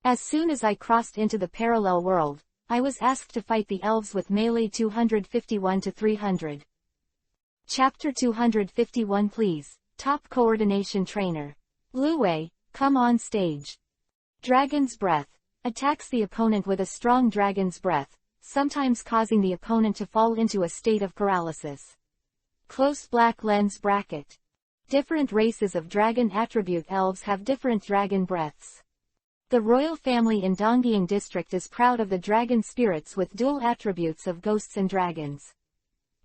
As soon as I crossed into the parallel world, I was asked to fight the elves with melee 251 to 300. Chapter 251 Please, Top Coordination Trainer. Lu Wei, come on stage. Dragon's Breath. Attacks the opponent with a strong dragon's breath, sometimes causing the opponent to fall into a state of paralysis. Close black lens bracket. Different races of dragon attribute elves have different dragon breaths. The royal family in Donggying district is proud of the dragon spirits with dual attributes of ghosts and dragons.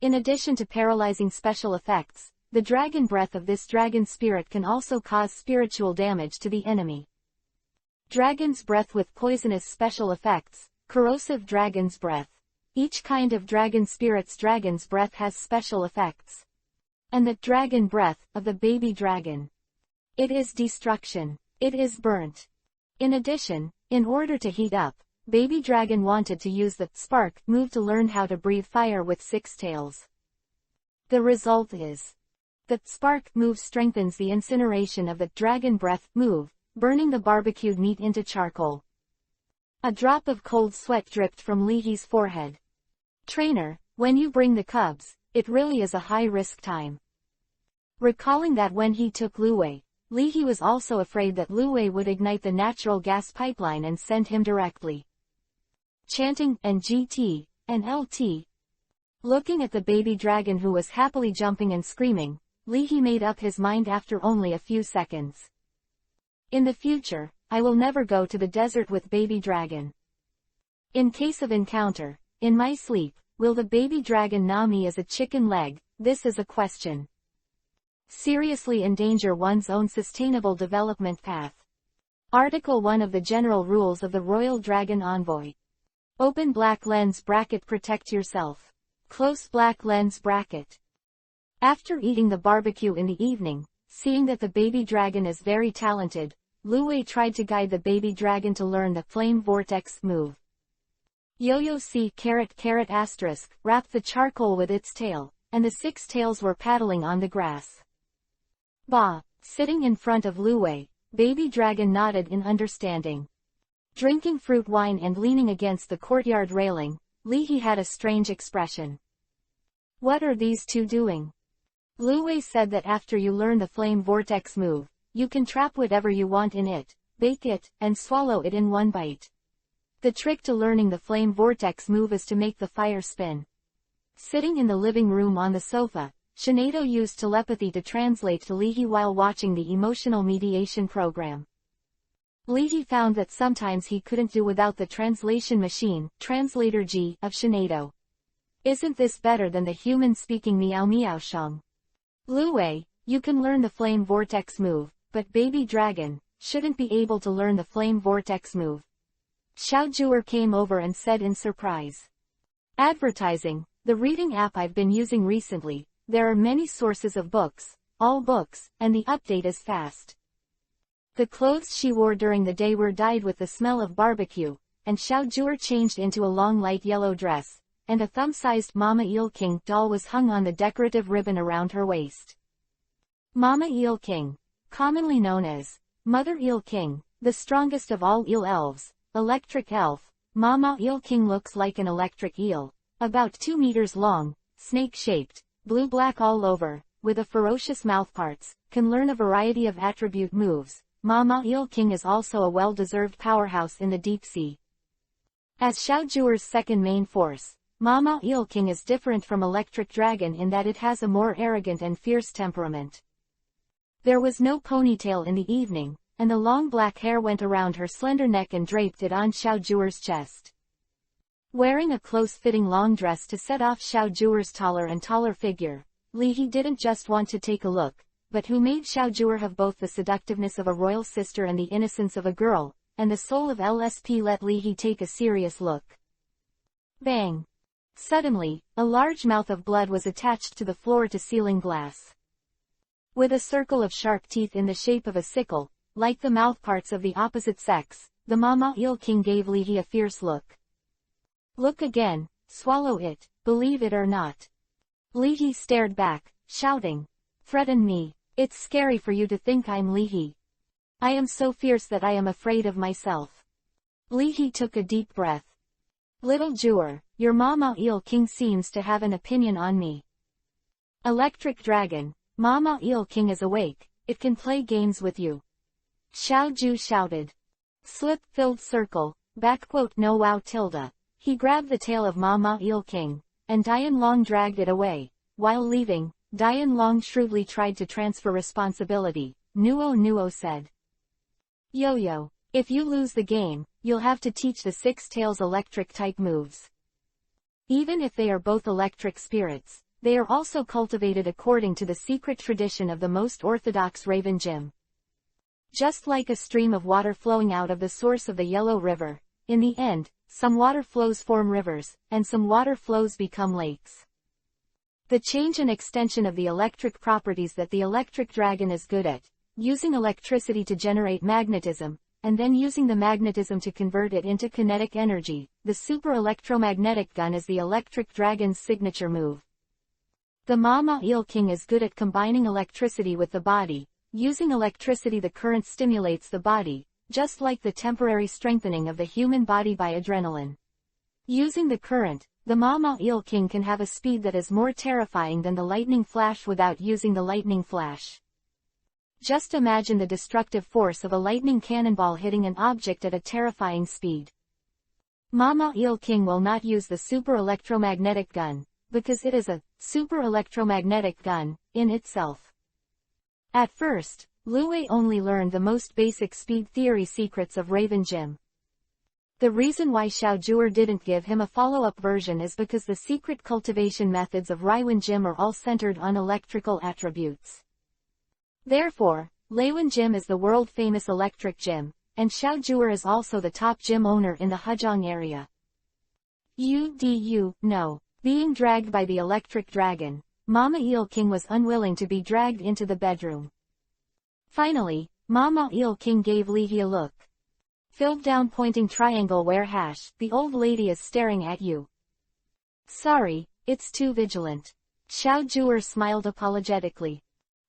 In addition to paralyzing special effects, the dragon breath of this dragon spirit can also cause spiritual damage to the enemy. Dragon's Breath with poisonous special effects, corrosive dragon's breath. Each kind of dragon spirit's dragon's breath has special effects. And the dragon breath of the baby dragon. It is destruction. It is burnt. In addition, in order to heat up, baby dragon wanted to use the spark move to learn how to breathe fire with 6 tails. The result is, the spark move strengthens the incineration of the dragon breath move, burning the barbecued meat into charcoal. A drop of cold sweat dripped from Lihi's forehead. Trainer, when you bring the cubs, it really is a high-risk time. Recalling that when he took Lu Wei, Lihi was also afraid that Lu Wei would ignite the natural gas pipeline and send him directly. Chanting, and GT, and LT. Looking at the baby dragon who was happily jumping and screaming, Lihi made up his mind after only a few seconds. In the future, I will never go to the desert with baby dragon. In case of encounter, in my sleep, will the baby dragon gnaw me as a chicken leg? This is a question. Seriously endanger one's own sustainable development path. Article 1 of the General Rules of the Royal Dragon Envoy. Open black lens bracket. Protect yourself. Close black lens bracket. After eating the barbecue in the evening, seeing that the baby dragon is very talented, Lu Wei tried to guide the baby dragon to learn the flame vortex move. Yo-Yo C *** wrapped the charcoal with its tail, and the 6 tails were paddling on the grass. Ba, sitting in front of Lu Wei, baby dragon nodded in understanding. Drinking fruit wine and leaning against the courtyard railing, Lihi had a strange expression. What are these two doing? Lu Wei said that after you learn the flame vortex move, you can trap whatever you want in it, bake it, and swallow it in one bite. The trick to learning the flame vortex move is to make the fire spin. Sitting in the living room on the sofa, Shinado used telepathy to translate to Lihi while watching the emotional mediation program. Lihi found that sometimes he couldn't do without the translation machine, Translator G, of Shinado. Isn't this better than the human-speaking Miao Miao Shang? Lu Wei, you can learn the flame vortex move, but baby dragon shouldn't be able to learn the flame vortex move. Xiao Zhuer came over and said in surprise. Advertising, the reading app I've been using recently. There are many sources of books, all books, and the update is fast. The clothes she wore during the day were dyed with the smell of barbecue, and Xiao Zhuer changed into a long light yellow dress, and a thumb-sized Mama Eel King doll was hung on the decorative ribbon around her waist. Mama Eel King, commonly known as Mother Eel King, the strongest of all eel elves, electric elf, Mama Eel King looks like an electric eel, about 2 meters long, snake-shaped, blue-black all over, with a ferocious mouthparts, can learn a variety of attribute moves. Mama Eel King is also a well-deserved powerhouse in the deep sea. As Xiao Zhuer's second main force, Mama Eel King is different from Electric Dragon in that it has a more arrogant and fierce temperament. There was no ponytail in the evening, and the long black hair went around her slender neck and draped it on Xiao Zhuer's chest. Wearing a close-fitting long dress to set off Xiao Zhuer's taller and taller figure, Lihi didn't just want to take a look, but who made Xiao Zhuer have both the seductiveness of a royal sister and the innocence of a girl, and the soul of LSP let Lihi take a serious look. Bang! Suddenly, a large mouth of blood was attached to the floor-to-ceiling glass. With a circle of sharp teeth in the shape of a sickle, like the mouthparts of the opposite sex, the Mama Eel King gave Lihi a fierce look. Look again, swallow it, believe it or not. Lihi stared back, shouting. Threaten me. It's scary for you to think I'm Lihi. I am so fierce that I am afraid of myself. Li He took a deep breath. Little Jewer, your Mama Eel King seems to have an opinion on me. Electric Dragon, Mama Eel King is awake, it can play games with you. Xiao Ju shouted. Slip-filled circle, backquote no wow tilde. He grabbed the tail of Mama Eel King, and Dian Long dragged it away. While leaving, Dian Long shrewdly tried to transfer responsibility. Nuo said. Yo-yo, if you lose the game, you'll have to teach the Six Tails electric-type moves. Even if they are both electric spirits, they are also cultivated according to the secret tradition of the most orthodox Raven Gym. Just like a stream of water flowing out of the source of the Yellow River, in the end, some water flows form rivers, and some water flows become lakes. The change and extension of the electric properties that the electric dragon is good at, using electricity to generate magnetism, and then using the magnetism to convert it into kinetic energy, the super electromagnetic gun is the electric dragon's signature move. The Mama Eel King is good at combining electricity with the body. Using electricity, the current stimulates the body, just like the temporary strengthening of the human body by adrenaline. Using the current, the Mama Eel King can have a speed that is more terrifying than the lightning flash without using the lightning flash. Just imagine the destructive force of a lightning cannonball hitting an object at a terrifying speed. Mama Eel King will not use the super electromagnetic gun, because it is a super electromagnetic gun in itself. At first, Luwei only learned the most basic speed theory secrets of Raven Gym. The reason why Xiao Juer didn't give him a follow-up version is because the secret cultivation methods of Raiwen Gym are all centered on electrical attributes. Therefore, Leiwen Gym is the world-famous electric gym, and Xiao Juer is also the top gym owner in the Hezhong area. No. Being dragged by the electric dragon, Mama Eel King was unwilling to be dragged into the bedroom. Finally, Mama Eel King gave Li He a look. Filled down pointing triangle where the old lady is staring at you. Sorry, it's too vigilant. Xiao Juer smiled apologetically.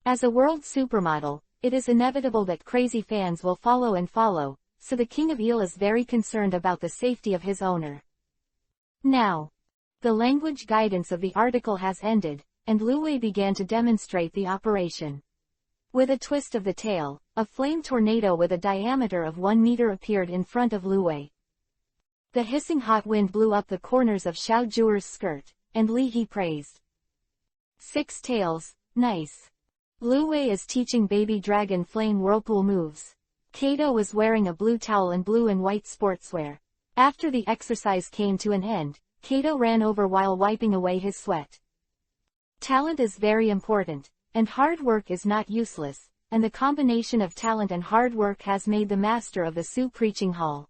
As a world supermodel, it is inevitable that crazy fans will follow, so the King of Eel is very concerned about the safety of his owner. Now, the language guidance of the article has ended, and Luwei began to demonstrate the operation. With a twist of the tail, a flame tornado with a diameter of 1 meter appeared in front of Luwei. The hissing hot wind blew up the corners of Xiao Juer's skirt, and Li He praised. Six Tails, nice. Luwei is teaching baby dragon flame whirlpool moves. Kato was wearing a blue towel and blue and white sportswear. After the exercise came to an end, Kato ran over while wiping away his sweat. Talent is very important, and hard work is not useless, and the combination of talent and hard work has made the master of the Su Preaching Hall.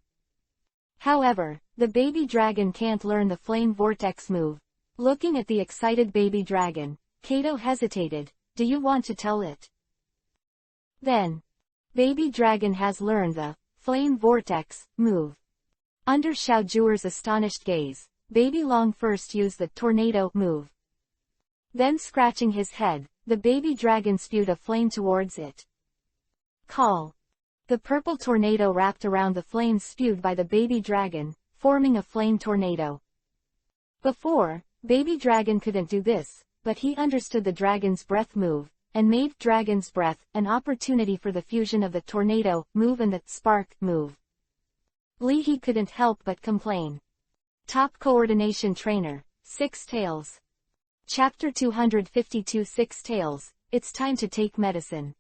However, the baby dragon can't learn the flame vortex move. Looking at the excited baby dragon, Kato hesitated. Do you want to tell it? Then, baby dragon has learned the flame vortex move. Under Xiao Juer's astonished gaze, Baby Long first used the tornado move. Then scratching his head, the baby dragon spewed a flame towards it. Call. The purple tornado wrapped around the flames spewed by the baby dragon, forming a flame tornado. Before, baby dragon couldn't do this, but he understood the dragon's breath move, and made dragon's breath an opportunity for the fusion of the tornado move and the spark move. Li He couldn't help but complain. Top Coordination Trainer, Six Tails. Chapter 252 Six Tails, It's Time to Take Medicine.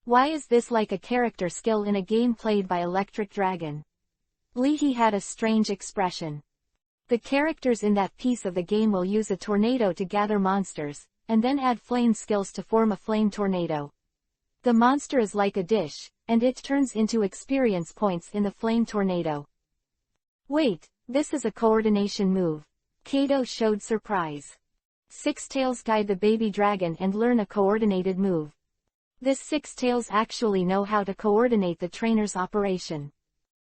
Why is this like a character skill in a game played by Electric Dragon? Li He had a strange expression. The characters in that piece of the game will use a tornado to gather monsters, and then add flame skills to form a flame tornado. The monster is like a dish, and it turns into experience points in the flame tornado. Wait, this is a coordination move. Kato showed surprise. Six Tails guide the baby dragon and learn a coordinated move. This Six Tails actually know how to coordinate the trainer's operation.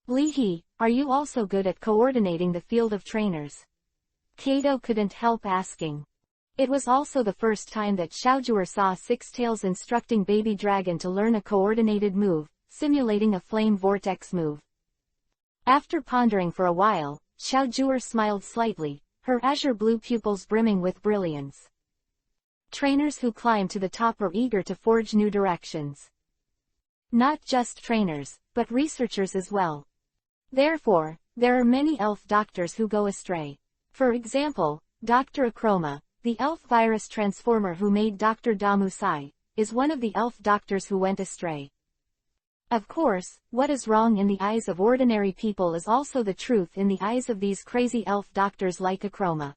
Li He, are you also good at coordinating the field of trainers? Kato couldn't help asking. It was also the first time that Xiao Juer saw Six Tails instructing baby dragon to learn a coordinated move, simulating a flame vortex move. After pondering for a while, Xiaojue smiled slightly, her azure blue pupils brimming with brilliance. Trainers who climb to the top are eager to forge new directions. Not just trainers, but researchers as well. Therefore, there are many elf doctors who go astray. For example, Dr. Akroma, the elf virus transformer who made Dr. Damusai, is one of the elf doctors who went astray. Of course, what is wrong in the eyes of ordinary people is also the truth in the eyes of these crazy elf doctors like Akroma.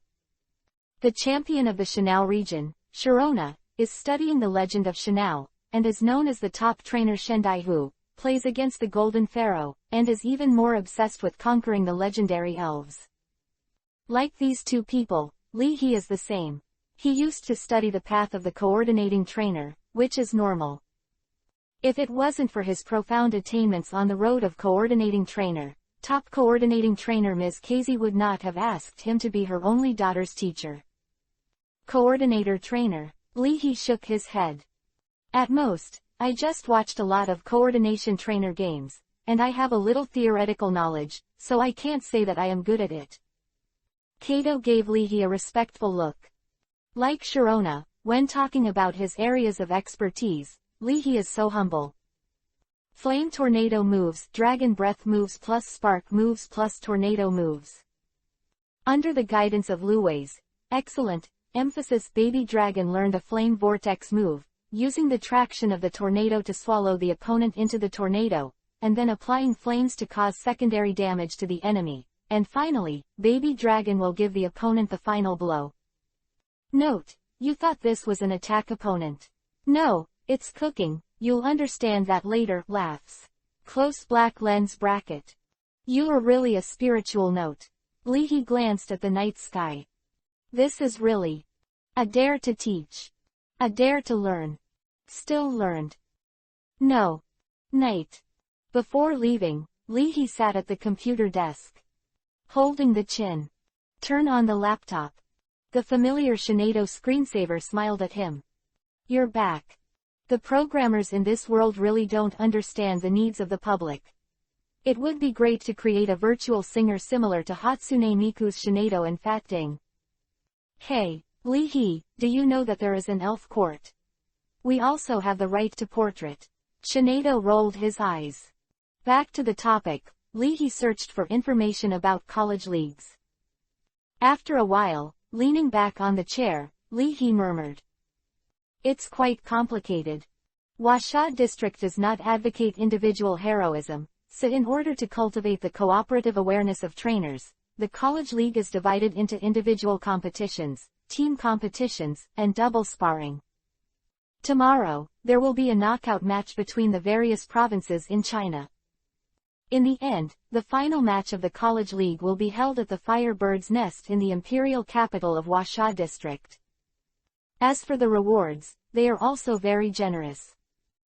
The champion of the Shanao region, Sharona, is studying the legend of Shanao, and is known as the top trainer Shendai who plays against the Golden Pharaoh, and is even more obsessed with conquering the legendary elves. Like these two people, Li He is the same. He used to study the path of the coordinating trainer, which is normal. If it wasn't for his profound attainments on the road of coordinating trainer, top coordinating trainer Ms. Casey would not have asked him to be her only daughter's teacher. Coordinator trainer, Li He shook his head. At most, I just watched a lot of coordination trainer games, and I have a little theoretical knowledge, so I can't say that I am good at it. Kato gave Li He a respectful look. Like Sharona, when talking about his areas of expertise, Li He is so humble. Flame tornado moves, dragon breath moves plus spark moves plus tornado moves. Under the guidance of Luwei's excellent emphasis, baby dragon learned a flame vortex move, using the traction of the tornado to swallow the opponent into the tornado, and then applying flames to cause secondary damage to the enemy, and finally, baby dragon will give the opponent the final blow. Note: you thought this was an attack opponent. No, it's cooking, you'll understand that later. Laughs. Close black lens bracket. You are really a spiritual note. Li He glanced at the night sky. This is really a dare to teach. A dare to learn. Still learned. No. Night. Before leaving, Li He sat at the computer desk. Holding the chin. Turn on the laptop. The familiar Shinado screensaver smiled at him. You're back. The programmers in this world really don't understand the needs of the public. It would be great to create a virtual singer similar to Hatsune Miku's Shinado and Fat Ding. Hey, Li He, do you know that there is an elf court? We also have the right to portrait. Shinado rolled his eyes. Back to the topic, Li He searched for information about college leagues. After a while, leaning back on the chair, Li He murmured. It's quite complicated. Huasha District does not advocate individual heroism, so in order to cultivate the cooperative awareness of trainers, the college league is divided into individual competitions, team competitions, and double sparring. Tomorrow, there will be a knockout match between the various provinces in China. In the end, the final match of the college league will be held at the Firebird's Nest in the imperial capital of Huasha District. As for the rewards, they are also very generous.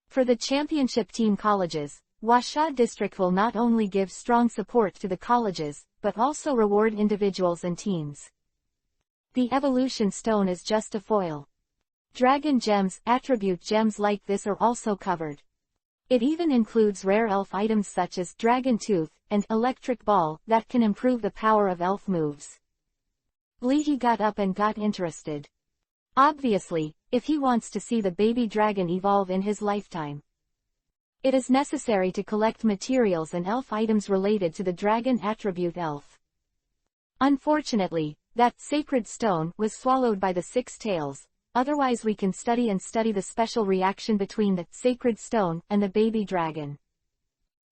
For the championship team colleges, Huasha District will not only give strong support to the colleges, but also reward individuals and teams. The evolution stone is just a foil. Dragon gems, attribute gems like this are also covered. It even includes rare elf items such as Dragon Tooth and Electric Ball that can improve the power of elf moves. Li He got up and got interested. Obviously, if he wants to see the baby dragon evolve in his lifetime, it is necessary to collect materials and elf items related to the dragon attribute elf. Unfortunately, that sacred stone was swallowed by the six tails, otherwise we can study the special reaction between the sacred stone and the baby dragon.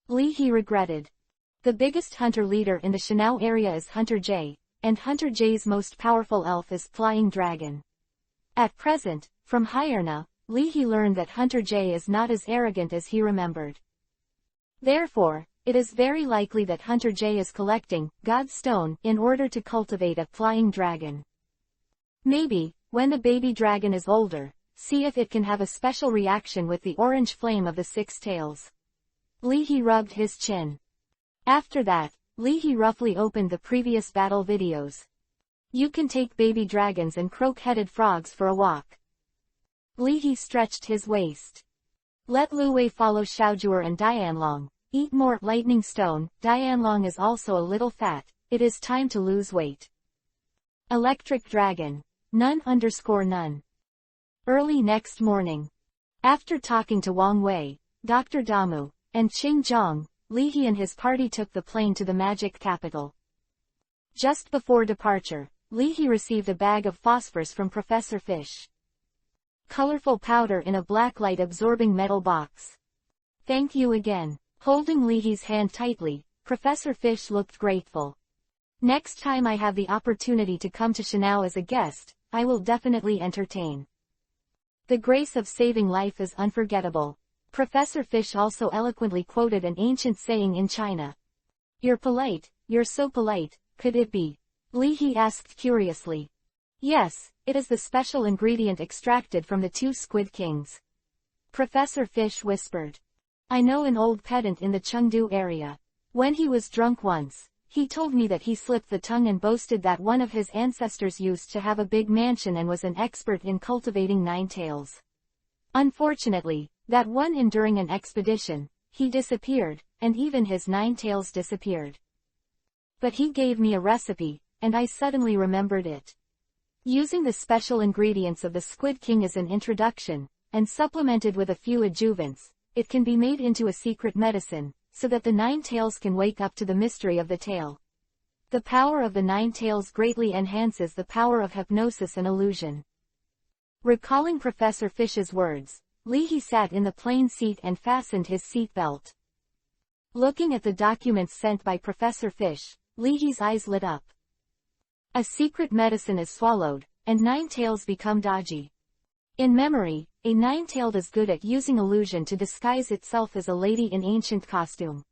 Li He regretted. The biggest hunter leader in the Shanao area is Hunter J, and Hunter J's most powerful elf is Flying Dragon. At present, from Hyerna, Li He learned that Hunter J is not as arrogant as he remembered. Therefore, it is very likely that Hunter J is collecting God's Stone in order to cultivate a flying dragon. Maybe, when the baby dragon is older, see if it can have a special reaction with the orange flame of the six tails. Li He rubbed his chin. After that, Li He roughly opened the previous battle videos. You can take baby dragons and croak-headed frogs for a walk. Li He stretched his waist. Let Lu Wei follow Xiaojue and Dianlong, Eat more. Lightning Stone. Dianlong is also a little fat. It is time to lose weight. Electric Dragon. None. Early next morning. After talking to Wang Wei, Dr. Damu, and Qing Zhang, Li He and his party took the plane to the magic capital. Just before departure, Li He received a bag of phosphors from Professor Fish. Colorful powder in a black light-absorbing metal box. Thank you again. Holding Li He's hand tightly, Professor Fish looked grateful. Next time I have the opportunity to come to Shanao as a guest, I will definitely entertain. The grace of saving life is unforgettable. Professor Fish also eloquently quoted an ancient saying in China. You're polite, you're so polite, could it be? Li He asked curiously. Yes, it is the special ingredient extracted from the two squid kings. Professor Fish whispered. I know an old pedant in the Chengdu area. When he was drunk once, he told me that he slipped the tongue and boasted that one of his ancestors used to have a big mansion and was an expert in cultivating nine tails. Unfortunately, that one during an expedition, he disappeared, and even his nine tails disappeared. But he gave me a recipe, and I suddenly remembered it. Using the special ingredients of the Squid King as an introduction, and supplemented with a few adjuvants, it can be made into a secret medicine, so that the nine tails can wake up to the mystery of the tale. The power of the nine tails greatly enhances the power of hypnosis and illusion. Recalling Professor Fish's words, Li He sat in the plane seat and fastened his seat belt. Looking at the documents sent by Professor Fish, Li He's eyes lit up. A secret medicine is swallowed, and nine tails become dodgy. In memory, a nine-tailed is good at using illusion to disguise itself as a lady in ancient costume.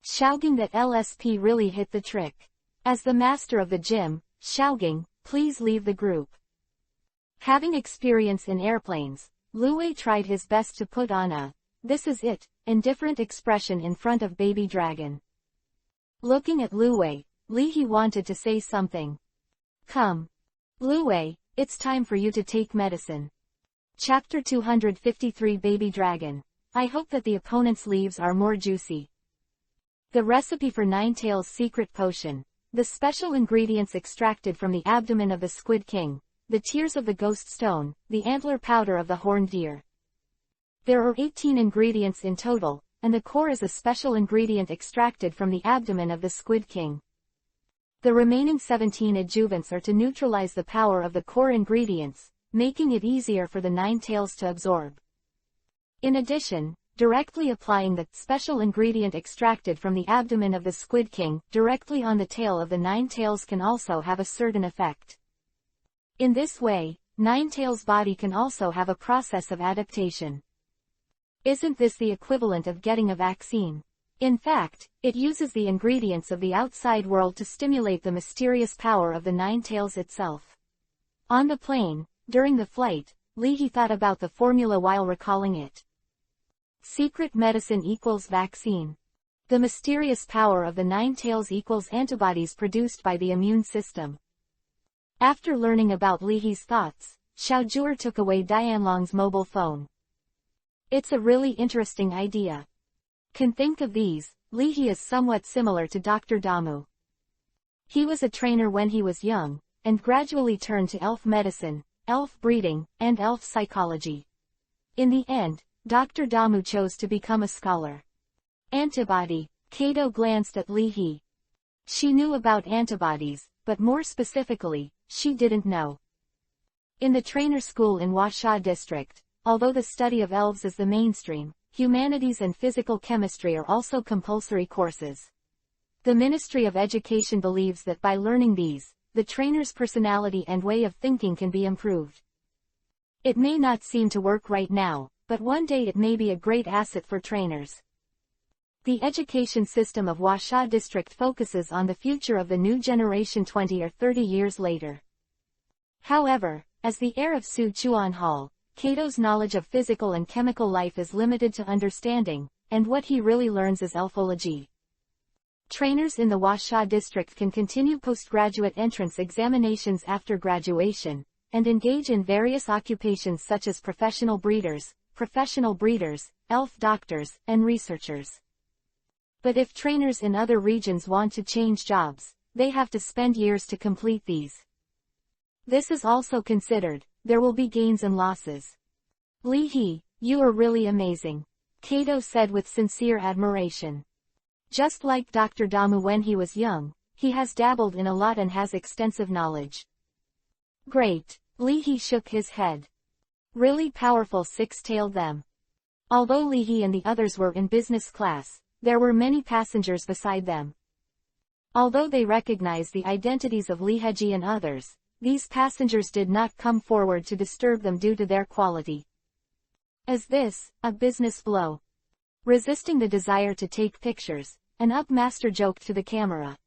Xiaoging that LSP really hit the trick. As the master of the gym, Xiaoging, please leave the group. Having experience in airplanes, Lu Wei tried his best to put on a, this is it, indifferent expression in front of Baby Dragon. Looking at Lu Wei, Li He wanted to say something. Come. Lu Wei, it's time for you to take medicine. Chapter 253 Baby Dragon. I hope that the opponent's leaves are more juicy. The recipe for Ninetail's secret potion. The special ingredients extracted from the abdomen of the Squid King. The tears of the ghost stone, the antler powder of the horned deer. There are 18 ingredients in total, and the core is a special ingredient extracted from the abdomen of the Squid King. The remaining 17 adjuvants are to neutralize the power of the core ingredients, making it easier for the nine tails to absorb. In addition, directly applying the special ingredient extracted from the abdomen of the Squid King directly on the tail of the nine tails can also have a certain effect. In this way, Ninetail's body can also have a process of adaptation. Isn't this the equivalent of getting a vaccine? In fact, it uses the ingredients of the outside world to stimulate the mysterious power of the nine tails itself. On the plane, during the flight, Li He thought about the formula while recalling it. Secret medicine equals vaccine. The mysterious power of the nine tails equals antibodies produced by the immune system. After learning about Li He's thoughts, Xiao Zhuer took away Dianlong's mobile phone. It's a really interesting idea. Can think of these, Li He is somewhat similar to Dr. Damu. He was a trainer when he was young, and gradually turned to elf medicine, elf breeding, and elf psychology. In the end, Dr. Damu chose to become a scholar. Antibody. Kato glanced at Li He. She knew about antibodies, but more specifically, she didn't know. In the trainer school in Huasha district, although the study of elves is the mainstream, humanities and physical chemistry are also compulsory courses. The Ministry of Education believes that by learning these, the trainer's personality and way of thinking can be improved. It may not seem to work right now, but one day it may be a great asset for trainers. The education system of Huasha district focuses on the future of the new generation 20 or 30 years later. However, as the heir of Su Chuan Hall, Kato's knowledge of physical and chemical life is limited to understanding, and what he really learns is elfology. Trainers in the Huasha district can continue postgraduate entrance examinations after graduation, and engage in various occupations such as professional breeders, elf doctors, and researchers. But if trainers in other regions want to change jobs, they have to spend years to complete these. This is also considered. There will be gains and losses. Lee Hee, you are really amazing, Kato said with sincere admiration. Just like Dr. Damu when he was young, he has dabbled in a lot and has extensive knowledge. Great, Lee Hee shook his head. Really powerful six-tailed them. Although Lee Hee and the others were in business class, there were many passengers beside them. Although they recognized the identities of Lee Heji and others, these passengers did not come forward to disturb them due to their quality. Is this a business blow? Resisting the desire to take pictures, an UP master joked to the camera.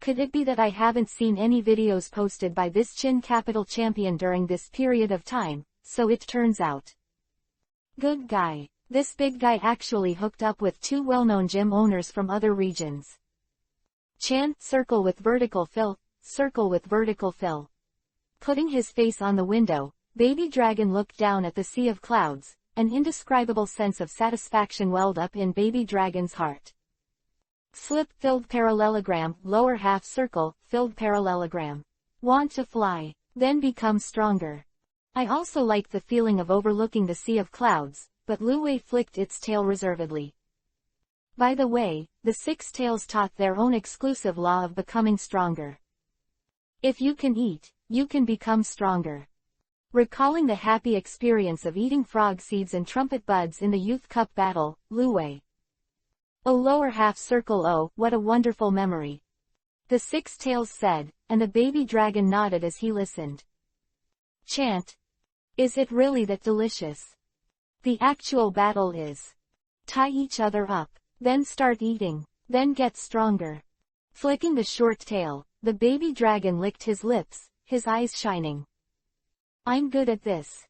Could it be that I haven't seen any videos posted by this Chin Capital champion during this period of time, so it turns out. Good guy. This big guy actually hooked up with two well-known gym owners from other regions. Chant circle with vertical fill, circle with vertical fill. Putting his face on the window, Baby Dragon looked down at the sea of clouds. An indescribable sense of satisfaction welled up in Baby Dragon's heart. Slip filled parallelogram, lower half circle, filled parallelogram. Want to fly, then become stronger. I also like the feeling of overlooking the sea of clouds, but Lu Wei flicked its tail reservedly. By the way, the six tails taught their own exclusive law of becoming stronger. If you can eat, you can become stronger. Recalling the happy experience of eating frog seeds and trumpet buds in the Youth Cup battle, Lu Wei. Oh, lower half circle, oh, what a wonderful memory. The six tails said, and the baby dragon nodded as he listened. Chant. Is it really that delicious? The actual battle is. Tie each other up, then start eating, then get stronger. Flicking the short tail, the baby dragon licked his lips, his eyes shining. I'm good at this.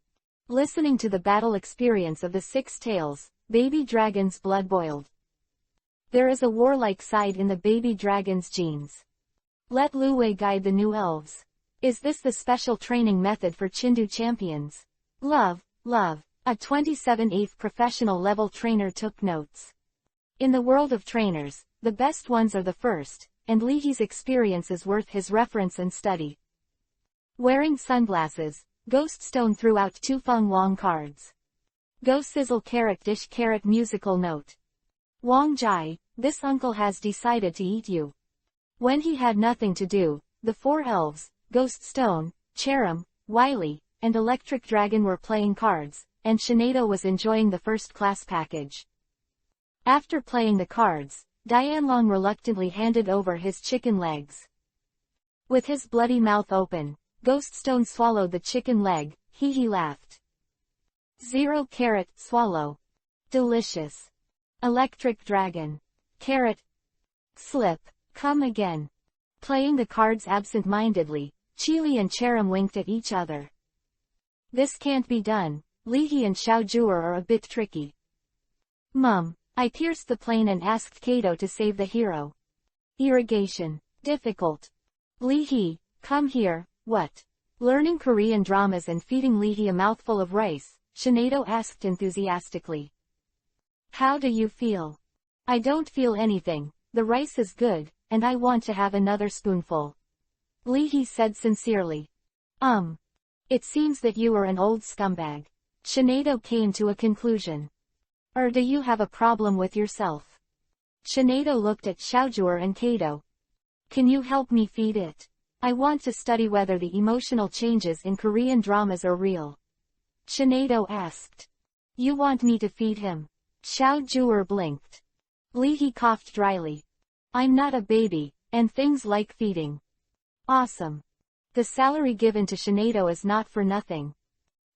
Listening to the battle experience of the six tails, Baby Dragon's blood boiled. There is a warlike side in the Baby Dragon's genes. Let Lu Wei guide the new elves. Is this the special training method for Chindu champions? Love, a 27th professional level trainer took notes. In the world of trainers, the best ones are the first, and Lee Hee's experience is worth his reference and study. Wearing sunglasses, Ghost Stone threw out two Feng Wong cards. Go sizzle carrot dish carrot musical note. Wang Jai, this uncle has decided to eat you. When he had nothing to do, the four elves, Ghost Stone, Cherim, Wily, and Electric Dragon were playing cards, and Shinado was enjoying the first-class package. After playing the cards, Dianlong reluctantly handed over his chicken legs. With his bloody mouth open, Ghost Stone swallowed the chicken leg. He laughed. 0 carrot, swallow. Delicious. Electric Dragon. Carrot. Slip, come again. Playing the cards absent-mindedly, Chili and Cherim winked at each other. This can't be done. Lee Hee and Xiao Juer are a bit tricky. Mum, I pierced the plane and asked Kato to save the hero. Irrigation. Difficult. Lee Hee, come here. What? Learning Korean dramas and feeding Lee Hee a mouthful of rice, Shinado asked enthusiastically. How do you feel? I don't feel anything. The rice is good, and I want to have another spoonful. Lee Hee said sincerely. It seems that you are an old scumbag. Shinado came to a conclusion. Or do you have a problem with yourself? Shinado looked at Xiaojuer and Kato. Can you help me feed it? I want to study whether the emotional changes in Korean dramas are real. Shinado asked. You want me to feed him? Xiaojuer blinked. Lee Hee coughed dryly. I'm not a baby, and things like feeding. Awesome. The salary given to Shinado is not for nothing.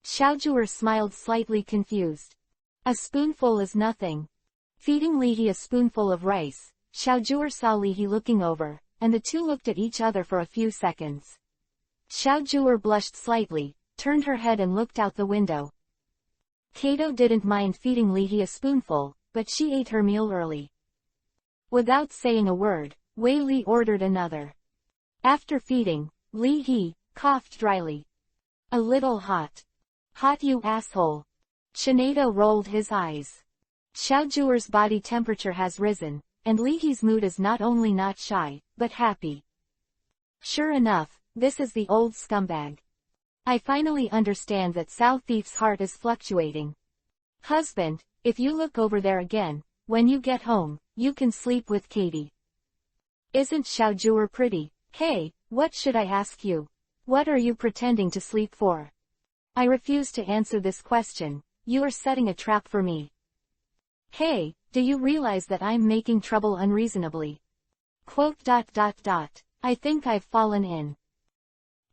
Xiaojuer smiled slightly confused. A spoonful is nothing. Feeding Lee Hee a spoonful of rice, Xiaojuer saw Lee Hee looking over, and the two looked at each other for a few seconds. Xiaojuer blushed slightly, turned her head and looked out the window. Kato didn't mind feeding Lee Hee a spoonful, but she ate her meal early. Without saying a word, Wei Li ordered another. After feeding, Lee Hee coughed dryly. A little hot. Hot, you asshole. Shinado rolled his eyes. Xiaojuer's body temperature has risen, and Leahy's mood is not only not shy, but happy. Sure enough, this is the old scumbag. I finally understand that Sao Thief's heart is fluctuating. Husband, if you look over there again, when you get home, you can sleep with Katie. Isn't Xiaojur pretty? Hey, what should I ask you? What are you pretending to sleep for? I refuse to answer this question. You are setting a trap for me. Hey, do you realize that I'm making trouble unreasonably? I think I've fallen in.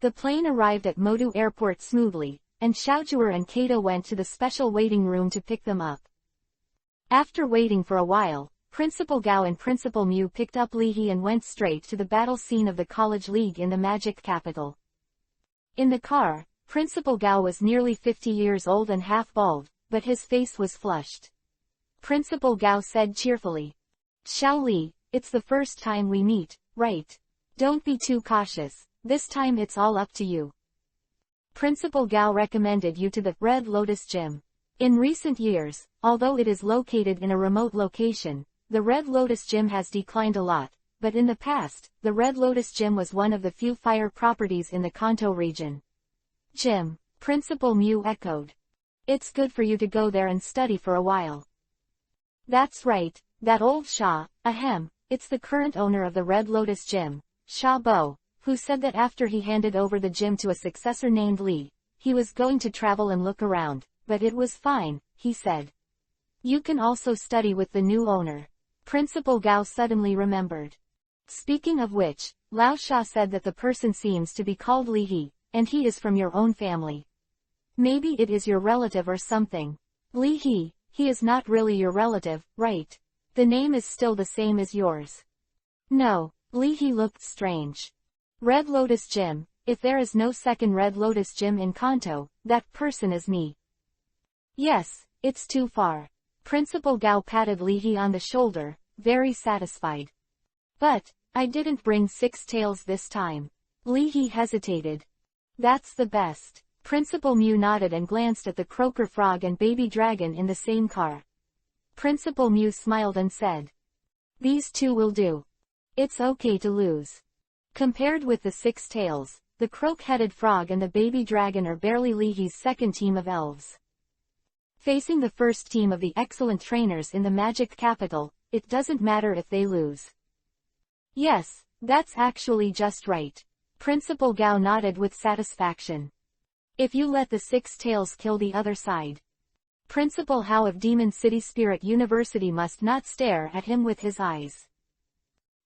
The plane arrived at Modu Airport smoothly, and Xiaojur and Kato went to the special waiting room to pick them up. After waiting for a while, Principal Gao and Principal Mew picked up Leahy and went straight to the battle scene of the college league in the magic capital. In the car, Principal Gao was nearly 50 years old and half bald, but his face was flushed. Principal Gao said cheerfully, "Xiao Li, it's the first time we meet, right? Don't be too cautious, this time it's all up to you. Principal Gao recommended you to the Red Lotus Gym. In recent years, although it is located in a remote location, the Red Lotus Gym has declined a lot, but in the past, the Red Lotus Gym was one of the few fire properties in the Kanto region." Gym, Principal Mew echoed. "It's good for you to go there and study for a while." "That's right, that old Sha, it's the current owner of the Red Lotus Gym, Sha Bo, who said that after he handed over the gym to a successor named Li, he was going to travel and look around, but it was fine, he said. You can also study with the new owner." Principal Gao suddenly remembered. "Speaking of which, Lao Sha said that the person seems to be called Li He, and he is from your own family. Maybe it is your relative or something." "Li he is not really your relative, right? The name is still the same as yours." "No." Li He looked strange. "Red Lotus Gym, if there is no second Red Lotus Gym in Kanto, that person is me." "Yes, it's too far." Principal Gao patted Li He on the shoulder, very satisfied. "But, I didn't bring 6 tails this time." Li He hesitated. "That's the best." Principal Mew nodded and glanced at the croaker frog and baby dragon in the same car. Principal Mew smiled and said, "These 2 will do. It's okay to lose." Compared with the 6 tails, the croak-headed frog and the baby dragon are barely Li He's second team of elves. Facing the first team of the excellent trainers in the magic capital, it doesn't matter if they lose. "Yes, that's actually just right." Principal Gao nodded with satisfaction. "If you let the 6 tails kill the other side." Principal Hao of Demon City Spirit University must not stare at him with his eyes.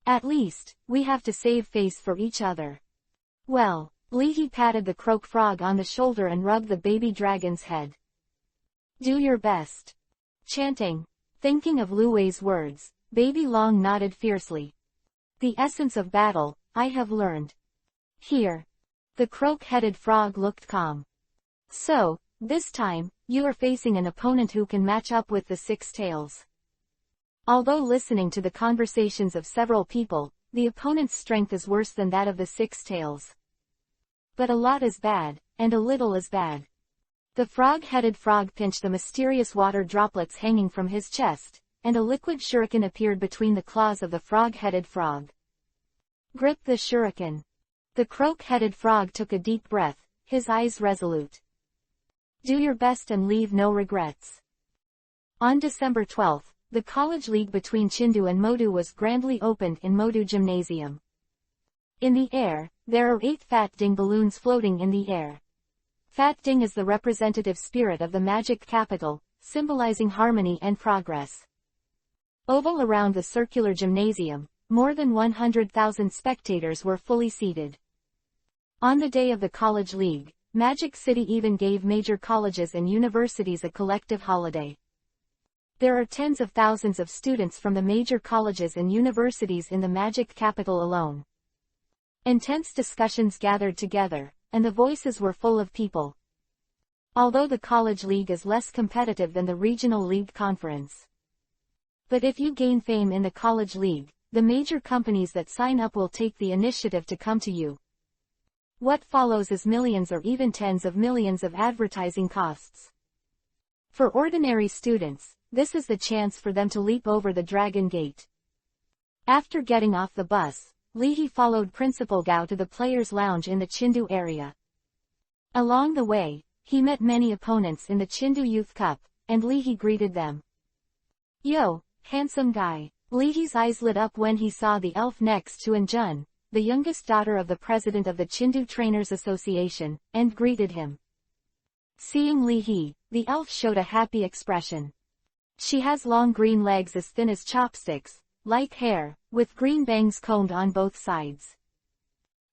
"At least, we have to save face for each other." "Well," Li He patted the croak frog on the shoulder and rubbed the baby dragon's head. "Do your best." Chanting. Thinking of Lu Wei's words, Baby Long nodded fiercely. "The essence of battle, I have learned." "Here." The croak-headed frog looked calm. "So, this time, you are facing an opponent who can match up with the 6 tails." Although listening to the conversations of several people, the opponent's strength is worse than that of the 6 tails. But a lot is bad, and a little is bad. The frog-headed frog pinched the mysterious water droplets hanging from his chest, and a liquid shuriken appeared between the claws of the frog-headed frog. "Grip the shuriken." The croak-headed frog took a deep breath, his eyes resolute. "Do your best and leave no regrets." On December 12th, the college league between Chindu and Modu was grandly opened in Modu Gymnasium. In the air, there are 8 Fat Ding balloons floating in the air. Fat Ding is the representative spirit of the magic capital, symbolizing harmony and progress. Oval around the circular gymnasium, more than 100,000 spectators were fully seated. On the day of the college league, Magic City even gave major colleges and universities a collective holiday. There are tens of thousands of students from the major colleges and universities in the magic capital alone. Intense discussions gathered together, and the voices were full of people. Although the college league is less competitive than the regional league conference. But if you gain fame in the college league, the major companies that sign up will take the initiative to come to you. What follows is millions or even tens of millions of advertising costs. For ordinary students, this is the chance for them to leap over the Dragon Gate. After getting off the bus, Leahy followed Principal Gao to the players' lounge in the Chindu area. Along the way, he met many opponents in the Chindu Youth Cup, and Leahy greeted them. "Yo, handsome guy." Leahy's eyes lit up when he saw the elf next to Anjun, the youngest daughter of the president of the Chindu Trainers Association, and greeted him. Seeing Leahy, the elf showed a happy expression. She has long green legs as thin as chopsticks, light hair, with green bangs combed on both sides.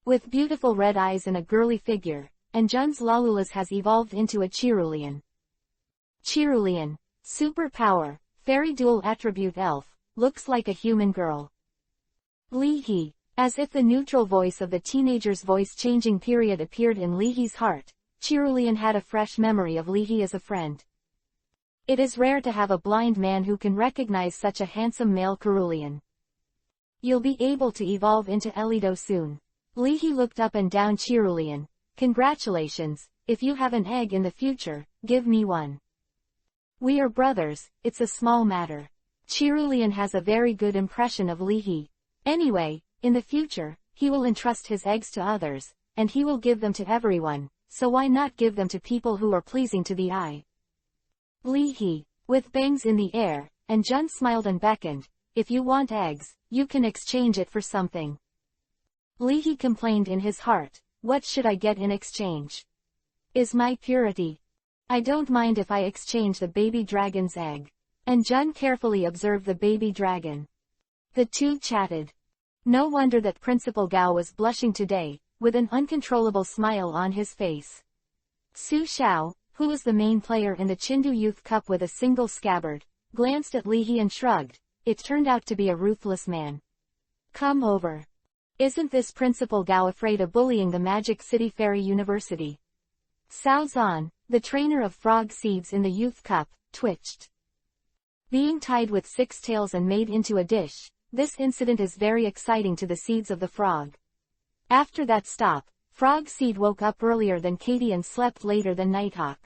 With beautiful red eyes and a girly figure, Anjun's Lalulas has evolved into a Cerulean. Cerulean, superpower, fairy dual attribute elf, looks like a human girl. Leahy, as if the neutral voice of the teenager's voice-changing period appeared in Leahy's heart, Cerulean had a fresh memory of Leahy as a friend. It is rare to have a blind man who can recognize such a handsome male Cerulean. You'll be able to evolve into Elido soon. Leahy looked up and down Cerulean. Congratulations, if you have an egg in the future, give me one. We are brothers, it's a small matter. Cerulean has a very good impression of Leahy. Anyway, in the future, he will entrust his eggs to others, and he will give them to everyone, so why not give them to people who are pleasing to the eye? Leahy, with bangs in the air, and Jun smiled and beckoned, if you want eggs, you can exchange it for something. Leahy complained in his heart, what should I get in exchange? Is my purity. I don't mind if I exchange the baby dragon's egg. And Jun carefully observed the baby dragon. The two chatted. No wonder that Principal Gao was blushing today, with an uncontrollable smile on his face. Su Xiao, who was the main player in the Chindu Youth Cup with a single scabbard, glanced at Leahy and shrugged. It turned out to be a ruthless man. Come over. Isn't this Principal Gao afraid of bullying the Magic City Fairy University? Cao Zhan, the trainer of frog seeds in the Youth Cup, twitched. Being tied with 6 tails and made into a dish, this incident is very exciting to the seeds of the frog. After that stop, Frog Seed woke up earlier than Katie and slept later than Nighthawk.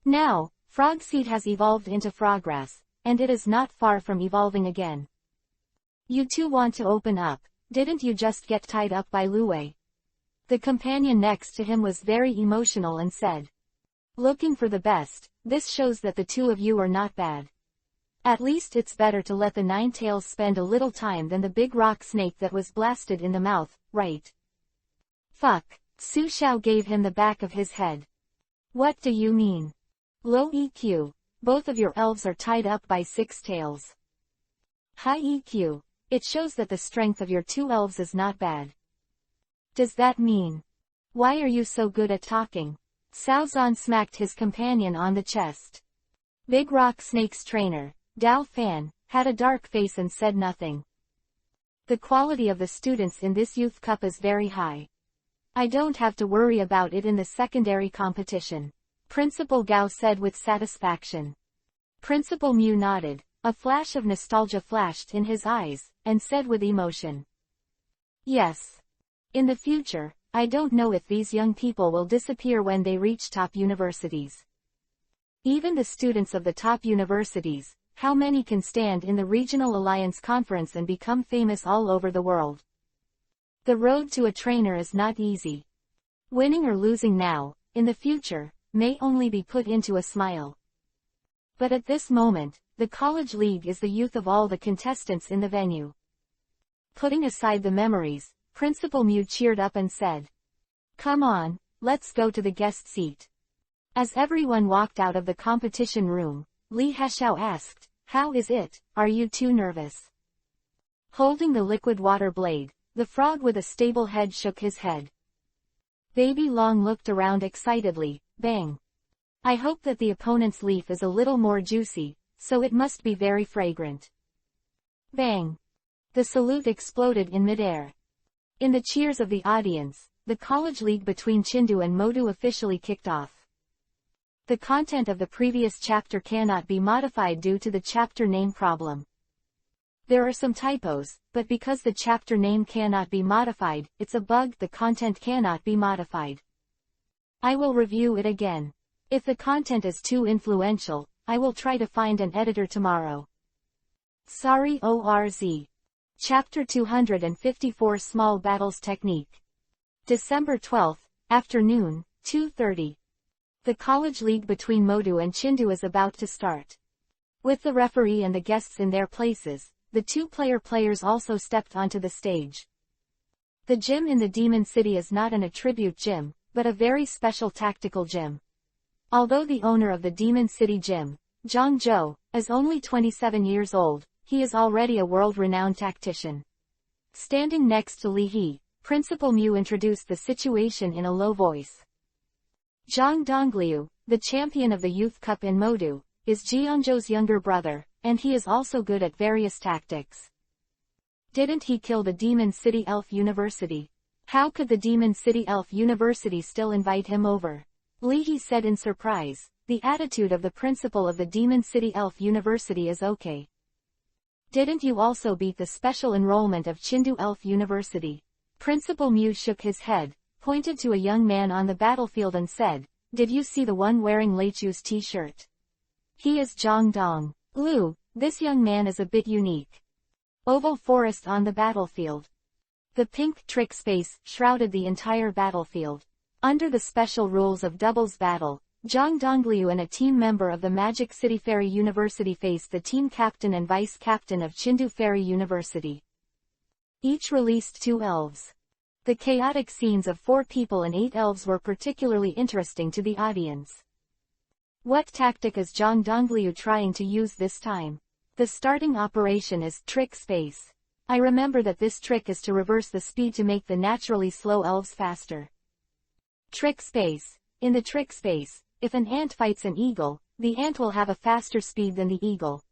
Now, Frog Seed has evolved into Froggrass, and it is not far from evolving again. You two want to open up, didn't you just get tied up by Luwei? The companion next to him was very emotional and said. Looking for the best, this shows that the two of you are not bad. At least it's better to let the 9 tails spend a little time than the big rock snake that was blasted in the mouth, right? Fuck. Su Xiao gave him the back of his head. What do you mean? Low EQ. Both of your elves are tied up by 6 tails. High EQ. It shows that the strength of your 2 elves is not bad. Does that mean? Why are you so good at talking? Cao Zhan smacked his companion on the chest. Big Rock Snake's trainer, Dao Fan, had a dark face and said nothing. The quality of the students in this youth cup is very high. I don't have to worry about it in the secondary competition. Principal Gao said with satisfaction. Principal Mew nodded, a flash of nostalgia flashed in his eyes, and said with emotion. Yes. In the future, I don't know if these young people will disappear when they reach top universities. Even the students of the top universities, how many can stand in the Regional Alliance Conference and become famous all over the world? The road to a trainer is not easy. Winning or losing now, in the future, may only be put into a smile. But at this moment, the college league is the youth of all the contestants in the venue. Putting aside the memories, Principal Mew cheered up and said. Come on, let's go to the guest seat. As everyone walked out of the competition room, Li Hashao asked, how is it, are you too nervous? Holding the liquid water blade, the frog with a stable head shook his head. Baby Long looked around excitedly, bang. I hope that the opponent's leaf is a little more juicy, so it must be very fragrant. Bang. The salute exploded in midair. In the cheers of the audience, the college league between Chindu and Modu officially kicked off. The content of the previous chapter cannot be modified due to the chapter name problem. There are some typos, but because the chapter name cannot be modified, it's a bug, the content cannot be modified. I will review it again. If the content is too influential, I will try to find an editor tomorrow. Sorry ORZ. Chapter 254 Small Battles Technique. December 12, afternoon, 2:30. The college league between Modu and Chindu is about to start. With the referee and the guests in their places, the two-player players also stepped onto the stage. The gym in the Demon City is not an attribute gym, but a very special tactical gym. Although the owner of the Demon City Gym, Zhang Zhou, is only 27 years old, he is already a world-renowned tactician. Standing next to Li He, Principal Mu introduced the situation in a low voice. Zhang Dongliu, the champion of the Youth Cup in Modu, is Jianzhou's younger brother, and he is also good at various tactics. Didn't he kill the Demon City Elf University? How could the Demon City Elf University still invite him over? Li He said in surprise. The attitude of the principal of the Demon City Elf University is okay. Didn't you also beat the special enrollment of Chindu Elf University? Principal Mu shook his head, pointed to a young man on the battlefield and said, did you see the one wearing Leichu's t-shirt? He is Zhang Dong. Lu, this young man is a bit unique. Oval forest on the battlefield. The pink trick space shrouded the entire battlefield. Under the special rules of doubles battle, Zhang Dongliu and a team member of the Magic City Fairy University faced the team captain and vice captain of Chindu Fairy University. Each released 2 elves. The chaotic scenes of 4 people and 8 elves were particularly interesting to the audience. What tactic is Zhang Dongliu trying to use this time? The starting operation is trick space. I remember that this trick is to reverse the speed to make the naturally slow elves faster. Trick space. In the trick space, if an ant fights an eagle, the ant will have a faster speed than the eagle.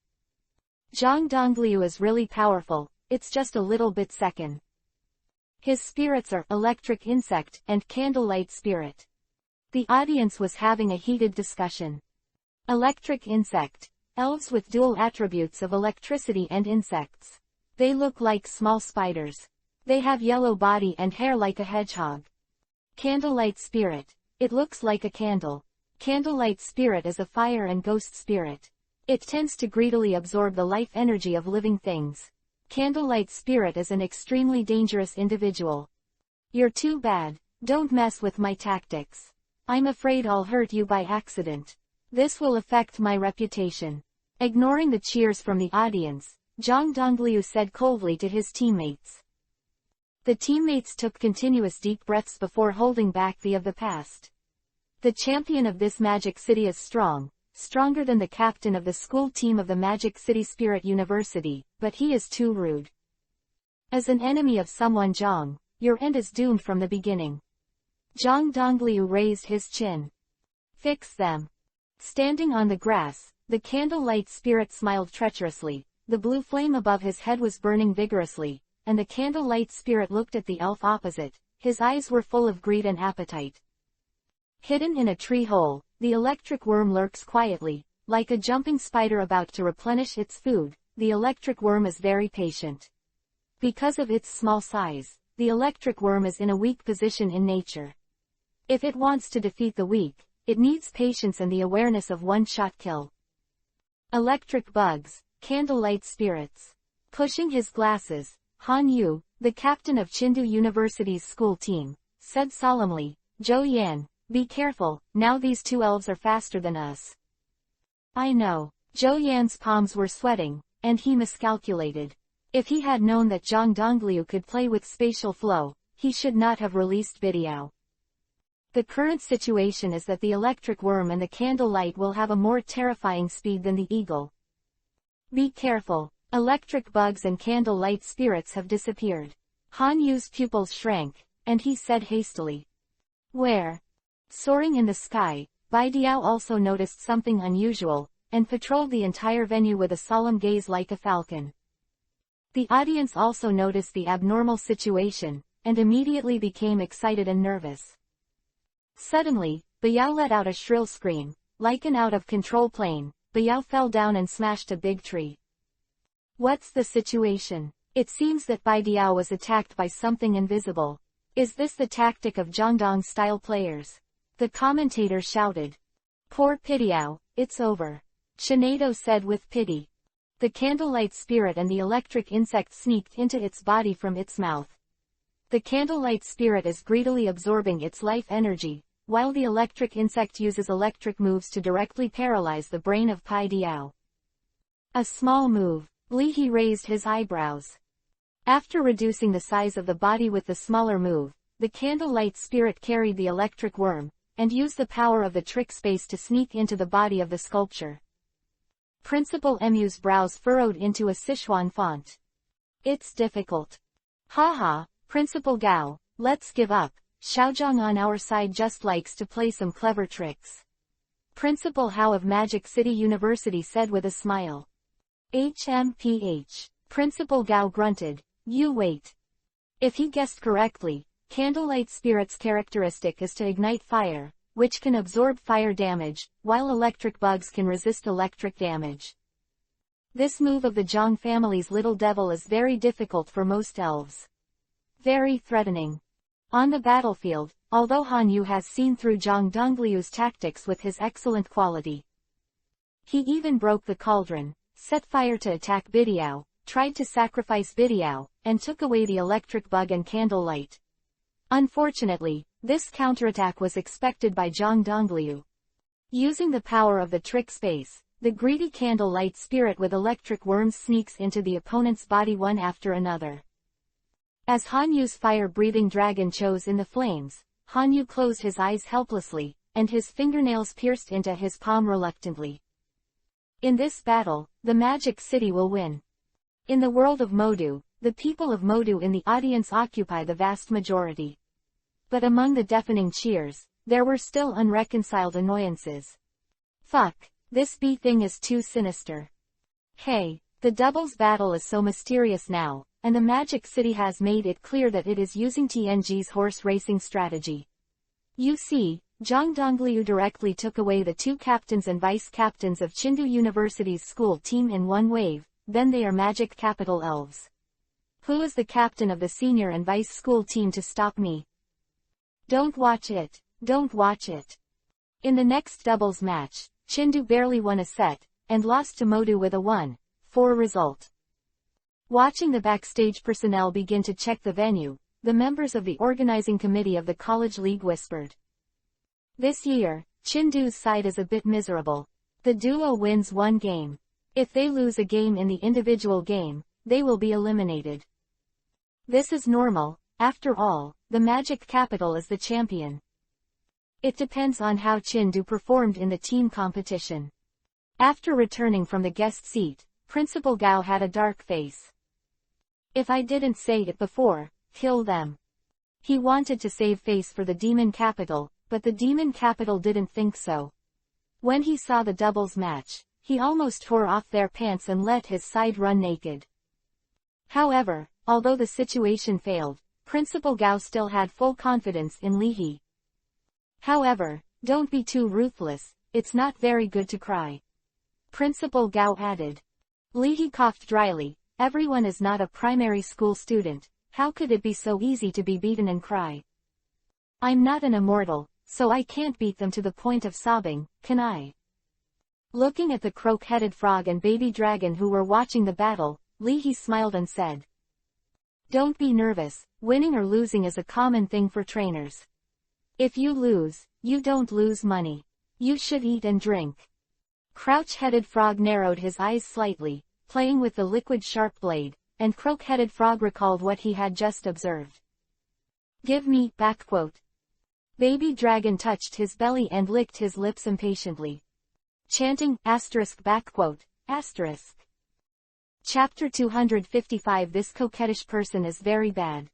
Zhang Dongliu is really powerful, it's just a little bit second. His spirits are Electric Insect and Candlelight Spirit. The audience was having a heated discussion. Electric Insect. Elves with dual attributes of electricity and insects. They look like small spiders. They have yellow body and hair like a hedgehog. Candlelight Spirit. It looks like a candle. Candlelight Spirit is a fire and ghost spirit. It tends to greedily absorb the life energy of living things. Candlelight Spirit is an extremely dangerous individual. You're too bad. Don't mess with my tactics. I'm afraid I'll hurt you by accident. This will affect my reputation. Ignoring the cheers from the audience, Zhang Dongliu said coldly to his teammates. The teammates took continuous deep breaths before holding back the of the past. The champion of this Magic City is strong, stronger than the captain of the school team of the Magic City Spirit University, but he is too rude. As an enemy of someone Zhang, your end is doomed from the beginning. Zhang Dongliu raised his chin. Fix them. Standing on the grass, the Candlelight Spirit smiled treacherously, the blue flame above his head was burning vigorously, and the Candlelight Spirit looked at the elf opposite, his eyes were full of greed and appetite. Hidden in a tree hole, the electric worm lurks quietly, like a jumping spider about to replenish its food. The electric worm is very patient. Because of its small size, the electric worm is in a weak position in nature. If it wants to defeat the weak, it needs patience and the awareness of one-shot kill. Electric bugs, Candlelight Spirits. Pushing his glasses, Han Yu, the captain of Chindu University's school team, said solemnly, Zhou Yan, be careful, now these 2 elves are faster than us. I know. Zhou Yan's palms were sweating, and he miscalculated. If he had known that Zhang Dongliu could play with spatial flow, he should not have released Bidiao. The current situation is that the electric worm and the candlelight will have a more terrifying speed than the eagle. Be careful. Electric bugs and candlelight spirits have disappeared. Han Yu's pupils shrank, and he said hastily. Where? Soaring in the sky, Bidiao also noticed something unusual, and patrolled the entire venue with a solemn gaze like a falcon. The audience also noticed the abnormal situation, and immediately became excited and nervous. Suddenly, Biao let out a shrill scream. Like an out-of-control plane, Biao fell down and smashed a big tree. What's the situation? It seems that Bidiao was attacked by something invisible. Is this the tactic of Zhangdong-style players? The commentator shouted. Poor Bidiao, it's over. Shinado said with pity. The candlelight spirit and the electric insect sneaked into its body from its mouth. The candlelight spirit is greedily absorbing its life energy, while the electric insect uses electric moves to directly paralyze the brain of Pai Diao. A small move. Li raised his eyebrows. After reducing the size of the body with the smaller move, the candlelight spirit carried the electric worm, and used the power of the trick space to sneak into the body of the sculpture. Principal Emu's brows furrowed into a Sichuan font. It's difficult. Haha, Principal Gao, let's give up. Xiaozhang on our side just likes to play some clever tricks. Principal Hao of Magic City University said with a smile. HMPH. Principal Gao grunted. You wait. If he guessed correctly, candlelight spirit's characteristic is to ignite fire, which can absorb fire damage, while electric bugs can resist electric damage. This move of the Zhang family's little devil is very difficult for most elves. Very threatening. On the battlefield, although Han Yu has seen through Zhang Dongliu's tactics with his excellent quality. He even broke the cauldron, set fire to attack Bidiao, tried to sacrifice Bidiao, and took away the electric bug and candlelight. Unfortunately, this counterattack was expected by Zhang Dongliu. Using the power of the trick space, the greedy candlelight spirit with electric worms sneaks into the opponent's body one after another. As Han Yu's fire-breathing dragon chose in the flames, Han Yu closed his eyes helplessly, and his fingernails pierced into his palm reluctantly. In this battle, the Magic City will win. In the world of Modu, the people of Modu in the audience occupy the vast majority. But among the deafening cheers, there were still unreconciled annoyances. Fuck, this bee thing is too sinister. Hey, the doubles battle is so mysterious now, and the Magic City has made it clear that it is using TNG's horse racing strategy. You see, Zhang Dongliu directly took away the two captains and vice-captains of Chengdu University's school team in one wave, then they are Magic Capital elves. Who is the captain of the senior and vice school team to stop me? Don't watch it, don't watch it. In the next doubles match, Chengdu barely won a set, and lost to Modu with a 1-4 result. Watching the backstage personnel begin to check the venue, the members of the organizing committee of the college league whispered. This year, Chengdu's side is a bit miserable. The duo wins one game. If they lose a game in the individual game, they will be eliminated. This is normal, after all, the Magic Capital is the champion. It depends on how Chengdu performed in the team competition. After returning from the guest seat, Principal Gao had a dark face. If I didn't say it before, kill them. He wanted to save face for the Demon Capital, but the Demon Capital didn't think so. When he saw the doubles match, he almost tore off their pants and let his side run naked. However, although the situation failed, Principal Gao still had full confidence in Li. However, don't be too ruthless, it's not very good to cry. Principal Gao added. Li coughed dryly. Everyone is not a primary school student, how could it be so easy to be beaten and cry? I'm not an immortal, so I can't beat them to the point of sobbing, can I? Looking at the croak-headed frog and baby dragon who were watching the battle, Li smiled and said. Don't be nervous, winning or losing is a common thing for trainers. If you lose, you don't lose money. You should eat and drink. Crouch-headed frog narrowed his eyes slightly, playing with the liquid sharp blade, and croak-headed frog recalled what he had just observed. Give me, backquote. Baby dragon touched his belly and licked his lips impatiently. Chanting, backquote, asterisk. Chapter 255 This coquettish person is very bad.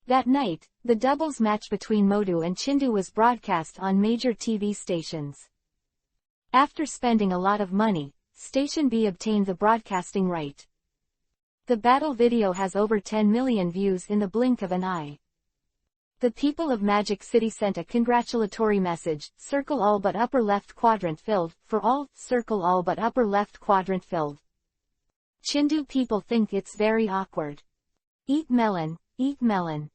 That night, the doubles match between Modu and Chengdu was broadcast on major TV stations. After spending a lot of money, Station B obtained the broadcasting right. The battle video has over 10 million views in the blink of an eye. The people of Magic City sent a congratulatory message, circle all but upper left quadrant filled, for all, circle all but upper left quadrant filled. Chengdu people think it's very awkward. Eat melon, eat melon.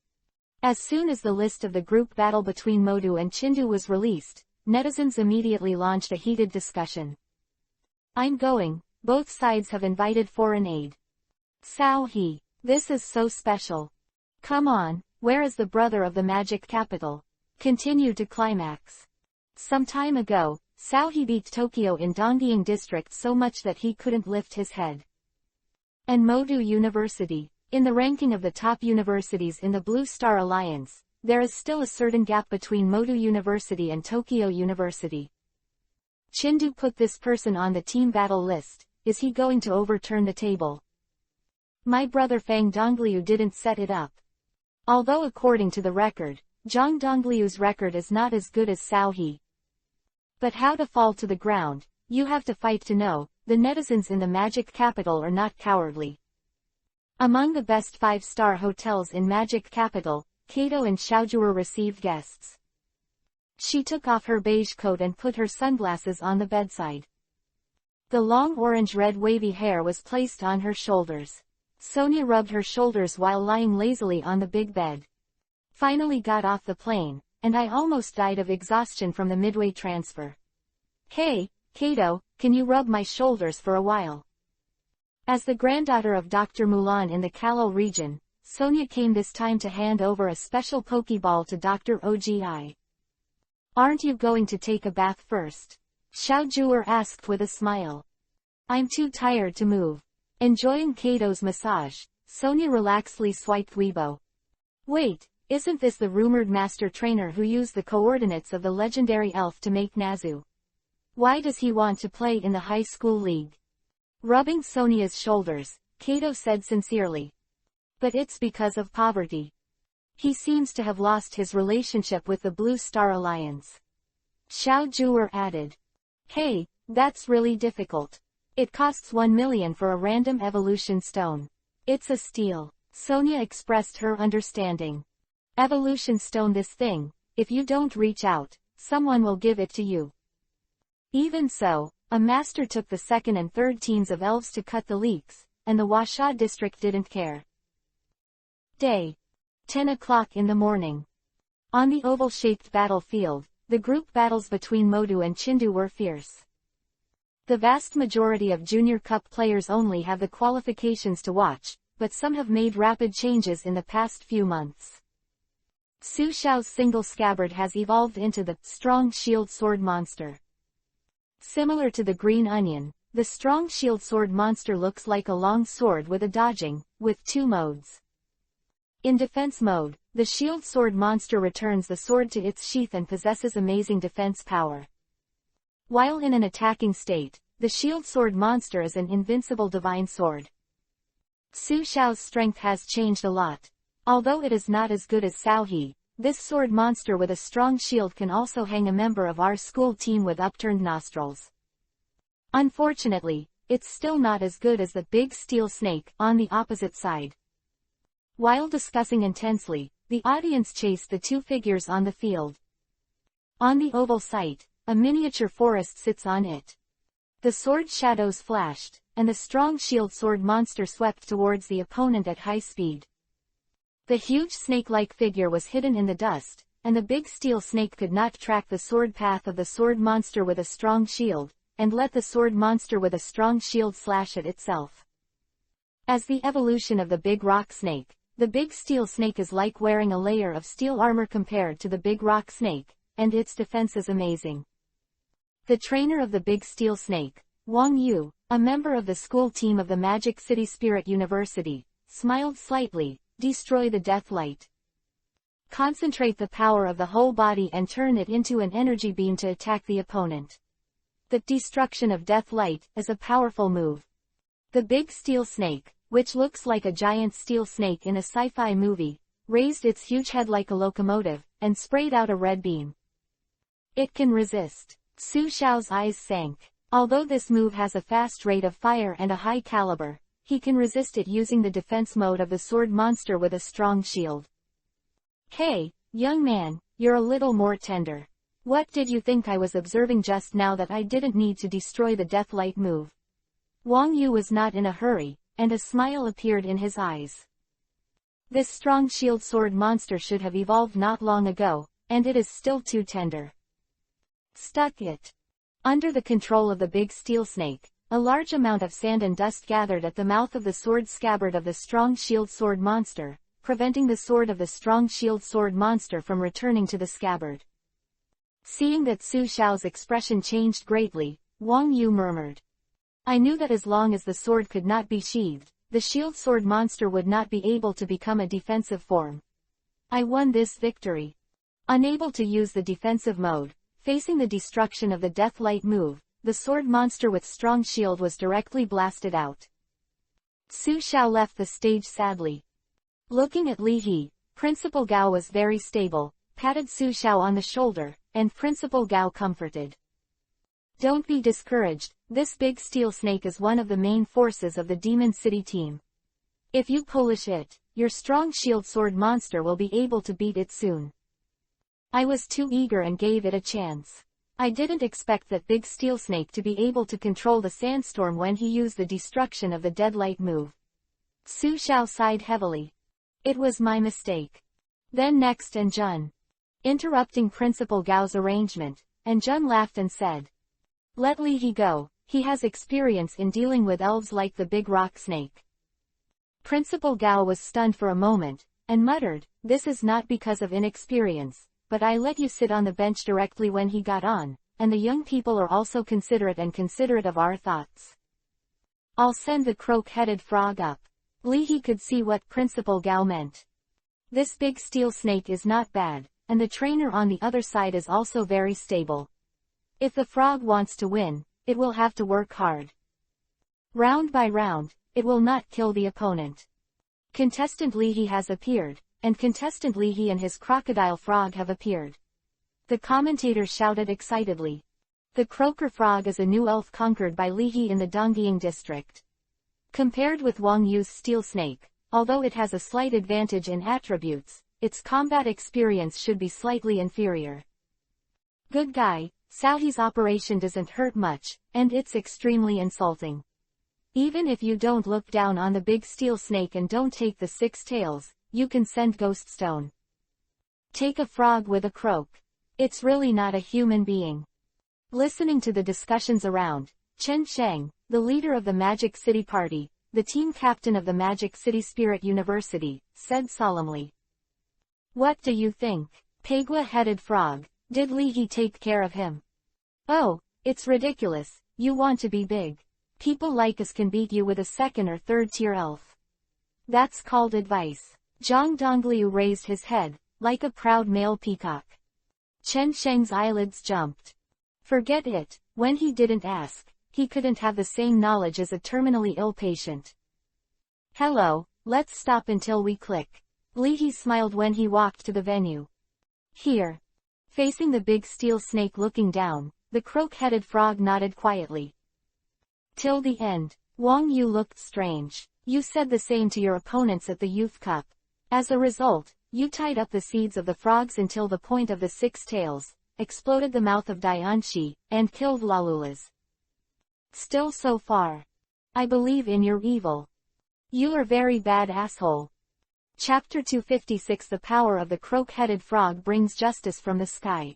As soon as the list of the group battle between Modu and Chengdu was released, netizens immediately launched a heated discussion. I'm going, both sides have invited foreign aid. Sao he. This is so special. Come on, where is the brother of the magic capital? Continue to climax. Some time ago, Sao he beat Tokyo in Donggying district so much that he couldn't lift his head. And Modu University. In the ranking of the top universities in the Blue Star Alliance, there is still a certain gap between Modu University and Tokyo University. Chindu put this person on the team battle list. Is he going to overturn the table? My brother Fang Dongliu didn't set it up. Although according to the record, Zhang Dongliu's record is not as good as Sao he. But how to fall to the ground, you have to fight to know. The netizens in the magic capital are not cowardly. Among the best 5-star hotels in magic capital, Kato and Xiaojue received guests. She took off her beige coat and put her sunglasses on the bedside. The long orange-red wavy hair was placed on her shoulders. Sonia rubbed her shoulders while lying lazily on the big bed. Finally got off the plane, and I almost died of exhaustion from the midway transfer. Hey, Kato, can you rub my shoulders for a while? As the granddaughter of Dr. Mulan in the Kalal region, Sonia came this time to hand over a special Pokeball to Dr. Ogi. Aren't you going to take a bath first? Xiaojue asked with a smile. I'm too tired to move. Enjoying Kato's massage, Sonia relaxedly swiped Weibo. Wait, isn't this the rumored master trainer who used the coordinates of the legendary elf to make Nazu? Why does he want to play in the high school league? Rubbing Sonia's shoulders, Kato said sincerely. But it's because of poverty. He seems to have lost his relationship with the Blue Star Alliance. Xiaojue added. Hey, that's really difficult. It costs 1 million for a random evolution stone. It's a steal. Sonia expressed her understanding. Evolution stone, this thing, if you don't reach out, someone will give it to you. Even so, a master took the second and third teams of elves to cut the leaks, and the Washa district didn't care. Day. 10 o'clock in the morning. On the oval-shaped battlefield, the group battles between Modu and Chindu were fierce. The vast majority of Junior Cup players only have the qualifications to watch, but some have made rapid changes in the past few months. Su Xiao's single scabbard has evolved into the strong shield sword monster. Similar to the green onion, the strong shield sword monster looks like a long sword with a dodging, with 2 modes. In defense mode, the shield sword monster returns the sword to its sheath and possesses amazing defense power. While in an attacking state, the shield sword monster is an invincible divine sword. Su Xiao's strength has changed a lot. Although it is not as good as Sao he, this sword monster with a strong shield can also hang a member of our school team with upturned nostrils. Unfortunately, it's still not as good as the big steel snake on the opposite side. While discussing intensely, the audience chased the 2 figures on the field. On the oval site, a miniature forest sits on it. The sword shadows flashed, and the strong shield sword monster swept towards the opponent at high speed. The huge snake-like figure was hidden in the dust, and the big steel snake could not track the sword path of the sword monster with a strong shield, and let the sword monster with a strong shield slash at itself. As the evolution of the big rock snake, the big steel snake is like wearing a layer of steel armor compared to the big rock snake, and its defense is amazing. The trainer of the big steel snake, Wang Yu, a member of the school team of the Magic City Spirit University, smiled slightly. Destroy the death light. Concentrate the power of the whole body and turn it into an energy beam to attack the opponent. The destruction of death light is a powerful move. The big steel snake, which looks like a giant steel snake in a sci-fi movie, raised its huge head like a locomotive, and sprayed out a red beam. It can resist. Su Xiao's eyes sank. Although this move has a fast rate of fire and a high caliber, he can resist it using the defense mode of the sword monster with a strong shield. Hey, young man, you're a little more tender. What did you think I was observing just now that I didn't need to destroy the deathlight move? Wang Yu was not in a hurry, and a smile appeared in his eyes. This strong shield sword monster should have evolved not long ago, and it is still too tender. Stuck it. Under the control of the big steel snake, A large amount of sand and dust gathered at the mouth of the sword scabbard of the strong shield sword monster, preventing the sword of the strong shield sword monster from returning to the scabbard. Seeing that Su Xiao's expression changed greatly, Wang Yu murmured. I knew that as long as the sword could not be sheathed, the shield sword monster would not be able to become a defensive form. I won this victory. Unable to use the defensive mode, facing the destruction of the Deathlight move, the sword monster with strong shield was directly blasted out. Su Xiao left the stage sadly. Looking at Li He, Principal Gao was very stable, patted Su Xiao on the shoulder, and Principal Gao comforted. Don't be discouraged, this big steel snake is one of the main forces of the Demon City team. If you polish it, your strong shield sword monster will be able to beat it soon. I was too eager and gave it a chance. I didn't expect that big steel snake to be able to control the sandstorm when he used the destruction of the Deadlight move. Su Xiao sighed heavily. It was my mistake. Then next and Jun. Interrupting Principal Gao's arrangement, and Jun laughed and said. Let Li He go, he has experience in dealing with elves like the big rock snake. Principal Gao was stunned for a moment, and muttered, this is not because of inexperience, but I let you sit on the bench directly when he got on, and the young people are also considerate of our thoughts. I'll send the croak-headed frog up. Li He could see what Principal Gao meant. This big steel snake is not bad, and the trainer on the other side is also very stable. If the frog wants to win, it will have to work hard. Round by round, it will not kill the opponent. Contestant Li He has appeared, and Contestant Li He and his crocodile frog have appeared. The commentator shouted excitedly. The croaker frog is a new elf conquered by Li He in the Dongying district. Compared with Wang Yu's steel snake, although it has a slight advantage in attributes, its combat experience should be slightly inferior. Good guy, Cao He's operation doesn't hurt much, and it's extremely insulting. Even if you don't look down on the big steel snake and don't take the 6 tails, you can send Ghost Stone. Take a frog with a croak. It's really not a human being. Listening to the discussions around, Chen Sheng, the leader of the Magic City Party, the team captain of the Magic City Spirit University, said solemnly. What do you think, Pegua-headed frog? Did Li He take care of him? Oh, it's ridiculous, you want to be big. People like us can beat you with a 2nd or 3rd tier elf. That's called advice. Zhang Dongliu raised his head, like a proud male peacock. Chen Sheng's eyelids jumped. Forget it, when he didn't ask, he couldn't have the same knowledge as a terminally ill patient. Hello, let's stop until we click. Li He smiled when he walked to the venue. Here. Facing the big steel snake looking down, the croak-headed frog nodded quietly. Till the end. Wang Yu looked strange. You said the same to your opponents at the Youth Cup. As a result, you tied up the seeds of the frogs until the point of the 6 tails, exploded the mouth of Dianshi, and killed Lalulas. Still so far. I believe in your evil. You are very bad asshole. Chapter 256 The power of the croak-headed frog brings justice from the sky.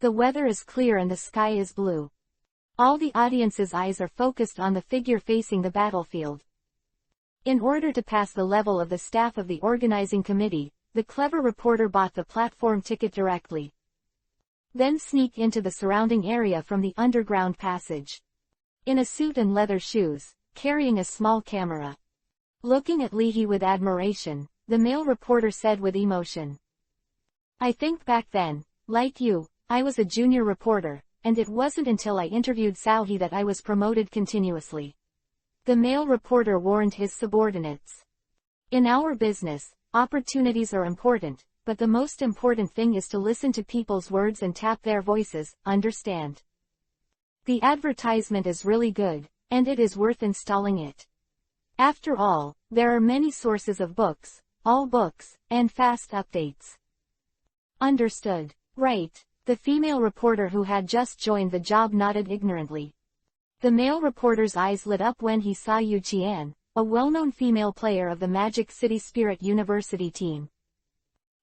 The weather is clear and the sky is blue. All the audience's eyes are focused on the figure facing the battlefield. In order to pass the level of the staff of the organizing committee, the clever reporter bought the platform ticket directly. Then sneaked into the surrounding area from the underground passage. In a suit and leather shoes, carrying a small camera. Looking at Li He with admiration, the male reporter said with emotion. I think back then, like you, I was a junior reporter, and it wasn't until I interviewed Cao He that I was promoted continuously. The male reporter warned his subordinates. In our business, opportunities are important, but the most important thing is to listen to people's words and tap their voices, understand? The advertisement is really good, and it is worth installing it. After all, there are many sources of books, all books, and fast updates. Understood. Right. The female reporter who had just joined the job nodded ignorantly. The male reporter's eyes lit up when he saw Yu Qian, a well-known female player of the Magic City Spirit University team.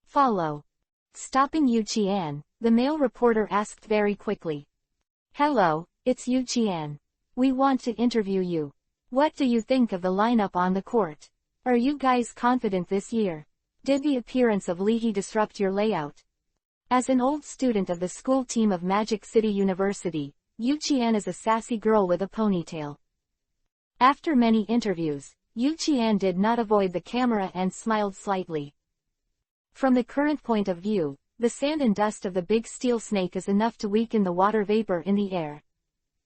Follow. Stopping Yu Qian, the male reporter asked very quickly. Hello, it's Yu Qian. We want to interview you. What do you think of the lineup on the court? Are you guys confident this year? Did the appearance of Leahy disrupt your layout? As an old student of the school team of Magic City University, Yu Qian is a sassy girl with a ponytail. After many interviews, Yu Qian did not avoid the camera and smiled slightly. From the current point of view, the sand and dust of the big steel snake is enough to weaken the water vapor in the air.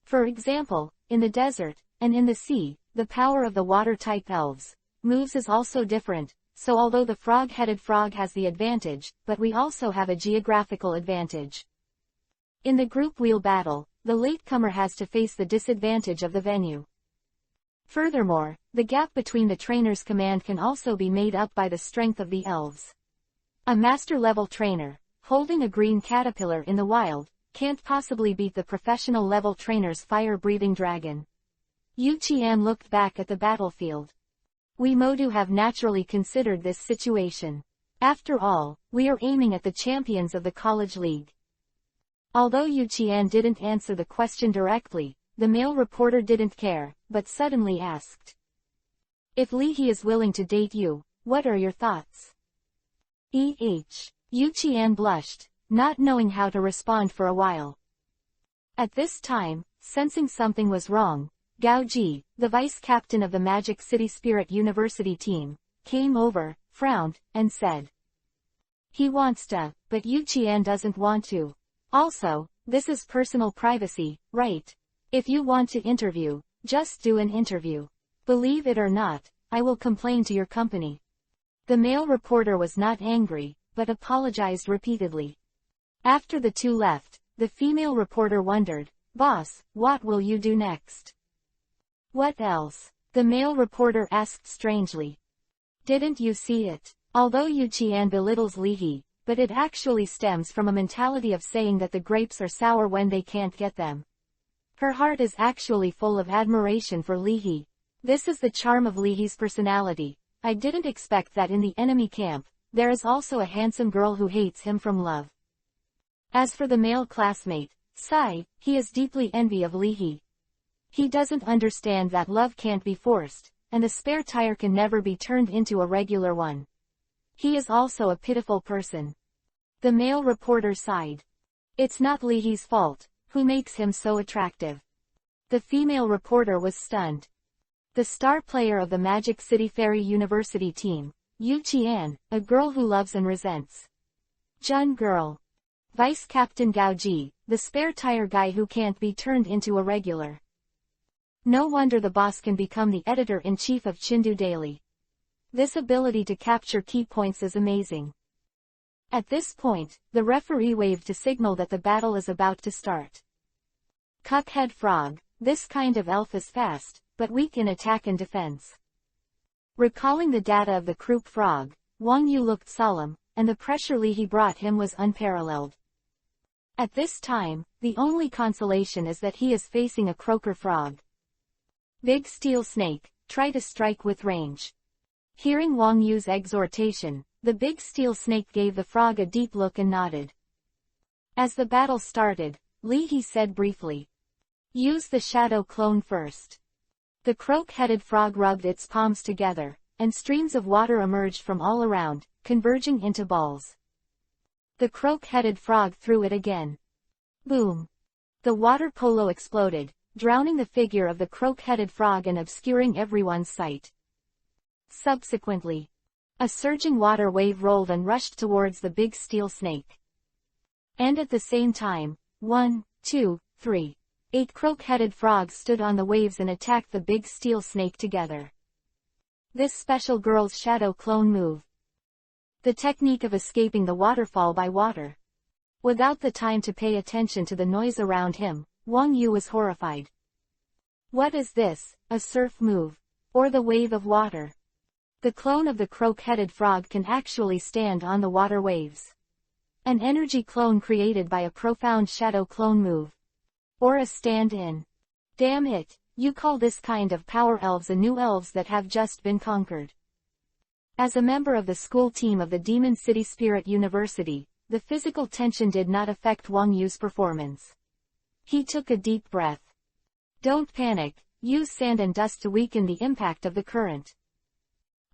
For example, in the desert, and in the sea, the power of the water-type elves moves is also different, so although the frog-headed frog has the advantage, but we also have a geographical advantage. In the group wheel battle, the latecomer has to face the disadvantage of the venue. Furthermore, the gap between the trainer's command can also be made up by the strength of the elves. A master-level trainer, holding a green caterpillar in the wild, can't possibly beat the professional-level trainer's fire-breathing dragon. Yu Qian looked back at the battlefield. We Modu have naturally considered this situation. After all, we are aiming at the champions of the college league. Although Yu Qian didn't answer the question directly, the male reporter didn't care, but suddenly asked. If Leahy is willing to date you, what are your thoughts? Yu Qian blushed, not knowing how to respond for a while. At this time, sensing something was wrong, Gao Ji, the vice-captain of the Magic City Spirit University team, came over, frowned, and said. He wants to, but Yu Qian doesn't want to. Also, this is personal privacy, right? If you want to interview, just do an interview. Believe it or not, I will complain to your company. The male reporter was not angry, but apologized repeatedly. After the two left, the female reporter wondered, Boss, what will you do next? What else? The male reporter asked strangely. Didn't you see it? Although Yu Qian belittles Leahy, but it actually stems from a mentality of saying that the grapes are sour when they can't get them. Her heart is actually full of admiration for Leahy. This is the charm of Leahy's personality. I didn't expect that in the enemy camp, there is also a handsome girl who hates him from love. As for the male classmate, Sai, he is deeply envy of Leahy. He doesn't understand that love can't be forced, and a spare tire can never be turned into a regular one. He is also a pitiful person. The male reporter sighed. It's not Leahy's fault, who makes him so attractive. The female reporter was stunned. The star player of the Magic City Fairy University team, Yu Qian, a girl who loves and resents. Jun girl. Vice Captain Gao Ji, the spare tire guy who can't be turned into a regular. No wonder the boss can become the editor-in-chief of Chindu Daily. This ability to capture key points is amazing. At this point, the referee waved to signal that the battle is about to start. Cuckhead Frog, this kind of elf is fast, but weak in attack and defense. Recalling the data of the croup frog, Wang Yu looked solemn, and the pressure Leahy brought him was unparalleled. At this time, the only consolation is that he is facing a croaker frog. Big steel snake, try to strike with range. Hearing Wang Yu's exhortation, the big steel snake gave the frog a deep look and nodded. As the battle started, Leahy said briefly. Use the shadow clone first. The croak-headed frog rubbed its palms together, and streams of water emerged from all around, converging into balls. The croak-headed frog threw it again. Boom! The water polo exploded, drowning the figure of the croak-headed frog and obscuring everyone's sight. Subsequently, a surging water wave rolled and rushed towards the big steel snake. And at the same time, 1, 2, 3, 8 croak-headed frogs stood on the waves and attacked the big steel snake together. This special girl's shadow clone move. The technique of escaping the waterfall by water. Without the time to pay attention to the noise around him, Wang Yu was horrified. What is this, a surf move? Or the wave of water? The clone of the croak-headed frog can actually stand on the water waves. An energy clone created by a profound shadow clone move. Or a stand-in. Damn it, you call this kind of power elves a new elves that have just been conquered. As a member of the school team of the Demon City Spirit University, the physical tension did not affect Wang Yu's performance. He took a deep breath. Don't panic, use sand and dust to weaken the impact of the current.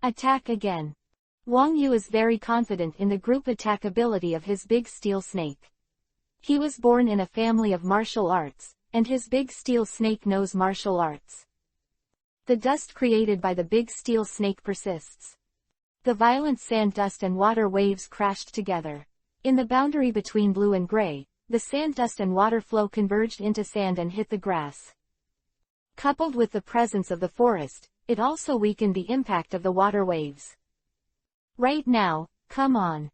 Attack again. Wang Yu is very confident in the group attack ability of his big steel snake. He was born in a family of martial arts, and his big steel snake knows martial arts. The dust created by the big steel snake persists. The violent sand dust and water waves crashed together. In the boundary between blue and gray, the sand dust and water flow converged into sand and hit the grass. Coupled with the presence of the forest, it also weakened the impact of the water waves. Right now, come on.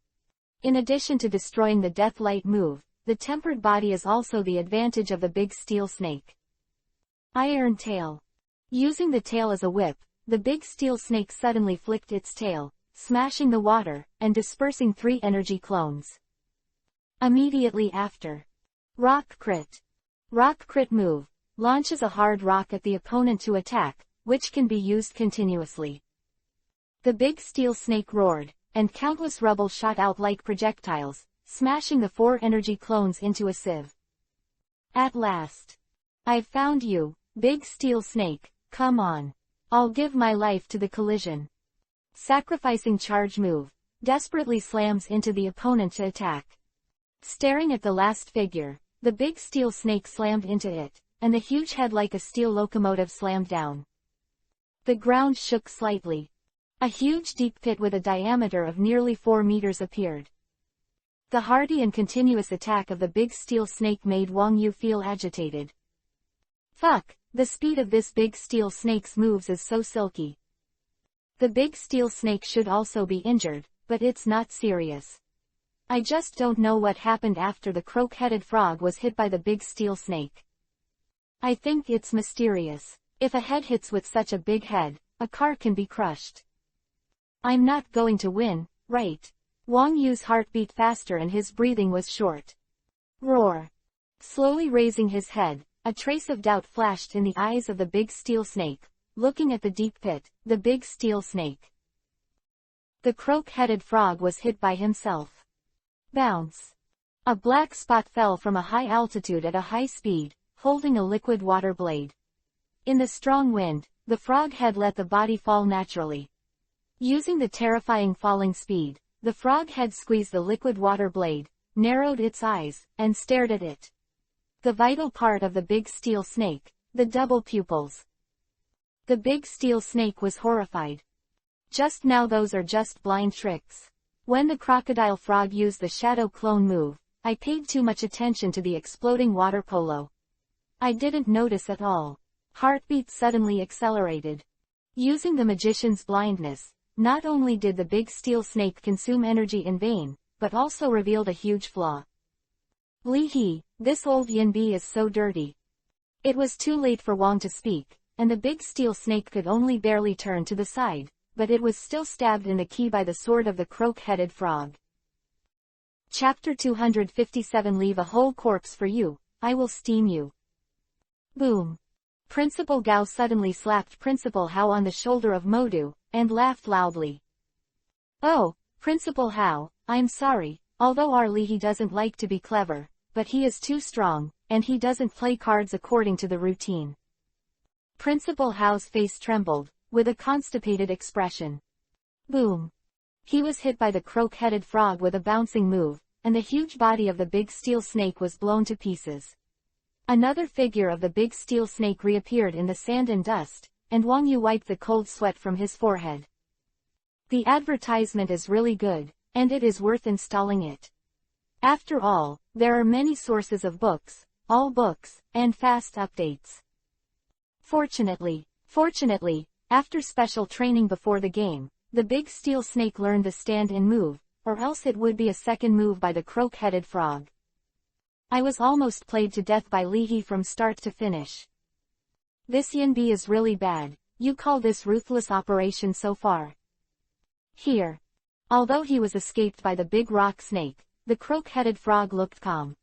In addition to destroying the death light move, the tempered body is also the advantage of the big steel snake. Iron tail. Using the tail as a whip, the big steel snake suddenly flicked its tail, smashing the water, and dispersing 3 energy clones. Immediately after. Rock crit. Rock crit move, launches a hard rock at the opponent to attack, which can be used continuously. The big steel snake roared, and countless rubble shot out like projectiles, smashing the 4 energy clones into a sieve. At last. I've found you, big steel snake, come on. I'll give my life to the collision. Sacrificing charge move, desperately slams into the opponent to attack. Staring at the last figure, the big steel snake slammed into it, and the huge head like a steel locomotive slammed down. The ground shook slightly. A huge deep pit with a diameter of nearly 4 meters appeared. The hardy and continuous attack of the big steel snake made Wang Yu feel agitated. Fuck, the speed of this big steel snake's moves is so silky. The big steel snake should also be injured, but it's not serious. I just don't know what happened after the croak-headed frog was hit by the big steel snake. I think it's mysterious. If a head hits with such a big head, a car can be crushed. I'm not going to win, right? Wang Yu's heart beat faster and his breathing was short. Roar. Slowly raising his head, a trace of doubt flashed in the eyes of the big steel snake, looking at the deep pit, the big steel snake. The croak-headed frog was hit by himself. Bounce. A black spot fell from a high altitude at a high speed, holding a liquid water blade. In the strong wind, the frog head let the body fall naturally. Using the terrifying falling speed, the frog head squeezed the liquid water blade, narrowed its eyes, and stared at it. The vital part of the big steel snake, the double pupils. The big steel snake was horrified. Just now those are just blind tricks. When the crocodile frog used the shadow clone move, I paid too much attention to the exploding water polo. I didn't notice at all. Heartbeat suddenly accelerated. Using the magician's blindness, not only did the big steel snake consume energy in vain, but also revealed a huge flaw. Li He, this old Yinbi is so dirty. It was too late for Wang to speak, and the big steel snake could only barely turn to the side, but it was still stabbed in the key by the sword of the croak-headed frog. Chapter 257. Leave a whole corpse for you, I will steam you. Boom. Principal Gao suddenly slapped Principal Hao on the shoulder of Modu, and laughed loudly. Oh, Principal Hao, I'm sorry, although our Li He doesn't like to be clever, but he is too strong, and he doesn't play cards according to the routine. Principal Hao's face trembled, with a constipated expression. Boom. He was hit by the croak-headed frog with a bouncing move, and the huge body of the big steel snake was blown to pieces. Another figure of the big steel snake reappeared in the sand and dust, and Wang Yu wiped the cold sweat from his forehead. The advertisement is really good, and it is worth installing it. After all, there are many sources of books, all books, and fast updates. Fortunately, after special training before the game, the big steel snake learned the stand-in move, or else it would be a second move by the croak-headed frog. I was almost played to death by Li He from start to finish. This Yinbi is really bad. You call this ruthless operation so far? Here. Although he was escaped by the big rock snake, the croak-headed frog looked calm.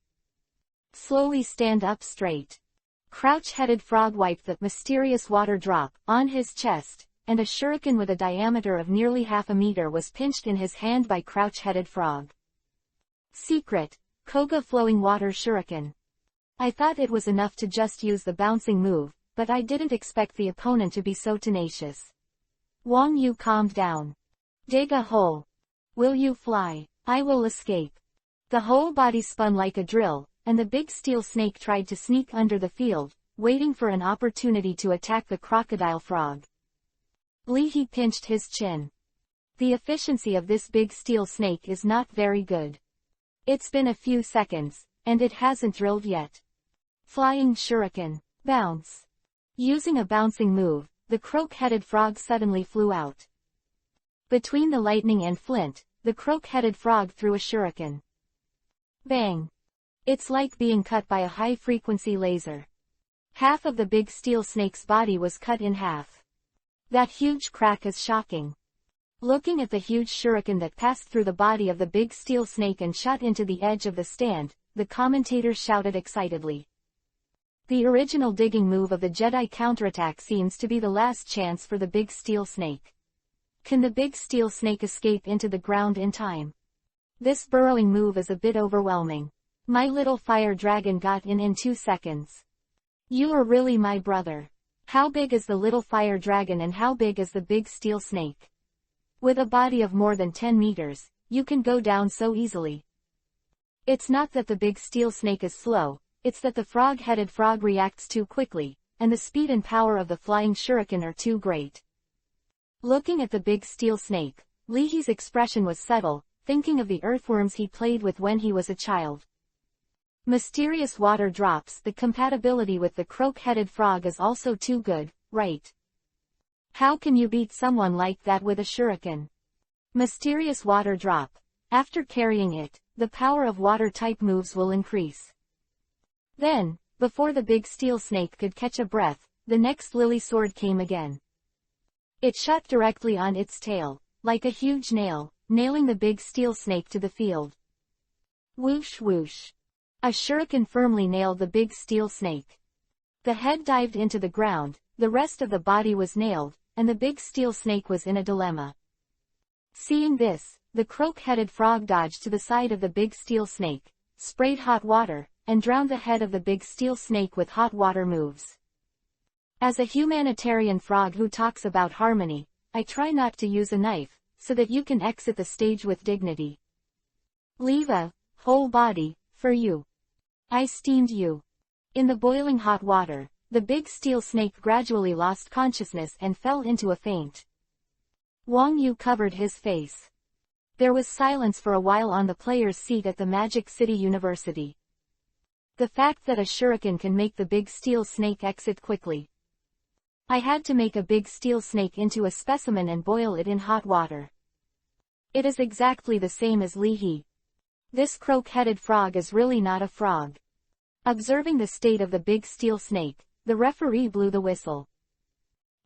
Slowly stand up straight. Crouch-headed frog wiped the mysterious water drop on his chest, and a shuriken with a diameter of nearly half a meter was pinched in his hand by crouch-headed frog. Secret. Koga flowing water shuriken. I thought it was enough to just use the bouncing move, but I didn't expect the opponent to be so tenacious. Wang Yu calmed down. Dig a hole. Will you fly? I will escape. The whole body spun like a drill, and the big steel snake tried to sneak under the field, waiting for an opportunity to attack the crocodile frog. Li He pinched his chin. The efficiency of this big steel snake is not very good. It's been a few seconds, and it hasn't drilled yet. Flying shuriken. Bounce. Using a bouncing move, the croak-headed frog suddenly flew out. Between the lightning and flint, the croak-headed frog threw a shuriken. Bang. It's like being cut by a high-frequency laser. Half of the big steel snake's body was cut in half. That huge crack is shocking. Looking at the huge shuriken that passed through the body of the big steel snake and shot into the edge of the stand, the commentators shouted excitedly. The original digging move of the Jedi counterattack seems to be the last chance for the big steel snake. Can the big steel snake escape into the ground in time? This burrowing move is a bit overwhelming. My little fire dragon got in 2 seconds. You are really my brother. How big is the little fire dragon and how big is the big steel snake? With a body of more than 10 meters, you can go down so easily. It's not that the big steel snake is slow, it's that the frog-headed frog reacts too quickly, and the speed and power of the flying shuriken are too great. Looking at the big steel snake, Li He's expression was subtle, thinking of the earthworms he played with when he was a child. Mysterious water drops. The compatibility with the croak-headed frog is also too good, right? How can you beat someone like that with a shuriken? Mysterious water drop. After carrying it, the power of water-type moves will increase. Then, before the big steel snake could catch a breath, the next lily sword came again. It shot directly on its tail, like a huge nail, nailing the big steel snake to the field. Whoosh whoosh. A shuriken firmly nailed the big steel snake. The head dived into the ground, the rest of the body was nailed, and the big steel snake was in a dilemma. Seeing this, the croak-headed frog dodged to the side of the big steel snake, sprayed hot water, and drowned the head of the big steel snake with hot water moves. As a humanitarian frog who talks about harmony, I try not to use a knife, so that you can exit the stage with dignity. Leave a whole body for you. I steamed you. In the boiling hot water, the big steel snake gradually lost consciousness and fell into a faint. Wang Yu covered his face. There was silence for a while on the player's seat at the Magic City University. The fact that a shuriken can make the big steel snake exit quickly. I had to make a big steel snake into a specimen and boil it in hot water. It is exactly the same as Li He. This croak-headed frog is really not a frog. Observing the state of the big steel snake, the referee blew the whistle.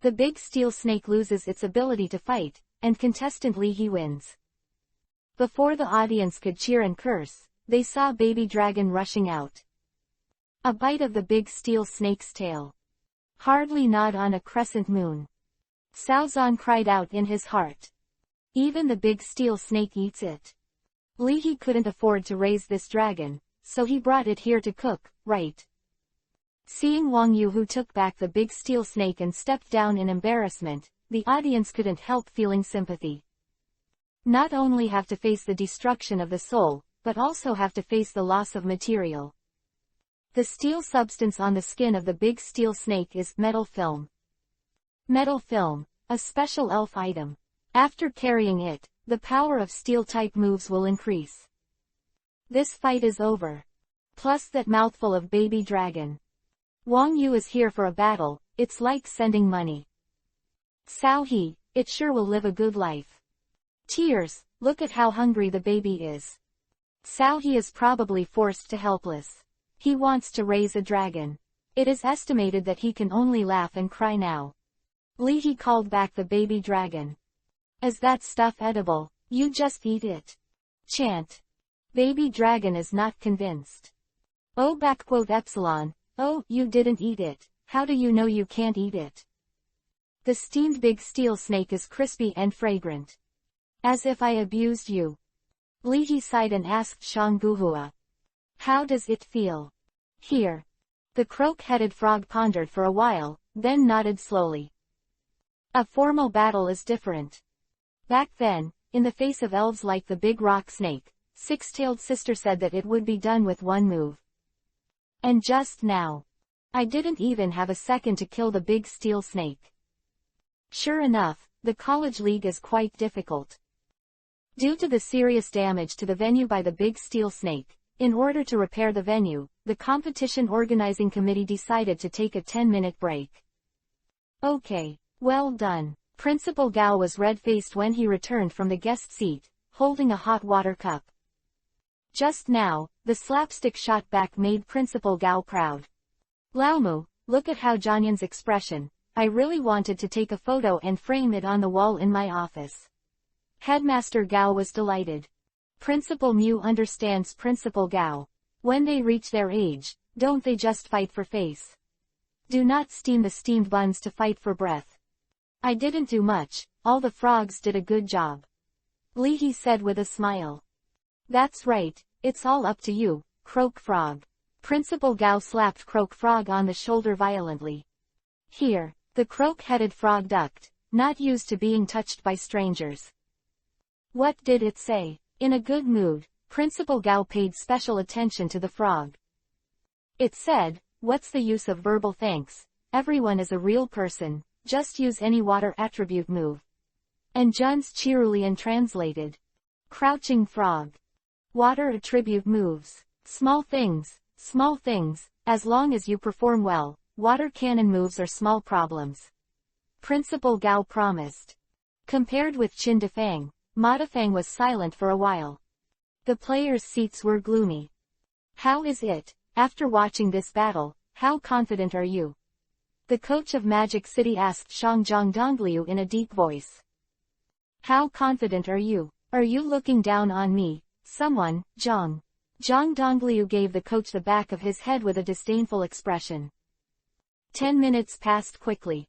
The big steel snake loses its ability to fight, and contestant Li He wins. Before the audience could cheer and curse, they saw Baby Dragon rushing out. A bite of the big steel snake's tail. Hardly nod on a crescent moon. Cao Zhan cried out in his heart. Even the big steel snake eats it. Li He couldn't afford to raise this dragon, so he brought it here to cook, right? Seeing Wang Yu who took back the big steel snake and stepped down in embarrassment, the audience couldn't help feeling sympathy. Not only have to face the destruction of the soul, but also have to face the loss of material. The steel substance on the skin of the big steel snake is metal film. Metal film, a special elf item. After carrying it, the power of steel-type moves will increase. This fight is over. Plus that mouthful of baby dragon. Wang Yu is here for a battle, it's like sending money. Cao He, it sure will live a good life. Tears, look at how hungry the baby is. Cao He is probably forced to helpless. He wants to raise a dragon. It is estimated that he can only laugh and cry now. Li He called back the baby dragon. Is that stuff edible? You just eat it. Chant. Baby dragon is not convinced. Oh epsilon, oh, you didn't eat it, how do you know you can't eat it? The steamed big steel snake is crispy and fragrant. As if I abused you. Li He sighed and asked Shang Guhua. How does it feel? Here. The croak-headed frog pondered for a while, then nodded slowly. A formal battle is different. Back then, in the face of elves like the big rock snake, Six-Tailed Sister said that it would be done with one move. And just now, I didn't even have a second to kill the big steel snake. Sure enough, the college league is quite difficult. Due to the serious damage to the venue by the big steel snake, in order to repair the venue, the competition organizing committee decided to take a 10-minute break. Okay, well done. Principal Gao was red-faced when he returned from the guest seat, holding a hot water cup. Just now, the slapstick shot back made Principal Gao proud. Laomu, look at how Jianyan's expression. I really wanted to take a photo and frame it on the wall in my office. Headmaster Gao was delighted. Principal Mu understands Principal Gao. When they reach their age, don't they just fight for face? Do not steam the steamed buns to fight for breath. I didn't do much, all the frogs did a good job. Li He said with a smile. That's right, it's all up to you, Croak Frog. Principal Gao slapped Croak Frog on the shoulder violently. Here, the croak-headed frog ducked, not used to being touched by strangers. What did it say? In a good mood, Principal Gao paid special attention to the frog. It said, what's the use of verbal thanks? Everyone is a real person, just use any water attribute move. And Jun's Chirulian translated. Crouching frog. Water attribute moves. Small things, as long as you perform well, water cannon moves are small problems. Principal Gao promised. Compared with Qin Defang, Ma Defang was silent for a while. The players' seats were gloomy. How is it, after watching this battle, how confident are you? The coach of Magic City asked Shangjiang Dongliu in a deep voice. How confident are you? Are you looking down on me, someone, Zhang? Zhang Dongliu gave the coach the back of his head with a disdainful expression. 10 minutes passed quickly.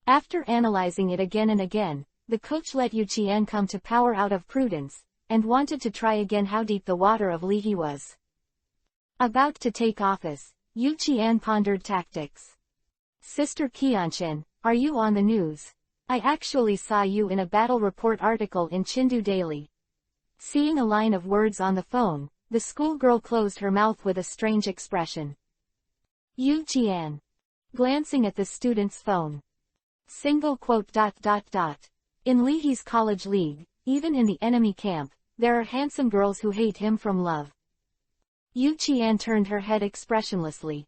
After analyzing it again and again, the coach let Yu Qian come to power out of prudence, and wanted to try again how deep the water of Li He was. About to take office, Yu Qian pondered tactics. Sister Qianchen, are you on the news? I actually saw you in a battle report article in Chengdu Daily. Seeing a line of words on the phone, the schoolgirl closed her mouth with a strange expression. Yu Qian. Glancing at the student's phone. Single quote. In Li He's college league, even in the enemy camp, there are handsome girls who hate him from love. Yu Qian turned her head expressionlessly.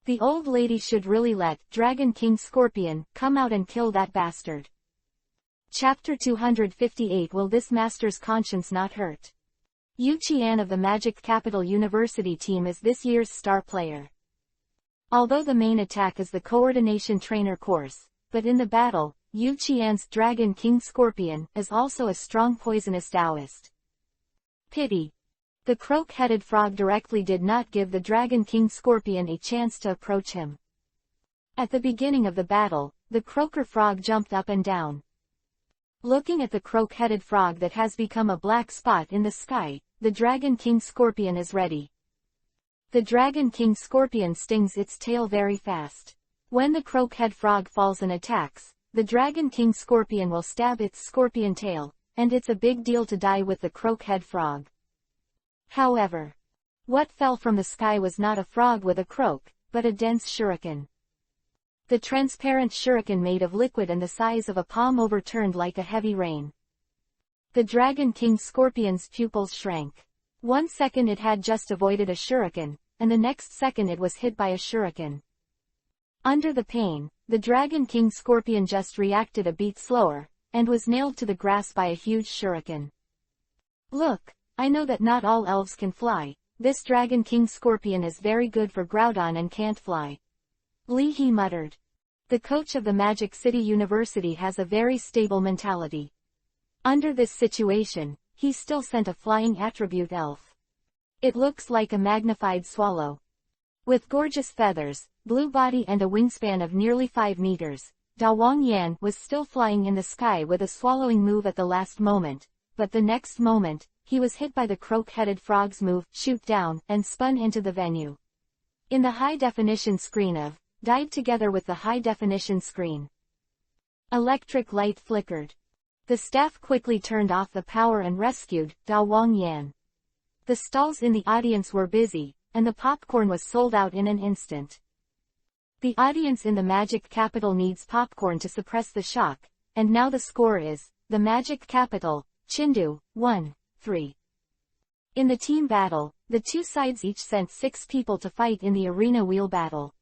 The old lady should really let Dragon King Scorpion come out and kill that bastard. Chapter 258. Will this master's conscience not hurt? Yu Qian of the Magic Capital University team is this year's star player. Although the main attack is the coordination trainer course, but in the battle, Yu Qian's Dragon King Scorpion is also a strong poisonous Taoist. Pity. The croak-headed frog directly did not give the Dragon King Scorpion a chance to approach him. At the beginning of the battle, the croaker frog jumped up and down. Looking at the croak-headed frog that has become a black spot in the sky, the Dragon King Scorpion is ready. The Dragon King Scorpion stings its tail very fast. When the croak-head frog falls and attacks, the Dragon King Scorpion will stab its scorpion tail, and it's a big deal to die with the croak-head frog. However, what fell from the sky was not a frog with a croak, but a dense shuriken. The transparent shuriken made of liquid and the size of a palm overturned like a heavy rain. The Dragon King Scorpion's pupils shrank. 1 second it had just avoided a shuriken, and the next second it was hit by a shuriken. Under the pain, the Dragon King Scorpion just reacted a beat slower, and was nailed to the grass by a huge shuriken. Look, I know that not all elves can fly. This Dragon King Scorpion is very good for Groudon and can't fly. Li He muttered. The coach of the Magic City University has a very stable mentality. Under this situation, he still sent a flying attribute elf. It looks like a magnified swallow. With gorgeous feathers, blue body and a wingspan of nearly 5 meters, Da Wangyan was still flying in the sky with a swallowing move at the last moment, but the next moment, he was hit by the croak-headed frog's move, shoot down, and spun into the venue. In the high-definition screen of, died together with the high-definition screen. Electric light flickered. The staff quickly turned off the power and rescued Da Wang Yan. The stalls in the audience were busy, and the popcorn was sold out in an instant. The audience in the Magic Capital needs popcorn to suppress the shock, and now the score is, the Magic Capital, Chindu, 1-3. In the team battle, the two sides each sent 6 people to fight in the arena wheel battle.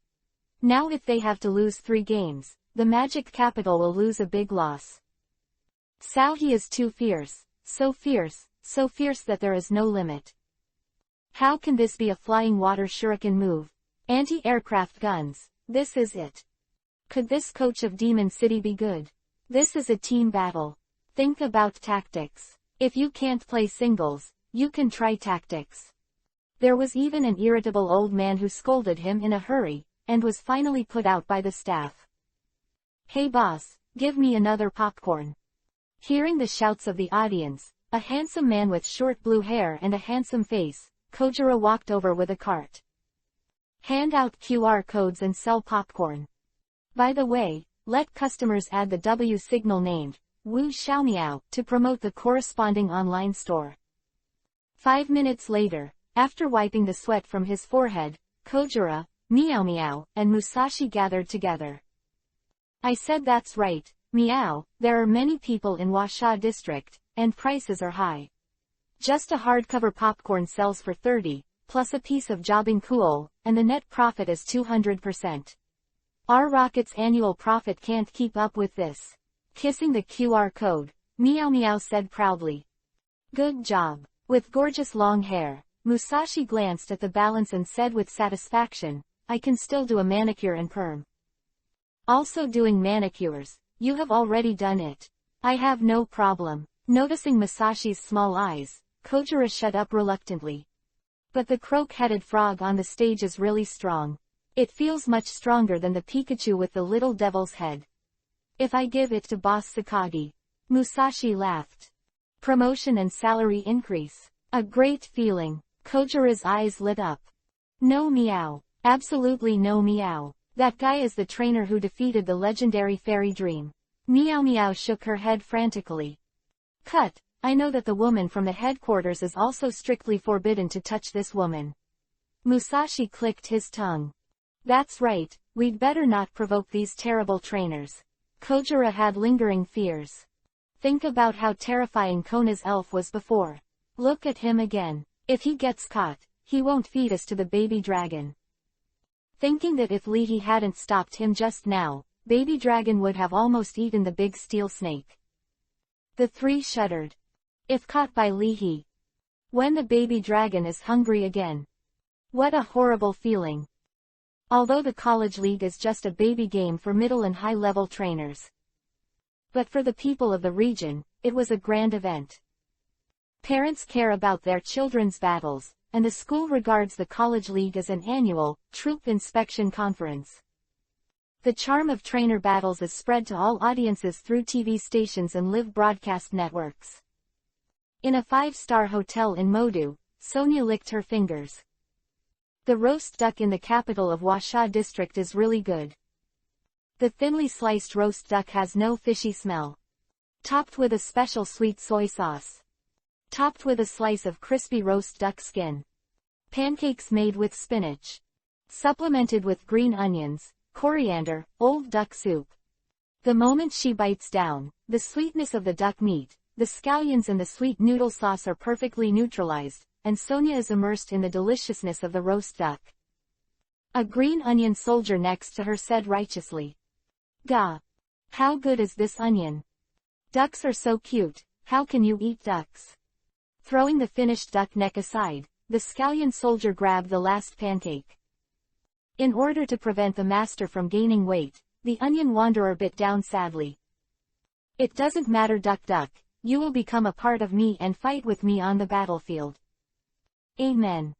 Now if they have to lose 3 games, the Magic Capital will lose a big loss. Sao he is too fierce, so fierce that there is no limit. How can this be a flying water shuriken move? Anti-aircraft guns, this is it. Could this coach of Demon City be good? This is a team battle. Think about tactics. If you can't play singles, you can try tactics. There was even an irritable old man who scolded him in a hurry, and was finally put out by the staff. Hey boss, give me another popcorn. Hearing the shouts of the audience, a handsome man with short blue hair and a handsome face, Kojiro walked over with a cart. Hand out QR codes and sell popcorn. By the way, let customers add the W signal named Wu Xiaomiao to promote the corresponding online store. 5 minutes later, after wiping the sweat from his forehead, Kojiro, Meow Meow, and Musashi gathered together. I said that's right, Meow, there are many people in Washa district, and prices are high. Just a hardcover popcorn sells for 30, plus a piece of jobbing cool, and the net profit is 200%. Our rocket's annual profit can't keep up with this. Kissing the QR code, Meow Meow said proudly. Good job. With gorgeous long hair, Musashi glanced at the balance and said with satisfaction, I can still do a manicure and perm. Also doing manicures, you have already done it. I have no problem. Noticing Musashi's small eyes, Kojiro shut up reluctantly. But the croak-headed frog on the stage is really strong. It feels much stronger than the Pikachu with the little devil's head. If I give it to Boss Sakagi. Musashi laughed. Promotion and salary increase. A great feeling. Kojiro's eyes lit up. No meow. Absolutely no meow. That guy is the trainer who defeated the legendary Fairy Dream. Meow Meow shook her head frantically. Cut. I know that the woman from the headquarters is also strictly forbidden to touch this woman. Musashi clicked his tongue. That's right, we'd better not provoke these terrible trainers. Kojiro had lingering fears. Think about how terrifying Kona's elf was before. Look at him again. If he gets caught, he won't feed us to the baby dragon. Thinking that if Leahy hadn't stopped him just now, baby dragon would have almost eaten the big steel snake. The three shuddered. If caught by Leahy. When the baby dragon is hungry again. What a horrible feeling. Although the college league is just a baby game for middle and high-level trainers. But for the people of the region, it was a grand event. Parents care about their children's battles, and the school regards the college league as an annual, troop inspection conference. The charm of trainer battles is spread to all audiences through TV stations and live broadcast networks. In a 5-star hotel in Modu, Sonia licked her fingers. The roast duck in the capital of Washa district is really good. The thinly sliced roast duck has no fishy smell. Topped with a special sweet soy sauce. Topped with a slice of crispy roast duck skin. Pancakes made with spinach. Supplemented with green onions, coriander, old duck soup. The moment she bites down, the sweetness of the duck meat, the scallions and the sweet noodle sauce are perfectly neutralized, and Sonia is immersed in the deliciousness of the roast duck. A green onion soldier next to her said righteously. Gah! How good is this onion? Ducks are so cute, how can you eat ducks? Throwing the finished duck neck aside, the scallion soldier grabbed the last pancake. In order to prevent the master from gaining weight, the onion wanderer bit down sadly. It doesn't matter, duck duck, you will become a part of me and fight with me on the battlefield. Amen.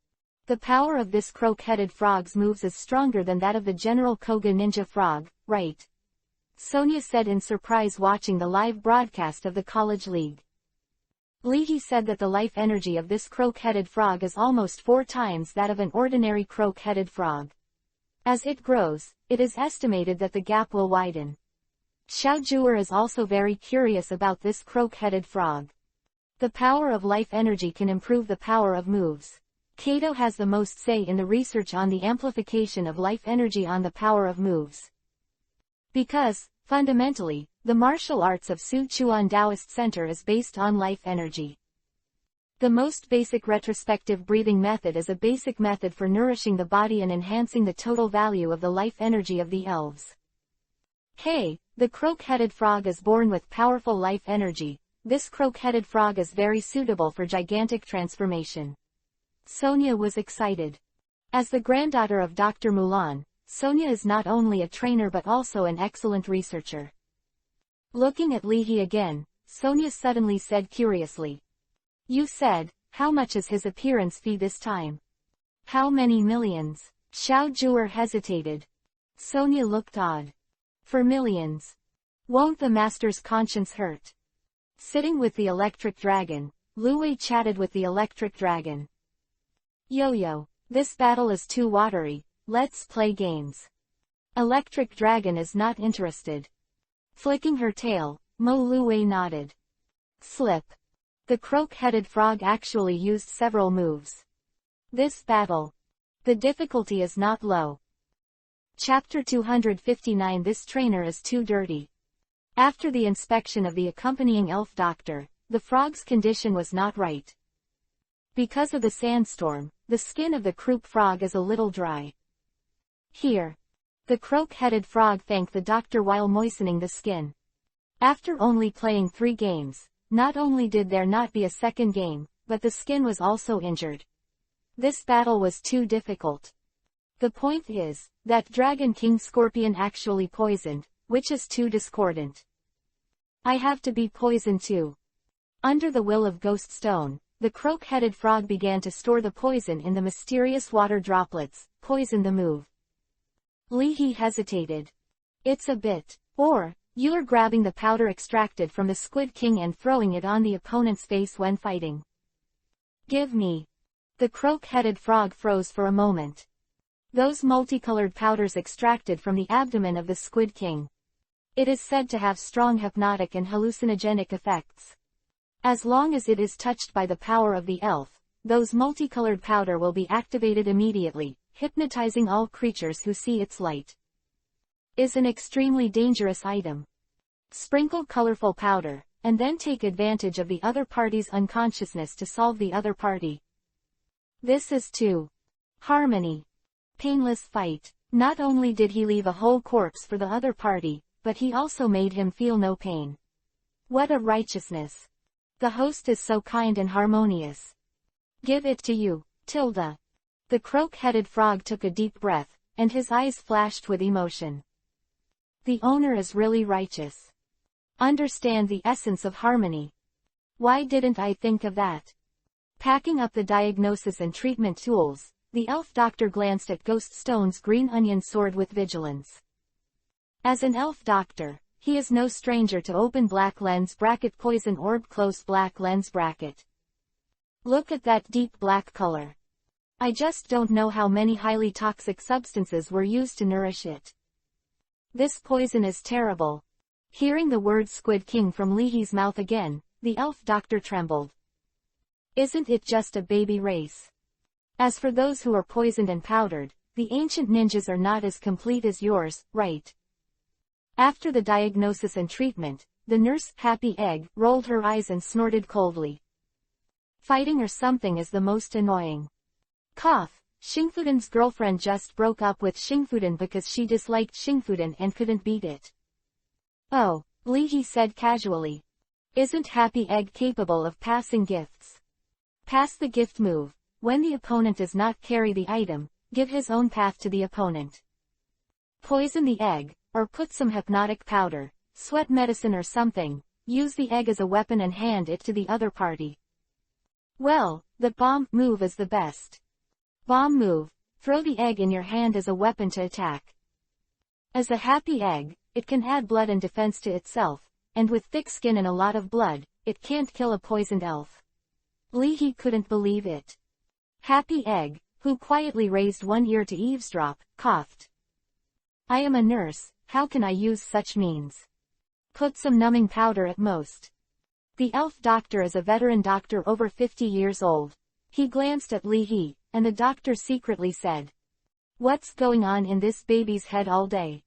The power of this croak-headed frog's moves is stronger than that of the General Koga ninja frog, right? Sonia said in surprise watching the live broadcast of the college league. Leahy said that the life energy of this croak-headed frog is almost 4 times that of an ordinary croak-headed frog. As it grows, it is estimated that the gap will widen. Xiaojuer is also very curious about this croak-headed frog. The power of life energy can improve the power of moves. Kato has the most say in the research on the amplification of life energy on the power of moves. Because, fundamentally, the martial arts of Sichuan Taoist Center is based on life energy. The most basic retrospective breathing method is a basic method for nourishing the body and enhancing the total value of the life energy of the elves. Hey, the croak-headed frog is born with powerful life energy. This croak-headed frog is very suitable for gigantic transformation. Sonia was excited. As the granddaughter of Dr. Mulan, Sonia is not only a trainer but also an excellent researcher. Looking at Leahy again, Sonia suddenly said curiously. You said, how much is his appearance fee this time? How many millions? Xiaojuer hesitated. Sonia looked odd. For millions. Won't the master's conscience hurt? Sitting with the electric dragon, Lu Wei chatted with the electric dragon. Yo-yo, this battle is too watery, let's play games. Electric dragon is not interested. Flicking her tail, Mo Lu Wei nodded. Slip. The croak-headed frog actually used several moves. This battle. The difficulty is not low. Chapter 259. This trainer is too dirty. After the inspection of the accompanying elf doctor, the frog's condition was not right. Because of the sandstorm, the skin of the croup frog is a little dry. Here. The croak-headed frog thanked the doctor while moistening the skin. After only playing 3 games, not only did there not be a second game, but the skin was also injured. This battle was too difficult. The point is, that Dragon King Scorpion actually poisoned, which is too discordant. I have to be poisoned too. Under the will of Ghost Stone, the croak-headed frog began to store the poison in the mysterious water droplets, poison the move. Leahy hesitated. It's a bit. Or, you're grabbing the powder extracted from the Squid King and throwing it on the opponent's face when fighting. Give me. The croak-headed frog froze for a moment. Those multicolored powders extracted from the abdomen of the Squid King. It is said to have strong hypnotic and hallucinogenic effects. As long as it is touched by the power of the elf, those multicolored powder will be activated immediately, hypnotizing all creatures who see its light. Is an extremely dangerous item. Sprinkle colorful powder, and then take advantage of the other party's unconsciousness to solve the other party. This is too. Harmony. Painless fight. Not only did he leave a whole corpse for the other party, but he also made him feel no pain. What a righteousness. The host is so kind and harmonious. Give it to you, Tilda. The croak-headed frog took a deep breath, and his eyes flashed with emotion. The owner is really righteous. Understand the essence of harmony. Why didn't I think of that? Packing up the diagnosis and treatment tools, the elf doctor glanced at Ghost Stone's green onion sword with vigilance. As an elf doctor, he is no stranger to open black lens bracket poison orb close black lens bracket. Look at that deep black color. I just don't know how many highly toxic substances were used to nourish it. This poison is terrible. Hearing the word Squid King from Leahy's mouth again, the elf doctor trembled. Isn't it just a baby race? As for those who are poisoned and powdered, the ancient ninjas are not as complete as yours, right? After the diagnosis and treatment, the nurse, Happy Egg, rolled her eyes and snorted coldly. Fighting or something is the most annoying. Cough. Xingfudan's girlfriend just broke up with Xingfudan because she disliked Xingfudan and couldn't beat it. Oh, Leahy said casually. Isn't Happy Egg capable of passing gifts? Pass the gift move. When the opponent does not carry the item, give his own path to the opponent. Poison the egg, or put some hypnotic powder, sweat medicine or something, use the egg as a weapon and hand it to the other party. Well, the bomb move is the best. Bomb move, throw the egg in your hand as a weapon to attack. As a happy egg, it can add blood and defense to itself, and with thick skin and a lot of blood, it can't kill a poisoned elf. Li He couldn't believe it. Happy Egg, who quietly raised one ear to eavesdrop, coughed. I am a nurse, how can I use such means? Put some numbing powder at most. The elf doctor is a veteran doctor over 50 years old. He glanced at Li He, and the doctor secretly said, "What's going on in this baby's head all day?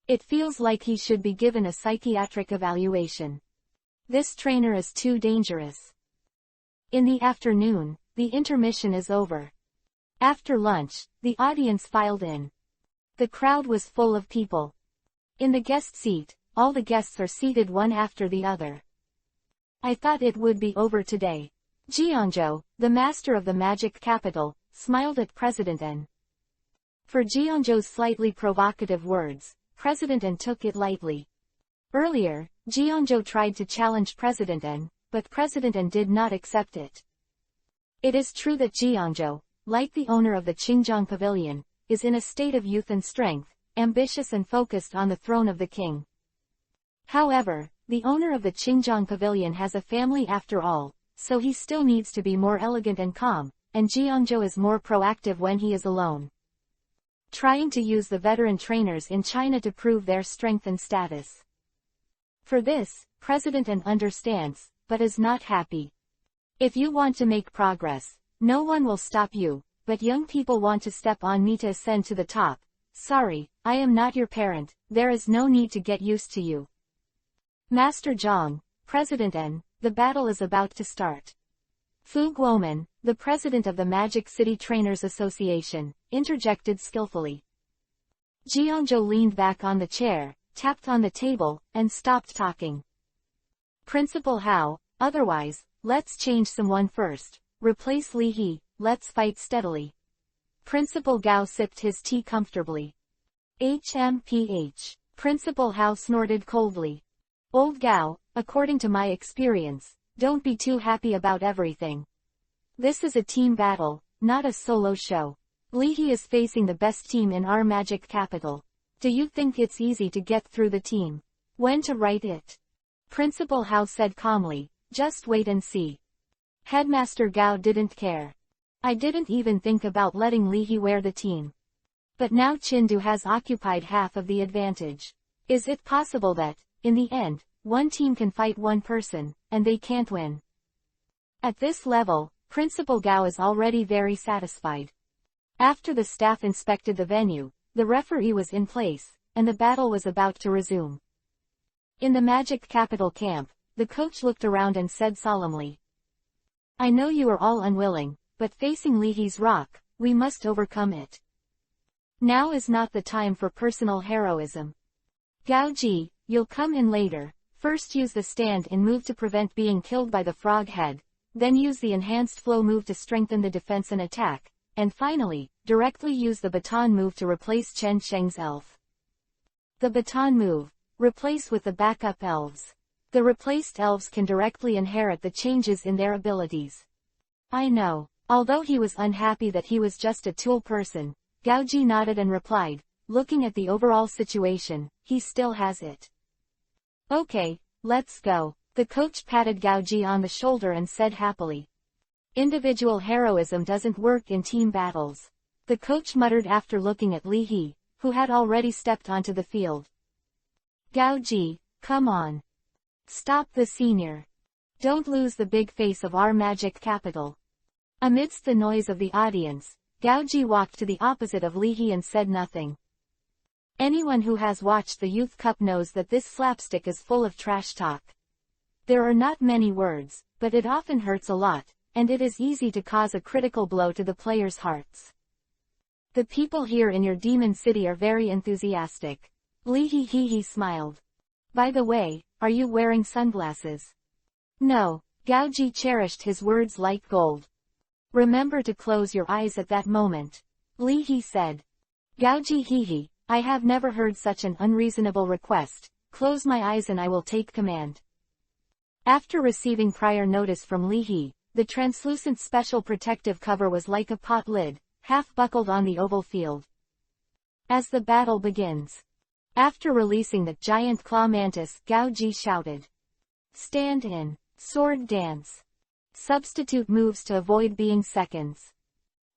It feels like he should be given a psychiatric evaluation. This trainer is too dangerous." In the afternoon, the intermission is over. After lunch, the audience filed in. The crowd was full of people. In the guest seat, all the guests are seated one after the other. I thought it would be over today. Jeonjo, the master of the magic capital, smiled at President N. For Jeonjo's slightly provocative words, President N took it lightly. Earlier, Jeonjo tried to challenge President N, but President N did not accept it. It is true that Jeonjo, like the owner of the Qingjiang Pavilion, is in a state of youth and strength, ambitious and focused on the throne of the king. However, the owner of the Qingjiang Pavilion has a family after all, so he still needs to be more elegant and calm, and Jeonjo is more proactive when he is alone. Trying to use the veteran trainers in China to prove their strength and status. For this, President N understands, but is not happy. If you want to make progress, no one will stop you, but young people want to step on me to ascend to the top. Sorry, I am not your parent, there is no need to get used to you. Master Zhang, President N, the battle is about to start. Fu Guomen, the president of the Magic City Trainers Association, interjected skillfully. Jeonjo leaned back on the chair, tapped on the table, and stopped talking. Principal Hao, otherwise, let's change someone first. Replace Li He, let's fight steadily. Principal Gao sipped his tea comfortably. HMPH. Principal Hao snorted coldly. Old Gao, according to my experience, don't be too happy about everything. This is a team battle, not a solo show. Li He is facing the best team in our magic capital. Do you think it's easy to get through the team? When to write it? Principal Hao said calmly, just wait and see. Headmaster Gao didn't care. I didn't even think about letting Li He wear the team. But now Chindu has occupied half of the advantage. Is it possible that, in the end, one team can fight one person, and they can't win? At this level, Principal Gao is already very satisfied. After the staff inspected the venue, the referee was in place, and the battle was about to resume. In the Magic Capital camp, the coach looked around and said solemnly, I know you are all unwilling, but facing Li He's rock, we must overcome it. Now is not the time for personal heroism. Gao Ji, you'll come in later. First use the stand-in move to prevent being killed by the frog head, then use the enhanced flow move to strengthen the defense and attack, and finally, directly use the baton move to replace Chen Sheng's elf. The baton move. Replace with the backup elves. The replaced elves can directly inherit the changes in their abilities. I know. Although he was unhappy that he was just a tool person, Gao Ji nodded and replied, looking at the overall situation, he still has it. Okay, let's go. The coach patted Gao Ji on the shoulder and said happily. Individual heroism doesn't work in team battles. The coach muttered after looking at Li He, who had already stepped onto the field. Gao Ji, come on. Stop the senior. Don't lose the big face of our magic capital. Amidst the noise of the audience, Gao Ji walked to the opposite of Li He and said nothing. Anyone who has watched the Youth Cup knows that this slapstick is full of trash talk. There are not many words, but it often hurts a lot, and it is easy to cause a critical blow to the players' hearts. The people here in your demon city are very enthusiastic. Li He smiled. By the way, are you wearing sunglasses? No, Gao Ji cherished his words like gold. Remember to close your eyes at that moment. Li He said. Gao Ji I have never heard such an unreasonable request. Close my eyes and I will take command. After receiving prior notice from Li He, the translucent special protective cover was like a pot lid, half buckled on the oval field. As the battle begins. After releasing the giant claw mantis, Gao Ji shouted. Stand in. Sword dance. Substitute moves to avoid being seconds.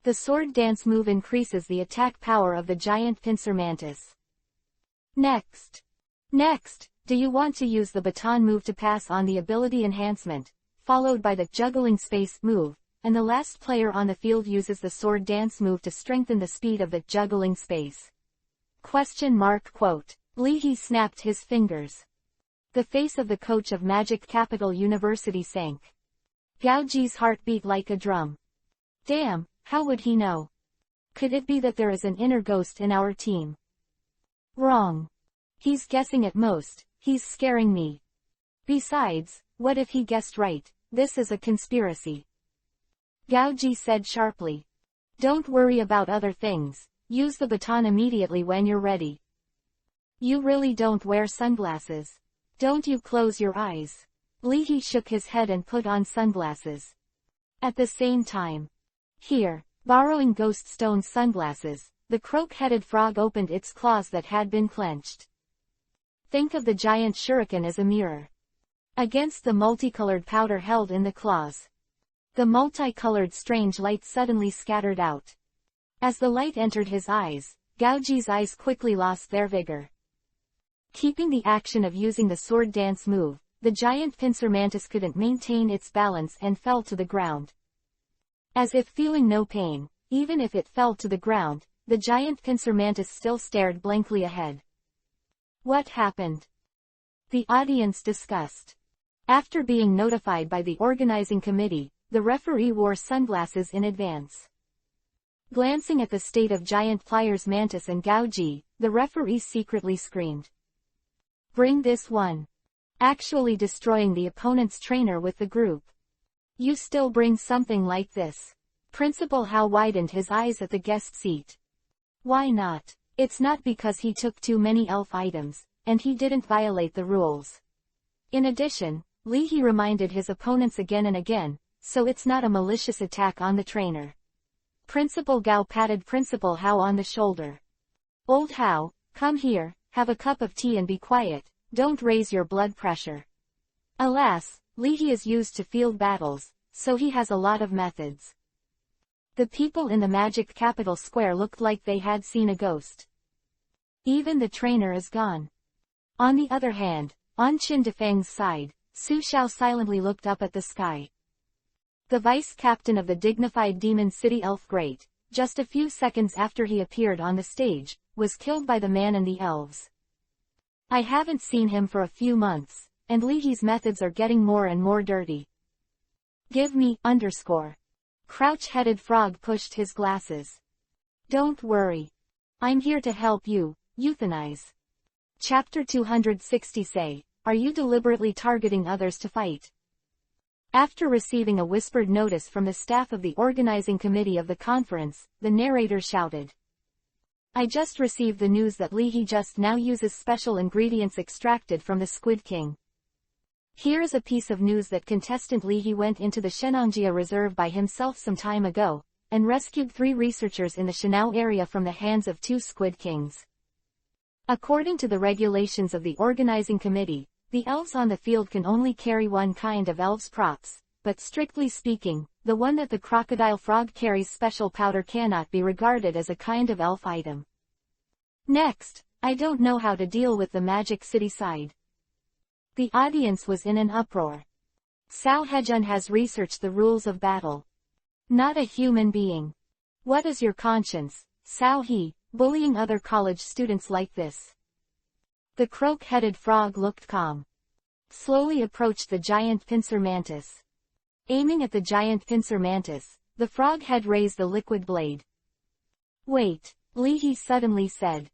The sword dance move increases the attack power of the giant pincer mantis. Next. Do you want to use the baton move to pass on the ability enhancement, followed by the juggling space move, and the last player on the field uses the sword dance move to strengthen the speed of the juggling space? Quote. Lee snapped his fingers. The face of the coach of Magic Capital University sank. Gao Ji's heart beat like a drum. Damn, how would he know? Could it be that there is an inner ghost in our team? Wrong. He's guessing at most, he's scaring me. Besides, what if he guessed right? This is a conspiracy. Gao Ji said sharply. Don't worry about other things, use the baton immediately when you're ready. You really don't wear sunglasses. Don't you close your eyes. Lee shook his head and put on sunglasses. At the same time. Here, borrowing Ghost Stone's sunglasses, the croak-headed frog opened its claws that had been clenched. Think of the giant shuriken as a mirror. Against the multicolored powder held in the claws. The multicolored strange light suddenly scattered out. As the light entered his eyes, Gao Ji's eyes quickly lost their vigor. Keeping the action of using the sword dance move, the giant pincer mantis couldn't maintain its balance and fell to the ground. As if feeling no pain, even if it fell to the ground, the giant pincer mantis still stared blankly ahead. What happened? The audience discussed. After being notified by the organizing committee, the referee wore sunglasses in advance. Glancing at the state of giant pliers mantis and Gao Ji, the referee secretly screamed. Bring this one. Actually destroying the opponent's trainer with the group. You still bring something like this. Principal Hao widened his eyes at the guest seat. Why not? It's not because he took too many elf items, and he didn't violate the rules. In addition, Lee reminded his opponents again and again, so it's not a malicious attack on the trainer. Principal Gao patted Principal Hao on the shoulder. Old Hao, come here, have a cup of tea and be quiet, don't raise your blood pressure. Alas, Lee is used to field battles, so he has a lot of methods. The people in the Magic Capital Square looked like they had seen a ghost. Even the trainer is gone. On the other hand, on Qin Defeng's side, Su Xiao silently looked up at the sky. The vice-captain of the dignified Demon City Elf Great, just a few seconds after he appeared on the stage, was killed by the man and the elves. I haven't seen him for a few months, and Lee's methods are getting more and more dirty. Give me, _ Crouch-headed frog pushed his glasses. Don't worry. I'm here to help you, euthanize. Chapter 260 Say, are you deliberately targeting others to fight? After receiving a whispered notice from the staff of the organizing committee of the conference, the narrator shouted. I just received the news that Lee just now uses special ingredients extracted from the Squid King. Here is a piece of news that contestant Lee went into the Shenangjia Reserve by himself some time ago, and rescued 3 researchers in the Shenao area from the hands of 2 Squid Kings. According to the regulations of the organizing committee, the elves on the field can only carry one kind of elves props, but strictly speaking, the one that the crocodile frog carries special powder cannot be regarded as a kind of elf item. Next, I don't know how to deal with the Magic City side. The audience was in an uproar. Cao Hejun has researched the rules of battle. Not a human being. What is your conscience, Cao He, bullying other college students like this? The croak-headed frog looked calm. Slowly approached the giant pincer mantis. Aiming at the giant pincer mantis, the frog head raised the liquid blade. Wait, Lee suddenly said.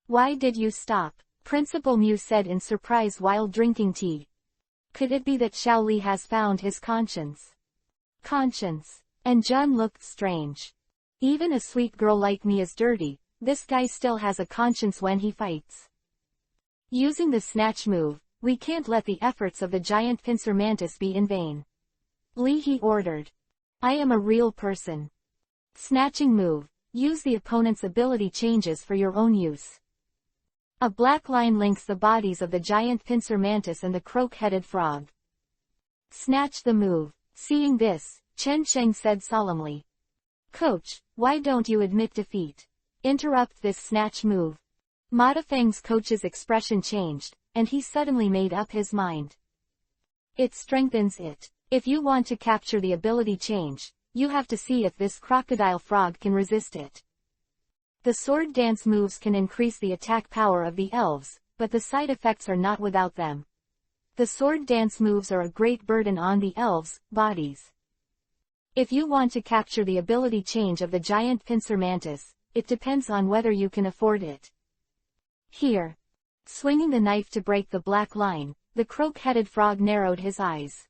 Why did you stop? Principal Mew said in surprise while drinking tea. Could it be that Xiao Li has found his conscience? Conscience. And Jun looked strange. Even a sweet girl like me is dirty, this guy still has a conscience when he fights. Using the snatch move, we can't let the efforts of the giant pincer mantis be in vain. Lee ordered. I am a real person. Snatching move, use the opponent's ability changes for your own use. A black line links the bodies of the giant pincer mantis and the croak-headed frog. Snatch the move. Seeing this, Chen Sheng said solemnly. Coach, why don't you admit defeat? Interrupt this snatch move. Modifang's coach's expression changed, and he suddenly made up his mind. It strengthens it. If you want to capture the ability change, you have to see if this crocodile frog can resist it. The sword dance moves can increase the attack power of the elves, but the side effects are not without them. The sword dance moves are a great burden on the elves' bodies. If you want to capture the ability change of the giant pincer mantis, it depends on whether you can afford it. Here. Swinging the knife to break the black line, the croak-headed frog narrowed his eyes.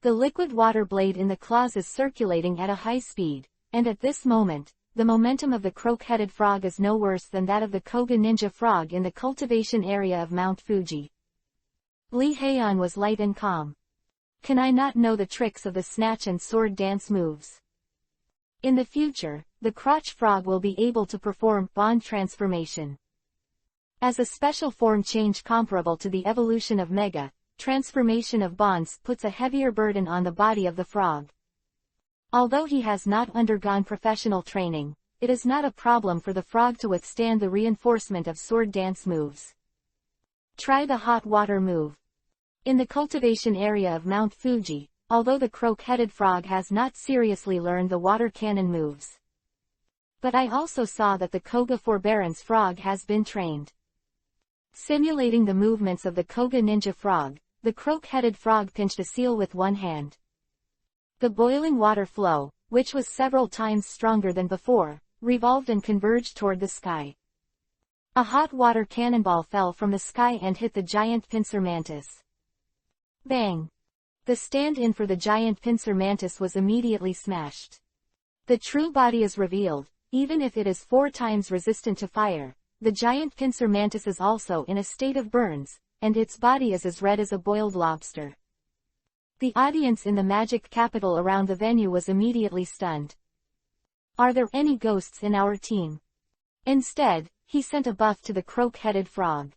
The liquid water blade in the claws is circulating at a high speed, and at this moment, the momentum of the croak-headed frog is no worse than that of the Koga ninja frog in the cultivation area of Mount Fuji. Li Heian was light and calm. Can I not know the tricks of the snatch and sword dance moves? In the future, the crotch frog will be able to perform bond transformation. As a special form change comparable to the evolution of Mega, transformation of bonds puts a heavier burden on the body of the frog. Although he has not undergone professional training, it is not a problem for the frog to withstand the reinforcement of sword dance moves. Try the hot water move. In the cultivation area of Mount Fuji, although the croak-headed frog has not seriously learned the water cannon moves. But I also saw that the Koga forbearance frog has been trained. Simulating the movements of the Koga ninja frog, the croak-headed frog pinched a seal with one hand. The boiling water flow, which was several times stronger than before, revolved and converged toward the sky. A hot water cannonball fell from the sky and hit the giant pincer mantis. Bang! The stand-in for the giant pincer mantis was immediately smashed. The true body is revealed, even if it is 4 times resistant to fire. The giant pincer mantis is also in a state of burns, and its body is as red as a boiled lobster. The audience in the magic capital around the venue was immediately stunned. Are there any ghosts in our team? Instead, he sent a buff to the croak-headed frog.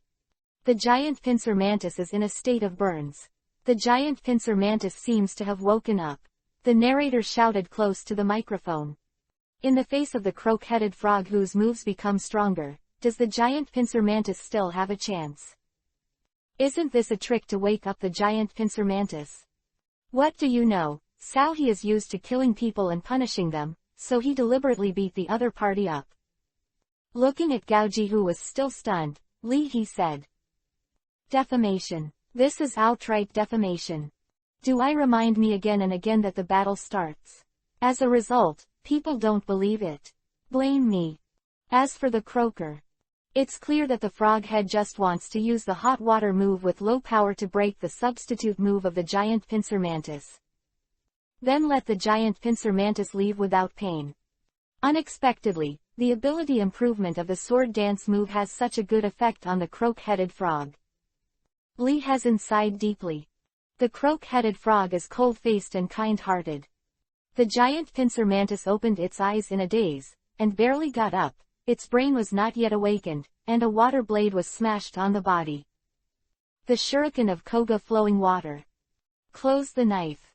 The giant pincer mantis is in a state of burns. The giant pincer mantis seems to have woken up. The narrator shouted close to the microphone. In the face of the croak-headed frog whose moves become stronger, does the giant pincer mantis still have a chance? Isn't this a trick to wake up the giant pincer mantis? What do you know? Sao he is used to killing people and punishing them, so he deliberately beat the other party up. Looking at Gaoji who was still stunned, Li He said. Defamation. This is outright defamation. Do I remind me again and again that the battle starts? As a result, people don't believe it. Blame me. As for the croaker, it's clear that the frog head just wants to use the hot water move with low power to break the substitute move of the giant pincer mantis. Then let the giant pincer mantis leave without pain. Unexpectedly, the ability improvement of the sword dance move has such a good effect on the croak-headed frog. Li Hezin sighed deeply. The croak-headed frog is cold-faced and kind-hearted. The giant pincer mantis opened its eyes in a daze, and barely got up. Its brain was not yet awakened, and a water blade was smashed on the body. The shuriken of Koga flowing water. Close the knife.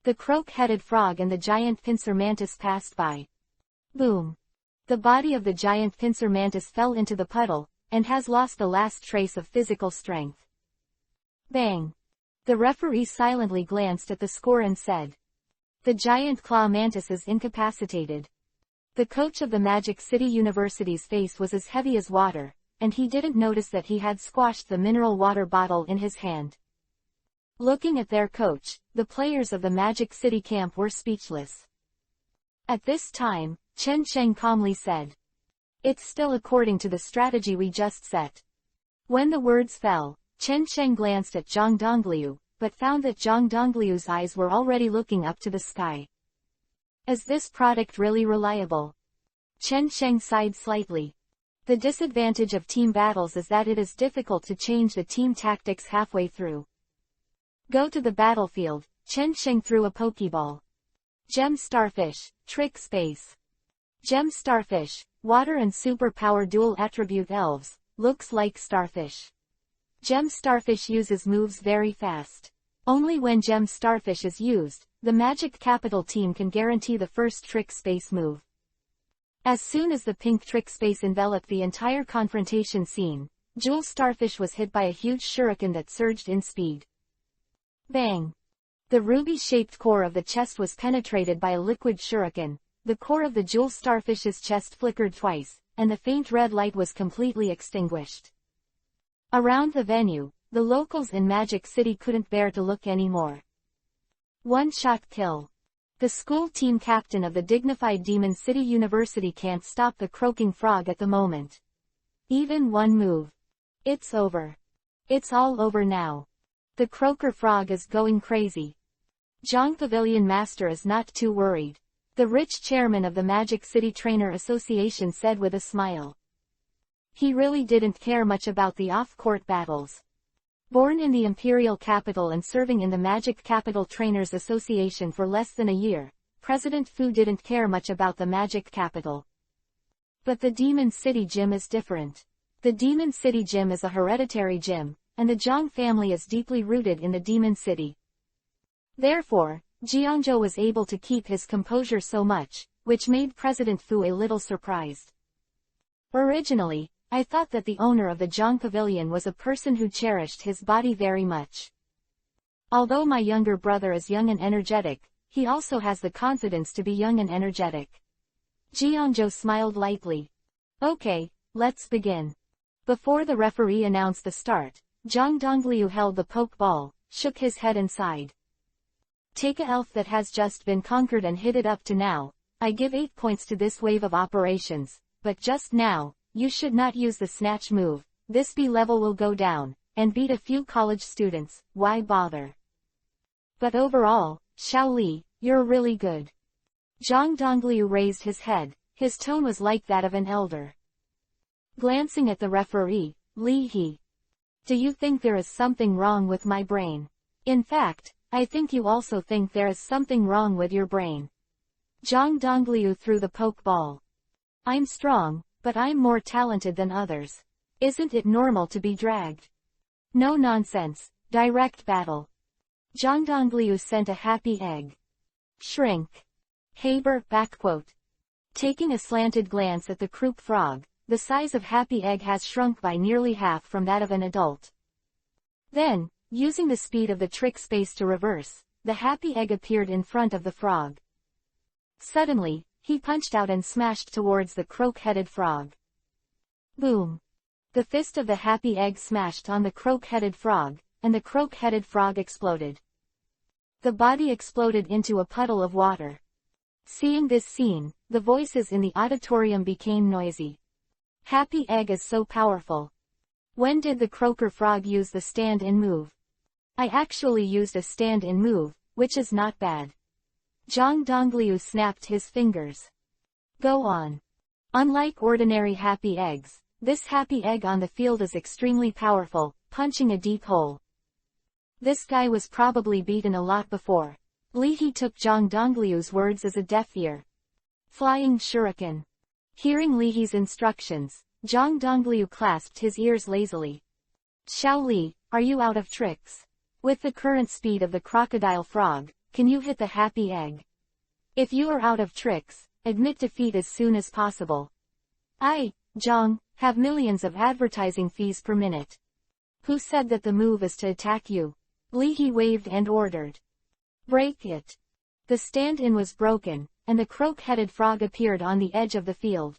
The croak-headed frog and the giant pincer mantis passed by. Boom. The body of the giant pincer mantis fell into the puddle, and has lost the last trace of physical strength. Bang. The referee silently glanced at the score and said. The giant claw mantis is incapacitated. The coach of the Magic City University's face was as heavy as water, and he didn't notice that he had squashed the mineral water bottle in his hand. Looking at their coach, the players of the Magic City camp were speechless. At this time, Chen Sheng calmly said. It's still according to the strategy we just set. When the words fell, Chen Sheng glanced at Zhang Dongliu, but found that Zhang Dongliu's eyes were already looking up to the sky. Is this product really reliable? Chen Sheng sighed slightly. The disadvantage of team battles is that it is difficult to change the team tactics halfway through. Go to the battlefield. Chen Sheng threw a Pokeball. Gem Starfish, Trick Space. Gem Starfish, Water and Superpower Dual Attribute Elves, looks like Starfish. Gem Starfish uses moves very fast. Only when gem starfish is used, the Magic Capital team can guarantee the first trick space move. As soon as the pink trick space enveloped the entire confrontation scene, Jewel Starfish was hit by a huge shuriken that surged in speed. Bang! The ruby-shaped core of the chest was penetrated by a liquid shuriken. The core of the Jewel Starfish's chest flickered twice, and the faint red light was completely extinguished. Around the venue, the locals in Magic City couldn't bear to look anymore. One-shot kill. The school team captain of the dignified Demon City University can't stop the croaking frog at the moment. Even one move. It's over. It's all over now. The croaker frog is going crazy. Jong Pavilion Master is not too worried. The rich chairman of the Magic City Trainer Association said with a smile. He really didn't care much about the off-court battles. Born in the Imperial Capital and serving in the Magic Capital Trainers Association for less than a year, President Fu didn't care much about the Magic Capital. But the Demon City Gym is different. The Demon City Gym is a hereditary gym, and the Zhang family is deeply rooted in the Demon City. Therefore, Jiangzhou was able to keep his composure so much, which made President Fu a little surprised. Originally, I thought that the owner of the Zhang Pavilion was a person who cherished his body very much. Although my younger brother is young and energetic, he also has the confidence to be young and energetic. Jiangzhou smiled lightly. Okay, let's begin. Before the referee announced the start, Zhang Dongliu held the poke ball, shook his head and sighed. Take a elf that has just been conquered and hit it up to now. I give 8 points to this wave of operations, but just now, you should not use the snatch move. This B level will go down, and beat a few college students, why bother? But overall, Xiao Li, you're really good. Zhang Dongliu raised his head, his tone was like that of an elder. Glancing at the referee, Li He. Do you think there is something wrong with my brain? In fact, I think you also think there is something wrong with your brain. Zhang Dongliu threw the poke ball. I'm strong, but I'm more talented than others. Isn't it normal to be dragged? No nonsense, direct battle. Zhang Dongliu sent a happy egg. Shrink. Haber, backquote. Taking a slanted glance at the croup frog, the size of Happy Egg has shrunk by nearly half from that of an adult. Then, using the speed of the trick space to reverse, the Happy Egg appeared in front of the frog. Suddenly, he punched out and smashed towards the croak-headed frog. Boom! The fist of the Happy Egg smashed on the croak-headed frog, and the croak-headed frog exploded. The body exploded into a puddle of water. Seeing this scene, the voices in the auditorium became noisy. Happy Egg is so powerful. When did the croaker frog use the stand-in move? I actually used a stand-in move, which is not bad. Zhang Dongliu snapped his fingers. Go on. Unlike ordinary Happy Eggs, this Happy Egg on the field is extremely powerful, punching a deep hole. This guy was probably beaten a lot before. Li He took Zhang Dongliu's words as a deaf ear. Flying Shuriken. Hearing Li He's instructions, Zhang Dongliu clasped his ears lazily. Xiao Li, are you out of tricks? With the current speed of the crocodile frog, can you hit the Happy Egg? If you are out of tricks, admit defeat as soon as possible. I, Zhang, have millions of advertising fees per minute. Who said that the move is to attack you? Li He waved and ordered. Break it. The stand-in was broken, and the croak-headed frog appeared on the edge of the field.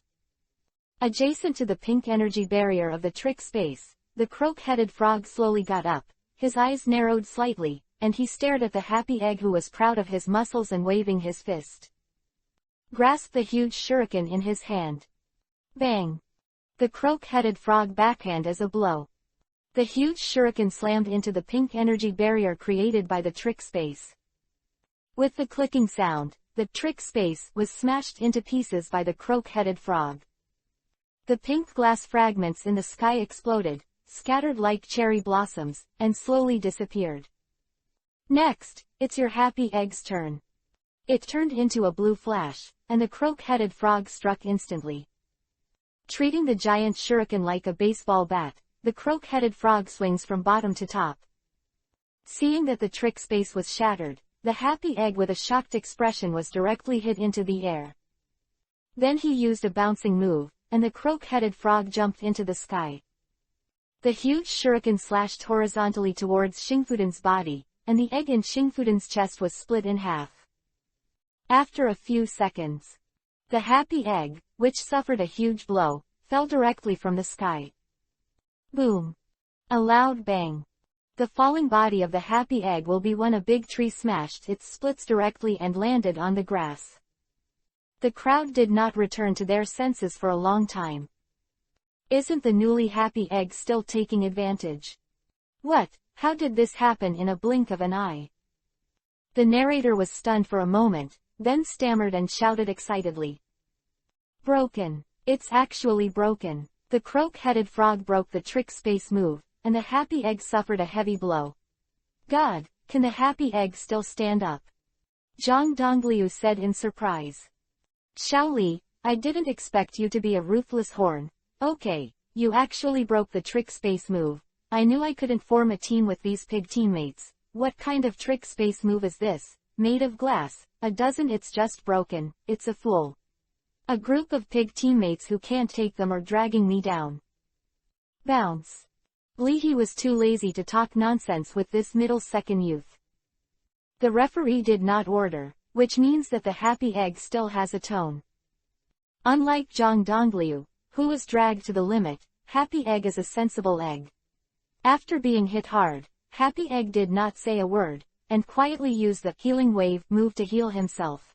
Adjacent to the pink energy barrier of the trick space, the croak-headed frog slowly got up, his eyes narrowed slightly, and he stared at the Happy Egg who was proud of his muscles and waving his fist. Grasped the huge shuriken in his hand. Bang! The croak-headed frog backhand as a blow. The huge shuriken slammed into the pink energy barrier created by the trick space. With the clicking sound, the trick space was smashed into pieces by the croak-headed frog. The pink glass fragments in the sky exploded, scattered like cherry blossoms, and slowly disappeared. Next, it's your Happy Egg's turn. It turned into a blue flash, and the croak-headed frog struck instantly. Treating the giant shuriken like a baseball bat, the croak-headed frog swings from bottom to top. Seeing that the trick space was shattered, the happy egg with a shocked expression was directly hit into the air. Then he used a bouncing move, and the croak-headed frog jumped into the sky. The huge shuriken slashed horizontally towards Shingfuden's body, and the egg in Shingfuden's chest was split in half. After a few seconds, the happy egg, which suffered a huge blow, fell directly from the sky. Boom! A loud bang. The falling body of the happy egg will be when a big tree smashed its splits directly and landed on the grass. The crowd did not return to their senses for a long time. Isn't the newly happy egg still taking advantage? What? How did this happen in a blink of an eye? The narrator was stunned for a moment, then stammered and shouted excitedly. Broken. It's actually broken. The croak-headed frog broke the trick space move, and the happy egg suffered a heavy blow. God, can the happy egg still stand up? Zhang Dongliu said in surprise. Xiao Li, I didn't expect you to be a ruthless horn. Okay, you actually broke the trick space move. I knew I couldn't form a team with these pig teammates. What kind of trick space move is this? Made of glass? A dozen. It's just broken. It's a fool. A group of pig teammates who can't take them are dragging me down. Bounce. Li He was too lazy to talk nonsense with this middle-second youth. The referee did not order, which means that the happy egg still has a tone. Unlike Zhang Dongliu, who was dragged to the limit, happy egg is a sensible egg. After being hit hard, happy egg did not say a word, and quietly used the healing wave move to heal himself.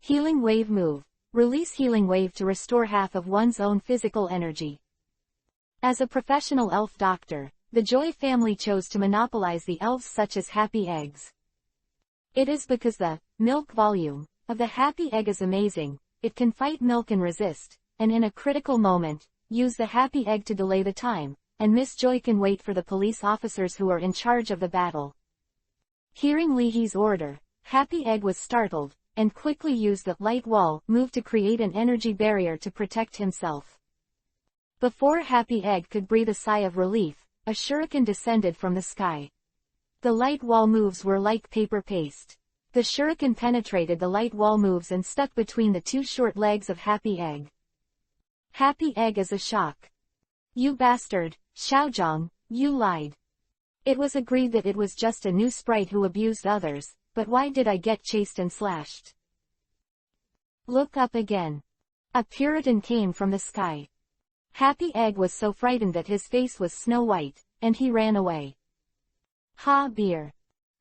Healing wave move. Release healing wave to restore half of one's own physical energy. As a professional elf doctor, the Joy family chose to monopolize the elves such as happy eggs. It is because the milk volume of the happy egg is amazing. It can fight milk and resist, and in a critical moment, use the happy egg to delay the time, and Miss Joy can wait for the police officers who are in charge of the battle. Hearing Li He's order, happy egg was startled, and quickly used the light wall move to create an energy barrier to protect himself. Before happy egg could breathe a sigh of relief, a shuriken descended from the sky. The light wall moves were like paper paste. The shuriken penetrated the light wall moves and stuck between the two short legs of happy egg. Happy egg is a shock. You bastard, Xiaozhang, you lied. It was agreed that it was just a new sprite who abused others, but why did I get chased and slashed? Look up again. A Puritan came from the sky. Happy egg was so frightened that his face was snow white, and he ran away. Ha beer.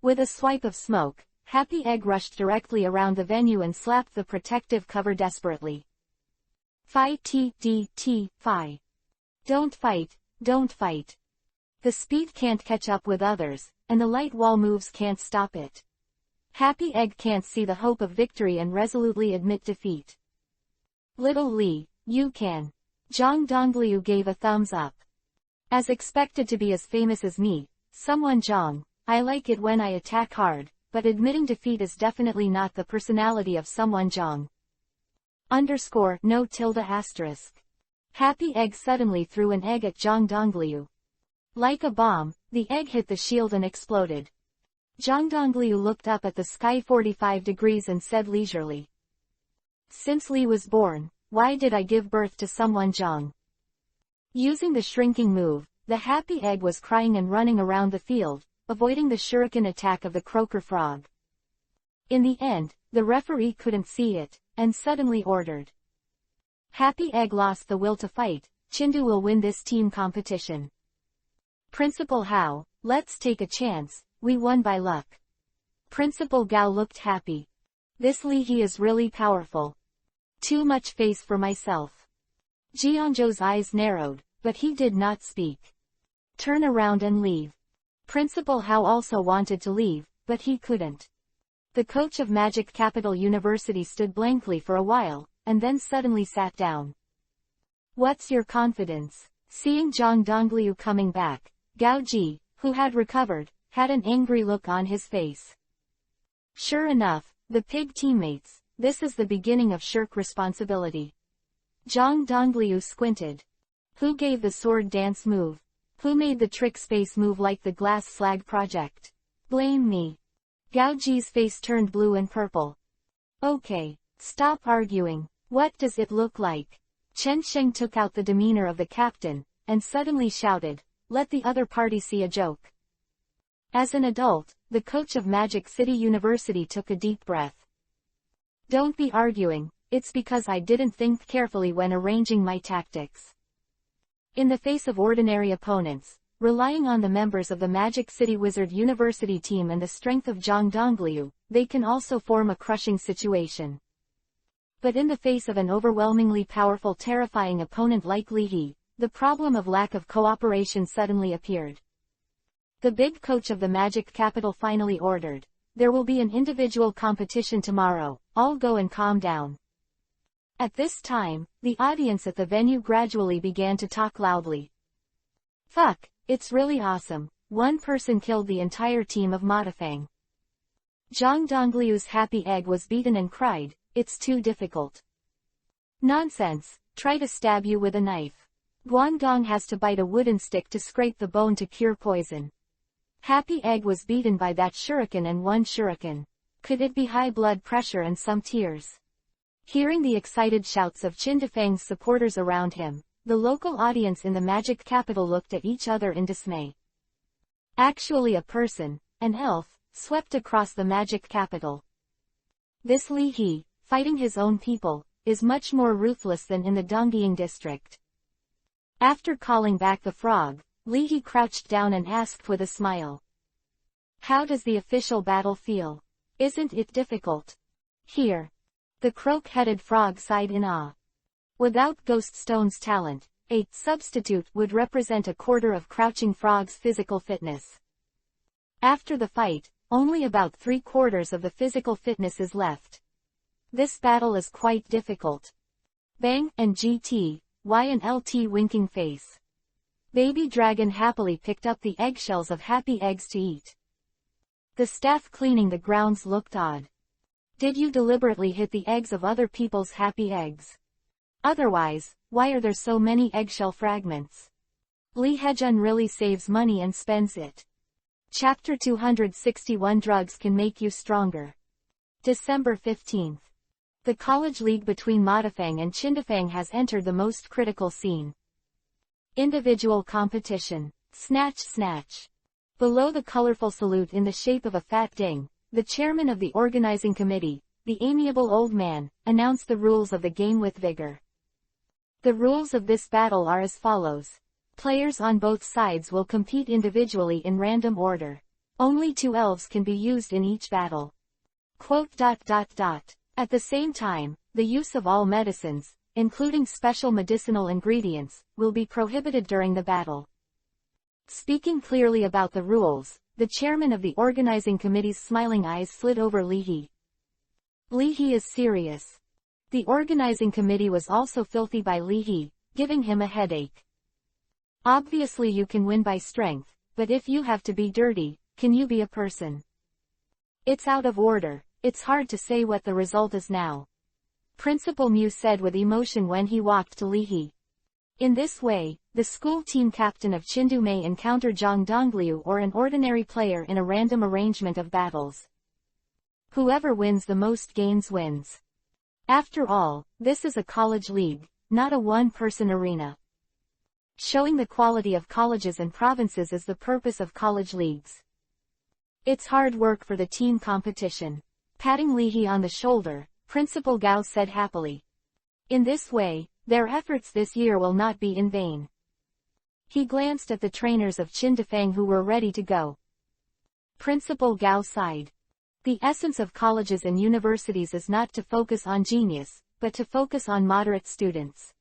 With a swipe of smoke, happy egg rushed directly around the venue and slapped the protective cover desperately. Fi t-d-t, fi. Don't fight, don't fight. The speed can't catch up with others, and the light wall moves can't stop it. Happy egg can't see the hope of victory and resolutely admit defeat. Little Li, you can. Zhang Dongliu gave a thumbs up. As expected to be as famous as me, someone Zhang, I like it when I attack hard, but admitting defeat is definitely not the personality of someone Zhang. No tilde asterisk. Happy egg suddenly threw an egg at Zhang Dongliu. Like a bomb, the egg hit the shield and exploded. Zhang Dongliu looked up at the sky 45 degrees and said leisurely. Since Li was born, why did I give birth to someone Zhang? Using the shrinking move, the happy egg was crying and running around the field, avoiding the shuriken attack of the croaker frog. In the end, the referee couldn't see it, and suddenly ordered. Happy egg lost the will to fight. Chindu will win this team competition. Principal Hao, let's take a chance, we won by luck. Principal Gao looked happy. This Li He is really powerful. Too much face for myself. Jianzhou's eyes narrowed, but he did not speak. Turn around and leave. Principal Hao also wanted to leave, but he couldn't. The coach of Magic Capital University stood blankly for a while, and then suddenly sat down. What's your confidence? Seeing Zhang Dongliu coming back, Gao Ji, who had recovered, had an angry look on his face. Sure enough, the pig teammates, this is the beginning of shirk responsibility. Zhang Dongliu squinted. Who gave the sword dance move? Who made the trick space move like the glass slag project? Blame me. Gao Ji's face turned blue and purple. Okay. Stop arguing. What does it look like? Chen Sheng took out the demeanor of the captain, and suddenly shouted, let the other party see a joke. As an adult, the coach of Magic City University took a deep breath. Don't be arguing, it's because I didn't think carefully when arranging my tactics. In the face of ordinary opponents, relying on the members of the Magic City Wizard University team and the strength of Zhang Dongliu, they can also form a crushing situation. But in the face of an overwhelmingly powerful terrifying opponent like Li He, the problem of lack of cooperation suddenly appeared. The big coach of the Magic Capital finally ordered, there will be an individual competition tomorrow, all go and calm down. At this time, the audience at the venue gradually began to talk loudly. Fuck, it's really awesome, one person killed the entire team of Modifang. Zhang Dongliu's happy egg was beaten and cried, it's too difficult. Nonsense, try to stab you with a knife. Guangdong has to bite a wooden stick to scrape the bone to cure poison. Happy egg was beaten by that shuriken and one shuriken. Could it be high blood pressure and some tears? Hearing the excited shouts of Qindafang's supporters around him, the local audience in the Magic Capital looked at each other in dismay. Actually a person, an elf, swept across the Magic Capital. This Li He, fighting his own people, is much more ruthless than in the Dongying district. After calling back the frog, Li He crouched down and asked with a smile. How does the official battle feel? Isn't it difficult? Here. The croak-headed frog sighed in awe. Without Ghost Stone's talent, a substitute would represent a quarter of Crouching Frog's physical fitness. After the fight, only about 3/4 of the physical fitness is left. This battle is quite difficult. Bang and GT, Y and LT winking face. Baby Dragon happily picked up the eggshells of happy eggs to eat. The staff cleaning the grounds looked odd. Did you deliberately hit the eggs of other people's happy eggs? Otherwise, why are there so many eggshell fragments? Li Hejun really saves money and spends it. Chapter 261 Drugs Can Make You Stronger. December 15th. The college league between Modifang and Qindafang has entered the most critical scene. Individual competition. Snatch snatch. Below the colorful salute in the shape of a fat ding, the chairman of the organizing committee, the amiable old man, announced the rules of the game with vigor. The rules of this battle are as follows. Players on both sides will compete individually in random order. Only 2 elves can be used in each battle. At the same time, the use of all medicines, including special medicinal ingredients, will be prohibited during the battle. Speaking clearly about the rules, the chairman of the organizing committee's smiling eyes slid over Li He. Li He is serious. The organizing committee was also filthy by Li He, giving him a headache. Obviously you can win by strength, but if you have to be dirty, can you be a person? It's out of order, it's hard to say what the result is now. Principal Mu said with emotion when he walked to Li He. In this way, the school team captain of Qindu may encounter Zhang Dongliu or an ordinary player in a random arrangement of battles. Whoever wins the most gains wins. After all, this is a college league, not a one-person arena. Showing the quality of colleges and provinces is the purpose of college leagues. It's hard work for the team competition. Patting Li He on the shoulder, Principal Gao said happily. In this way, their efforts this year will not be in vain. He glanced at the trainers of Qindafang who were ready to go. Principal Gao sighed. The essence of colleges and universities is not to focus on genius, but to focus on moderate students.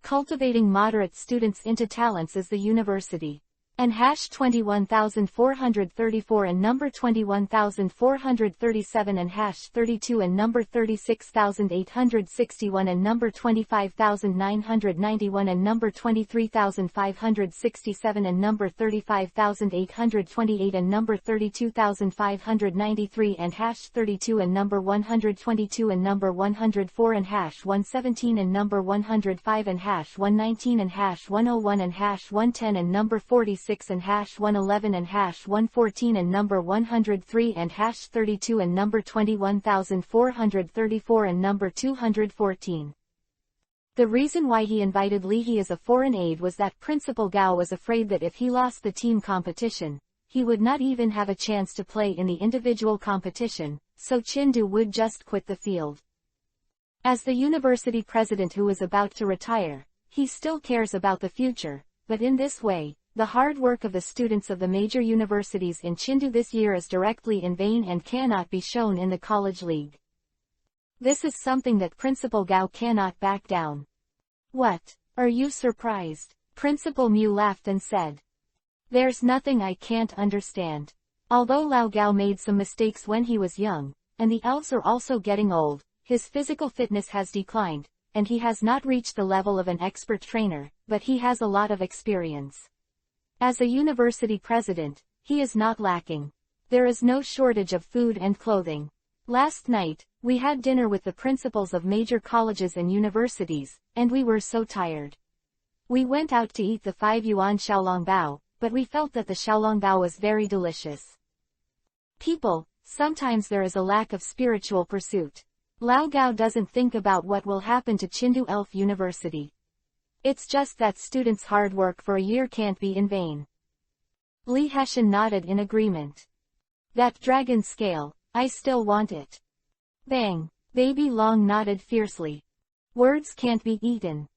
Cultivating moderate students into talents is the university. and hash 21,434 and number 21,437 and hash 32 and number 36,861 and number 25,991 and number 23,567 and number 35,828 and number 32,593 and hash 32 and number 122 and number 104 and hash 117 and number 105 and hash 119 and hash 101 and hash 110 and number 46 and hash 111 and hash 114 and number 103 and hash 32 and number 21,434 and number 214. The reason why he invited Leahy as a foreign aide was that Principal Gao was afraid that if he lost the team competition, he would not even have a chance to play in the individual competition, so Chindu would just quit the field. As the university president who is about to retire, he still cares about the future, but in this way, the hard work of the students of the major universities in Chindu this year is directly in vain and cannot be shown in the college league. This is something that Principal Gao cannot back down. What? Are you surprised? Principal Mu laughed and said. There's nothing I can't understand. Although Lao Gao made some mistakes when he was young, and the elves are also getting old, his physical fitness has declined, and he has not reached the level of an expert trainer, but he has a lot of experience. As a university president, he is not lacking. There is no shortage of food and clothing. Last night, we had dinner with the principals of major colleges and universities, and we were so tired. We went out to eat the 5 yuan xiaolongbao, but we felt that the xiaolongbao was very delicious. People, sometimes there is a lack of spiritual pursuit. Lao Gao doesn't think about what will happen to Chindu Elf University. It's just that students' hard work for a year can't be in vain. Li Heshen nodded in agreement. That dragon scale, I still want it. Bang! Baby Long nodded fiercely. Words can't be eaten.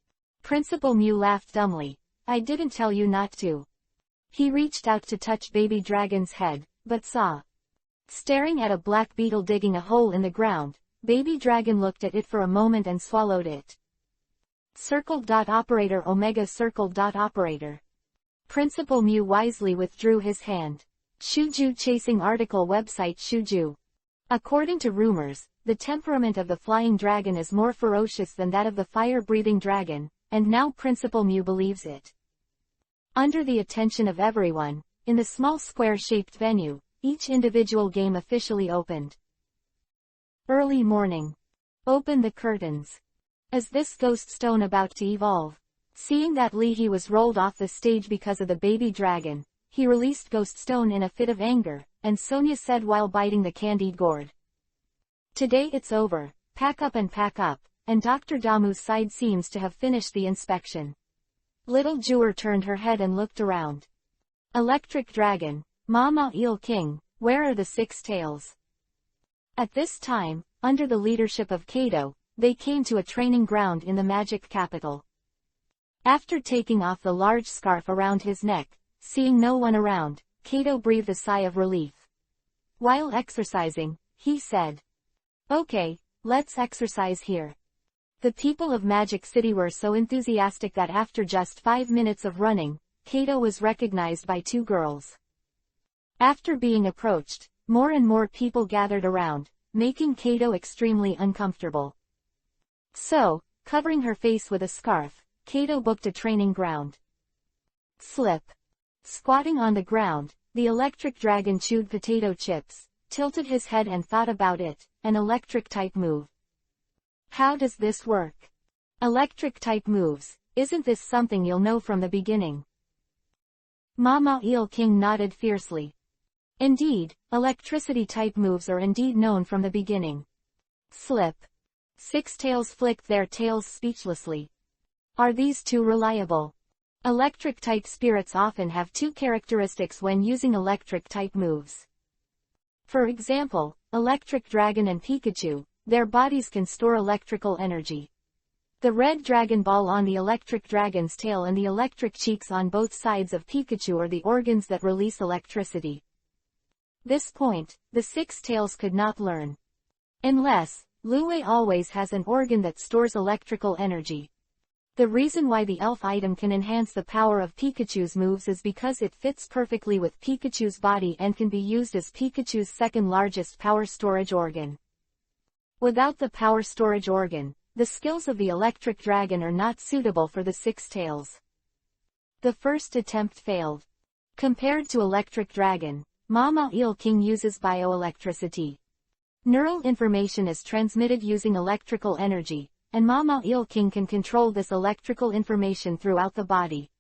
Principal Mu laughed dumbly. I didn't tell you not to. He reached out to touch Baby Dragon's head, but saw. Staring at a black beetle digging a hole in the ground, Baby Dragon looked at it for a moment and swallowed it. Circle.operator Omega Circle.operator. Principal Mu wisely withdrew his hand. Shuju chasing article website Shuju. According to rumors, the temperament of the flying dragon is more ferocious than that of the fire-breathing dragon, and now Principal Mu believes it. Under the attention of everyone, in the small square-shaped venue, each individual game officially opened. Early morning. Open the curtains. Is this ghost stone about to evolve? Seeing that Leahy was rolled off the stage because of the baby dragon, he released Ghost Stone in a fit of anger, and Sonia said while biting the candied gourd. Today it's over, pack up, and Dr. Damu's side seems to have finished the inspection. Little Jewel turned her head and looked around. Electric Dragon, Mama Eel King, where are the 6 tails? At this time, under the leadership of Kobo, they came to a training ground in the magic capital. After taking off the large scarf around his neck, seeing no one around, Kobo breathed a sigh of relief. While exercising, he said, "Okay, let's exercise here." The people of Magic City were so enthusiastic that after just 5 minutes of running, Kobo was recognized by 2 girls. After being approached, more and more people gathered around, making Kobo extremely uncomfortable. So, covering her face with a scarf, Kobo booked a training ground. Slip. Squatting on the ground, the electric dragon chewed potato chips, tilted his head and thought about it, an electric-type move. How does this work? Electric-type moves, isn't this something you'll know from the beginning? Mama Eel King nodded fiercely. Indeed, electricity-type moves are indeed known from the beginning. Slip. 6 tails flicked their tails speechlessly. Are these 2 reliable? Electric-type spirits often have 2 characteristics when using electric-type moves. For example, Electric Dragon and Pikachu, their bodies can store electrical energy. The red dragon ball on the electric dragon's tail and the electric cheeks on both sides of Pikachu are the organs that release electricity. This point, the 6 tails could not learn. Unless, Luwei always has an organ that stores electrical energy. The reason why the elf item can enhance the power of Pikachu's moves is because it fits perfectly with Pikachu's body and can be used as Pikachu's second largest power storage organ. Without the power storage organ, the skills of the electric dragon are not suitable for the Six Tails. The first attempt failed. Compared to electric dragon, Mama Eel King uses bioelectricity. Neural information is transmitted using electrical energy, and Mama Eel King can control this electrical information throughout the body.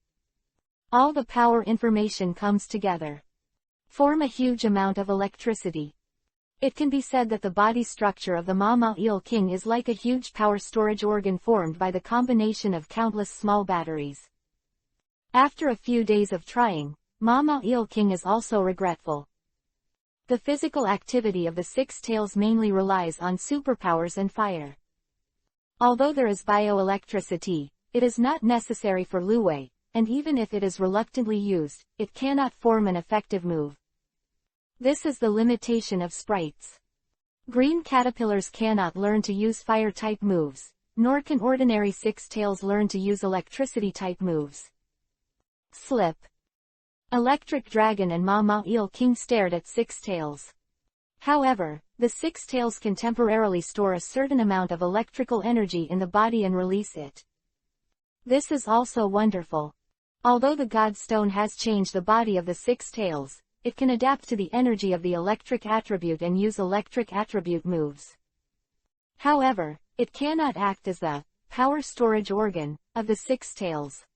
All the power information comes together, form a huge amount of electricity. It can be said that the body structure of the Mama Eel King is like a huge power storage organ formed by the combination of countless small batteries. After a few days of trying, Mama Eel King is also regretful. The physical activity of the Six Tails mainly relies on superpowers and fire. Although there is bioelectricity, it is not necessary for Luwei, and even if it is reluctantly used, it cannot form an effective move. This is the limitation of sprites. Green caterpillars cannot learn to use fire-type moves, nor can ordinary Six Tails learn to use electricity-type moves. Slip. Electric Dragon and Mama Eel King stared at Six Tails. However, the Six Tails can temporarily store a certain amount of electrical energy in the body and release it. This is also wonderful. Although the God Stone has changed the body of the Six Tails, it can adapt to the energy of the electric attribute and use electric attribute moves. However, it cannot act as the power storage organ of the Six Tails.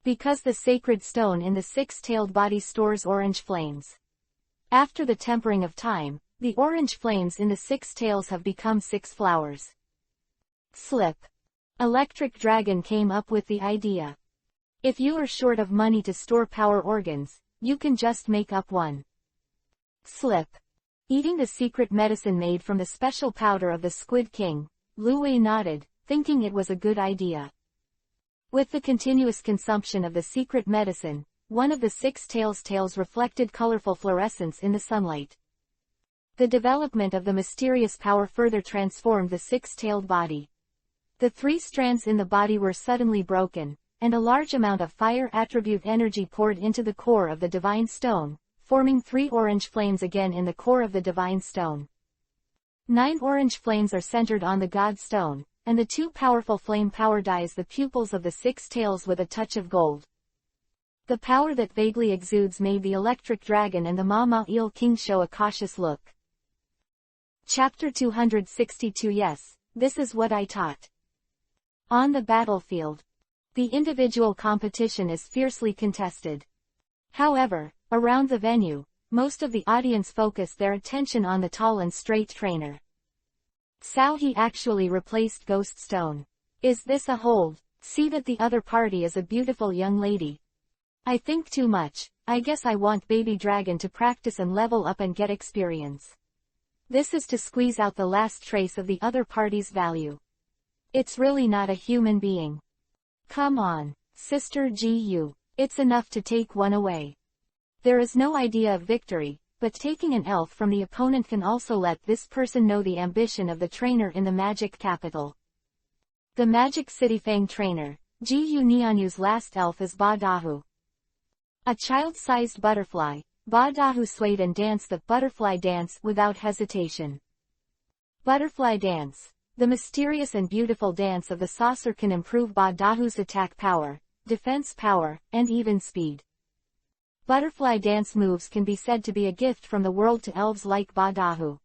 Because the sacred stone in the six-tailed body stores orange flames. After the tempering of time, the orange flames in the Six Tails have become six flowers. Slip. Electric Dragon came up with the idea. If you are short of money to store power organs, you can just make up one. Slip. Eating the secret medicine made from the special powder of the Squid King, Luwei nodded, thinking it was a good idea. With the continuous consumption of the secret medicine, one of the Six Tails' tails reflected colorful fluorescence in the sunlight. The development of the mysterious power further transformed the six-tailed body. The three strands in the body were suddenly broken, and a large amount of fire attribute energy poured into the core of the Divine Stone, forming 3 orange flames again in the core of the Divine Stone. 9 orange flames are centered on the God Stone, and the 2 powerful flame power dyes the pupils of the Six Tails with a touch of gold. The power that vaguely exudes made the electric dragon and the Mama Eel King show a cautious look. Chapter 262. Yes, this is what I taught. On the battlefield. The individual competition is fiercely contested. However, around the venue, most of the audience focus their attention on the tall and straight trainer. So he actually replaced Ghost Stone. Is this a hold? See that the other party is a beautiful young lady. I think too much. I guess I want Baby Dragon to practice and level up and get experience. This is to squeeze out the last trace of the other party's value. It's really not a human being. Come on, Sister GU. It's enough to take one away. There is no idea of victory, but taking an elf from the opponent can also let this person know the ambition of the trainer in the magic capital. The Magic City Fang trainer, Gu Nianyu's last elf is Ba Dahu. A child-sized butterfly, Ba Dahu swayed and danced the butterfly dance without hesitation. Butterfly dance. The mysterious and beautiful dance of the saucer can improve Ba Dahu's attack power, defense power, and even speed. Butterfly dance moves can be said to be a gift from the world to elves like Ba Dahu.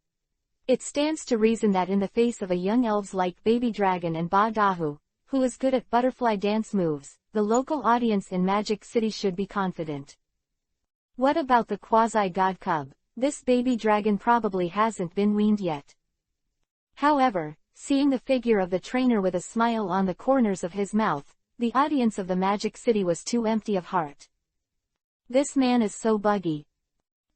It stands to reason that in the face of a young elves like Baby Dragon and Ba Dahu, who is good at butterfly dance moves, the local audience in Magic City should be confident. What about the quasi-god cub? This baby dragon probably hasn't been weaned yet. However, seeing the figure of the trainer with a smile on the corners of his mouth, the audience of the Magic City was too empty of heart. This man is so buggy.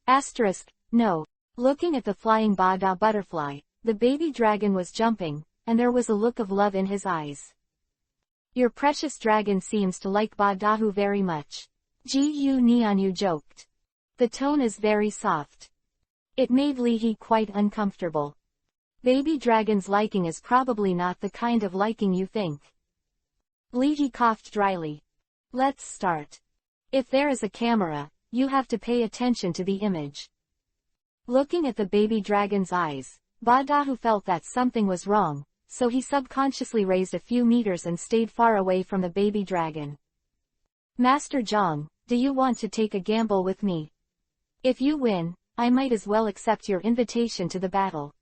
Asterisk, no. Looking at the flying Ba Da butterfly, the baby dragon was jumping, and there was a look of love in his eyes. Your precious dragon seems to like Ba Dahu very much. Gu Nianyu joked. The tone is very soft. It made Li He quite uncomfortable. Baby dragon's liking is probably not the kind of liking you think. Lee He coughed dryly. Let's start. If there is a camera, you have to pay attention to the image. Looking at the baby dragon's eyes, Ba Dahu felt that something was wrong, so he subconsciously raised a few meters and stayed far away from the baby dragon. Master Zhang, do you want to take a gamble with me? If you win, I might as well accept your invitation to the battle.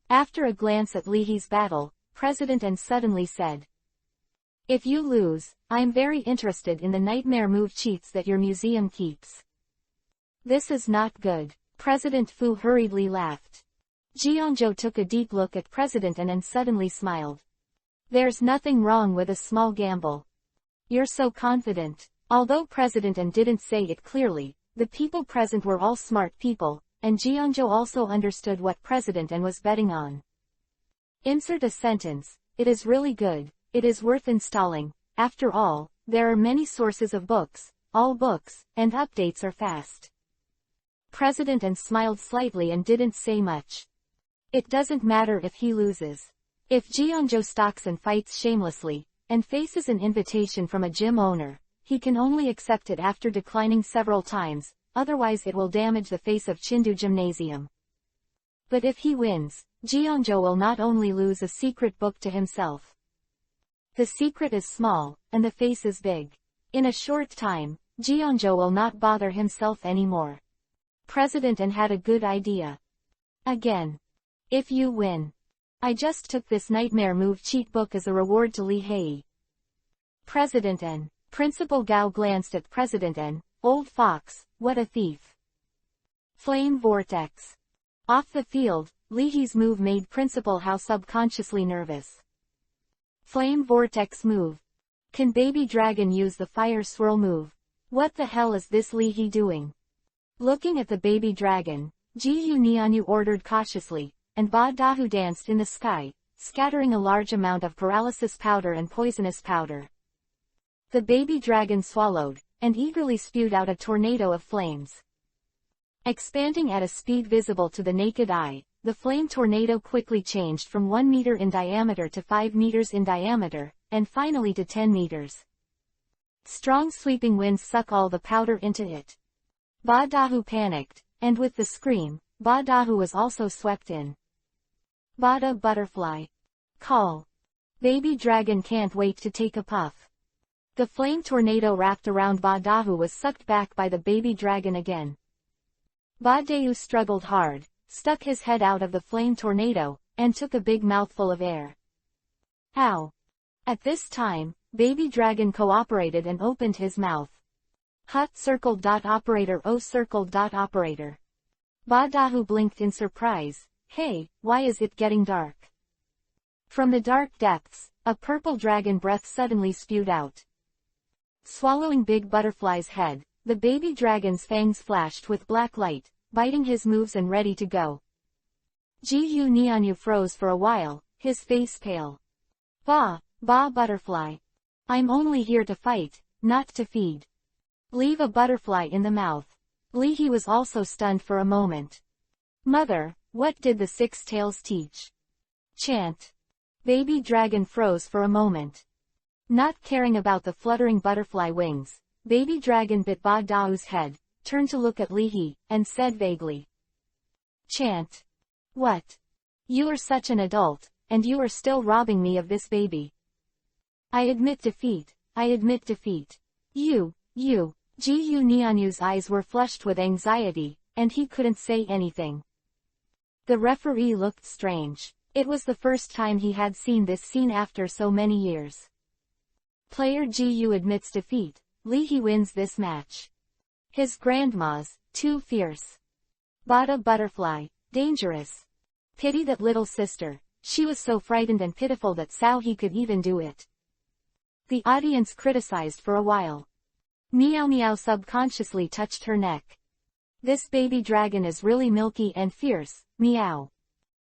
After a glance at Lee He's battle, President N suddenly said. If you lose, I'm very interested in the nightmare move cheats that your museum keeps. This is not good. President Fu hurriedly laughed. Jiangzhou took a deep look at President N and suddenly smiled. There's nothing wrong with a small gamble. You're so confident. Although President N didn't say it clearly, the people present were all smart people, and Jiangzhou also understood what President N was betting on. Insert a sentence. It is really good. It is worth installing. After all, there are many sources of books, all books, and updates are fast. President N smiled slightly and didn't say much. It doesn't matter if he loses. If Jiangzhou stalks and fights shamelessly, and faces an invitation from a gym owner, he can only accept it after declining several times, otherwise it will damage the face of Chengdu Gymnasium. But if he wins, Jiangzhou will not only lose a secret book to himself. The secret is small, and the face is big. In a short time, Jiangzhou will not bother himself anymore. President N had a good idea. Again. If you win. I just took this nightmare move cheat book as a reward to Li Hei. President N. Principal Gao glanced at President N. Old fox, what a thief. Flame vortex. Off the field, Li Hei's move made Principal Hao subconsciously nervous. Flame vortex move. Can baby dragon use the fire swirl move? What the hell is this Li Hei doing? Looking at the baby dragon, Ji Nianyu ordered cautiously, and Ba Dahu danced in the sky, scattering a large amount of paralysis powder and poisonous powder. The baby dragon swallowed, and eagerly spewed out a tornado of flames. Expanding at a speed visible to the naked eye, the flame tornado quickly changed from 1 meter in diameter to 5 meters in diameter, and finally to 10 meters. Strong sweeping winds suck all the powder into it. Ba Dahu panicked, and with the scream, Ba Dahu was also swept in. Bada butterfly. Call. Baby dragon can't wait to take a puff. The flame tornado wrapped around Ba Dahu was sucked back by the baby dragon again. Ba Dahu struggled hard, stuck his head out of the flame tornado, and took a big mouthful of air. Ow! At this time, baby dragon cooperated and opened his mouth. Hut circled. Operator O circled. Operator. Ba Dahu blinked in surprise. Hey, why is it getting dark? From the dark depths, a purple dragon breath suddenly spewed out. Swallowing Big Butterfly's head, the baby dragon's fangs flashed with black light, biting his moves and ready to go. Ji Nianyu froze for a while, his face pale. Ba butterfly. I'm only here to fight, not to feed. Leave a butterfly in the mouth. Li Hei was also stunned for a moment. Mother, what did the 6 tails teach? Chant. Baby dragon froze for a moment. Not caring about the fluttering butterfly wings, baby dragon bit Ba Dahu's head, turned to look at Li Hei, and said vaguely. Chant. What? You are such an adult, and you are still robbing me of this baby. I admit defeat. I admit defeat. You. Ji Nianyu's eyes were flushed with anxiety, and he couldn't say anything. The referee looked strange. It was the first time he had seen this scene after so many years. Player Ji admits defeat. Li Hei wins this match. His grandma's too fierce. Bada butterfly, dangerous. Pity that little sister. She was so frightened and pitiful that Sao he could even do it. The audience criticized for a while. Meow Meow subconsciously touched her neck. This baby dragon is really milky and fierce, meow.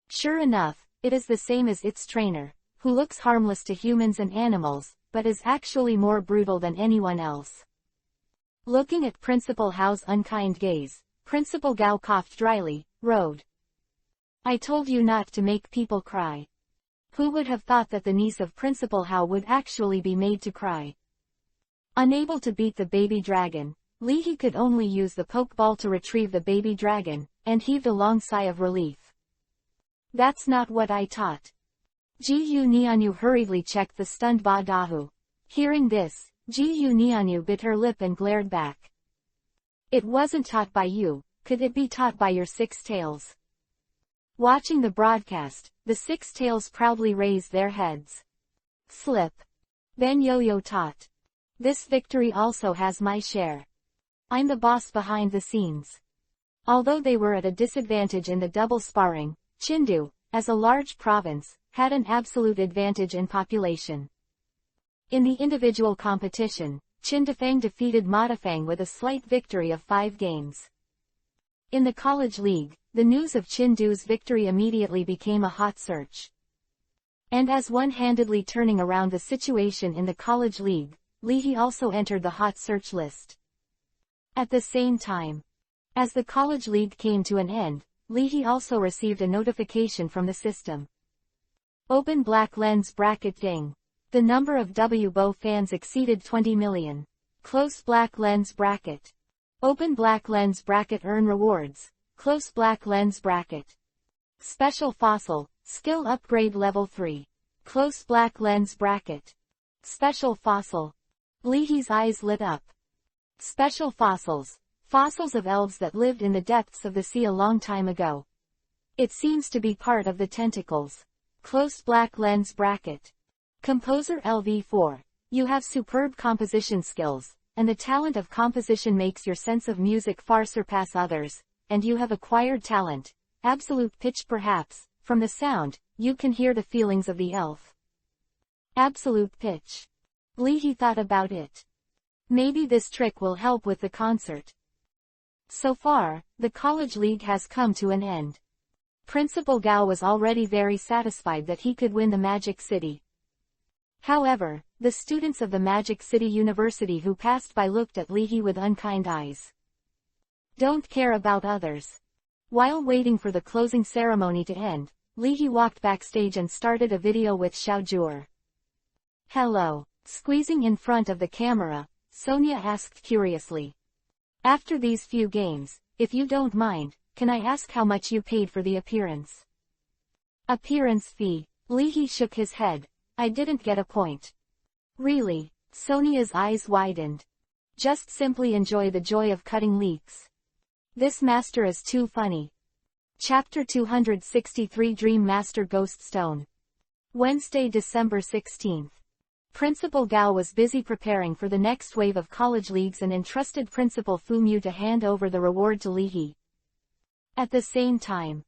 Sure enough, it is the same as its trainer, who looks harmless to humans and animals, but is actually more brutal than anyone else. Looking at Principal Hao's unkind gaze, Principal Gao coughed dryly, Road. I told you not to make people cry. Who would have thought that the niece of Principal Hao would actually be made to cry? Unable to beat the baby dragon, Li He could only use the pokeball to retrieve the baby dragon, and heaved a long sigh of relief. That's not what I taught. Ji Yu Nianyu hurriedly checked the stunned Ba Dahu. Hearing this, Ji Yu Nianyu bit her lip and glared back. It wasn't taught by you, could it be taught by your six tails? Watching the broadcast, the six tails proudly raised their heads. Slip. Then Yo-Yo taught. This victory also has my share. I'm the boss behind the scenes. Although they were at a disadvantage in the double sparring, Chindu, as a large province, had an absolute advantage in population. In the individual competition, Qin defeated Modafang with a slight victory of 5 games. In the college league, the news of Chindu's victory immediately became a hot search. And as one-handedly turning around the situation in the college league, Li He also entered the hot search list. At the same time, as the college league came to an end, Li He also received a notification from the system. Open black lens bracket ding. The number of Weibo fans exceeded 20 million. Close black lens bracket. Open black lens bracket earn rewards. Close black lens bracket. Special fossil, skill upgrade level 3. Close black lens bracket. Special fossil. Li He's eyes lit up. Special fossils. Fossils of elves that lived in the depths of the sea a long time ago. It seems to be part of the tentacles. Close black lens bracket. Composer LV4. You have superb composition skills, and the talent of composition makes your sense of music far surpass others, and you have acquired talent, absolute pitch perhaps, from the sound, you can hear the feelings of the elf. Absolute pitch. Li He thought about it. Maybe this trick will help with the concert. So far, the college league has come to an end. Principal Gao was already very satisfied that he could win the Magic City. However, the students of the Magic City University who passed by looked at Li He with unkind eyes. Don't care about others. While waiting for the closing ceremony to end, Li He walked backstage and started a video with Xiao Jur. Hello. Squeezing in front of the camera, Sonia asked curiously. After these few games, if you don't mind, can I ask how much you paid for the appearance? Appearance fee. Li He shook his head. I didn't get a point. Really? Sonia's eyes widened. Just simply enjoy the joy of cutting leeks. This master is too funny. Chapter 263 Dream Master Ghost Stone. Wednesday, December 16th. Principal Gao was busy preparing for the next wave of college leagues and entrusted Principal Fu Mu to hand over the reward to Li He. At the same time,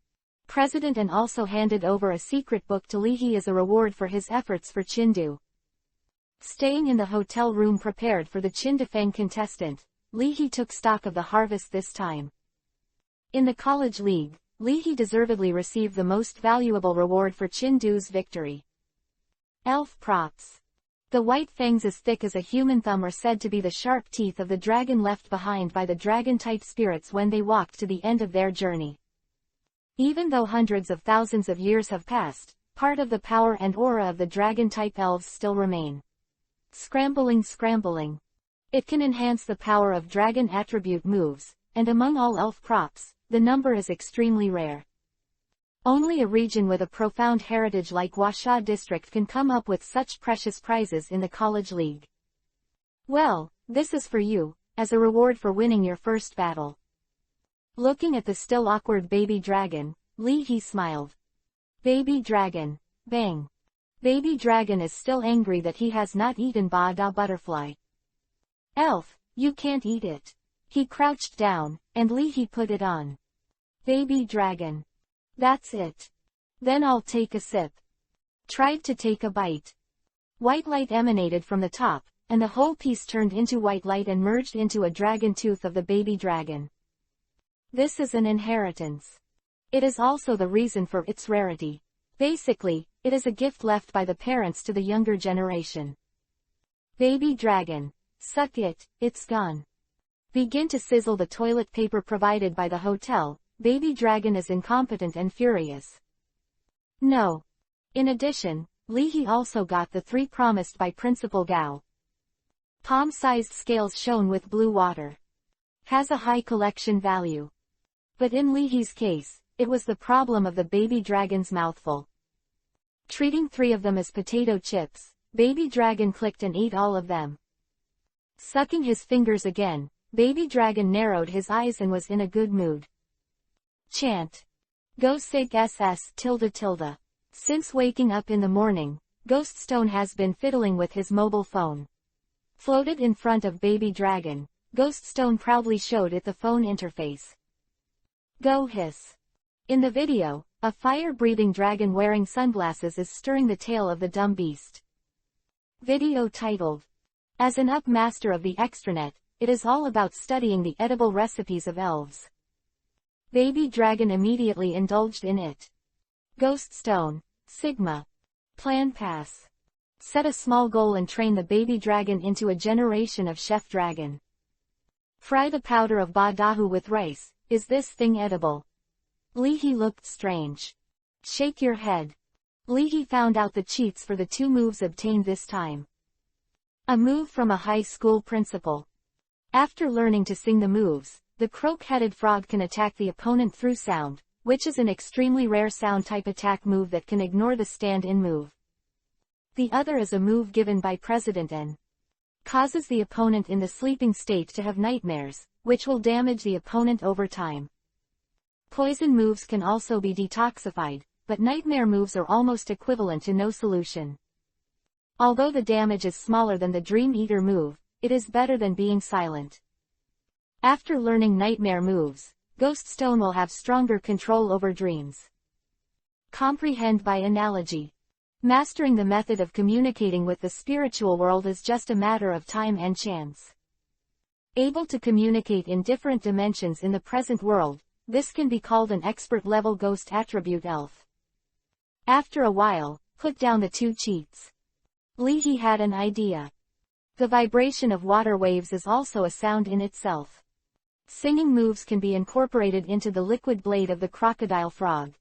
President An also handed over a secret book to Li He as a reward for his efforts for Chindu. Staying in the hotel room prepared for the Qin contestant, Li He took stock of the harvest this time. In the college league, Li He deservedly received the most valuable reward for Chindu's victory. Elf props. The white fangs as thick as a human thumb are said to be the sharp teeth of the dragon left behind by the dragon-type spirits when they walked to the end of their journey. Even though hundreds of thousands of years have passed, part of the power and aura of the dragon-type elves still remain. Scrambling. It can enhance the power of dragon attribute moves, and among all elf props, the number is extremely rare. Only a region with a profound heritage like Huasha district can come up with such precious prizes in the college league. Well, this is for you, as a reward for winning your first battle. Looking at the still awkward baby dragon, Li He smiled. Baby dragon. Bang. Baby dragon is still angry that he has not eaten Ba Da butterfly. Elf, you can't eat it. He crouched down, and Li He put it on. Baby dragon. That's it. Then I'll take a sip. Tried to take a bite. White light emanated from the top, and the whole piece turned into white light and merged into a dragon tooth of the baby dragon. This is an inheritance. It is also the reason for its rarity. Basically, it is a gift left by the parents to the younger generation. Baby dragon. Suck it, it's gone. Begin to sizzle the toilet paper provided by the hotel. Baby dragon is incompetent and furious. No. In addition, Leahy also got the 3 promised by Principal Gao. Palm-sized scales shown with blue water. Has a high collection value. But in Leahy's case, it was the problem of the baby dragon's mouthful. Treating 3 of them as potato chips, baby dragon clicked and ate all of them. Sucking his fingers again, baby dragon narrowed his eyes and was in a good mood. Chant. Go sig ss tilde tilde. Since waking up in the morning, Ghoststone has been fiddling with his mobile phone. Floated in front of baby dragon, Ghoststone proudly showed it the phone interface. Go hiss. In the video, a fire-breathing dragon wearing sunglasses is stirring the tail of the dumb beast. Video titled, As an up master of the extranet, it is all about studying the edible recipes of elves. Baby dragon immediately indulged in it. Ghoststone, Sigma. Plan pass. Set a small goal and train the baby dragon into a generation of chef dragon. Fry the powder of badahu with rice. Is this thing edible? Leahy looked strange. Shake your head. Leahy found out the cheats for the 2 moves obtained this time. A move from a high school principal. After learning to sing the moves, the croak-headed frog can attack the opponent through sound, which is an extremely rare sound-type attack move that can ignore the stand-in move. The other is a move given by President N. Causes the opponent in the sleeping state to have nightmares, which will damage the opponent over time. Poison moves can also be detoxified, but nightmare moves are almost equivalent to no solution. Although the damage is smaller than the Dream Eater move, it is better than being silent. After learning nightmare moves, Ghoststone will have stronger control over dreams. Comprehend by analogy. Mastering the method of communicating with the spiritual world is just a matter of time and chance. Able to communicate in different dimensions in the present world, this can be called an expert-level ghost attribute elf. After a while, put down the 2 cheats. Leahy had an idea. The vibration of water waves is also a sound in itself. Singing moves can be incorporated into the liquid blade of the crocodile frog.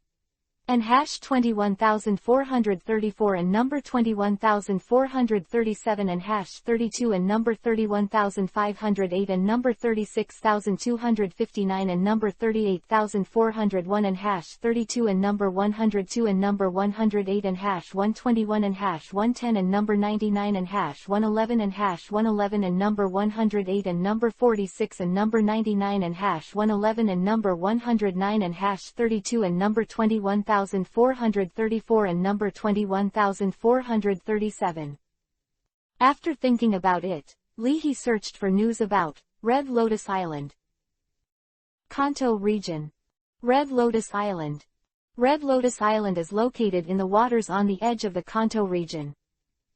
And #21434 and number 21437 and #32 and number 31508 and number 36259 and number 38401 and #32 and number 102 and number 108 and #121 and #110 and number 99 and #111 and #111 and number 108 and number 46 and number 99 and #111 and number 109 and #32 and number 21434 and number 21437. After thinking about it, Leahy searched for news about Red Lotus Island. Kanto region. Red Lotus Island. Red Lotus Island is located in the waters on the edge of the Kanto region.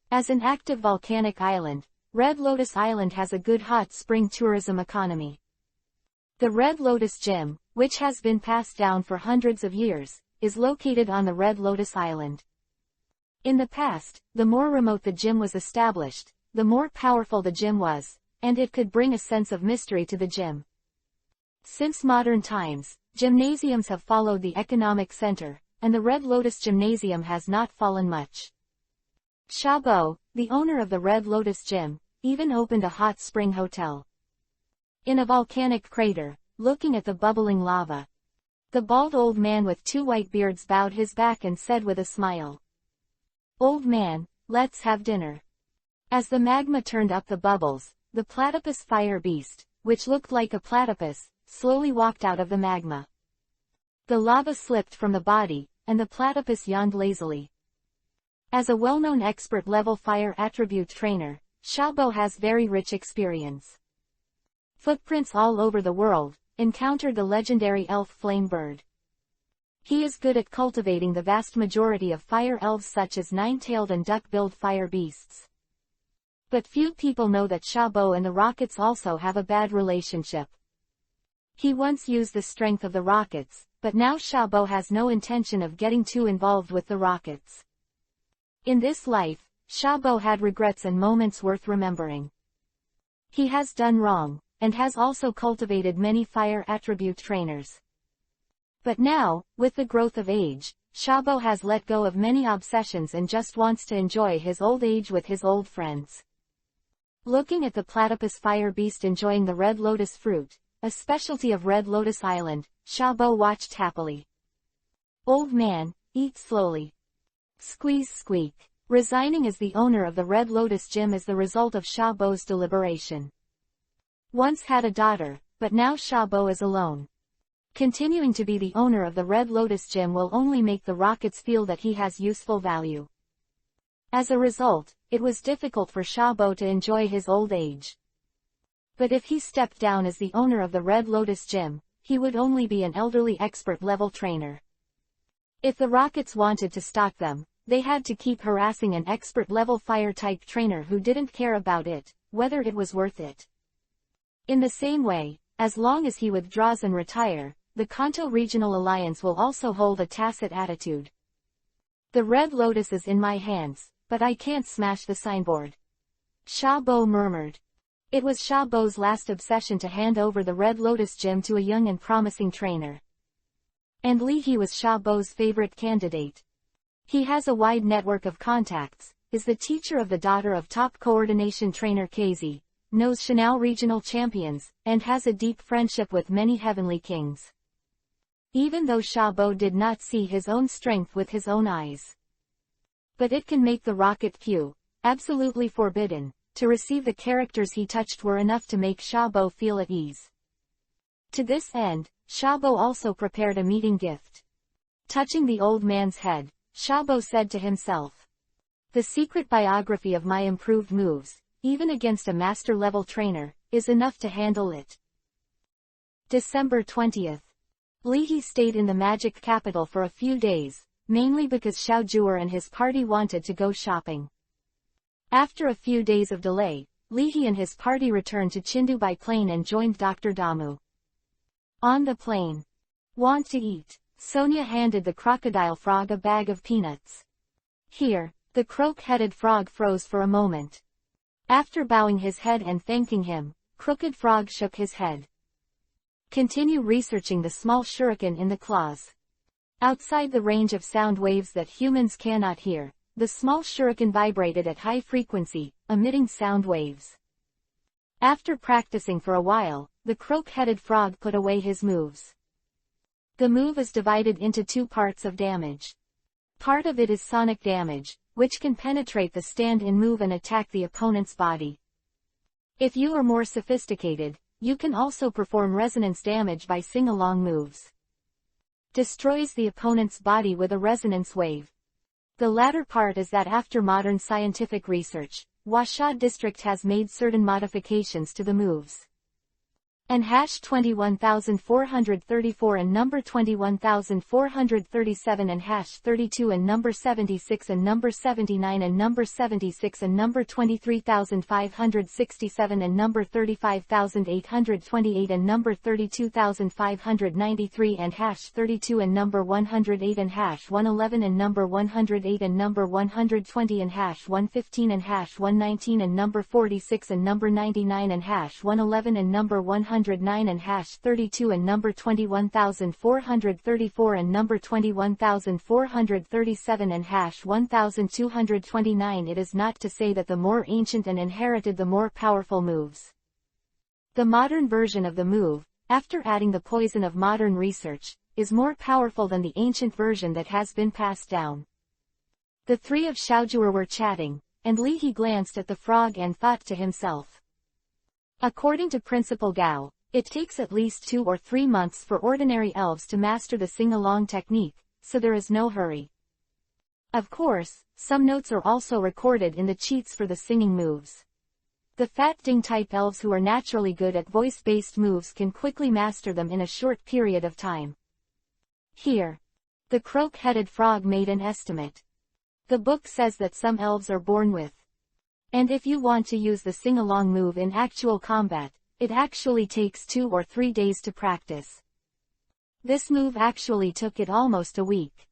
As an active volcanic island, Red Lotus Island has a good hot spring tourism economy. The Red Lotus Gym, which has been passed down for hundreds of years, is located on the Red Lotus Island. In the past, the more remote the gym was established, the more powerful the gym was, and it could bring a sense of mystery to the gym. Since modern times, gymnasiums have followed the economic center, and the Red Lotus Gymnasium has not fallen much. Shabo, the owner of the Red Lotus Gym, even opened a hot spring hotel. In a volcanic crater, looking at the bubbling lava, the bald old man with 2 white beards bowed his back and said with a smile, "Old man, let's have dinner." As the magma turned up the bubbles, the platypus fire beast, which looked like a platypus, slowly walked out of the magma. The lava slipped from the body, and the platypus yawned lazily. As a well-known expert-level fire attribute trainer, Shabo has very rich experience. Footprints all over the world, encountered the legendary elf flame bird. He is good at cultivating the vast majority of fire elves such as nine-tailed and duck-billed fire beasts. But few people know that Shabo and the rockets also have a bad relationship. He once used the strength of the rockets, but now Shabo has no intention of getting too involved with the rockets. In this life, Shabo had regrets and moments worth remembering. He has done wrong, and has also cultivated many fire attribute trainers. But now, with the growth of age, Shabo has let go of many obsessions and just wants to enjoy his old age with his old friends. Looking at the platypus fire beast enjoying the red lotus fruit, a specialty of Red Lotus Island, Shabo watched happily. Old man, eat slowly. Squeeze squeak. Resigning as the owner of the Red Lotus Gym is the result of Shabo's deliberation. Once had a daughter, but now Shabo is alone. Continuing to be the owner of the Red Lotus Gym will only make the Rockets feel that he has useful value. As a result, it was difficult for Shabo to enjoy his old age. But if he stepped down as the owner of the Red Lotus Gym, he would only be an elderly expert-level trainer. If the Rockets wanted to stock them, they had to keep harassing an expert-level fire-type trainer who didn't care about it, whether it was worth it. In the same way, as long as he withdraws and retire, the Kanto Regional Alliance will also hold a tacit attitude. The Red Lotus is in my hands, but I can't smash the signboard. Shabo murmured. It was Shabo's last obsession to hand over the Red Lotus Gym to a young and promising trainer. And Leahy was Shabo's favorite candidate. He has a wide network of contacts, is the teacher of the daughter of top coordination trainer Casey, knows Shanao regional champions, and has a deep friendship with many heavenly kings. Even though Shabo did not see his own strength with his own eyes. But it can make the rocket few, absolutely forbidden, to receive the characters he touched were enough to make Shabo feel at ease. To this end, Shabo also prepared a meeting gift. Touching the old man's head, Shabo said to himself, "The secret biography of my improved moves, even against a master-level trainer, is enough to handle it." December 20th. Leahy stayed in the magic capital for a few days, mainly because Xiaojuer and his party wanted to go shopping. After a few days of delay, Leahy and his party returned to Chindu by plane and joined Dr. Damu. On the plane. Want to eat? Sonia handed the crocodile frog a bag of peanuts. Here, the croak-headed frog froze for a moment. After bowing his head and thanking him, Crooked Frog shook his head. Continue researching the small shuriken in the claws. Outside the range of sound waves that humans cannot hear, the small shuriken vibrated at high frequency, emitting sound waves. After practicing for a while, the croak-headed frog put away his moves. The move is divided into two parts of damage. Part of it is sonic damage, which can penetrate the stand-in move and attack the opponent's body. If you are more sophisticated, you can also perform resonance damage by sing-along moves. Destroys the opponent's body with a resonance wave. The latter part is that after modern scientific research, Washad District has made certain modifications to the moves. And #21434 and number 21437 and #32 and number 76 and number 79 and number 76 and number 23567 and number 35828 and number 32593 and #32 and number 108 and #111 and number 108 and number 120 and #115 and #119 and number 46 and number 99 and #111 and number 109 and #32 and number 21434 and number 21437 and #1229. It is not to say that the more ancient and inherited the more powerful moves. The modern version of the move, after adding the poison of modern research, is more powerful than the ancient version that has been passed down. The three of Xiaojuer were chatting, and Leahy glanced at the frog and thought to himself. According to Principal Gao, it takes at least 2 or 3 months for ordinary elves to master the sing-along technique, so there is no hurry. Of course, some notes are also recorded in the cheats for the singing moves. The Fat Ding-type elves who are naturally good at voice-based moves can quickly master them in a short period of time. Here. The croak-headed frog made an estimate. The book says that some elves are born with. And if you want to use the sing-along move in actual combat, it actually takes 2 or 3 days to practice. This move actually took it almost a week.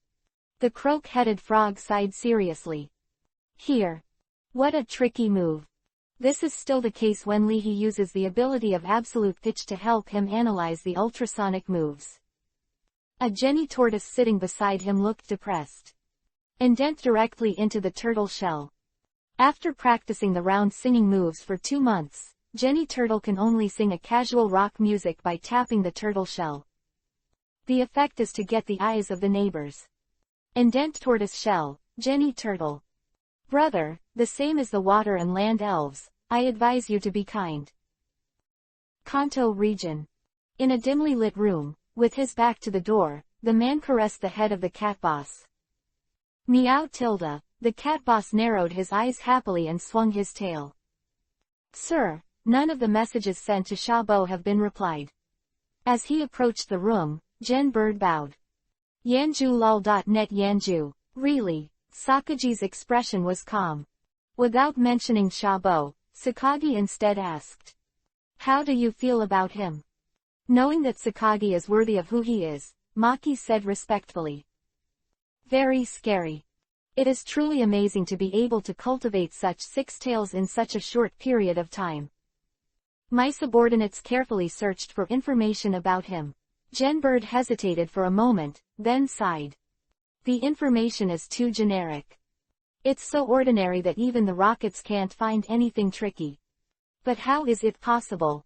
The croak-headed frog sighed seriously. Here. What a tricky move. This is still the case when Leahy uses the ability of absolute pitch to help him analyze the ultrasonic moves. A Jenny tortoise sitting beside him looked depressed. Indent directly into the turtle shell. After practicing the round singing moves for 2 months, Jenny Turtle can only sing a casual rock music by tapping the turtle shell. The effect is to get the eyes of the neighbors. Indent tortoise shell, Jenny Turtle. Brother, the same as the water and land elves, I advise you to be kind. Kanto region. In a dimly lit room, with his back to the door, the man caressed the head of the cat boss. Meow tilde, the cat boss narrowed his eyes happily and swung his tail. Sir, none of the messages sent to Shabo have been replied. As he approached the room, Jen Bird bowed. Yanju.net Yanju, really? Sakaji's expression was calm. Without mentioning Shabo, Sakagi instead asked. How do you feel about him? Knowing that Sakagi is worthy of who he is, Maki said respectfully. Very scary. It is truly amazing to be able to cultivate such 6 tails in such a short period of time. My subordinates carefully searched for information about him. Jen Bird hesitated for a moment, then sighed. The information is too generic. It's so ordinary that even the rockets can't find anything tricky. But how is it possible?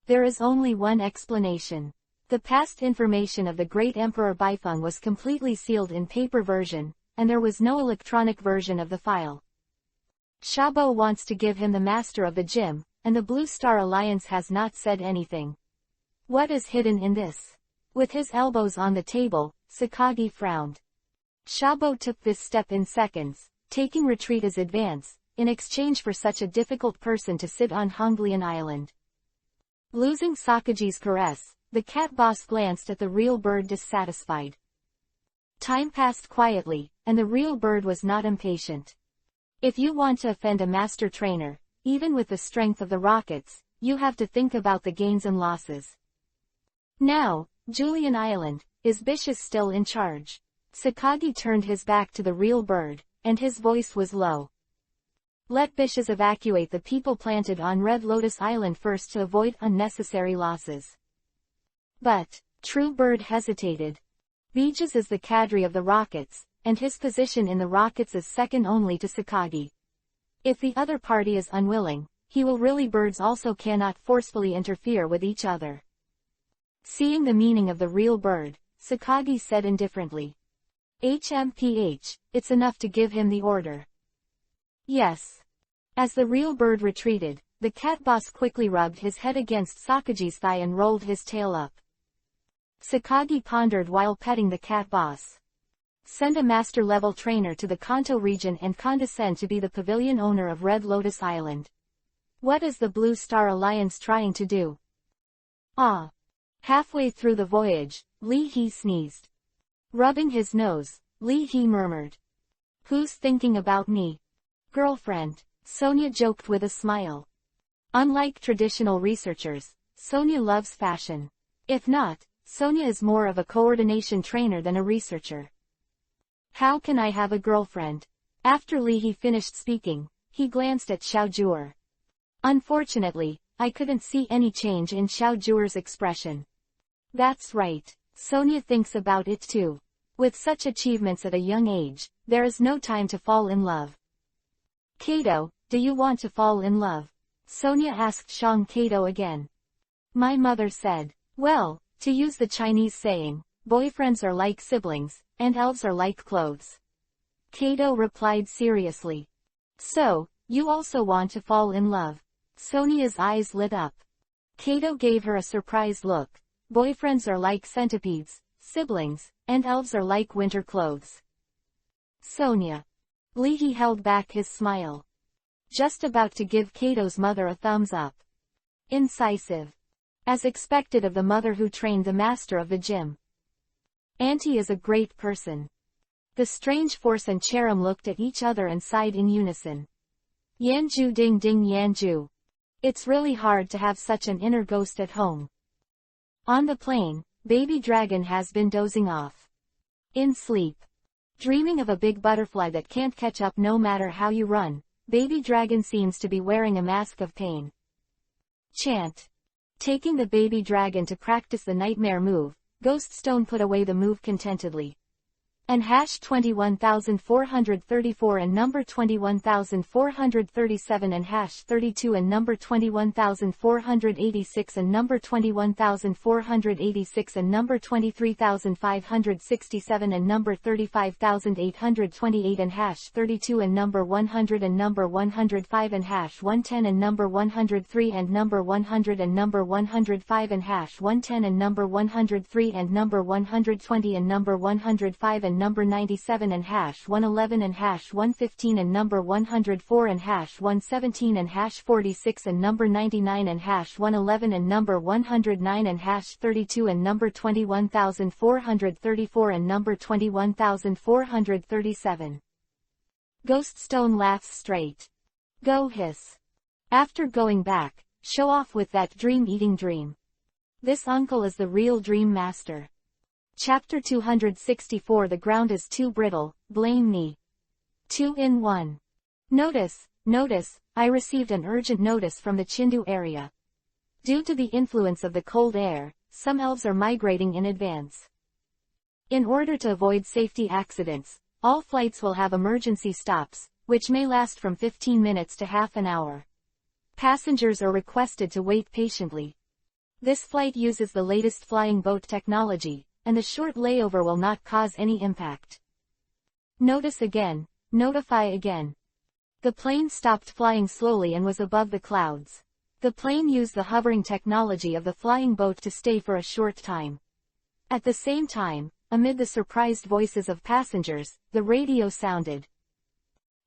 There is only one explanation. The past information of the great Emperor Baifeng was completely sealed in paper version, and there was no electronic version of the file. Shabo wants to give him the master of the gym, and the Blue Star Alliance has not said anything. What is hidden in this? With his elbows on the table, Sakagi frowned. Shabo took this step in seconds, taking retreat as advance, in exchange for such a difficult person to sit on Honglian Island. Losing Sakaji's caress, the cat boss glanced at the real bird dissatisfied. Time passed quietly, and the real bird was not impatient. If you want to offend a master trainer, even with the strength of the rockets, you have to think about the gains and losses. Now, Julian Island, is Bishus still in charge? Sakagi turned his back to the real bird, and his voice was low. Let Bishus evacuate the people planted on Red Lotus Island first to avoid unnecessary losses. But, True Bird hesitated. Bishus is the cadre of the rockets, and his position in the rockets is second only to Sakagi. If the other party is unwilling, he will really birds also cannot forcefully interfere with each other. Seeing the meaning of the real bird, Sakagi said indifferently. HMPH, it's enough to give him the order. Yes. As the real bird retreated, the cat boss quickly rubbed his head against Sakaji's thigh and rolled his tail up. Sakagi pondered while petting the cat boss. Send a master-level trainer to the Kanto region and condescend to be the pavilion owner of Red Lotus Island. What is the Blue Star Alliance trying to do? Ah. Halfway through the voyage, Lee Hee sneezed. Rubbing his nose, Lee Hee murmured. Who's thinking about me? Girlfriend, Sonia joked with a smile. Unlike traditional researchers, Sonia loves fashion. If not, Sonia is more of a coordination trainer than a researcher. How can I have a girlfriend? After Lee Hee finished speaking, he glanced at Xiao Jur. Unfortunately, I couldn't see any change in Xiao Jur's expression. That's right, Sonia thinks about it too. With such achievements at a young age, there is no time to fall in love. Kato, do you want to fall in love? Sonia asked Shang Kato again. My mother said, well, to use the Chinese saying, boyfriends are like siblings, and elves are like clothes. Kato replied seriously. So, you also want to fall in love? Sonia's eyes lit up. Kato gave her a surprised look. Boyfriends are like centipedes, siblings, and elves are like winter clothes. Sonia. Lee Hee held back his smile. Just about to give Kato's mother a thumbs up. Incisive. As expected of the mother who trained the master of the gym. Auntie is a great person. The strange force and Cherim looked at each other and sighed in unison. Yanju ding ding Yanju. It's really hard to have such an inner ghost at home. On the plane, baby dragon has been dozing off. In sleep. Dreaming of a big butterfly that can't catch up no matter how you run, baby dragon seems to be wearing a mask of pain. Chant. Taking the baby dragon to practice the nightmare move, Ghoststone put away the move contentedly. And hash 21,434 and number 21,437 and hash 32 and number 21,486 and number 21,486 and number 23,567 and number 35,828 and hash 32 and number 100 and number 105 and hash 110 and number 103 and number 100 and number 105 and hash 110 and number 103 and number 120 and number 105 and number 97 and hash 111 and hash 115 and number 104 and hash 117 and hash 46 and number 99 and hash 111 and number 109 and hash 32 and number 21,434 and number 21,437. Ghoststone laughs straight. Go hiss. After going back, show off with that dream-eating dream. This uncle is the real dream master. Chapter 264. The ground is too brittle, blame me. 2 in 1. Notice, I received an urgent notice from the Chindu area. Due to the influence of the cold air, some elves are migrating in advance. In order to avoid safety accidents, all flights will have emergency stops, which may last from 15 minutes to half an hour. Passengers are requested to wait patiently. This flight uses the latest flying boat technology, and the short layover will not cause any impact. Notice again, notify again. The plane stopped flying slowly and was above the clouds. The plane used the hovering technology of the flying boat to stay for a short time. At the same time, amid the surprised voices of passengers, the radio sounded.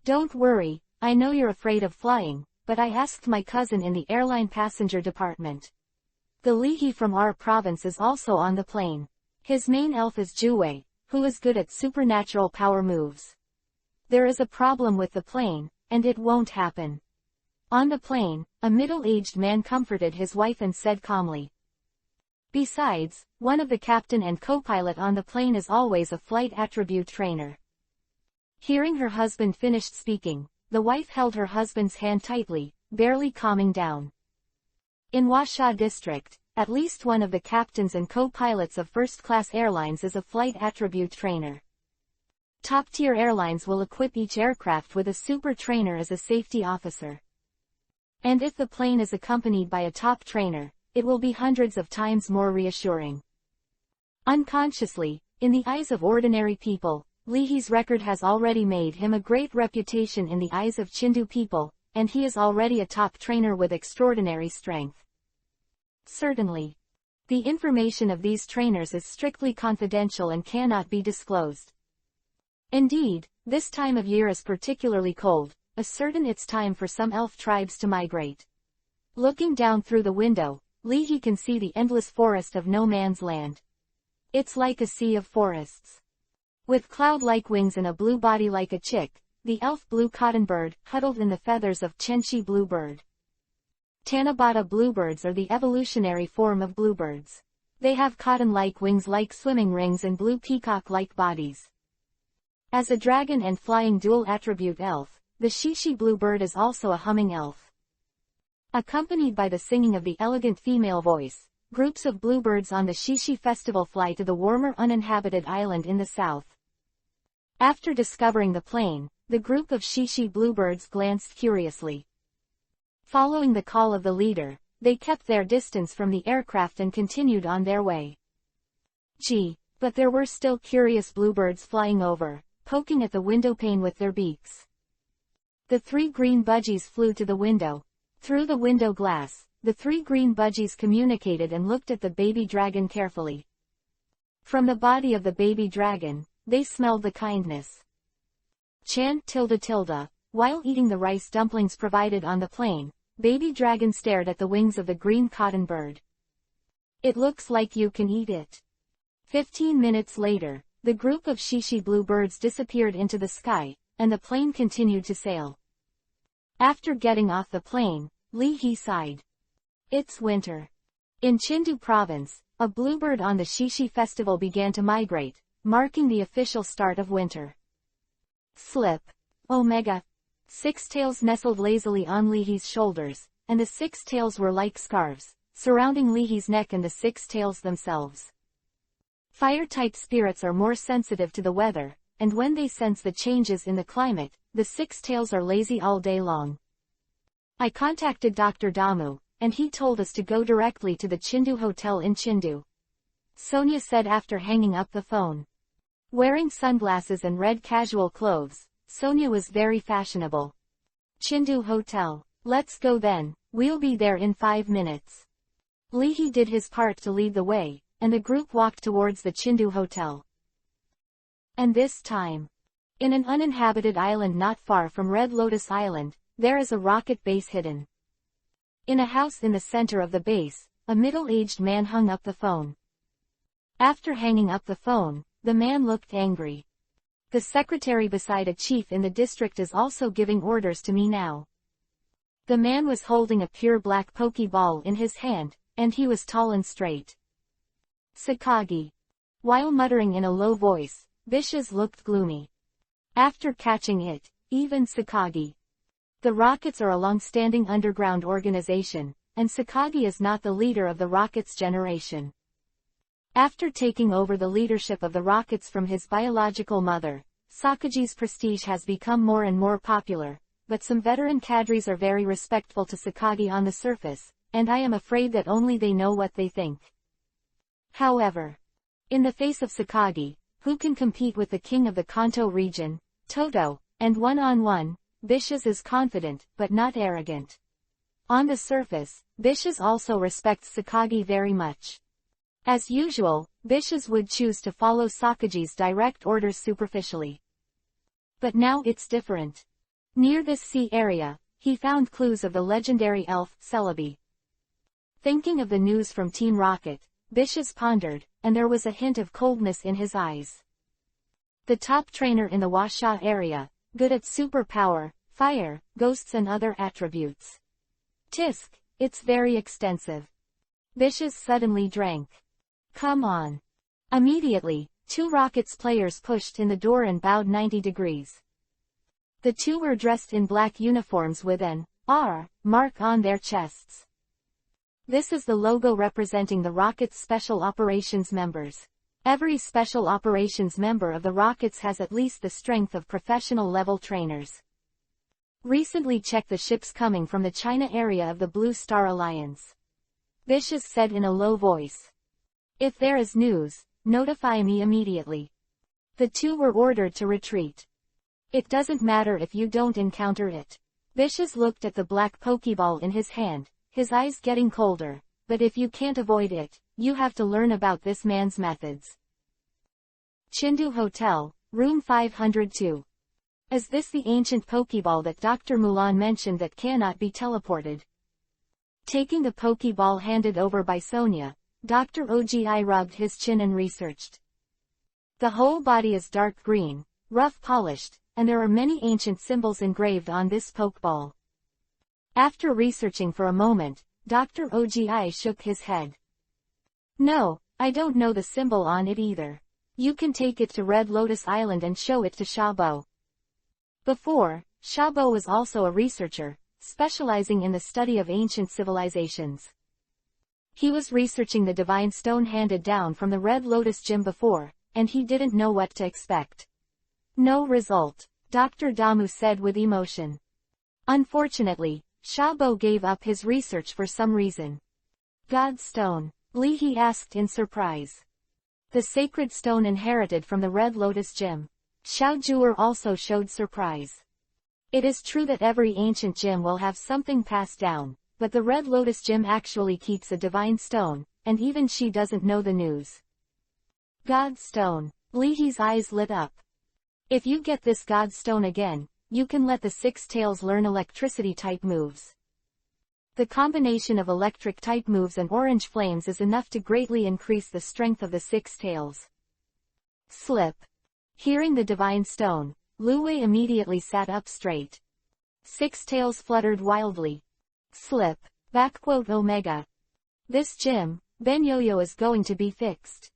Don't worry, I know you're afraid of flying, but I asked my cousin in the airline passenger department. The Lihi from our province is also on the plane. His main elf is Juwei, who is good at supernatural power moves. There is a problem with the plane, and it won't happen. On the plane, a middle-aged man comforted his wife and said calmly. Besides, one of the captain and co-pilot on the plane is always a flight attribute trainer. Hearing her husband finished speaking, the wife held her husband's hand tightly, barely calming down. In Washa district, at least one of the captains and co-pilots of first-class airlines is a flight attribute trainer. Top-tier airlines will equip each aircraft with a super trainer as a safety officer. And if the plane is accompanied by a top trainer, it will be hundreds of times more reassuring. Unconsciously, in the eyes of ordinary people, Lihi's record has already made him a great reputation in the eyes of Chindu people, and he is already a top trainer with extraordinary strength. Certainly. The information of these trainers is strictly confidential and cannot be disclosed. Indeed, this time of year is particularly cold, ascertain it's time for some elf tribes to migrate. Looking down through the window, Lihi can see the endless forest of no man's land. It's like a sea of forests. With cloud-like wings and a blue body like a chick, the elf blue cottonbird huddled in the feathers of Chenchi bluebird. Tanabata bluebirds are the evolutionary form of bluebirds. They have cotton-like wings like swimming rings and blue peacock-like bodies. As a dragon and flying dual-attribute elf, the Shishi bluebird is also a humming elf. Accompanied by the singing of the elegant female voice, groups of bluebirds on the Shishi festival fly to the warmer uninhabited island in the south. After discovering the plane, the group of Shishi bluebirds glanced curiously. Following the call of the leader, they kept their distance from the aircraft and continued on their way. Gee, but there were still curious bluebirds flying over, poking at the windowpane with their beaks. The 3 green budgies flew to the window. Through the window glass, the 3 green budgies communicated and looked at the baby dragon carefully. From the body of the baby dragon, they smelled the kindness. While eating the rice dumplings provided on the plane, baby dragon stared at the wings of the green cotton bird. It looks like you can eat it. 15 minutes later, the group of Shishi bluebirds disappeared into the sky, and the plane continued to sail. After getting off the plane, Lihi sighed. It's winter. In Chindu province, a bluebird on the Shishi festival began to migrate, marking the official start of winter. Slip. Omega. 6 tails nestled lazily on Lihi's shoulders, and the 6 tails were like scarves, surrounding Lihi's neck and the 6 tails themselves. Fire-type spirits are more sensitive to the weather, and when they sense the changes in the climate, the six-tails are lazy all day long. I contacted Dr. Damu, and he told us to go directly to the Chindu Hotel in Chindu. Sonia said after hanging up the phone. Wearing sunglasses and red casual clothes, Sonia was very fashionable. Chindu Hotel. Let's go then, we'll be there in 5 minutes. Leahy did his part to lead the way, and the group walked towards the Chindu Hotel. And this time, in an uninhabited island not far from Red Lotus Island, there is a rocket base hidden. In a house in the center of the base, a middle-aged man hung up the phone. After hanging up the phone, the man looked angry. The secretary beside a chief in the district is also giving orders to me now. The man was holding a pure black pokeball in his hand, and he was tall and straight. Sakagi. While muttering in a low voice, Vicious looked gloomy. After catching it, even Sakagi. The Rockets are a long-standing underground organization, and Sakagi is not the leader of the Rockets generation. After taking over the leadership of the Rockets from his biological mother, Sakagi's prestige has become more and more popular, but some veteran cadres are very respectful to Sakagi on the surface, and I am afraid that only they know what they think. However, in the face of Sakagi, who can compete with the king of the Kanto region, Toto, and one-on-one, Vicious is confident, but not arrogant. On the surface, Vicious also respects Sakagi very much. As usual, Vicious would choose to follow Sakagi's direct orders superficially. But now it's different. Near this sea area, he found clues of the legendary elf, Celebi. Thinking of the news from Team Rocket, Vicious pondered, and there was a hint of coldness in his eyes. The top trainer in the Washa area, good at superpower, fire, ghosts and other attributes. Tisk, it's very extensive. Vicious suddenly drank. Come on. Immediately, 2 Rockets players pushed in the door and bowed 90 degrees. The 2 were dressed in black uniforms with an R mark on their chests. This is the logo representing the Rockets Special Operations members. Every Special Operations member of the Rockets has at least the strength of professional-level trainers. Recently checked the ships coming from the China area of the Blue Star Alliance. Vicious said in a low voice. If there is news, notify me immediately. The 2 were ordered to retreat. It doesn't matter if you don't encounter it. Vicious looked at the black pokeball in his hand, his eyes getting colder, but if you can't avoid it, you have to learn about this man's methods. Chindu Hotel, Room 502. Is this the ancient pokeball that Dr. Mulan mentioned that cannot be teleported? Taking the pokeball handed over by Sonia, Dr. Ogi rubbed his chin and researched. The whole body is dark green, rough polished, and there are many ancient symbols engraved on this pokeball. After researching for a moment, Dr. Ogi shook his head. No, I don't know the symbol on it either. You can take it to Red Lotus Island and show it to Shabo. Before, Shabo was also a researcher, specializing in the study of ancient civilizations. He was researching the divine stone handed down from the Red Lotus Gym before, and he didn't know what to expect. No result, Dr. Damu said with emotion. Unfortunately, Shabo gave up his research for some reason. God's stone, Leahy asked in surprise. The sacred stone inherited from the Red Lotus Gym. Xiao Juer also showed surprise. It is true that every ancient gym will have something passed down, but the Red Lotus Gym actually keeps a divine stone, and even she doesn't know the news. God's stone. Leahy's eyes lit up. If you get this God's stone again, you can let the 6 tails learn electricity-type moves. The combination of electric-type moves and orange flames is enough to greatly increase the strength of the 6 tails. Slip. Hearing the divine stone, Lu Wei immediately sat up straight. 6 tails fluttered wildly. Slip. Omega. This gym, Benyoyo is going to be fixed.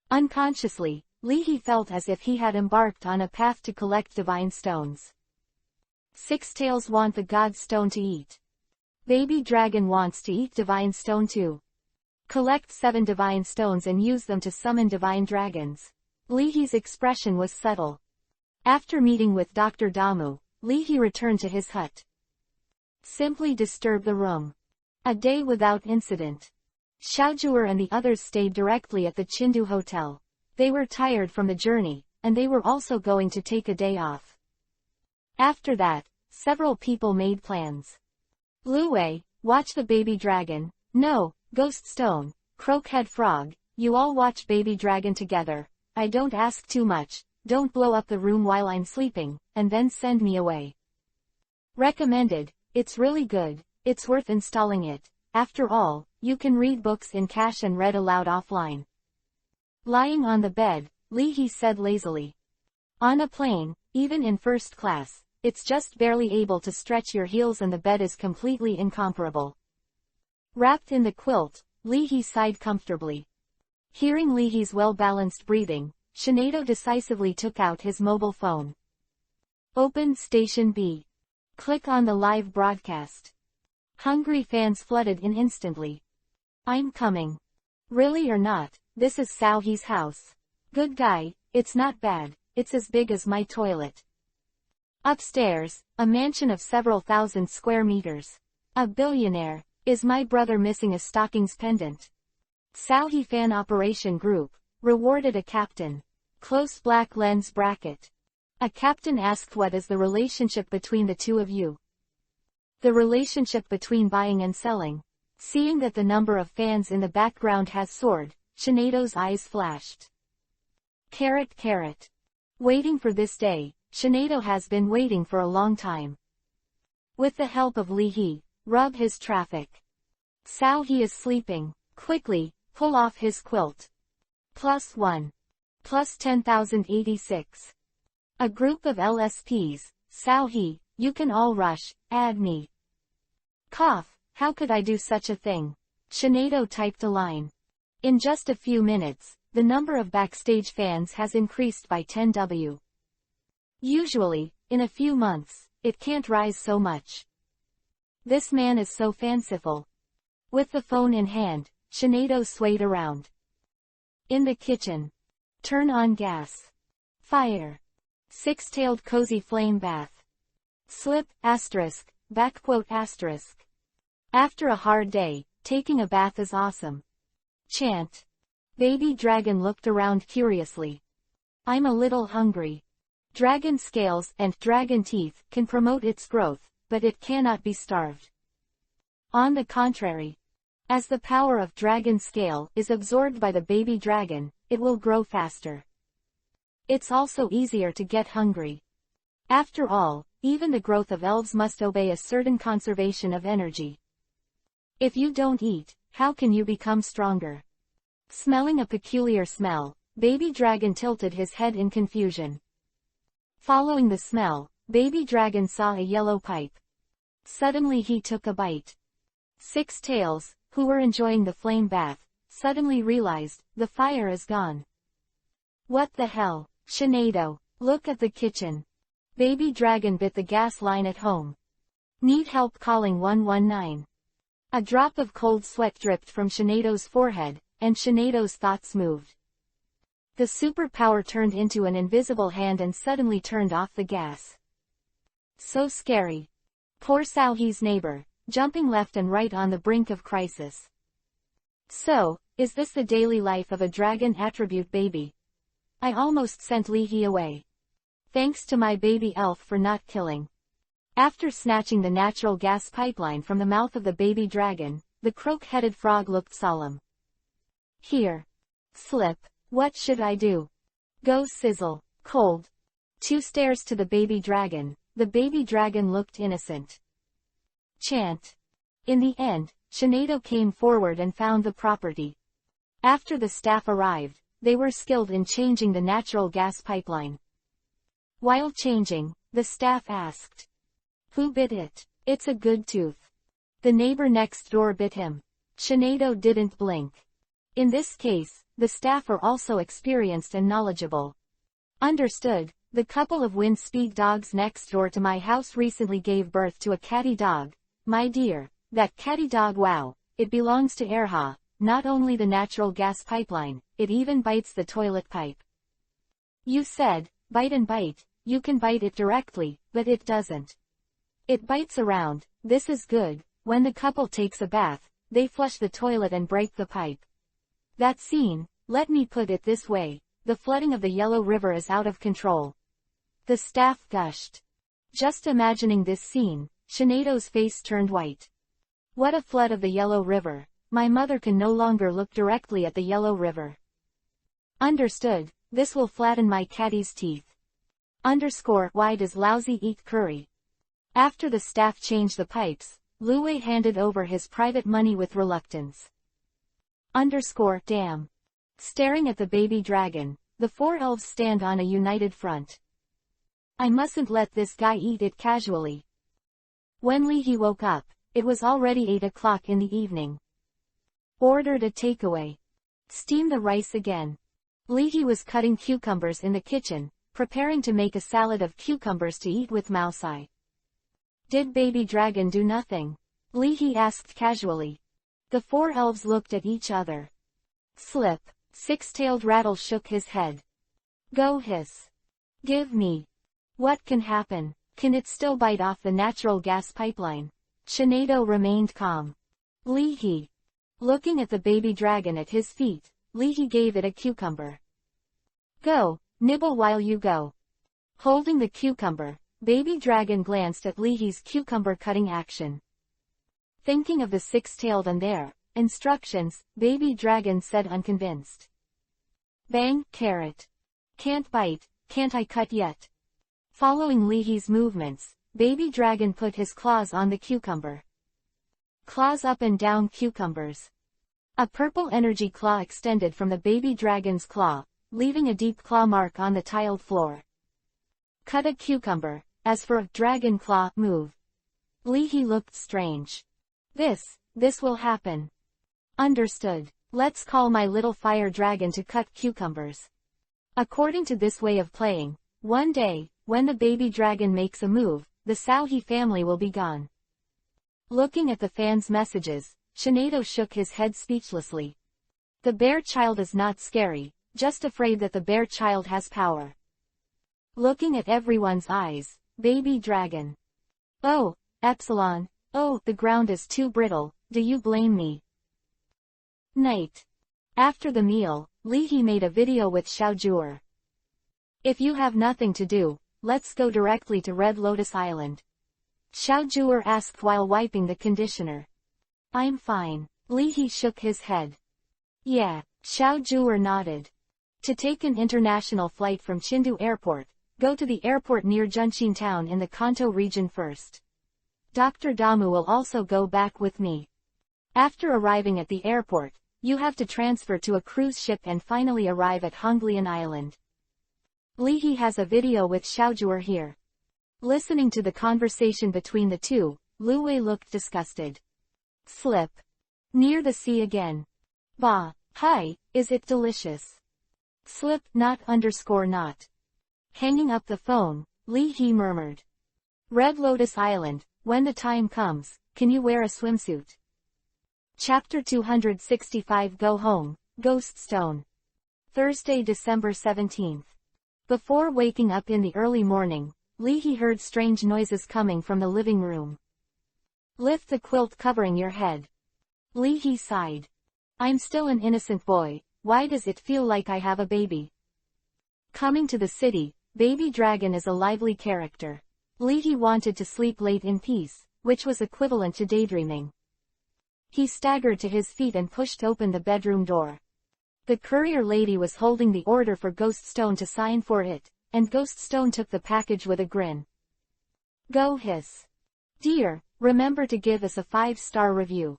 Unconsciously, Leahy felt as if he had embarked on a path to collect divine stones. 6 tails want the God stone to eat. Baby dragon wants to eat divine stone too. Collect 7 divine stones and use them to summon divine dragons. Lihi's expression was subtle. After meeting with Dr. Damu, Lihi returned to his hut. Simply disturb the room. A day without incident. Xiaojuer and the others stayed directly at the Chindu Hotel. They were tired from the journey, and they were also going to take a day off. After that, several people made plans. Lu Wei, watch the baby dragon. No, Ghost Stone, Croakhead Frog, you all watch baby dragon together. I don't ask too much, don't blow up the room while I'm sleeping, and then send me away. Recommended, it's really good, it's worth installing it. After all, you can read books in cache and read aloud offline. Lying on the bed, Lihi said lazily. On a plane, even in first class, it's just barely able to stretch your heels and the bed is completely incomparable. Wrapped in the quilt, Lihi sighed comfortably. Hearing Lihi's well-balanced breathing, Shinado decisively took out his mobile phone. Open Station B. Click on the live broadcast. Hungry fans flooded in instantly. I'm coming. Really or not, this is Saohi's house. Good guy, it's not bad, it's as big as my toilet. Upstairs, a mansion of several thousand square meters. A billionaire. Is my brother missing a stockings pendant? Saohi Fan Operation Group, rewarded a captain. Close black lens bracket. A captain asked what is the relationship between the two of you? The relationship between buying and selling. Seeing that the number of fans in the background has soared, Shinado's eyes flashed. Carrot carrot. Waiting for this day, Shinado has been waiting for a long time. With the help of Lihi, rub his traffic. Saohi is sleeping. Quickly, pull off his quilt. +1. Plus 10,086. A group of LSPs, Saohi, you can all rush, add me. Cough, how could I do such a thing? Shinado typed a line. In just a few minutes, the number of backstage fans has increased by 10W. Usually, in a few months, it can't rise so much. This man is so fanciful. With the phone in hand, Shinado swayed around. In the kitchen. Turn on gas. Fire. Six-tailed cozy flame bath. Slip, asterisk, backquote asterisk. After a hard day, taking a bath is awesome. Chant. Baby dragon looked around curiously. I'm a little hungry. Dragon scales and dragon teeth can promote its growth, but it cannot be starved. On the contrary. As the power of dragon scale is absorbed by the baby dragon, it will grow faster. It's also easier to get hungry. After all, even the growth of elves must obey a certain conservation of energy. If you don't eat, how can you become stronger? Smelling a peculiar smell, baby dragon tilted his head in confusion. Following the smell, baby dragon saw a yellow pipe. Suddenly he took a bite. Six Tails, who were enjoying the flame bath, suddenly realized, the fire is gone. What the hell? Shinado, look at the kitchen. Baby dragon bit the gas line at home. Need help calling 119. A drop of cold sweat dripped from Shinado's forehead, and Shinado's thoughts moved. The superpower turned into an invisible hand and suddenly turned off the gas. So scary. Poor Saohi's neighbor, jumping left and right on the brink of crisis. So, is this the daily life of a dragon attribute baby? I almost sent Lihi away. Thanks to my baby elf for not killing. After snatching the natural gas pipeline from the mouth of the baby dragon, the croak-headed frog looked solemn. Here. Slip. What should I do? Go sizzle. Cold. 2 stairs to the baby dragon. The baby dragon looked innocent. Chant. In the end, Shinado came forward and found the property. After the staff arrived, they were skilled in changing the natural gas pipeline. While changing, the staff asked. Who bit it? It's a good tooth. The neighbor next door bit him. Shinado didn't blink. In this case, the staff are also experienced and knowledgeable. Understood. The couple of wind speed dogs next door to my house recently gave birth to a catty dog. My dear, that catty dog, wow, it belongs to Erha, not only the natural gas pipeline, it even bites the toilet pipe. You said, bite and bite, you can bite it directly, but it doesn't. It bites around. This is good. When the couple takes a bath, they flush the toilet and break the pipe. That scene, let me put it this way, the flooding of the Yellow River is out of control. The staff gushed. Just imagining this scene, Sinead's face turned white. What a flood of the Yellow River. My mother can no longer look directly at the Yellow River. Understood. This will flatten my catty's teeth. Why does Lousy eat curry? After the staff changed the pipes, Luwei handed over his private money with reluctance. Damn. Staring at the baby dragon, the four elves stand on a united front. I mustn't let this guy eat it casually. When Leahy woke up, it was already 8 o'clock in the evening. Ordered a takeaway. Steam the rice again. Leahy was cutting cucumbers in the kitchen, preparing to make a salad of cucumbers to eat with Mousei. Did baby dragon do nothing? Leahy asked casually. The four elves looked at each other. Slip. Six-tailed Rattle shook his head. Go hiss. Give me. What can happen? Can it still bite off the natural gas pipeline? Sinead remained calm. Leahy. Looking at the baby dragon at his feet, Leahy gave it a cucumber. Go, nibble while you go. Holding the cucumber, baby dragon glanced at Leahy's cucumber cutting action. Thinking of the six-tailed and their instructions, baby dragon said unconvinced. Bang, carrot. Can't bite, can't I cut yet? Following Leahy's movements, baby dragon put his claws on the cucumber. Claws up and down cucumbers. A purple energy claw extended from the baby dragon's claw, leaving a deep claw mark on the tiled floor. Cut a cucumber. As for a dragon claw move. Leahy looked strange. This will happen. Understood. Let's call my little fire dragon to cut cucumbers. According to this way of playing, one day, when the baby dragon makes a move, the Sauhi family will be gone. Looking at the fans' messages, Sinead shook his head speechlessly. The bear child is not scary, just afraid that the bear child has power. Looking at everyone's eyes, baby dragon. Oh, Epsilon, oh, the ground is too brittle, do you blame me? Night. After the meal, Leahy made a video with Xiaojur. If you have nothing to do, let's go directly to Red Lotus Island. Xiaojur asked while wiping the conditioner. I'm fine. Leahy shook his head. Yeah, Xiaojur nodded. To take an international flight from Chengdu Airport, go to the airport near Junqin town in the Kanto region first. Dr. Damu will also go back with me. After arriving at the airport, you have to transfer to a cruise ship and finally arrive at Honglian Island. Leahy has a video with Xiaojur here. Listening to the conversation between the two, Luwei looked disgusted. Slip. Near the sea again. Bah, hi, is it delicious? Slip not. Hanging up the phone, Leahy murmured. Red Lotus Island, when the time comes, can you wear a swimsuit? Chapter 265 Go Home, Ghoststone. Thursday, December 17th. Before waking up in the early morning, Leahy heard strange noises coming from the living room. Lift the quilt covering your head. Leahy sighed. I'm still an innocent boy, why does it feel like I have a baby? Coming to the city, Baby Dragon is a lively character. Leahy wanted to sleep late in peace, which was equivalent to daydreaming. He staggered to his feet and pushed open the bedroom door. The courier lady was holding the order for Ghoststone to sign for it, and Ghoststone took the package with a grin. Go hiss. Dear, remember to give us a 5-star review.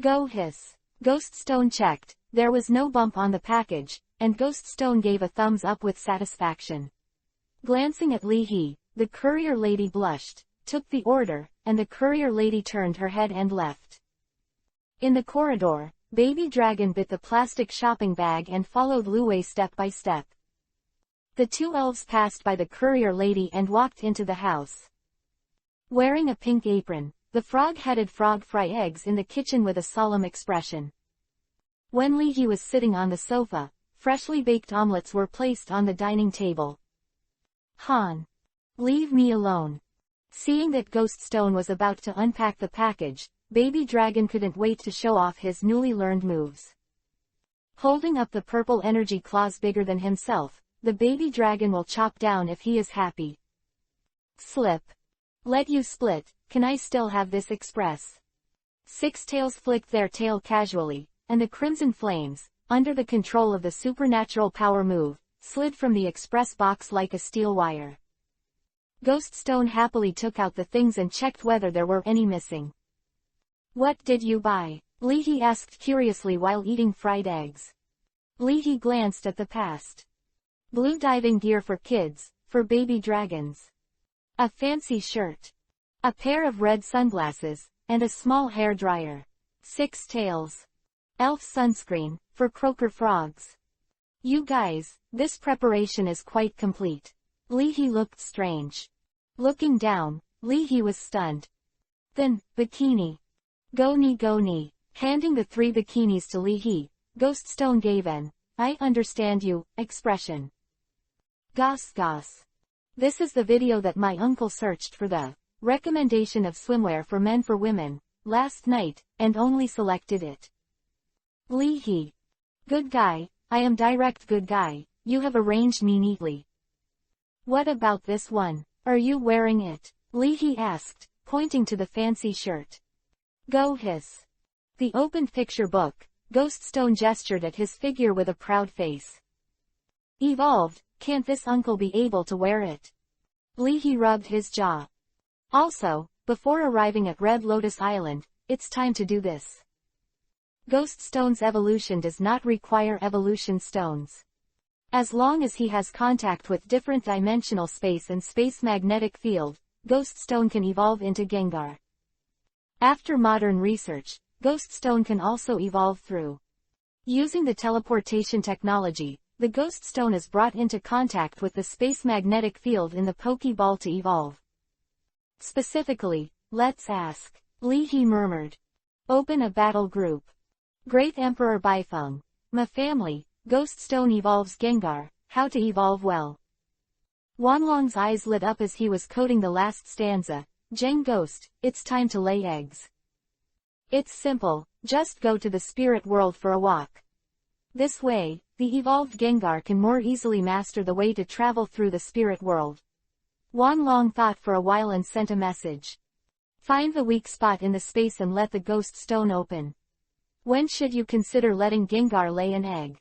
Go hiss. Ghoststone checked, there was no bump on the package, and Ghoststone gave a thumbs up with satisfaction. Glancing at Leahy, the courier lady blushed, took the order, and the courier lady turned her head and left. In the corridor, Baby Dragon bit the plastic shopping bag and followed Luwei step by step. The two elves passed by the courier lady and walked into the house. Wearing a pink apron, the frog-headed frog fry eggs in the kitchen with a solemn expression. When Li He was sitting on the sofa, freshly baked omelets were placed on the dining table. Han! Leave me alone. Seeing that Ghost Stone was about to unpack the package, Baby Dragon couldn't wait to show off his newly learned moves. Holding up the purple energy claws bigger than himself, the baby dragon will chop down if he is happy. Slip. Let you split, can I still have this express? Six tails flicked their tail casually, and the crimson flames, under the control of the supernatural power move, slid from the express box like a steel wire. Ghost Stone happily took out the things and checked whether there were any missing. What did you buy? Li He asked curiously while eating fried eggs. Li He glanced at the past. Blue diving gear for kids, for baby dragons. A fancy shirt. A pair of red sunglasses, and a small hair dryer. 6 tails. Elf sunscreen, for croaker frogs. You guys, this preparation is quite complete. Li He looked strange. Looking down, Li He was stunned. Then, bikini. Go ni. Handing the 3 bikinis to Li He, Ghost Stone gave an, I understand you, expression. Goss. This is the video that my uncle searched for the recommendation of swimwear for men for women, last night, and only selected it. Li He. Good guy, I am direct good guy, you have arranged me neatly. What about this one? Are you wearing it? Li He asked, pointing to the fancy shirt. Go hiss. The opened picture book, Ghost Stone gestured at his figure with a proud face. Evolved, can't this uncle be able to wear it? Li He rubbed his jaw. Also, before arriving at Red Lotus Island, it's time to do this. Ghost Stone's evolution does not require evolution stones. As long as he has contact with different dimensional space and space magnetic field, Ghost Stone can evolve into Gengar. After modern research, Ghost Stone can also evolve through using the teleportation technology. The Ghost Stone is brought into contact with the space magnetic field in the Pokeball to evolve. Specifically, let's ask. Li He murmured. Open a battle group. Great Emperor Baifeng. My family, Ghost Stone evolves Gengar, how to evolve well. Wanlong's eyes lit up as he was coding the last stanza. Zheng Ghost, it's time to lay eggs. It's simple, just go to the spirit world for a walk. This way, the evolved Gengar can more easily master the way to travel through the spirit world. Wanlong thought for a while and sent a message. Find the weak spot in the space and let the Ghost Stone open. When should you consider letting Gengar lay an egg?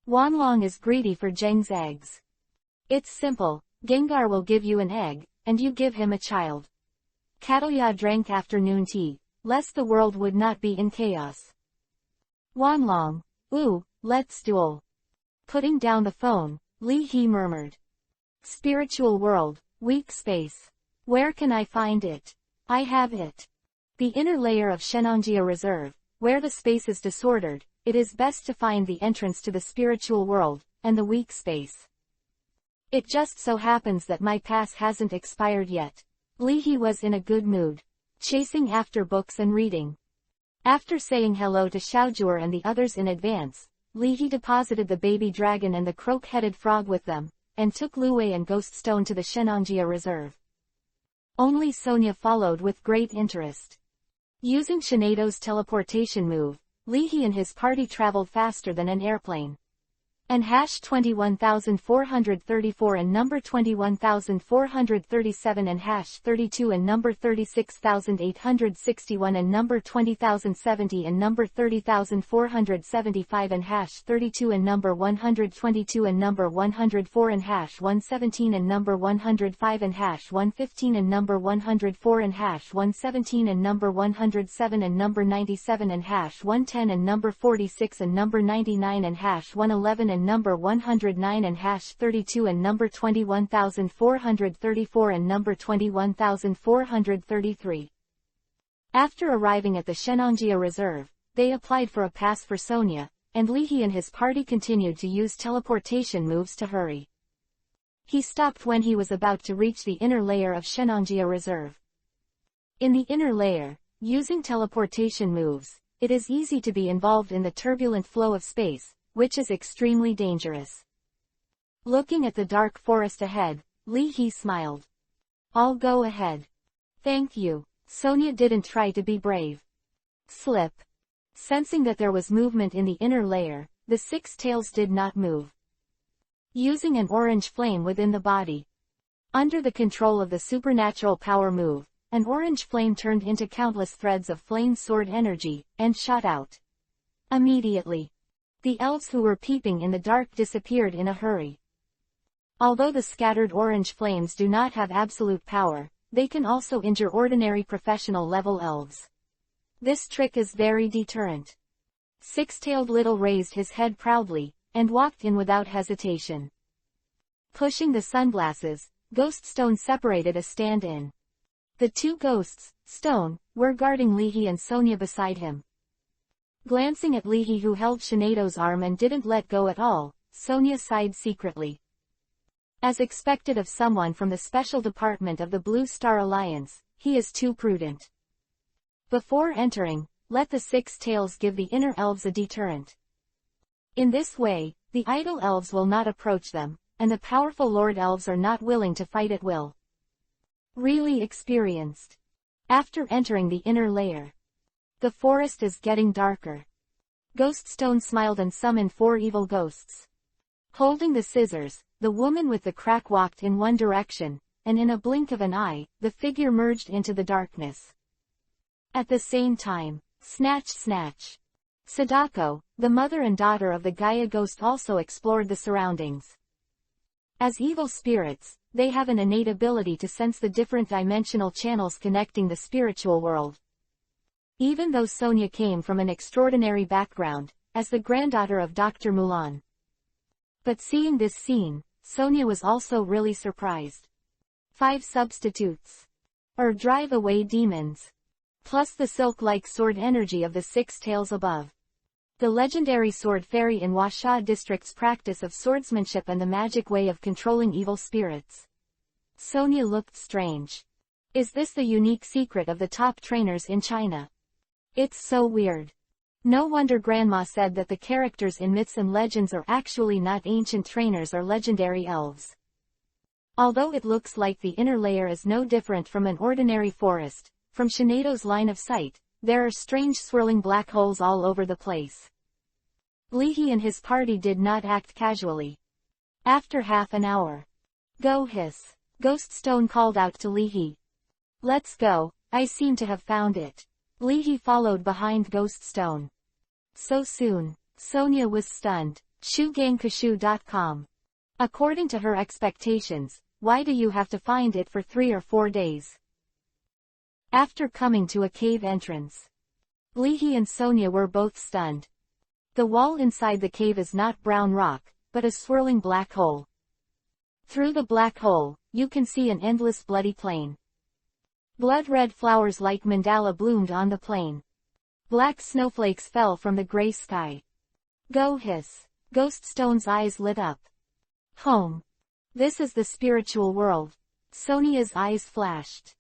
Wanlong is greedy for Zheng's eggs. It's simple, Gengar will give you an egg, and you give him a child. Catalya drank afternoon tea, lest the world would not be in chaos. Wanlong, ooh, let's duel. Putting down the phone, Li He murmured. Spiritual world, weak space. Where can I find it? I have it. The inner layer of Shenanjia Reserve, where the space is disordered, it is best to find the entrance to the spiritual world, and the weak space. It just so happens that my pass hasn't expired yet. Li He was in a good mood. Chasing after books and reading. After saying hello to Xiaojur and the others in advance, Li He deposited the baby dragon and the croak-headed frog with them, and took Luwei and Ghost Stone to the Shenanjia Reserve. Only Sonia followed with great interest. Using Shineido's teleportation move, Li He and his party traveled faster than an airplane. And hash 21,434 and number 21,437 and hash 32 and number 36,861 and number 20,070 and number 30,475 and hash 32 and number 122 and number 104 and hash 117 and number 105 and hash 115 and number 104 and hash 117 and number 107 and number 97 and hash 110 and number 46 and number 99 and hash 111 and number 109 and hash 32 and number 21,434 and number 21,433. After arriving at the Shenanjia Reserve, they applied for a pass for Sonia, and Li He and his party continued to use teleportation moves to hurry. He stopped when he was about to reach the inner layer of Shenanjia Reserve. In the inner layer, using teleportation moves, it is easy to be involved in the turbulent flow of space, which is extremely dangerous. Looking at the dark forest ahead, Li He smiled. I'll go ahead. Thank you. Sonia didn't try to be brave. Slip. Sensing that there was movement in the inner layer, the six tails did not move. Using an orange flame within the body. Under the control of the supernatural power move, an orange flame turned into countless threads of flame sword energy, and shot out. Immediately. The elves who were peeping in the dark disappeared in a hurry. Although the scattered orange flames do not have absolute power, they can also injure ordinary professional-level elves. This trick is very deterrent. Six-tailed Little raised his head proudly, and walked in without hesitation. Pushing the sunglasses, Ghost Stone separated a stand-in. The two ghosts, Stone, were guarding Li He and Sonia beside him. Glancing at Li He who held Shinado's arm and didn't let go at all, Sonia sighed secretly. As expected of someone from the Special Department of the Blue Star Alliance, he is too prudent. Before entering, let the six tails give the inner elves a deterrent. In this way, the idle elves will not approach them, and the powerful Lord Elves are not willing to fight at will. Really experienced. After entering the inner layer, the forest is getting darker. Ghost Stone smiled and summoned 4 evil ghosts. Holding the scissors, the woman with the crack walked in one direction, and in a blink of an eye, the figure merged into the darkness. At the same time, snatch snatch. Sadako, the mother and daughter of the Gaia ghost, also explored the surroundings. As evil spirits, they have an innate ability to sense the different dimensional channels connecting the spiritual world. Even though Sonia came from an extraordinary background, as the granddaughter of Dr. Mulan. But seeing this scene, Sonia was also really surprised. 5 substitutes. Drive away demons. Plus the silk-like sword energy of the 6 tails above. The legendary sword fairy in Washa district's practice of swordsmanship and the magic way of controlling evil spirits. Sonia looked strange. Is this the unique secret of the top trainers in China? It's so weird. No wonder Grandma said that the characters in myths and legends are actually not ancient trainers or legendary elves. Although it looks like the inner layer is no different from an ordinary forest, from Shinado's line of sight, there are strange swirling black holes all over the place. Li He and his party did not act casually. After half an hour. Go hiss. Ghost Stone called out to Li He. Let's go, I seem to have found it. Li He followed behind Ghost Stone. So soon. Sonia was stunned. Shugangkashu.com. According to her expectations, why do you have to find it for 3 or 4 days? After coming to a cave entrance, Li He and Sonia were both stunned. The wall inside the cave is not brown rock, but a swirling black hole. Through the black hole, you can see an endless bloody plain. Blood-red flowers like mandala bloomed on the plain. Black snowflakes fell from the gray sky. Go hiss. Ghost Stone's eyes lit up. Home. This is the spiritual world. Sonia's eyes flashed.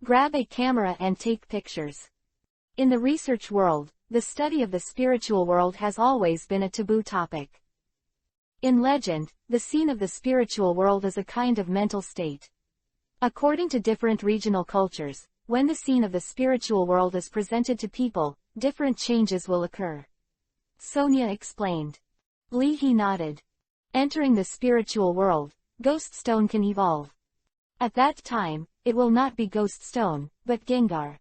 Grab a camera and take pictures. In the research world, the study of the spiritual world has always been a taboo topic. In legend, the scene of the spiritual world is a kind of mental state. According to different regional cultures, when the scene of the spiritual world is presented to people, different changes will occur. Sonia explained. Li He nodded. Entering the spiritual world, Ghost Stone can evolve. At that time, it will not be Ghost Stone, but Gengar.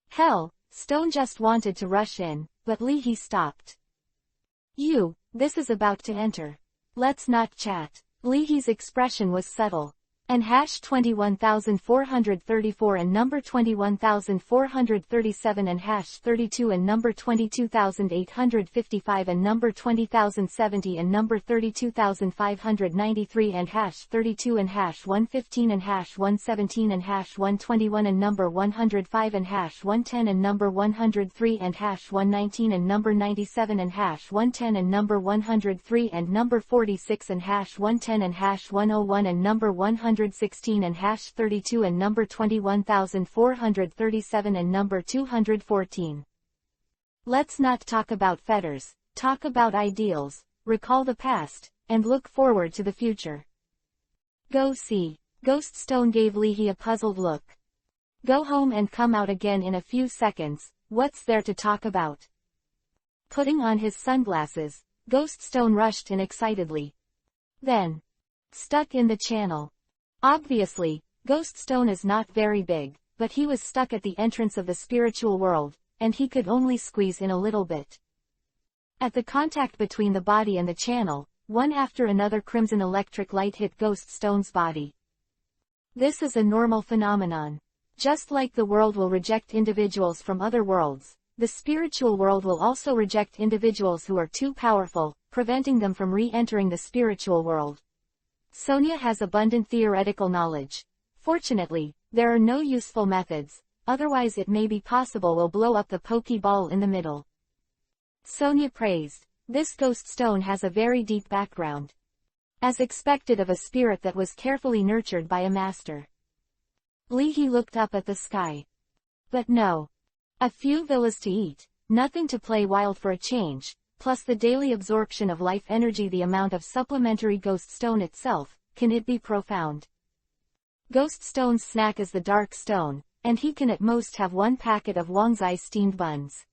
Hell, Stone just wanted to rush in, but Li He stopped. This is about to enter. Let's not chat. Li He's expression was subtle. And #21434 and number 21437 and #32 and number 22855 and number 20070 and number 32593 and #32 and #115 and #117 and #121 and number 105 and #110 and number 103 and #119 and number 97 and #110 and number 103 and number 46 and #110 and #101 and number 116 and #32 and number 21437 and number 214. Let's not talk about fetters, talk about ideals, recall the past, and look forward to the future. Go see. Ghost Stone gave Leahy a puzzled look. Go home and come out again in a few seconds, what's there to talk about? Putting on his sunglasses, Ghost Stone rushed in excitedly. Then, stuck in the channel. Obviously, Ghost Stone is not very big, but he was stuck at the entrance of the spiritual world, and he could only squeeze in a little bit. At the contact between the body and the channel, one after another crimson electric light hit Ghost Stone's body. This is a normal phenomenon. Just like the world will reject individuals from other worlds, the spiritual world will also reject individuals who are too powerful, preventing them from re-entering the spiritual world. Sonia has abundant theoretical knowledge. Fortunately, there are no useful methods, otherwise it may be possible we'll blow up the Pokeball in the middle. Sonia praised. This Ghost Stone has a very deep background. As expected of a spirit that was carefully nurtured by a master. Leahy looked up at the sky. But no. A few villas to eat, nothing to play wild for a change, plus the daily absorption of life energy, the amount of supplementary Ghost Stone itself, can it be profound? Ghost Stone's snack is the dark stone, and he can at most have one packet of Wangzai steamed buns.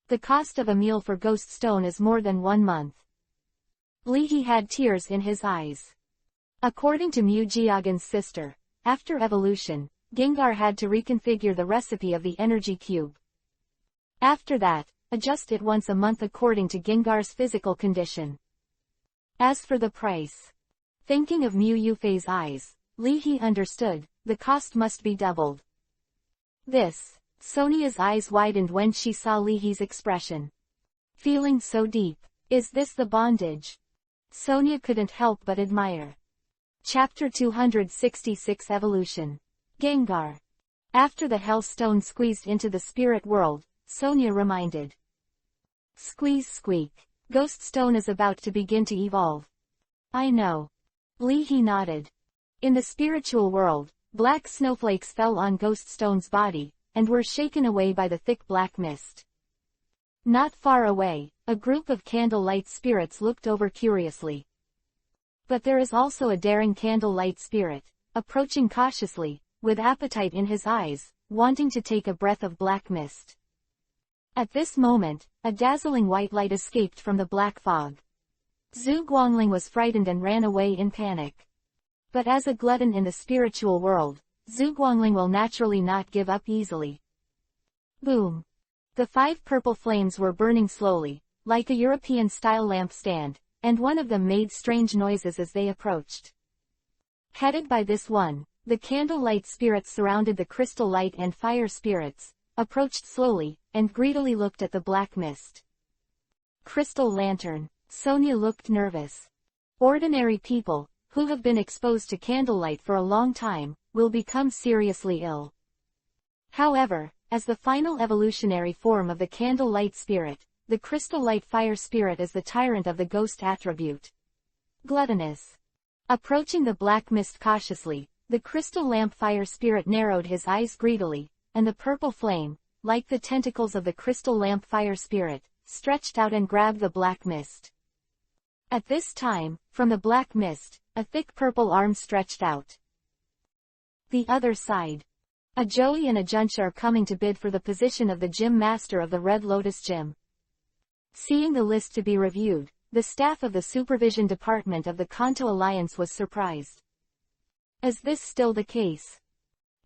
The cost of a meal for Ghost Stone is more than 1 month. Leahy had tears in his eyes. According to Mu Jiagan's sister, after evolution, Gengar had to reconfigure the recipe of the energy cube. After that, adjust it once a month according to Gengar's physical condition. As for the price, thinking of Mu Yufei's eyes, Leahy understood, the cost must be doubled. Sonia's eyes widened when she saw Leahy's expression. Feeling so deep, is this the bondage? Sonia couldn't help but admire. Chapter 266 Evolution. Gengar. After the Hell Stone squeezed into the spirit world, Sonia reminded. Squeeze squeak. Ghost Stone is about to begin to evolve. I know. Leahy nodded. In the spiritual world, black snowflakes fell on Ghost Stone's body, and were shaken away by the thick black mist. Not far away, a group of candlelight spirits looked over curiously. But there is also a daring candlelight spirit, approaching cautiously, with appetite in his eyes, wanting to take a breath of black mist. At this moment, a dazzling white light escaped from the black fog. Zhu Guangling was frightened and ran away in panic. But as a glutton in the spiritual world, Zhu Guangling will naturally not give up easily. Boom! The 5 purple flames were burning slowly, like a European-style lampstand, and one of them made strange noises as they approached. Headed by this one, the candlelight spirits surrounded the crystal light and fire spirits, approached slowly, and greedily looked at the black mist. Crystal lantern. Sonia looked nervous. Ordinary people, who have been exposed to candlelight for a long time, will become seriously ill. However, as the final evolutionary form of the candlelight spirit, the crystal light fire spirit is the tyrant of the ghost attribute. Gluttonous. Approaching the black mist cautiously, the crystal lamp fire spirit narrowed his eyes greedily, and the purple flame, like the tentacles of the crystal lamp fire spirit, stretched out and grabbed the black mist. At this time, from the black mist, a thick purple arm stretched out. The other side. A Joey and a Juncha are coming to bid for the position of the gym master of the Red Lotus Gym. Seeing the list to be reviewed, the staff of the supervision department of the Kanto Alliance was surprised. Is this still the case?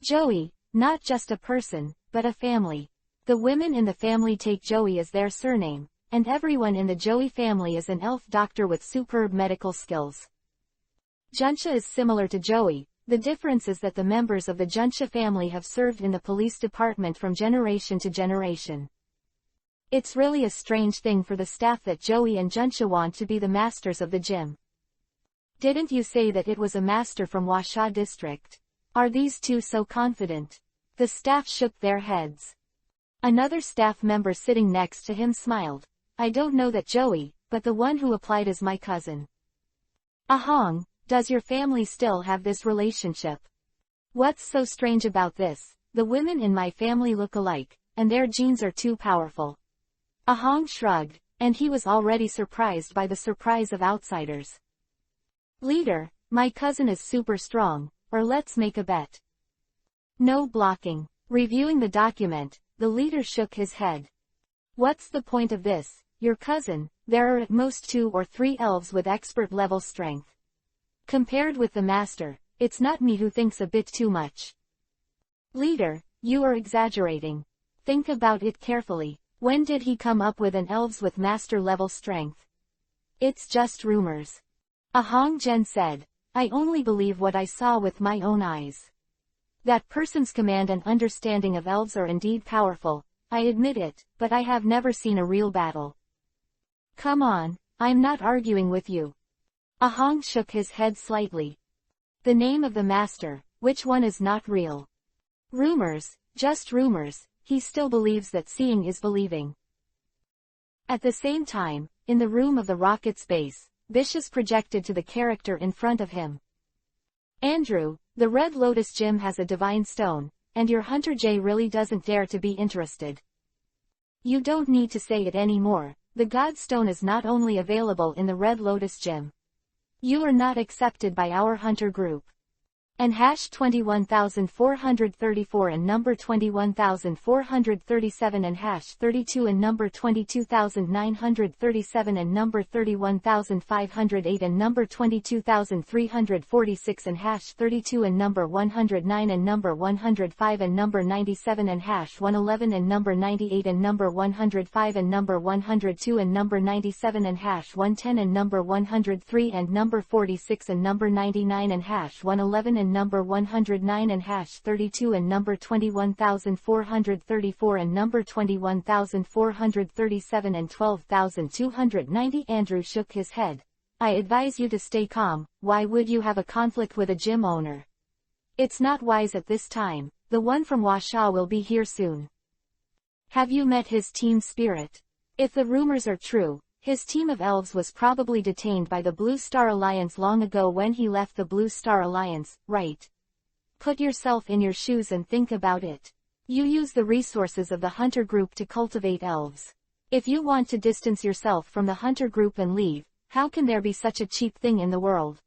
Joey, not just a person, but a family. The women in the family take Joey as their surname, and everyone in the Joey family is an elf doctor with superb medical skills. Juncha is similar to Joey. The difference is that the members of the Juncha family have served in the police department from generation to generation. It's really a strange thing for the staff that Joey and Juncha want to be the masters of the gym. Didn't you say that it was a master from Huasha district? Are these two so confident? The staff shook their heads. Another staff member sitting next to him smiled. I don't know that Joey, but the one who applied is my cousin. Ahong. Does your family still have this relationship? What's so strange about this? The women in my family look alike, and their genes are too powerful. Ahong shrugged, and he was already surprised by the surprise of outsiders. Leader, my cousin is super strong, or let's make a bet. No blocking. Reviewing the document, the leader shook his head. What's the point of this, your cousin? There are at most 2 or 3 elves with expert level strength. Compared with the master, it's not me who thinks a bit too much. Leader, you are exaggerating. Think about it carefully. When did he come up with an elves with master level strength? It's just rumors. Ahong Jen said, I only believe what I saw with my own eyes. That person's command and understanding of elves are indeed powerful, I admit it, but I have never seen a real battle. Come on, I'm not arguing with you. Ahong shook his head slightly. The name of the master, which one is not real? Rumors, just rumors, he still believes that seeing is believing. At the same time, in the room of the rocket's base, Vicious projected to the character in front of him. Andrew, the Red Lotus Gym has a divine stone, and your Hunter J really doesn't dare to be interested. You don't need to say it anymore, the God Stone is not only available in the Red Lotus Gym. You are not accepted by our Hunter group. And #21434 and number 21437 and #32 and number 22937 and number 31508 and number 22346 and #32 and number 109 and number 105 and number 97 and #111 and number 98 and number 105 and number 102 and number 97 and #110 and number 103 and number 46 and number 99 and #111 and number 109 and #32 and number 21434 and number 21437 and 12290. Andrew shook his head. I advise you to stay calm. Why would you have a conflict with a gym owner? It's not wise at this time. The one from Washa will be here soon. Have you met his team spirit? If the rumors are true, his team of elves was probably detained by the Blue Star Alliance long ago when he left the Blue Star Alliance, right? Put yourself in your shoes and think about it. You use the resources of the Hunter group to cultivate elves. If you want to distance yourself from the Hunter group and leave, how can there be such a cheap thing in the world?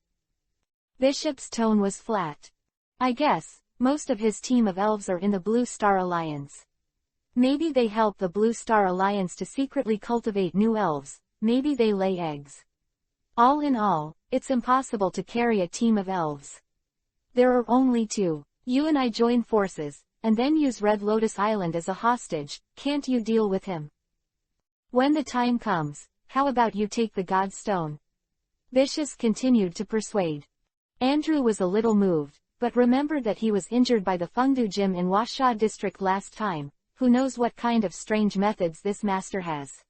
Bishop's tone was flat. I guess, most of his team of elves are in the Blue Star Alliance. Maybe they help the Blue Star Alliance to secretly cultivate new elves, maybe they lay eggs. All in all, it's impossible to carry a team of elves. There are only 2. You and I join forces, and then use Red Lotus Island as a hostage. Can't you deal with him? When the time comes, how about you take the God Stone? Vicious continued to persuade. Andrew was a little moved, but remembered that he was injured by the Fengdu Gym in Washa district last time. Who knows what kind of strange methods this master has?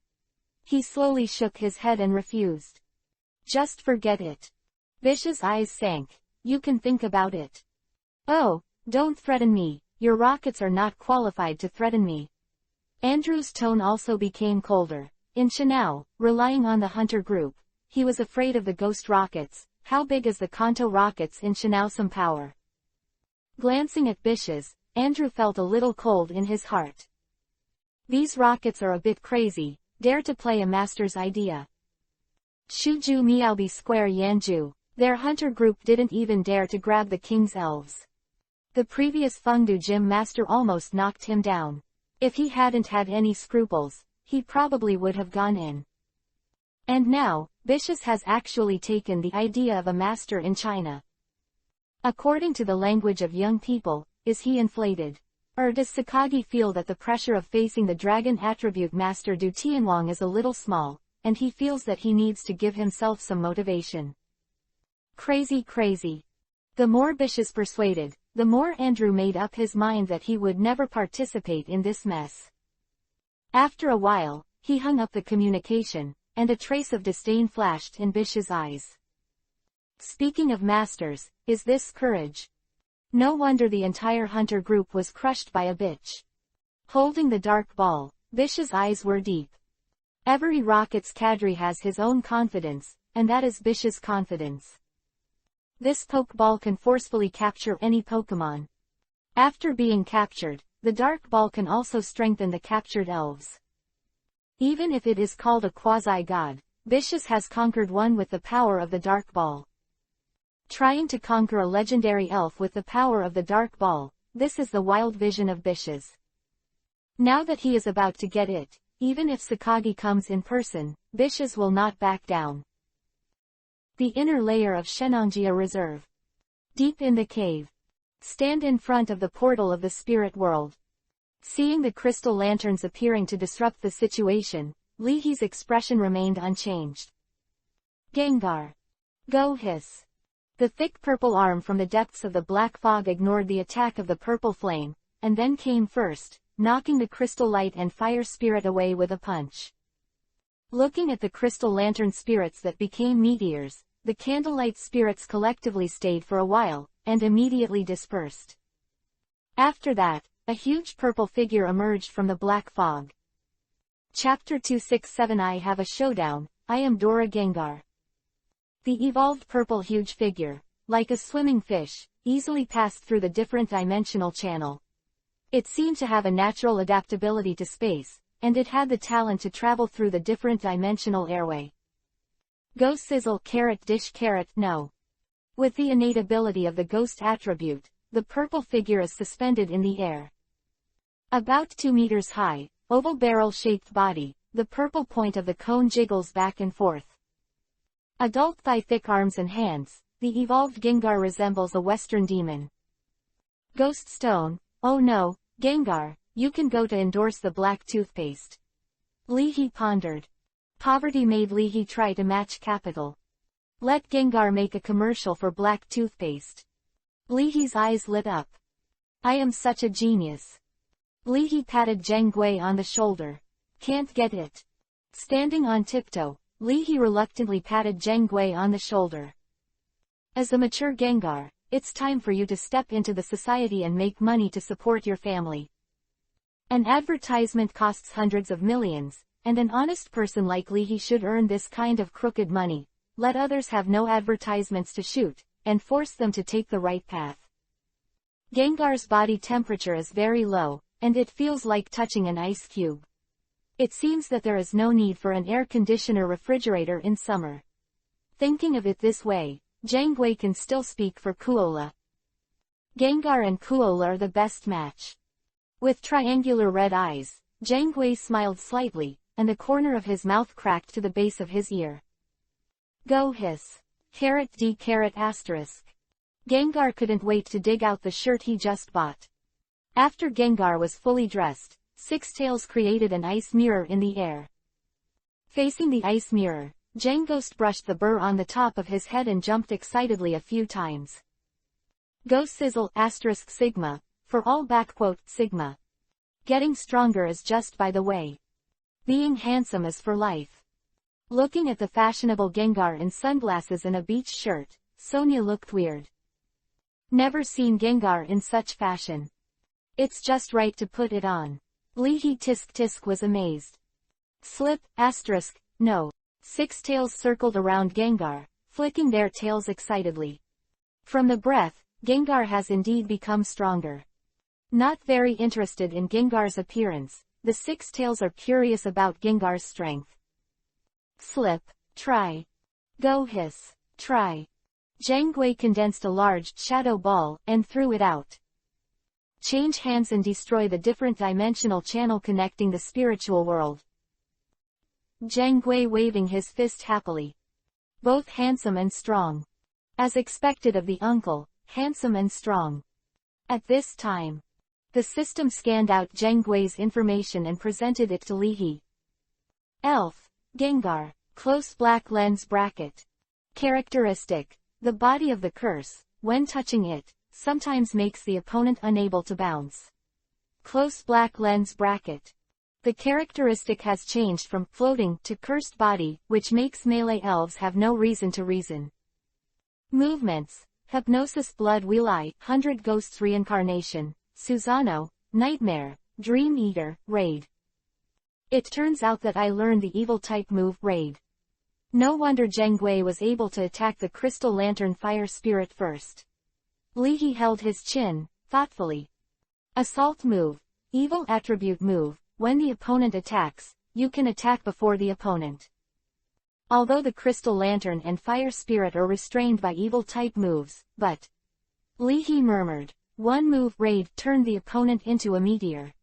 He slowly shook his head and refused. Just forget it. Vicious' eyes sank. You can think about it. Oh, don't threaten me, your rockets are not qualified to threaten me. Andrew's tone also became colder. In Shanao, relying on the Hunter group, he was afraid of the ghost rockets. How big is the Kanto rockets in Shanao? Some power. Glancing at Vicious, Andrew felt a little cold in his heart. These rockets are a bit crazy, dare to play a master's idea. Shuju Miaobi Square Yanju, their Hunter group didn't even dare to grab the king's elves. The previous Fengdu Gym master almost knocked him down. If he hadn't had any scruples, he probably would have gone in. And now, Vicious has actually taken the idea of a master in China. According to the language of young people, is he inflated? Or does Sakagi feel that the pressure of facing the dragon attribute master Du Tianwang is a little small, and he feels that he needs to give himself some motivation? Crazy. The more Vicious persuaded, the more Andrew made up his mind that he would never participate in this mess. After a while, he hung up the communication, and a trace of disdain flashed in Vicious' eyes. Speaking of masters, is this courage? No wonder the entire Hunter group was crushed by a bitch. Holding the dark ball, Vicious' eyes were deep. Every Rocket's cadre has his own confidence, and that is Vicious' confidence. This Pokeball can forcefully capture any Pokemon. After being captured, the dark ball can also strengthen the captured elves. Even if it is called a quasi-god, Vicious has conquered one with the power of the Dark Ball. Trying to conquer a legendary elf with the power of the Dark Ball, this is the wild vision of Vicious. Now that he is about to get it, even if Sakagi comes in person, Vicious will not back down. The inner layer of Shenanjia Reserve. Deep in the cave. Stand in front of the portal of the spirit world. Seeing the crystal lanterns appearing to disrupt the situation, Lihi's expression remained unchanged. Gengar. Go hiss. The thick purple arm from the depths of the black fog ignored the attack of the purple flame, and then came first, knocking the crystal light and fire spirit away with a punch. Looking at the crystal lantern spirits that became meteors, the candlelight spirits collectively stayed for a while, and immediately dispersed. After that, a huge purple figure emerged from the black fog. Chapter 267 I have a showdown, I am Dora Gengar. The evolved purple huge figure, like a swimming fish, easily passed through the different dimensional channel. It seemed to have a natural adaptability to space, and it had the talent to travel through the different dimensional airway. Go sizzle carrot dish carrot no. With the innate ability of the ghost attribute, the purple figure is suspended in the air. About 2 meters high, oval barrel-shaped body, the purple point of the cone jiggles back and forth. Adult thigh thick arms and hands, the evolved Gengar resembles a western demon. Ghost stone, oh no, Gengar, you can go to endorse the black toothpaste. Lihi pondered. Poverty made Lihi try to match capital. Let Gengar make a commercial for black toothpaste. Lihi's eyes lit up. I am such a genius. Lihi patted Zheng Gui on the shoulder. Can't get it. Standing on tiptoe, Lihi reluctantly patted Zheng Gui on the shoulder. As a mature Gengar, it's time for you to step into the society and make money to support your family. An advertisement costs hundreds of millions, and an honest person like Lihi should earn this kind of crooked money. Let others have no advertisements to shoot, and force them to take the right path. Gengar's body temperature is very low, and it feels like touching an ice cube. It seems that there is no need for an air conditioner refrigerator in summer. Thinking of it this way, Zheng Gui can still speak for Kuola. Gengar and Kuola are the best match. With triangular red eyes, Zheng Gui smiled slightly, and the corner of his mouth cracked to the base of his ear. Go hiss. Carrot D carrot asterisk. Gengar couldn't wait to dig out the shirt he just bought. After Gengar was fully dressed, Six Tails created an ice mirror in the air. Facing the ice mirror, Ghost brushed the burr on the top of his head and jumped excitedly a few times. Go sizzle asterisk sigma, for all backquote sigma. Getting stronger is just by the way. Being handsome is for life. Looking at the fashionable Gengar in sunglasses and a beach shirt, Sonia looked weird. Never seen Gengar in such fashion. It's just right to put it on. Lihi Tisk Tisk was amazed. Slip, asterisk, no. Six Tails circled around Gengar, flicking their tails excitedly. From the breath, Gengar has indeed become stronger. Not very interested in Gengar's appearance, the Six Tails are curious about Gengar's strength. Slip, try. Go hiss, try. Zheng Gui condensed a large shadow ball and threw it out. Change hands and destroy the different dimensional channel connecting the spiritual world. Zheng Gui waving his fist happily. Both handsome and strong. As expected of the uncle, handsome and strong. At this time, the system scanned out Zheng Gui's information and presented it to Lihi. Elf, Gengar, close black lens bracket. Characteristic. The body of the curse, when touching it, sometimes makes the opponent unable to bounce. Close black lens bracket. The characteristic has changed from floating to cursed body, which makes melee elves have no reason to reason. Movements. Hypnosis Blood Wheel I, 100 Ghosts Reincarnation, Susano, Nightmare, Dream Eater, Raid. It turns out that I learned the evil type move, Raid. No wonder Zheng Gui was able to attack the Crystal Lantern Fire Spirit first. Lihi held his chin, thoughtfully. Assault move. Evil attribute move. When the opponent attacks, you can attack before the opponent. Although the Crystal Lantern and Fire Spirit are restrained by evil-type moves, but... Leahy murmured. One move, Raid, turned the opponent into a meteor.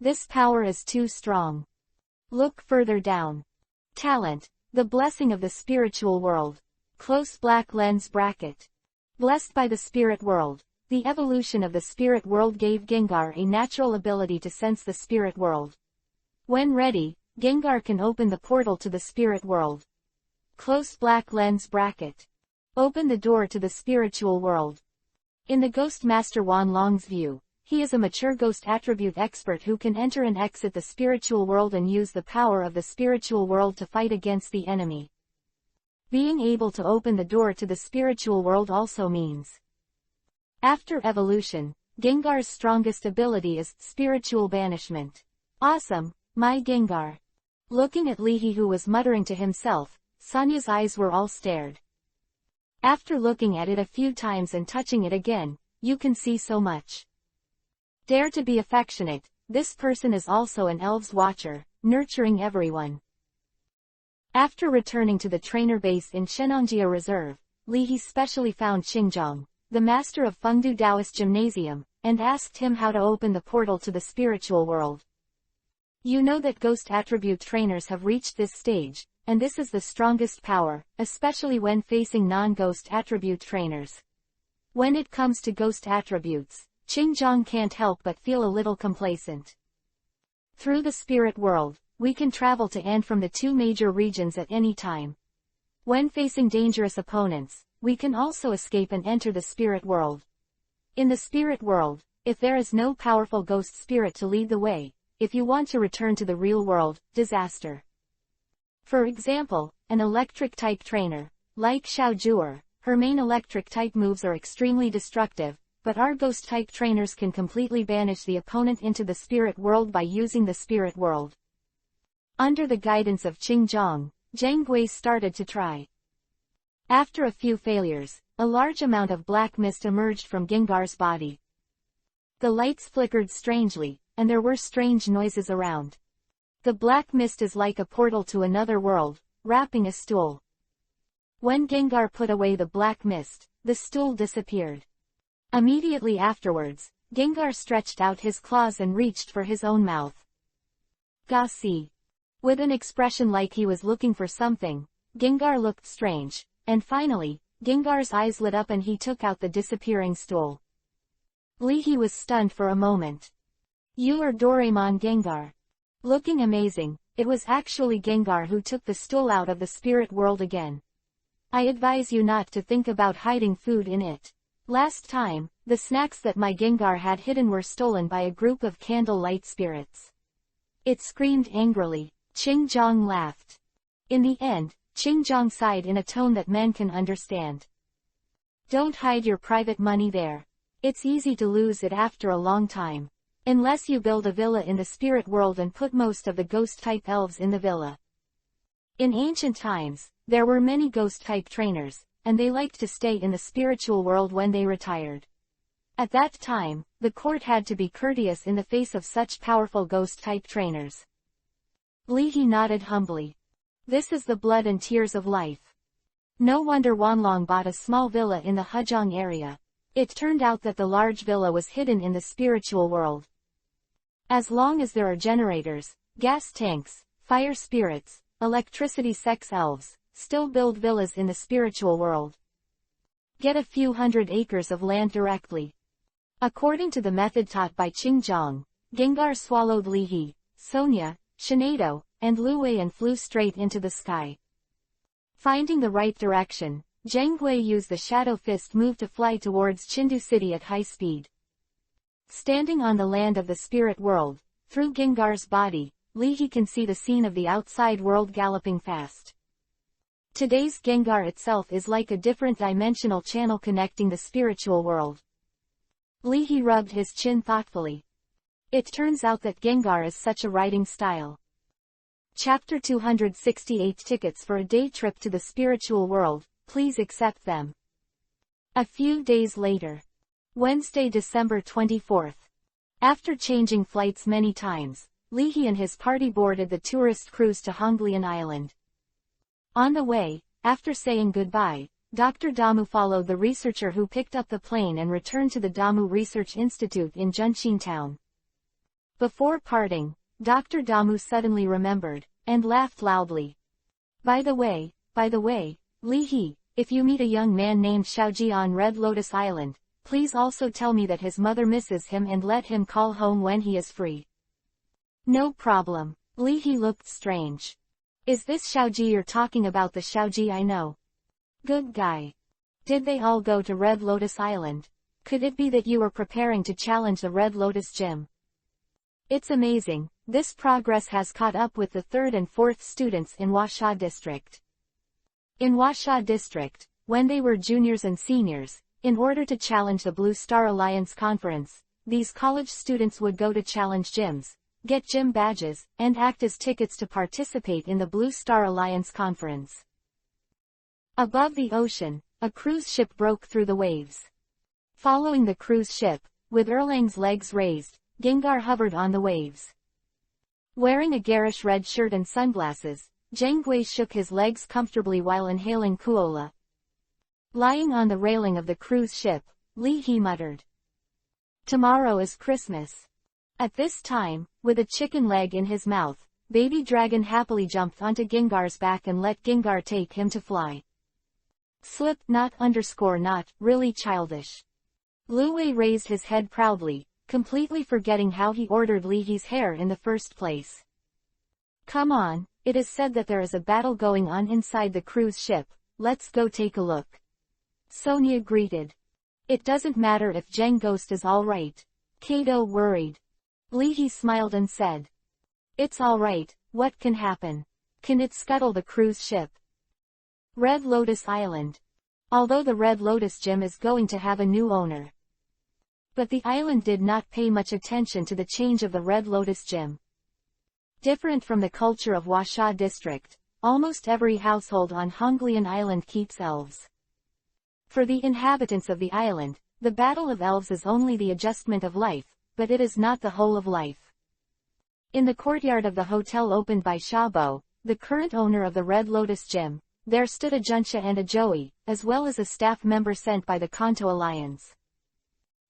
This power is too strong. Look further down. Talent. The blessing of the spiritual world. Close black lens bracket. Blessed by the spirit world. The evolution of the spirit world gave Gengar a natural ability to sense the spirit world. When ready, Gengar can open the portal to the spirit world. Close black lens bracket. Open the door to the spiritual world. In the Ghost Master Wanlong's view, he is a mature ghost attribute expert who can enter and exit the spiritual world and use the power of the spiritual world to fight against the enemy. Being able to open the door to the spiritual world also means. After evolution, Gengar's strongest ability is spiritual banishment. Awesome, my Gengar. Looking at Leahy, who was muttering to himself, Sonya's eyes were all stared. After looking at it a few times and touching it again, you can see so much. Dare to be affectionate, this person is also an elves watcher, nurturing everyone. After returning to the trainer base in Shenangjia Reserve, Leahy specially found Xinjiang, the master of Fengdu Taoist Gymnasium, and asked him how to open the portal to the spiritual world. You know that ghost attribute trainers have reached this stage, and this is the strongest power, especially when facing non-ghost attribute trainers. When it comes to ghost attributes, Xinjiang can't help but feel a little complacent. Through the spirit world, we can travel to and from the two major regions at any time. When facing dangerous opponents, we can also escape and enter the spirit world. In the spirit world, if there is no powerful ghost spirit to lead the way, if you want to return to the real world, disaster. For example, an electric-type trainer, like Xiao Zhuer, her main electric-type moves are extremely destructive, but our ghost-type trainers can completely banish the opponent into the spirit world by using the spirit world. Under the guidance of Xinjiang, Zhang Gui started to try. After a few failures, a large amount of black mist emerged from Gengar's body. The lights flickered strangely, and there were strange noises around. The black mist is like a portal to another world, wrapping a stool. When Gengar put away the black mist, the stool disappeared. Immediately afterwards, Gengar stretched out his claws and reached for his own mouth. Gassi. With an expression like he was looking for something, Gengar looked strange, and finally, Gengar's eyes lit up and he took out the disappearing stool. Leahy was stunned for a moment. You are Doraemon Gengar. Looking amazing, it was actually Gengar who took the stool out of the spirit world again. I advise you not to think about hiding food in it. Last time, the snacks that my Gengar had hidden were stolen by a group of candle-light spirits. It screamed angrily. Xinjiang laughed. In the end, Xinjiang sighed in a tone that men can understand. Don't hide your private money there. It's easy to lose it after a long time. Unless you build a villa in the spirit world and put most of the ghost-type elves in the villa. In ancient times, there were many ghost-type trainers, and they liked to stay in the spiritual world when they retired. At that time, the court had to be courteous in the face of such powerful ghost-type trainers. Leahy nodded humbly. This is the blood and tears of life. No wonder Wanlong bought a small villa in the Hejiang area. It turned out that the large villa was hidden in the spiritual world. As long as there are generators, gas tanks, fire spirits, electricity sex elves, still build villas in the spiritual world. Get a few hundred acres of land directly. According to the method taught by Xinjiang, Gengar swallowed Leahy, Sonia, Shinado, and Luwei and flew straight into the sky. Finding the right direction, Zhang Gui used the Shadow Fist move to fly towards Chindu City at high speed. Standing on the land of the spirit world, through Gengar's body, Leahy can see the scene of the outside world galloping fast. Today's Gengar itself is like a different dimensional channel connecting the spiritual world. Leahy rubbed his chin thoughtfully. It turns out that Gengar is such a writing style. Chapter 268 Tickets for a day trip to the spiritual world, please accept them. A few days later. Wednesday, December 24th. After changing flights many times, Li He and his party boarded the tourist cruise to Honglian Island. On the way, after saying goodbye, Dr. Damu followed the researcher who picked up the plane and returned to the Damu Research Institute in Junshin Town. Before parting, Dr. Damu suddenly remembered, and laughed loudly. By the way, Li He, if you meet a young man named Xiaoji on Red Lotus Island, please also tell me that his mother misses him and let him call home when he is free. No problem. Li He looked strange. Is this Xiaoji you're talking about, the Xiaoji I know? Good guy. Did they all go to Red Lotus Island? Could it be that you were preparing to challenge the Red Lotus Gym? It's amazing, this progress has caught up with the 3rd and 4th students in Huaxia District. In Huaxia District, when they were juniors and seniors, in order to challenge the Blue Star Alliance Conference, these college students would go to challenge gyms, get gym badges, and act as tickets to participate in the Blue Star Alliance Conference. Above the ocean, a cruise ship broke through the waves. Following the cruise ship, with Erlang's legs raised, Gengar hovered on the waves. Wearing a garish red shirt and sunglasses, Zheng shook his legs comfortably while inhaling Kuola. Lying on the railing of the cruise ship, Li He muttered. Tomorrow is Christmas. At this time, with a chicken leg in his mouth, Baby Dragon happily jumped onto Gengar's back and let Gengar take him to fly. Slip not, really childish. Lu Wei raised his head proudly, completely forgetting how he ordered Li He's hair in the first place. Come on, it is said that there is a battle going on inside the cruise ship, let's go take a look. Sonia greeted. It doesn't matter if Zheng Ghost is alright. Kato worried. Li He smiled and said. It's alright, what can happen? Can it scuttle the cruise ship? Red Lotus Island. Although the Red Lotus Gym is going to have a new owner. But the island did not pay much attention to the change of the Red Lotus Gym. Different from the culture of Huaxia District, almost every household on Honglian Island keeps elves. For the inhabitants of the island, the battle of elves is only the adjustment of life, but it is not the whole of life. In the courtyard of the hotel opened by Xiaobo, the current owner of the Red Lotus Gym, there stood a Junsha and a Joey, as well as a staff member sent by the Kanto Alliance.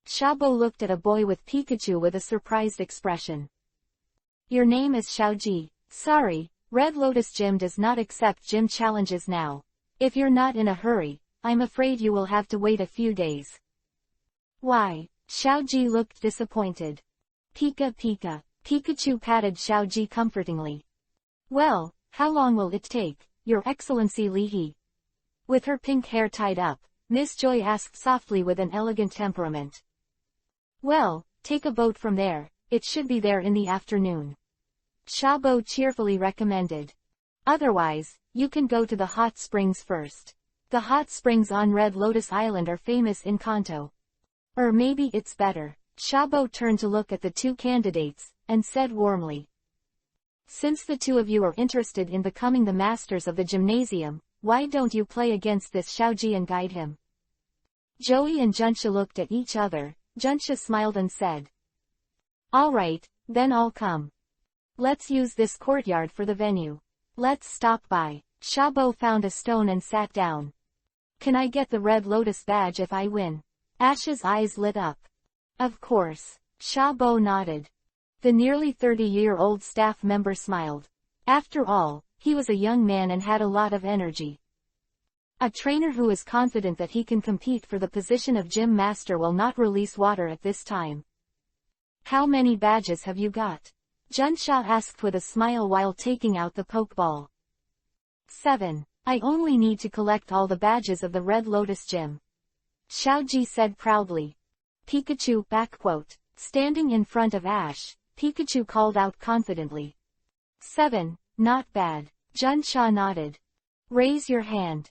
Xiaobo looked at a boy with Pikachu with a surprised expression. Your name is Xiaoji. Sorry, Red Lotus Gym does not accept gym challenges now. If you're not in a hurry, I'm afraid you will have to wait a few days. Why? Xiaoji looked disappointed. Pika. Pikachu patted Xiaoji comfortingly. Well, how long will it take, Your Excellency Li He? With her pink hair tied up, Miss Joy asked softly with an elegant temperament. Well, take a boat from there, it should be there in the afternoon. Xiaobo cheerfully recommended. Otherwise, you can go to the hot springs first. The hot springs on Red Lotus Island are famous in Kanto. Or maybe it's better. Xiaobo turned to look at the two candidates, and said warmly. Since the two of you are interested in becoming the masters of the gymnasium, why don't you play against this Xiaoji and guide him? Joey and Junsha looked at each other. Junsha smiled and said. Alright, then I'll come. Let's use this courtyard for the venue. Let's stop by. Xiaobo found a stone and sat down. Can I get the Red Lotus badge if I win? Ash's eyes lit up. Of course. Xiaobo nodded. The nearly 30-year-old staff member smiled. After all, he was a young man and had a lot of energy. A trainer who is confident that he can compete for the position of gym master will not release water at this time. How many badges have you got? Junsha asked with a smile while taking out the pokeball. 7. I only need to collect all the badges of the Red Lotus Gym. Xiaoji said proudly. Pikachu, backquote. Standing in front of Ash, Pikachu called out confidently. 7. Not bad. Junsha nodded. Raise your hand.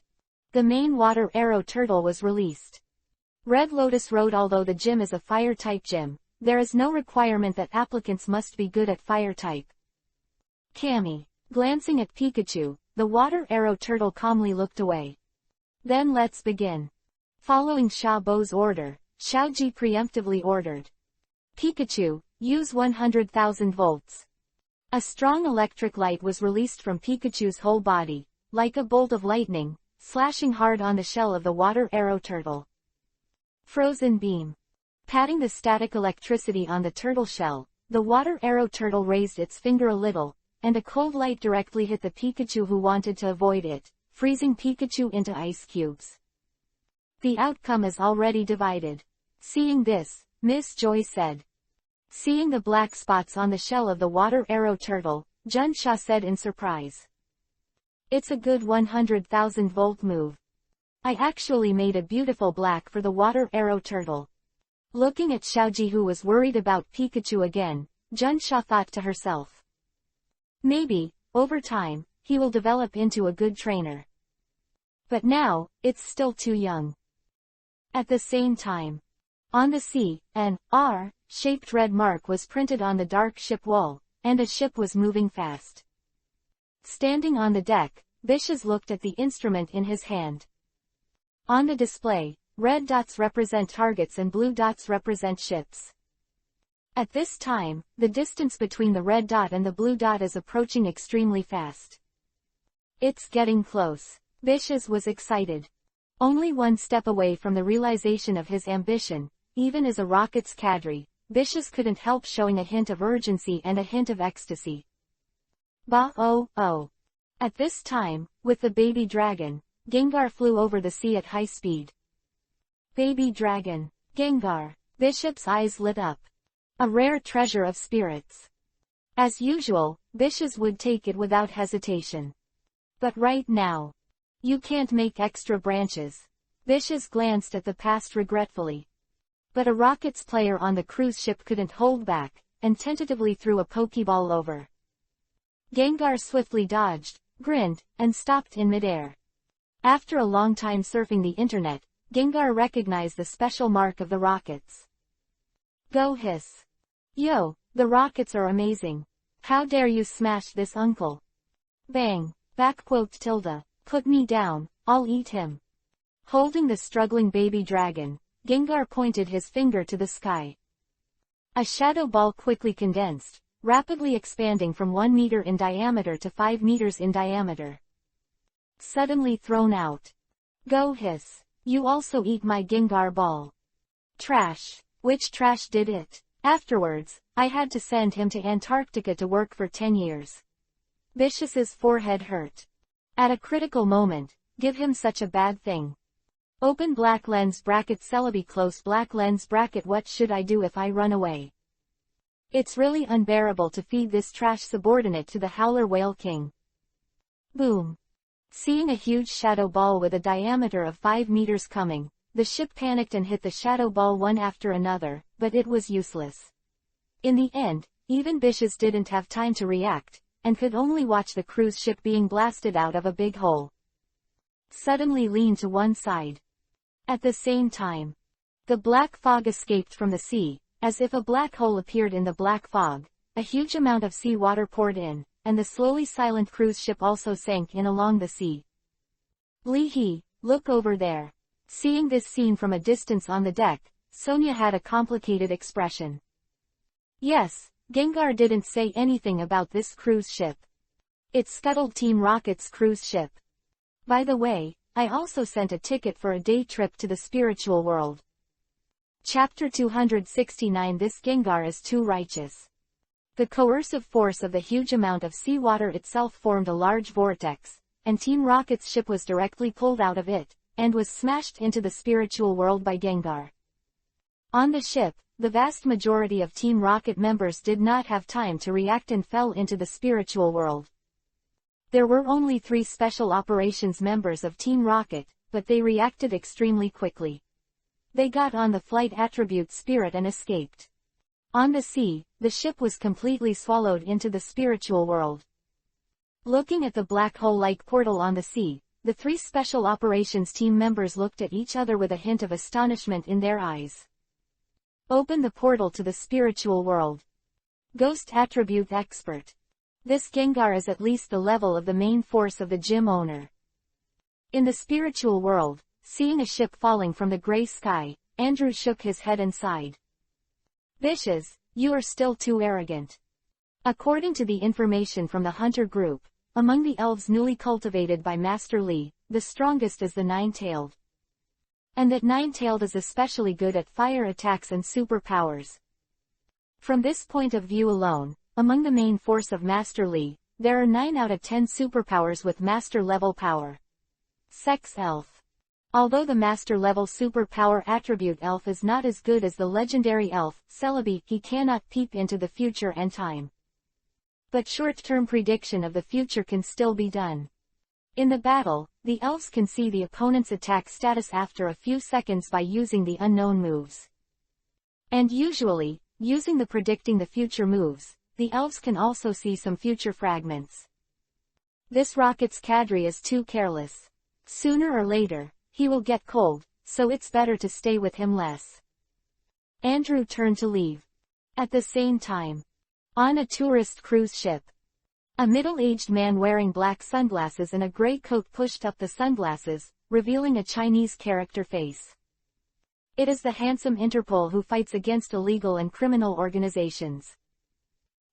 The main water arrow turtle was released. Red Lotus Road. Although the gym is a fire-type gym, there is no requirement that applicants must be good at fire-type. Kami. Glancing at Pikachu, the water arrow turtle calmly looked away. Then let's begin. Following Xiaobo's order, Xiaoji preemptively ordered. Pikachu, use 100,000 volts. A strong electric light was released from Pikachu's whole body, like a bolt of lightning, slashing hard on the shell of the water arrow turtle. Frozen beam. Patting the static electricity on the turtle shell, the water arrow turtle raised its finger a little, and a cold light directly hit the Pikachu who wanted to avoid it, freezing Pikachu into ice cubes. The outcome is already divided. Seeing this, Miss Joy said. Seeing the black spots on the shell of the water arrow turtle, Junsha said in surprise. It's a good 100,000-volt move. I actually made a beautiful black for the water arrow turtle. Looking at Xiaoji who was worried about Pikachu again, Junsha thought to herself. Maybe, over time, he will develop into a good trainer. But now, it's still too young. At the same time, on the sea, an R-shaped red mark was printed on the dark ship wall, and a ship was moving fast. Standing on the deck, Bishes looked at the instrument in his hand. On the display, red dots represent targets and blue dots represent ships. At this time, the distance between the red dot and the blue dot is approaching extremely fast. It's getting close. Bishes was excited. Only one step away from the realization of his ambition, even as a rocket's cadre, Bishes couldn't help showing a hint of urgency and a hint of ecstasy. Bah-oh-oh. At this time, with the baby dragon, Gengar flew over the sea at high speed. Baby dragon, Gengar. Bishop's eyes lit up. A rare treasure of spirits. As usual, Bishes would take it without hesitation. But right now, you can't make extra branches. Bishes glanced at the past regretfully. But a rockets player on the cruise ship couldn't hold back, and tentatively threw a Pokeball over. Gengar swiftly dodged, grinned, and stopped in midair. After a long time surfing the internet, Gengar recognized the special mark of the rockets. Go hiss. Yo, the rockets are amazing. How dare you smash this uncle? Bang, backquote tilde, put me down, I'll eat him. Holding the struggling baby dragon, Gengar pointed his finger to the sky. A shadow ball quickly condensed, rapidly expanding from 1 meter in diameter to 5 meters in diameter. Suddenly thrown out. Go hiss. You also eat my Gengar ball. Trash. Which trash did it? Afterwards, I had to send him to Antarctica to work for 10 years. Bishes's forehead hurt. At a critical moment, give him such a bad thing. Open black lens bracket celebi close black lens bracket. What should I do if I run away? It's really unbearable to feed this trash subordinate to the Howler Whale King. Boom. Seeing a huge shadow ball with a diameter of 5 meters coming, the ship panicked and hit the shadow ball one after another, but it was useless. In the end, even Bishes didn't have time to react, and could only watch the cruise ship being blasted out of a big hole. Suddenly leaned to one side. At the same time, the black fog escaped from the sea, as if a black hole appeared in the black fog, a huge amount of sea water poured in, and the slowly silent cruise ship also sank in along the sea. Lee-hee, look over there. Seeing this scene from a distance on the deck, Sonia had a complicated expression. Yes, Gengar didn't say anything about this cruise ship. It scuttled Team Rocket's cruise ship. By the way, I also sent a ticket for a day trip to the spiritual world. Chapter 269. This Gengar is too righteous. The coercive force of the huge amount of seawater itself formed a large vortex, and Team Rocket's ship was directly pulled out of it, and was smashed into the spiritual world by Gengar. On the ship, the vast majority of Team Rocket members did not have time to react and fell into the spiritual world. There were only 3 special operations members of Team Rocket, but they reacted extremely quickly. They got on the flight attribute Spirit and escaped. On the sea, the ship was completely swallowed into the spiritual world. Looking at the black hole-like portal on the sea, the 3 special operations team members looked at each other with a hint of astonishment in their eyes. Open the portal to the spiritual world. Ghost attribute expert. This Gengar is at least the level of the main force of the gym owner. In the spiritual world, seeing a ship falling from the gray sky, Andrew shook his head and sighed. Bishes, you are still too arrogant. According to the information from the hunter group, among the elves newly cultivated by Master Li, the strongest is the nine-tailed. And that nine-tailed is especially good at fire attacks and superpowers. From this point of view alone, among the main force of Master Li, there are 9 out of 10 superpowers with master-level power. Sex Elf. Although the master-level superpower attribute elf is not as good as the legendary elf, Celebi, he cannot peep into the future and time. But short-term prediction of the future can still be done. In the battle, the elves can see the opponent's attack status after a few seconds by using the unknown moves. And usually, using the predicting the future moves, the elves can also see some future fragments. This rocket's cadre is too careless. Sooner or later, he will get cold, so it's better to stay with him less. Andrew turned to leave. At the same time, on a tourist cruise ship, a middle-aged man wearing black sunglasses and a gray coat pushed up the sunglasses, revealing a Chinese character face. It is the handsome Interpol who fights against illegal and criminal organizations.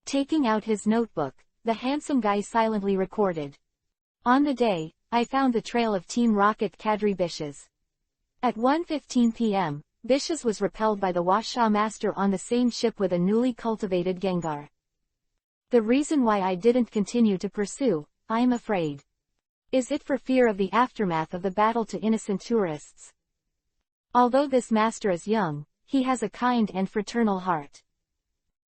Taking out his notebook, the handsome guy silently recorded. On the day, I found the trail of Team Rocket cadre Bishes. At 1:15 p.m., Bishes was repelled by the Washa Master on the same ship with a newly cultivated Gengar. The reason why I didn't continue to pursue, I'm afraid. Is it for fear of the aftermath of the battle to innocent tourists? Although this master is young, he has a kind and fraternal heart.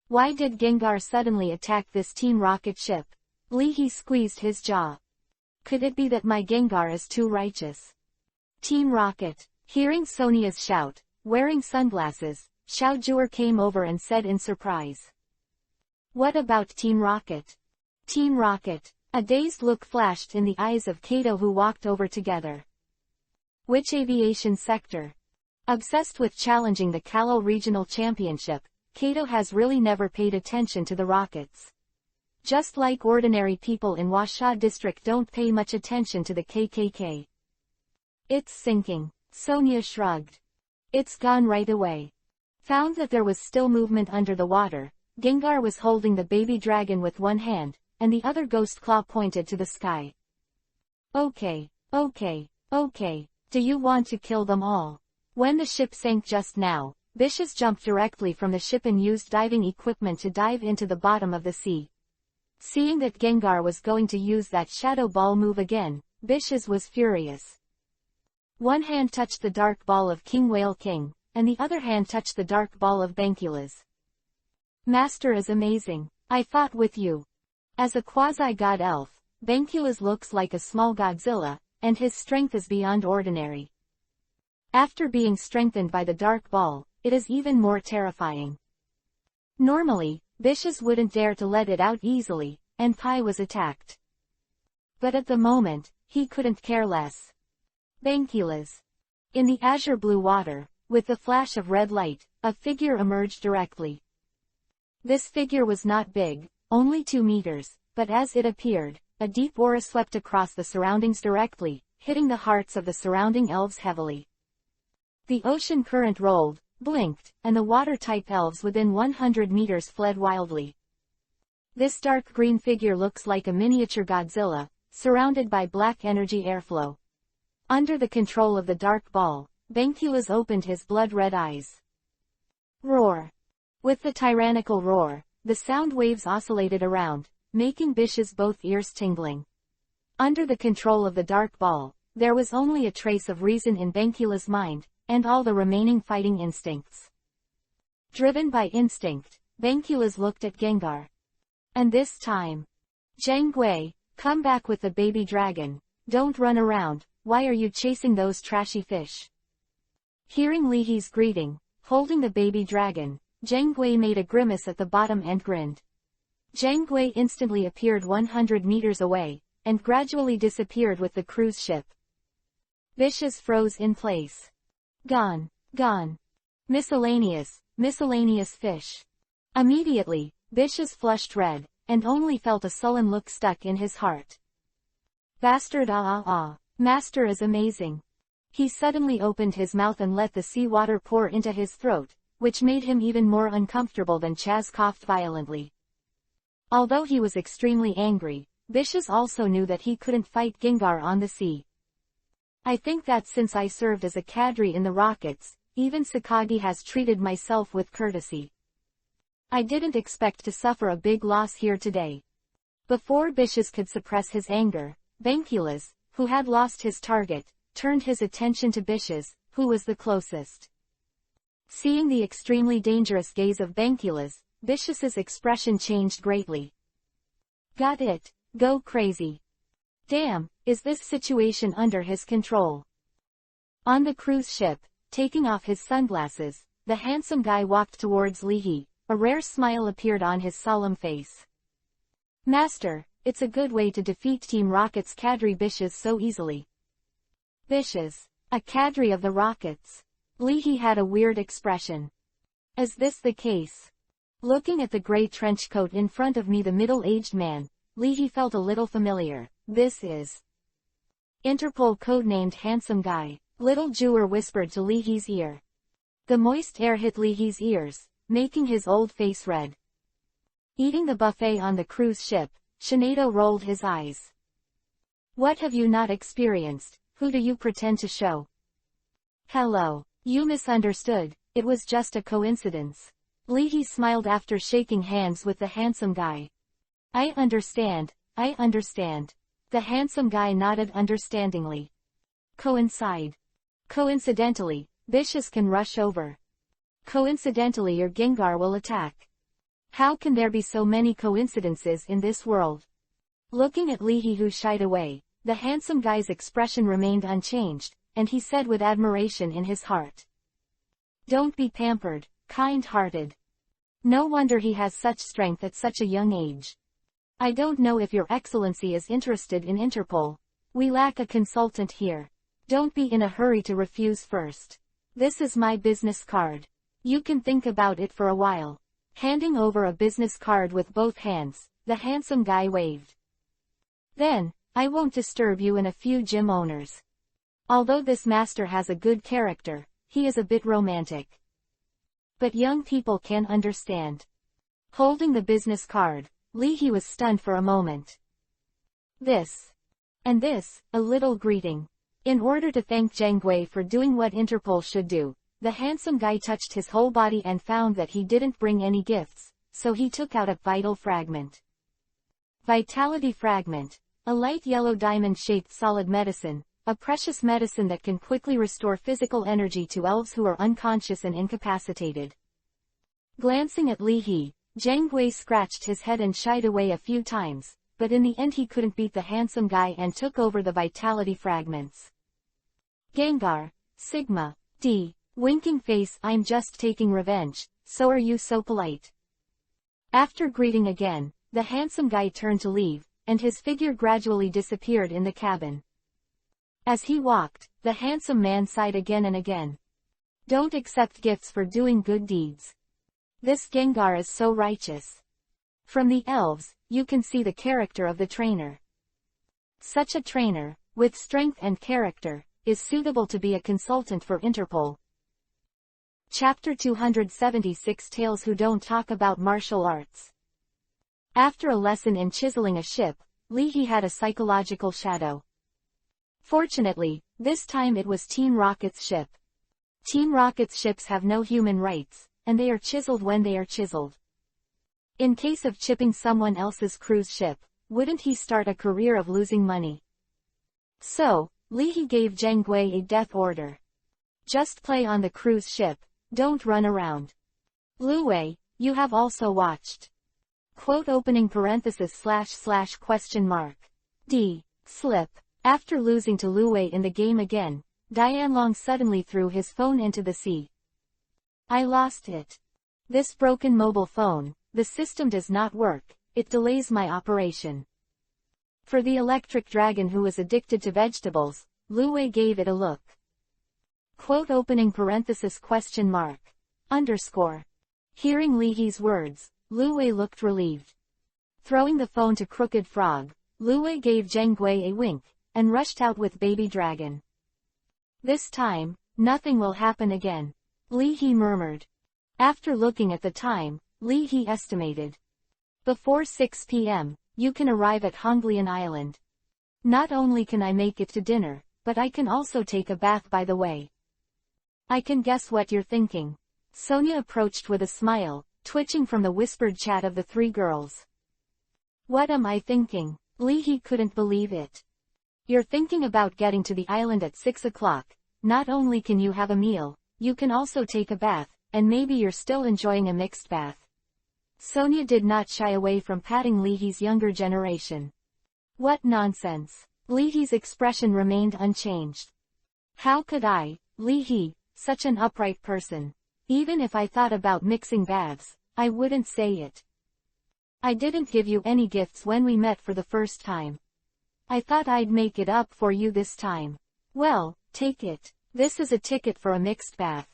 Why did Gengar suddenly attack this Team Rocket ship? Lee squeezed his jaw. Could it be that my Gengar is too righteous? Team Rocket. Hearing Sonia's shout, wearing sunglasses, Xiaojue came over and said in surprise. What about Team Rocket? Team Rocket. A dazed look flashed in the eyes of Kato, who walked over together. Which aviation sector? Obsessed with challenging the Kalo Regional Championship, Kato has really never paid attention to the rockets. Just like ordinary people in Washa district don't pay much attention to the KKK. It's sinking. Sonia shrugged. It's gone right away. Found that there was still movement under the water. Gengar was holding the baby dragon with one hand, and the other ghost claw pointed to the sky. Okay. Do you want to kill them all? When the ship sank just now, Bishes jumped directly from the ship and used diving equipment to dive into the bottom of the sea. Seeing that Gengar was going to use that shadow ball move again, Bishes was furious. One hand touched the dark ball of King Whale King, and the other hand touched the dark ball of Bankulas. Master is amazing. I fought with you. As a quasi-god elf, Bankulas looks like a small Godzilla, and his strength is beyond ordinary. After being strengthened by the dark ball, it is even more terrifying. Normally, Bishes wouldn't dare to let it out easily, and Pai was attacked. But at the moment, he couldn't care less. Bankulas. In the azure blue water, with the flash of red light, a figure emerged directly. This figure was not big, only 2 meters, but as it appeared, a deep aura swept across the surroundings directly, hitting the hearts of the surrounding elves heavily. The ocean current rolled, blinked, and the water-type elves within 100 meters fled wildly. This dark green figure looks like a miniature Godzilla, surrounded by black energy airflow. Under the control of the dark ball, Bankulas opened his blood-red eyes. Roar! With the tyrannical roar, the sound waves oscillated around, making Bishes both ears tingling. Under the control of the dark ball, there was only a trace of reason in Bankulas' mind, and all the remaining fighting instincts. Driven by instinct, Bankulas looked at Gengar. And this time, Zhang, come back with the baby dragon. Don't run around. Why are you chasing those trashy fish? Hearing Lihi's greeting, holding the baby dragon, Zhang made a grimace at the bottom and grinned. Zhang instantly appeared 100 meters away, and gradually disappeared with the cruise ship. Bishes froze in place. Gone. Miscellaneous fish. Immediately, Bishes flushed red, and only felt a sullen look stuck in his heart. Bastard Master is amazing. He suddenly opened his mouth and let the seawater pour into his throat, which made him even more uncomfortable than Chaz coughed violently. Although he was extremely angry, Bishes also knew that he couldn't fight Gengar on the sea. I think that since I served as a cadre in the rockets, even Sakagi has treated myself with courtesy. I didn't expect to suffer a big loss here today. Before Bishes could suppress his anger, Bankulas, who had lost his target, turned his attention to Bishes, who was the closest. Seeing the extremely dangerous gaze of Bankulas, Bishes's expression changed greatly. Got it, go crazy. Damn, is this situation under his control? On the cruise ship, taking off his sunglasses, the handsome guy walked towards Leahy. A rare smile appeared on his solemn face. Master, it's a good way to defeat Team Rocket's cadre Bishes so easily. Bishes, a cadre of the Rockets. Leahy had a weird expression. Is this the case? Looking at the gray trench coat in front of me, the middle-aged man, Leahy felt a little familiar. This is Interpol codenamed Handsome Guy, Little Jewer whispered to Leahy's ear. The moist air hit Leahy's ears, making his old face red. Eating the buffet on the cruise ship, Shinado rolled his eyes. What have you not experienced? Who do you pretend to show? Hello. You misunderstood, it was just a coincidence. Leahy smiled after shaking hands with the handsome guy. I understand. The handsome guy nodded understandingly. Coincidentally, Bishes can rush over. Coincidentally, your Gengar will attack. How can there be so many coincidences in this world? Looking at Leahy, who shied away, the handsome guy's expression remained unchanged, and he said with admiration in his heart. Don't be pampered, kind-hearted. No wonder he has such strength at such a young age. I don't know if your excellency is interested in Interpol. We lack a consultant here. Don't be in a hurry to refuse first. This is my business card. You can think about it for a while. Handing over a business card with both hands, the handsome guy waved. Then, I won't disturb you and a few gym owners. Although this master has a good character, he is a bit romantic. But young people can understand. Holding the business card, Leahy was stunned for a moment. This. And this, a little greeting. In order to thank Zhang Gui for doing what Interpol should do, the handsome guy touched his whole body and found that he didn't bring any gifts, so he took out a vital fragment. Vitality fragment. A light yellow diamond-shaped solid medicine, a precious medicine that can quickly restore physical energy to elves who are unconscious and incapacitated. Glancing at Leahy, Zhang Gui scratched his head and shied away a few times, but in the end he couldn't beat the handsome guy and took over the vitality fragments. Gengar, Sigma, D. Winking face, I'm just taking revenge, so are you so polite? After greeting again, the handsome guy turned to leave, and his figure gradually disappeared in the cabin. As he walked, the handsome man sighed again and again. Don't accept gifts for doing good deeds. This Gengar is so righteous. From the elves, you can see the character of the trainer. Such a trainer, with strength and character, is suitable to be a consultant for Interpol. Chapter 276 Tales Who Don't Talk About Martial Arts. After a lesson in chiseling a ship, Leahy had a psychological shadow. Fortunately, this time it was Team Rocket's ship. Team Rocket's ships have no human rights, and they are chiseled when they are chiseled. In case of chipping someone else's cruise ship, wouldn't he start a career of losing money? So, Leahy gave Zhang Gui a death order. Just play on the cruise ship, don't run around. Lu Wei, you have also watched. Quote opening parenthesis / question mark. D. Slip. After losing to Lu Wei in the game again, Dianlong suddenly threw his phone into the sea. I lost it. This broken mobile phone, the system does not work, it delays my operation. For the electric dragon who was addicted to vegetables, Lu Wei gave it a look. Quote opening parenthesis question mark. Underscore. Hearing Leahy's words, Lu Wei looked relieved. Throwing the phone to Crooked Frog, Lu Wei gave Zhang Gui a wink, and rushed out with Baby Dragon. This time, nothing will happen again. Leahy murmured. After looking at the time, Leahy estimated. Before 6 p.m., you can arrive at Honglian Island. Not only can I make it to dinner, but I can also take a bath by the way. I can guess what you're thinking. Sonia approached with a smile, twitching from the whispered chat of the three girls. What am I thinking? Leahy couldn't believe it. You're thinking about getting to the island at 6 o'clock. Not only can you have a meal, you can also take a bath, and maybe you're still enjoying a mixed bath. Sonia did not shy away from patting Leahy's younger generation. What nonsense. Leahy's expression remained unchanged. How could I, Leahy, such an upright person? Even if I thought about mixing baths, I wouldn't say it. I didn't give you any gifts when we met for the first time. I thought I'd make it up for you this time. Well, take it. This is a ticket for a mixed bath.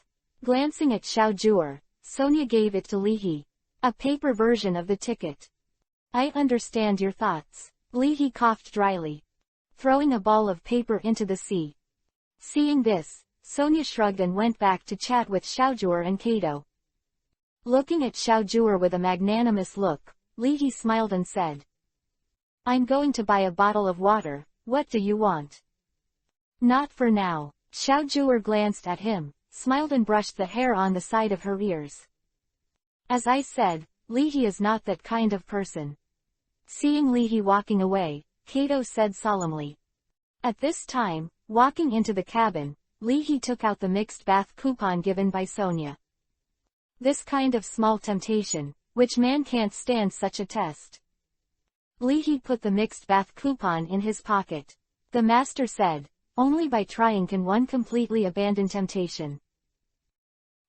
Glancing at Xiaojue, Sonia gave it to Leahy. A paper version of the ticket. I understand your thoughts. Leahy coughed dryly, throwing a ball of paper into the sea. Seeing this, Sonia shrugged and went back to chat with Xiaojue and Kato. Looking at Xiaojue with a magnanimous look, Leahy smiled and said, I'm going to buy a bottle of water, what do you want? Not for now. Xiaojue glanced at him, smiled and brushed the hair on the side of her ears. As I said, Leahy is not that kind of person. Seeing Leahy walking away, Kato said solemnly. At this time, walking into the cabin, Leahy took out the mixed bath coupon given by Sonia. This kind of small temptation, which man can't stand such a test. Leahy put the mixed bath coupon in his pocket. The master said, only by trying can one completely abandon temptation.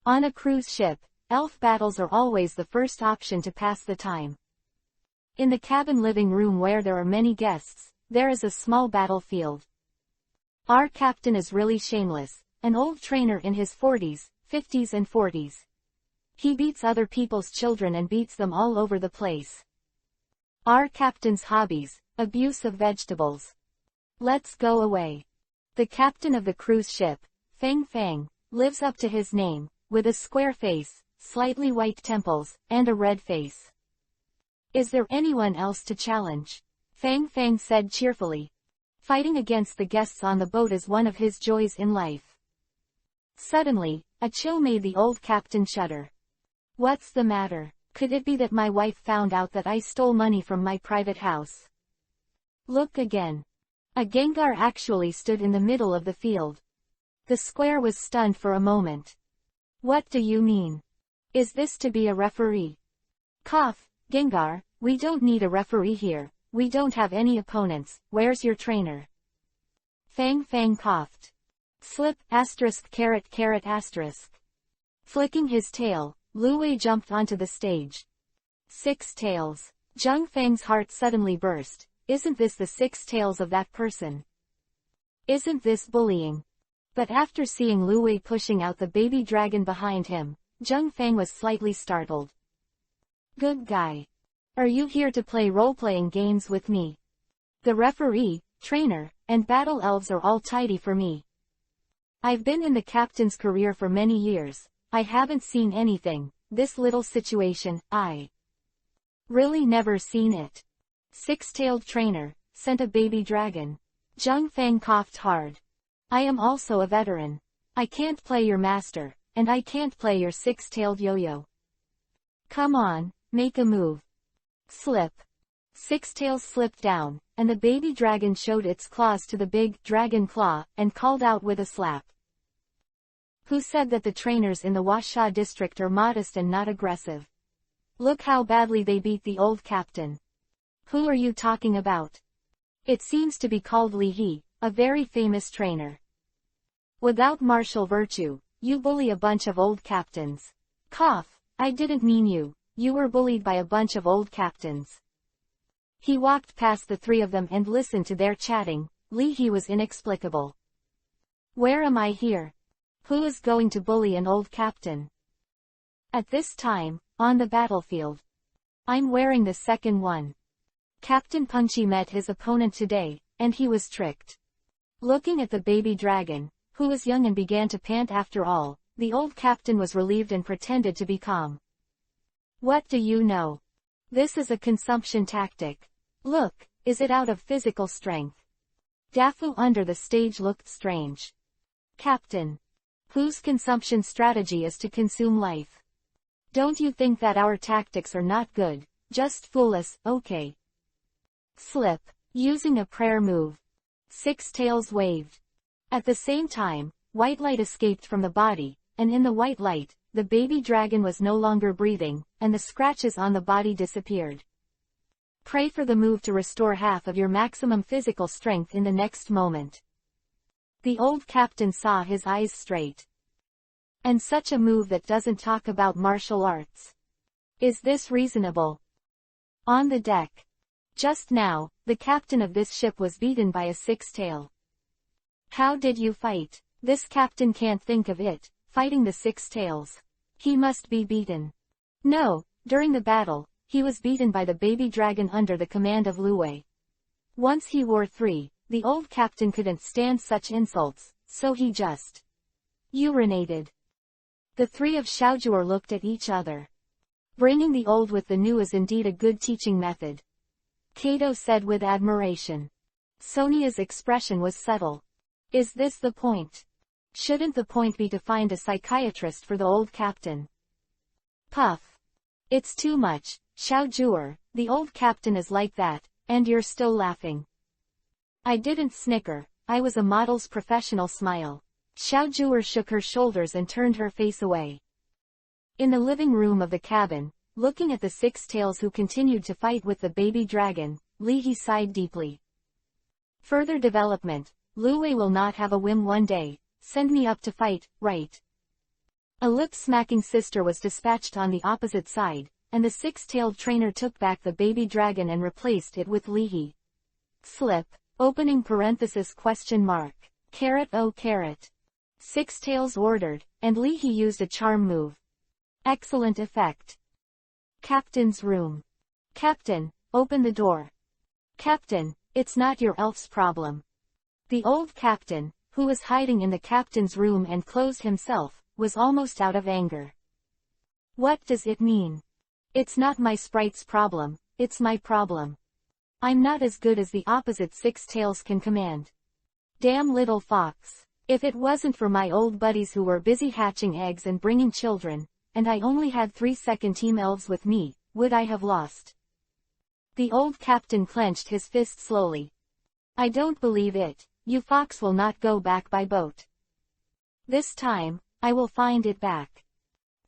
On a cruise ship, elf battles are always the first option to pass the time. In the cabin living room where there are many guests, there is a small battlefield. Our captain is really shameless, an old trainer in his 40s, 50s and 40s. He beats other people's children and beats them all over the place. Our captain's hobbies, abuse of vegetables. Let's go away. The captain of the cruise ship, Fang Fang, lives up to his name, with a square face, slightly white temples, and a red face. Is there anyone else to challenge? Fang Fang said cheerfully. Fighting against the guests on the boat is one of his joys in life. Suddenly, a chill made the old captain shudder. What's the matter? Could it be that my wife found out that I stole money from my private house? Look again. A Gengar actually stood in the middle of the field. The square was stunned for a moment. What do you mean? Is this to be a referee? Cough, Gengar, we don't need a referee here, we don't have any opponents, where's your trainer? Fang Fang coughed. Slip, asterisk carrot carrot asterisk. Flicking his tail, Lu Wei jumped onto the stage. 6 tails. Zheng Fang's heart suddenly burst. Isn't this the 6 tails of that person? Isn't this bullying? But after seeing Lu Wei pushing out the baby dragon behind him, Zheng Fang was slightly startled. Good guy. Are you here to play role-playing games with me? The referee, trainer, and battle elves are all tidy for me. I've been in the captain's career for many years. I haven't seen anything, this little situation, I really never seen it. 6-tailed trainer, sent a baby dragon. Zheng Fang coughed hard. I am also a veteran. I can't play your master, and I can't play your 6-tailed yo-yo. Come on, make a move. Slip. 6 tails slipped down, and the baby dragon showed its claws to the big dragon claw, and called out with a slap. Who said that the trainers in the Huasha district are modest and not aggressive? Look how badly they beat the old captain. Who are you talking about? It seems to be called Li He, a very famous trainer. Without martial virtue, you bully a bunch of old captains. Cough, I didn't mean you, you were bullied by a bunch of old captains. He walked past the 3 of them and listened to their chatting. Li He was inexplicable. Where am I here? Who is going to bully an old captain? At this time, on the battlefield. I'm wearing the second one. Captain Punchy met his opponent today, and he was tricked. Looking at the baby dragon, who was young and began to pant after all, the old captain was relieved and pretended to be calm. What do you know? This is a consumption tactic. Look, is it out of physical strength? Dafu under the stage looked strange. Captain, whose consumption strategy is to consume life? Don't you think that our tactics are not good? Just fool us, okay? Slip, using a prayer move. Six tails waved. At the same time, white light escaped from the body, and in the white light, the baby dragon was no longer breathing, and the scratches on the body disappeared. Pray for the move to restore half of your maximum physical strength in the next moment. The old captain saw his eyes straight. And such a move that doesn't talk about martial arts. Is this reasonable? On the deck. Just now, the captain of this ship was beaten by a six-tail. How did you fight? This captain can't think of it, fighting the six tails. He must be beaten. No, during the battle, he was beaten by the baby dragon under the command of Luwei. Once he wore three, the old captain couldn't stand such insults, so he just urinated. The three of Xiaojue looked at each other. Bringing the old with the new is indeed a good teaching method. Kato said with admiration. Sonia's expression was subtle. Is this the point? Shouldn't the point be to find a psychiatrist for the old captain? Puff. It's too much, Xiaojue, the old captain is like that, and you're still laughing. I didn't snicker, I was a model's professional smile. Xiaojue shook her shoulders and turned her face away. In the living room of the cabin, looking at the six tails who continued to fight with the baby dragon, Li He sighed deeply. Further development, Luwei will not have a whim one day, send me up to fight, right? A lip-smacking sister was dispatched on the opposite side, and the six-tailed trainer took back the baby dragon and replaced it with Li He. Slip, opening parenthesis question mark, carrot oh carrot. Six tails ordered, and Li He used a charm move. Excellent effect. Captain's room. Captain, open the door. Captain, it's not your elf's problem. The old captain, who was hiding in the captain's room and closed himself, was almost out of anger. What does it mean? It's not my sprite's problem, it's my problem. I'm not as good as the opposite six tails can command. Damn little fox. If it wasn't for my old buddies who were busy hatching eggs and bringing children, and I only had 3 second team elves with me, would I have lost? The old captain clenched his fist slowly. I don't believe it, you fox will not go back by boat. This time, I will find it back.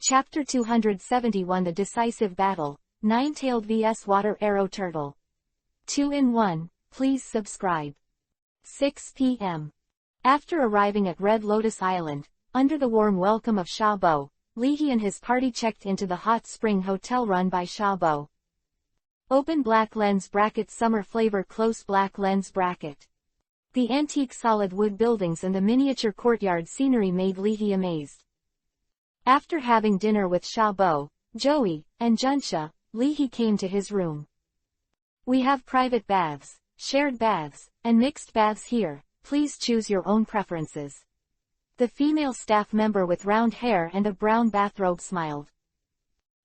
Chapter 271 The Decisive Battle, Nine-Tailed vs Water Arrow Turtle. 2-in-1, please subscribe. 6 p.m. After arriving at Red Lotus Island, under the warm welcome of Xiaobo, Li He and his party checked into the hot spring hotel run by Xiaobo. Open black lens bracket summer flavor close black lens bracket. The antique solid wood buildings and the miniature courtyard scenery made Li He amazed. After having dinner with Xiaobo, Joey, and Junsha, Li He came to his room. We have private baths, shared baths, and mixed baths here, please choose your own preferences. The female staff member with round hair and a brown bathrobe smiled.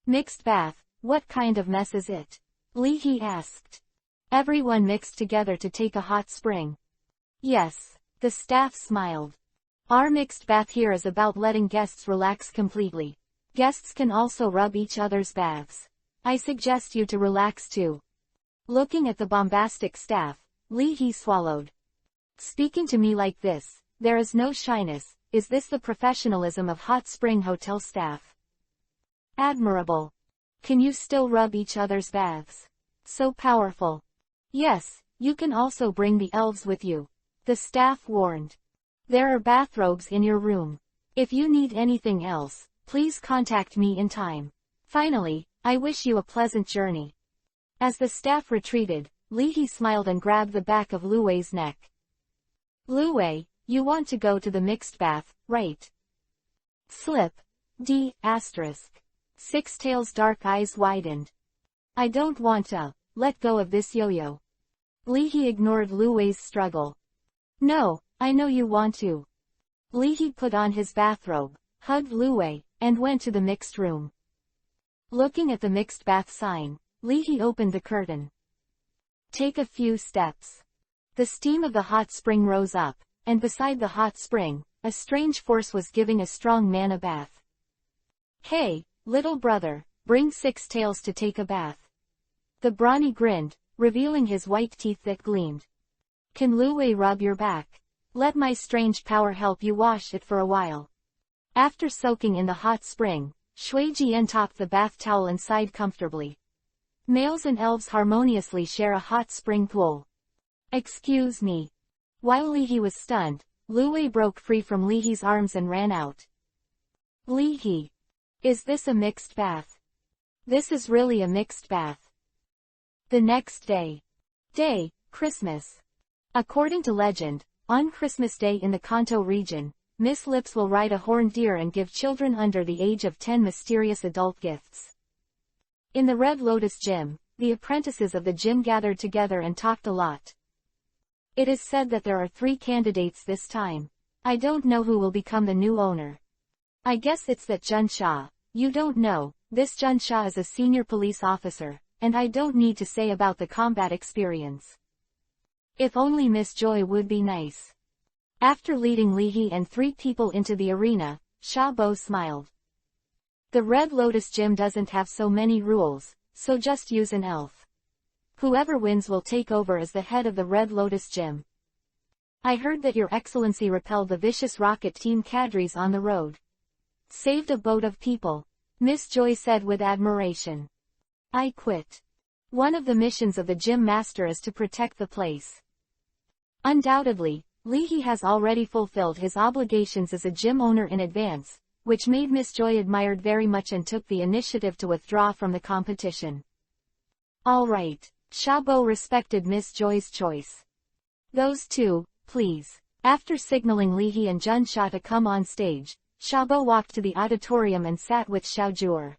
Mixed bath, what kind of mess is it? Li He asked. Everyone mixed together to take a hot spring. Yes, the staff smiled. Our mixed bath here is about letting guests relax completely. Guests can also rub each other's baths. I suggest you to relax too. Looking at the bombastic staff, Li He swallowed. Speaking to me like this, there is no shyness, is this the professionalism of hot spring hotel staff? Admirable. Can you still rub each other's baths? So powerful. Yes, you can also bring the elves with you. The staff warned. There are bathrobes in your room. If you need anything else, please contact me in time. Finally, I wish you a pleasant journey. As the staff retreated, Li He smiled and grabbed the back of Luwei's neck. Luwei, you want to go to the mixed bath, right? Slip. D***. Six Tails' dark eyes widened. I don't want to. Let go of this yo-yo. Li He ignored Luwei's struggle. No, I know you want to. Li He put on his bathrobe, hugged Luwei, and went to the mixed room. Looking at the mixed bath sign, Li He opened the curtain. Take a few steps. The steam of the hot spring rose up, and beside the hot spring, a strange force was giving a strong man a bath. Hey, little brother, bring 6 tails to take a bath. The brawny grinned, revealing his white teeth that gleamed. Can Lu Wei rub your back? Let my strange power help you wash it for a while. After soaking in the hot spring, Shui Jian topped the bath towel and sighed comfortably. Males and elves harmoniously share a hot spring pool. Excuse me. While Li He was stunned, Lu Wei broke free from Li He's arms and ran out. Li He. Is this a mixed bath? This is really a mixed bath. The next day. Christmas. According to legend, on Christmas Day in the Kanto region, Miss Lips will ride a horned deer and give children under the age of 10 mysterious adult gifts. In the Red Lotus Gym, the apprentices of the gym gathered together and talked a lot. It is said that there are 3 candidates this time. I don't know who will become the new owner. I guess it's that Jun Sha. You don't know, this Jun Sha is a senior police officer, and I don't need to say about the combat experience. If only Miss Joy would be nice. After leading Li He and 3 people into the arena, Sha Bo smiled. The Red Lotus Gym doesn't have so many rules, so just use an elf. Whoever wins will take over as the head of the Red Lotus Gym. I heard that Your Excellency repelled the vicious rocket team cadres on the road. Saved a boat of people, Miss Joy said with admiration. I quit. One of the missions of the gym master is to protect the place. Undoubtedly, Li He has already fulfilled his obligations as a gym owner in advance, which made Miss Joy admired very much and took the initiative to withdraw from the competition. All right, Sha Bo respected Miss Joy's choice. Those 2, please. After signaling Li He and Jun Sha to come on stage, Sha Bo walked to the auditorium and sat with Xiao Zhuer.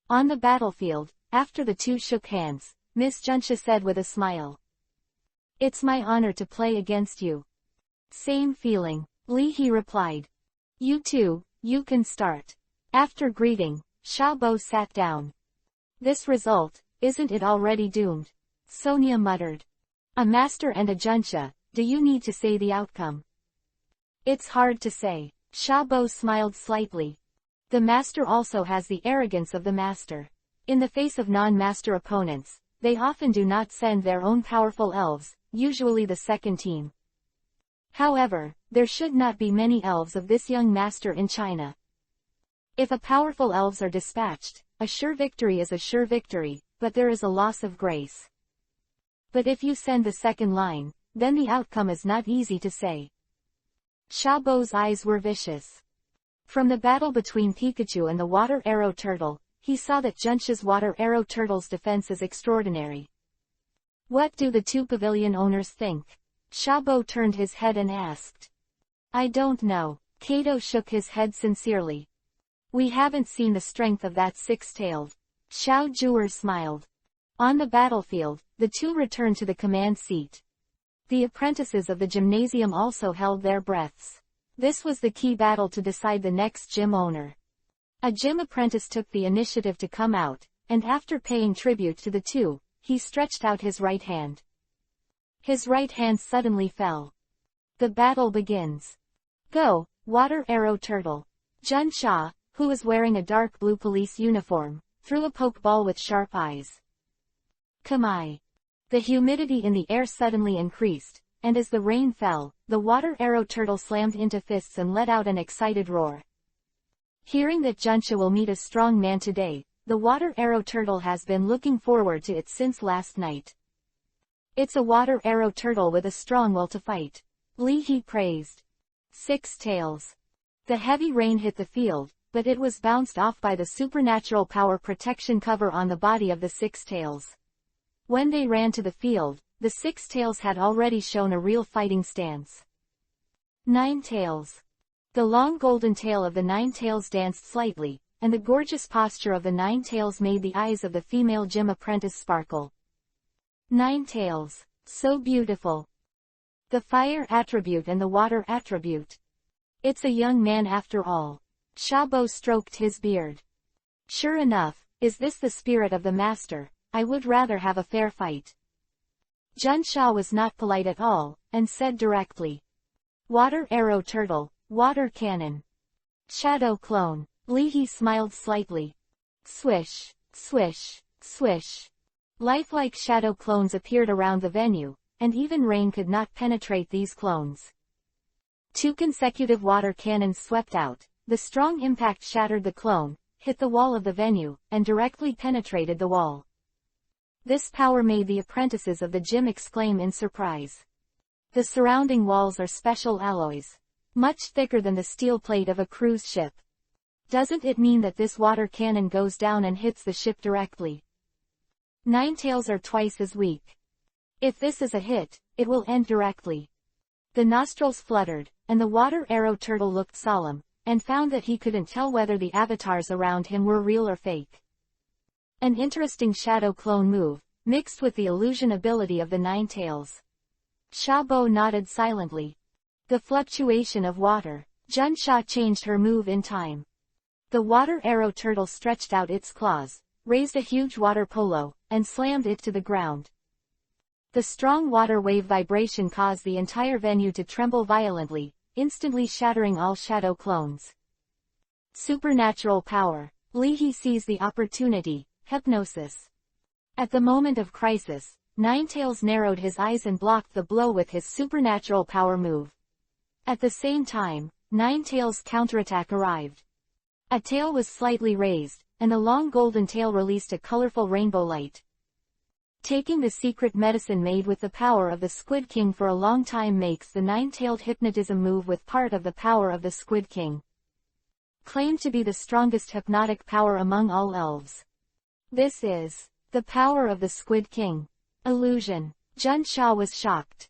On the battlefield, after the 2 shook hands, Miss Junsha said with a smile. It's my honor to play against you. Same feeling, Li He replied. You 2, you can start. After greeting, Sha Bo sat down. This result, isn't it already doomed? Sonia muttered. A master and a Junsha, do you need to say the outcome? It's hard to say. Sha Bo smiled slightly. The master also has the arrogance of the master. In the face of non-master opponents, they often do not send their own powerful elves, usually the second team. However, there should not be many elves of this young master in China. If a powerful elves are dispatched, a sure victory is a sure victory, but there is a loss of grace. But if you send the second line, then the outcome is not easy to say. Sha Bo's eyes were vicious. From the battle between Pikachu and the water arrow turtle, he saw that Junsha's water arrow turtle's defense is extraordinary. What do the 2 pavilion owners think? Sha Bo turned his head and asked. I don't know. Kato shook his head sincerely. We haven't seen the strength of that 6-tailed. Xiao Zhuer smiled. On the battlefield, the 2 returned to the command seat. The apprentices of the gymnasium also held their breaths. This was the key battle to decide the next gym owner. A gym apprentice took the initiative to come out, and after paying tribute to the 2, he stretched out his right hand. His right hand suddenly fell. The battle begins. Go, water arrow turtle. Jun Sha, who was wearing a dark blue police uniform, threw a pokeball with sharp eyes. Kamai. The humidity in the air suddenly increased, and as the rain fell, the water arrow turtle slammed into fists and let out an excited roar. Hearing that Junsha will meet a strong man today, the water arrow turtle has been looking forward to it since last night. It's a water arrow turtle with a strong will to fight. Li He praised. 6 tails. The heavy rain hit the field, but it was bounced off by the supernatural power protection cover on the body of the 6 tails. When they ran to the field, the 6 tails had already shown a real fighting stance. 9 tails. The long golden tail of the 9 tails danced slightly, and the gorgeous posture of the 9 tails made the eyes of the female gym apprentice sparkle. 9 tails. So beautiful. The fire attribute and the water attribute. It's a young man after all. Sha Bo stroked his beard. Sure enough, is this the spirit of the master? I would rather have a fair fight. Junsha was not polite at all, and said directly. Water arrow turtle, water cannon. Shadow clone. Leahy smiled slightly. Swish, swish, swish. Lifelike shadow clones appeared around the venue, and even rain could not penetrate these clones. 2 consecutive water cannons swept out. The strong impact shattered the clone, hit the wall of the venue, and directly penetrated the wall. This power made the apprentices of the gym exclaim in surprise. The surrounding walls are special alloys, much thicker than the steel plate of a cruise ship. Doesn't it mean that this water cannon goes down and hits the ship directly? Ninetails are twice as weak. If this is a hit, it will end directly. The nostrils fluttered, and the water arrow turtle looked solemn, and found that he couldn't tell whether the avatars around him were real or fake. An interesting shadow clone move, mixed with the illusion ability of the Ninetails. Shabo nodded silently. The fluctuation of water. Junsha changed her move in time. The water arrow turtle stretched out its claws, raised a huge water polo, and slammed it to the ground. The strong water wave vibration caused the entire venue to tremble violently, instantly shattering all shadow clones. Supernatural power. Leahy seized the opportunity. Hypnosis. At the moment of crisis, Ninetails narrowed his eyes and blocked the blow with his supernatural power move. At the same time, Ninetails' counterattack arrived. A tail was slightly raised, and the long golden tail released a colorful rainbow light. Taking the secret medicine made with the power of the Squid King for a long time makes the nine-tailed hypnotism move with part of the power of the Squid King. Claimed to be the strongest hypnotic power among all elves. This is the power of the Squid King. Illusion. Junsha was shocked.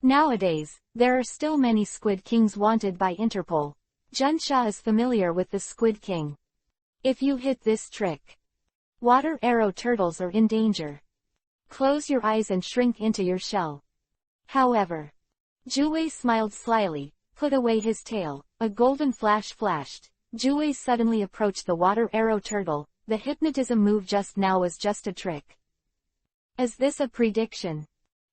Nowadays, there are still many Squid Kings wanted by Interpol. Junsha is familiar with the Squid King. If you hit this trick, water arrow turtles are in danger. Close your eyes and shrink into your shell. However, Juwei smiled slyly, put away his tail, a golden flash flashed. Juwei suddenly approached the water arrow turtle. The hypnotism move just now was just a trick. Is this a prediction?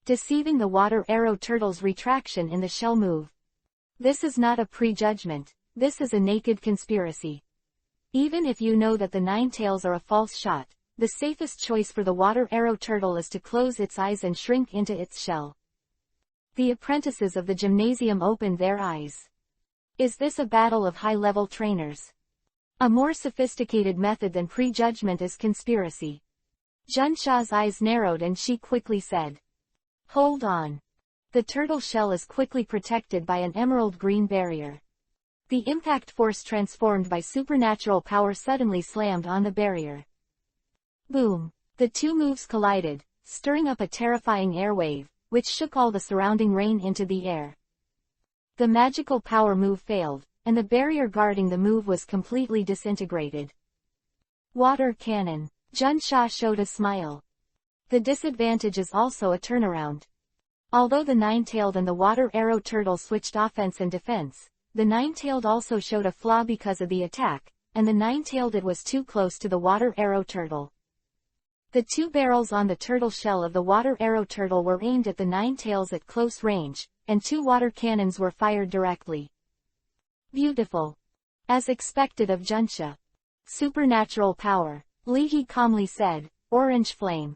Deceiving the water arrow turtle's retraction in the shell move. This is not a prejudgment, this is a naked conspiracy. Even if you know that the nine tails are a false shot, the safest choice for the water arrow turtle is to close its eyes and shrink into its shell. The apprentices of the gymnasium opened their eyes. Is this a battle of high-level trainers? A more sophisticated method than prejudgment is conspiracy. Junsha's eyes narrowed and she quickly said, "Hold on." The turtle shell is quickly protected by an emerald green barrier. The impact force transformed by supernatural power suddenly slammed on the barrier. Boom! The two moves collided, stirring up a terrifying air wave, which shook all the surrounding rain into the air. The magical power move failed, and the barrier guarding the move was completely disintegrated. Water cannon. Junsha showed a smile. The disadvantage is also a turnaround. Although the nine-tailed and the water arrow turtle switched offense and defense, the nine-tailed also showed a flaw because of the attack, and the nine-tailed it was too close to the water arrow turtle. The two barrels on the turtle shell of the water arrow turtle were aimed at the nine-tails at close range, and two water cannons were fired directly. Beautiful. As expected of Junsha. Supernatural power. Leahy calmly said, "Orange flame."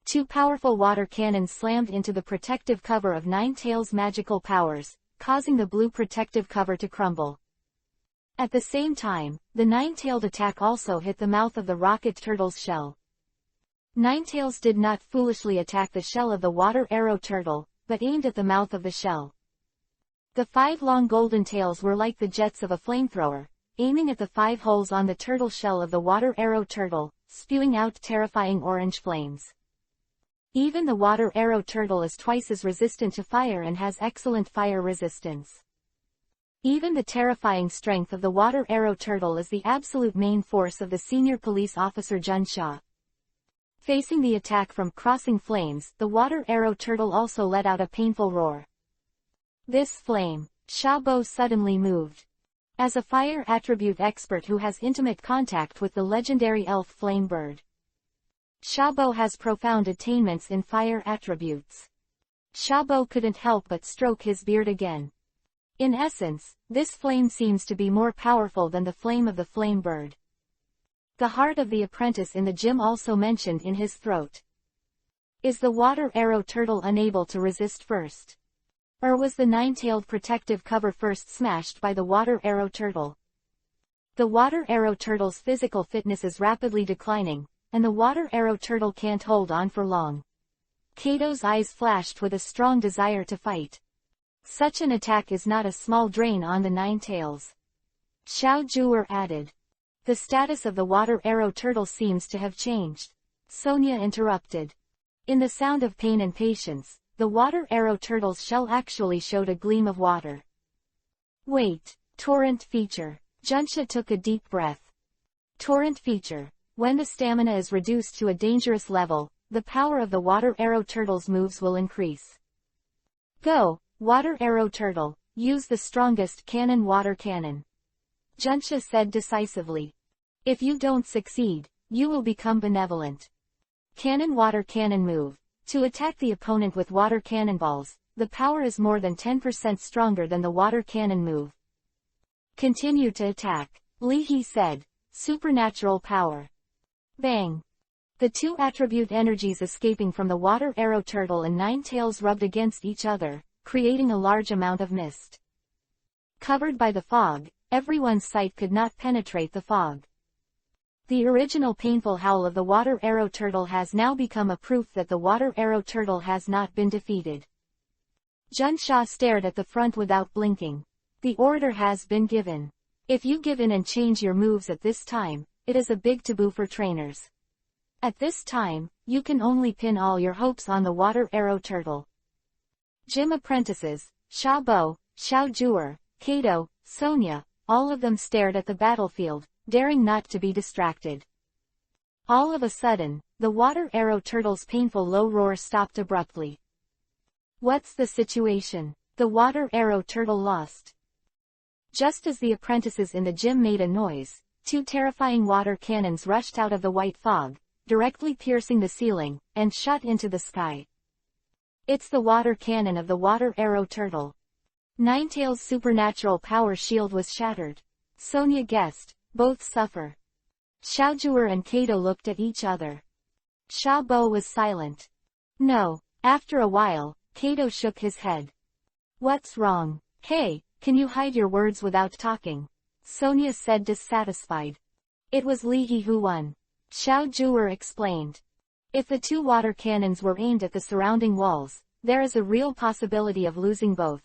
Two powerful water cannons slammed into the protective cover of Nine-Tails' magical powers, causing the blue protective cover to crumble. At the same time, the Nine-Tailed attack also hit the mouth of the rocket turtle's shell. Nine-Tails did not foolishly attack the shell of the water arrow turtle, but aimed at the mouth of the shell. The 5 long golden tails were like the jets of a flamethrower, aiming at the 5 holes on the turtle shell of the water arrow turtle, spewing out terrifying orange flames. Even the water arrow turtle is twice as resistant to fire and has excellent fire resistance. Even the terrifying strength of the water arrow turtle is the absolute main force of the senior police officer Junsha. Facing the attack from crossing flames, the water arrow turtle also let out a painful roar. This flame. Shabo suddenly moved. As a fire attribute expert who has intimate contact with the legendary elf flame bird, Shabo has profound attainments in fire attributes. Shabo couldn't help but stroke his beard again. In essence, this flame seems to be more powerful than the flame of the flame bird. The heart of the apprentice in the gym also mentioned in his throat. Is the water arrow turtle unable to resist first? Or was the nine-tailed protective cover first smashed by the water arrow turtle? The water arrow turtle's physical fitness is rapidly declining, and the water arrow turtle can't hold on for long. Kato's eyes flashed with a strong desire to fight. Such an attack is not a small drain on the nine tails. Xiao Zhuer added. The status of the water arrow turtle seems to have changed. Sonia interrupted. In the sound of pain and patience, the water arrow turtle's shell actually showed a gleam of water. Wait, torrent feature. Junsha took a deep breath. Torrent feature. When the stamina is reduced to a dangerous level, the power of the water arrow turtle's moves will increase. Go, water arrow turtle, use the strongest cannon water cannon. Junsha said decisively. If you don't succeed, you will become benevolent. Cannon water cannon move. To attack the opponent with water cannonballs, the power is more than 10% stronger than the water cannon move. Continue to attack, Li He said. Supernatural power. Bang. The two attribute energies escaping from the water arrow turtle and nine tails rubbed against each other, creating a large amount of mist. Covered by the fog, everyone's sight could not penetrate the fog. The original painful howl of the water arrow turtle has now become a proof that the water arrow turtle has not been defeated. Junsha stared at the front without blinking. The order has been given. If you give in and change your moves at this time, it is a big taboo for trainers. At this time, you can only pin all your hopes on the water arrow turtle. Gym apprentices, Shabo, Xiao Zhuer, Kato, Sonia, all of them stared at the battlefield, daring not to be distracted. All of a sudden, the water arrow turtle's painful low roar stopped abruptly. What's the situation? The water arrow turtle lost. Just as the apprentices in the gym made a noise, two terrifying water cannons rushed out of the white fog, directly piercing the ceiling, and shot into the sky. It's the water cannon of the water arrow turtle. Ninetail's supernatural power shield was shattered. Sonia guessed, both suffer. Xiao Zhuer and Kato looked at each other. Shabo was silent. No. After a while, Kato shook his head. What's wrong? Hey, can you hide your words without talking? Sonia said dissatisfied. It was Li He who won. Xiao Zhuer explained. If the two water cannons were aimed at the surrounding walls, there is a real possibility of losing both.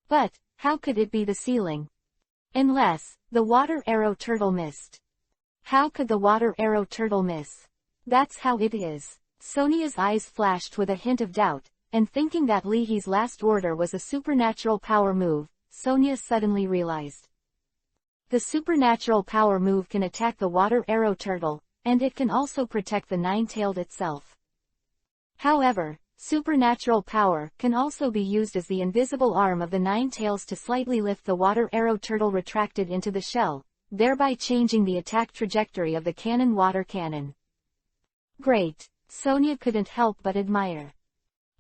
But, how could it be the ceiling? Unless, the water arrow turtle missed. How could the water arrow turtle miss? That's how it is. Sonia's eyes flashed with a hint of doubt, and thinking that Li He's last order was a supernatural power move, Sonia suddenly realized. The supernatural power move can attack the water arrow turtle, and it can also protect the nine-tailed itself. However, supernatural power can also be used as the invisible arm of the nine tails to slightly lift the water arrow turtle retracted into the shell, thereby changing the attack trajectory of the cannon water cannon. Great! Sonia couldn't help but admire.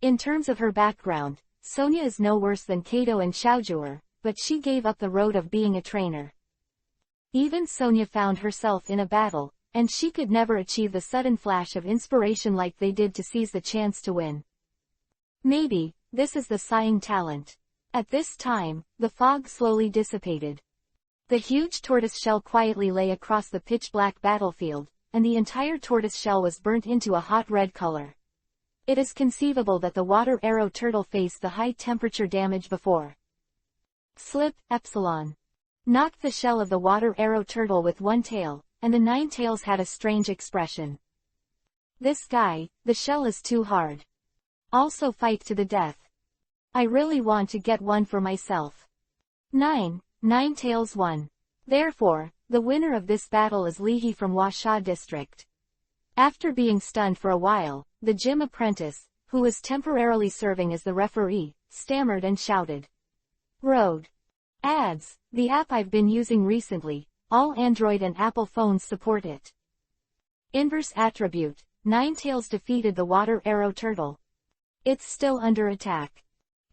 In terms of her background, Sonia is no worse than Kato and Xiao Zhuer, but she gave up the road of being a trainer. Even Sonia found herself in a battle, and she could never achieve the sudden flash of inspiration like they did to seize the chance to win. Maybe, this is the sighing talent. At this time, the fog slowly dissipated. The huge tortoise shell quietly lay across the pitch-black battlefield, and the entire tortoise shell was burnt into a hot red color. It is conceivable that the water arrow turtle faced the high-temperature damage before. Slip, Epsilon. Knocked the shell of the water arrow turtle with one tail, and the nine tails had a strange expression. This guy, the shell is too hard. Also fight to the death. I really want to get one for myself. Nine tails won. Therefore, the winner of this battle is Li He from Huasha district. After being stunned for a while, the gym apprentice, who was temporarily serving as the referee, stammered and shouted. Road. Ads, the app I've been using recently, all Android and Apple phones support it. Inverse attribute, Ninetails defeated the water arrow turtle. It's still under attack.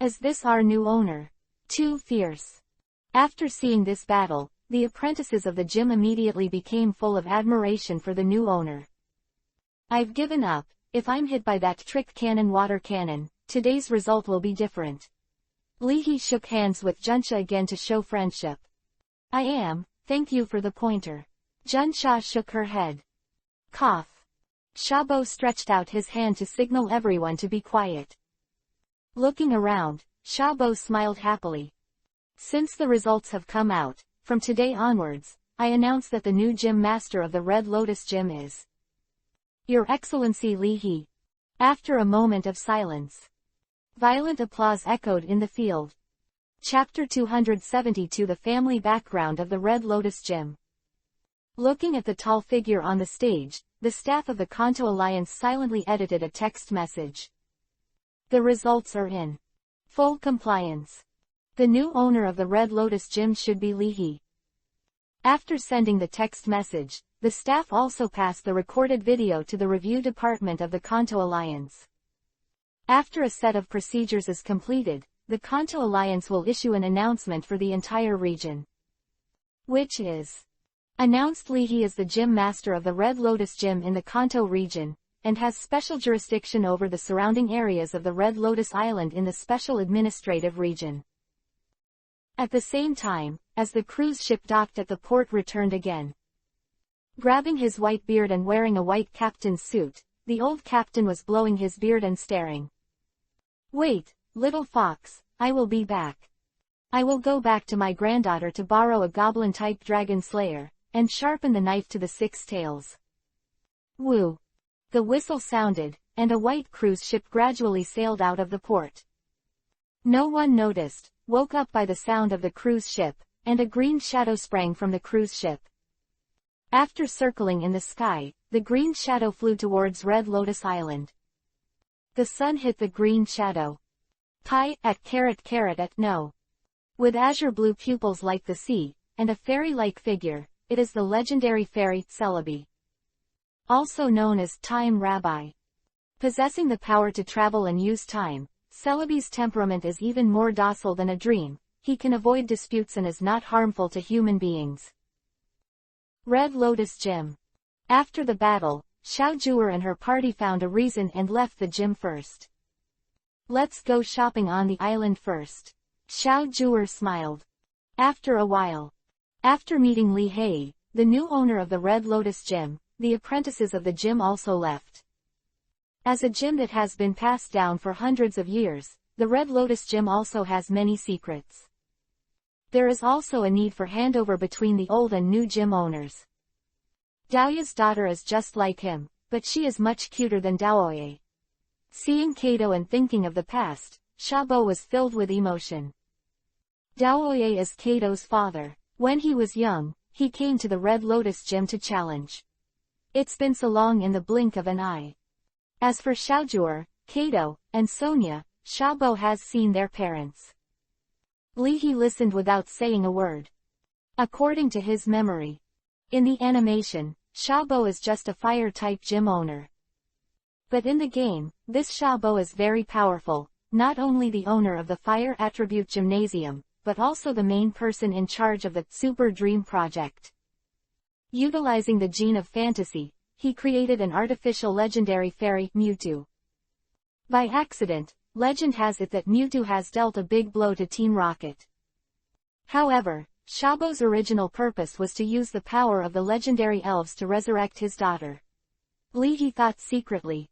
Is this our new owner? Too fierce. After seeing this battle, the apprentices of the gym immediately became full of admiration for the new owner. I've given up. If I'm hit by that trick cannon water cannon, today's result will be different. Leahy shook hands with Junsha again to show friendship. I am, thank you for the pointer. Junsha shook her head. Cough. Shabo stretched out his hand to signal everyone to be quiet. Looking around, Shabo smiled happily. Since the results have come out, from today onwards, I announce that the new gym master of the Red Lotus Gym is Your Excellency Leahy. After a moment of silence, violent applause echoed in the field. Chapter 272 The Family Background of the Red Lotus Gym. Looking at the tall figure on the stage, the staff of the Kanto Alliance silently edited a text message. The results are in full compliance. The new owner of the Red Lotus Gym should be Leahy. After sending the text message, the staff also passed the recorded video to the review department of the Kanto Alliance. After a set of procedures is completed, the Kanto Alliance will issue an announcement for the entire region. Which is announced Leahy is the gym master of the Red Lotus Gym in the Kanto region, and has special jurisdiction over the surrounding areas of the Red Lotus Island in the Special Administrative Region. At the same time, as the cruise ship docked at the port returned again. Grabbing his white beard and wearing a white captain's suit, the old captain was blowing his beard and staring. Wait, little fox, I will be back. I will go back to my granddaughter to borrow a goblin-type dragon slayer, and sharpen the knife to the 6 tails. Woo! The whistle sounded, and a white cruise ship gradually sailed out of the port. No one noticed, woke up by the sound of the cruise ship, and a green shadow sprang from the cruise ship. After circling in the sky, the green shadow flew towards Red Lotus Island. The sun hit the green shadow. Pi at caret at no. With azure blue pupils like the sea, and a fairy-like figure, it is the legendary fairy Celebi. Also known as Time Rabbi. Possessing the power to travel and use time, Celebi's temperament is even more docile than a dream. He can avoid disputes and is not harmful to human beings. Red Lotus Gym. After the battle, Xiao Juer and her party found a reason and left the gym first. Let's go shopping on the island first. Xiao Juer smiled. After a while. After meeting Li Hei, the new owner of the Red Lotus Gym, the apprentices of the gym also left. As a gym that has been passed down for hundreds of years, the Red Lotus Gym also has many secrets. There is also a need for handover between the old and new gym owners. Daoya's daughter is just like him, but she is much cuter than Daoye. Seeing Kato and thinking of the past, Shabo was filled with emotion. Daoye is Kato's father. When he was young, he came to the Red Lotus Gym to challenge. It's been so long in the blink of an eye. As for Xiaojuer, Kato, and Sonia, Shabo has seen their parents. Leahy listened without saying a word. According to his memory. In the animation, Shabo is just a fire-type gym owner. But in the game, this Shabo is very powerful, not only the owner of the Fire Attribute Gymnasium, but also the main person in charge of the Super Dream Project. Utilizing the gene of fantasy, he created an artificial legendary fairy, Mewtwo. By accident, legend has it that Mewtwo has dealt a big blow to Team Rocket. However, Shabo's original purpose was to use the power of the legendary elves to resurrect his daughter. Leahy thought secretly.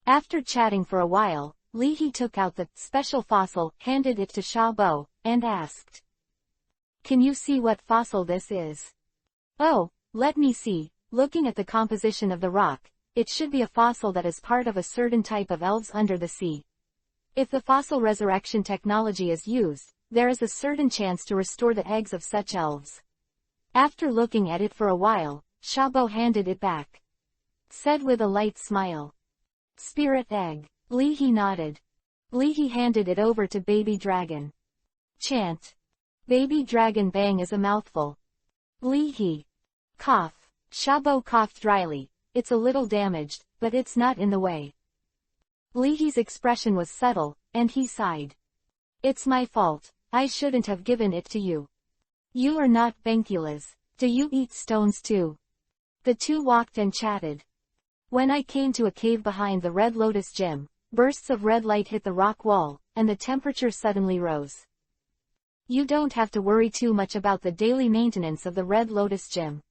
After chatting for a while, Leahy took out the special fossil, handed it to Shabo, and asked. Can you see what fossil this is? Oh, let me see. Looking at the composition of the rock, it should be a fossil that is part of a certain type of elves under the sea. If the fossil resurrection technology is used, there is a certain chance to restore the eggs of such elves. After looking at it for a while, Shabo handed it back. Said with a light smile. Spirit egg. Leahy nodded. Leahy handed it over to Baby Dragon. Chant. Baby Dragon bang is a mouthful. Leahy. Cough. Shabo coughed dryly. It's a little damaged, but it's not in the way. Leahy's expression was subtle, and he sighed. It's my fault, I shouldn't have given it to you. You are not bankulas. Do you eat stones too? The two walked and chatted. When I came to a cave behind the Red Lotus Gym, bursts of red light hit the rock wall, and the temperature suddenly rose. You don't have to worry too much about the daily maintenance of the Red Lotus Gym.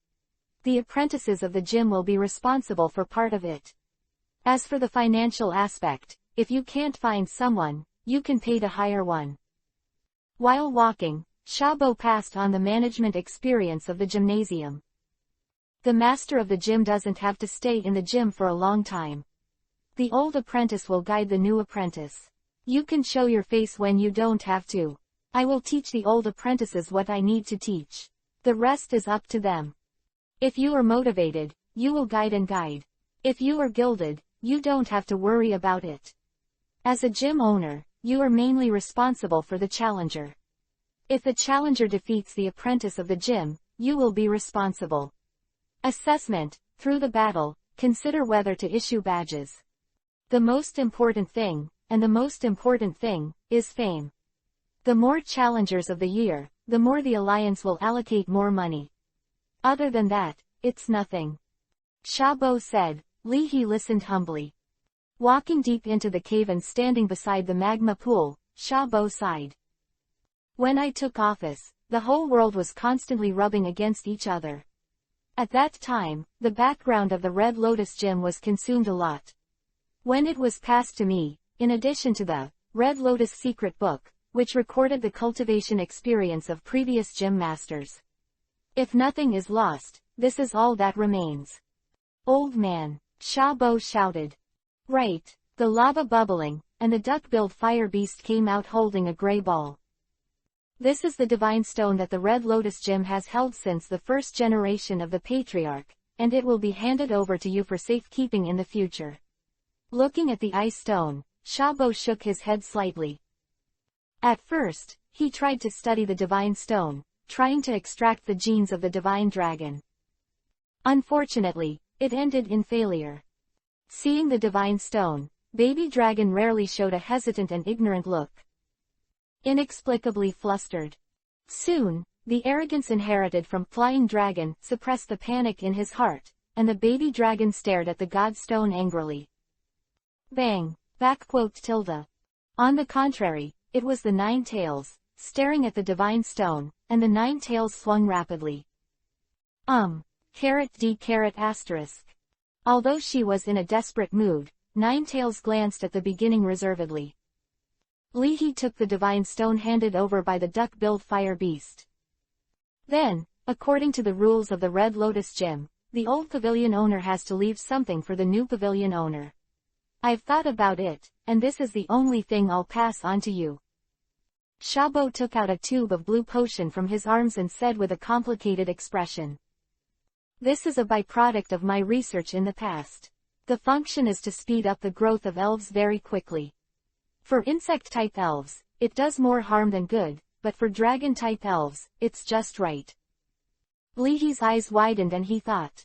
The apprentices of the gym will be responsible for part of it. As for the financial aspect, if you can't find someone, you can pay to hire one. While walking, Shabo passed on the management experience of the gymnasium. The master of the gym doesn't have to stay in the gym for a long time. The old apprentice will guide the new apprentice. You can show your face when you don't have to. I will teach the old apprentices what I need to teach. The rest is up to them. If you are motivated, you will guide and guide. If you are gilded, you don't have to worry about it. As a gym owner, you are mainly responsible for the challenger. If the challenger defeats the apprentice of the gym, you will be responsible. Assessment: through the battle, consider whether to issue badges. The most important thing, and the most important thing, is fame. The more challengers of the year, the more the alliance will allocate more money. Other than that, it's nothing. Shabo said. Leahy listened humbly. Walking deep into the cave and standing beside the magma pool, Shabo sighed. When I took office, the whole world was constantly rubbing against each other. At that time, the background of the Red Lotus Gym was consumed a lot. When it was passed to me, in addition to the Red Lotus Secret Book, which recorded the cultivation experience of previous gym masters. If nothing is lost, this is all that remains. Old man, Shabo shouted. Right, the lava bubbling, and the duck-billed fire beast came out holding a gray ball. This is the divine stone that the Red Lotus Gym has held since the first generation of the Patriarch, and it will be handed over to you for safekeeping in the future. Looking at the ice stone, Shabo shook his head slightly. At first, he tried to study the divine stone, trying to extract the genes of the divine dragon. Unfortunately, it ended in failure. Seeing the divine stone, baby dragon rarely showed a hesitant and ignorant look. Inexplicably flustered. Soon, the arrogance inherited from Flying Dragon suppressed the panic in his heart, and the baby dragon stared at the god stone angrily. Bang! Tilde. On the contrary, it was the Nine Tails, staring at the divine stone, and the Nine Tails swung rapidly. *D*****. Although she was in a desperate mood, Nine Tails glanced at the beginning reservedly. Leahy took the divine stone handed over by the duck-billed fire beast. Then, according to the rules of the Red Lotus Gym, the old pavilion owner has to leave something for the new pavilion owner. I've thought about it, and this is the only thing I'll pass on to you. Shabo took out a tube of blue potion from his arms and said with a complicated expression. This is a byproduct of my research in the past. The function is to speed up the growth of elves very quickly. For insect-type elves, it does more harm than good, but for dragon-type elves, it's just right. Leahy's eyes widened and he thought.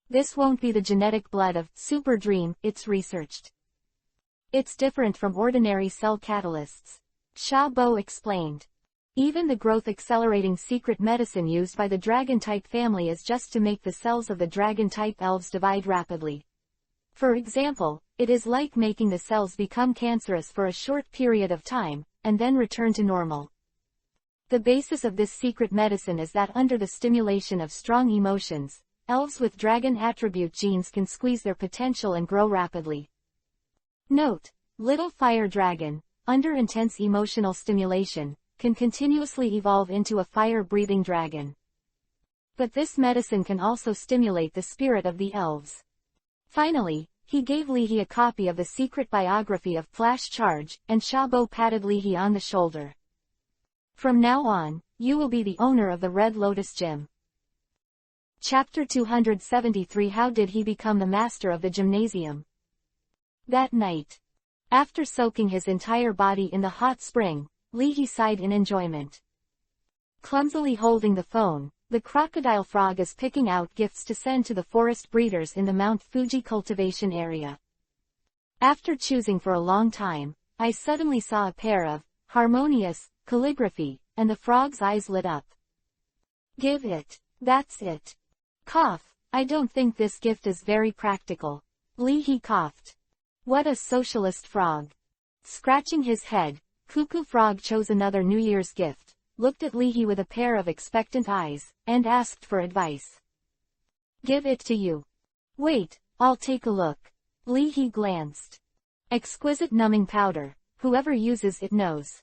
This won't be the genetic blood of Super Dream, it's researched. It's different from ordinary cell catalysts. Shabo explained. Even the growth-accelerating secret medicine used by the dragon-type family is just to make the cells of the dragon-type elves divide rapidly. For example, it is like making the cells become cancerous for a short period of time, and then return to normal. The basis of this secret medicine is that under the stimulation of strong emotions, elves with dragon attribute genes can squeeze their potential and grow rapidly. Note: Little Fire Dragon, under intense emotional stimulation, can continuously evolve into a fire-breathing dragon. But this medicine can also stimulate the spirit of the elves. Finally, he gave Leahy a copy of the secret biography of Flash Charge, and Shabo patted Leahy on the shoulder. From now on, you will be the owner of the Red Lotus Gym. Chapter 273 How did he become the master of the gymnasium? That night, after soaking his entire body in the hot spring, Leahy sighed in enjoyment. Clumsily holding the phone, The crocodile frog is picking out gifts to send to the forest breeders in the Mount Fuji cultivation area. After choosing for a long time, I suddenly saw a pair of harmonious calligraphy, and the frog's eyes lit up. Give it. That's it. Cough. I don't think this gift is very practical. Lee coughed. What a socialist frog. Scratching his head, Cuckoo Frog chose another New Year's gift, looked at Lee with a pair of expectant eyes, and asked for advice. Give it to you. Wait, I'll take a look. Lee glanced. Exquisite numbing powder, whoever uses it knows.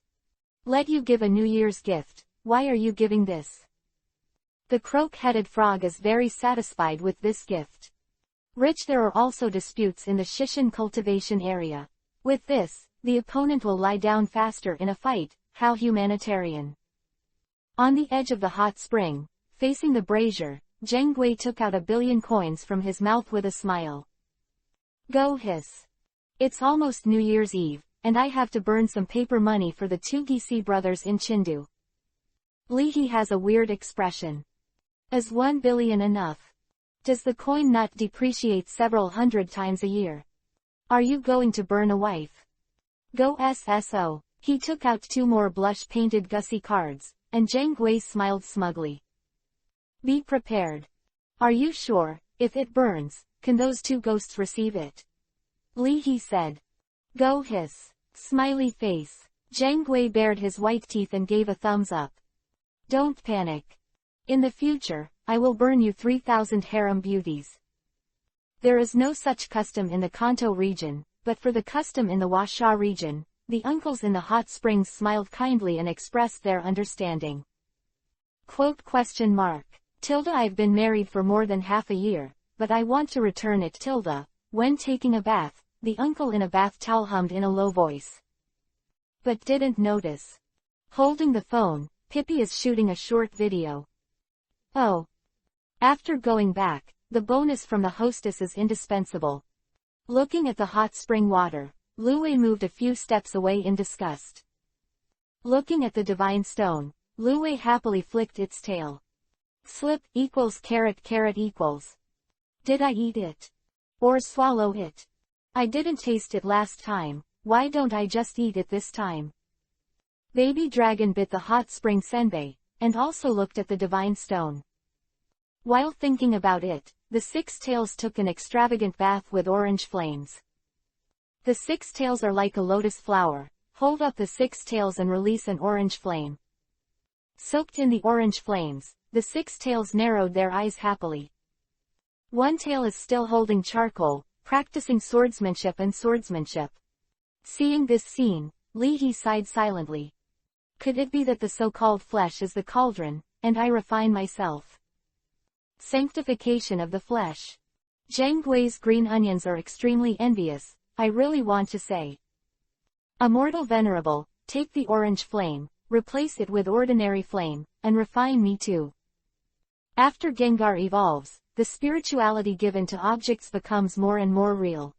Let you give a New Year's gift, why are you giving this? The croak-headed frog is very satisfied with this gift. Rich, there are also disputes in the Shishin cultivation area. With this, the opponent will lie down faster in a fight. How humanitarian. On the edge of the hot spring, facing the brazier, Zheng Gui took out 1 billion coins from his mouth with a smile. Go hiss. It's almost New Year's Eve, and I have to burn some paper money for the 2 Gisi brothers in Chengdu. Lee has a weird expression. Is 1 billion enough? Does the coin not depreciate several hundred times a year? Are you going to burn a wife? Go SSO. He took out 2 more blush-painted Gussie cards, and Zheng Gui smiled smugly. Be prepared. Are you sure, if it burns, can those 2 ghosts receive it? Lee said. Go hiss. Smiley face. Zheng Gui bared his white teeth and gave a thumbs up. Don't panic. In the future, I will burn you 3,000 harem beauties. There is no such custom in the Kanto region, but for the custom in the Huaxia region, the uncles in the hot springs smiled kindly and expressed their understanding. Quote ? Tilde I've been married for more than half a year, but I want to return it. Tilde. When taking a bath, the uncle in a bath towel hummed in a low voice. But didn't notice. Holding the phone, Pippi is shooting a short video. Oh. After going back, the bonus from the hostess is indispensable. Looking at the hot spring water, Luwei moved a few steps away in disgust. Looking at the divine stone, Luwei happily flicked its tail. Slip equals carrot equals. Did I eat it? Or swallow it? I didn't taste it last time, why don't I just eat it this time? Baby dragon bit the hot spring senbei, and also looked at the divine stone. While thinking about it, the 6 tails took an extravagant bath with orange flames. The 6 tails are like a lotus flower. Hold up the 6 tails and release an orange flame. Soaked in the orange flames, the 6 tails narrowed their eyes happily. 1 tail is still holding charcoal, practicing swordsmanship. Seeing this scene, Lee sighed silently. Could it be that the so-called flesh is the cauldron, and I refine myself? Sanctification of the flesh. Zheng Gui's green onions are extremely envious, I really want to say. Immortal Venerable, take the orange flame, replace it with ordinary flame, and refine me too. After Gengar evolves, the spirituality given to objects becomes more and more real.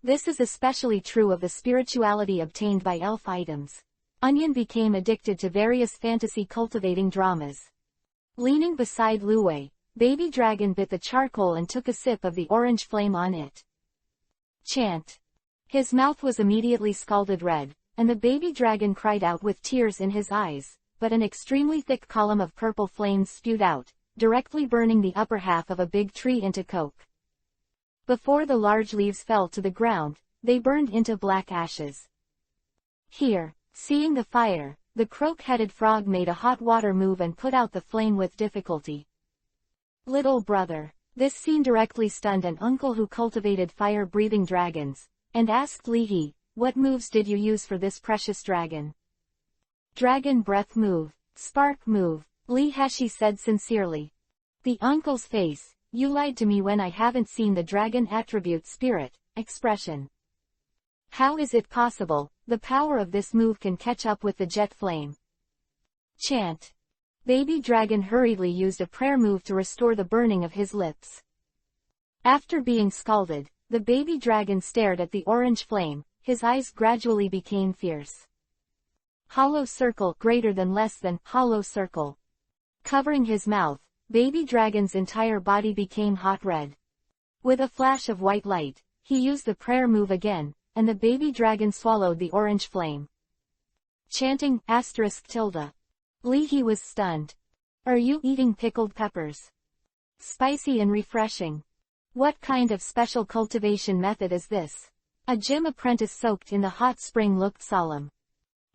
This is especially true of the spirituality obtained by elf items. Onion became addicted to various fantasy cultivating dramas. Leaning beside Luwei, Baby Dragon bit the charcoal and took a sip of the orange flame on it. Chant. His mouth was immediately scalded red, and the baby dragon cried out with tears in his eyes, but an extremely thick column of purple flames spewed out, directly burning the upper half of a big tree into coke. Before the large leaves fell to the ground, they burned into black ashes. Here, seeing the fire, the croak-headed frog made a hot water move and put out the flame with difficulty. Little brother. This scene directly stunned an uncle who cultivated fire-breathing dragons, and asked Lee, what moves did you use for this precious dragon? Dragon breath move, spark move, Lee Hashi said sincerely. The uncle's face, you lied to me when I haven't seen the dragon attribute spirit, expression. How is it possible, the power of this move can catch up with the jet flame? Chant. Baby Dragon hurriedly used a prayer move to restore the burning of his lips. After being scalded, the baby dragon stared at the orange flame, his eyes gradually became fierce. Hollow circle greater than less than, hollow circle. Covering his mouth, Baby Dragon's entire body became hot red. With a flash of white light, he used the prayer move again, and the baby dragon swallowed the orange flame. Chanting, *tilde. Leahy was stunned. Are you eating pickled peppers? Spicy and refreshing. What kind of special cultivation method is this? A gym apprentice soaked in the hot spring looked solemn.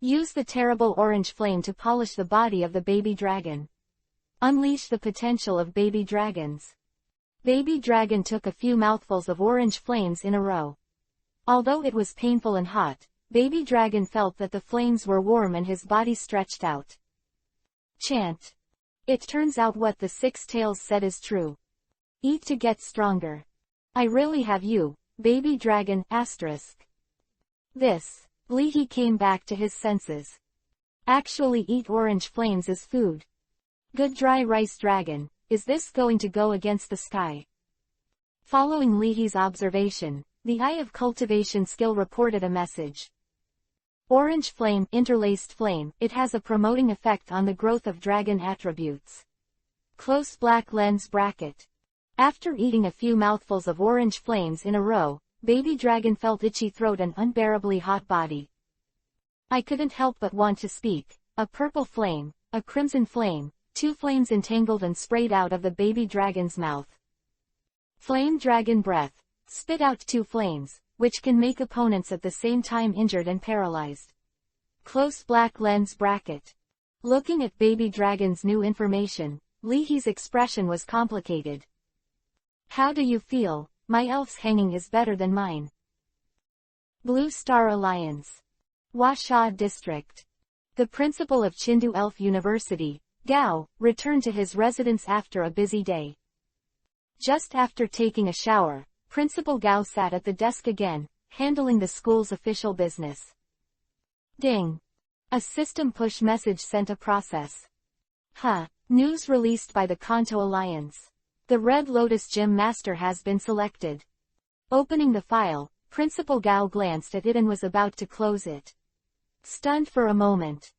Use the terrible orange flame to polish the body of the baby dragon. Unleash the potential of baby dragons. Baby dragon took a few mouthfuls of orange flames in a row. Although it was painful and hot, baby dragon felt that the flames were warm and his body stretched out. Chant. It turns out what the six tails said is true. Eat to get stronger. I really have you, baby dragon, *. This. Leahy came back to his senses. Actually eat orange flames as food. Good dry rice dragon, is this going to go against the sky? Following Leahy's observation, the Eye of Cultivation skill reported a message. Orange flame, interlaced flame, it has a promoting effect on the growth of dragon attributes. Close black lens bracket. After eating a few mouthfuls of orange flames in a row, baby dragon felt itchy throat and unbearably hot body. I couldn't help but want to speak. A purple flame, a crimson flame, two flames entangled and sprayed out of the baby dragon's mouth. Flame dragon breath. Spit out two flames, which can make opponents at the same time injured and paralyzed. Close black lens bracket. Looking at baby dragon's new information, Leahy's expression was complicated. How do you feel? My elf's hanging is better than mine. Blue Star Alliance. Washa District. The principal of Chindu Elf University, Gao, returned to his residence after a busy day. Just after taking a shower, Principal Gao sat at the desk again, handling the school's official business. Ding. A system push message sent a process. News released by the Kanto Alliance. The Red Lotus Gym Master has been selected. Opening the file, Principal Gao glanced at it and was about to close it. Stunned for a moment.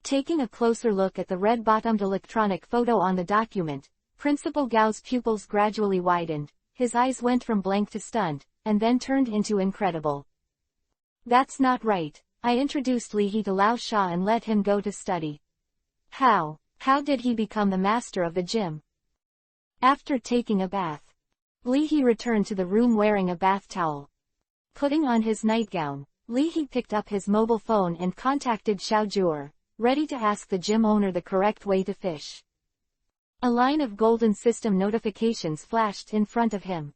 Taking a closer look at the red-bottomed electronic photo on the document, Principal Gao's pupils gradually widened, his eyes went from blank to stunned, and then turned into incredible. That's not right. I introduced Leahy to Lao Sha and let him go to study. How did he become the master of the gym? After taking a bath, Leahy returned to the room wearing a bath towel. Putting on his nightgown, Leahy picked up his mobile phone and contacted Xiao Jur, ready to ask the gym owner the correct way to fish. A line of golden system notifications flashed in front of him.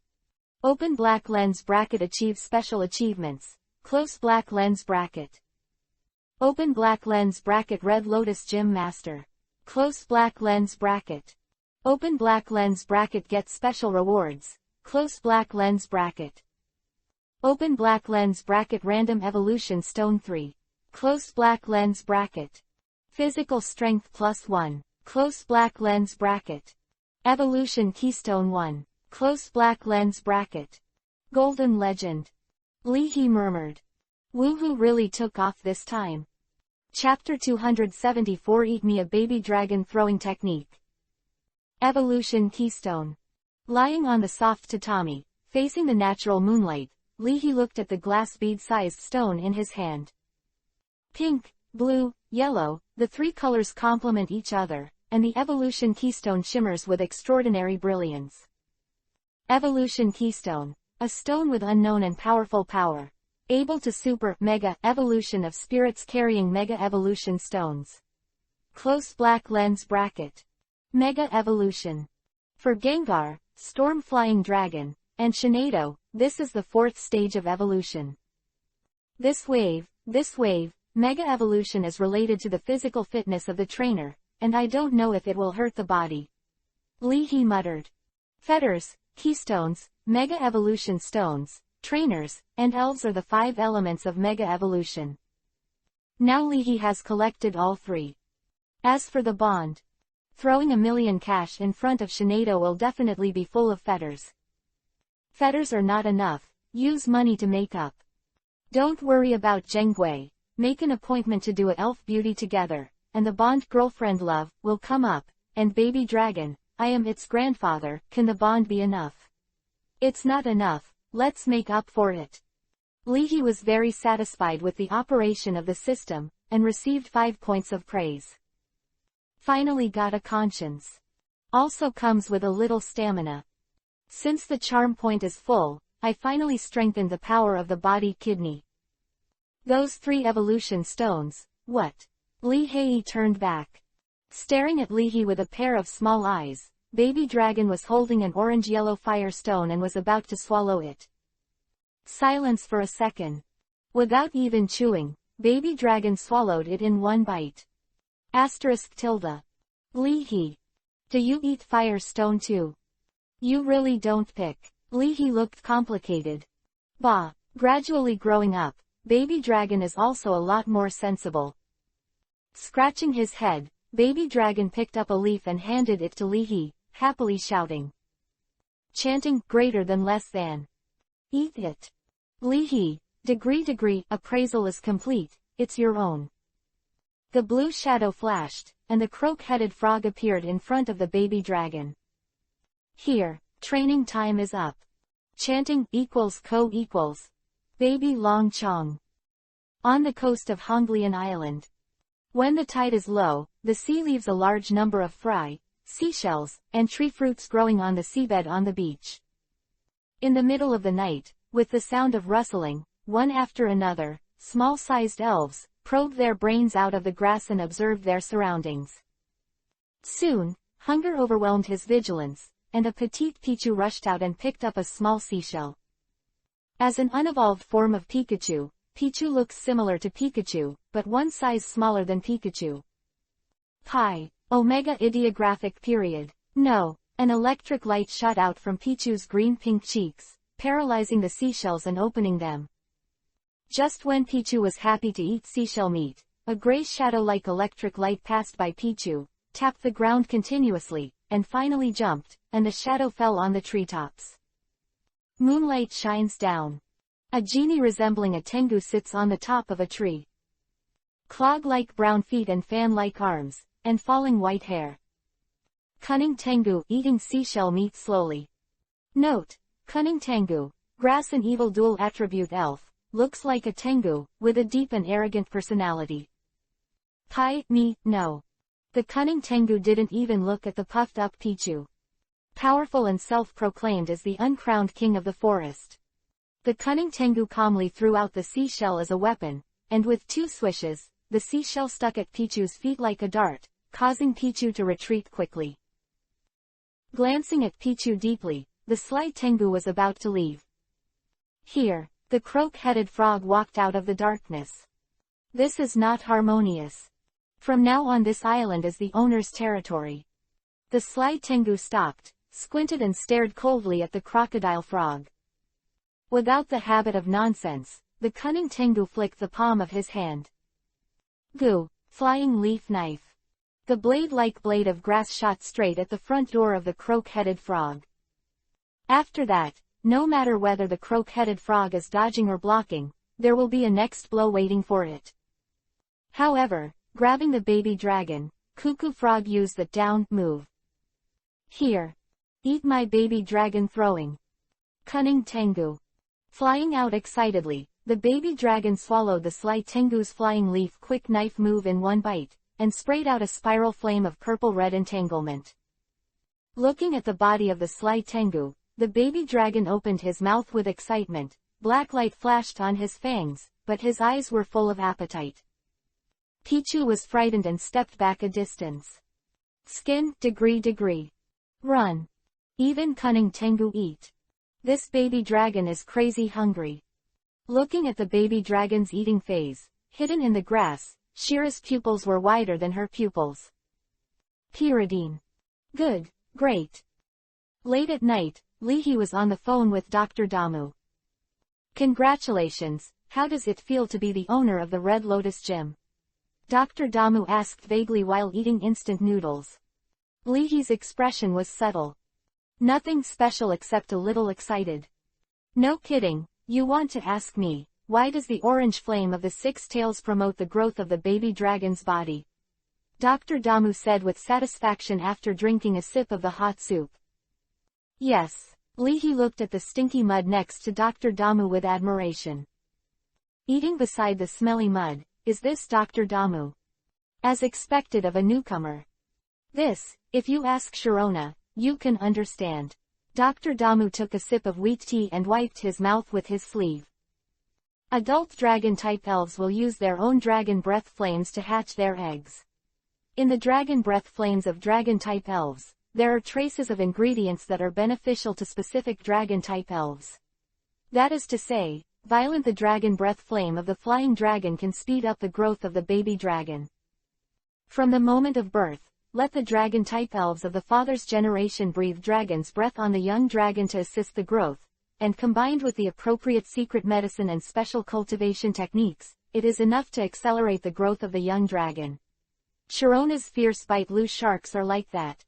Open black lens bracket achieve special achievements. Close black lens bracket. Open black lens bracket Red Lotus Gym Master. Close black lens bracket. Open black lens bracket get special rewards. Close black lens bracket. Open black lens bracket Random Evolution Stone 3. Close black lens bracket. Physical Strength +1. Close black lens bracket. Evolution Keystone 1. Close black lens bracket. Golden Legend. Leahy murmured. Woohoo really took off this time. Chapter 274 Eat Me a Baby Dragon Throwing Technique. Evolution Keystone. Lying on the soft tatami, facing the natural moonlight, Leahy looked at the glass bead-sized stone in his hand. Pink, blue, yellow, the three colors complement each other, and the Evolution Keystone shimmers with extraordinary brilliance. Evolution Keystone. A stone with unknown and powerful power. Able to super-mega evolution of spirits carrying mega evolution stones. Close black lens bracket. Mega evolution. For Gengar, Storm Flying Dragon, and Shinado, this is the fourth stage of evolution. This wave, mega evolution is related to the physical fitness of the trainer, and I don't know if it will hurt the body. Leahy muttered. Fetters, keystones, mega evolution stones, trainers, and elves are the 5 elements of mega evolution. Now Leahy has collected all 3. As for the bond, throwing 1,000,000 cash in front of Shinado will definitely be full of fetters. Fetters are not enough, use money to make up. Don't worry about Zhenggui, make an appointment to do a elf beauty together, and the bond girlfriend love will come up, and baby dragon, I am its grandfather, can the bond be enough? It's not enough, let's make up for it. Leahy was very satisfied with the operation of the system, and received 5 points of praise. Finally got a conscience. Also comes with a little stamina. Since the charm point is full, I finally strengthened the power of the body kidney. Those 3 evolution stones, what? Leahy turned back. Staring at Leahy with a pair of small eyes, Baby Dragon was holding an orange-yellow fire stone and was about to swallow it. Silence for a second. Without even chewing, Baby Dragon swallowed it in one bite. *tilde. Leahy. Do you eat fire stone too? You really don't pick. Leahy looked complicated. Bah. Gradually growing up, Baby Dragon is also a lot more sensible. Scratching his head, Baby Dragon picked up a leaf and handed it to Leahy, happily shouting. Chanting, greater than less than. Eat it. Leahy. Degree, appraisal is complete, it's your own. The blue shadow flashed, and the croak-headed frog appeared in front of the baby dragon. Here, training time is up. Chanting, equals co equals. Baby Long Chong. On the coast of Honglian Island. When the tide is low, the sea leaves a large number of fry, seashells, and tree fruits growing on the seabed on the beach. In the middle of the night, with the sound of rustling, one after another, small-sized elves, probed their brains out of the grass and observed their surroundings. Soon, hunger overwhelmed his vigilance, and a petite Pichu rushed out and picked up a small seashell. As an unevolved form of Pikachu, Pichu looks similar to Pikachu, but one size smaller than Pikachu. Pi. Omega ideographic period. No. An electric light shot out from Pichu's green-pink cheeks, paralyzing the seashells and opening them. Just when Pichu was happy to eat seashell meat, a gray shadow-like electric light passed by Pichu, tapped the ground continuously, and finally jumped, and the shadow fell on the treetops. Moonlight shines down. A genie resembling a tengu sits on the top of a tree. Clog-like brown feet and fan-like arms, and falling white hair. Cunning Tengu eating seashell meat slowly. Note: Cunning Tengu, grass and evil dual attribute elf, looks like a Tengu, with a deep and arrogant personality. No. The cunning Tengu didn't even look at the puffed-up Pichu. Powerful and self-proclaimed as the uncrowned king of the forest. The cunning Tengu calmly threw out the seashell as a weapon, and with 2 swishes, the seashell stuck at Pichu's feet like a dart, causing Pichu to retreat quickly. Glancing at Pichu deeply, the sly Tengu was about to leave. Here, the croak-headed frog walked out of the darkness. This is not harmonious. From now on this island is the owner's territory. The sly Tengu stopped, squinted and stared coldly at the crocodile frog. Without the habit of nonsense, the cunning Tengu flicked the palm of his hand. Goo. Flying leaf knife. The blade-like blade of grass shot straight at the front door of the croak-headed frog. After that, no matter whether the croak-headed frog is dodging or blocking, there will be a next blow waiting for it. However, grabbing the baby dragon, Cuckoo Frog used the down move. Here. Eat my baby dragon throwing. Cunning Tengu. Flying out excitedly, the baby dragon swallowed the sly Tengu's flying leaf quick knife move in one bite, and sprayed out a spiral flame of purple-red entanglement. Looking at the body of the sly Tengu, the baby dragon opened his mouth with excitement, black light flashed on his fangs, but his eyes were full of appetite. Pichu was frightened and stepped back a distance. Skin, degree. Run. Even cunning Tengu eat. This baby dragon is crazy hungry. Looking at the baby dragon's eating phase, hidden in the grass, Shira's pupils were wider than her pupils. Pyridine. Good, great. Late at night, Leahy was on the phone with Dr. Damu. Congratulations, how does it feel to be the owner of the Red Lotus Gym? Dr. Damu asked vaguely while eating instant noodles. Leahy's expression was subtle. Nothing special except a little excited. No kidding, you want to ask me, why does the orange flame of the 6 tails promote the growth of the baby dragon's body? Dr. Damu said with satisfaction after drinking a sip of the hot soup. Yes. Leahy looked at the stinky mud next to Dr. Damu with admiration. Eating beside the smelly mud, is this Dr. Damu? As expected of a newcomer. This, if you ask Sharona, you can understand. Dr. Damu took a sip of wheat tea and wiped his mouth with his sleeve. Adult dragon-type elves will use their own dragon breath flames to hatch their eggs. In the dragon breath flames of dragon-type elves, there are traces of ingredients that are beneficial to specific dragon-type elves. That is to say, violent the dragon breath flame of the flying dragon can speed up the growth of the baby dragon. From the moment of birth, let the dragon-type elves of the father's generation breathe dragon's breath on the young dragon to assist the growth, and combined with the appropriate secret medicine and special cultivation techniques, it is enough to accelerate the growth of the young dragon. Sharona's fierce bite loose sharks are like that.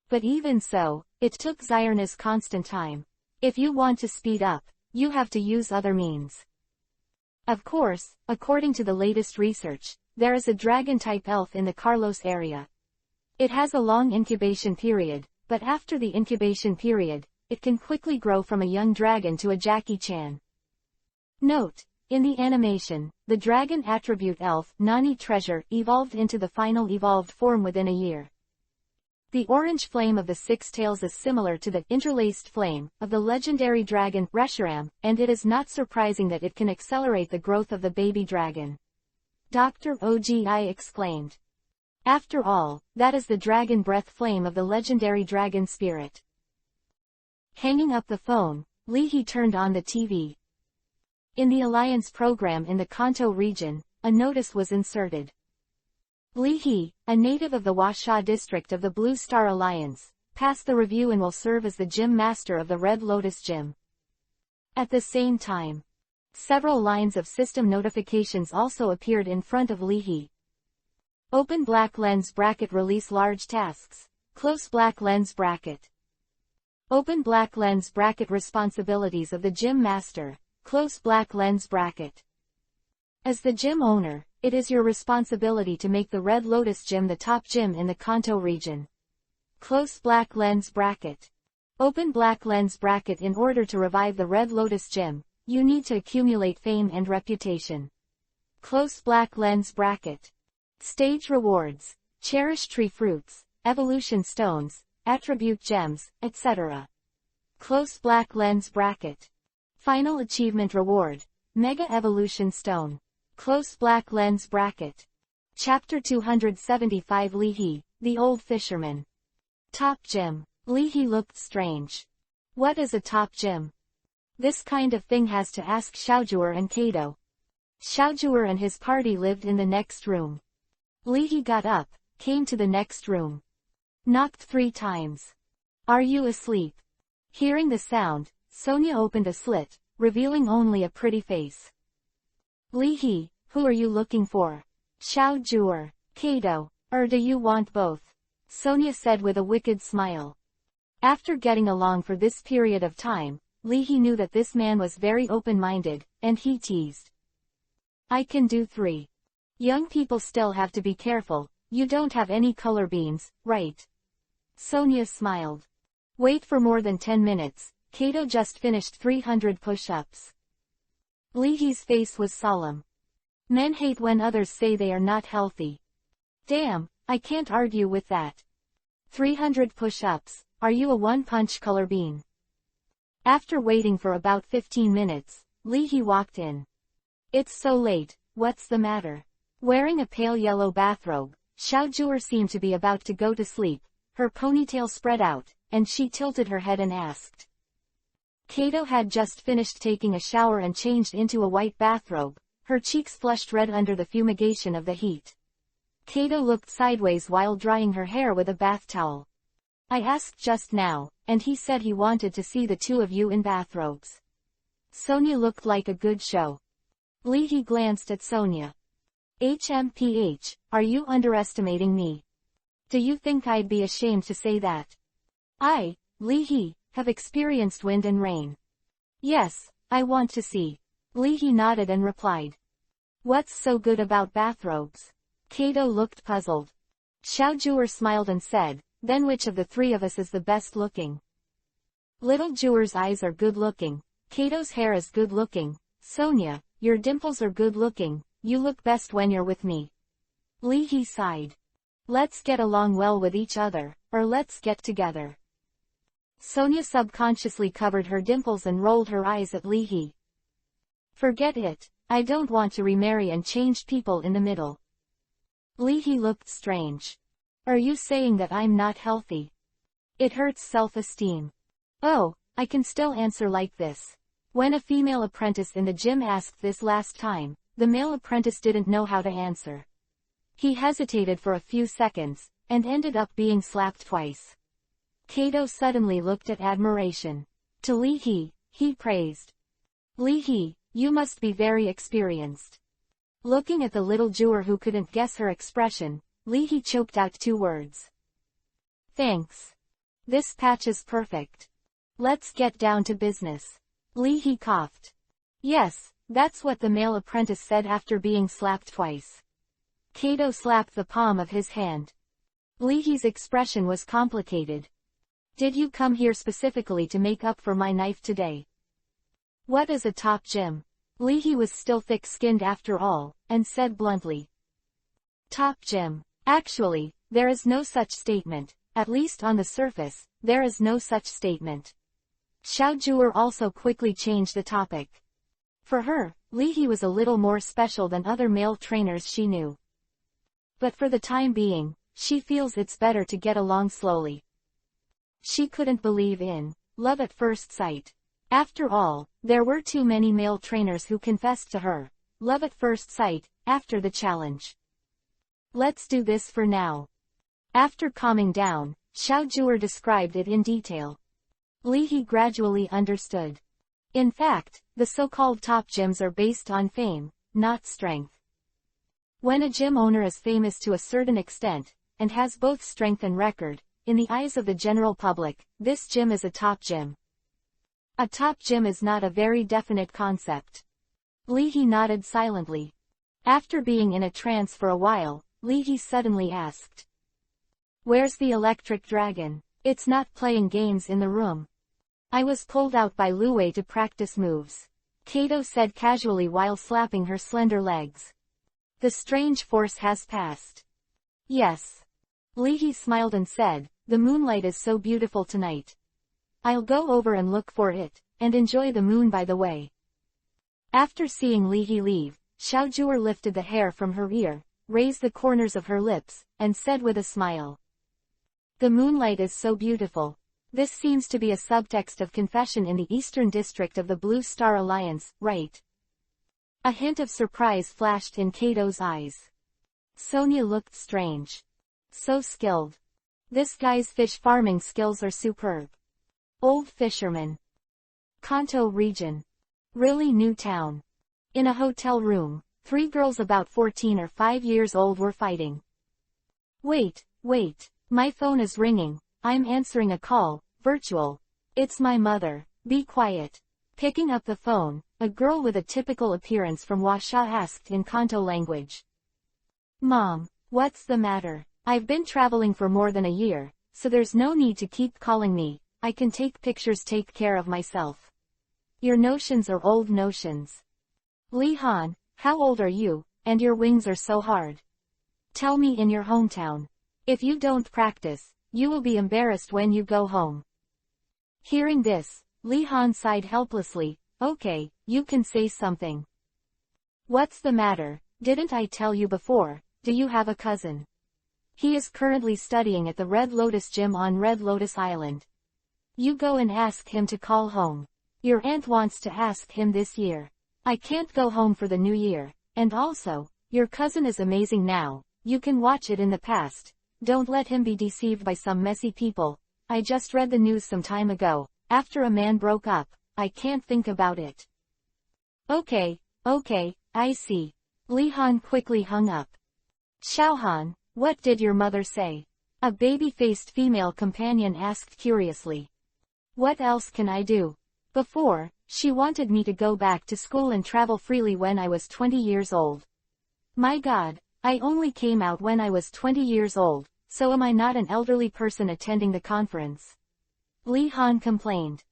But even so, it took Zyrna's constant time. If you want to speed up, you have to use other means. Of course, according to the latest research, there is a dragon-type elf in the Carlos area. It has a long incubation period, but after the incubation period, it can quickly grow from a young dragon to a Jackie Chan. Note: in the animation, the dragon attribute elf, Nani Treasure, evolved into the final evolved form within a year. The orange flame of the Six Tails is similar to the interlaced flame of the legendary dragon Reshiram, and it is not surprising that it can accelerate the growth of the baby dragon. Dr. Ogi exclaimed. After all, that is the dragon breath flame of the legendary dragon spirit. Hanging up the phone, Leahy turned on the TV. In the Alliance program in the Kanto region, a notice was inserted. Leahy, a native of the Washa district of the Blue Star Alliance, passed the review and will serve as the gym master of the Red Lotus Gym. At the same time, several lines of system notifications also appeared in front of Leahy. Open black lens bracket, release large tasks. Close black lens bracket. Open black lens bracket, responsibilities of the gym master. Close black lens bracket. As the gym owner, it is your responsibility to make the Red Lotus Gym the top gym in the Kanto region. Close black lens bracket. Open black lens bracket. In order to revive the Red Lotus Gym, you need to accumulate fame and reputation. Close black lens bracket. Stage rewards, cherish tree fruits, evolution stones, attribute gems, etc. Close black lens bracket. Final achievement reward, Mega Evolution Stone. Close black lens bracket. Chapter 275 Leahy, the Old Fisherman. Top Gym. Leahy looked strange. What is a top gym? This kind of thing has to ask Xiaojuer and Kato. Xiaojuer and his party lived in the next room. Leahy got up, came to the next room. Knocked 3 times. Are you asleep? Hearing the sound, Sonia opened a slit, revealing only a pretty face. Leahy, who are you looking for? Xiaojuer, Kato, or do you want both? Sonia said with a wicked smile. After getting along for this period of time, Leahy knew that this man was very open-minded, and he teased. I can do 3. Young people still have to be careful, you don't have any color beans, right? Sonia smiled. Wait for more than 10 minutes, Kato just finished 300 push-ups. Leahy's face was solemn. Men hate when others say they are not healthy. Damn, I can't argue with that. 300 push-ups, are you a one-punch color bean? After waiting for about 15 minutes, Leahy walked in. It's so late, what's the matter? Wearing a pale yellow bathrobe, Xiaojuer seemed to be about to go to sleep, her ponytail spread out, and she tilted her head and asked. Kato had just finished taking a shower and changed into a white bathrobe, her cheeks flushed red under the fumigation of the heat. Kato looked sideways while drying her hair with a bath towel. I asked just now, and he said he wanted to see the 2 of you in bathrobes. Sonia looked like a good show. Leahy glanced at Sonia. HMPH, are you underestimating me? Do you think I'd be ashamed to say that? I, Leahy, have experienced wind and rain. Yes, I want to see. Leahy nodded and replied. What's so good about bathrobes? Kato looked puzzled. Xiao smiled and said, then which of the three of us is the best looking? Little Zhuer's eyes are good looking. Kato's hair is good looking. Sonia, your dimples are good looking. You look best when you're with me. Li He sighed. Let's get along well with each other, or let's get together. Sonia subconsciously covered her dimples and rolled her eyes at Li He. Forget it, I don't want to remarry and change people in the middle. Li He looked strange. Are you saying that I'm not healthy? It hurts self-esteem. Oh, I can still answer like this. When a female apprentice in the gym asked this last time, the male apprentice didn't know how to answer. He hesitated for a few seconds, and ended up being slapped twice. Kato suddenly looked at admiration. To Li He, he praised. Li He, you must be very experienced. Looking at the little Zhuer who couldn't guess her expression, Li He choked out two words. Thanks. This patch is perfect. Let's get down to business. Li He coughed. Yes, that's what the male apprentice said after being slapped twice. Kato slapped the palm of his hand. Li He's expression was complicated. Did you come here specifically to make up for my knife today? What is a top gym? Li He was still thick-skinned after all, and said bluntly. Top gym. Actually, there is no such statement, at least on the surface, there is no such statement. Xiao also quickly changed the topic. For her, Li He was a little more special than other male trainers she knew. But for the time being, she feels it's better to get along slowly. She couldn't believe in love at first sight. After all, there were too many male trainers who confessed to her love at first sight after the challenge. Let's do this for now. After calming down, Xiao described it in detail. Li He gradually understood. In fact, the so-called top gyms are based on fame, not strength. When a gym owner is famous to a certain extent, and has both strength and record, in the eyes of the general public, this gym is a top gym. A top gym is not a very definite concept. Li He nodded silently. After being in a trance for a while, Li He suddenly asked. Where's the electric dragon? It's not playing games in the room. I was pulled out by Lu Wei to practice moves. Kato said casually while slapping her slender legs. The strange force has passed. Yes. Li He smiled and said, the moonlight is so beautiful tonight. I'll go over and look for it, and enjoy the moon by the way. After seeing Li He leave, Xiao lifted the hair from her ear, raised the corners of her lips, and said with a smile. The moonlight is so beautiful. This seems to be a subtext of confession in the Eastern District of the Blue Star Alliance, right? A hint of surprise flashed in Kato's eyes. Sonia looked strange. So skilled. This guy's fish farming skills are superb. Old fisherman. Kanto region. Really new town. In a hotel room, three girls about 14 or 5 years old were fighting. Wait, my phone is ringing, I'm answering a call, virtual. It's my mother, be quiet. Picking up the phone, a girl with a typical appearance from Huaxia asked in Kanto language. Mom, what's the matter? I've been traveling for more than a year, so there's no need to keep calling me. I can take pictures, take care of myself. Your notions are old notions. Li Han, how old are you, and your wings are so hard? Tell me in your hometown. If you don't practice, you will be embarrassed when you go home. Hearing this, Li Han sighed helplessly. Okay, you can say something. What's the matter? Didn't I tell you before? Do you have a cousin? He is currently studying at the Red Lotus Gym on Red Lotus Island. You go and ask him to call home. Your aunt wants to ask him this year. I can't go home for the new year, and also, your cousin is amazing now, you can watch it in the past. Don't let him be deceived by some messy people. I just read the news some time ago, after a man broke up, I can't think about it. Okay, I see. Li Han quickly hung up. Xiaohan, what did your mother say? A baby-faced female companion asked curiously. What else can I do? Before, she wanted me to go back to school and travel freely when I was 20 years old. My God, I only came out when I was 20 years old, so am I not an elderly person attending the conference? Li Han complained.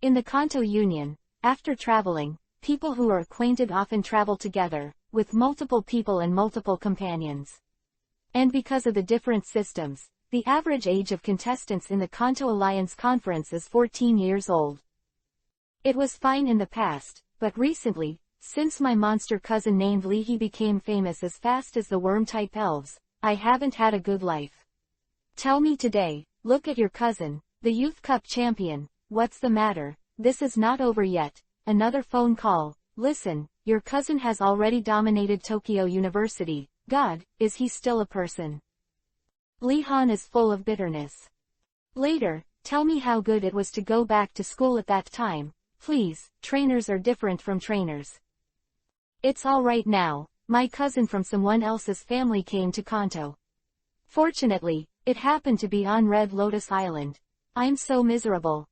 In the Kanto Union, after traveling, people who are acquainted often travel together, with multiple people and multiple companions. And because of the different systems, the average age of contestants in the Kanto Alliance Conference is 14 years old. It was fine in the past, but recently, since my monster cousin named Li He became famous as fast as the worm-type elves, I haven't had a good life. Tell me today, look at your cousin, the Youth Cup champion, what's the matter? This is not over yet. Another phone call. Listen, your cousin has already dominated Tokyo University. God, is he still a person? Li Han is full of bitterness. Later, tell me how good it was to go back to school at that time. Please, trainers are different from trainers. It's all right now. My cousin from someone else's family came to Kanto. Fortunately, it happened to be on Red Lotus Island. I'm so miserable.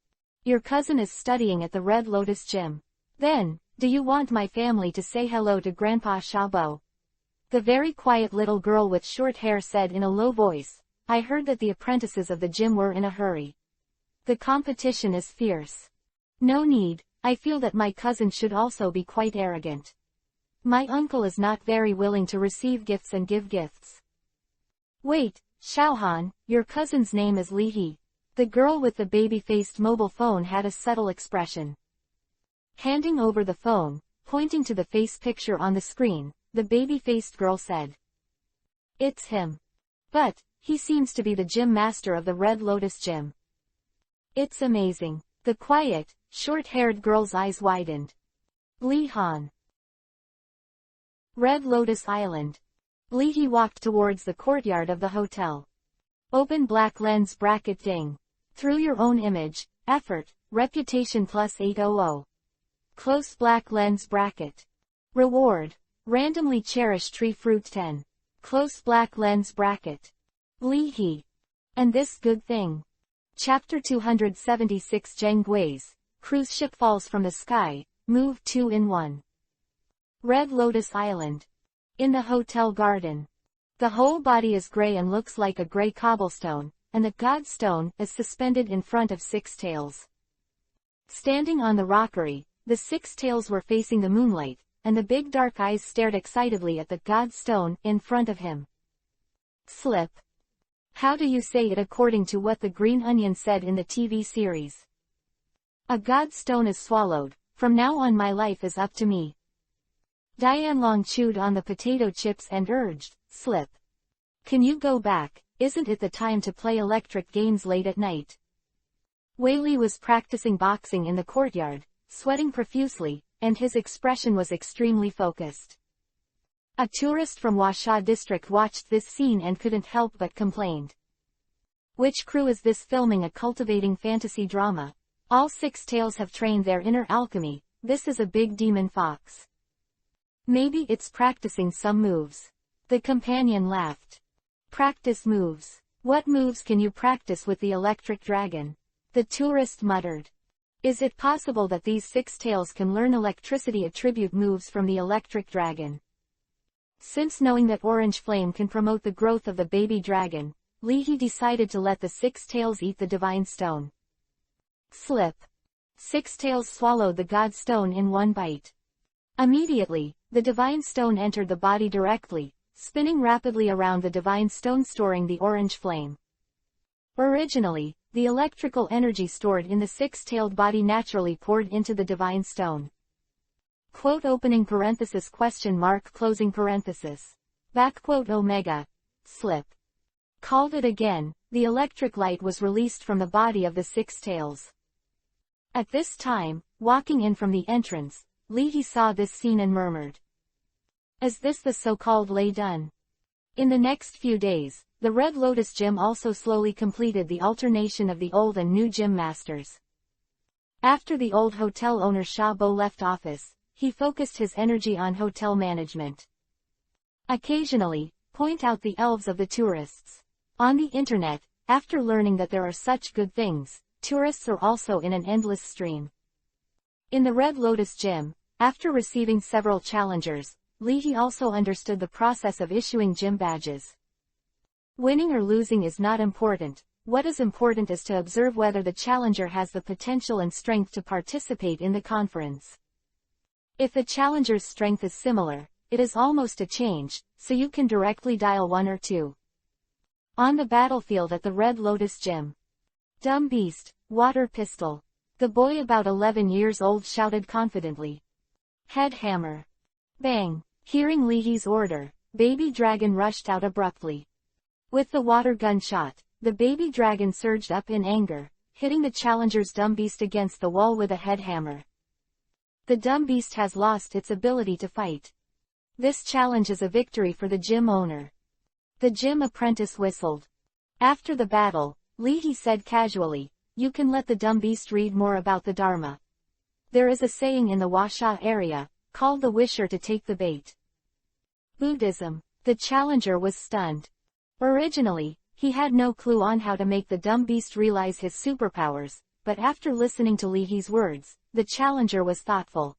Your cousin is studying at the Red Lotus Gym. Then, do you want my family to say hello to Grandpa Shabo? The very quiet little girl with short hair said in a low voice. I heard that the apprentices of the gym were in a hurry. The competition is fierce. No need, I feel that my cousin should also be quite arrogant. My uncle is not very willing to receive gifts and give gifts. Wait, Xiaohan, your cousin's name is Li He. The girl with the baby-faced mobile phone had a subtle expression. Handing over the phone, pointing to the face picture on the screen, the baby-faced girl said. It's him. But, he seems to be the gym master of the Red Lotus Gym. It's amazing. The quiet, short-haired girl's eyes widened. Li Han. Red Lotus Island. Li He walked towards the courtyard of the hotel. Open black lens bracket ding. Through your own image, effort, reputation plus 800. Close black lens bracket. Reward. Randomly cherish tree fruit 10. Close black lens bracket. Li He. And this good thing. Chapter 276 Zheng Gui's cruise ship falls from the sky, move 2 in 1. Red Lotus Island. In the hotel garden. The whole body is gray and looks like a gray cobblestone, and the god stone is suspended in front of 6 tails. Standing on the rockery, the 6 tails were facing the moonlight, and the big dark eyes stared excitedly at the god stone in front of him. Slip. How do you say it according to what the green onion said in the TV series? A god stone is swallowed, from now on my life is up to me. Diane Long chewed on the potato chips and urged, Slip. Can you go back, isn't it the time to play electric games late at night? Wei Li was practicing boxing in the courtyard, sweating profusely, and his expression was extremely focused. A tourist from Huasha district watched this scene and couldn't help but complained. Which crew is this filming a cultivating fantasy drama? All 6 tails have trained their inner alchemy, this is a big demon fox. Maybe it's practicing some moves. The companion laughed. Practice moves. What moves can you practice with the electric dragon? The tourist muttered. Is it possible that these 6 tails can learn electricity attribute moves from the electric dragon? Since knowing that orange flame can promote the growth of the baby dragon, Li He decided to let the 6 tails eat the divine stone. Slip. 6 tails swallowed the god stone in 1 bite. Immediately, the divine stone entered the body directly, spinning rapidly around the divine stone storing the orange flame. Originally, the electrical energy stored in the 6-tailed body naturally poured into the divine stone. Quote opening parenthesis question mark closing parenthesis. Back quote omega. Slip. Called it again, the electric light was released from the body of the 6 tails. At this time, walking in from the entrance, Li He saw this scene and murmured. Is this the so-called lay done? In the next few days, the Red Lotus Gym also slowly completed the alternation of the old and new gym masters. After the old hotel owner Sha Bo left office, he focused his energy on hotel management. Occasionally, point out the elves of the tourists. On the internet, after learning that there are such good things, tourists are also in an endless stream. In the Red Lotus Gym, after receiving several challengers, Li He also understood the process of issuing gym badges. Winning or losing is not important. What is important is to observe whether the challenger has the potential and strength to participate in the conference. If the challenger's strength is similar, it is almost a change, so you can directly dial 1 or 2. On the battlefield at the Red Lotus Gym. Dumb beast, water pistol. The boy about 11 years old shouted confidently. Head hammer. Bang. Hearing Leahy's order, Baby Dragon rushed out abruptly. With the water gun shot, the baby dragon surged up in anger, hitting the challenger's dumb beast against the wall with a head hammer. The dumb beast has lost its ability to fight. This challenge is a victory for the gym owner. The gym apprentice whistled. After the battle, Leahy said casually, "You can let the dumb beast read more about the Dharma. There is a saying in the Washa area, called the wisher to take the bait." Buddhism. The challenger was stunned. Originally, he had no clue on how to make the dumb beast realize his superpowers, but after listening to Leahy's words, the challenger was thoughtful.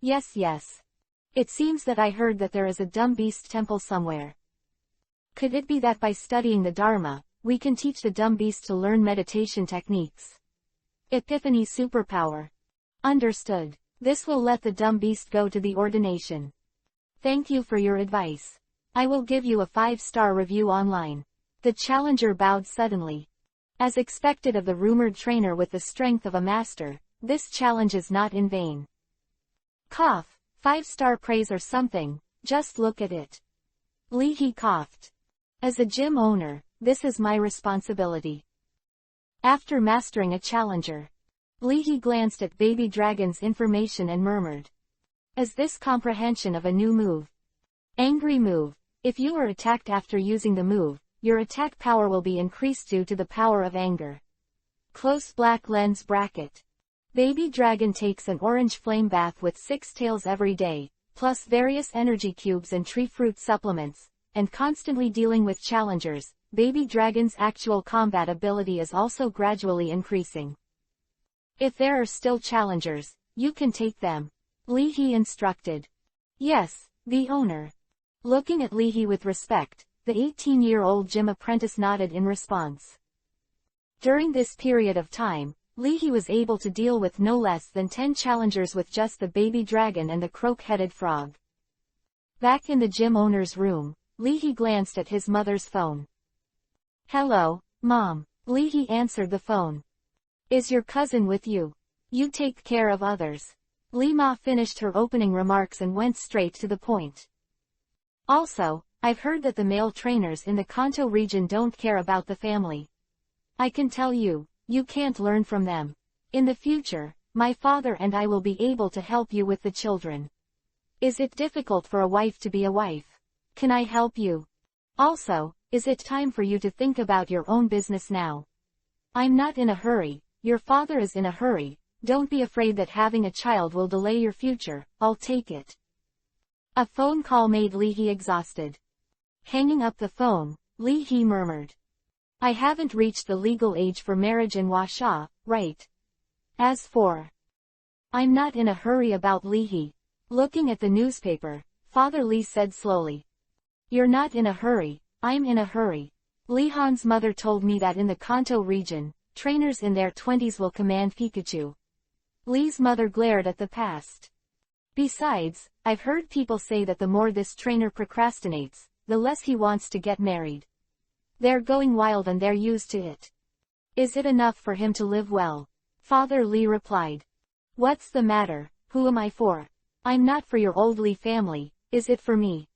Yes. It seems that I heard that there is a dumb beast temple somewhere. Could it be that by studying the Dharma, we can teach the dumb beast to learn meditation techniques? Epiphany superpower. Understood. This will let the dumb beast go to the ordination. Thank you for your advice. I will give you a 5-star review online. The challenger bowed suddenly. As expected of the rumored trainer with the strength of a master, this challenge is not in vain. Cough. 5-star praise or something, just look at it. Leahy coughed. As a gym owner, this is my responsibility. After mastering a challenger, Leahy glanced at Baby Dragon's information and murmured. Is this comprehension of a new move? Angry move. If you are attacked after using the move, your attack power will be increased due to the power of anger. Close black lens bracket. Baby Dragon takes an orange flame bath with 6 tails every day, plus various energy cubes and tree fruit supplements, and constantly dealing with challengers. Baby Dragon's actual combat ability is also gradually increasing. If there are still challengers, you can take them. Leahy instructed. Yes, the owner. Looking at Leahy with respect, the 18-year-old gym apprentice nodded in response. During this period of time, Leahy was able to deal with no less than 10 challengers with just the baby dragon and the croak-headed frog. Back in the gym owner's room, Leahy glanced at his mother's phone. Hello, Mom. Leahy answered the phone. Is your cousin with you? You take care of others. Lima finished her opening remarks and went straight to the point. Also, I've heard that the male trainers in the Kanto region don't care about the family. I can tell you, you can't learn from them. In the future, my father and I will be able to help you with the children. Is it difficult for a wife to be a wife? Can I help you? Also, is it time for you to think about your own business now? I'm not in a hurry, your father is in a hurry. Don't be afraid that having a child will delay your future, I'll take it. A phone call made Leahy exhausted. Hanging up the phone, Leahy murmured. I haven't reached the legal age for marriage in Washa, right? As for... I'm not in a hurry about Leahy. Looking at the newspaper, Father Lee said slowly. You're not in a hurry, I'm in a hurry. Leehan's mother told me that in the Kanto region, trainers in their 20s will command Pikachu. Lee's mother glared at the past. Besides, I've heard people say that the more this trainer procrastinates, the less he wants to get married. They're going wild and they're used to it. Is it enough for him to live well? Father Lee replied. What's the matter, who am I for? I'm not for your old Lee family, is it for me?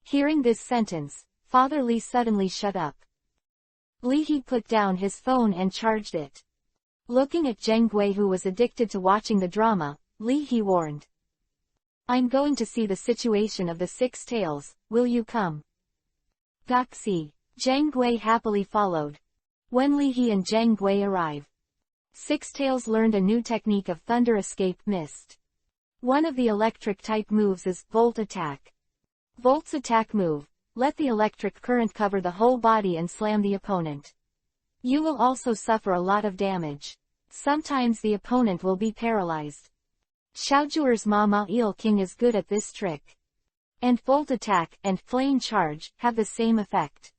Hearing this sentence, Father Lee suddenly shut up. Leahy put down his phone and charged it. Looking at Zheng Gui, who was addicted to watching the drama, Leahy warned. I'm going to see the situation of the 6 tails, will you come? Doxy. Zheng Gui happily followed. When Leahy and Zheng Gui arrive, 6 tails learned a new technique of thunder escape mist. One of the electric-type moves is Volt Attack. Volt's attack move, let the electric current cover the whole body and slam the opponent. You will also suffer a lot of damage. Sometimes the opponent will be paralyzed. Xiaojuer's Mama Eel King is good at this trick. And Volt Attack and Flame Charge have the same effect.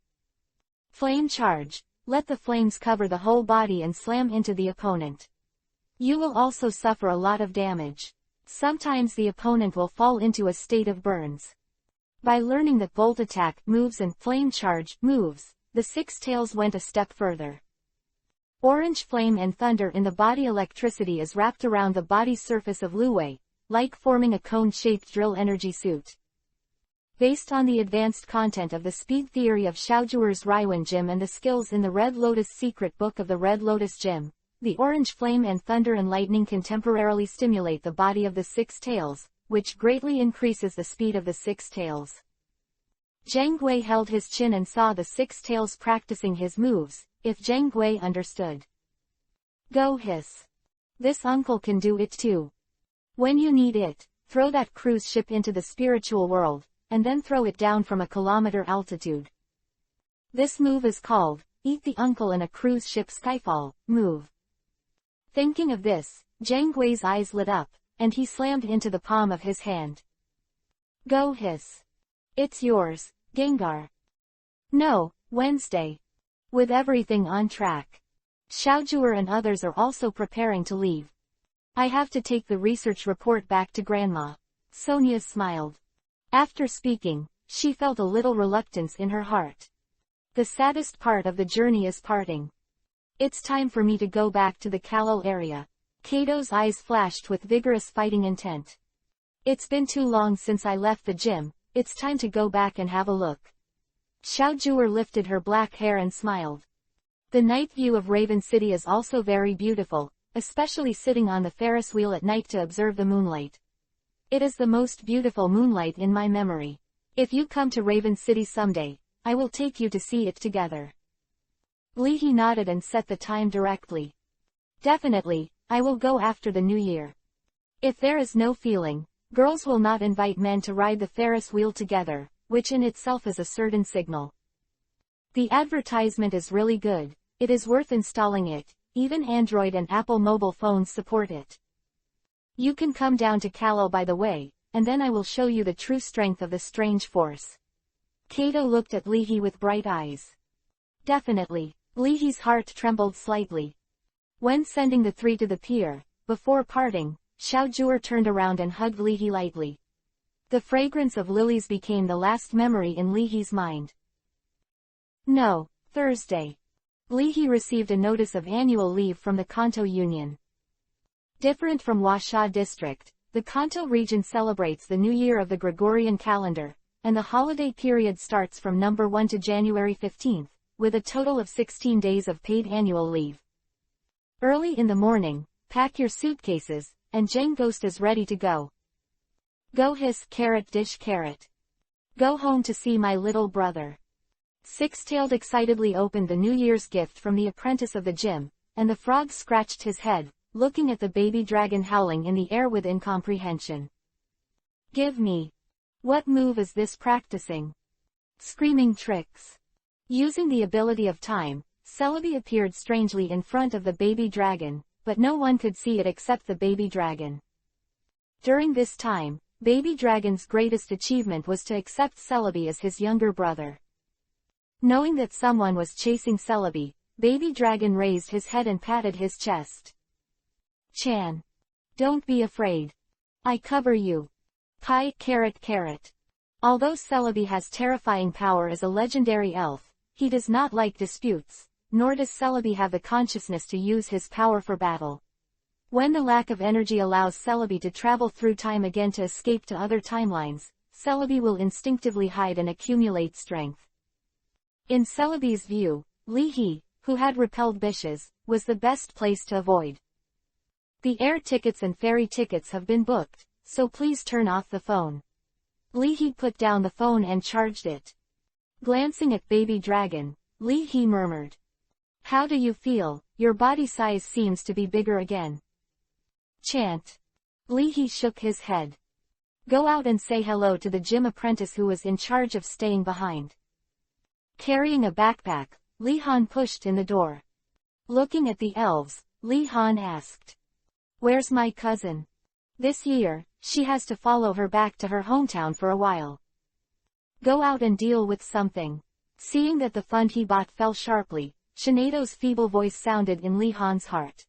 Flame charge. Let the flames cover the whole body and slam into the opponent. You will also suffer a lot of damage. Sometimes the opponent will fall into a state of burns. By learning that bolt attack moves and flame charge moves, the Six Tails went a step further. Orange flame and thunder in the body. Electricity is wrapped around the body surface of Lue, like forming a cone-shaped drill energy suit. Based on the advanced content of the speed theory of Xiaojuer's Raiwen Gym and the skills in the Red Lotus Secret Book of the Red Lotus Gym, the orange flame and thunder and lightning can temporarily stimulate the body of the Six Tails, which greatly increases the speed of the Six Tails. Zhang Gui held his chin and saw the Six Tails practicing his moves, if Zhang Gui understood. Go hiss. This uncle can do it too. When you need it, throw that cruise ship into the spiritual world, and then throw it down from a kilometer altitude. This move is called, Eat the Uncle in a Cruise Ship Skyfall, move. Thinking of this, Zhang Gui's eyes lit up, and he slammed into the palm of his hand. Go hiss. It's yours, Gengar. No, Wednesday. With everything on track. Xiaojuer and others are also preparing to leave. I have to take the research report back to Grandma. Sonia smiled. After speaking, she felt a little reluctance in her heart. The saddest part of the journey is parting. It's time for me to go back to the Kalo area. Kato's eyes flashed with vigorous fighting intent. It's been too long since I left the gym, it's time to go back and have a look. Xiaojuer lifted her black hair and smiled. The night view of Raven City is also very beautiful, especially sitting on the Ferris wheel at night to observe the moonlight. It is the most beautiful moonlight in my memory. If you come to Raven City someday, I will take you to see it together. Li He nodded and set the time directly. Definitely, I will go after the new year. If there is no feeling, girls will not invite men to ride the Ferris wheel together, which in itself is a certain signal. The advertisement is really good, it is worth installing it, even Android and Apple mobile phones support it. You can come down to Kalo by the way, and then I will show you the true strength of the strange force. Kato looked at Li He with bright eyes. Definitely. Li He's heart trembled slightly. When sending the three to the pier, before parting, Xiaojuer turned around and hugged Li He lightly. The fragrance of lilies became the last memory in Li He's mind. No, Thursday. Li He received a notice of annual leave from the Kanto Union. Different from Huaxia District, the Kanto region celebrates the new year of the Gregorian calendar, and the holiday period starts from number 1 to January 15th, with a total of 16 days of paid annual leave. Early in the morning, pack your suitcases, and Zhang Ghost is ready to go. Go hiss carrot dish carrot. Go home to see my little brother. Six-Tailed excitedly opened the New Year's gift from the apprentice of the gym, and the frog scratched his head, looking at the baby dragon howling in the air with incomprehension. Give me. What move is this practicing? Screaming tricks. Using the ability of time, Celebi appeared strangely in front of the baby dragon, but no one could see it except the baby dragon. During this time, baby dragon's greatest achievement was to accept Celebi as his younger brother. Knowing that someone was chasing Celebi, baby dragon raised his head and patted his chest. Chan. Don't be afraid. I cover you. Pi carrot carrot. Although Celebi has terrifying power as a legendary elf, he does not like disputes, nor does Celebi have the consciousness to use his power for battle. When the lack of energy allows Celebi to travel through time again to escape to other timelines, Celebi will instinctively hide and accumulate strength. In Celebi's view, Li He, who had repelled Bishes, was the best place to avoid. The air tickets and ferry tickets have been booked, so please turn off the phone. Li He put down the phone and charged it. Glancing at baby dragon, Li He murmured. How do you feel? Your body size seems to be bigger again. Chant. Li He shook his head. Go out and say hello to the gym apprentice who was in charge of staying behind. Carrying a backpack, Li Han pushed in the door. Looking at the elves, Li Han asked. Where's my cousin? This year, she has to follow her back to her hometown for a while. Go out and deal with something. Seeing that the fund he bought fell sharply, Sinead's feeble voice sounded in Li Han's heart.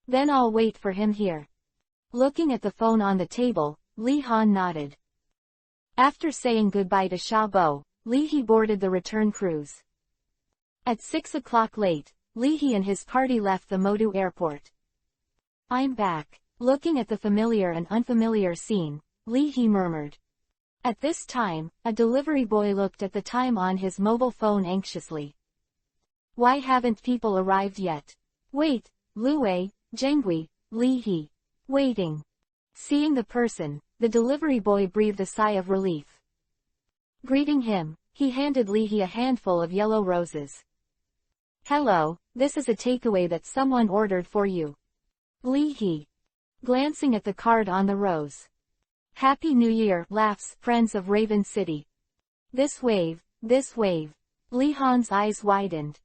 Then I'll wait for him here. Looking at the phone on the table, Li Han nodded. After saying goodbye to Xiaobo, Li He boarded the return cruise. At 6 o'clock late, Li He and his party left the Modu airport. I'm back. Looking at the familiar and unfamiliar scene, Li He murmured. At this time, a delivery boy looked at the time on his mobile phone anxiously. Why haven't people arrived yet? Wait, Luwei, Zhengui, Li He. Waiting. Seeing the person, the delivery boy breathed a sigh of relief. Greeting him, he handed Li He a handful of yellow roses. Hello, this is a takeaway that someone ordered for you. Li He. Glancing at the card on the rose. Happy New Year, laughs, friends of Raven City. This wave. Li Han's eyes widened.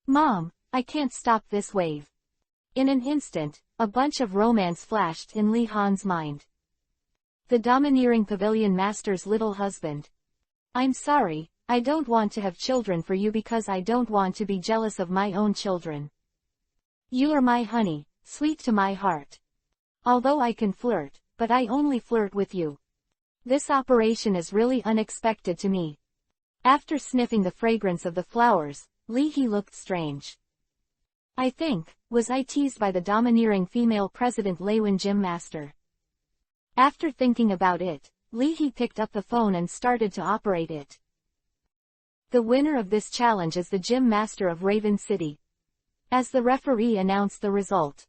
Mom, I can't stop this wave. In an instant, a bunch of romance flashed in Li Han's mind. The domineering pavilion master's little husband. I'm sorry, I don't want to have children for you because I don't want to be jealous of my own children. You are my honey, sweet to my heart. Although I can flirt, but I only flirt with you. This operation is really unexpected to me. After sniffing the fragrance of the flowers, Li He looked strange. I think, was I teased by the domineering female president Lewin Gym Master? After thinking about it, Li He picked up the phone and started to operate it. The winner of this challenge is the Gym Master of Raven City. As the referee announced the result,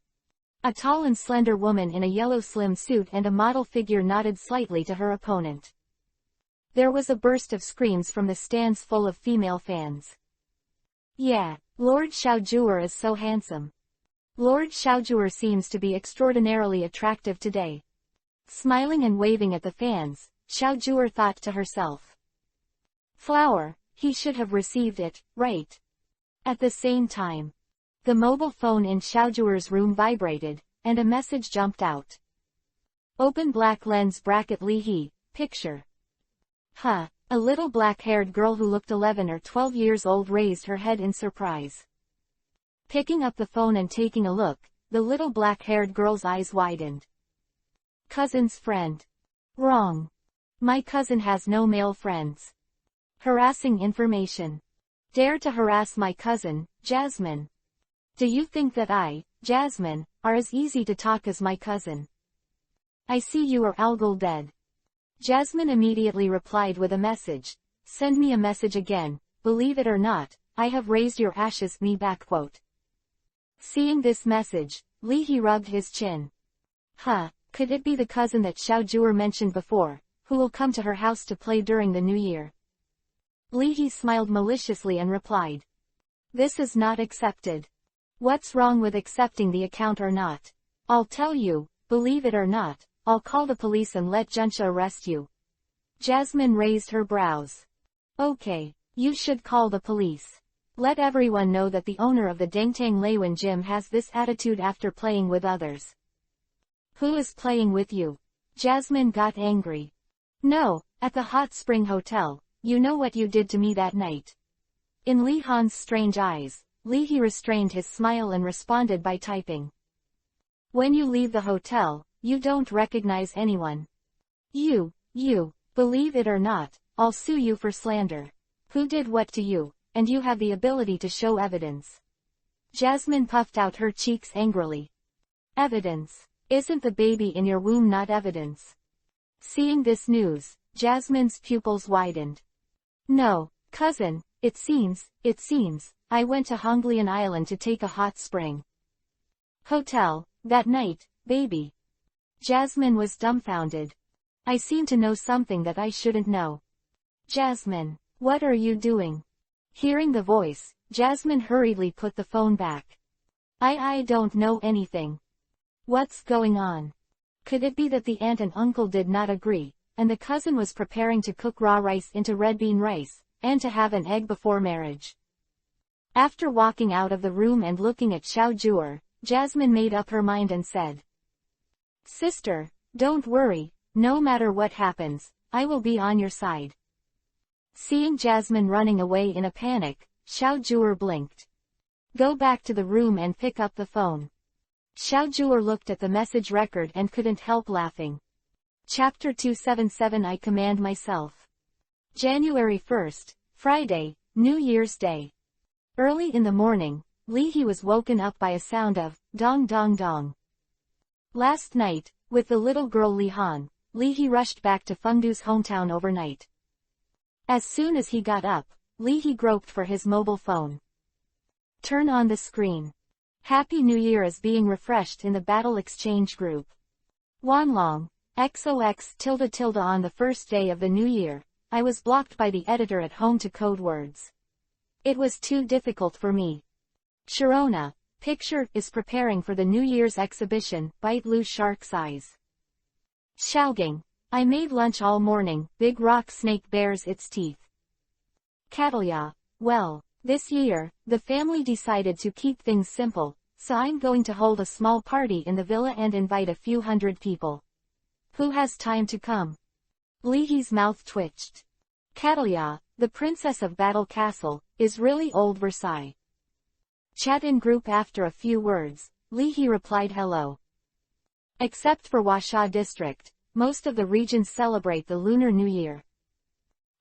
a tall and slender woman in a yellow slim suit and a model figure nodded slightly to her opponent. There was a burst of screams from the stands full of female fans. Yeah, Lord Xiaojue is so handsome. Lord Xiaojue seems to be extraordinarily attractive today. Smiling and waving at the fans, Xiaojue thought to herself. Flower, he should have received it, right? At the same time, the mobile phone in Xiaojue's room vibrated, and a message jumped out. Open black lens bracket Li He, picture. Huh, a little black-haired girl who looked 11 or 12 years old raised her head in surprise. Picking up the phone and taking a look, the little black-haired girl's eyes widened. Cousin's friend. Wrong. My cousin has no male friends. Harassing information. Dare to harass my cousin, Jasmine. Do you think that I, Jasmine, are as easy to talk as my cousin? I see you are algal dead. Jasmine immediately replied with a message. Send me a message again, believe it or not, I have raised your ashes me back quote. Seeing this message, Li He rubbed his chin. Huh, could it be the cousin that Xiaojue mentioned before, who will come to her house to play during the new year? Li He smiled maliciously and replied. This is not accepted. What's wrong with accepting the account or not? I'll tell you, believe it or not, I'll call the police and let Junsha arrest you. Jasmine raised her brows. Okay, you should call the police. Let everyone know that the owner of the Dengtang Lewin gym has this attitude after playing with others. Who is playing with you? Jasmine got angry. No, at the Hot Spring Hotel, you know what you did to me that night. In Li Han's strange eyes, Li He restrained his smile and responded by typing. When you leave the hotel, you don't recognize anyone. You, believe it or not, I'll sue you for slander. Who did what to you, and you have the ability to show evidence. Jasmine puffed out her cheeks angrily. Evidence? Isn't the baby in your womb not evidence? Seeing this news, Jasmine's pupils widened. No, cousin, it seems, I went to Honglian Island to take a hot spring. Hotel, that night, baby. Jasmine was dumbfounded. I seem to know something that I shouldn't know. Jasmine, what are you doing? Hearing the voice, Jasmine hurriedly put the phone back. I don't know anything. What's going on? Could it be that the aunt and uncle did not agree, and the cousin was preparing to cook raw rice into red bean rice, and to have an egg before marriage? After walking out of the room and looking at Xiaojue, Jasmine made up her mind and said. Sister, don't worry, no matter what happens, I will be on your side. Seeing Jasmine running away in a panic, Xiao Zhuer blinked. Go back to the room and pick up the phone. Xiao Zhuer looked at the message record and couldn't help laughing. Chapter 277 I Command Myself. January 1st, Friday, New Year's Day. Early in the morning, Li He was woken up by a sound of dong dong dong. Last night, with the little girl Li Han, Li He rushed back to Fengdu's hometown overnight. As soon as he got up, Li He groped for his mobile phone. Turn on the screen. Happy New Year is being refreshed in the Battle Exchange group. Wanlong, XOX ... On the first day of the new year, I was blocked by the editor at home to code words. It was too difficult for me. Sharona, picture, is preparing for the New Year's exhibition, Bite Lu Shark's Eyes. Xiaogang, I made lunch all morning, big rock snake bares its teeth. Catalya, well, this year, the family decided to keep things simple, so I'm going to hold a small party in the villa and invite a few hundred people. Who has time to come? Li He's mouth twitched. Catalya, the princess of Battle Castle, is really old Versailles. Chat in group. After a few words, Li He replied hello. Except for Huaxia district, most of the regions celebrate the Lunar New Year.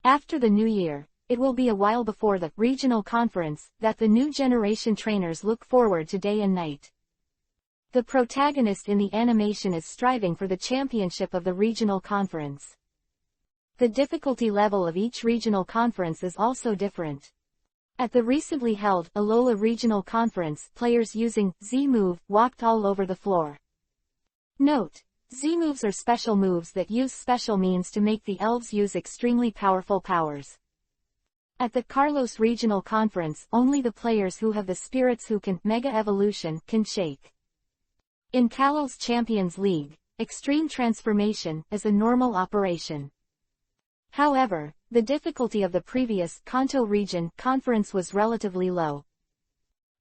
After the New Year, it will be a while before the regional conference that the new generation trainers look forward to day and night. The protagonist in the animation is striving for the championship of the regional conference. The difficulty level of each regional conference is also different. At the recently held Alola Regional Conference, players using Z-Move walked all over the floor. Note: Z-Moves are special moves that use special means to make the elves use extremely powerful powers. At the Carlos Regional Conference, only the players who have the spirits who can Mega Evolution can shake. In Kalos Champions League, Extreme Transformation is a normal operation. However, the difficulty of the previous Kanto Region Conference was relatively low.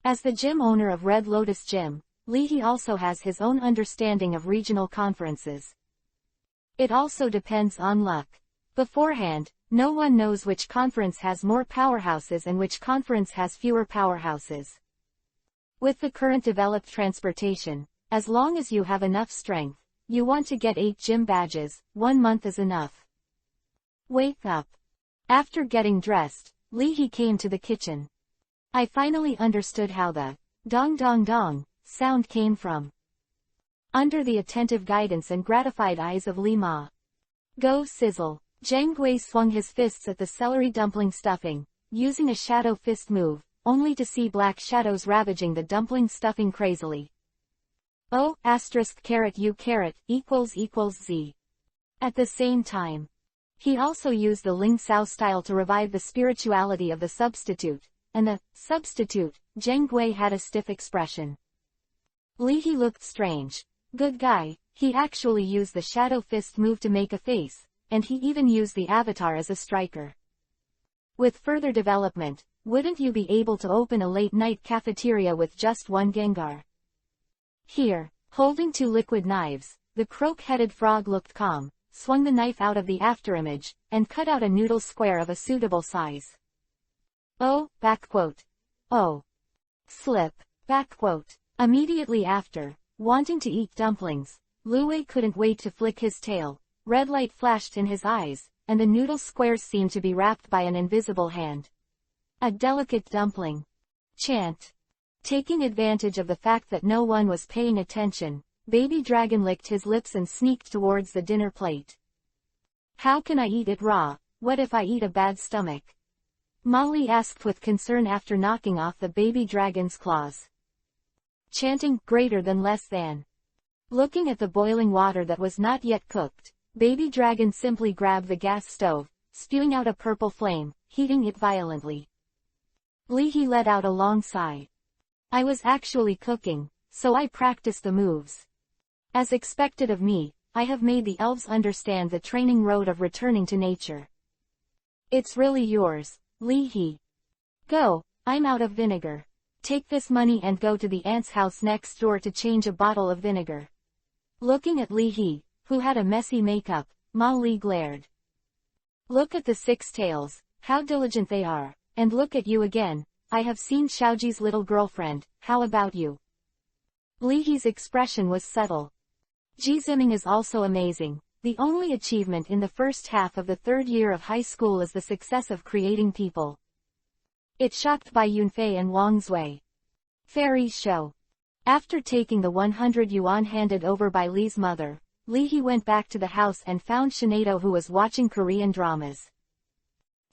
As the gym owner of Red Lotus Gym, Li He also has his own understanding of regional conferences. It also depends on luck. Beforehand, no one knows which conference has more powerhouses and which conference has fewer powerhouses. With the current developed transportation, as long as you have enough strength, you want to get 8 gym badges, 1 month is enough. Wake up. After getting dressed, Li He came to the kitchen. I finally understood how the dong dong dong sound came from. Under the attentive guidance and gratified eyes of Li Ma. Go sizzle. Zhang Gui swung his fists at the celery dumpling stuffing, using a shadow fist move, only to see black shadows ravaging the dumpling stuffing crazily. O *U Z. At the same time, he also used the Ling Sao style to revive the spirituality of the substitute, and the substitute, Zhang Gui, had a stiff expression. Li He looked strange. Good guy, he actually used the shadow fist move to make a face, and he even used the avatar as a striker. With further development, wouldn't you be able to open a late-night cafeteria with just 1 Gengar? Here, holding 2 liquid knives, the croak-headed frog looked calm, swung the knife out of the afterimage, and cut out a noodle square of a suitable size. Oh, oh. Slip, Immediately after, wanting to eat dumplings, Luwei couldn't wait to flick his tail. Red light flashed in his eyes, and the noodle squares seemed to be wrapped by an invisible hand. A delicate dumpling. Chant. Taking advantage of the fact that no one was paying attention, Baby Dragon licked his lips and sneaked towards the dinner plate. How can I eat it raw? What if I eat a bad stomach? Molly asked with concern after knocking off the baby dragon's claws. Chanting, greater than less than. Looking at the boiling water that was not yet cooked, Baby Dragon simply grabbed the gas stove, spewing out a purple flame, heating it violently. Li He let out a long sigh. I was actually cooking, so I practiced the moves. As expected of me, I have made the elves understand the training road of returning to nature. It's really yours, Li He. Go, I'm out of vinegar. Take this money and go to the aunt's house next door to change a bottle of vinegar. Looking at Li He, who had a messy makeup, Ma Li glared. Look at the 6 tails, how diligent they are, and look at you again, I have seen Xiaoji's little girlfriend, how about you? Li He's expression was subtle. Ji Ziming is also amazing. The only achievement in the first half of the third year of high school is the success of creating people. It shocked Bai Yunfei and Wang Zui. Fairy show. After taking the 100 yuan handed over by Li's mother, Li He went back to the house and found Shinado, who was watching Korean dramas.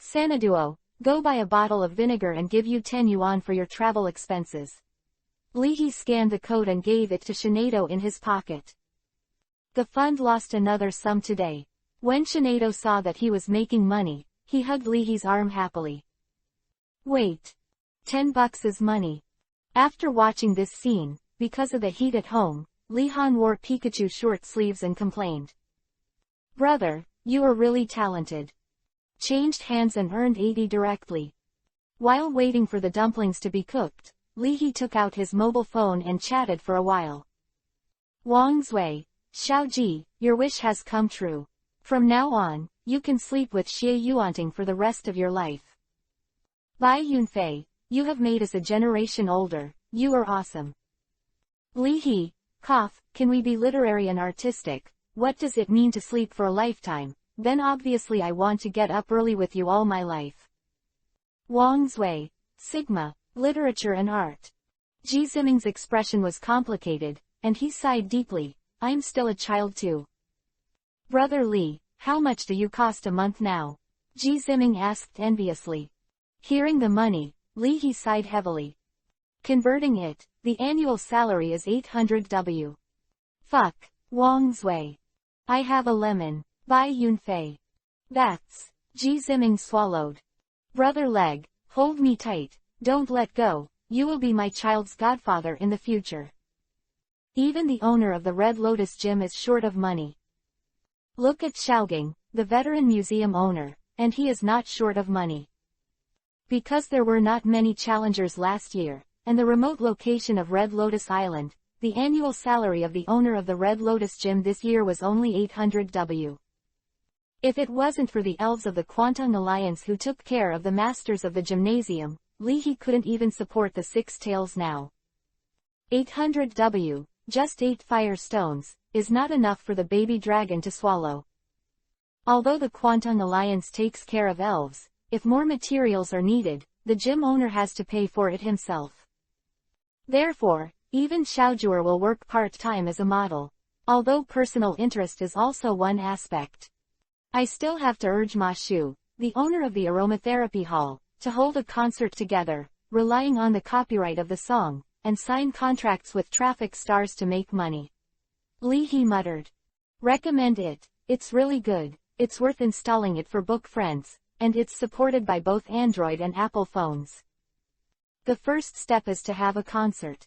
Sanaduo, go buy a bottle of vinegar and give you 10 yuan for your travel expenses. Li He scanned the code and gave it to Shinado in his pocket. The fund lost another sum today. When Shinado saw that he was making money, he hugged Li He's arm happily. Wait. $10 is money. After watching this scene, because of the heat at home, Li Han wore Pikachu short sleeves and complained. Brother, you are really talented. Changed hands and earned 80 directly. While waiting for the dumplings to be cooked, Li He took out his mobile phone and chatted for a while. Wang Zui, Xiaoji, your wish has come true. From now on, you can sleep with Xie Yuanting for the rest of your life. Bai Yunfei, you have made us a generation older, you are awesome. Li He, cough, can we be literary and artistic? What does it mean to sleep for a lifetime? Then obviously I want to get up early with you all my life. Wang Zui, Sigma, literature and art. Ji Ziming's expression was complicated, and he sighed deeply. I'm still a child too. Brother Li, how much do you cost a month now? Ji Ziming asked enviously. Hearing the money, Li He sighed heavily. Converting it, the annual salary is 800 W. Fuck, Wang Zui. I have a lemon. Bai Yunfei. That's. Ji Ziming swallowed. Brother Leg, hold me tight, don't let go, you will be my child's godfather in the future. Even the owner of the Red Lotus Gym is short of money. Look at Xiaogang, the veteran museum owner, and he is not short of money. Because there were not many challengers last year, and the remote location of Red Lotus Island, the annual salary of the owner of the Red Lotus Gym this year was only 800 W. If it wasn't for the elves of the Kwantung Alliance who took care of the masters of the gymnasium, Li He couldn't even support the 6 tails now. 800 W, just 8 fire stones, is not enough for the baby dragon to swallow. Although the Kwantung Alliance takes care of elves, if more materials are needed, the gym owner has to pay for it himself. Therefore, even Xiaojur will work part-time as a model. Although personal interest is also one aspect. I still have to urge Ma Shu, the owner of the aromatherapy hall, to hold a concert together, relying on the copyright of the song, and sign contracts with traffic stars to make money. Li He muttered. Recommend it, it's really good, it's worth installing it for book friends, and it's supported by both Android and Apple phones. The first step is to have a concert.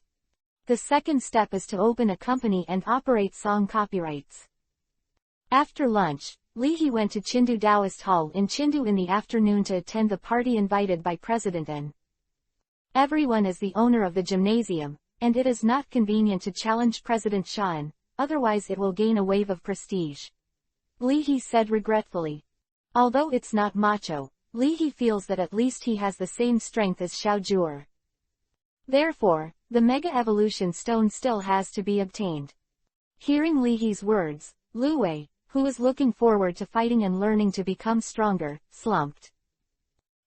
The second step is to open a company and operate song copyrights. After lunch, Li He went to Chindu Taoist Hall in Chindu in the afternoon to attend the party invited by President N. Everyone is the owner of the gymnasium, and it is not convenient to challenge President Shan, otherwise it will gain a wave of prestige. Li He said regretfully. Although it's not macho, Li He feels that at least he has the same strength as Xiaojur. Therefore, the Mega Evolution Stone still has to be obtained. Hearing Li He's words, Lu Wei, who was looking forward to fighting and learning to become stronger, slumped.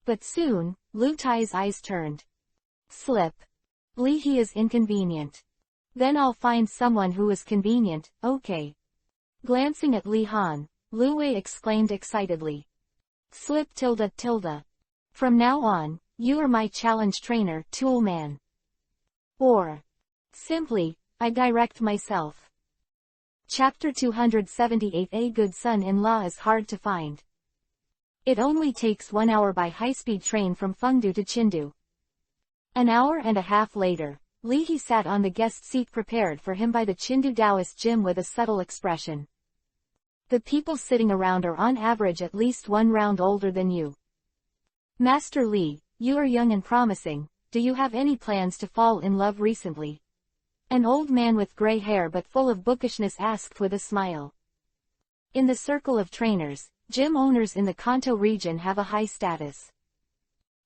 But soon, Lu Tai's eyes turned. Slip. Li He is inconvenient. Then I'll find someone who is convenient, okay. Glancing at Li Han, Lu Wei exclaimed excitedly. Slip tilde tilde. From now on, you are my challenge trainer, tool man. Or. Simply, I direct myself. Chapter 278. A good son-in-law is hard to find. It only takes 1 hour by high-speed train from Fengdu to Chindu. An hour and a half later, Li He sat on the guest seat prepared for him by the Chindu Taoist gym with a subtle expression. The people sitting around are on average at least 1 round older than you. Master Li, you are young and promising, do you have any plans to fall in love recently? An old man with gray hair but full of bookishness asked with a smile. In the circle of trainers, gym owners in the Kanto region have a high status.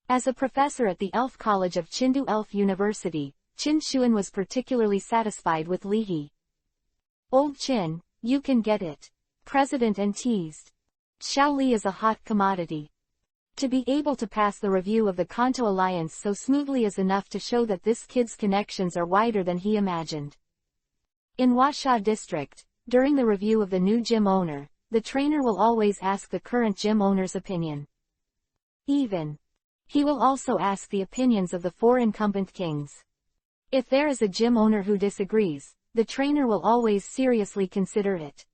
As a professor at the Elf College of Chindu Elf University, Chin Shuan was particularly satisfied with Li He. Old Chin, you can get it. President and teased. Xiao Li is a hot commodity. To be able to pass the review of the Kanto Alliance so smoothly is enough to show that this kid's connections are wider than he imagined. In Huasha district, during the review of the new gym owner, the trainer will always ask the current gym owner's opinion. He will also ask the opinions of the 4 incumbent kings. If there is a gym owner who disagrees, the trainer will always seriously consider it.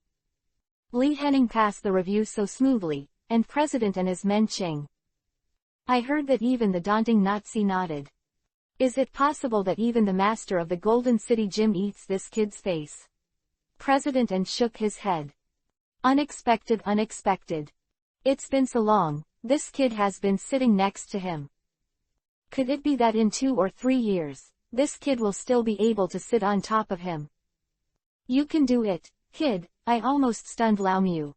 Li Henning passed the review so smoothly, and President and his men Ching. I heard that even the daunting Nazi nodded. Is it possible that even the master of the Golden City Gym eats this kid's face? President and shook his head. Unexpected. It's been so long, this kid has been sitting next to him. Could it be that in 2 or 3 years, this kid will still be able to sit on top of him? You can do it, kid, I almost stunned Lao Mu.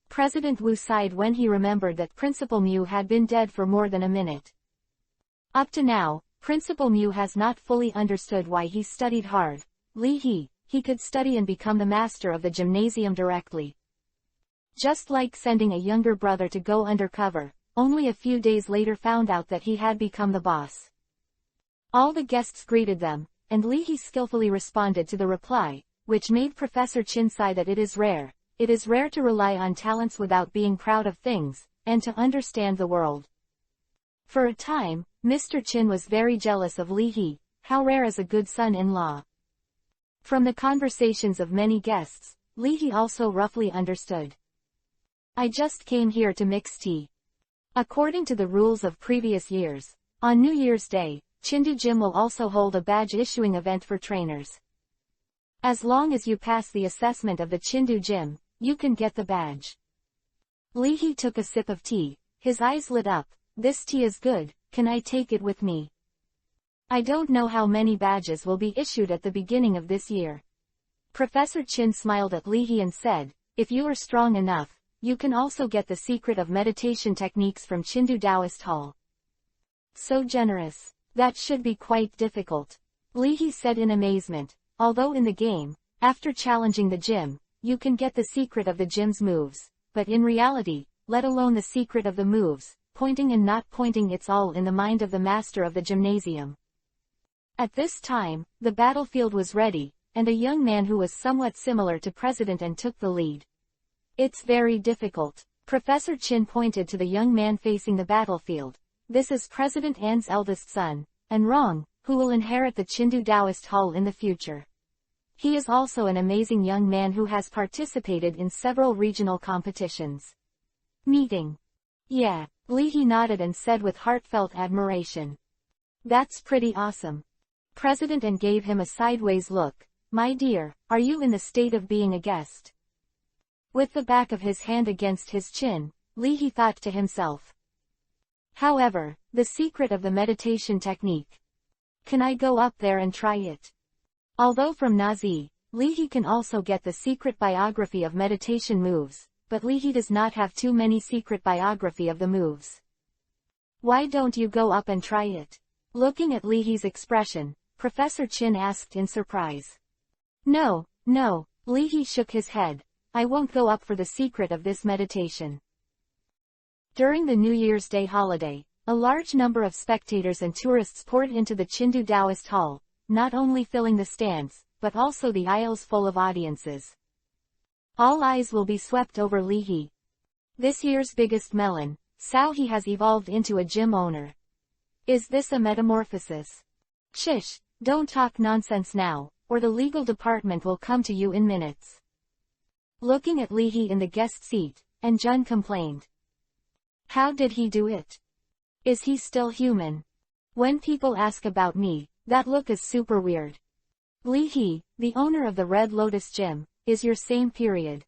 President Wu sighed when he remembered that Principal Mu had been dead for more than a minute. Up to now, Principal Mu has not fully understood why he studied hard. Li He could study and become the master of the gymnasium directly. Just like sending a younger brother to go undercover, only a few days later found out that he had become the boss. All the guests greeted them, and Li He skillfully responded to the reply, which made Professor Chin sigh that it is rare to rely on talents without being proud of things, and to understand the world. For a time, Mr. Chin was very jealous of Li He, how rare is a good son-in-law. From the conversations of many guests, Li He also roughly understood. I just came here to mix tea. According to the rules of previous years, on New Year's Day, Chindu Gym will also hold a badge issuing event for trainers. As long as you pass the assessment of the Chindu Gym, you can get the badge. Li He took a sip of tea, his eyes lit up. This tea is good, can I take it with me? I don't know how many badges will be issued at the beginning of this year. Professor Chin smiled at Li He and said, if you are strong enough, you can also get the secret of meditation techniques from Chindu Taoist Hall. So generous. That should be quite difficult. Li He said in amazement, although in the game, after challenging the gym, you can get the secret of the gym's moves, but in reality, let alone the secret of the moves, pointing and not pointing, it's all in the mind of the master of the gymnasium. At this time, the battlefield was ready, and a young man who was somewhat similar to President and took the lead. It's very difficult. Professor Chin pointed to the young man facing the battlefield. This is President An's eldest son, and Rong, who will inherit the Chindu Taoist Hall in the future. He is also an amazing young man who has participated in several regional competitions. Meeting. Yeah, Li He nodded and said with heartfelt admiration. That's pretty awesome. President An gave him a sideways look. My dear, are you in the state of being a guest? With the back of his hand against his chin, Li He thought to himself. However, the secret of the meditation technique. Can I go up there and try it? Although from Nazi, Li He can also get the secret biography of meditation moves, but Li He does not have too many secret biography of the moves. Why don't you go up and try it? Looking at Li He's expression, Professor Chin asked in surprise. No, Li He shook his head. I won't go up for the secret of this meditation. During the New Year's Day holiday, a large number of spectators and tourists poured into the Chindu Taoist Hall, not only filling the stands, but also the aisles full of audiences. All eyes will be swept over Li He. This year's biggest melon, Sao He has evolved into a gym owner. Is this a metamorphosis? Shish, don't talk nonsense now, or the legal department will come to you in minutes. Looking at Li He in the guest seat, and Jun complained. How did he do it? Is he still human? When people ask about me, that look is super weird. Li He, the owner of the Red Lotus Gym, is your same period.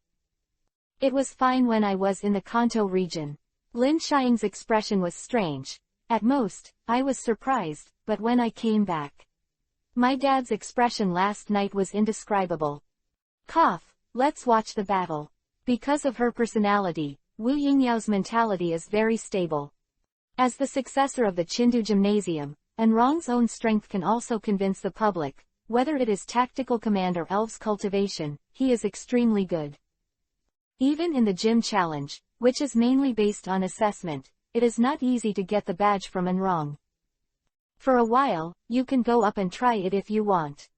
It was fine when I was in the Kanto region. Lin Xiang's expression was strange. At most, I was surprised, but when I came back. My dad's expression last night was indescribable. Cough, let's watch the battle. Because of her personality, Wu Yingyao's mentality is very stable. As the successor of the Chindu Gymnasium, Enrong's own strength can also convince the public, whether it is tactical command or elves cultivation, he is extremely good. Even in the gym challenge, which is mainly based on assessment, it is not easy to get the badge from Enrong. For a while, you can go up and try it if you want.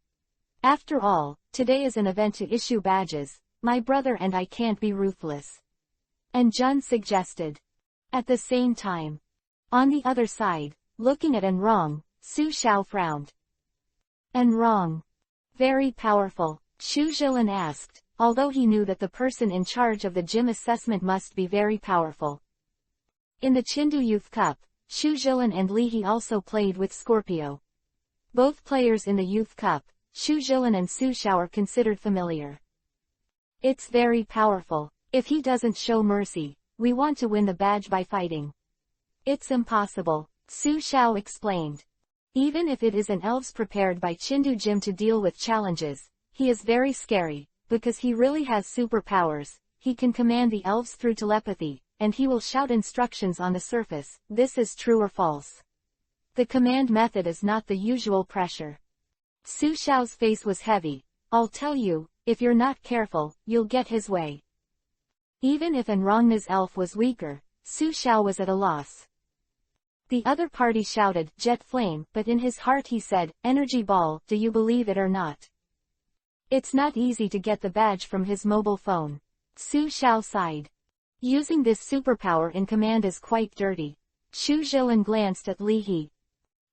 After all, today is an event to issue badges, my brother and I can't be ruthless. And Jun suggested. At the same time. On the other side, looking at Enrong, Su Xiao frowned. Enrong. Very powerful, Xu Zhilin asked, although he knew that the person in charge of the gym assessment must be very powerful. In the Chindu Youth Cup, Xu Zhilin and Li He also played with Scorpio. Both players in the Youth Cup, Xu Zhilin and Su Xiao, are considered familiar. It's very powerful. If he doesn't show mercy, we want to win the badge by fighting. It's impossible, Su Xiao explained. Even if it is an elves prepared by Chindu Gym to deal with challenges, he is very scary, because he really has superpowers. He can command the elves through telepathy, and he will shout instructions on the surface. This is true or false? The command method is not the usual pressure. Su Xiao's face was heavy. I'll tell you, if you're not careful, you'll get his way. Even if Enrong's elf was weaker, Su Xiao was at a loss. The other party shouted, Jet Flame, but in his heart he said, Energy Ball, do you believe it or not? It's not easy to get the badge from his mobile phone. Su Xiao sighed. Using this superpower in command is quite dirty. Xu Zhilin glanced at Li He.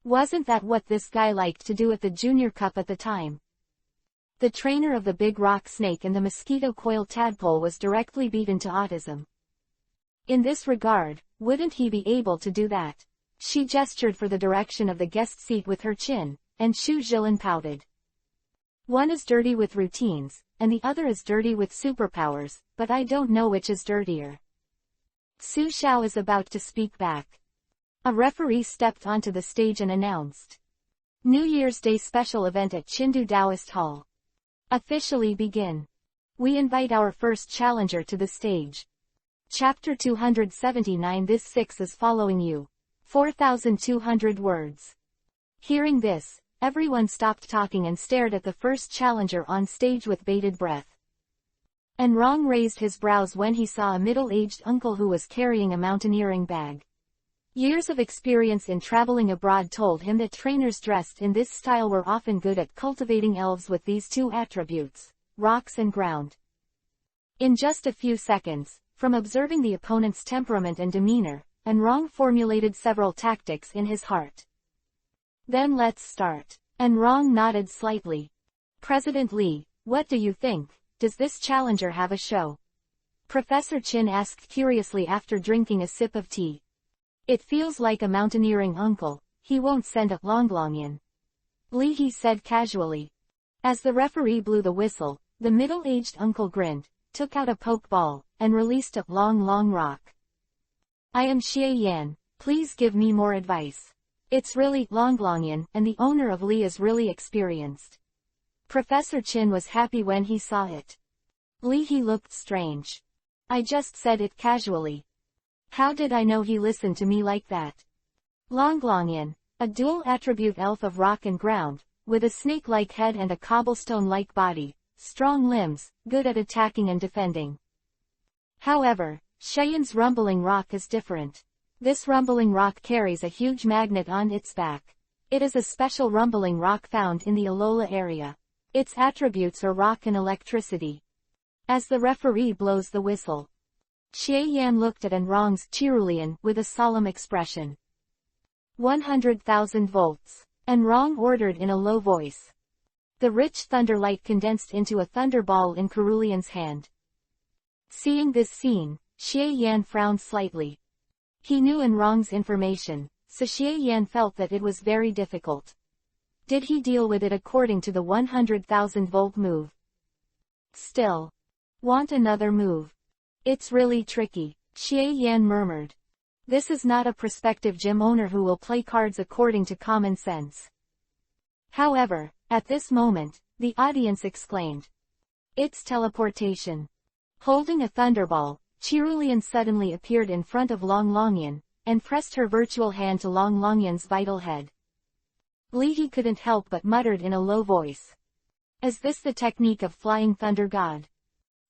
Wasn't that what this guy liked to do at the Junior Cup at the time? The trainer of the big rock snake and the mosquito coil tadpole was directly beaten to autism. In this regard, wouldn't he be able to do that? She gestured for the direction of the guest seat with her chin, and Xu Zhilin pouted. One is dirty with routines, and the other is dirty with superpowers, but I don't know which is dirtier. Su Xiao is about to speak back. A referee stepped onto the stage and announced. New Year's Day special event at Chindu Taoist Hall. Officially begin. We invite our first challenger to the stage. Chapter 279. This 6 is following you. 4,200 words. Hearing this, everyone stopped talking and stared at the first challenger on stage with bated breath. Enrong raised his brows when he saw a middle-aged uncle who was carrying a mountaineering bag. Years of experience in traveling abroad told him that trainers dressed in this style were often good at cultivating elves with these two attributes, rocks and ground. In just a few seconds, from observing the opponent's temperament and demeanor, Enrong formulated several tactics in his heart. Then let's start. Enrong nodded slightly. President Li, what do you think? Does this challenger have a show? Professor Chin asked curiously after drinking a sip of tea. It feels like a mountaineering uncle. He won't send a Longlongyan. Li He said casually. As the referee blew the whistle, the middle-aged uncle grinned, took out a poke ball, and released a long rock. I am Xie Yan, please give me more advice. It's really Longlongyan, and the owner of Li is really experienced. Professor Chin was happy when he saw it. Li He looked strange. I just said it casually. How did I know he listened to me like that? Longlongyan, a dual-attribute elf of rock and ground, with a snake-like head and a cobblestone-like body, strong limbs, good at attacking and defending. However, Xian's rumbling rock is different. This rumbling rock carries a huge magnet on its back. It is a special rumbling rock found in the Alola area. Its attributes are rock and electricity. As the referee blows the whistle, Xie Yan looked at Enrong's Cerulean with a solemn expression. 100,000 volts. Enrong ordered in a low voice. The rich thunder light condensed into a thunderball in Cerulean's hand. Seeing this scene, Xie Yan frowned slightly. He knew Enrong's information, so Xie Yan felt that it was very difficult. Did he deal with it according to the 100,000 volt move? Still. Want another move? It's really tricky, Xie Yan murmured. This is not a prospective gym owner who will play cards according to common sense. However, at this moment, the audience exclaimed. It's teleportation. Holding a thunderball, Cerulean suddenly appeared in front of Long Longyan, and pressed her virtual hand to Long Longyan's vital head. Leahy couldn't help but muttered in a low voice. Is this the technique of Flying Thunder God?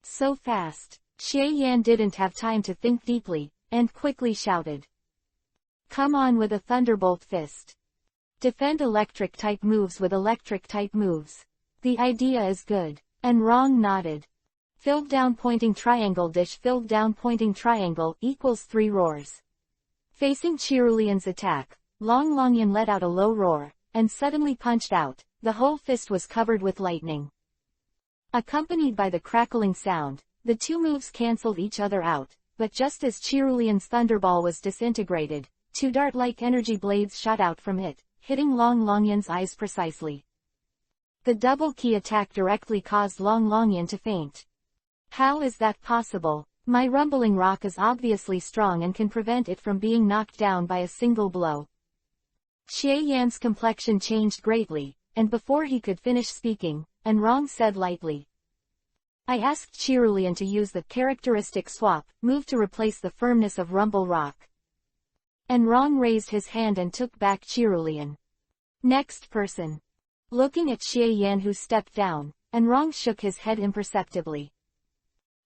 So fast. Xie Yan didn't have time to think deeply, and quickly shouted. Come on with a thunderbolt fist. Defend electric-type moves with electric-type moves. The idea is good. And Rong nodded. Filled down pointing triangle dish filled down pointing triangle equals 3 roars. Facing Cerulean's attack, Long Longyan let out a low roar, and suddenly punched out. The whole fist was covered with lightning. Accompanied by the crackling sound, the two moves cancelled each other out, but just as Cerulean's thunderball was disintegrated, 2 dart-like energy blades shot out from it, hitting Long Longyan's eyes precisely. The double key attack directly caused Long Longyan to faint. How is that possible? My rumbling rock is obviously strong and can prevent it from being knocked down by a single blow. Xie Yan's complexion changed greatly, and before he could finish speaking, Rong said lightly. I asked Cerulean to use the characteristic swap move to replace the firmness of Rumble Rock. Rong raised his hand and took back Cerulean. Next person. Looking at Xie Yan who stepped down, Rong shook his head imperceptibly.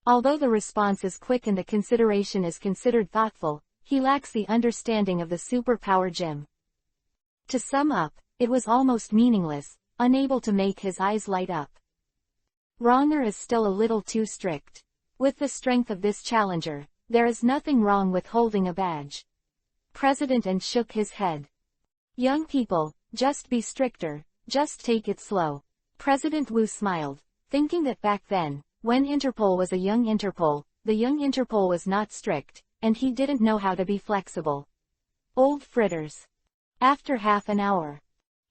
Although the response is quick and the consideration is considered thoughtful, he lacks the understanding of the superpower gem. To sum up, it was almost meaningless, unable to make his eyes light up. Ronger is still a little too strict. With the strength of this challenger, there is nothing wrong with holding a badge. President and shook his head. Young people, just be stricter, just take it slow. President Wu smiled, thinking that back then, when Interpol was a young Interpol, the young Interpol was not strict, and he didn't know how to be flexible. Old fritters. After half an hour.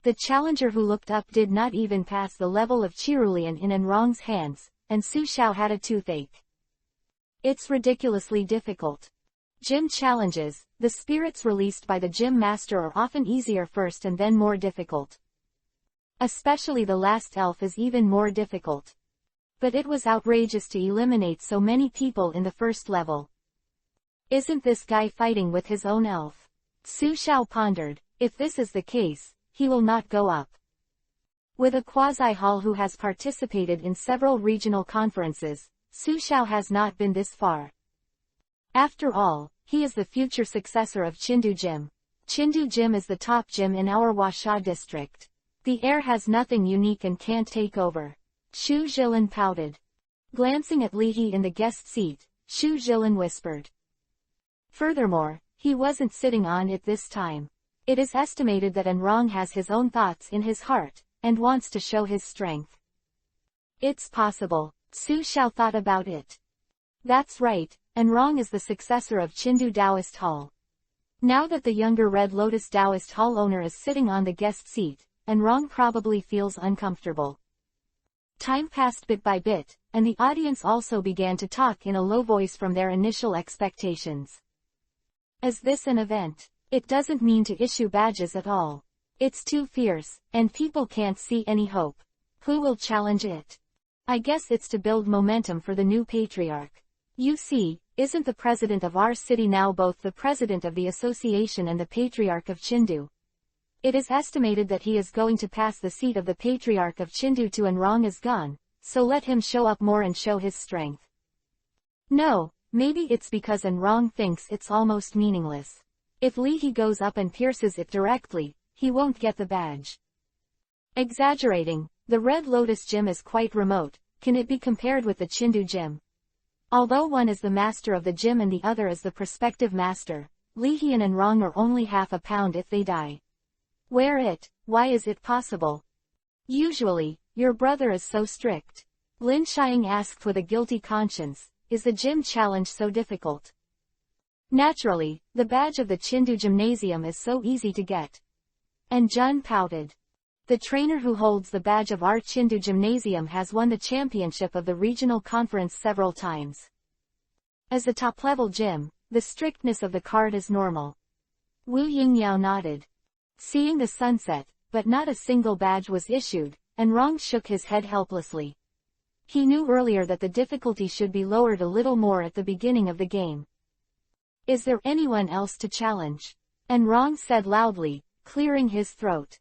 The challenger who looked up did not even pass the level of Cerulean in Rong's hands, and Su Xiao had a toothache. It's ridiculously difficult. Gym challenges, the spirits released by the gym master are often easier first and then more difficult. Especially the last elf is even more difficult. But it was outrageous to eliminate so many people in the first level. Isn't this guy fighting with his own elf? Su Xiao pondered, if this is the case, he will not go up. With a quasi-hall who has participated in several regional conferences, Su Xiao has not been this far. After all, he is the future successor of Chindu Gym. Chindu Gym is the top gym in our Huasha district. The heir has nothing unique and can't take over. Xu Zhilin pouted. Glancing at Lihi in the guest seat, Xu Zhilin whispered. Furthermore, he wasn't sitting on it this time. It is estimated that Rong has his own thoughts in his heart, and wants to show his strength. It's possible. Su Xiao thought about it. That's right, Rong is the successor of Chindu Taoist Hall. Now that the younger Red Lotus Taoist Hall owner is sitting on the guest seat, Rong probably feels uncomfortable. Time passed bit by bit, and the audience also began to talk in a low voice from their initial expectations. Is this an event? It doesn't mean to issue badges at all. It's too fierce, and people can't see any hope. Who will challenge it? I guess it's to build momentum for the new patriarch. You see, isn't the president of our city now both the president of the association and the patriarch of Chindu? It is estimated that he is going to pass the seat of the patriarch of Chindu to Rong is gone, so let him show up more and show his strength. No, maybe it's because Rong thinks it's almost meaningless. If Lihi goes up and pierces it directly, he won't get the badge. Exaggerating, the Red Lotus Gym is quite remote. Can it be compared with the Chindu Gym? Although one is the master of the gym and the other is the prospective master, Lihi and Rong are only half a pound if they die. Why is it possible? Usually, your brother is so strict. Lin Xiang asked with a guilty conscience, is the gym challenge so difficult? Naturally, the badge of the Chindu Gymnasium is so easy to get. And Jun pouted. The trainer who holds the badge of our Chindu Gymnasium has won the championship of the regional conference several times. As a top-level gym, the strictness of the card is normal. Wu Yingyao nodded. Seeing the sunset, but not a single badge was issued, Rong shook his head helplessly. He knew earlier that the difficulty should be lowered a little more at the beginning of the game. Is there anyone else to challenge? And Rong said loudly, clearing his throat.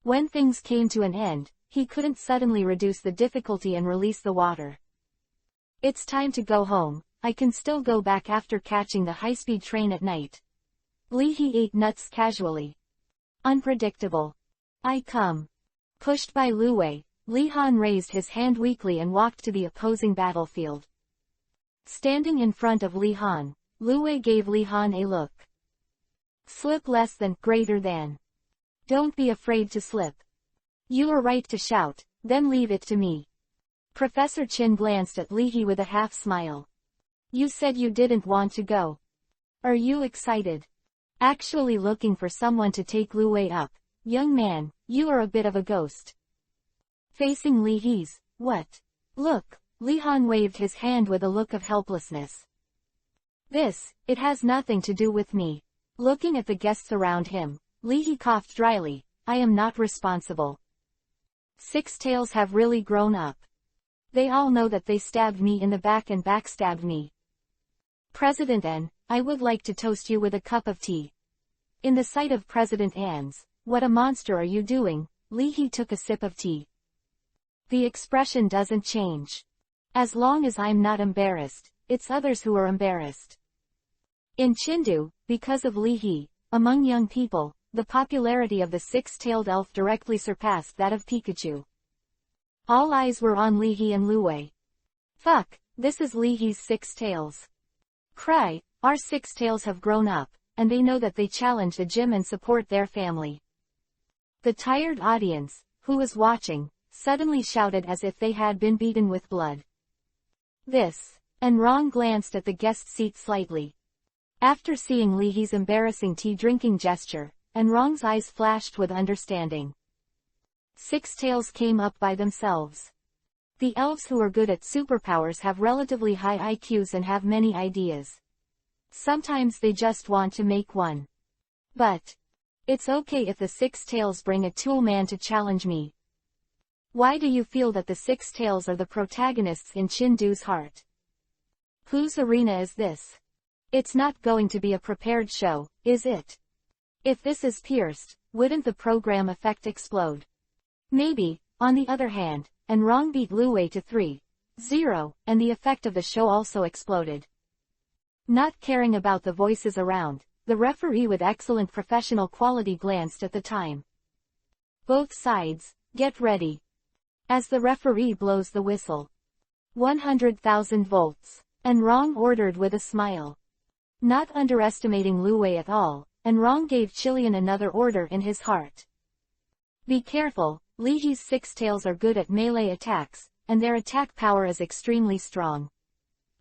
When things came to an end, he couldn't suddenly reduce the difficulty and release the water. It's time to go home. I can still go back after catching the high-speed train at night. Li He ate nuts casually. Unpredictable. I come. Pushed by Lu Wei, Li Han raised his hand weakly and walked to the opposing battlefield. Standing in front of Li Han, Lu Wei gave Li Han a look. Slip less than, greater than. Don't be afraid to slip. You are right to shout, then leave it to me. Professor Chin glanced at Li He with a half-smile. You said you didn't want to go. Are you excited? Actually looking for someone to take Lu Wei up. Young man, you are a bit of a ghost. Facing Li He's, what? Look, Li Han waved his hand with a look of helplessness. It has nothing to do with me. Looking at the guests around him, Li He coughed dryly. I am not responsible. Six Tails have really grown up. They all know that they stabbed me in the back and backstabbed me. President N, I would like to toast you with a cup of tea. In the sight of President N's, what a monster are you doing? Li He took a sip of tea. The expression doesn't change. As long as I'm not embarrassed, it's others who are embarrassed. In Chengdu, because of Li He, among young people, the popularity of the six-tailed elf directly surpassed that of Pikachu. All eyes were on Li He and Lu Wei. Fuck, this is Li He's six tails. Cry, our six tails have grown up, and they know that they challenge the gym and support their family. The tired audience, who was watching, suddenly shouted as if they had been beaten with blood. And Rong glanced at the guest seat slightly. After seeing Li He's embarrassing tea-drinking gesture, and Rong's eyes flashed with understanding. Six tails came up by themselves. The elves who are good at superpowers have relatively high IQs and have many ideas. Sometimes they just want to make one. But it's okay if the six tails bring a tool man to challenge me. Why do you feel that the six tails are the protagonists in Chengdu's heart? Whose arena is this? It's not going to be a prepared show, is it? If this is pierced, wouldn't the program effect explode? Maybe, on the other hand, and Rong beat Lu Wei to 3-0, and the effect of the show also exploded. Not caring about the voices around, the referee with excellent professional quality glanced at the time. Both sides, get ready. As the referee blows the whistle. 100,000 volts. And Rong ordered with a smile. Not underestimating Lu Wei at all, and Rong gave Chilean another order in his heart. Be careful, Li He's six tails are good at melee attacks, and their attack power is extremely strong.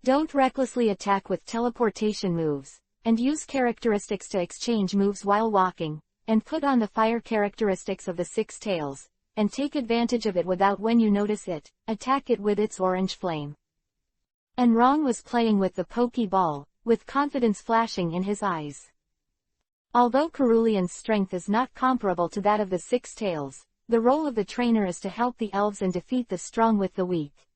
Don't recklessly attack with teleportation moves, and use characteristics to exchange moves while walking, and put on the fire characteristics of the six tails, and take advantage of it without when you notice it, attack it with its orange flame. And Rong was playing with the Pokeball, with confidence flashing in his eyes. Although Cerulean's strength is not comparable to that of the six tails, the role of the trainer is to help the elves and defeat the strong with the weak.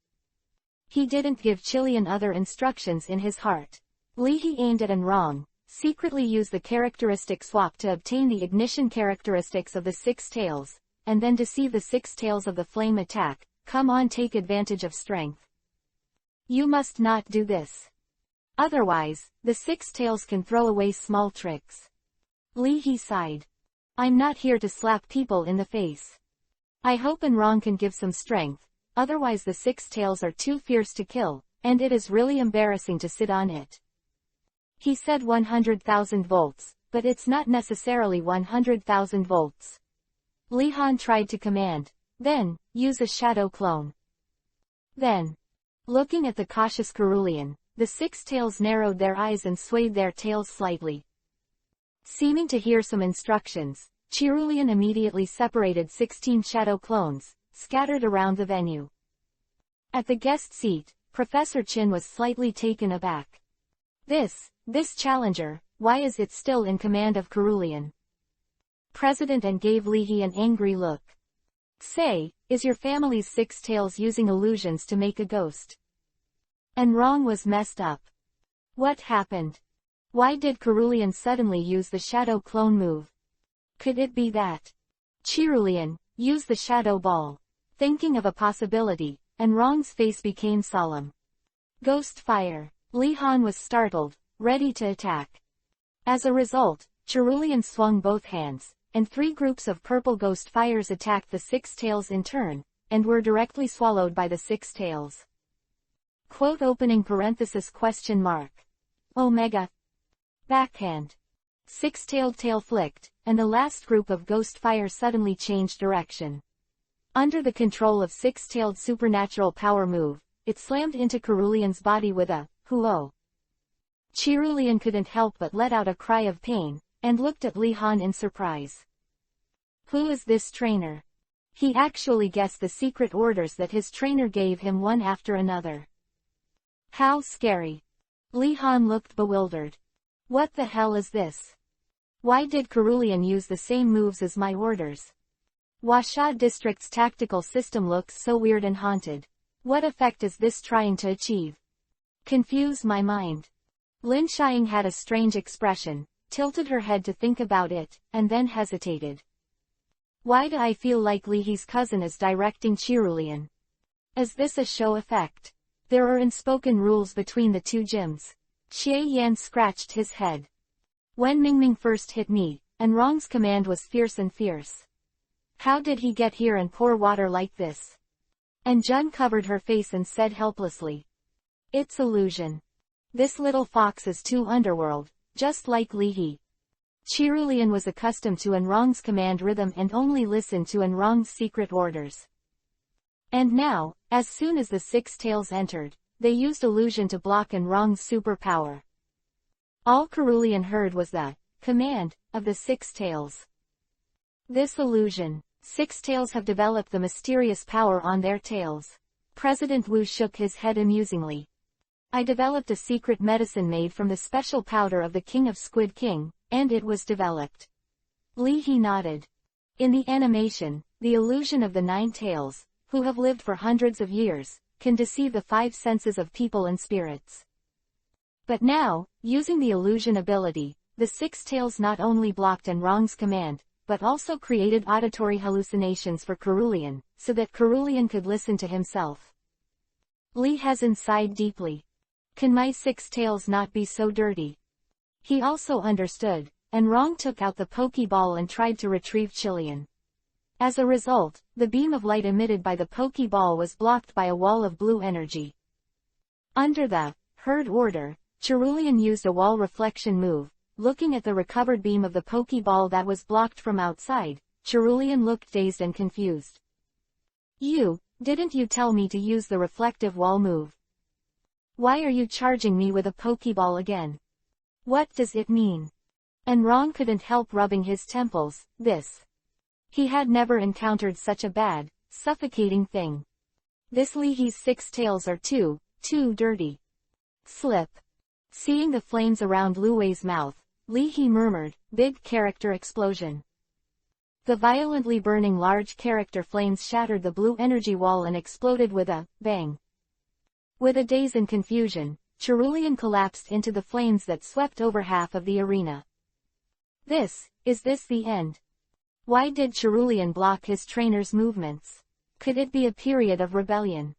He didn't give Chilean other instructions in his heart. Li He aimed at and Rong, secretly used the characteristic swap to obtain the ignition characteristics of the six tails, and then deceive the six tails of the flame attack. Come on, take advantage of strength. You must not do this. Otherwise, the six tails can throw away small tricks. Li He sighed. I'm not here to slap people in the face. I hope and Rong can give some strength, otherwise the six tails are too fierce to kill, and it is really embarrassing to sit on it. He said 100,000 volts, but it's not necessarily 100,000 volts. Li Han tried to command. Then, use a shadow clone. Then, looking at the cautious Cerulean, the six tails narrowed their eyes and swayed their tails slightly. Seeming to hear some instructions, Cerulean immediately separated 16 shadow clones, scattered around the venue. At the guest seat, Professor Chin was slightly taken aback. This challenger, why is it still in command of Cerulean? President and gave Li He an angry look. Say, is your family's six tails using illusions to make a ghost? And wrong was messed up. What happened? Why did Cerulean suddenly use the shadow clone move? Could it be that Cerulean used the shadow ball? Thinking of a possibility, and Wrong's face became solemn. Ghost fire. Li Han was startled, ready to attack. As a result, Cerulean swung both hands, and 3 groups of purple ghost fires attacked the six tails in turn, and were directly swallowed by the six tails. Quote opening parenthesis question mark. Omega. Backhand. Six-tailed tail flicked, and the last group of ghost fire suddenly changed direction. Under the control of six-tailed supernatural power move, it slammed into Cerulean's body with a huo. Cerulean couldn't help but let out a cry of pain, and looked at Li Han in surprise. Who is this trainer? He actually guessed the secret orders that his trainer gave him one after another. How scary. Li Han looked bewildered. What the hell is this? Why did Cerulean use the same moves as my orders? Washa District's tactical system looks so weird and haunted. What effect is this trying to achieve? Confuse my mind. Lin Xiang had a strange expression, tilted her head to think about it, and then hesitated. Why do I feel like Li He's cousin is directing Cerulean? Is this a show effect? There are unspoken rules between the two gyms. Xie Yan scratched his head. When Mingming first hit me, and Wrong's command was fierce and fierce. How did he get here and pour water like this? And Jun covered her face and said helplessly. It's illusion. This little fox is too underworld, just like Li He. Cerulean was accustomed to Wrong's command rhythm and only listened to Wrong's secret orders. And now, as soon as the six tails entered, they used illusion to block Wrong's superpower. All Cerulean heard was the command of the six tails. This illusion. Six tails have developed the mysterious power on their tails. President Wu shook his head amusingly. I developed a secret medicine made from the special powder of the King of Squid King, and it was developed. Li He nodded. In the animation, the illusion of the 9 tails, who have lived for hundreds of years, can deceive the 5 senses of people and spirits. But now, using the illusion ability, the 6 tails not only blocked Wrong's command, but also created auditory hallucinations for Cerulean, so that Cerulean could listen to himself. Li Hezin sighed deeply. Can my 6 tails not be so dirty? He also understood, and Wrong took out the Pokeball and tried to retrieve Chilean. As a result, the beam of light emitted by the Pokeball was blocked by a wall of blue energy. Under the herd order, Cerulean used a wall reflection move. Looking at the recovered beam of the Pokeball that was blocked from outside, Cerulean looked dazed and confused. Didn't you tell me to use the reflective wall move? Why are you charging me with a Pokeball again? What does it mean? And Wrong couldn't help rubbing his temples. He had never encountered such a bad, suffocating thing. This Li He's 6 tails are too dirty. Slip. Seeing the flames around Lu Wei's mouth, Li He murmured, big character explosion. The violently burning large character flames shattered the blue energy wall and exploded with a bang. With a daze and confusion, Cerulean collapsed into the flames that swept over half of the arena. Is this the end? Why did Cerulean block his trainer's movements? Could it be a period of rebellion?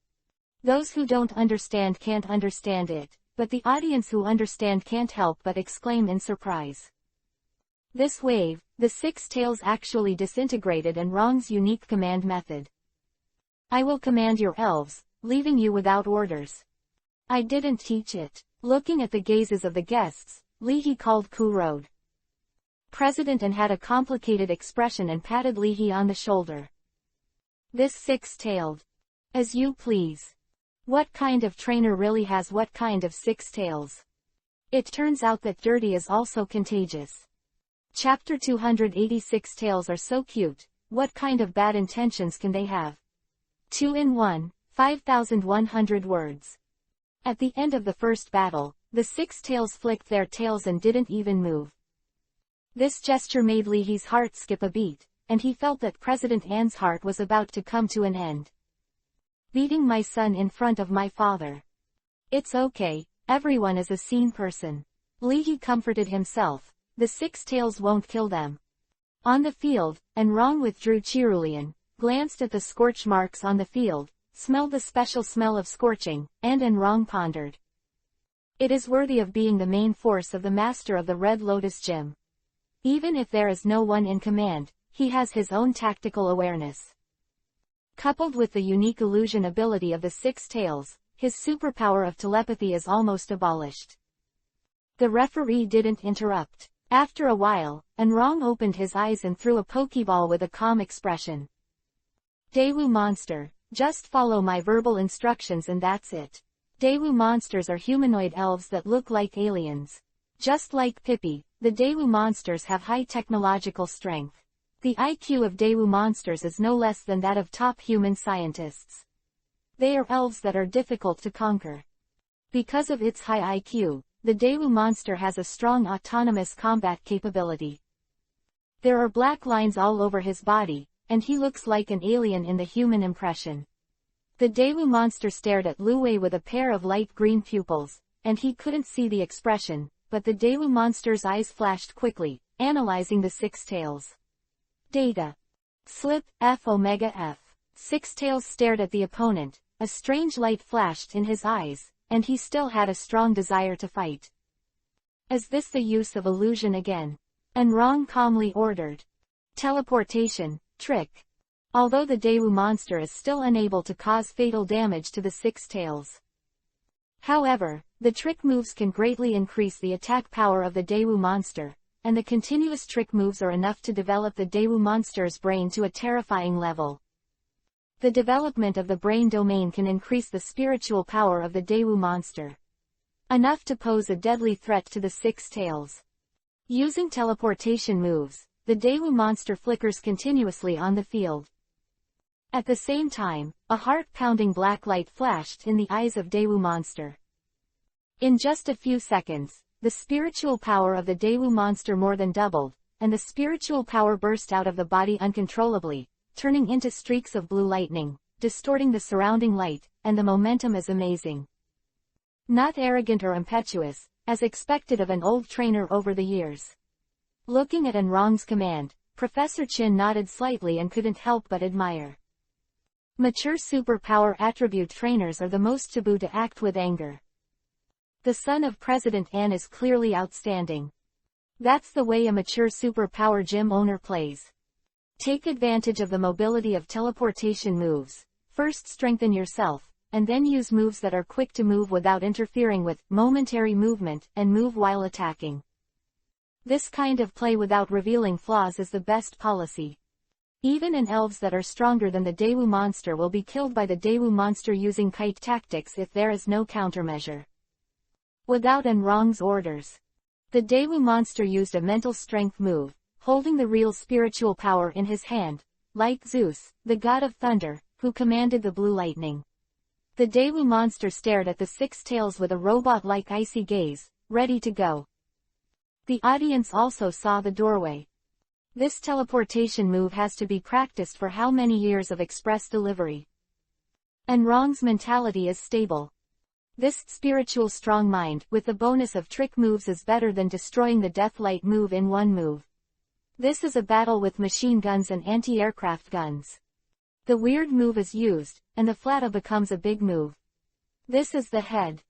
Those who don't understand can't understand it, but the audience who understand can't help but exclaim in surprise. This wave, the 6 tails actually disintegrated Wrong's unique command method. I will command your elves, leaving you without orders. I didn't teach it. Looking at the gazes of the guests, Li He called Kurode. President and had a complicated expression and patted Li He on the shoulder. This 6-tailed. As you please. What kind of trainer really has what kind of 6 tails? It turns out that dirty is also contagious. Chapter 286 Tails are so cute, what kind of bad intentions can they have? 2 in 1, 5,100 words. At the end of the first battle, the 6 tails flicked their tails and didn't even move. This gesture made Li He's heart skip a beat, and he felt that President Anne's heart was about to come to an end. Beating my son in front of my father. It's okay, everyone is a scene person. Leahy comforted himself. The six tails won't kill them. On the field, Enrong withdrew cerulean, glanced at the scorch marks on the field, smelled the special smell of scorching, and Enrong pondered. It is worthy of being the main force of the master of the Red Lotus Gym. Even if there is no one in command, he has his own tactical awareness. Coupled with the unique illusion ability of the six tails, his superpower of telepathy is almost abolished. The referee didn't interrupt. After a while, Enrong opened his eyes and threw a pokeball with a calm expression. Daewoo monster, just follow my verbal instructions and that's it. Daewoo monsters are humanoid elves that look like aliens. Just like Pippi, the Daewoo monsters have high technological strength. The IQ of Daewoo monsters is no less than that of top human scientists. They are elves that are difficult to conquer. Because of its high IQ, the Daewoo monster has a strong autonomous combat capability. There are black lines all over his body, and he looks like an alien in the human impression. The Daewoo monster stared at Lu Wei with a pair of light green pupils, and he couldn't see the expression, but the Daewoo monster's eyes flashed quickly, analyzing the six tails. Data. Slip, F Omega F. Six tails stared at the opponent, a strange light flashed in his eyes, and he still had a strong desire to fight. Is this the use of illusion again? Enrong calmly ordered. Teleportation, trick. Although the Daewoo monster is still unable to cause fatal damage to the six tails. However, the trick moves can greatly increase the attack power of the Daewoo monster, and the continuous trick moves are enough to develop the Daewoo monster's brain to a terrifying level. The development of the brain domain can increase the spiritual power of the Daewoo monster. Enough to pose a deadly threat to the six tails. Using teleportation moves, the Daewoo monster flickers continuously on the field. At the same time, a heart-pounding black light flashed in the eyes of Daewoo monster. In just a few seconds, the spiritual power of the Daewoo monster more than doubled, and the spiritual power burst out of the body uncontrollably, turning into streaks of blue lightning, distorting the surrounding light, and the momentum is amazing. Not arrogant or impetuous, as expected of an old trainer over the years. Looking at Enrong's command, Professor Chin nodded slightly and couldn't help but admire. Mature superpower attribute trainers are the most taboo to act with anger. The son of President Anne is clearly outstanding. That's the way a mature superpower gym owner plays. Take advantage of the mobility of teleportation moves. First strengthen yourself, and then use moves that are quick to move without interfering with momentary movement, and move while attacking. This kind of play without revealing flaws is the best policy. Even in elves that are stronger than the Daewoo monster will be killed by the Daewoo monster using kite tactics if there is no countermeasure. Without Enrong's orders. The Daewoo monster used a mental strength move, holding the real spiritual power in his hand, like Zeus, the god of thunder, who commanded the blue lightning. The Daewoo monster stared at the six tails with a robot-like icy gaze, ready to go. The audience also saw the doorway. This teleportation move has to be practiced for how many years of express delivery. Enrong's mentality is stable. This spiritual strong mind with the bonus of trick moves is better than destroying the deathlight move in one move. This is a battle with machine guns and anti-aircraft guns. The weird move is used, and the flata becomes a big move. This is the head.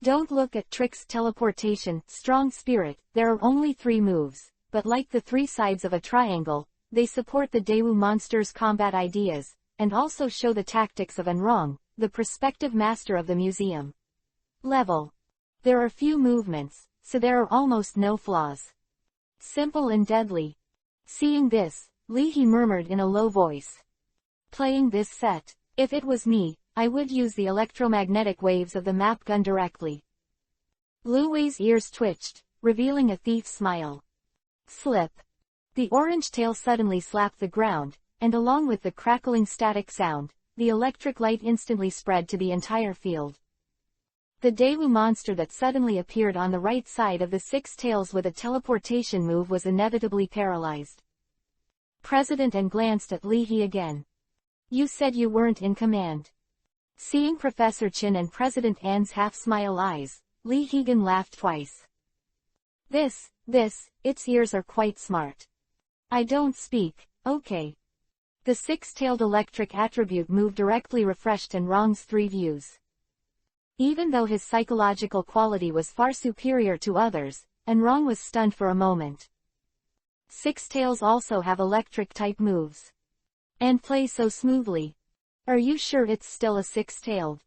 Don't look at tricks, teleportation, strong spirit, there are only 3 moves, but like the 3 sides of a triangle, they support the Daewoo monster's combat ideas, and also show the tactics of Enrong, the prospective master of the museum. Level. There are few movements, so there are almost no flaws. Simple and deadly. Seeing this, Leahy murmured in a low voice. Playing this set, if it was me, I would use the electromagnetic waves of the map gun directly. Lu Wei's ears twitched, revealing a thief's smile. Slip. The orange tail suddenly slapped the ground, and along with the crackling static sound, the electric light instantly spread to the entire field. The Daewoo monster that suddenly appeared on the right side of the 6 tails with a teleportation move was inevitably paralyzed. President N glanced at Li He again. You said you weren't in command. Seeing Professor Chin and President An's half-smile eyes, Li Hegan laughed twice. Its ears are quite smart. I don't speak, okay. The six-tailed electric attribute moved directly refreshed and Wrong's three views. Even though his psychological quality was far superior to others, and Wrong was stunned for a moment. Six tails also have electric-type moves. And play so smoothly. Are you sure it's still a six-tailed?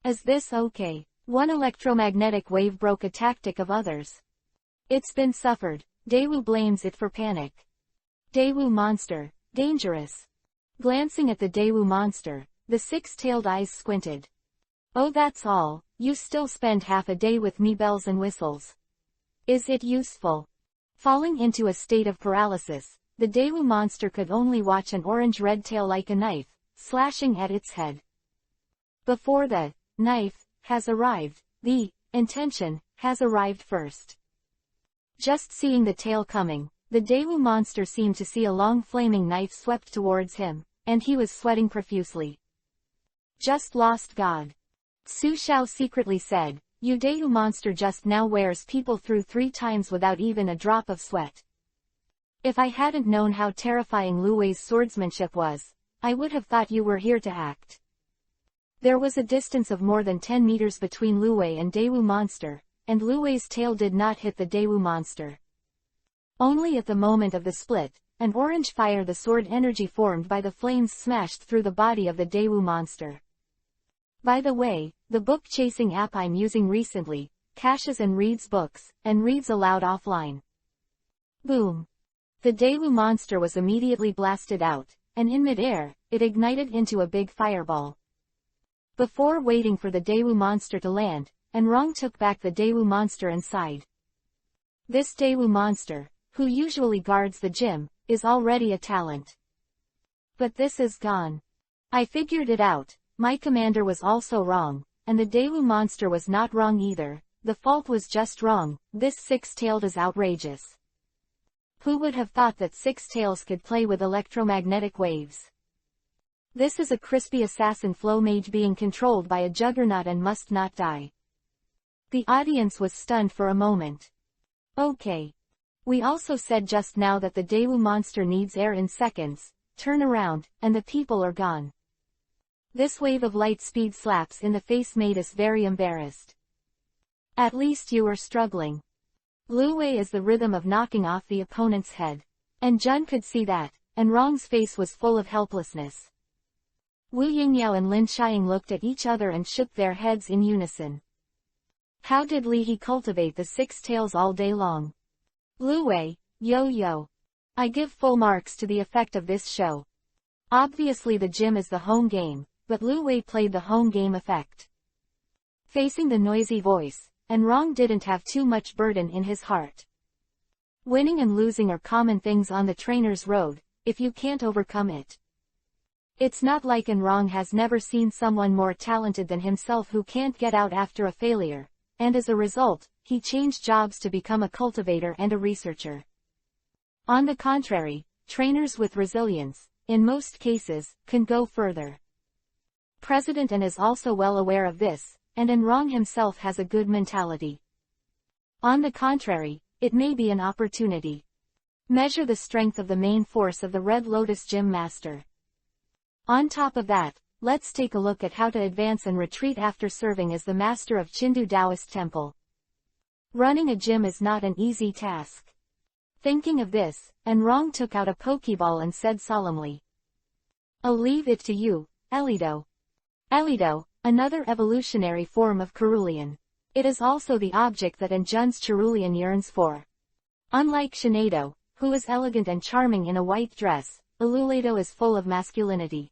Is this okay? One electromagnetic wave broke a tactic of others. It's been suffered. Daewoo blames it for panic. Daewoo monster, dangerous. Glancing at the Daewoo monster, the six-tailed eyes squinted. Oh, that's all. You still spend half a day with me, bells and whistles. Is it useful? Falling into a state of paralysis, the Daewoo monster could only watch an orange-red tail like a knife, slashing at its head. Before the knife has arrived, the intention has arrived first. Just seeing the tail coming, the Daewoo monster seemed to see a long flaming knife swept towards him, and he was sweating profusely. Just lost God. Su Xiao secretly said, you Daewoo monster just now wears people through 3 times without even a drop of sweat. If I hadn't known how terrifying Lu Wei's swordsmanship was, I would have thought you were here to act. There was a distance of more than 10 meters between Lu Wei and Daewoo monster, and Lu Wei's tail did not hit the Daewoo monster. Only at the moment of the split, an orange fire the sword energy formed by the flames smashed through the body of the Daewoo monster. By the way, the book chasing app I'm using recently, caches and reads books, and reads aloud offline. Boom. The Daewoo monster was immediately blasted out, and in mid-air, it ignited into a big fireball. Before waiting for the Daewoo monster to land, and Wrong took back the Daewoo monster inside. This Daewoo monster, who usually guards the gym, is already a talent. But this is gone. I figured it out, my commander was also wrong, and the Daewoo monster was not wrong either, the fault was just wrong, this six-tailed is outrageous. Who would have thought that six tails could play with electromagnetic waves? This is a crispy assassin flow mage being controlled by a juggernaut and must not die. The audience was stunned for a moment. Okay. We also said just now that the Daewoo monster needs air in seconds, turn around, and the people are gone. This wave of light speed slaps in the face made us very embarrassed. At least you are struggling. Lu Wei is the rhythm of knocking off the opponent's head. And Jun could see that, and Wrong's face was full of helplessness. Wu Yingyao and Lin Xiang looked at each other and shook their heads in unison. How did Li He cultivate the six tails all day long? Lu Wei, yo. I give full marks to the effect of this show. Obviously the gym is the home game, but Lu Wei played the home game effect. Facing the noisy voice, and Wrong didn't have too much burden in his heart. Winning and losing are common things on the trainer's road, if you can't overcome it. It's not like Wrong has never seen someone more talented than himself who can't get out after a failure, and as a result, he changed jobs to become a cultivator and a researcher. On the contrary, trainers with resilience, in most cases, can go further. President N is also well aware of this, and Wrong himself has a good mentality. On the contrary, it may be an opportunity. Measure the strength of the main force of the Red Lotus Gym Master. On top of that, let's take a look at how to advance and retreat after serving as the master of Chindu Taoist Temple. Running a gym is not an easy task. Thinking of this, Wrong took out a Pokeball and said solemnly. I'll leave it to you, Elido. Elido, another evolutionary form of Cerulean. It is also the object that Njun's Cerulean yearns for. Unlike Shinado, who is elegant and charming in a white dress, Eluledo is full of masculinity.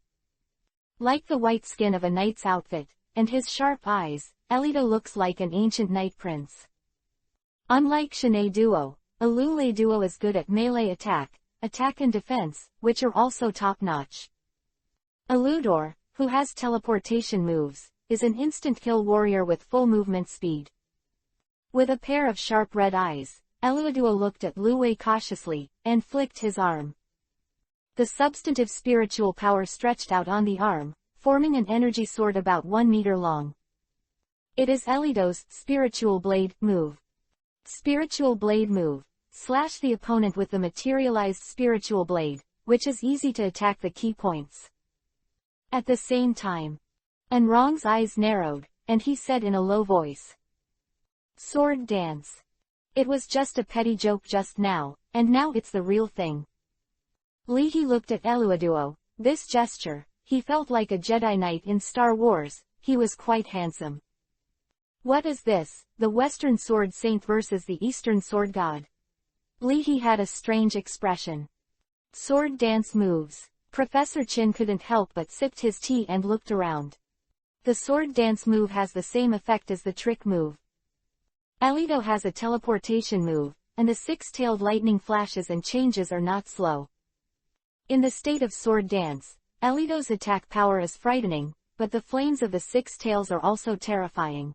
Like the white skin of a knight's outfit, and his sharp eyes, Elido looks like an ancient knight prince. Unlike Shinado, Eluledo is good at melee attack and defense, which are also top-notch. Eludor, who has teleportation moves, is an instant kill warrior with full movement speed. With a pair of sharp red eyes, Eluaduo looked at Lu Wei cautiously, and flicked his arm. The substantive spiritual power stretched out on the arm, forming an energy sword about 1 meter long. It is Elido's spiritual blade move. Spiritual blade move. Slash the opponent with the materialized spiritual blade, which is easy to attack the key points. At the same time, Anrong's eyes narrowed, and he said in a low voice, "Sword dance. It was just a petty joke just now, and now it's the real thing." Leahy looked at Eluaduo. This gesture, he felt like a Jedi Knight in Star Wars. He was quite handsome. "What is this, the Western Sword Saint versus the Eastern Sword God?" Leahy had a strange expression. "Sword dance moves." Professor Chin couldn't help but sipped his tea and looked around. The sword dance move has the same effect as the trick move. Elido has a teleportation move, and the six-tailed lightning flashes and changes are not slow. In the state of sword dance, Elido's attack power is frightening, but the flames of the six tails are also terrifying.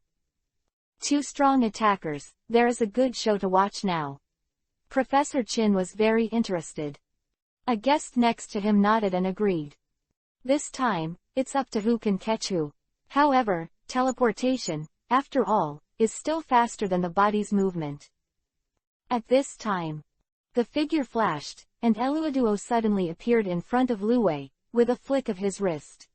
Two strong attackers, there is a good show to watch now. Professor Chin was very interested. A guest next to him nodded and agreed. This time, it's up to who can catch who. However, teleportation, after all, is still faster than the body's movement. At this time, the figure flashed, and Eluaduo suddenly appeared in front of Luwei, with a flick of his wrist.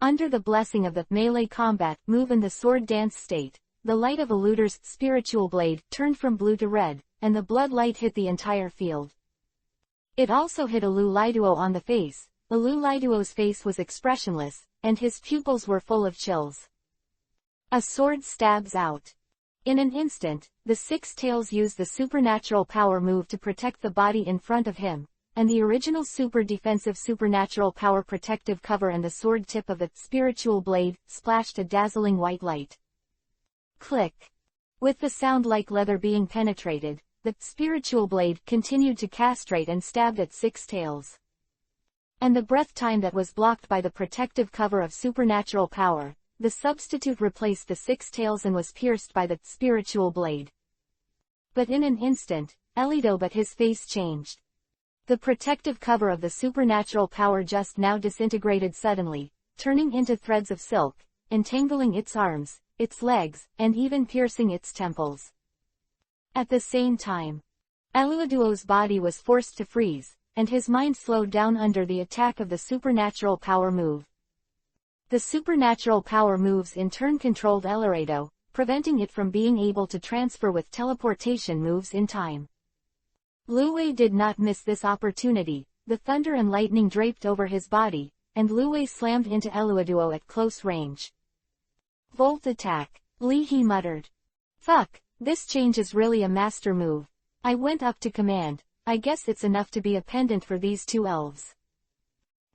Under the blessing of the melee combat move in the sword dance state, the light of Eluder's spiritual blade turned from blue to red, and the blood light hit the entire field. It also hit Eluliduo on the face. Eluliduo's face was expressionless, and his pupils were full of chills. A sword stabs out. In an instant, the six tails used the supernatural power move to protect the body in front of him, and the original super defensive supernatural power protective cover and the sword tip of the spiritual blade splashed a dazzling white light. Click. With the sound like leather being penetrated, the spiritual blade continued to castrate and stabbed at six tails. And the breath time that was blocked by the protective cover of supernatural power, the substitute replaced the six tails and was pierced by the spiritual blade. But in an instant, Elido but his face changed. The protective cover of the supernatural power just now disintegrated suddenly, turning into threads of silk, entangling its arms, its legs, and even piercing its temples. At the same time, Eluaduo's body was forced to freeze, and his mind slowed down under the attack of the supernatural power move. The supernatural power moves in turn controlled Eluaduo, preventing it from being able to transfer with teleportation moves in time. Luwei did not miss this opportunity. The thunder and lightning draped over his body, and Luwei slammed into Eluaduo at close range. Volt attack, Leahy muttered. Fuck, this change is really a master move. I went up to command. I guess it's enough to be a pendant for these two elves.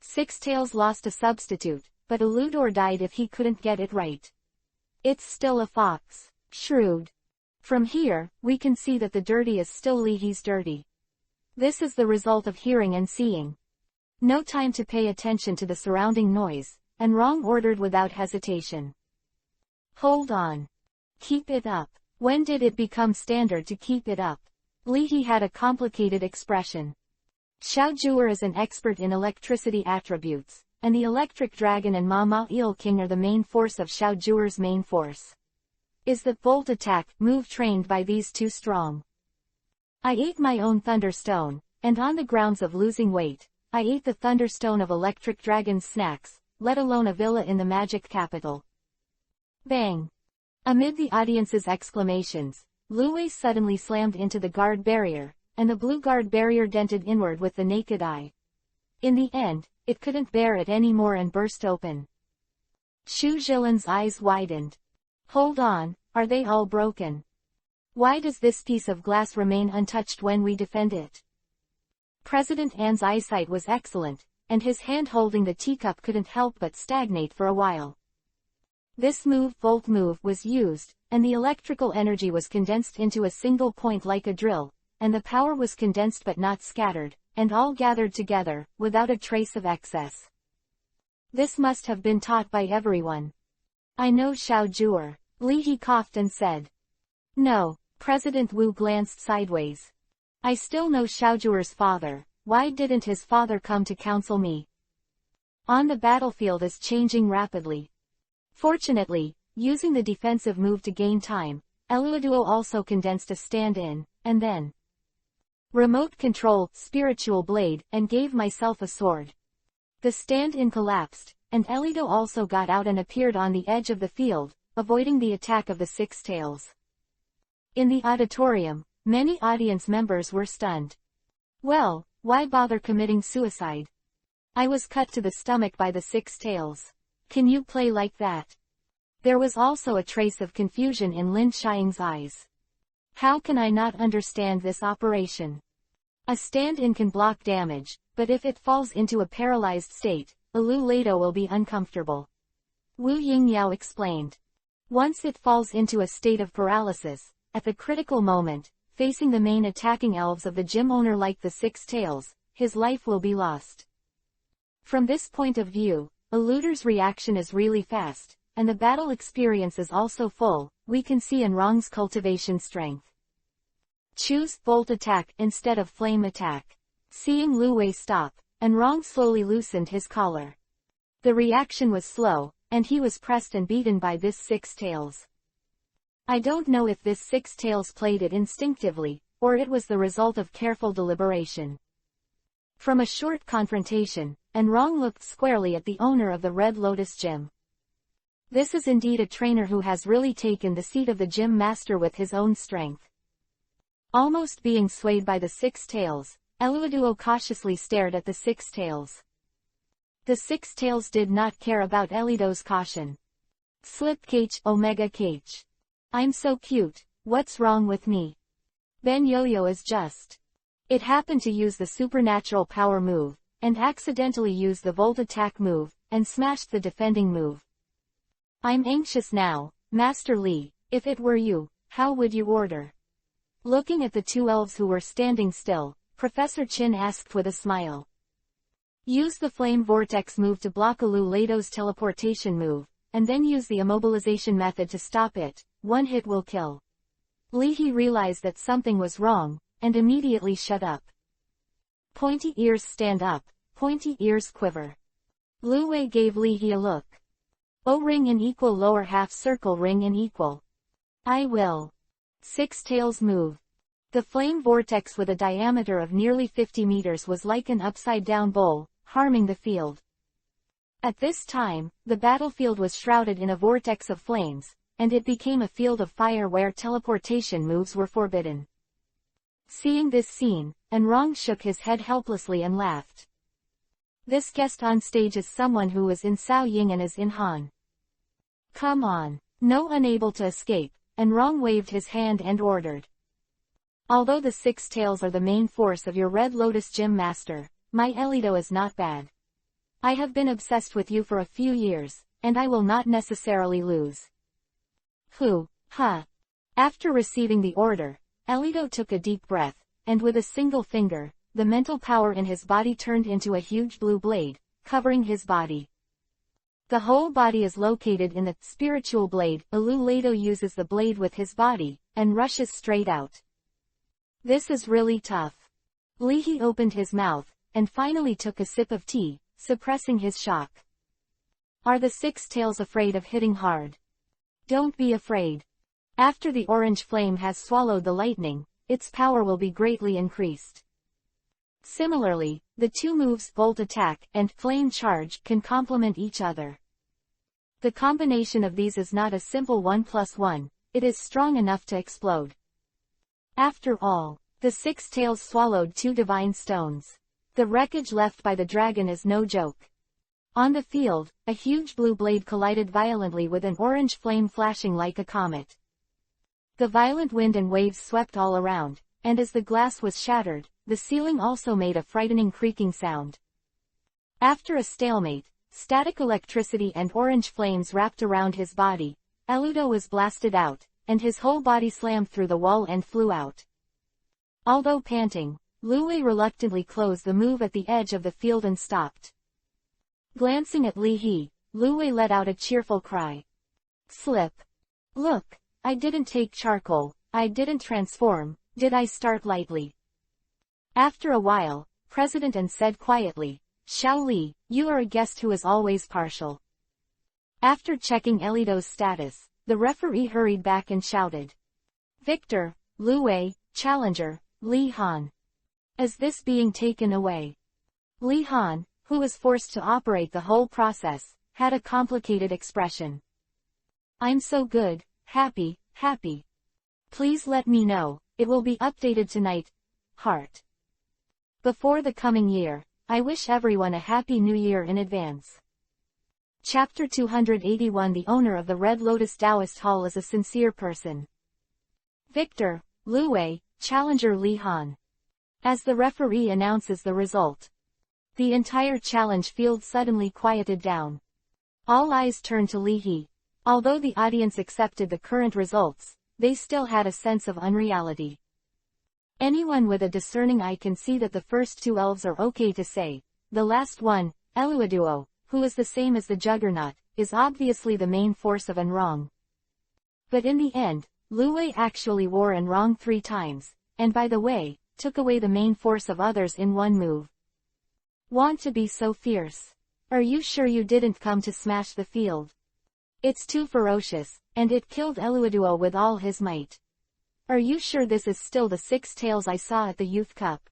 Six Tails lost a substitute, but Eludor died if he couldn't get it right. It's still a fox. Shrewd. From here, we can see that the dirty is still Leahy's dirty. This is the result of hearing and seeing. No time to pay attention to the surrounding noise, and Wrong ordered without hesitation. Hold on. Keep it up. When did it become standard to keep it up? Leahy had a complicated expression. Xiao Zhuer is an expert in electricity attributes, and the electric dragon and Ma Ma Il King are the main force of Xiao Zhuer's main force. Is the volt attack move trained by these two strong? I ate my own thunderstone, and on the grounds of losing weight, I ate the thunderstone of electric dragon's snacks, let alone a villa in the magic capital. Bang! Amid the audience's exclamations, Luwei suddenly slammed into the guard barrier, and the blue guard barrier dented inward with the naked eye. In the end, it couldn't bear it anymore and burst open. Shu Zhilan's eyes widened. Hold on, are they all broken? Why does this piece of glass remain untouched when we defend it? President An's eyesight was excellent, and his hand holding the teacup couldn't help but stagnate for a while. This volt move was used, and the electrical energy was condensed into a single point like a drill, and the power was condensed but not scattered, and all gathered together, without a trace of excess. This must have been taught by everyone. I know Xiao Zhuer. Leahy coughed and said. No, President Wu glanced sideways. I still know Xiao Zhuer's father, Why didn't his father come to counsel me? On the battlefield is changing rapidly. Fortunately, using the defensive move to gain time, Eluaduo also condensed a stand-in, and then remote control, spiritual blade, and gave myself a sword. The stand-in collapsed, and Elido also got out and appeared on the edge of the field, avoiding the attack of the Six Tails. In the auditorium, many audience members were stunned. Well, why bother committing suicide? I was cut to the stomach by the Six Tails. Can you play like that? There was also a trace of confusion in Lin Xiang's eyes. How can I not understand this operation? A stand-in can block damage, but if it falls into a paralyzed state, Eluaduo will be uncomfortable. Wu Yingyao explained. Once it falls into a state of paralysis, at the critical moment, facing the main attacking elves of the gym owner like the Six Tails, his life will be lost. From this point of view, Eluder's reaction is really fast, and the battle experience is also full. We can see Enrong's cultivation strength. Choose Bolt Attack instead of Flame Attack. Seeing Lu Wei stop, Enrong slowly loosened his collar. The reaction was slow, and he was pressed and beaten by this Six Tails. I don't know if this Six Tails played it instinctively, or it was the result of careful deliberation. From a short confrontation, Enrong looked squarely at the owner of the Red Lotus Gym. This is indeed a trainer who has really taken the seat of the gym master with his own strength. Almost being swayed by the Six Tails, Eluaduo cautiously stared at the Six Tails. The Six Tails did not care about Elido's caution. Slip Cage, Omega Cage. I'm so cute, what's wrong with me? Ben Yo-Yo is just. It happened to use the supernatural power move, and accidentally used the Volt Attack move, and smashed the defending move. I'm anxious now, Master Li. If it were you, how would you order? Looking at the two elves who were standing still, Professor Chin asked with a smile. Use the Flame Vortex move to block Eluaduo's teleportation move, and then use the immobilization method to stop it. One hit will kill. Li He realized that something was wrong, and immediately shut up. Pointy ears stand up, pointy ears quiver. Lu Wei gave Li He a look. O ring in equal lower half circle ring in equal. I will. Six Tails move. The flame vortex with a diameter of nearly 50 meters was like an upside-down bowl, harming the field. At this time, the battlefield was shrouded in a vortex of flames, and it became a field of fire where teleportation moves were forbidden. Seeing this scene, Enrong shook his head helplessly and laughed. This guest on stage is someone who was in Cao Ying and is in Han. Come on. No, unable to escape, Enrong waved his hand and ordered. Although the Six Tails are the main force of your Red Lotus Gym Master, my Elido is not bad. I have been obsessed with you for a few years, and I will not necessarily lose. After receiving the order, Elido took a deep breath, and with a single finger, the mental power in his body turned into a huge blue blade, covering his body. The whole body is located in the spiritual blade. Eluaduo uses the blade with his body, and rushes straight out. This is really tough. Li He opened his mouth, and finally took a sip of tea, suppressing his shock. Are the Six Tails afraid of hitting hard? Don't be afraid. After the orange flame has swallowed the lightning, its power will be greatly increased. Similarly, the two moves Bolt Attack and Flame Charge can complement each other. The combination of these is not a simple 1+1, it is strong enough to explode. After all, the Six Tails swallowed two divine stones. The wreckage left by the dragon is no joke. On the field, a huge blue blade collided violently with an orange flame flashing like a comet. The violent wind and waves swept all around, and as the glass was shattered, the ceiling also made a frightening creaking sound. After a stalemate, static electricity and orange flames wrapped around his body. Eluaduo was blasted out, and his whole body slammed through the wall and flew out. Although panting, Lu Wei reluctantly closed the move at the edge of the field and stopped. Glancing at Li He, Lu Wei let out a cheerful cry. Slip. Look, I didn't take charcoal, I didn't transform, did I start lightly? After a while, President and said quietly, Xiao Li, you are a guest who is always partial. After checking Elido's status, the referee hurried back and shouted. Victor, Lu Wei, challenger, Li Han. Is this being taken away? Li Han, who was forced to operate the whole process, had a complicated expression. I'm so good, happy. Please let me know, it will be updated tonight. Heart. Before the coming year, I wish everyone a happy new year in advance. Chapter 281. The owner of the Red Lotus Taoist Hall is a sincere person. Victor, Lu Wei, challenger Li Han. As the referee announces the result, the entire challenge field suddenly quieted down. All eyes turned to Li He. Although the audience accepted the current results, they still had a sense of unreality. Anyone with a discerning eye can see that the first two elves are okay to say. The last one, Eluaduo, who is the same as the Juggernaut, is obviously the main force of Enrong. But in the end, Lu Wei actually wore Enrong 3 times, and by the way, took away the main force of others in one move. Want to be so fierce? Are you sure you didn't come to smash the field? It's too ferocious, and it killed Eluaduo with all his might. Are you sure this is still the 6 tails I saw at the Youth Cup?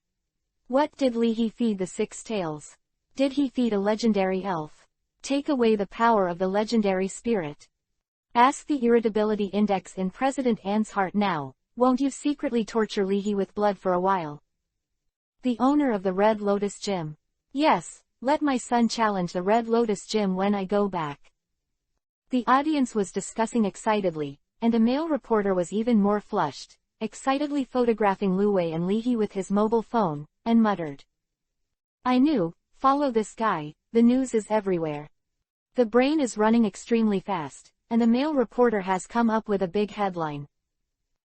What did Li He feed the 6 tails? Did he feed a legendary elf? Take away the power of the legendary spirit. Ask the irritability index in President An's heart now, won't you secretly torture Li He with blood for a while? The owner of the Red Lotus Gym. Yes, let my son challenge the Red Lotus Gym when I go back. The audience was discussing excitedly, and a male reporter was even more flushed, excitedly photographing Lu Wei and Li He with his mobile phone, and muttered. I knew, follow this guy, the news is everywhere. The brain is running extremely fast, and the male reporter has come up with a big headline.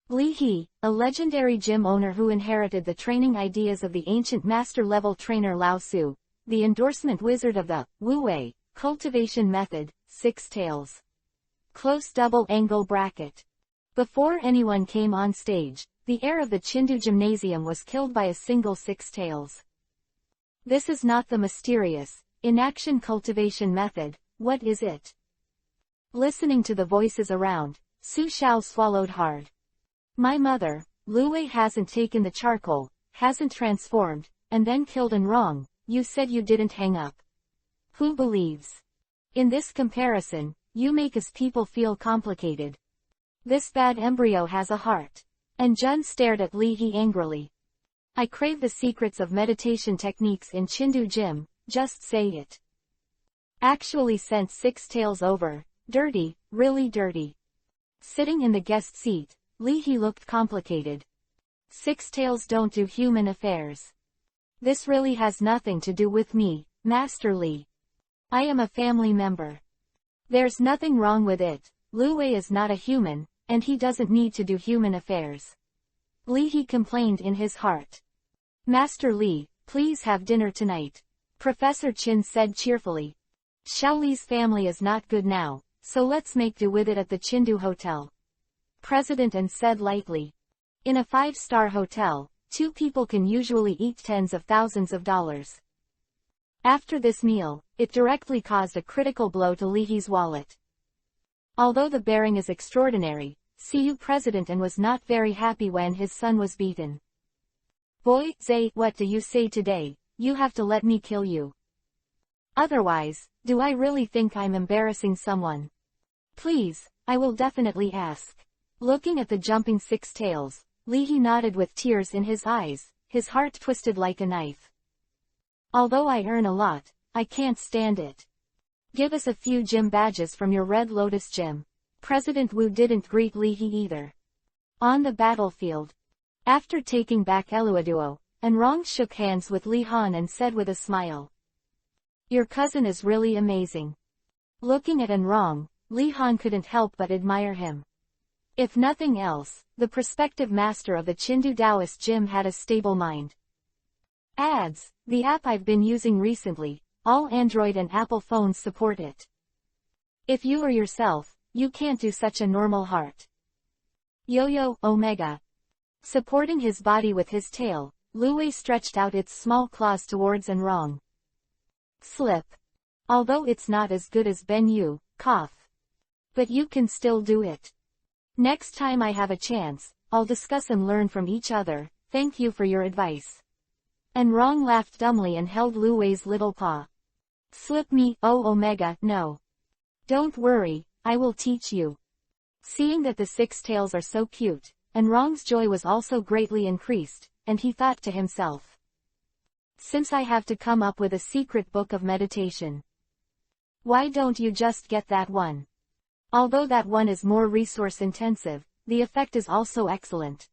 Li He, a legendary gym owner who inherited the training ideas of the ancient master-level trainer Lao Su, the endorsement wizard of the Wu Wei cultivation method, 6 tails. Close double-angle bracket. Before anyone came on stage, the air of the Chindu Gymnasium was killed by a single 6 tails. This is not the mysterious, in-action cultivation method, what is it? Listening to the voices around, Su Xiao swallowed hard. My mother, Lu Wei hasn't taken the charcoal, hasn't transformed, and then killed Enrong. You said you didn't hang up. Who believes? In this comparison, you make us people feel complicated. This bad embryo has a heart. And Jun stared at Li He angrily. I crave the secrets of meditation techniques in Chindu Gym, just say it. Actually sent 6 tails over, dirty, really dirty. Sitting in the guest seat, Li He looked complicated. 6 tails don't do human affairs. This really has nothing to do with me, Master Li. I am a family member. There's nothing wrong with it. Lu Wei is not a human, and he doesn't need to do human affairs. Li He complained in his heart. Master Li, please have dinner tonight. Professor Chin said cheerfully. Xiao Li's family is not good now, so let's make do with it at the Chindu Hotel. President An said lightly. In a 5-star hotel, 2 people can usually eat tens of thousands of dollars. After this meal, it directly caused a critical blow to Li He's wallet. Although the bearing is extraordinary, CU President An was not very happy when his son was beaten. Boy, Zay, what do you say today? You have to let me kill you. Otherwise, do I really think I'm embarrassing someone? Please, I will definitely ask. Looking at the jumping 6 tails, Li He nodded with tears in his eyes, his heart twisted like a knife. Although I earn a lot, I can't stand it. Give us a few gym badges from your Red Lotus Gym. President Wu didn't greet Li He either. On the battlefield. After taking back Eluaduo, Enrong shook hands with Li Han and said with a smile. Your cousin is really amazing. Looking at Enrong, Li Han couldn't help but admire him. If nothing else, the prospective master of the Chindu Taoist Gym had a stable mind. Ads, the app I've been using recently, all Android and Apple phones support it. If you or yourself, you can't do such a normal heart. Yo-Yo, Omega. Supporting his body with his tail, Lu Wei stretched out its small claws towards Anrong. Slip. Although it's not as good as Ben Yu, cough. But you can still do it. Next time I have a chance, I'll discuss and learn from each other. Thank you for your advice. Anrong laughed dumbly and held Lu Wei's little paw. Slip me, oh Omega, no. Don't worry, I will teach you. Seeing that the six tails are so cute, Anrong's joy was also greatly increased, and he thought to himself. Since I have to come up with a secret book of meditation, why don't you just get that one? Although that one is more resource intensive, the effect is also excellent.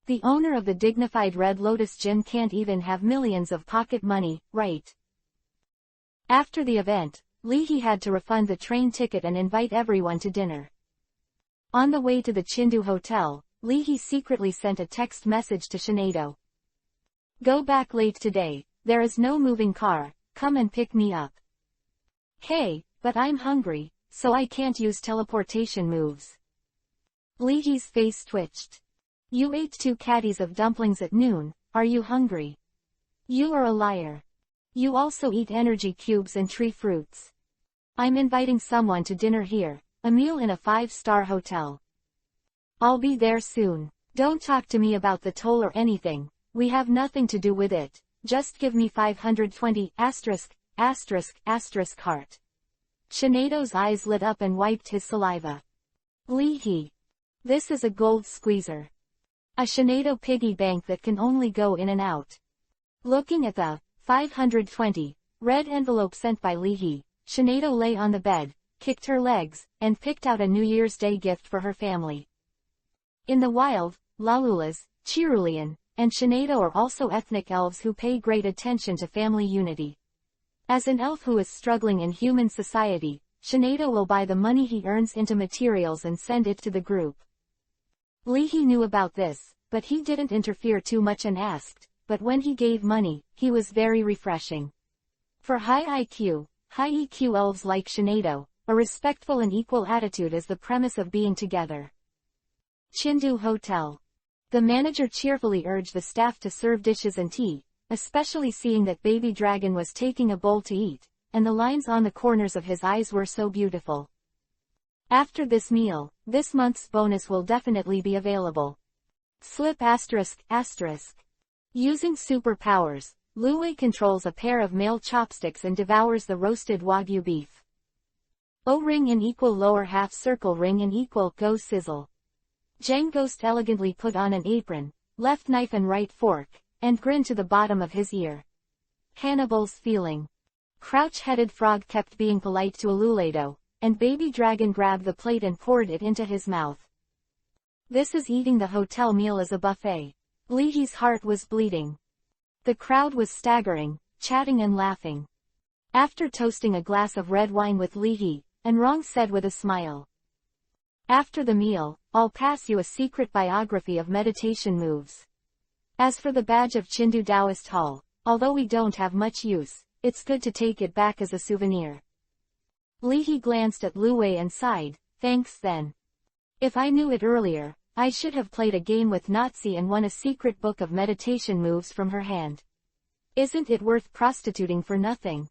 The owner of the dignified Red Lotus Gym can't even have millions of pocket money, right? After the event, Li He had to refund the train ticket and invite everyone to dinner. On the way to the Chindu Hotel, Li He secretly sent a text message to Shinado. Go back late today, there is no moving car, come and pick me up. Hey, but I'm hungry, so I can't use teleportation moves. Li He's face twitched. You ate 2 caddies of dumplings at noon, are you hungry? You are a liar. You also eat energy cubes and tree fruits. I'm inviting someone to dinner here, a meal in a 5-star hotel. I'll be there soon. Don't talk to me about the toll or anything, we have nothing to do with it, just give me 520, ***** heart. Shinado's eyes lit up and wiped his saliva. Li He. This is a gold squeezer. A Shinado piggy bank that can only go in and out. Looking at the 520 red envelope sent by Li He, Shinado lay on the bed, kicked her legs, and picked out a New Year's Day gift for her family. In the wild, Lalulas, Chirulian, and Shinado are also ethnic elves who pay great attention to family unity. As an elf who is struggling in human society, Shinado will buy the money he earns into materials and send it to the group. Li He knew about this, but he didn't interfere too much and asked, but when he gave money, he was very refreshing. For high IQ, high EQ elves like Shinado, a respectful and equal attitude is the premise of being together. Chindu Hotel. The manager cheerfully urged the staff to serve dishes and tea, especially seeing that Baby Dragon was taking a bowl to eat, and the lines on the corners of his eyes were so beautiful. After this meal, this month's bonus will definitely be available. Slip ****. Using superpowers, Lu Wei controls a pair of male chopsticks and devours the roasted Wagyu beef. O ring in equal lower half circle ring in equal go sizzle. Jang Ghost elegantly put on an apron, left knife and right fork, and grinned to the bottom of his ear. Hannibal's feeling. Crouch-headed frog kept being polite to Alulado, and Baby Dragon grabbed the plate and poured it into his mouth. This is eating the hotel meal as a buffet. Li He's heart was bleeding. The crowd was staggering, chatting and laughing. After toasting a glass of red wine with Li He, Anrong said with a smile. After the meal, I'll pass you a secret biography of meditation moves. As for the badge of Chindu Taoist Hall, although we don't have much use, it's good to take it back as a souvenir. Li He glanced at Lu Wei and sighed, thanks then. If I knew it earlier, I should have played a game with Nazi and won a secret book of meditation moves from her hand. Isn't it worth prostituting for nothing?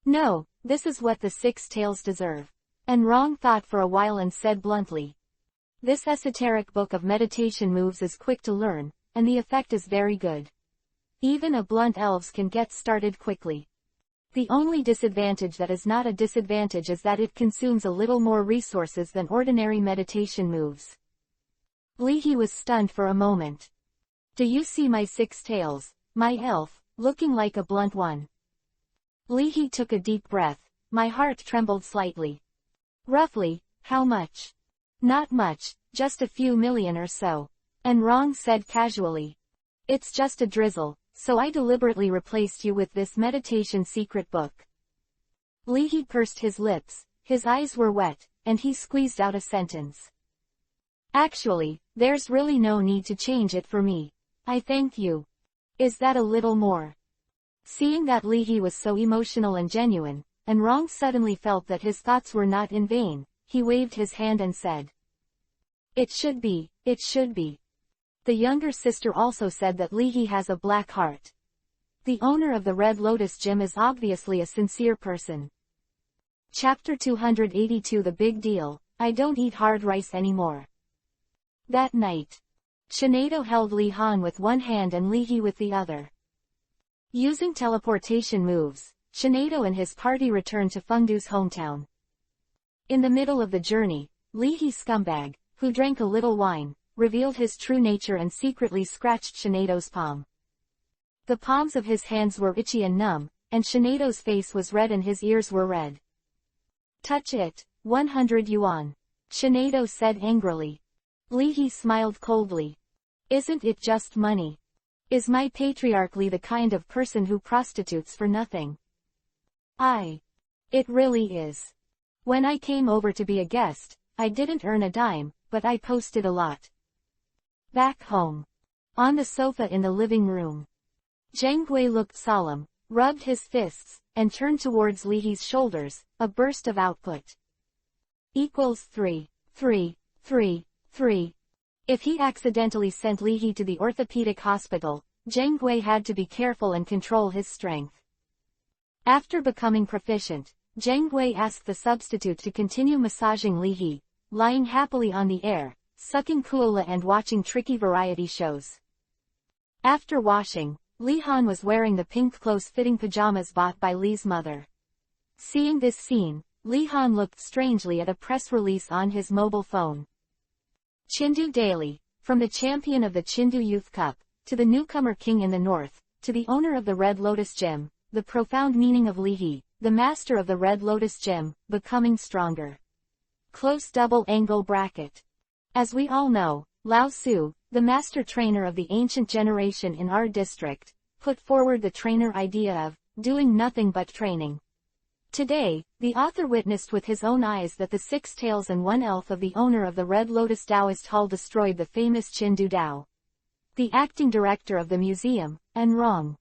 No, this is what the 6 tails deserve. Anrong thought for a while and said bluntly. This esoteric book of meditation moves is quick to learn, and the effect is very good. Even a blunt elves can get started quickly. The only disadvantage that is not a disadvantage is that it consumes a little more resources than ordinary meditation moves. Li He was stunned for a moment. Do you see my 6 tails, my elf, looking like a blunt one? Li He took a deep breath, my heart trembled slightly. Roughly, how much? Not much, just a few million or so. Anrong said casually. It's just a drizzle, so I deliberately replaced you with this meditation secret book. Li He pursed his lips, his eyes were wet, and he squeezed out a sentence. Actually, there's really no need to change it for me. I thank you. Is that a little more? Seeing that Li He was so emotional and genuine, Anrong suddenly felt that his thoughts were not in vain. He waved his hand and said. It should be, it should be. The younger sister also said that Li He has a black heart. The owner of the Red Lotus Gym is obviously a sincere person. Chapter 282 The Big Deal, I Don't Eat Hard Rice Anymore. That night, Shinado held Li Han with one hand and Li He with the other. Using teleportation moves, Shinado and his party returned to Fengdu's hometown. In the middle of the journey, Li He scumbag, who drank a little wine, revealed his true nature and secretly scratched Shinado's palm. The palms of his hands were itchy and numb, and Shinado's face was red and his ears were red. Touch it, 100 yuan. Shinado said angrily. Li He smiled coldly. Isn't it just money? Is my patriarch Li the kind of person who prostitutes for nothing? It really is. When I came over to be a guest, I didn't earn a dime, but I posted a lot. Back home. On the sofa in the living room. Zhang Gui looked solemn, rubbed his fists, and turned towards Li He's shoulders, a burst of output. Equals 3, 3, 3, 3. If he accidentally sent Li He to the orthopedic hospital, Zhang Gui had to be careful and control his strength. After becoming proficient, Zhang Gui asked the substitute to continue massaging Li He, lying happily on the air, sucking cola and watching tricky variety shows. After washing, Li Han was wearing the pink close-fitting pajamas bought by Li's mother. Seeing this scene, Li Han looked strangely at a press release on his mobile phone. Chindu Daily, from the champion of the Chindu Youth Cup, to the newcomer king in the north, to the owner of the Red Lotus Gym, the profound meaning of Li He, the master of the Red Lotus Gym, becoming stronger. Close double-angle bracket. As we all know, Lao Tzu, the master trainer of the ancient generation in our district, put forward the trainer idea of doing nothing but training. Today, the author witnessed with his own eyes that the 6 tails and 1 elf of the owner of the Red Lotus Taoist Hall destroyed the famous Chindu Dao. The acting director of the museum, and wrong.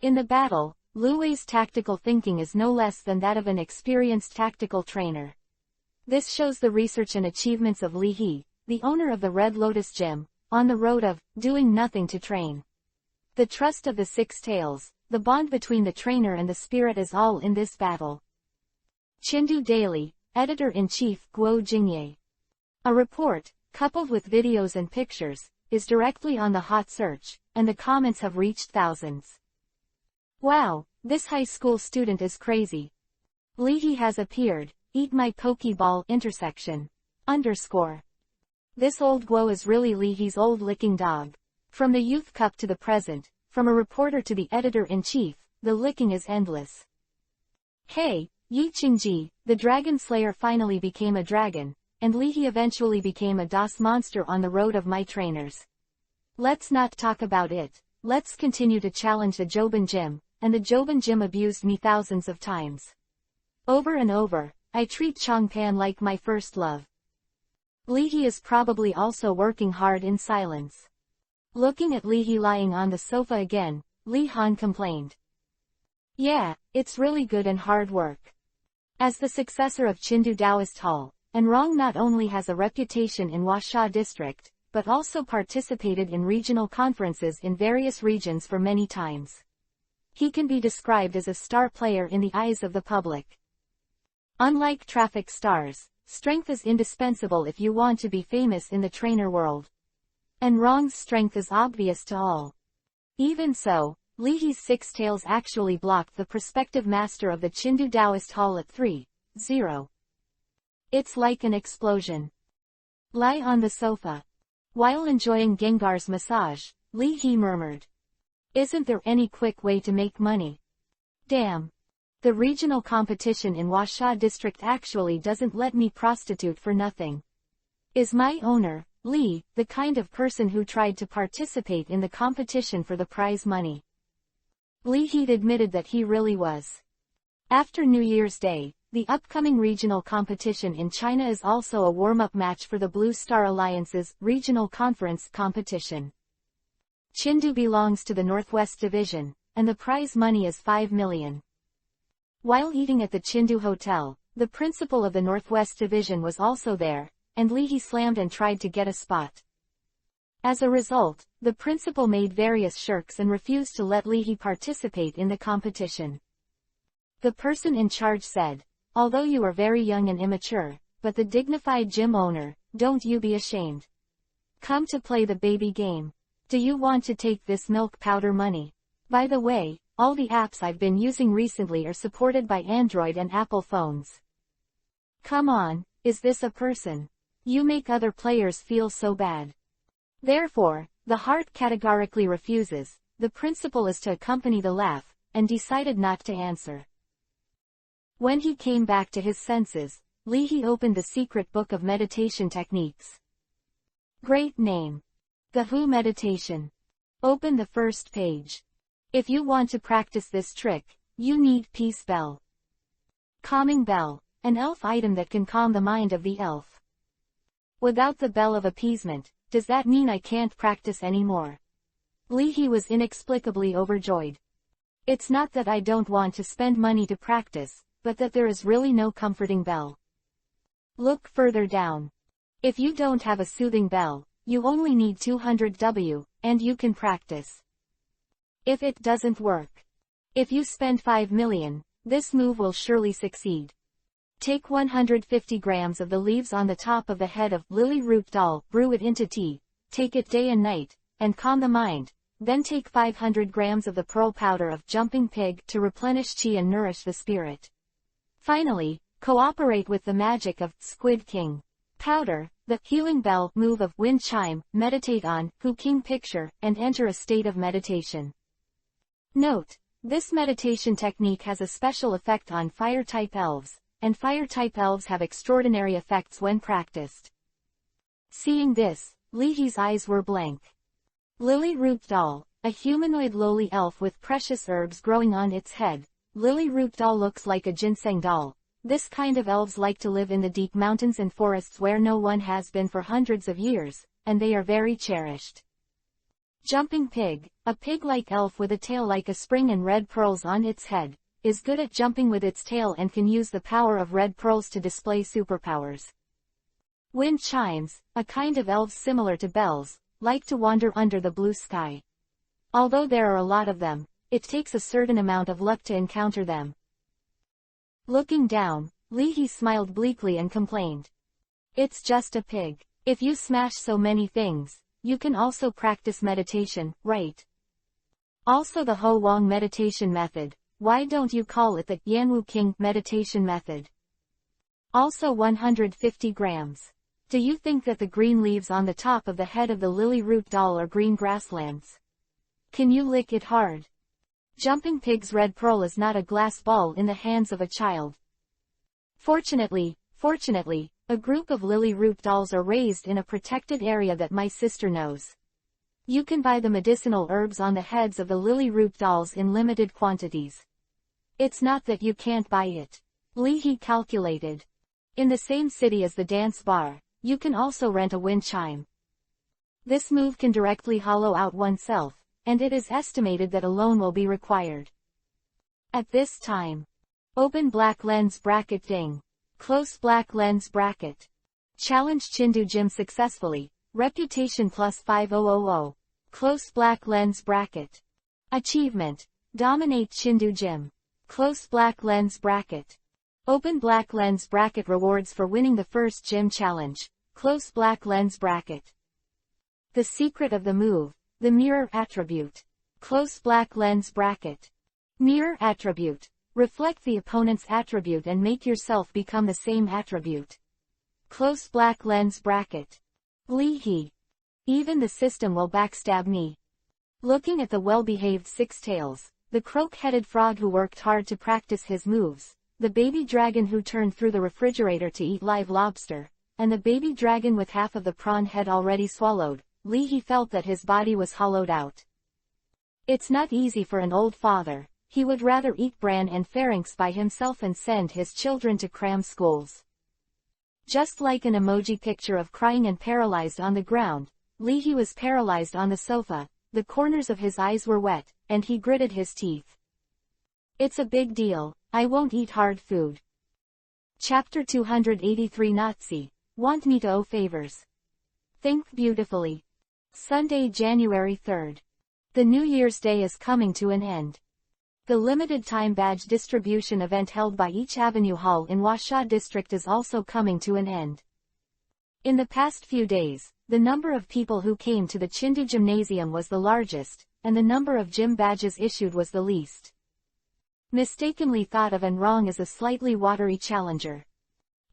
In the battle, Lu Wei's tactical thinking is no less than that of an experienced tactical trainer. This shows the research and achievements of Li He, the owner of the Red Lotus Gym, on the road of doing nothing to train. The trust of the 6 tails, the bond between the trainer and the spirit is all in this battle. Chindu Daily, Editor-in-Chief Guo Jingye. A report, coupled with videos and pictures, is directly on the hot search, and the comments have reached thousands. Wow, this high school student is crazy. Li He has appeared, eat my Pokeball intersection. _ This old Guo is really Li He's old licking dog. From the Youth Cup to the present, from a reporter to the editor-in-chief, the licking is endless. Hey, Yi Qingji, the dragon slayer finally became a dragon, and Li He eventually became a DOS monster on the road of my trainers. Let's not talk about it, let's continue to challenge the Joban Gym, and the Joban Gym abused me thousands of times. Over and over, I treat Changpan like my first love. Li He is probably also working hard in silence. Looking at Li He lying on the sofa again, Li Han complained. Yeah, it's really good and hard work. As the successor of Chindu Taoist Hall, and Rong not only has a reputation in Huasha district, but also participated in regional conferences in various regions for many times. He can be described as a star player in the eyes of the public. Unlike traffic stars, strength is indispensable if you want to be famous in the trainer world. And Rong's strength is obvious to all. Even so, Li He's 6 tails actually blocked the prospective master of the Chindu Taoist Hall at 3-0. It's like an explosion. Lie on the sofa. While enjoying Gengar's massage, Li He murmured. Isn't there any quick way to make money? Damn. The regional competition in Huasha district actually doesn't let me prostitute for nothing. Is my owner, Li, the kind of person who tried to participate in the competition for the prize money? Li He admitted that he really was. After New Year's Day, the upcoming regional competition in China is also a warm-up match for the Blue Star Alliance's regional conference competition. Chindu belongs to the Northwest Division, and the prize money is 5 million. While eating at the Chindu Hotel, the principal of the Northwest Division was also there, and Li He slammed and tried to get a spot. As a result, the principal made various shirks and refused to let Leahy participate in the competition. The person in charge said, "Although you are very young and immature, but the dignified gym owner, don't you be ashamed. Come to play the baby game. Do you want to take this milk powder money? By the way, all the apps I've been using recently are supported by Android and Apple phones. Come on, is this a person? You make other players feel so bad." Therefore, the heart categorically refuses. The principal is to accompany the laugh, and decided not to answer. When he came back to his senses, Leahy opened the secret book of meditation techniques. Great name. The Who Meditation. Open the first page. If you want to practice this trick, you need Peace Bell. Calming Bell, an elf item that can calm the mind of the elf. Without the bell of appeasement, does that mean I can't practice anymore? Leahy was inexplicably overjoyed. It's not that I don't want to spend money to practice, but that there is really no comforting bell. Look further down. If you don't have a soothing bell, you only need 200 W, and you can practice. If it doesn't work. If you spend 5 million, this move will surely succeed. Take 150 grams of the leaves on the top of the head of lily root doll, brew it into tea, take it day and night, and calm the mind. Then take 500 grams of the pearl powder of jumping pig to replenish chi and nourish the spirit. Finally, cooperate with the magic of Squid King powder, the healing bell move of wind chime, meditate on Who King picture, and enter a state of meditation. Note, this meditation technique has a special effect on fire-type elves, and fire-type elves have extraordinary effects when practiced. Seeing this, Leahy's eyes were blank. Lily Root Doll, a humanoid lowly elf with precious herbs growing on its head. Lily Root Doll looks like a ginseng doll. This kind of elves like to live in the deep mountains and forests where no one has been for hundreds of years, and they are very cherished. Jumping Pig, a pig-like elf with a tail like a spring and red pearls on its head, is good at jumping with its tail and can use the power of red pearls to display superpowers. Wind Chimes, a kind of elves similar to bells, like to wander under the blue sky. Although there are a lot of them, it takes a certain amount of luck to encounter them. Looking down, Leahy smiled bleakly and complained. It's just a pig. If you smash so many things, you can also practice meditation, right? Also the Ho Wong meditation method. Why don't you call it the Yanwu King meditation method? Also 150 grams. Do you think that the green leaves on the top of the head of the lily root doll are green grasslands? Can you lick it hard? Jumping Pig's red pearl is not a glass ball in the hands of a child. Fortunately, a group of lily root dolls are raised in a protected area that my sister knows. You can buy the medicinal herbs on the heads of the lily root dolls in limited quantities. It's not that you can't buy it. Leahy calculated. In the same city as the dance bar, you can also rent a wind chime. This move can directly hollow out oneself, and it is estimated that a loan will be required. At this time. Open black lens bracket ding. Close black lens bracket. Challenge Chindu Gym successfully. Reputation plus 5000. Close black lens bracket. Achievement. Dominate Chindu Gym. Close black lens bracket. Open black lens bracket rewards for winning the first gym challenge. Close black lens bracket. The secret of the move. The mirror attribute. Close black lens bracket. Mirror attribute. Reflect the opponent's attribute and make yourself become the same attribute. Close black lens bracket. Leahy. Even the system will backstab me. Looking at the well-behaved Six Tails, the croak-headed frog who worked hard to practice his moves, the baby dragon who turned through the refrigerator to eat live lobster, and the baby dragon with half of the prawn head already swallowed, Leahy felt that his body was hollowed out. It's not easy for an old father. He would rather eat bran and pharynx by himself and send his children to cram schools. Just like an emoji picture of crying and paralyzed on the ground, Leahy was paralyzed on the sofa, the corners of his eyes were wet, and he gritted his teeth. It's a big deal, I won't eat hard food. Chapter 283 Nazi. Want me to owe favors? Think beautifully. Sunday, January 3rd. The New Year's Day is coming to an end. The limited-time badge distribution event held by each Avenue Hall in Washaw District is also coming to an end. In the past few days, the number of people who came to the Chindu Gymnasium was the largest, and the number of gym badges issued was the least. Mistakenly thought of and wrong as a slightly watery challenger.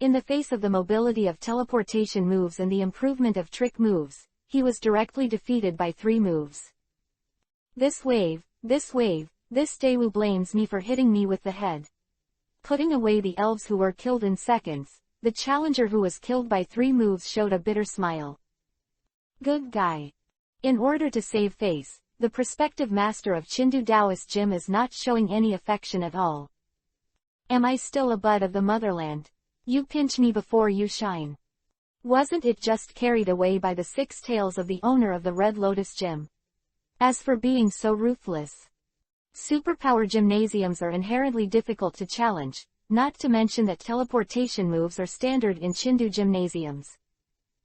In the face of the mobility of teleportation moves and the improvement of trick moves, he was directly defeated by 3 moves. This wave, this Daewoo blames me for hitting me with the head. Putting away the elves who were killed in seconds, the challenger who was killed by 3 moves showed a bitter smile. Good guy. In order to save face, the prospective master of Chindu Taoist Gym is not showing any affection at all. Am I still a bud of the motherland? You pinch me before you shine. Wasn't it just carried away by the 6 tails of the owner of the Red Lotus Gym? As for being so ruthless. Superpower gymnasiums are inherently difficult to challenge, not to mention that teleportation moves are standard in Chindu gymnasiums.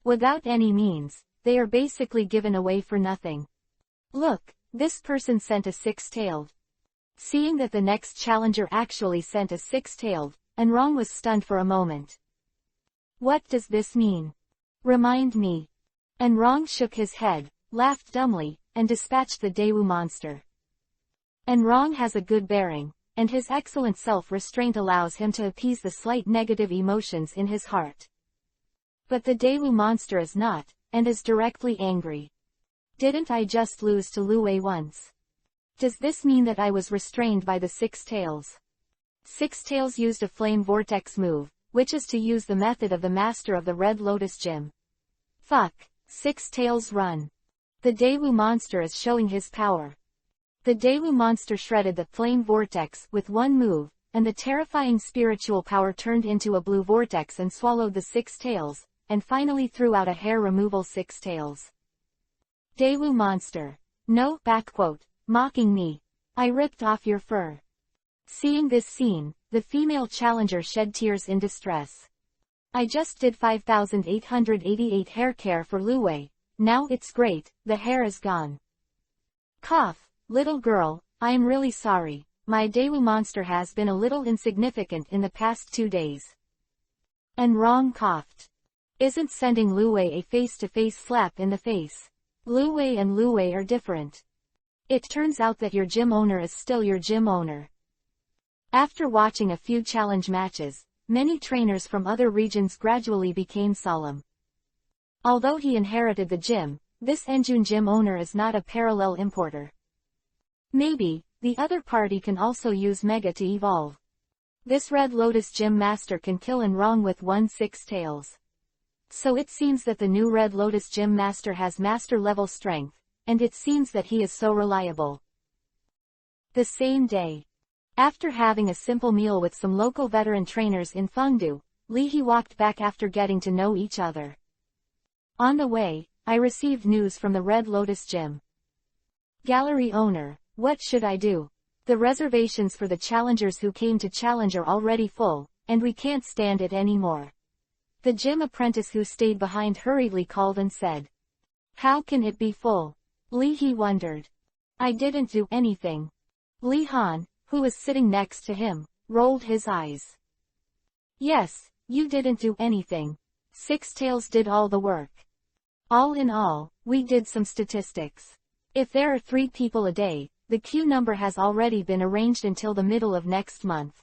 Without any means, they are basically given away for nothing. Look, this person sent a 6-tailed. Seeing that the next challenger actually sent a 6-tailed, and Wrong was stunned for a moment. What does this mean? Remind me. And Wrong shook his head, laughed dumbly, and dispatched the Daewoo monster. And Wrong has a good bearing, and his excellent self-restraint allows him to appease the slight negative emotions in his heart. But the Daewoo monster is not, and is directly angry. Didn't I just lose to Lu Wei once? Does this mean that I was restrained by the 6 tails? 6 tails used a flame vortex move, which is to use the method of the master of the Red Lotus Gym. Fuck, 6 tails run. The Daewoo monster is showing his power. The Daewoo monster shredded the flame vortex with 1 move, and the terrifying spiritual power turned into a blue vortex and swallowed the 6 tails, and finally threw out a hair removal 6 tails. Daewoo monster. No, mocking me. I ripped off your fur. Seeing this scene, the female challenger shed tears in distress. I just did 5,888 hair care for Lu Wei. Now it's great, the hair is gone. Cough, little girl, I am really sorry. My Daewoo monster has been a little insignificant in the past 2 days. And Wrong coughed. Isn't sending Lu Wei a face-to-face slap in the face. Lu Wei and Lu Wei are different. It turns out that your gym owner is still your gym owner. After watching a few challenge matches, many trainers from other regions gradually became solemn. Although he inherited the gym, this Enjun gym owner is not a parallel importer. Maybe, the other party can also use Mega to evolve. This Red Lotus Gym master can kill and Wrong with 1 6 tails. So it seems that the new Red Lotus Gym master has master level strength, and it seems that he is so reliable. The same day. After having a simple meal with some local veteran trainers in Fengdu, Li He walked back after getting to know each other. On the way, I received news from the Red Lotus Gym. Gallery owner, what should I do? The reservations for the challengers who came to challenge are already full, and we can't stand it anymore. The gym apprentice who stayed behind hurriedly called and said. How can it be full? Li He wondered. I didn't do anything. Li Han, who was sitting next to him, rolled his eyes. Yes, you didn't do anything. 6 tails did all the work. All in all, we did some statistics. If there are 3 people a day, the queue number has already been arranged until the middle of next month.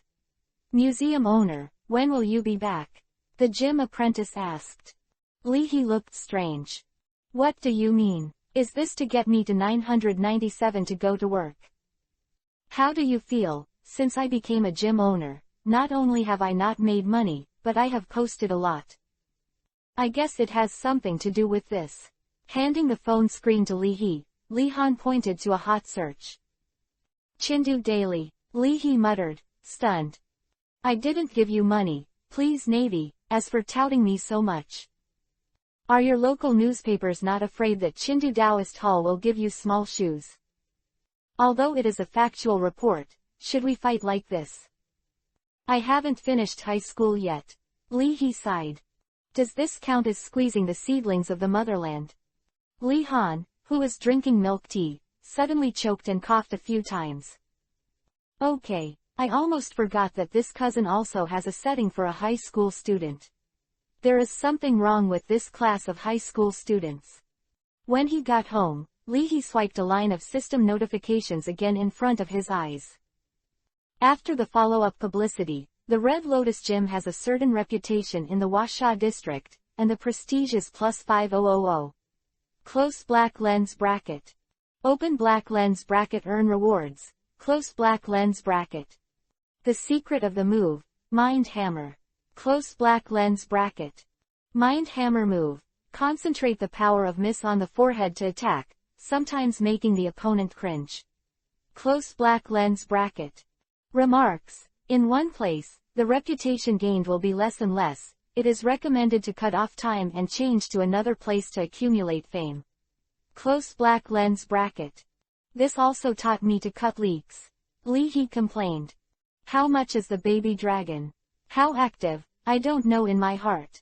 Museum owner, when will you be back? The gym apprentice asked. Li He looked strange. What do you mean? Is this to get me to 997 to go to work? How do you feel? Since I became a gym owner, not only have I not made money, but I have posted a lot. I guess it has something to do with this. Handing the phone screen to Li He, Li Han pointed to a hot search. Chindu Daily, Li He muttered, stunned. I didn't give you money, please Navy, as for touting me so much. Are your local newspapers not afraid that Chindu Taoist Hall will give you small shoes? Although it is a factual report, should we fight like this? I haven't finished high school yet. Li He sighed. Does this count as squeezing the seedlings of the motherland? Li Han, who was drinking milk tea, suddenly choked and coughed a few times. Okay, I almost forgot that this cousin also has a setting for a high school student. There is something wrong with this class of high school students. When he got home, Li He swiped a line of system notifications again in front of his eyes. After the follow-up publicity, the Red Lotus Gym has a certain reputation in the Washa district, and the prestige is plus 5000. Close black lens bracket. Open black lens bracket, earn rewards. Close black lens bracket. The secret of the move, Mind Hammer. Close black lens bracket. Mind Hammer move. Concentrate the power of miss on the forehead to attack, sometimes making the opponent cringe. Close black lens bracket. Remarks. In one place, the reputation gained will be less and less. It is recommended to cut off time and change to another place to accumulate fame. Close black lens bracket. This also taught me to cut leaks. Li He complained. How much is the baby dragon? How active, I don't know in my heart.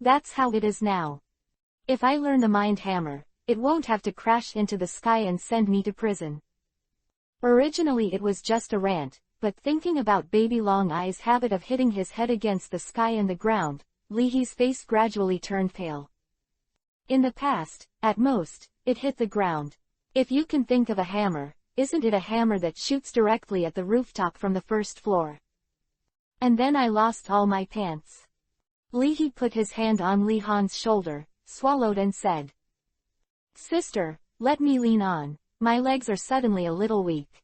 That's how it is now. If I learn the Mind Hammer, it won't have to crash into the sky and send me to prison. Originally it was just a rant, but thinking about baby Long Eye's habit of hitting his head against the sky and the ground, Li He's face gradually turned pale. In the past, at most, it hit the ground. If you can think of a hammer, isn't it a hammer that shoots directly at the rooftop from the first floor? And then I lost all my pants. Li He put his hand on Li Han's shoulder, swallowed and said, Sister, let me lean on, my legs are suddenly a little weak.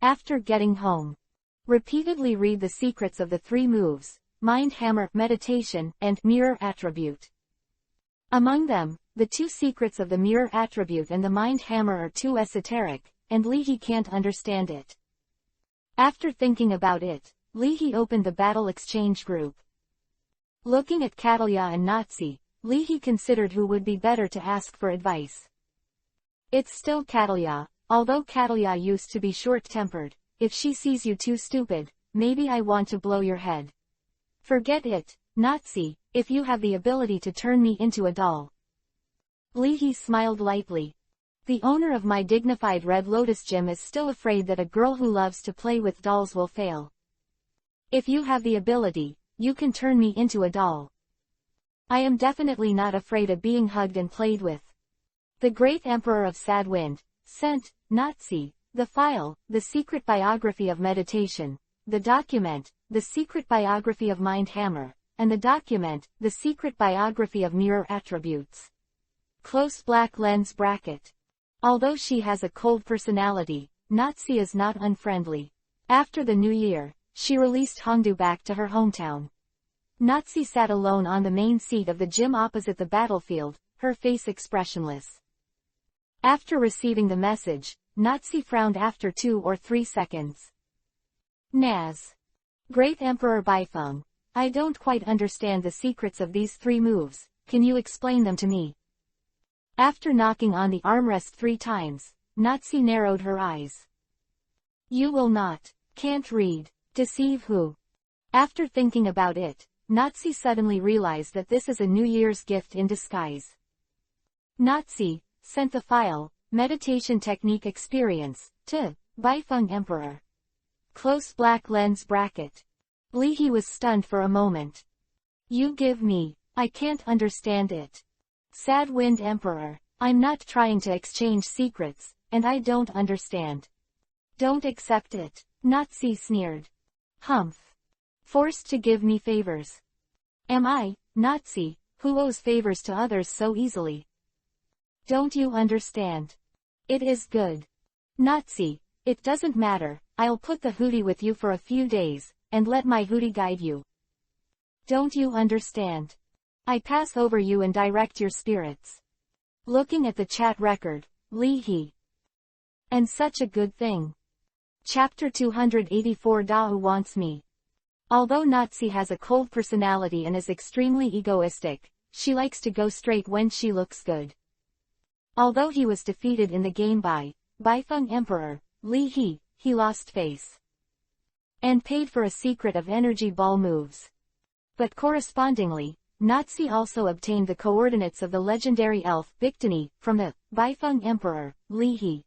After getting home, repeatedly read the secrets of the 3 moves, Mind Hammer, Meditation, and Mirror Attribute. Among them, the 2 secrets of the Mirror Attribute and the Mind Hammer are too esoteric, and Li He can't understand it. After thinking about it, Li He opened the Battle Exchange group. Looking at Catalya and Nazi, Li He considered who would be better to ask for advice. It's still Catalya, although Catalya used to be short-tempered. If she sees you too stupid, maybe I want to blow your head. Forget it, Nazi, if you have the ability to turn me into a doll. Li He smiled lightly. The owner of my dignified Red Lotus Gym is still afraid that a girl who loves to play with dolls will fail. If you have the ability, you can turn me into a doll. I am definitely not afraid of being hugged and played with. The Great Emperor of Sad Wind sent Nazi the file, The Secret Biography of Meditation, the document, The Secret Biography of Mind Hammer, and the document, The Secret Biography of Mirror Attributes. Close black lens bracket. Although she has a cold personality, Nazi is not unfriendly. After the new year, she released Hongdu back to her hometown. Nazi sat alone on the main seat of the gym opposite the battlefield, her face expressionless. After receiving the message, Nazi frowned after 2 or 3 seconds. Naz. Great Emperor Baifeng, I don't quite understand the secrets of these 3 moves, can you explain them to me? After knocking on the armrest 3 times, Nazi narrowed her eyes. You will not, can't read, deceive who? After thinking about it, Nazi suddenly realized that this is a New Year's gift in disguise. Nazi sent the file, Meditation Technique Experience, to Baifeng Emperor. Close black lens bracket. Li He was stunned for a moment. You give me, I can't understand it. Sad Wind Emperor, I'm not trying to exchange secrets, and I don't understand. Don't accept it, Nazi sneered. Humph. Forced to give me favors. Am I, Nazi, who owes favors to others so easily? Don't you understand? It is good. Nazi, it doesn't matter, I'll put the hoodie with you for a few days, and let my hoodie guide you. Don't you understand? I pass over you and direct your spirits. Looking at the chat record, Li He. And such a good thing. Chapter 284 Dao wants me. Although Nazi has a cold personality and is extremely egoistic, she likes to go straight when she looks good. Although he was defeated in the game by Baifeng Emperor, Li He lost face. And paid for a secret of energy ball moves. But correspondingly, Nazi also obtained the coordinates of the legendary elf Victini from the Beifeng Emperor, Li He.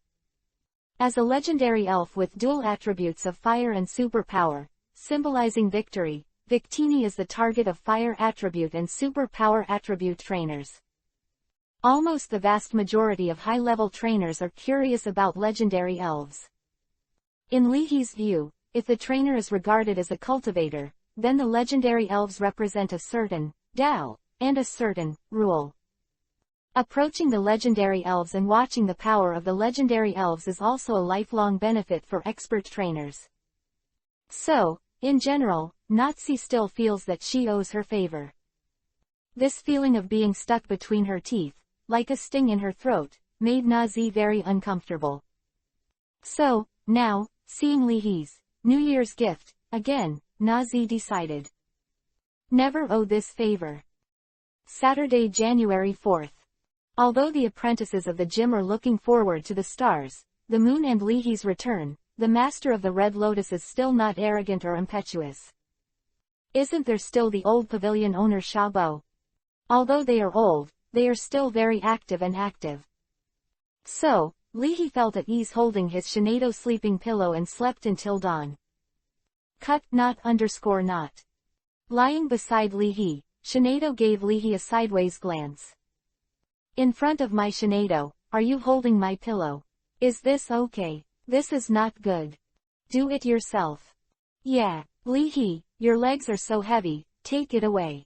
As a legendary elf with dual attributes of fire and superpower, symbolizing victory, Victini is the target of fire attribute and superpower attribute trainers. Almost the vast majority of high-level trainers are curious about legendary elves. In Li He's view, if the trainer is regarded as a cultivator, then the legendary elves represent a certain Tao and a certain rule. Approaching the legendary elves and watching the power of the legendary elves is also a lifelong benefit for expert trainers. So, in general, Nazi still feels that she owes her favor. This feeling of being stuck between her teeth, like a sting in her throat, made Nazi very uncomfortable. So, now, seeing Li He's New Year's gift, again, Nazi decided. Never owe this favor. Saturday, January 4th. Although the apprentices of the gym are looking forward to the stars, the moon and Li He's return, the master of the Red Lotus is still not arrogant or impetuous. Isn't there still the old pavilion owner Xiaobo? Although they are old, they are still very active. So, Li He felt at ease holding his Shinado sleeping pillow and slept until dawn. Cut not. Lying beside Li He, Shinado gave Li He a sideways glance. In front of my Shinado, are you holding my pillow? Is this okay? This is not good. Do it yourself. Yeah, Li He, your legs are so heavy, take it away.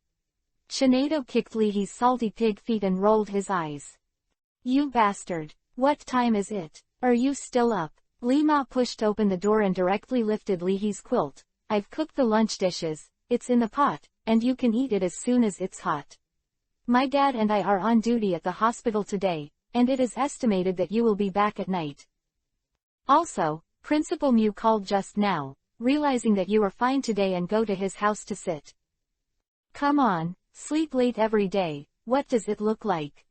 Shinado kicked Li He's salty pig feet and rolled his eyes. You bastard. What time is it? Are you still up? Li Ma pushed open the door and directly lifted Li He's quilt. I've cooked the lunch dishes, it's in the pot, and you can eat it as soon as it's hot. My dad and I are on duty at the hospital today, and it is estimated that you will be back at night. Also, Principal Mew called just now, realizing that you are fine today and go to his house to sit. Come on, sleep late every day, what does it look like?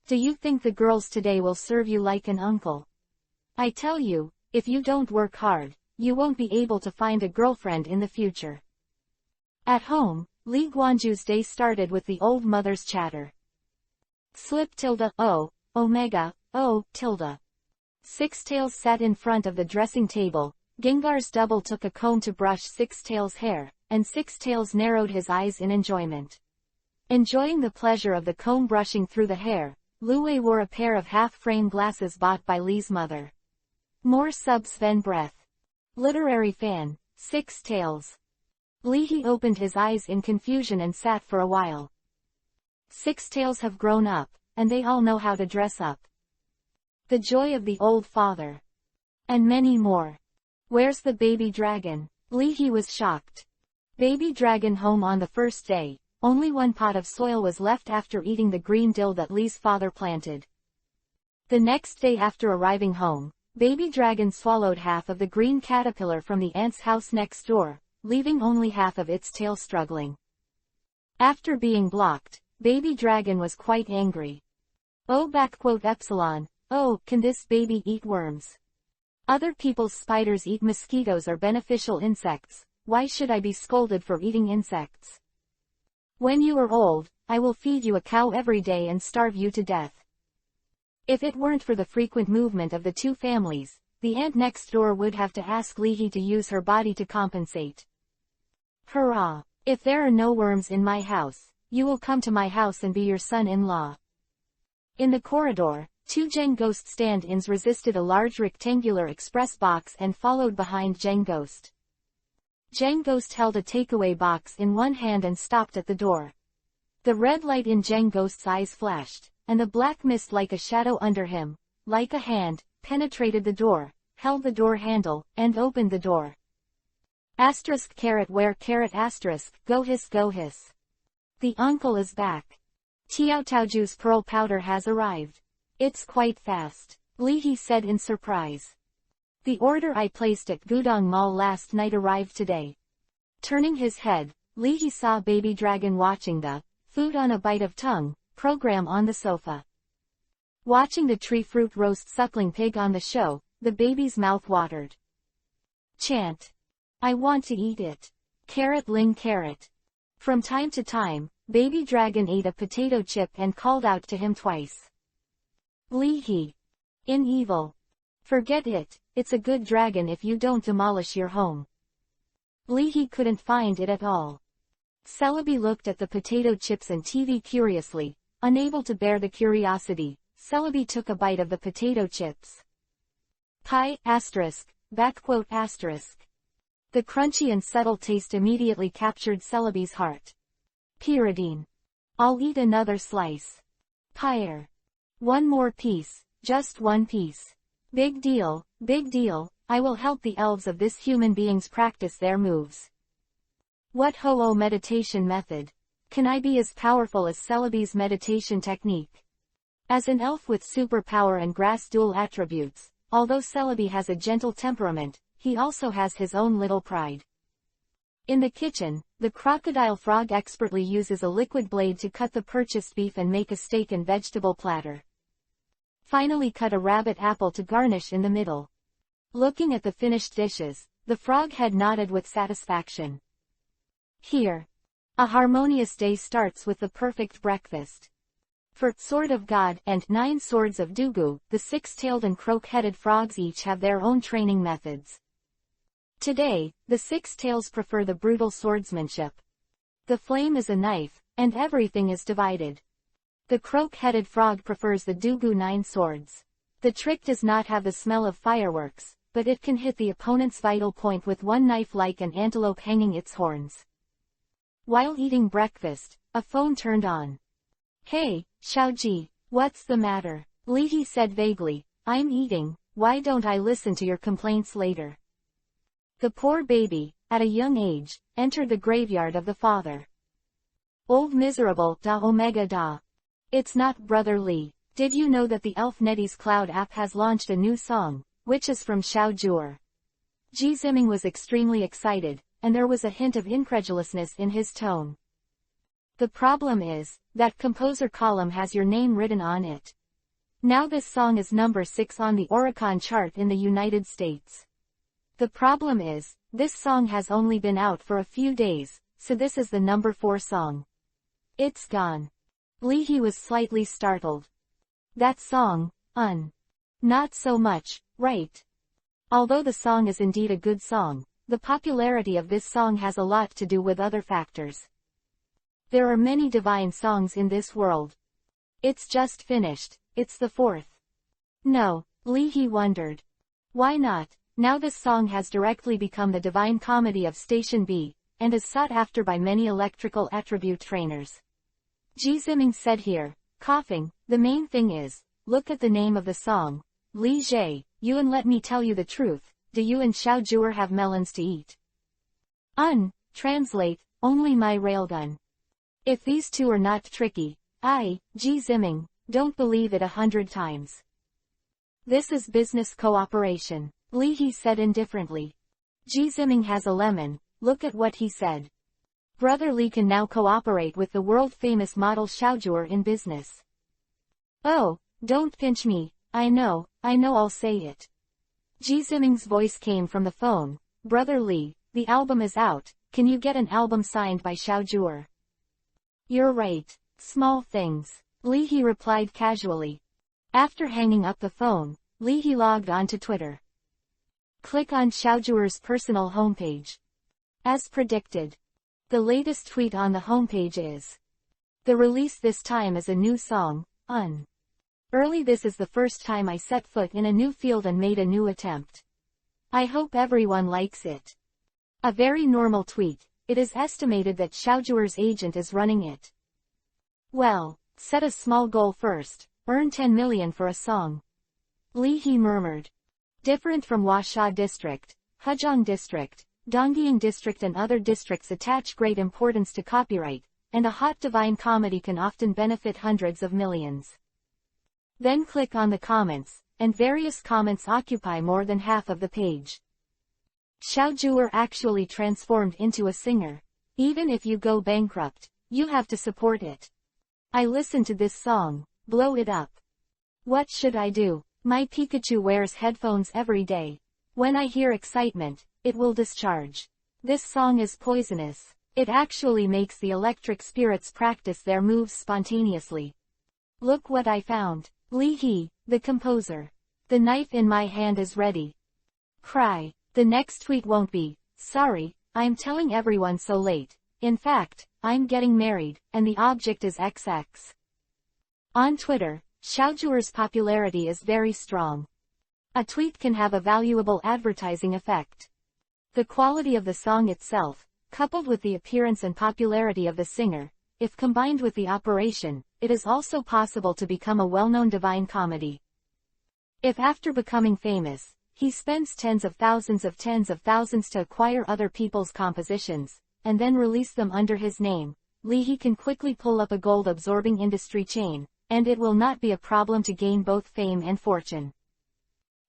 Do you think the girls today will serve you like an uncle? I tell you, if you don't work hard, you won't be able to find a girlfriend in the future. At home, Li Guanju's day started with the old mother's chatter. Slip tilde o, omega, o tilde. Sixtails sat in front of the dressing table. Gengar's double took a comb to brush Sixtails' hair, and Sixtails narrowed his eyes in enjoyment. Enjoying the pleasure of the comb brushing through the hair, Luwei wore a pair of half-frame glasses bought by Li's mother. More subs than breath. Literary fan, Sixtails. Li He opened his eyes in confusion and sat for a while. Sixtails have grown up, and they all know how to dress up. The joy of the old father. And many more. Where's the baby dragon? Li He was shocked. Baby dragon home on the first day. Only one pot of soil was left after eating the green dill that Li's father planted. The next day after arriving home, baby dragon swallowed half of the green caterpillar from the ant's house next door, leaving only half of its tail struggling. After being blocked, baby dragon was quite angry. Oh, can this baby eat worms? Other people's spiders eat mosquitoes or beneficial insects, why should I be scolded for eating insects? When you are old, I will feed you a cow every day and starve you to death. If it weren't for the frequent movement of the two families, the ant next door would have to ask Li He to use her body to compensate. Hurrah! If there are no worms in my house, you will come to my house and be your son-in-law. In the corridor, two Zheng Ghost stand-ins resisted a large rectangular express box and followed behind Zheng Ghost. Zheng Ghost held a takeaway box in one hand and stopped at the door. The red light in Zheng Ghost's eyes flashed, and the black mist like a shadow under him, like a hand, penetrated the door, held the door handle, and opened the door. Asterisk carrot where carrot asterisk, go hiss go hiss. The uncle is back. Tiao Taoju's pearl powder has arrived. It's quite fast, Li He said in surprise. The order I placed at Gudong Mall last night arrived today. Turning his head, Li He saw baby dragon watching the food on a bite of tongue program on the sofa. Watching the tree fruit roast suckling pig on the show, the baby's mouth watered. Chant. I want to eat it. Carrot ling carrot. From time to time, Baby dragon ate a potato chip and called out to him twice. Leahy. In evil. Forget it, it's a good dragon if you don't demolish your home. Leahy couldn't find it at all. Celebi looked at the potato chips and TV curiously, unable to bear the curiosity. Celebi took a bite of the potato chips. Pie, asterisk, backquote asterisk. The crunchy and subtle taste immediately captured Celebi's heart. Pyridine. I'll eat another slice. Pyre. One more piece, just one piece. Big deal, I will help the elves of this human beings practice their moves. What ho-oh meditation method? Can I be as powerful as Celebi's meditation technique? As an elf with superpower and grass dual attributes, although Celebi has a gentle temperament, he also has his own little pride. In the kitchen, the crocodile frog expertly uses a liquid blade to cut the purchased beef and make a steak and vegetable platter. Finally cut a rabbit apple to garnish in the middle. Looking at the finished dishes, the frog head nodded with satisfaction. Here. A harmonious day starts with the perfect breakfast. For Sword of God and 9 Swords of Dugu, the 6-tailed and croak-headed frogs each have their own training methods. Today, the 6 tails prefer the brutal swordsmanship. The flame is a knife, and everything is divided. The croak-headed frog prefers the Dugu 9 swords. The trick does not have the smell of fireworks, but it can hit the opponent's vital point with one knife like an antelope hanging its horns. While eating breakfast, a phone turned on. Hey, Xiaoji, what's the matter? Leahy said vaguely, I'm eating, why don't I listen to your complaints later? The poor baby, at a young age, entered the graveyard of the father. Old miserable da omega da. It's not Brother Lee. Did you know that the Elf NetEase Cloud app has launched a new song, which is from Xiao Zhuer? Ji Ziming was extremely excited, and there was a hint of incredulousness in his tone. The problem is, that composer column has your name written on it. Now this song is number 6 on the Oricon chart in the United States. The problem is, this song has only been out for a few days, so this is the number 4 song. It's gone. Leahy was slightly startled. That song, not so much, right? Although the song is indeed a good song, the popularity of this song has a lot to do with other factors. There are many divine songs in this world. It's just finished, it's the 4th. No, Leahy wondered. Why not? Now this song has directly become the divine comedy of Station B, and is sought after by many electrical attribute trainers. Ji Ziming said here, coughing, the main thing is, look at the name of the song. Li Jie, you and let me tell you the truth, do you and Xiao Zhuer have melons to eat? Translate, only my railgun. If these two are not tricky, Ji Ziming, don't believe it 100 times. This is business cooperation, Leahy said indifferently. Ji Ziming has a lemon, look at what he said. Brother Lee can now cooperate with the world-famous model Xiao Zhuer in business. Oh, don't pinch me, I know I'll say it. Ji Ziming's voice came from the phone. Brother Lee, the album is out, can you get an album signed by Xiao Zhuer? You're right, small things, Leahy replied casually. After hanging up the phone, Leahy logged on to Twitter. Click on Xiao Zhuer's personal homepage. As predicted. The latest tweet on the homepage is. The release this time is a new song, Early this is the first time I set foot in a new field and made a new attempt. I hope everyone likes it. A very normal tweet, it is estimated that Xiao Zhuer's agent is running it. Well, set a small goal first, earn 10 million for a song. Leahy murmured. Different from Huasha District, Hejiang District, Donggying District and other districts attach great importance to copyright, and a hot divine comedy can often benefit hundreds of millions. Then click on the comments, and various comments occupy more than half of the page. Xiao Zhuer actually transformed into a singer. Even if you go bankrupt, you have to support it. I listen to this song, blow it up. What should I do? My Pikachu wears headphones every day. When I hear excitement, it will discharge. This song is poisonous. It actually makes the electric spirits practice their moves spontaneously. Look what I found. Lee Hee, the composer. The knife in my hand is ready. Cry. The next tweet won't be, sorry, I'm telling everyone so late. In fact, I'm getting married, and the object is XX. On Twitter, Xiaojuer's popularity is very strong. A tweet can have a valuable advertising effect. The quality of the song itself, coupled with the appearance and popularity of the singer, if combined with the operation, it is also possible to become a well-known divine comedy. If after becoming famous, he spends tens of thousands to acquire other people's compositions, and then release them under his name, Lee Hee can quickly pull up a gold-absorbing industry chain, and it will not be a problem to gain both fame and fortune.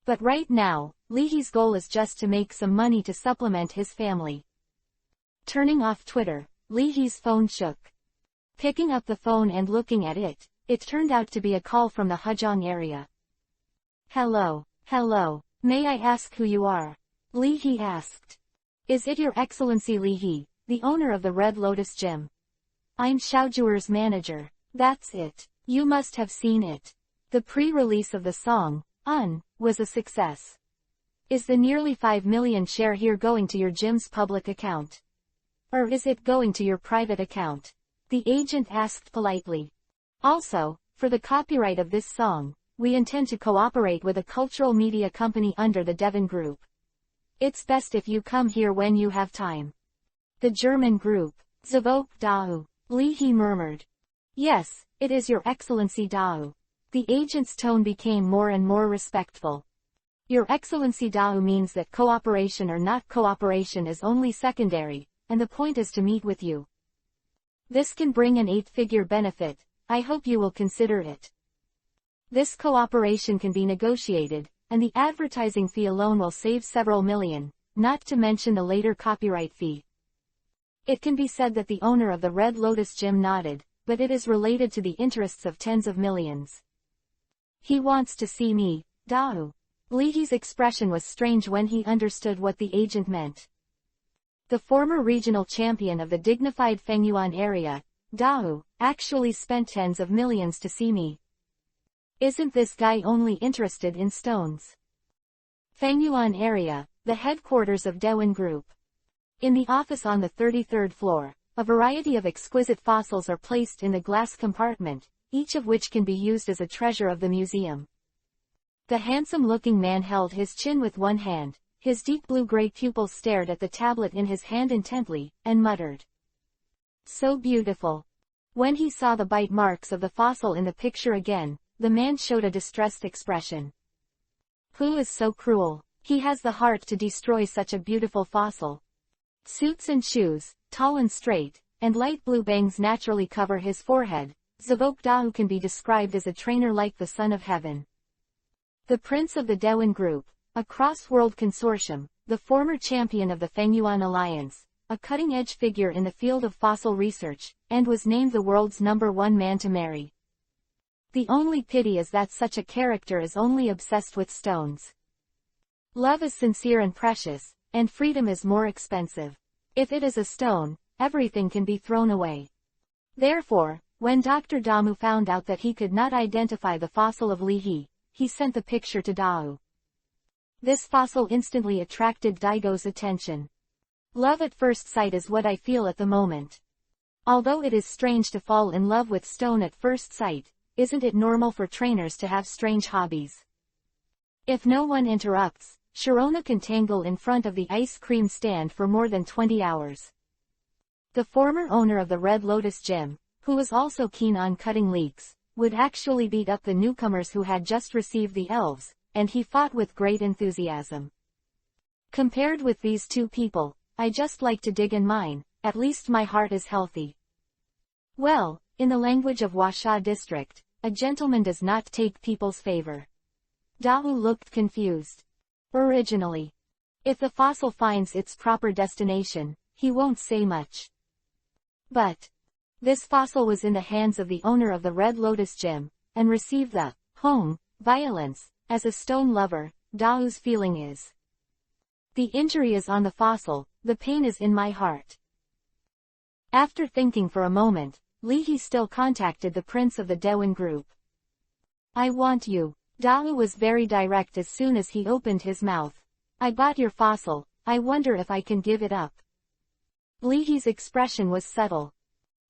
But right now, Lee Hee's goal is just to make some money to supplement his family. Turning off Twitter, Lee Hee's phone shook. Picking up the phone and looking at it, it turned out to be a call from the Hejong area. Hello, may I ask who you are? Lee Hee asked. Is it Your Excellency Lee Hee, the owner of the Red Lotus Gym? I'm Xiaojuer's manager. That's it. You must have seen it. The pre-release of the song, was a success. Is the nearly 5 million share here going to your gym's public account? Or is it going to your private account? The agent asked politely. Also, for the copyright of this song, we intend to cooperate with a cultural media company under the Devon Group. It's best if you come here when you have time. The German group, Zavok Dao, Lee Hee murmured. Yes, it is Your Excellency Dao. The agent's tone became more and more respectful. Your Excellency Dao means that cooperation or not cooperation is only secondary, and the point is to meet with you. This can bring an 8-figure benefit. I hope you will consider it. This cooperation can be negotiated, and the advertising fee alone will save several million, not to mention the later copyright fee. It can be said that the owner of the Red Lotus Gym nodded, but it is related to the interests of tens of millions. He wants to see me, Dao. Lee Hee's expression was strange when he understood what the agent meant. The former regional champion of the dignified Fengyuan area, Dao, actually spent tens of millions to see me. Isn't this guy only interested in stones? Fengyuan area, the headquarters of Devon Group. In the office on the 33rd floor, a variety of exquisite fossils are placed in the glass compartment, each of which can be used as a treasure of the museum. The handsome-looking man held his chin with one hand, his deep blue-gray pupils stared at the tablet in his hand intently, and muttered. So beautiful. When he saw the bite marks of the fossil in the picture again, the man showed a distressed expression. Who is so cruel? He has the heart to destroy such a beautiful fossil. Suits and shoes, tall and straight, and light blue bangs naturally cover his forehead. Zavok Dao can be described as a trainer like the son of heaven. The prince of the Devon Group, a cross-world consortium, the former champion of the Fengyuan Alliance, a cutting-edge figure in the field of fossil research, and was named the world's #1 man to marry. The only pity is that such a character is only obsessed with stones. Love is sincere and precious, and freedom is more expensive. If it is a stone, everything can be thrown away. Therefore, when Dr. Damu found out that he could not identify the fossil of Lee Hee, he sent the picture to Dao. This fossil instantly attracted Daigo's attention. Love at first sight is what I feel at the moment. Although it is strange to fall in love with stone at first sight, isn't it normal for trainers to have strange hobbies? If no one interrupts, Sharona can tangle in front of the ice cream stand for more than 20 hours. The former owner of the Red Lotus Gym, who was also keen on cutting leaks, would actually beat up the newcomers who had just received the elves, and he fought with great enthusiasm. Compared with these two people, I just like to dig in mine, at least my heart is healthy. Well, in the language of Huasha district, a gentleman does not take people's favor. Dao looked confused. Originally, if the fossil finds its proper destination, he won't say much. But this fossil was in the hands of the owner of the Red Lotus Gym, and received the violence. As a stone lover, Dao's feeling is. The injury is on the fossil, the pain is in my heart. After thinking for a moment, Leahy still contacted the prince of the Dewan group. I want you. Dao was very direct as soon as he opened his mouth. I bought your fossil, I wonder if I can give it up. Leahy's expression was subtle.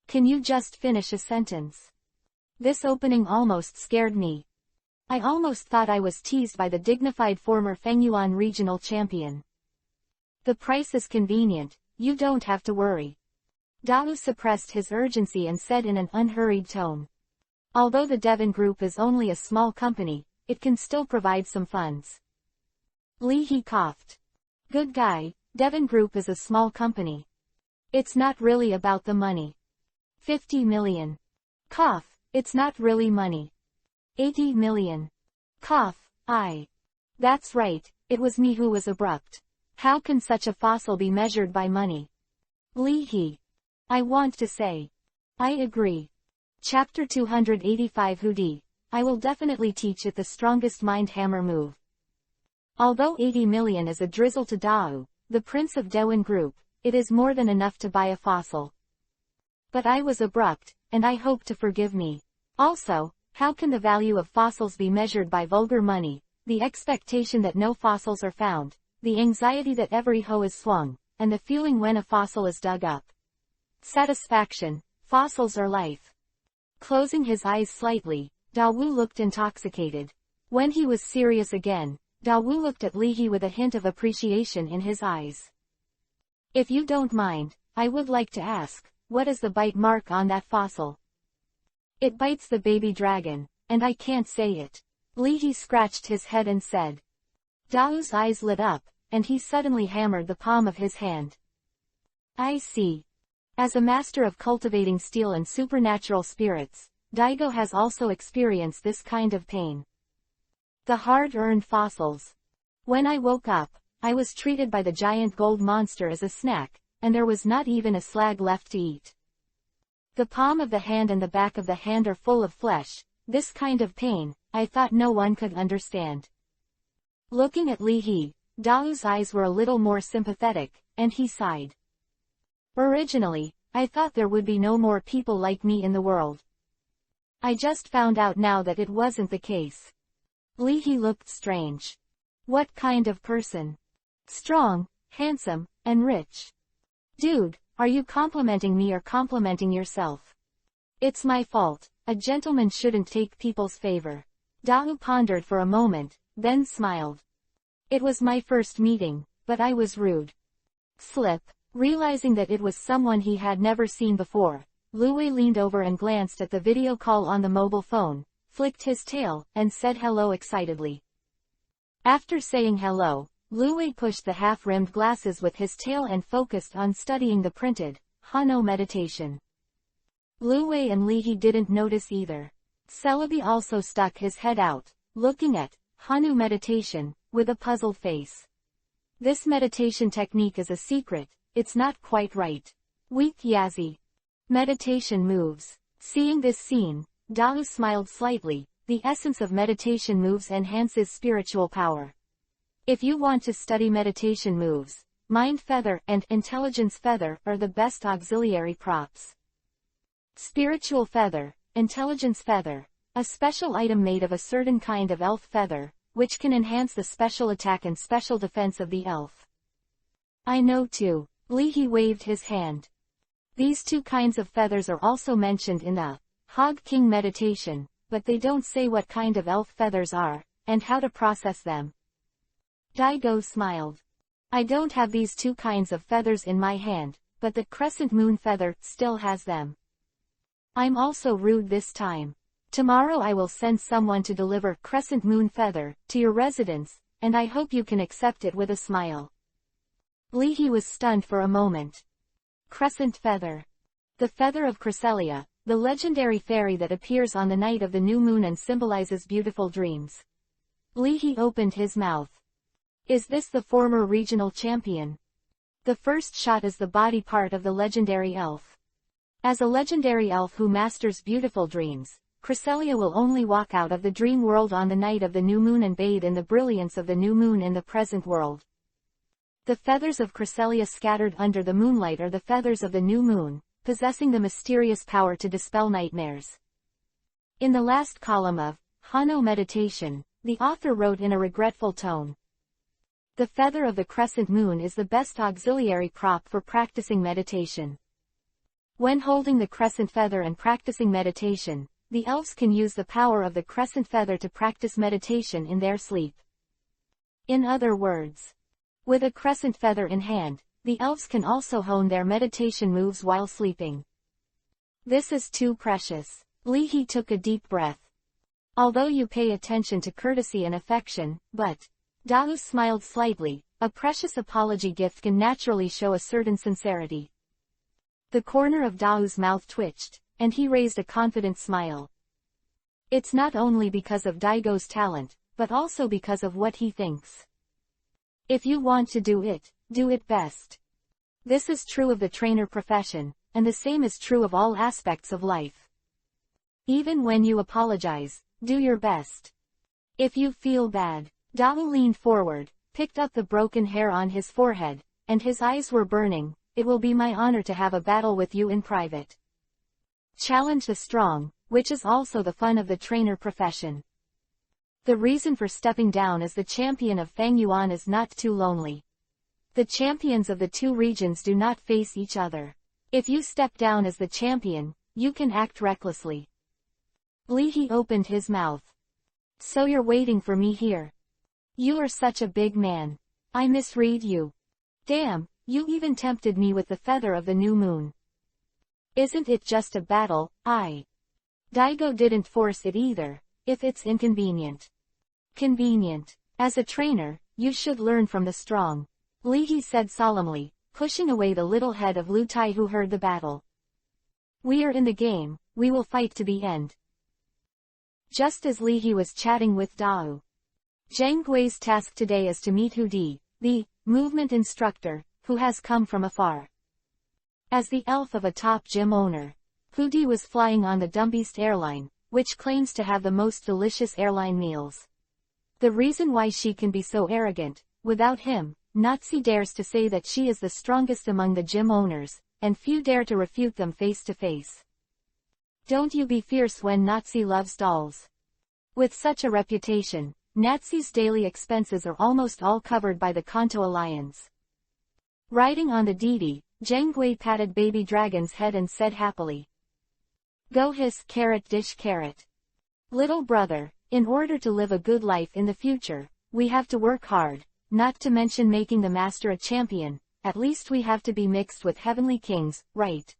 Can you just finish a sentence? This opening almost scared me. I almost thought I was teased by the dignified former Fengyuan regional champion. The price is convenient, you don't have to worry. Dao suppressed his urgency and said in an unhurried tone. Although the Devon Group is only a small company, it can still provide some funds. Leahy coughed. Good guy, Devon Group is a small company. It's not really about the money. 50 million. Cough, it's not really money. 80 million. Cough, That's right, it was me who was abrupt. How can such a fossil be measured by money? Leahy. I want to say. I agree. Chapter 285 Hoodie. I will definitely teach it the strongest mind hammer move. Although 80 million is a drizzle to Dao, the Prince of Dewan Group, it is more than enough to buy a fossil. But I was abrupt, and I hope to forgive me. Also, how can the value of fossils be measured by vulgar money, the expectation that no fossils are found, the anxiety that every hoe is swung, and the feeling when a fossil is dug up? Satisfaction, fossils are life. Closing his eyes slightly, Dawu looked intoxicated. When he was serious again, Dawu looked at Leahy with a hint of appreciation in his eyes. If you don't mind, I would like to ask, what is the bite mark on that fossil? It bites the baby dragon, and I can't say it. Leahy scratched his head and said. Dao's eyes lit up, and he suddenly hammered the palm of his hand. I see. As a master of cultivating steel and supernatural spirits, Daigo has also experienced this kind of pain. The hard-earned fossils. When I woke up, I was treated by the giant gold monster as a snack, and there was not even a slag left to eat. The palm of the hand and the back of the hand are full of flesh. This kind of pain, I thought no one could understand. Looking at Leahy, Dao's eyes were a little more sympathetic, and he sighed. Originally, I thought there would be no more people like me in the world. I just found out now that it wasn't the case. Leahy looked strange. What kind of person? Strong, handsome, and rich. Dude, are you complimenting me or complimenting yourself? It's my fault. A gentleman shouldn't take people's favor. Dao pondered for a moment, then smiled. It was my first meeting, but I was rude. Slip. Realizing that it was someone he had never seen before, Lu Wei leaned over and glanced at the video call on the mobile phone, flicked his tail, and said hello excitedly. After saying hello, Lu Wei pushed the half-rimmed glasses with his tail and focused on studying the printed, Hano meditation. Lu Wei and Leahy didn't notice either. Celebi also stuck his head out, looking at Hanu meditation, with a puzzled face. This meditation technique is a secret. It's not quite right. Weak Yazzie. Meditation moves. Seeing this scene, Dao smiled slightly. The essence of meditation moves enhances spiritual power. If you want to study meditation moves, Mind Feather and Intelligence Feather are the best auxiliary props. Spiritual Feather, Intelligence Feather, a special item made of a certain kind of elf feather, which can enhance the special attack and special defense of the elf. I know too. Leahy waved his hand. These two kinds of feathers are also mentioned in the Hog King meditation, but they don't say what kind of elf feathers are, and how to process them. Daigo smiled. I don't have these two kinds of feathers in my hand, but the crescent moon feather still has them. I'm also rude this time. Tomorrow I will send someone to deliver crescent moon feather to your residence, and I hope you can accept it with a smile. Leahy was stunned for a moment. Crescent Feather. The feather of Cresselia, the legendary fairy that appears on the night of the new moon and symbolizes beautiful dreams. Leahy opened his mouth. Is this the former regional champion? The first shot is the body part of the legendary elf. As a legendary elf who masters beautiful dreams, Cresselia will only walk out of the dream world on the night of the new moon and bathe in the brilliance of the new moon in the present world. The feathers of Cresselia scattered under the moonlight are the feathers of the new moon, possessing the mysterious power to dispel nightmares. In the last column of Hano Meditation, the author wrote in a regretful tone, "The feather of the crescent moon is the best auxiliary prop for practicing meditation. When holding the crescent feather and practicing meditation, the elves can use the power of the crescent feather to practice meditation in their sleep." In other words, with a crescent feather in hand, the elves can also hone their meditation moves while sleeping. This is too precious. Leahy took a deep breath. Although you pay attention to courtesy and affection, but, Dao smiled slightly, a precious apology gift can naturally show a certain sincerity. The corner of Dao's mouth twitched, and he raised a confident smile. It's not only because of Daigo's talent, but also because of what he thinks. If you want to do it best. This is true of the trainer profession, and the same is true of all aspects of life. Even when you apologize, do your best. If you feel bad, Dao leaned forward, picked up the broken hair on his forehead, and his eyes were burning. It will be my honor to have a battle with you in private. Challenge the strong, which is also the fun of the trainer profession. The reason for stepping down as the champion of Fangyuan is not too lonely. The champions of the two regions do not face each other. If you step down as the champion, you can act recklessly. Leahy opened his mouth. So you're waiting for me here. You are such a big man. I misread you. Damn, you even tempted me with the feather of the new moon. Isn't it just a battle? Daigo didn't force it either, if it's inconvenient. Convenient. As a trainer, you should learn from the strong. Leahy said solemnly, pushing away the little head of Lu Tai who heard the battle. We are in the game, we will fight to the end. Just as Leahy was chatting with Dao, Zhang Gui's task today is to meet Hu Di, the movement instructor, who has come from afar. As the elf of a top gym owner, Hu Di was flying on the Dumbeast airline, which claims to have the most delicious airline meals. The reason why she can be so arrogant, without him, Nazi dares to say that she is the strongest among the gym owners, and few dare to refute them face to face. Don't you be fierce when Nazi loves dolls. With such a reputation, Nazi's daily expenses are almost all covered by the Kanto Alliance. Riding on the Didi, Zhang Gui patted baby dragon's head and said happily. Go hiss carrot dish carrot. Little brother, in order to live a good life in the future, we have to work hard, not to mention making the master a champion, at least we have to be mixed with heavenly kings, right?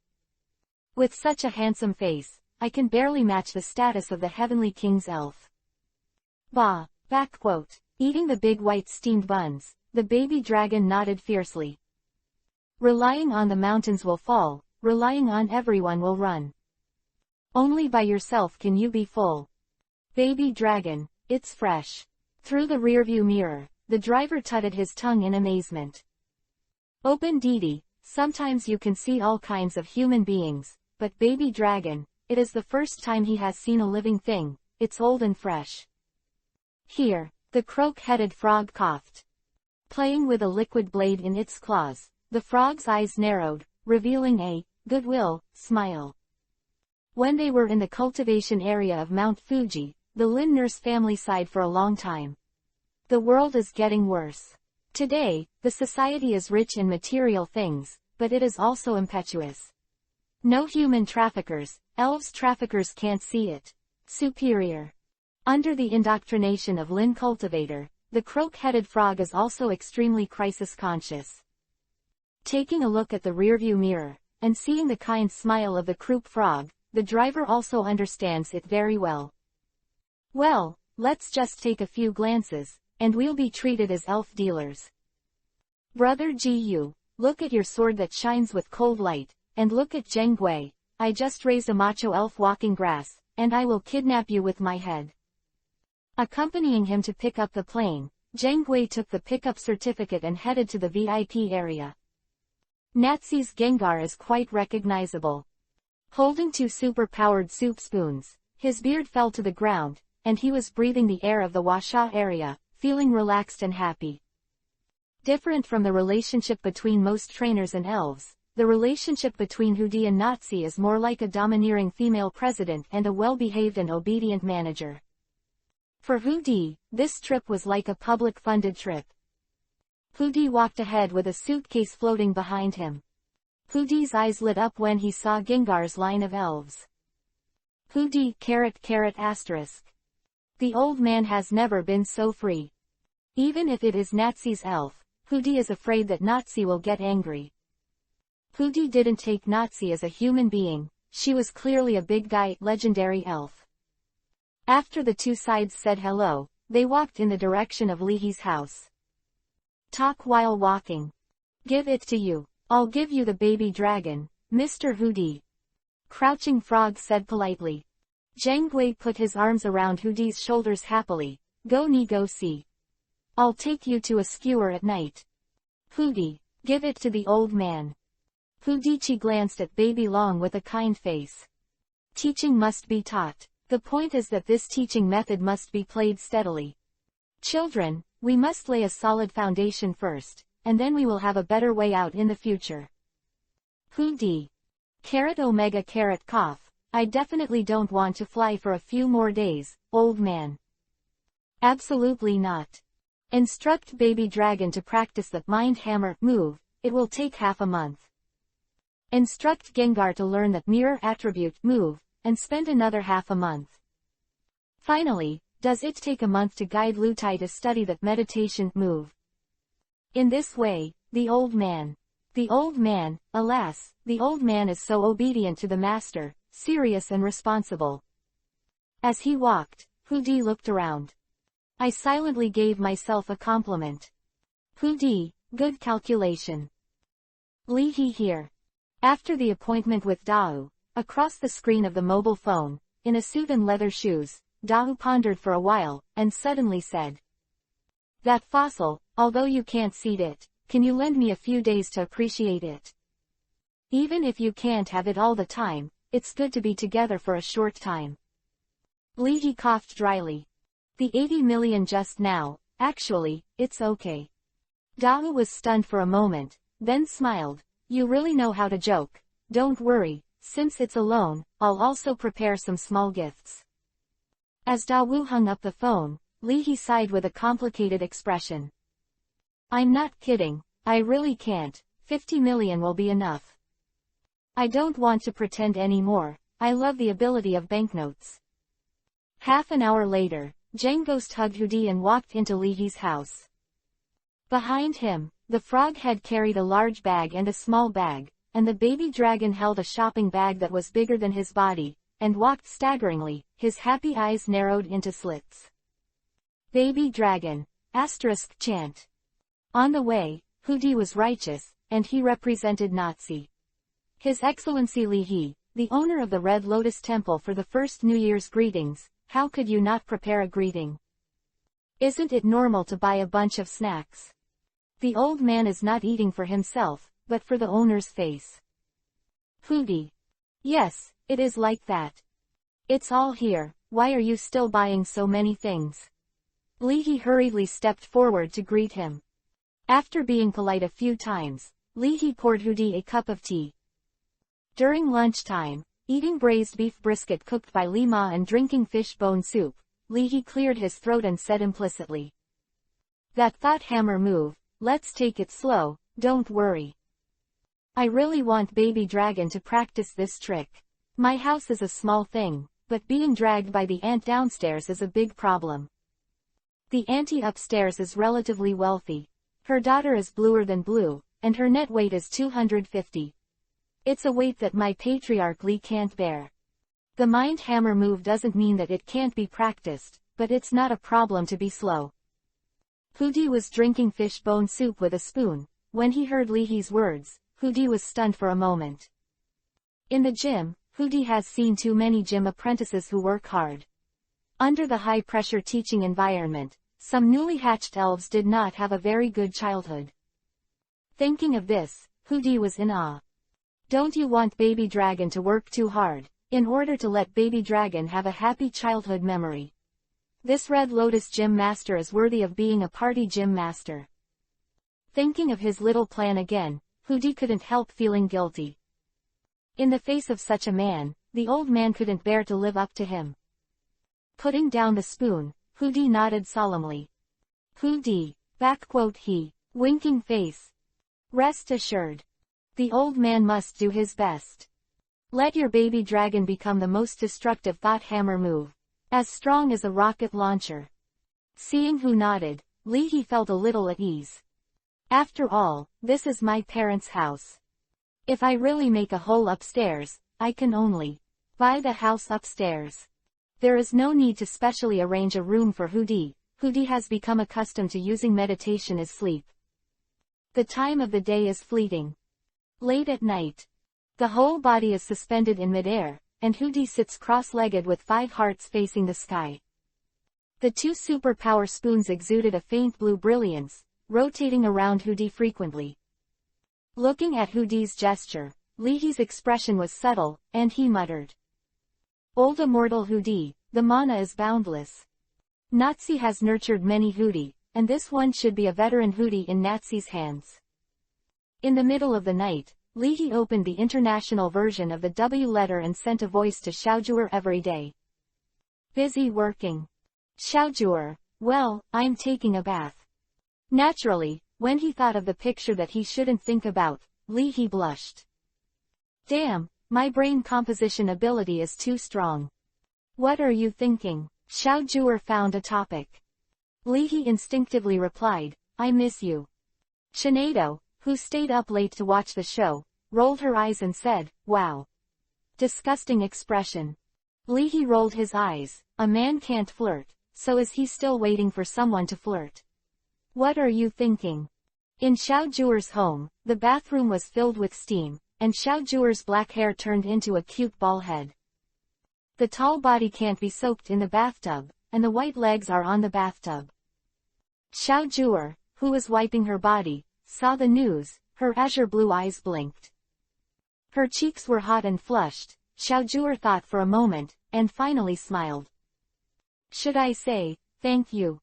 With such a handsome face, I can barely match the status of the heavenly king's elf. Bah, backquote. Eating the big white steamed buns, the baby dragon nodded fiercely. Relying on the mountains will fall, relying on everyone will run. Only by yourself can you be full. Baby dragon, it's fresh. Through the rearview mirror, the driver tutted his tongue in amazement. Open Didi, sometimes you can see all kinds of human beings, but baby dragon, it is the first time he has seen a living thing, it's old and fresh. Here, the croak-headed frog coughed. Playing with a liquid blade in its claws, the frog's eyes narrowed, revealing a goodwill smile. When they were in the cultivation area of Mount Fuji, the Lin nurse family sighed for a long time. The world is getting worse. Today, the society is rich in material things, but it is also impetuous. No human traffickers, elves traffickers can't see it. Superior. Under the indoctrination of Lin Cultivator, the croak-headed frog is also extremely crisis-conscious. Taking a look at the rearview mirror, and seeing the kind smile of the croup frog, the driver also understands it very well. Well, let's just take a few glances, and we'll be treated as elf dealers. Brother Gu, look at your sword that shines with cold light, and look at Zheng Gui, I just raised a macho elf walking grass, and I will kidnap you with my head. Accompanying him to pick up the plane, Zheng Gui took the pickup certificate and headed to the VIP area. Nazi's Gengar is quite recognizable. Holding two super-powered soup spoons, his beard fell to the ground, and he was breathing the air of the Washa area, feeling relaxed and happy. Different from the relationship between most trainers and elves, the relationship between Hudi and Nazi is more like a domineering female president and a well-behaved and obedient manager. For Hudi, this trip was like a public-funded trip. Hudi walked ahead with a suitcase floating behind him. Hudi's eyes lit up when he saw Gengar's line of elves. Hudi, .. The old man has never been so free. Even if it is Nazi's elf, Hudi is afraid that Nazi will get angry. Hudi didn't take Nazi as a human being, she was clearly a big guy, legendary elf. After the two sides said hello, they walked in the direction of Lihi's house. Talk while walking. Give it to you. I'll give you the baby dragon, Mr. Hudi. Crouching Frog said politely. Zhang put his arms around Hudi's shoulders happily. Go see. I'll take you to a skewer at night. Hudi, give it to the old man. Hudichi glanced at Baby Long with a kind face. Teaching must be taught. The point is that this teaching method must be played steadily. Children, we must lay a solid foundation first, and then we will have a better way out in the future. Hudi. Cough. I definitely don't want to fly for a few more days, old man. Absolutely not. Instruct Baby Dragon to practice the Mind Hammer move, it will take half a month. Instruct Gengar to learn the Mirror Attribute move, and spend another half a month. Finally, does it take a month to guide Lutai to study the Meditation move? In this way, the old man, alas, the old man is so obedient to the master, serious and responsible. As he walked, Hudi looked around. I silently gave myself a compliment. Hudi, good calculation. Lihi here. After the appointment with Dao, across the screen of the mobile phone, in a suit and leather shoes, Dao pondered for a while, and suddenly said. That fossil, although you can't see it, can you lend me a few days to appreciate it? Even if you can't have it all the time, it's good to be together for a short time. Lihi coughed dryly. The 80 million just now, actually, it's okay. Dao was stunned for a moment, then smiled. You really know how to joke. Don't worry, since it's a loan, I'll also prepare some small gifts. As Dao hung up the phone, Lihi sighed with a complicated expression. I'm not kidding, I really can't, 50 million will be enough. I don't want to pretend anymore, I love the ability of banknotes. Half an hour later, Ghost hugged Hudi and walked into Lihi's house. Behind him, the frog had carried a large bag and a small bag, and the baby dragon held a shopping bag that was bigger than his body, and walked staggeringly, his happy eyes narrowed into slits. Baby dragon, chant. On the way, Hudi was righteous, and he represented Nazi. His Excellency Lihi, the owner of the Red Lotus Temple for the first New Year's greetings, how could you not prepare a greeting? Isn't it normal to buy a bunch of snacks? The old man is not eating for himself, but for the owner's face. Hudi. Yes, it is like that. It's all here, why are you still buying so many things? Lihi hurriedly stepped forward to greet him. After being polite a few times, Lihi poured Hudi a cup of tea. During lunchtime, eating braised beef brisket cooked by Lima and drinking fish bone soup, Lihi cleared his throat and said implicitly. That thought hammer move, let's take it slow, don't worry. I really want Baby Dragon to practice this trick. My house is a small thing, but being dragged by the ant downstairs is a big problem. The auntie upstairs is relatively wealthy. Her daughter is bluer than blue, and her net weight is 250. It's a weight that my patriarch Lee can't bear. The mind hammer move doesn't mean that it can't be practiced, but it's not a problem to be slow. Hudi was drinking fish bone soup with a spoon. When he heard Lihi's words, Hudi was stunned for a moment. In the gym, Hudi has seen too many gym apprentices who work hard. Under the high-pressure teaching environment, some newly hatched elves did not have a very good childhood. Thinking of this, Hudi was in awe. Don't you want Baby Dragon to work too hard, in order to let Baby Dragon have a happy childhood memory? This Red Lotus Gym Master is worthy of being a party gym master. Thinking of his little plan again, Hooty couldn't help feeling guilty. In the face of such a man, the old man couldn't bear to live up to him. Putting down the spoon, Hooty nodded solemnly. Hooty, he, winking face. Rest assured. The old man must do his best. Let your baby dragon become the most destructive thought hammer move. As strong as a rocket launcher. Seeing who nodded, Leahy felt a little at ease. After all, this is my parents' house. If I really make a hole upstairs, I can only buy the house upstairs. There is no need to specially arrange a room for Hooty. Hooty has become accustomed to using meditation as sleep. The time of the day is fleeting. Late at night. The whole body is suspended in midair, and Hooty sits cross-legged with 5 hearts facing the sky. The 2 superpower spoons exuded a faint blue brilliance, rotating around Hooty frequently. Looking at Hooty's gesture, Leahy's expression was subtle, and he muttered. Old immortal Hooty, the mana is boundless. Natsi has nurtured many Hooty, and this one should be a veteran Hooty in Natsi's hands. In the middle of the night, Leahy opened the international version of the W letter and sent a voice to Xiaojur every day. Busy working. Xiaojur, well, I'm taking a bath. Naturally, when he thought of the picture that he shouldn't think about, Leahy blushed. Damn, my brain composition ability is too strong. What are you thinking? Xiaojur found a topic. Leahy instinctively replied, I miss you. Shinado, who stayed up late to watch the show, rolled her eyes and said, wow. Disgusting expression. Leahy rolled his eyes. A man can't flirt, so is he still waiting for someone to flirt? What are you thinking? In Xiaojur's home, the bathroom was filled with steam, and Xiaojur's black hair turned into a cute ball head. The tall body can't be soaked in the bathtub, and the white legs are on the bathtub. Xiaojur, who was wiping her body, saw the news. Her azure blue eyes blinked. Her cheeks were hot and flushed. Xiaojur thought for a moment, and finally smiled. Should I say, thank you?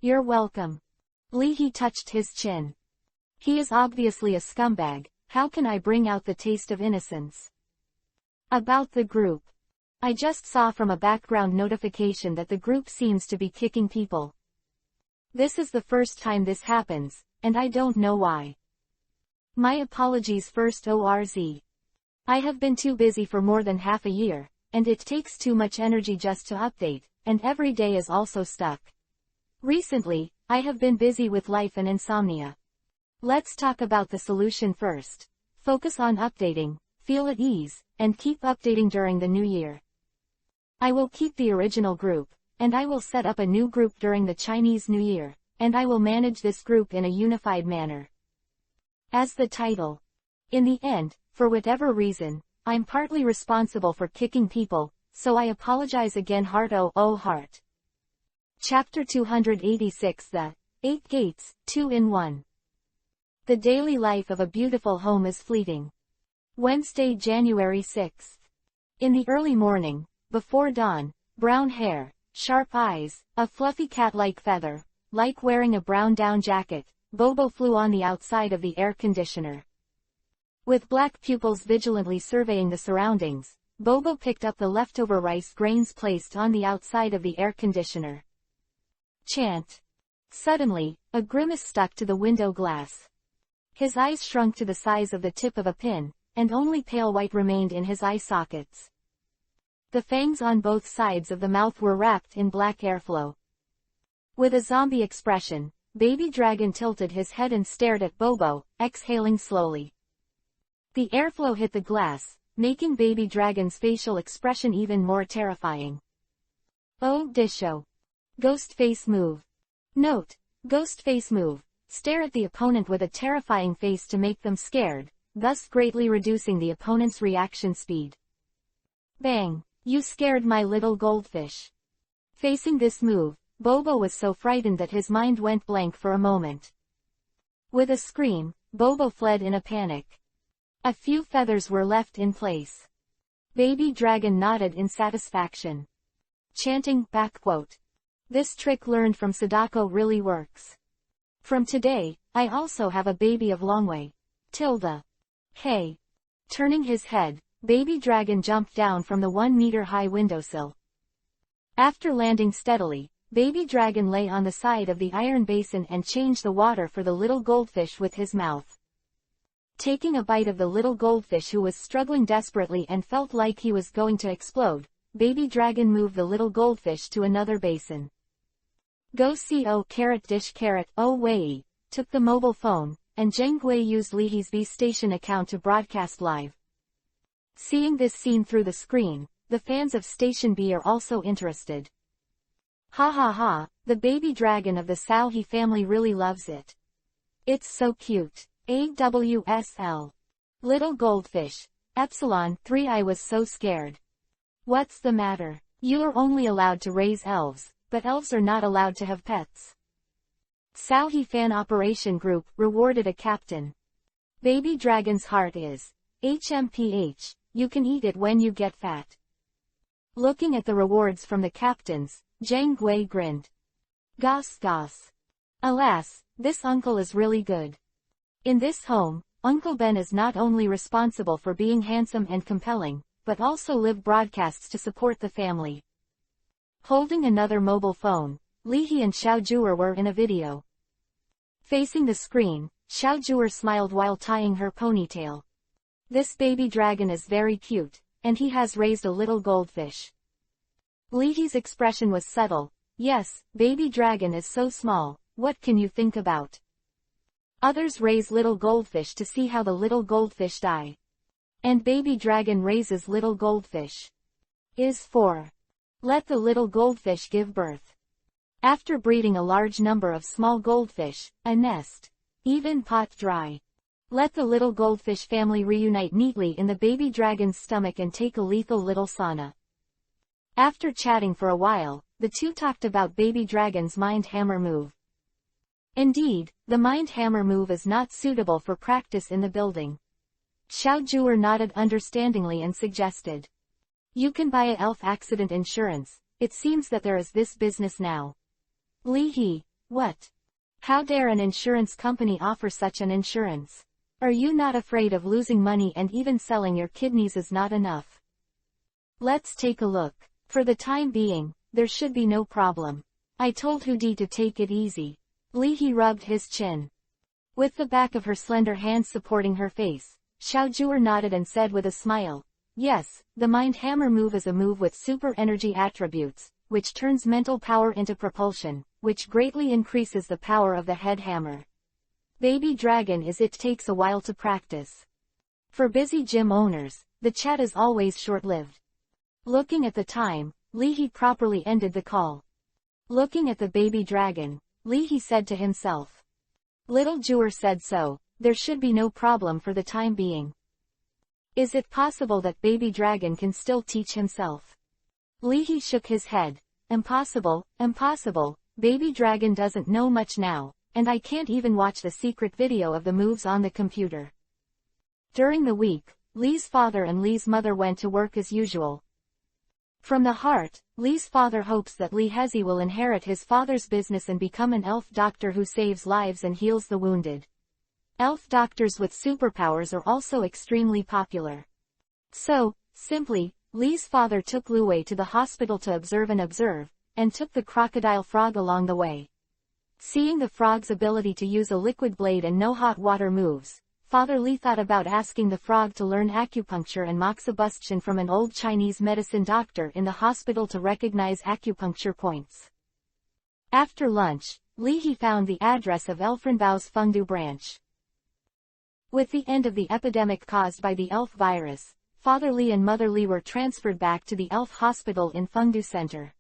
You're welcome. Leahy touched his chin. He is obviously a scumbag. How can I bring out the taste of innocence? About the group. I just saw from a background notification that the group seems to be kicking people. This is the first time this happens, and I don't know why. My apologies first ORZ. I have been too busy for more than half a year, and it takes too much energy just to update, and every day is also stuck. Recently, I have been busy with life and insomnia. Let's talk about the solution first. Focus on updating, feel at ease, and keep updating during the new year. I will keep the original group, and I will set up a new group during the Chinese New Year, and I will manage this group in a unified manner. As the title. In the end, for whatever reason, I'm partly responsible for kicking people, so I apologize again heart oh heart. Chapter 286 The 8 Gates, 2 in 1. The daily life of a beautiful home is fleeting. Wednesday, January 6th. In the early morning, before dawn, brown hair, sharp eyes, a fluffy cat-like feather, like wearing a brown down jacket, Bobo flew on the outside of the air conditioner. With black pupils vigilantly surveying the surroundings, Bobo picked up the leftover rice grains placed on the outside of the air conditioner. Chant. Suddenly, a grimace stuck to the window glass. His eyes shrunk to the size of the tip of a pin, and only pale white remained in his eye sockets. The fangs on both sides of the mouth were wrapped in black airflow. With a zombie expression, Baby Dragon tilted his head and stared at Bobo, exhaling slowly. The airflow hit the glass, making Baby Dragon's facial expression even more terrifying. Oh Disho. Ghost face move. Note, ghost face move. Stare at the opponent with a terrifying face to make them scared, thus greatly reducing the opponent's reaction speed. Bang! You scared my little goldfish. Facing this move, Bobo was so frightened that his mind went blank for a moment. With a scream, Bobo fled in a panic. A few feathers were left in place. Baby Dragon nodded in satisfaction. Chanting, backquote. This trick learned from Sadako really works. From today, I also have a baby of Longwei. Tilda. Hey. Turning his head, Baby Dragon jumped down from the 1-meter-high windowsill. After landing steadily, Baby Dragon lay on the side of the iron basin and changed the water for the little goldfish with his mouth. Taking a bite of the little goldfish who was struggling desperately and felt like he was going to explode, Baby Dragon moved the little goldfish to another basin. Go see dish Wei took the mobile phone, and Zheng Hui used Lihi's B station account to broadcast live. Seeing this scene through the screen, the fans of Station B are also interested. Ha ha ha, the baby dragon of the Sao He family really loves it. It's so cute. AWSL. Little goldfish. Epsilon 3. I was so scared. What's the matter? You are only allowed to raise elves, but elves are not allowed to have pets. Sao He Fan Operation Group rewarded a captain. Baby Dragon's heart is HMPH, you can eat it when you get fat. Looking at the rewards from the captains, Zhang Gui grinned. Goss goss. Alas, this uncle is really good. In this home, Uncle Ben is not only responsible for being handsome and compelling, but also live broadcasts to support the family. Holding another mobile phone, Lihi and Xiao Zhuer were in a video. Facing the screen, Xiao Zhuer smiled while tying her ponytail. This baby dragon is very cute, and he has raised a little goldfish. Lihi's expression was subtle. Yes, baby dragon is so small, what can you think about? Others raise little goldfish to see how the little goldfish die. And baby dragon raises little goldfish. Is for. Let the little goldfish give birth. After breeding a large number of small goldfish, a nest. Even pot dry. Let the little goldfish family reunite neatly in the baby dragon's stomach and take a lethal little sauna. After chatting for a while, the two talked about baby dragon's mind hammer move. Indeed, the mind hammer move is not suitable for practice in the building. Xiao Zhuer nodded understandingly and suggested. You can buy a elf accident insurance. It seems that there is this business now. Lihi, what? How dare an insurance company offer such an insurance? Are you not afraid of losing money, and even selling your kidneys is not enough? Let's take a look. For the time being, there should be no problem. I told Hudi to take it easy. Lihi rubbed his chin. With the back of her slender hands supporting her face, Xiao Zhuer nodded and said with a smile, yes, the mind hammer move is a move with super energy attributes, which turns mental power into propulsion, which greatly increases the power of the head hammer. Baby dragon is it takes a while to practice. For busy gym owners, the chat is always short-lived. Looking at the time, Lihi properly ended the call. Looking at the baby dragon, Lihi said to himself. Little Zhuer said so, there should be no problem for the time being. Is it possible that baby dragon can still teach himself? Lihi shook his head. Impossible, impossible, baby dragon doesn't know much now, and I can't even watch the secret video of the moves on the computer. During the week, Li's father and Li's mother went to work as usual. From the heart, Li's father hopes that Li Hezi will inherit his father's business and become an elf doctor who saves lives and heals the wounded. Elf doctors with superpowers are also extremely popular. So, simply, Li's father took Lu Wei to the hospital to observe, and took the crocodile frog along the way. Seeing the frog's ability to use a liquid blade and no hot water moves, Father Li thought about asking the frog to learn acupuncture and moxibustion from an old Chinese medicine doctor in the hospital to recognize acupuncture points. After lunch, Li found the address of Elfrenbau's Fengdu branch. With the end of the epidemic caused by the elf virus, Father Li and Mother Li were transferred back to the elf hospital in Fengdu Center.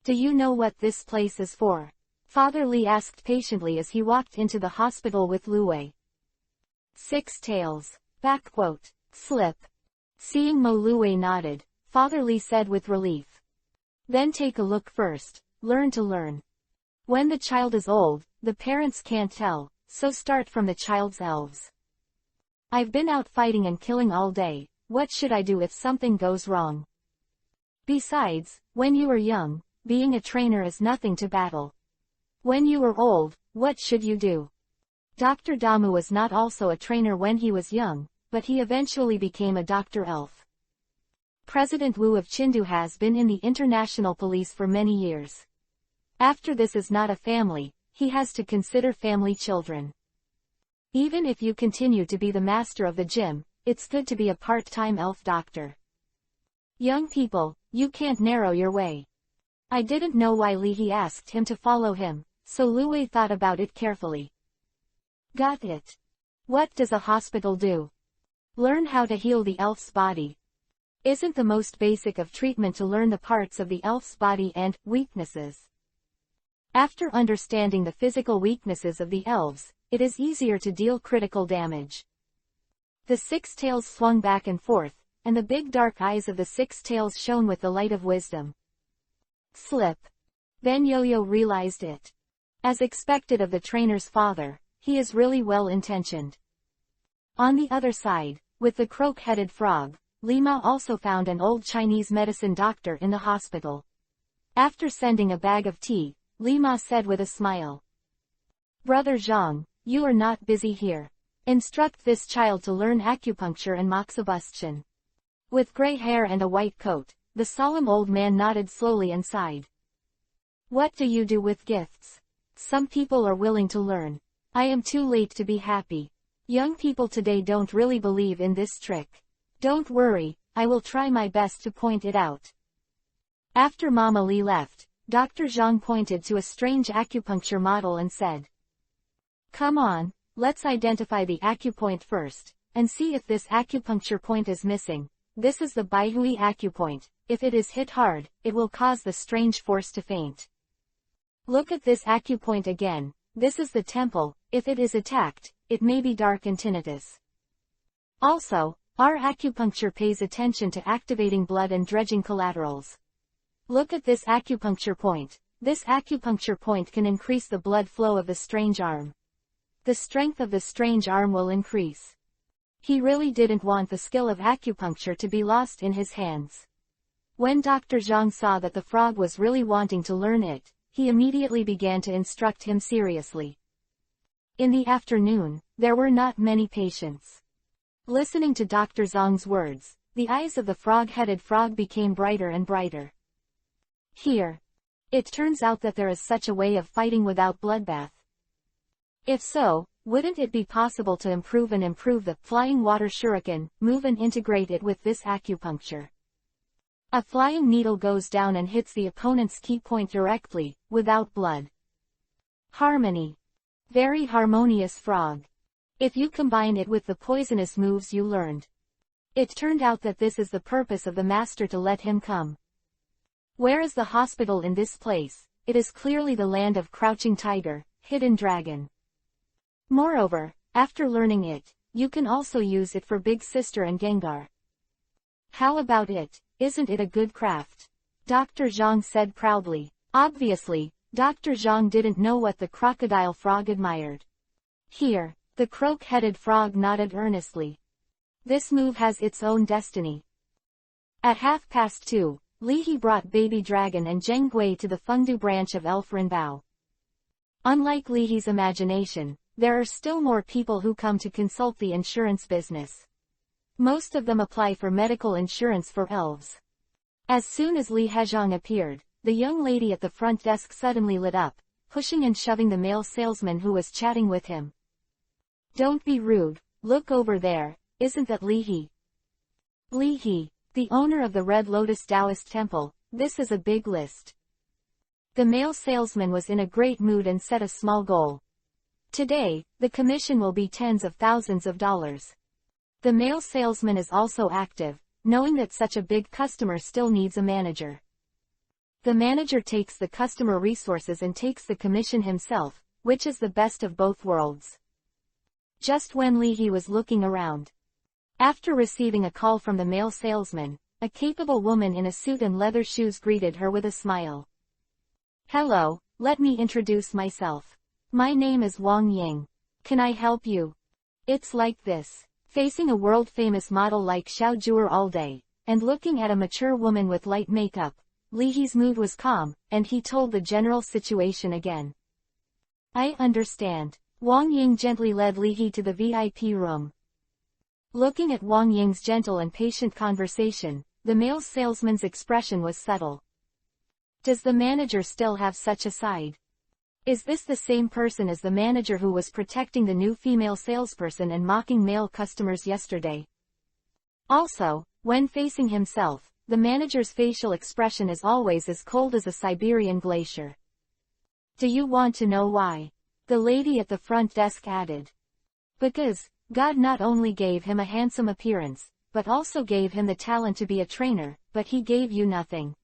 Do you know what this place is for? Father Li asked patiently as he walked into the hospital with Lu Wei. 6 tails. Backquote. Slip. Seeing Mo Lu Wei nodded, Father Li said with relief. Then take a look first, learn to learn. When the child is old, the parents can't tell, so start from the child's elves. I've been out fighting and killing all day, what should I do if something goes wrong? Besides, when you are young, being a trainer is nothing to battle. When you are old, what should you do? Dr. Damu was not also a trainer when he was young, but he eventually became a Dr. Elf. President Wu of Chindu has been in the international police for many years. After this is not a family, he has to consider family children. Even if you continue to be the master of the gym, it's good to be a part-time elf doctor. Young people, you can't narrow your way. I didn't know why Li He asked him to follow him, so Lu Wei thought about it carefully. Got it. What does a hospital do? Learn how to heal the elf's body. Isn't the most basic of treatment to learn the parts of the elf's body and weaknesses? After understanding the physical weaknesses of the elves, it is easier to deal critical damage. The six tails swung back and forth, and the big dark eyes of the six tails shone with the light of wisdom. Slip. Then Yo-Yo realized it. As expected of the trainer's father, he is really well-intentioned. On the other side, with the croak-headed frog, Lima also found an old Chinese medicine doctor in the hospital. After sending a bag of tea, Lima said with a smile. Brother Zhang, you are not busy here. Instruct this child to learn acupuncture and moxibustion. With gray hair and a white coat, the solemn old man nodded slowly and sighed. What do you do with gifts? Some people are willing to learn. I am too late to be happy. Young people today don't really believe in this trick. Don't worry, I will try my best to point it out. After Mama Li left, Dr. Zhang pointed to a strange acupuncture model and said, Come on, let's identify the acupoint first, and see if this acupuncture point is missing. This is the Baihui acupoint. If it is hit hard, it will cause the strange force to faint. Look at this acupoint again. This is the temple. If it is attacked, it may be dark and tinnitus. Also, our acupuncture pays attention to activating blood and dredging collaterals. Look at this acupuncture point. This acupuncture point can increase the blood flow of the strange arm. The strength of the strange arm will increase. He really didn't want the skill of acupuncture to be lost in his hands. When Dr. Zhang saw that the frog was really wanting to learn it, he immediately began to instruct him seriously. In the afternoon, there were not many patients. Listening to Dr. Zhang's words, the eyes of the frog-headed frog became brighter and brighter. Here. It turns out that there is such a way of fighting without bloodbath. If so, wouldn't it be possible to improve the flying water shuriken, move and integrate it with this acupuncture? A flying needle goes down and hits the opponent's key point directly, without blood. Harmony. Very harmonious frog. If you combine it with the poisonous moves you learned. It turned out that this is the purpose of the master to let him come. Where is the hospital in this place? It is clearly the land of Crouching Tiger, Hidden Dragon. Moreover, after learning it, you can also use it for Big Sister and Gengar. How about it? Isn't it a good craft? Dr. Zhang said proudly. Obviously, Dr. Zhang didn't know what the crocodile frog admired. Here, the croak-headed frog nodded earnestly. This move has its own destiny. At 2:30, Li He brought Baby Dragon and Zheng Gui to the Fengdu branch of Elf Rinbao. Unlike Li He's imagination, there are still more people who come to consult the insurance business. Most of them apply for medical insurance for elves. As soon as Li Hezhong appeared, the young lady at the front desk suddenly lit up, pushing and shoving the male salesman who was chatting with him. Don't be rude, look over there, isn't that Li He? Li He, the owner of the Red Lotus Taoist Temple, this is a big list. The male salesman was in a great mood and set a small goal. Today, the commission will be tens of thousands of dollars. The male salesman is also active, knowing that such a big customer still needs a manager. The manager takes the customer resources and takes the commission himself, which is the best of both worlds. Just when Li He was looking around. After receiving a call from the male salesman, a capable woman in a suit and leather shoes greeted her with a smile. Hello, let me introduce myself. My name is Wang Ying. Can I help you? It's like this. Facing a world-famous model like Xiao Juer all day, and looking at a mature woman with light makeup, Li He's mood was calm, and he told the general situation again. I understand. Wang Ying gently led Li He to the VIP room. Looking at Wang Ying's gentle and patient conversation, the male salesman's expression was subtle. Does the manager still have such a side? Is this the same person as the manager who was protecting the new female salesperson and mocking male customers yesterday? Also, when facing himself, the manager's facial expression is always as cold as a Siberian glacier. Do you want to know why? The lady at the front desk added. Because God not only gave him a handsome appearance, but also gave him the talent to be a trainer, but he gave you nothing.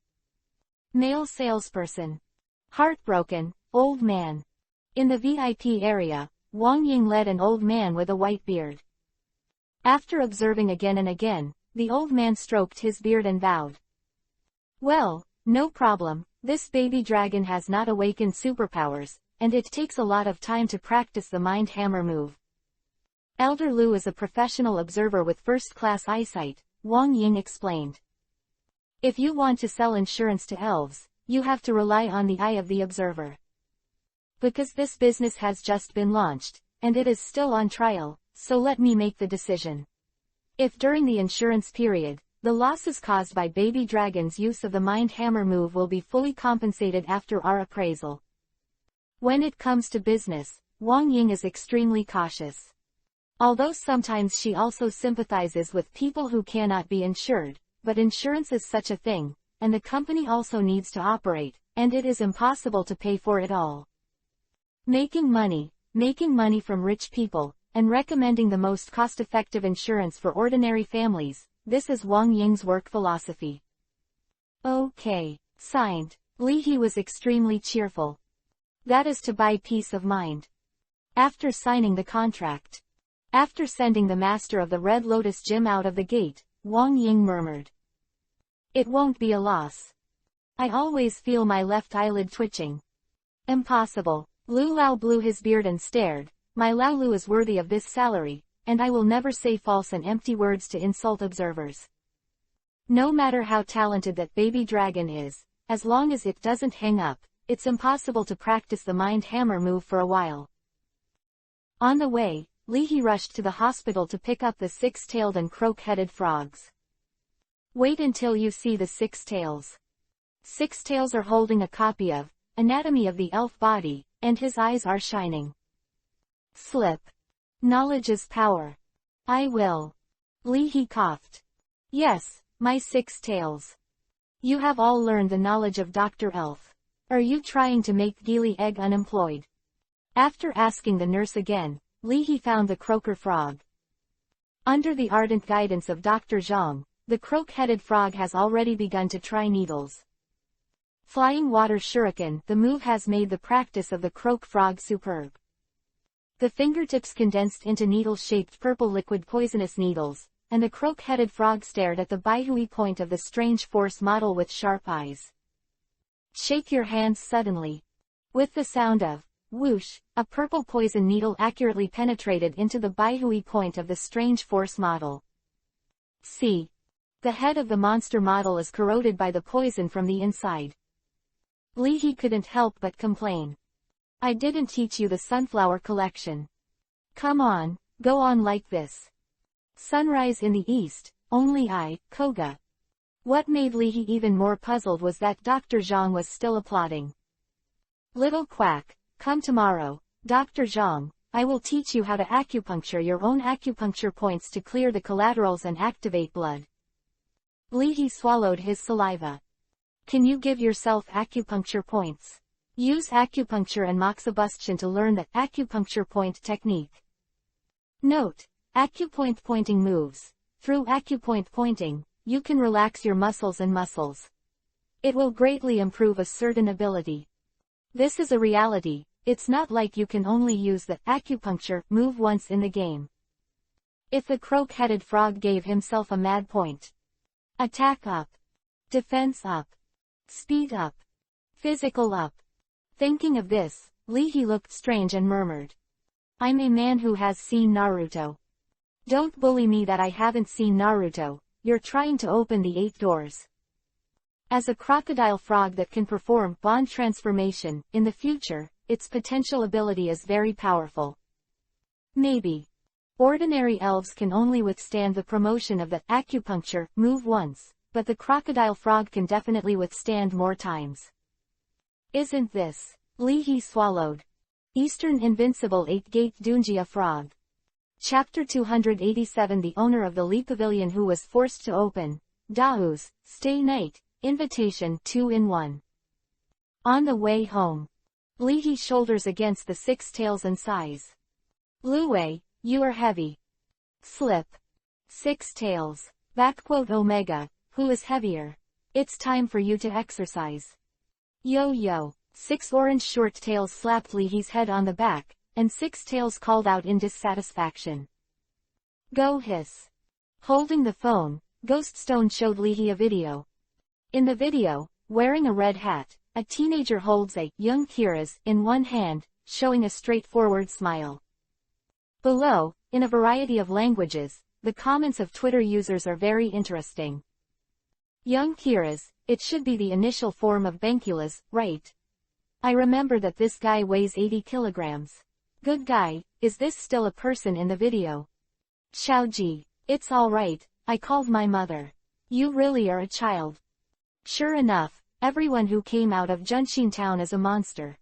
Male salesperson. Heartbroken, old man. In the VIP area, Wang Ying led an old man with a white beard. After observing again and again, the old man stroked his beard and bowed. Well, no problem, this baby dragon has not awakened superpowers, and it takes a lot of time to practice the mind hammer move. Elder Lu is a professional observer with first-class eyesight, Wang Ying explained. If you want to sell insurance to elves, you have to rely on the eye of the observer. Because this business has just been launched, and it is still on trial, so let me make the decision. If during the insurance period, the losses caused by Baby Dragon's use of the Mind Hammer move will be fully compensated after our appraisal. When it comes to business, Wang Ying is extremely cautious. Although sometimes she also sympathizes with people who cannot be insured, but insurance is such a thing, and the company also needs to operate, and it is impossible to pay for it all. Making money from rich people, and recommending the most cost-effective insurance for ordinary families, this is Wang Ying's work philosophy. Okay. Signed. Li He was extremely cheerful. That is to buy peace of mind. After signing the contract. After sending the master of the Red Lotus Gym out of the gate, Wang Ying murmured. It won't be a loss. I always feel my left eyelid twitching. Impossible. Lu Lao blew his beard and stared. My Lao Lu is worthy of this salary, and I will never say false and empty words to insult observers. No matter how talented that baby dragon is, as long as it doesn't hang up, it's impossible to practice the mind hammer move for a while. On the way, Li He rushed to the hospital to pick up the six-tailed and croak-headed frogs. Wait until you see the six tails. Six tails are holding a copy of Anatomy of the Elf Body, and his eyes are shining. Slip. Knowledge is power. I will. Li He coughed. Yes, my six tails. You have all learned the knowledge of Dr. Elf. Are you trying to make Geely Egg unemployed? After asking the nurse again, Li He found the croaker frog. Under the ardent guidance of Dr. Zhang, the croak-headed frog has already begun to try needles. Flying water shuriken, the move has made the practice of the croak frog superb. The fingertips condensed into needle-shaped purple liquid poisonous needles, and the croak-headed frog stared at the Baihui point of the strange force model with sharp eyes. Shake your hands suddenly. With the sound of whoosh, a purple poison needle accurately penetrated into the Baihui point of the strange force model. See. The head of the monster model is corroded by the poison from the inside. Li He couldn't help but complain. I didn't teach you the sunflower collection. Come on, go on like this. Sunrise in the east, only I, Koga. What made Li He even more puzzled was that Dr. Zhang was still applauding. Little quack, come tomorrow, Dr. Zhang, I will teach you how to acupuncture your own acupuncture points to clear the collaterals and activate blood. Li He swallowed his saliva. Can you give yourself acupuncture points? Use acupuncture and moxibustion to learn the acupuncture point technique. Note: acupoint pointing moves. Through acupoint pointing, you can relax your muscles and muscles. It will greatly improve a certain ability. This is a reality. It's not like you can only use the acupuncture move once in the game. If the croak-headed frog gave himself a mad point. Attack up. Defense up. Speed up. Physical up. Thinking of this, Li He looked strange and murmured. I'm a man who has seen Naruto. Don't bully me that I haven't seen Naruto, you're trying to open the 8 doors. As a crocodile frog that can perform bond transformation, in the future, its potential ability is very powerful. Maybe. Ordinary elves can only withstand the promotion of the acupuncture move once, but the crocodile frog can definitely withstand more times. Isn't this? Leahy swallowed. Eastern Invincible 8-Gate Dungia Frog. Chapter 287. The owner of the Lee Pavilion who was forced to open Dao's Stay Night Invitation 2-in-1. On the way home. Leahy shoulders against the 6 tails and sighs. Luwei, you are heavy. Slip. 6 tails. Omega, who is heavier? It's time for you to exercise. Yo-yo. 6 orange short tails slapped Leahy's head on the back, and 6 tails called out in dissatisfaction. Go hiss. Holding the phone, Ghoststone showed Leahy a video. In the video, wearing a red hat, a teenager holds a young Kira's in one hand, showing a straightforward smile. Below, in a variety of languages, the comments of Twitter users are very interesting. Young Kira's, it should be the initial form of Bankula's, right? I remember that this guy weighs 80 kilograms. Good guy, is this still a person in the video? Xiaoji, it's alright, I called my mother. You really are a child. Sure enough, everyone who came out of Junshin town is a monster.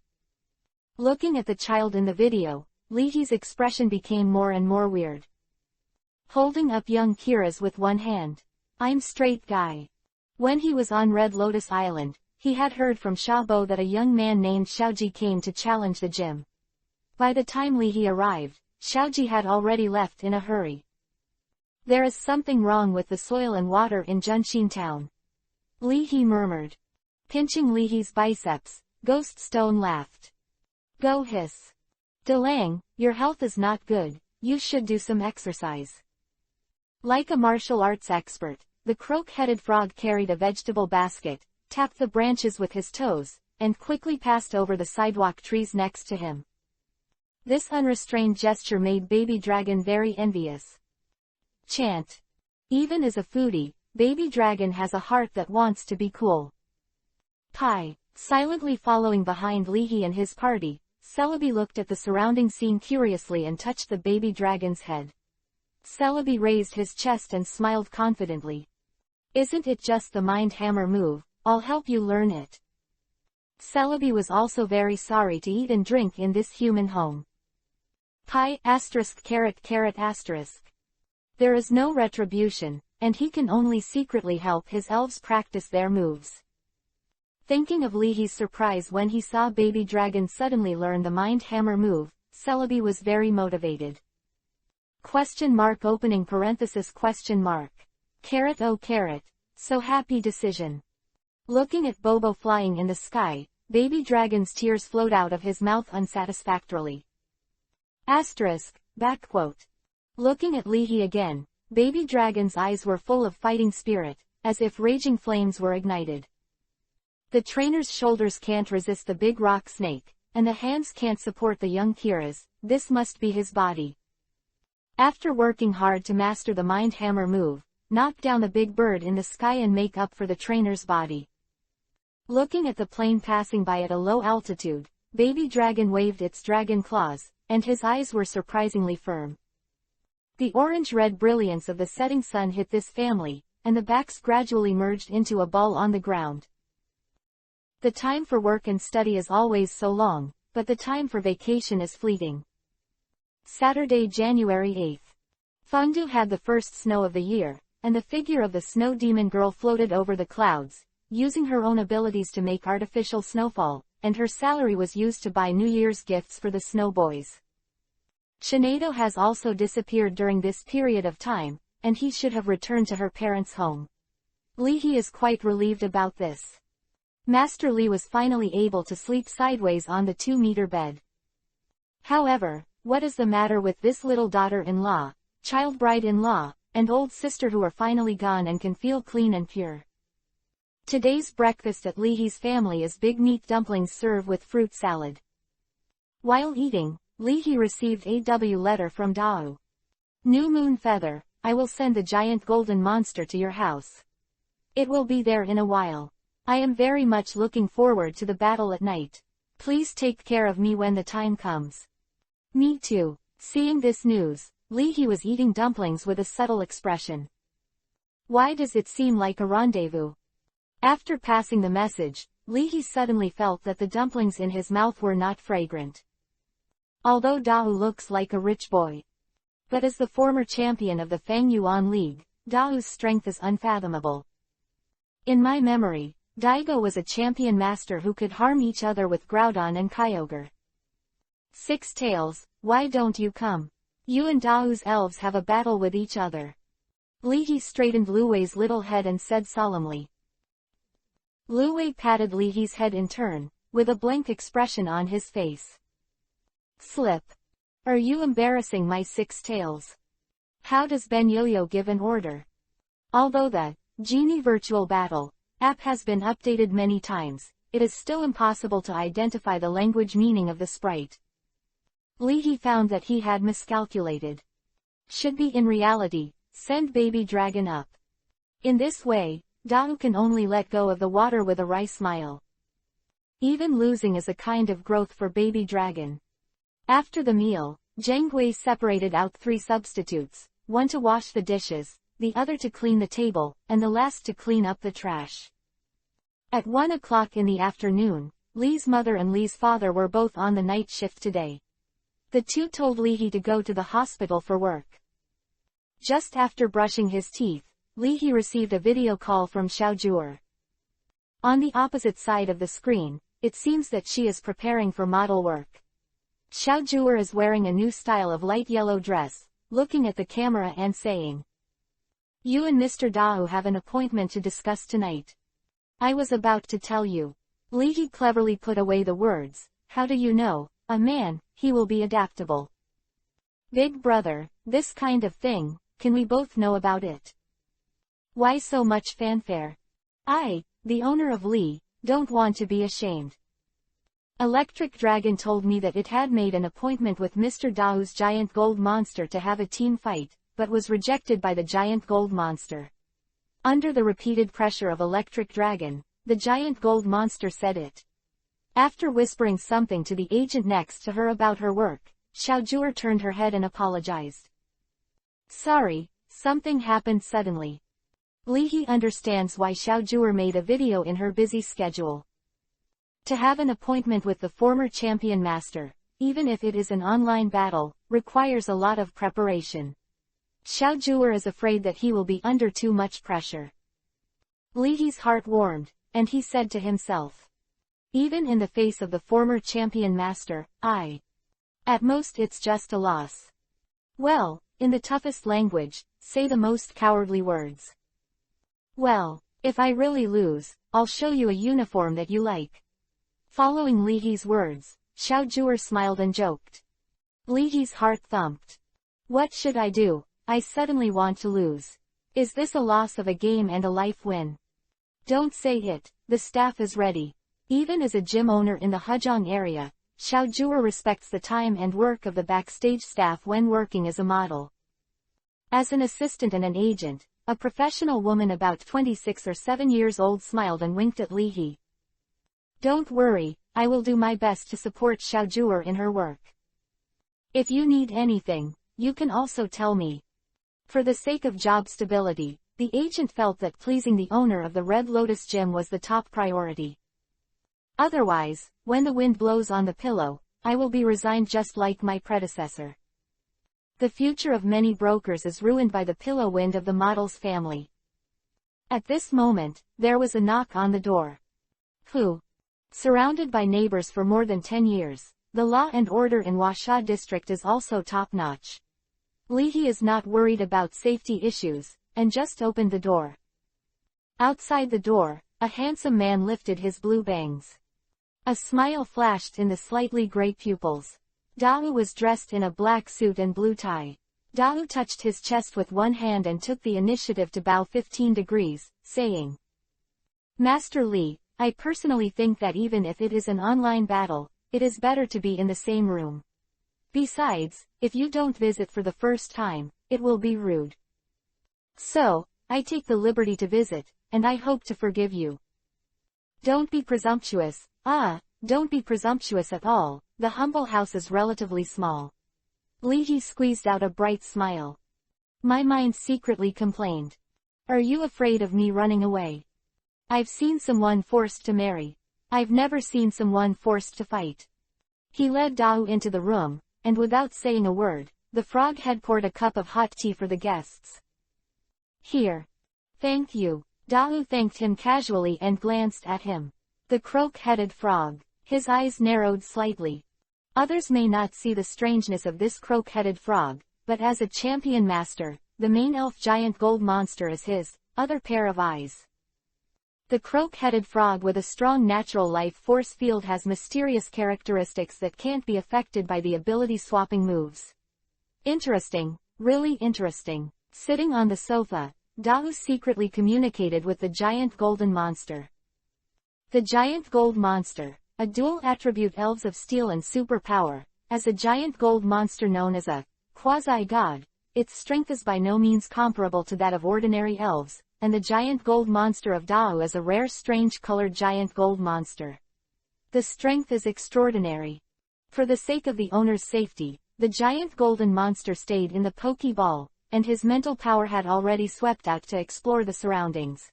Looking at the child in the video, Leahy's expression became more and more weird. Holding up young Kira's with one hand. I'm straight guy. When he was on Red Lotus Island, he had heard from Xiaobo that a young man named Xiaoji came to challenge the gym. By the time Leahy arrived, Xiaoji had already left in a hurry. There is something wrong with the soil and water in Junshin town. Leahy murmured. Pinching Leahy's biceps, Ghoststone laughed. Go hiss. Delang, your health is not good, you should do some exercise. Like a martial arts expert, the croak-headed frog carried a vegetable basket, tapped the branches with his toes, and quickly passed over the sidewalk trees next to him. This unrestrained gesture made Baby Dragon very envious. Chant. Even as a foodie, Baby Dragon has a heart that wants to be cool. Pi. Silently following behind Leahy and his party, Celebi looked at the surrounding scene curiously and touched the Baby Dragon's head. Celebi raised his chest and smiled confidently. Isn't it just the Mind Hammer move? I'll help you learn it. Celebi was also very sorry to eat and drink in this human home. Pi *******. There is no retribution, and he can only secretly help his elves practice their moves. Thinking of Leahy's surprise when he saw Baby Dragon suddenly learn the Mind Hammer move, Celebi was very motivated. Opening parenthesis ? Oh carrot. So happy decision. Looking at Bobo flying in the sky, Baby Dragon's tears flowed out of his mouth unsatisfactorily. Looking at Leahy again, Baby Dragon's eyes were full of fighting spirit, as if raging flames were ignited. The trainer's shoulders can't resist the big rock snake, and the hands can't support the young Kira's, this must be his body. After working hard to master the Mind Hammer move, knock down the big bird in the sky and make up for the trainer's body. Looking at the plane passing by at a low altitude, Baby Dragon waved its dragon claws, and his eyes were surprisingly firm. The orange-red brilliance of the setting sun hit this family, and the backs gradually merged into a ball on the ground. The time for work and study is always so long, but the time for vacation is fleeting. Saturday, January 8th. Fengdu had the first snow of the year, and the figure of the snow demon girl floated over the clouds, using her own abilities to make artificial snowfall, and her salary was used to buy New Year's gifts for the snow boys. Shinado has also disappeared during this period of time, and he should have returned to her parents' home. Leahy is quite relieved about this. Master Lee was finally able to sleep sideways on the 2-meter bed. However, what is the matter with this little daughter-in-law, child bride-in-law, and old sister who are finally gone and can feel clean and pure? Today's breakfast at Leahy's family is big meat dumplings served with fruit salad. While eating, Leahy received a letter from Dao. New moon feather, I will send the giant golden monster to your house. It will be there in a while. I am very much looking forward to the battle at night. Please take care of me when the time comes. Me too. Seeing this news, Li was eating dumplings with a subtle expression. Why does it seem like a rendezvous? After passing the message, Li suddenly felt that the dumplings in his mouth were not fragrant. Although Dao looks like a rich boy. But as the former champion of the Fang Yuan League, Dao's strength is unfathomable. In my memory, Daigo was a champion master who could harm each other with Groudon and Kyogre. Six Tails, why don't you come? You and Dao's elves have a battle with each other. Li straightened Lu Wei's little head and said solemnly. Lu Wei patted Li's head in turn, with a blank expression on his face. Slip. Are you embarrassing my Six Tails? How does Ben Yo-Yo give an order? Although the Genie Virtual Battle app has been updated many times, it is still impossible to identify the language meaning of the sprite. Li found that he had miscalculated. Should be in reality, send Baby Dragon up. In this way, Dao can only let go of the water with a wry smile. Even losing is a kind of growth for Baby Dragon. After the meal, Zhang Hui separated out 3 substitutes, one to wash the dishes, the other to clean the table, and the last to clean up the trash. At 1 o'clock in the afternoon, Li's mother and Li's father were both on the night shift today. The two told Li to go to the hospital for work. Just after brushing his teeth, Li received a video call from Xiaojue. On the opposite side of the screen, it seems that she is preparing for model work. Xiaojue is wearing a new style of light yellow dress, looking at the camera and saying, "You and Mr. Dao have an appointment to discuss tonight. I was about to tell you." Li cleverly put away the words, "How do you know? A man, he will be adaptable. Big brother, this kind of thing, can we both know about it? Why so much fanfare? I, the owner of Li, don't want to be ashamed. Electric Dragon told me that it had made an appointment with Mr. Dao's giant gold monster to have a team fight, but was rejected by the giant gold monster." Under the repeated pressure of Electric Dragon, the giant gold monster said it. After whispering something to the agent next to her about her work, Xiaojue turned her head and apologized. "Sorry, something happened suddenly." Li understands why Xiaojue made a video in her busy schedule. To have an appointment with the former champion master, even if it is an online battle, requires a lot of preparation. Xiaojue is afraid that he will be under too much pressure. Li's heart warmed, and he said to himself, "Even in the face of the former champion master, at most it's just a loss. Well, in the toughest language, say the most cowardly words. Well, if I really lose, I'll show you a uniform that you like." Following Li's words, Xiaojue smiled and joked. Li's heart thumped. What should I do? I suddenly want to lose. Is this a loss of a game and a life win? Don't say it, the staff is ready. Even as a gym owner in the Hezhong area, Xiaojue respects the time and work of the backstage staff when working as a model. As an assistant and an agent, a professional woman about 26 or 7 years old smiled and winked at Li. "Don't worry, I will do my best to support Xiaojue in her work. If you need anything, you can also tell me." For the sake of job stability, the agent felt that pleasing the owner of the Red Lotus Gym was the top priority. Otherwise, when the wind blows on the pillow, I will be resigned just like my predecessor. The future of many brokers is ruined by the pillow wind of the model's family. At this moment, there was a knock on the door. Who? Surrounded by neighbors for more than 10 years, the law and order in Huasha district is also top-notch. Li is not worried about safety issues, and just opened the door. Outside the door, a handsome man lifted his blue bangs. A smile flashed in the slightly gray pupils. Dao was dressed in a black suit and blue tie. Dao touched his chest with one hand and took the initiative to bow 15 degrees, saying, "Master Li, I personally think that even if it is an online battle, it is better to be in the same room. Besides, if you don't visit for the first time, it will be rude. So, I take the liberty to visit, and I hope to forgive you. Don't be presumptuous." Don't be presumptuous at all, the humble house is relatively small. Li He squeezed out a bright smile. My mind secretly complained. Are you afraid of me running away? I've seen someone forced to marry. I've never seen someone forced to fight. He led Dao into the room, and without saying a word, the frog had poured a cup of hot tea for the guests. Here. Thank you. Dao thanked him casually and glanced at him. The croak-headed frog. His eyes narrowed slightly. Others may not see the strangeness of this croak-headed frog, but as a champion master, the main elf giant gold monster is his other pair of eyes. The croak-headed frog with a strong natural life force field has mysterious characteristics that can't be affected by the ability-swapping moves. Interesting, really interesting. Sitting on the sofa, Dao secretly communicated with the giant golden monster. The giant gold monster, a dual-attribute elves of steel and superpower, as a giant gold monster known as a quasi-god, its strength is by no means comparable to that of ordinary elves, and the giant gold monster of Dao is a rare strange-colored giant gold monster. The strength is extraordinary. For the sake of the owner's safety, the giant golden monster stayed in the Pokeball, and his mental power had already swept out to explore the surroundings.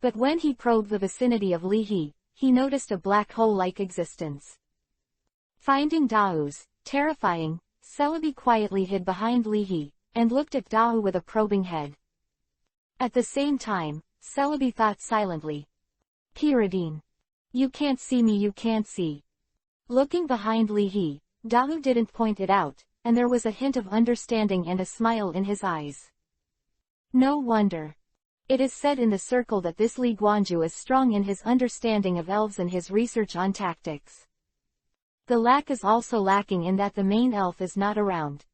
But when he probed the vicinity of Li He, he noticed a black hole-like existence. Finding Dao's terrifying, Celebi quietly hid behind Li He, and looked at Dao with a probing head. At the same time, Celebi thought silently. Pyridine. You can't see me, you can't see. Looking behind Li He, Dao didn't point it out, and there was a hint of understanding and a smile in his eyes. No wonder. It is said in the circle that this Li Guanju is strong in his understanding of elves and his research on tactics. The lack is also lacking in that the main elf is not around.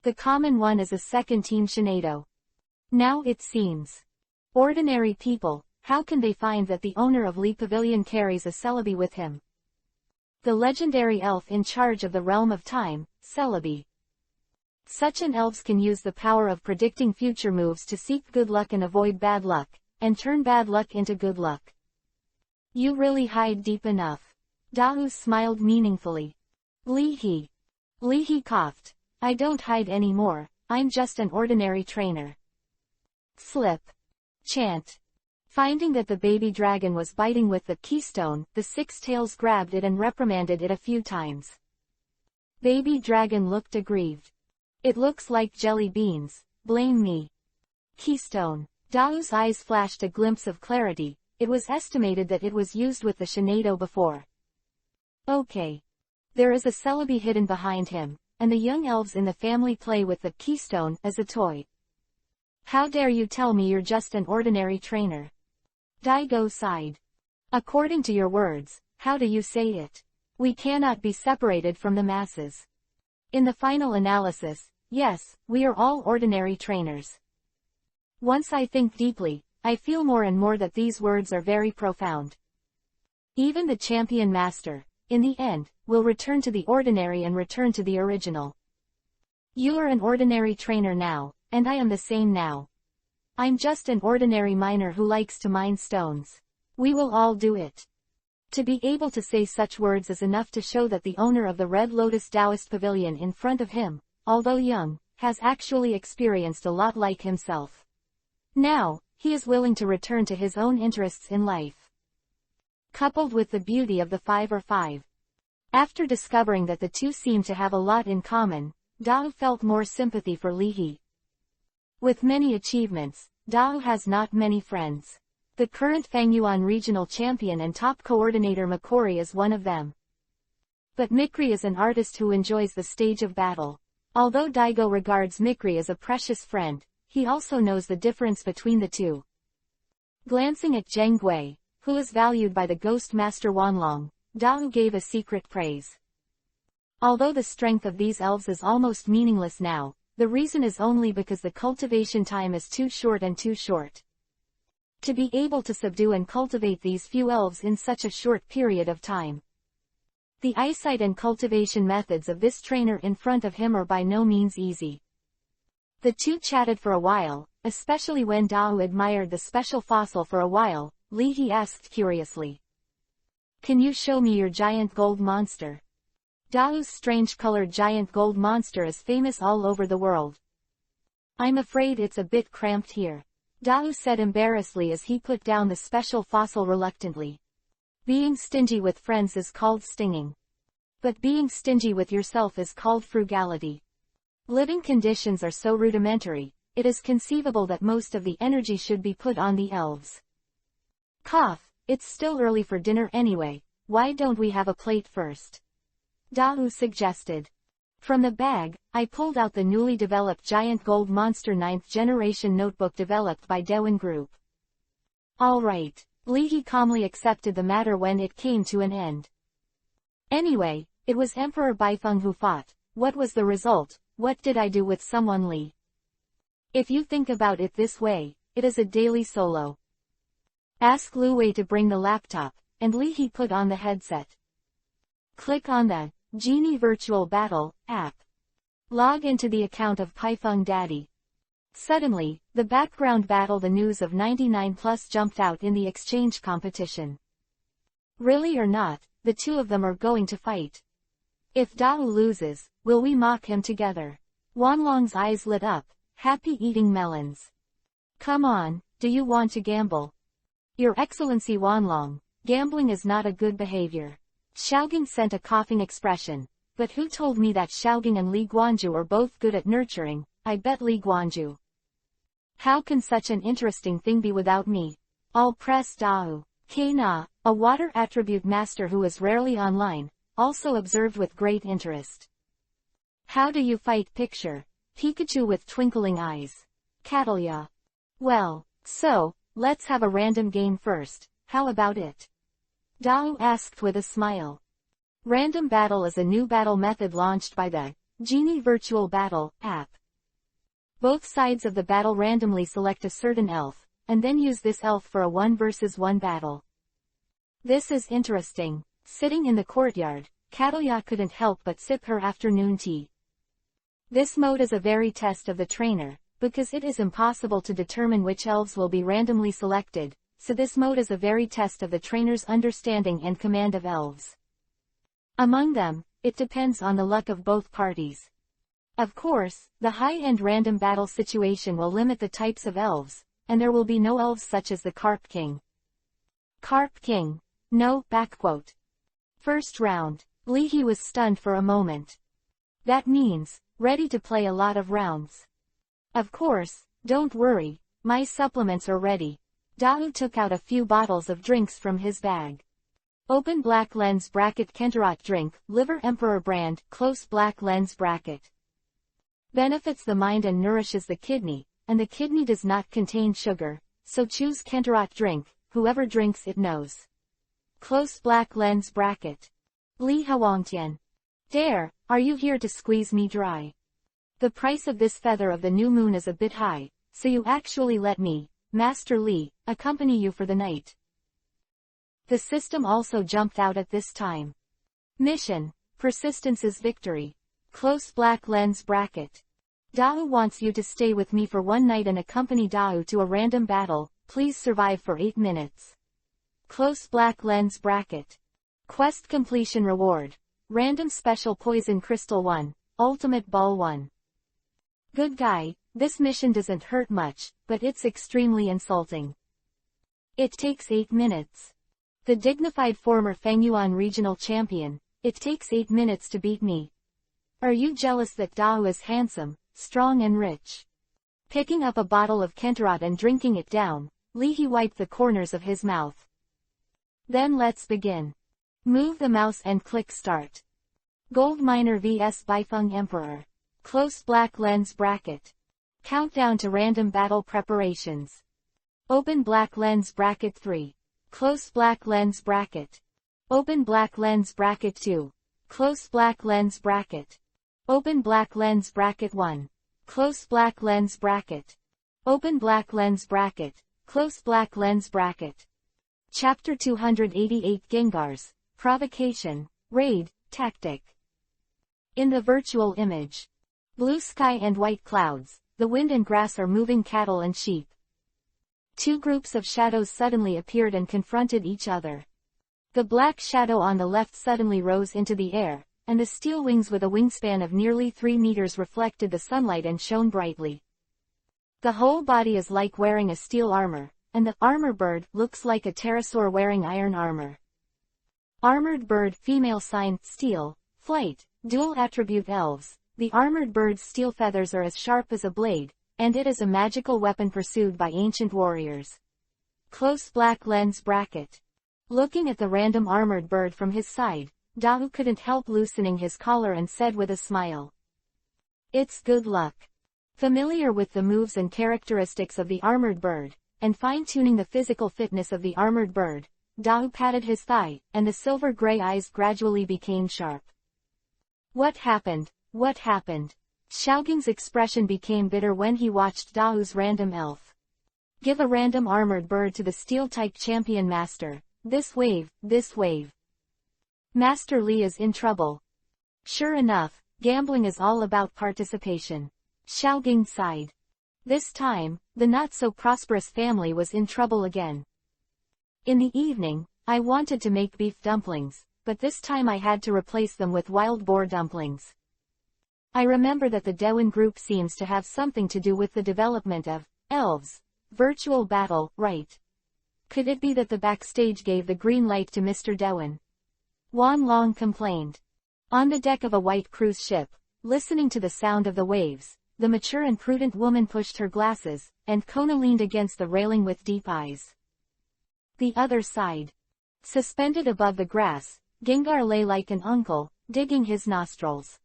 The common one is a second team Shinado. Now it seems. Ordinary people, how can they find that the owner of Li Pavilion carries a Celebi with him? The legendary elf in charge of the realm of time, Celebi. Such an elves can use the power of predicting future moves to seek good luck and avoid bad luck, and turn bad luck into good luck. You really hide deep enough. Dao smiled meaningfully. Li He coughed. I don't hide anymore, I'm just an ordinary trainer. Slip. Chant. Finding that the baby dragon was biting with the keystone, the six tails grabbed it and reprimanded it a few times. Baby dragon looked aggrieved. It looks like jelly beans, blame me. Keystone. Dao's eyes flashed a glimpse of clarity, it was estimated that it was used with the Shinado before. Okay. There is a Celebi hidden behind him, and the young elves in the family play with the keystone as a toy. How dare you tell me you're just an ordinary trainer? Daigo sighed. According to your words, how do you say it? We cannot be separated from the masses. In the final analysis, yes, we are all ordinary trainers. Once I think deeply, I feel more and more that these words are very profound. Even the champion master, in the end, will return to the ordinary and return to the original. You are an ordinary trainer now, and I am the same now. I'm just an ordinary miner who likes to mine stones. We will all do it. To be able to say such words is enough to show that the owner of the Red Lotus Taoist Pavilion in front of him, although young, has actually experienced a lot like himself. Now, he is willing to return to his own interests in life. Coupled with the beauty of the 5 or 5. After discovering that the two seemed to have a lot in common, Dao felt more sympathy for Li He. With many achievements, Dao has not many friends. The current Fangyuan regional champion and top coordinator Makori is one of them. But Mikri is an artist who enjoys the stage of battle. Although Daigo regards Mikri as a precious friend, he also knows the difference between the two. Glancing at Zheng Gui, who is valued by the Ghost Master Wanlong, Dao gave a secret praise. Although the strength of these elves is almost meaningless now, the reason is only because the cultivation time is too short and too short. To be able to subdue and cultivate these few elves in such a short period of time. The eyesight and cultivation methods of this trainer in front of him are by no means easy. The two chatted for a while, especially when Dao admired the special fossil for a while. Li He asked curiously. Can you show me your giant gold monster? Dao's strange-colored giant gold monster is famous all over the world. I'm afraid it's a bit cramped here, Dao said embarrassedly as he put down the special fossil reluctantly. Being stingy with friends is called stinging. But being stingy with yourself is called frugality. Living conditions are so rudimentary, it is conceivable that most of the energy should be put on the elves. Cough, it's still early for dinner anyway, why don't we have a plate first? Dao suggested. From the bag, I pulled out the newly developed giant gold monster 9th generation notebook developed by Dewin Group. All right, Li calmly accepted the matter when it came to an end. Anyway, it was Emperor Baifeng who fought. What was the result? What did I do with someone, Li? If you think about it this way, it is a daily solo. Ask Lu Wei to bring the laptop, and Li put on the headset. Click on the Genie Virtual Battle app. Log into the account of Baifeng Daddy. Suddenly, the background battle the news of 99 Plus jumped out in the exchange competition. Really or not, the two of them are going to fight. If Dao loses, will we mock him together? Wanlong's eyes lit up, happy eating melons. Come on, do you want to gamble? Your Excellency Wanlong, gambling is not a good behavior. Xiaogang sent a coughing expression. But who told me that Xiaogang and Li Guanju are both good at nurturing? I bet Li Guanju. How can such an interesting thing be without me? I'll press Dao. Kena, a water attribute master who is rarely online, also observed with great interest. How do you fight? Picture Pikachu with twinkling eyes. Catalya. Well, so, let's have a random game first, how about it? Dao asked with a smile. Random Battle is a new battle method launched by the Genie Virtual Battle app. Both sides of the battle randomly select a certain elf, and then use this elf for a 1 versus 1 battle. This is interesting. Sitting in the courtyard, Catalya couldn't help but sip her afternoon tea. This mode is a very test of the trainer, because it is impossible to determine which elves will be randomly selected, so this mode is a very test of the trainer's understanding and command of elves. Among them, it depends on the luck of both parties. Of course, the high-end random battle situation will limit the types of elves, and there will be no elves such as the Carp King. Carp King. No, backquote. First round. Li was stunned for a moment. That means, ready to play a lot of rounds. Of course, don't worry, my supplements are ready. Dao took out a few bottles of drinks from his bag. Open black lens bracket Kentarot drink, liver emperor brand, close black lens bracket. Benefits the mind and nourishes the kidney, and the kidney does not contain sugar, so choose Kentarot drink, whoever drinks it knows. Close black lens bracket. Li Hawangtian. Dare, are you here to squeeze me dry? The price of this feather of the new moon is a bit high, so you actually let me, Master Li, accompany you for the night. The system also jumped out at this time. Mission. Persistence is victory. Close black lens bracket. Dao wants you to stay with me for 1 night and accompany Dao to a random battle, please survive for 8 minutes. Close black lens bracket. Quest completion reward. Random special poison crystal 1, ultimate ball 1. Good guy, this mission doesn't hurt much, but it's extremely insulting. It takes 8 minutes. The dignified former Fengyuan regional champion, it takes 8 minutes to beat me. Are you jealous that Dao is handsome, strong and rich? Picking up a bottle of Kentarot and drinking it down, Li wiped the corners of his mouth. Then let's begin. Move the mouse and click start. Gold Miner vs Baifeng Emperor. Close black lens bracket. Countdown to random battle preparations. Open black lens bracket 3. Close black lens bracket. Open black lens bracket 2. Close black lens bracket. Open black lens bracket 1. Close black lens bracket. Open black lens bracket. Close black lens bracket. Chapter 288 Gengars. Provocation. Raid. Tactic. In the virtual image. Blue sky and white clouds, the wind and grass are moving cattle and sheep. 2 groups of shadows suddenly appeared and confronted each other. The black shadow on the left suddenly rose into the air, and the steel wings with a wingspan of nearly 3 meters reflected the sunlight and shone brightly. The whole body is like wearing a steel armor, and the armor bird looks like a pterosaur wearing iron armor. Armored bird, female sign, steel, flight, dual attribute elves. The armored bird's steel feathers are as sharp as a blade, and it is a magical weapon pursued by ancient warriors. Close black lens bracket. Looking at the random armored bird from his side, Dao couldn't help loosening his collar and said with a smile, "It's good luck." Familiar with the moves and characteristics of the armored bird, and fine-tuning the physical fitness of the armored bird, Dao patted his thigh, and the silver-gray eyes gradually became sharp. What happened? What happened? Xiaoging's expression became bitter when he watched Dao's random elf give a random armored bird to the steel-type champion master. This wave, this wave. Master Li is in trouble. Sure enough, gambling is all about participation. Xiaoging sighed. This time, the not-so-prosperous family was in trouble again. In the evening, I wanted to make beef dumplings, but this time I had to replace them with wild boar dumplings. I remember that the Dewin group seems to have something to do with the development of elves. Virtual battle, right? Could it be that the backstage gave the green light to Mr. Dewin? Wan Long complained. On the deck of a white cruise ship, listening to the sound of the waves, the mature and prudent woman pushed her glasses, and Kona leaned against the railing with deep eyes. The other side. Suspended above the grass, Gengar lay like an uncle, digging his nostrils.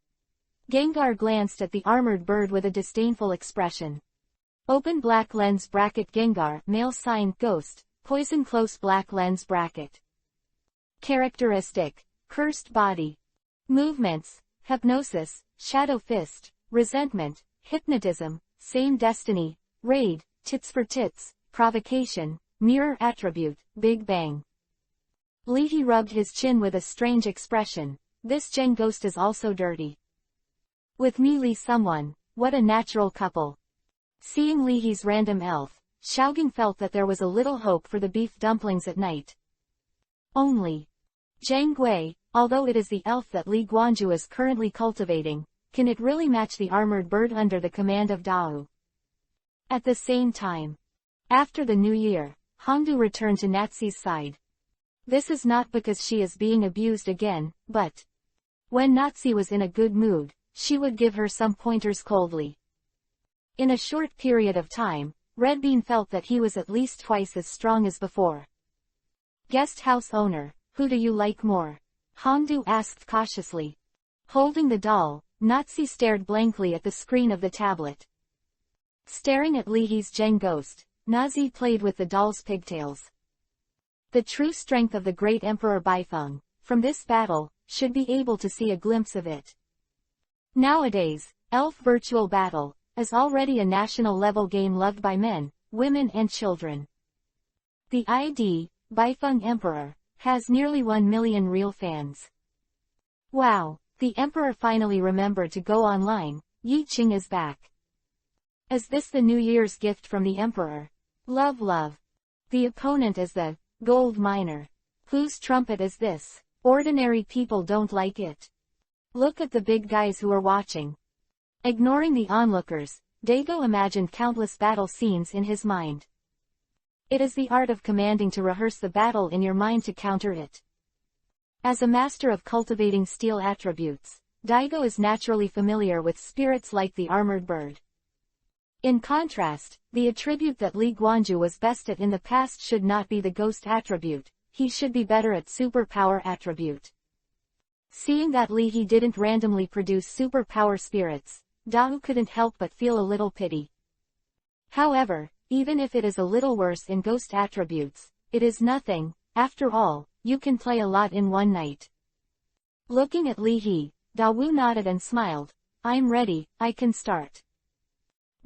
Gengar glanced at the armored bird with a disdainful expression. Open black lens bracket Gengar, male sign, ghost, poison close black lens bracket. Characteristic, cursed body. Movements, hypnosis, shadow fist, resentment, hypnotism, same destiny, raid, tits for tits, provocation, mirror attribute, big bang. Lihi rubbed his chin with a strange expression. This Zheng ghost is also dirty. With Li someone, what a natural couple. Seeing Lihi's random elf, Xiaoging felt that there was a little hope for the beef dumplings at night. Only. Zhang Gui, although it is the elf that Li Guanju is currently cultivating, can it really match the armored bird under the command of Dao? At the same time. After the new year, Hongdu returned to Natsi's side. This is not because she is being abused again, but when Natsi was in a good mood, she would give her some pointers coldly. In a short period of time, Red Bean felt that he was at least twice as strong as before. Guest house owner, who do you like more? Hongdu asked cautiously. Holding the doll, Natsi stared blankly at the screen of the tablet. Staring at Lihi's Zheng ghost, Nazi played with the doll's pigtails. The true strength of the great Emperor Baifeng, from this battle, should be able to see a glimpse of it. Nowadays, Elf Virtual Battle is already a national-level game loved by men, women and children. The ID, Baifeng Emperor, has nearly 1 million real fans. Wow, the Emperor finally remembered to go online. Yi Qing is back. Is this the New Year's gift from the Emperor? Love love. The opponent is the gold miner. Whose trumpet is this? Ordinary people don't like it. Look at the big guys who are watching. Ignoring the onlookers, Dago imagined countless battle scenes in his mind. It is the art of commanding to rehearse the battle in your mind to counter it. As a master of cultivating steel attributes, Daigo is naturally familiar with spirits like the armored bird. In contrast, the attribute that Li Guanju was best at in the past should not be the ghost attribute, he should be better at superpower attribute. Seeing that Li He didn't randomly produce superpower spirits, Dao couldn't help but feel a little pity. However, even if it is a little worse in ghost attributes, it is nothing. After all, you can play a lot in one night. Looking at Li He, Dawu nodded and smiled. I'm ready, I can start.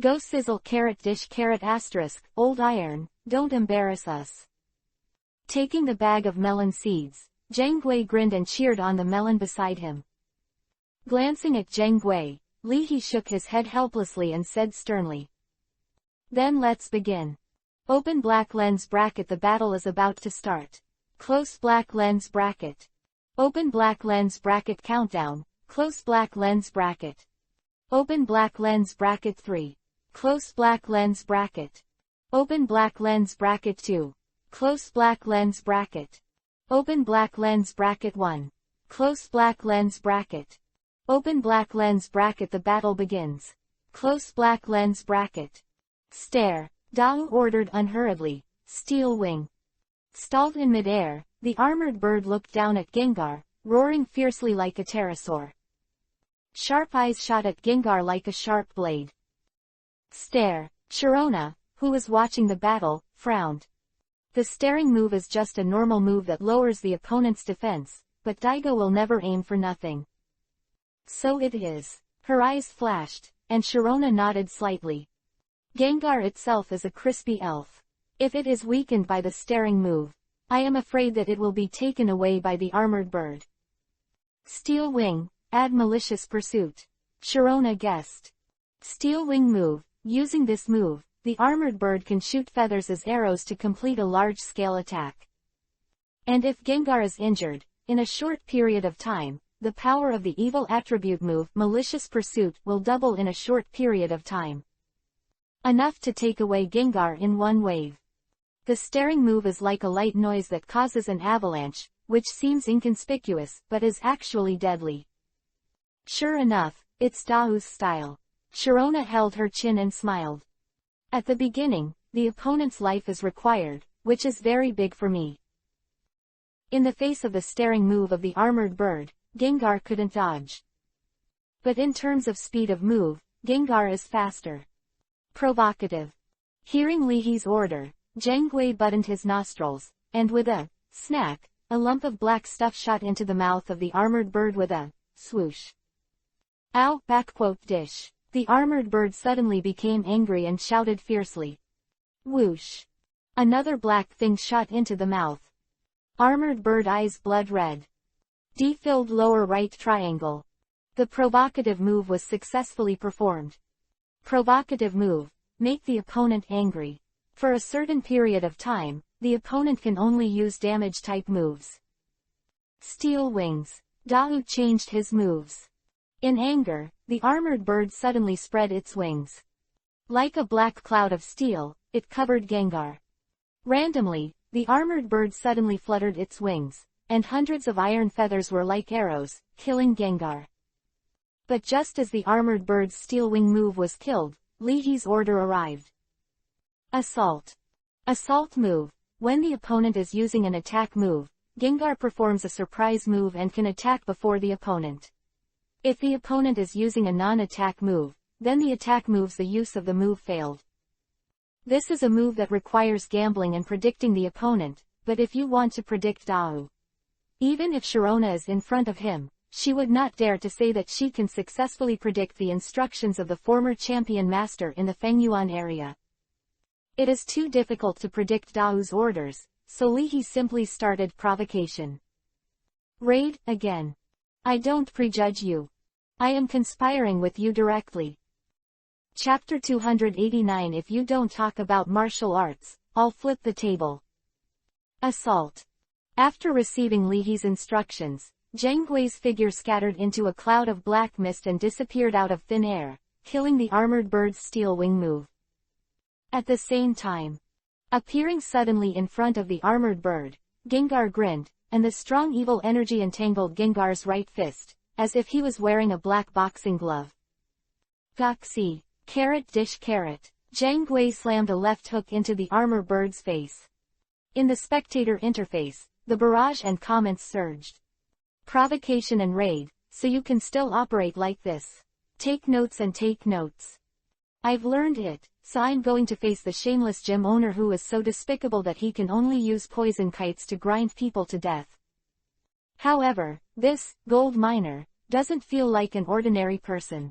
Go sizzle carrot dish carrot asterisk, old iron, don't embarrass us. Taking the bag of melon seeds, Zheng Gui grinned and cheered on the melon beside him. Glancing at Zheng Gui, Li He shook his head helplessly and said sternly. Then let's begin. Open black lens bracket. The battle is about to start. Close black lens bracket. Open black lens bracket countdown, close black lens bracket. Open black lens bracket 3. Close black lens bracket. Open black lens bracket 2. Close black lens bracket. Open black lens bracket 1. Close black lens bracket. Open black lens bracket. The battle begins. Close black lens bracket. Stare. Dao ordered unhurriedly. Steel wing. Stalled in midair, the armored bird looked down at Gengar, roaring fiercely like a pterosaur. Sharp eyes shot at Gengar like a sharp blade. Stare. Sharona, who was watching the battle, frowned. The staring move is just a normal move that lowers the opponent's defense, but Daigo will never aim for nothing. So it is. Her eyes flashed, and Sharona nodded slightly. Gengar itself is a crispy elf. If it is weakened by the staring move, I am afraid that it will be taken away by the armored bird. Steel wing, add malicious pursuit. Sharona guessed. Steel wing move. Using this move, the armored bird can shoot feathers as arrows to complete a large-scale attack. And if Gengar is injured, in a short period of time, the power of the evil attribute move, malicious pursuit, will double in a short period of time. Enough to take away Gengar in one wave. The staring move is like a light noise that causes an avalanche, which seems inconspicuous, but is actually deadly. Sure enough, it's Dao's style. Sharona held her chin and smiled. At the beginning, the opponent's life is required, which is very big for me. In the face of the staring move of the armored bird, Gengar couldn't dodge. But in terms of speed of move, Gengar is faster. Provocative. Hearing Lihi's order, Zhang buttoned his nostrils, and with a snack, a lump of black stuff shot into the mouth of the armored bird with a swoosh. Ow! Dish. The armored bird suddenly became angry and shouted fiercely. Whoosh. Another black thing shot into the mouth. Armored bird eyes blood red. D-filled lower right triangle. The provocative move was successfully performed. Provocative move. Make the opponent angry. For a certain period of time, the opponent can only use damage-type moves. Steel wings. Dao changed his moves. In anger, the armored bird suddenly spread its wings. Like a black cloud of steel, it covered Gengar. Randomly, the armored bird suddenly fluttered its wings, and hundreds of iron feathers were like arrows, killing Gengar. But just as the armored bird's steel wing move was killed, Lihi's order arrived. Assault. Assault move. When the opponent is using an attack move, Gengar performs a surprise move and can attack before the opponent. If the opponent is using a non-attack move, then the attack moves the use of the move failed. This is a move that requires gambling and predicting the opponent, but if you want to predict Dao, even if Sharona is in front of him, she would not dare to say that she can successfully predict the instructions of the former champion master in the Fengyuan area. It is too difficult to predict Dao's orders, so Lihi simply started provocation. Raid, again. I don't prejudge you. I am conspiring with you directly. Chapter 289. If you don't talk about martial arts, I'll flip the table. Assault. After receiving Lihi's instructions, Zhang Gui's figure scattered into a cloud of black mist and disappeared out of thin air, killing the armored bird's steel wing move. At the same time, appearing suddenly in front of the armored bird, Gengar grinned, and the strong evil energy entangled Gengar's right fist, as if he was wearing a black boxing glove. Goxi. Carrot dish carrot. Zhang Gui slammed a left hook into the armor bird's face. In the spectator interface, the barrage and comments surged. Provocation and raid, so you can still operate like this. Take notes and take notes. I've learned it, so I'm going to face the shameless gym owner who is so despicable that he can only use poison kites to grind people to death. However, this gold miner doesn't feel like an ordinary person.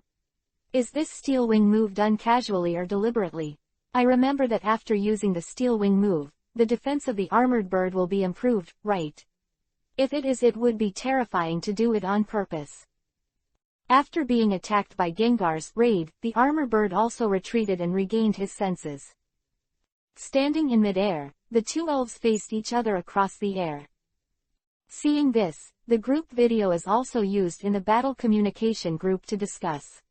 Is this steel wing move done casually or deliberately? I remember that after using the steel wing move, the defense of the armored bird will be improved, right? If it is, it would be terrifying to do it on purpose. After being attacked by Gengar's raid, the armor bird also retreated and regained his senses. Standing in midair, the two elves faced each other across the air. Seeing this, The group video is also used in the battle communication group to discuss.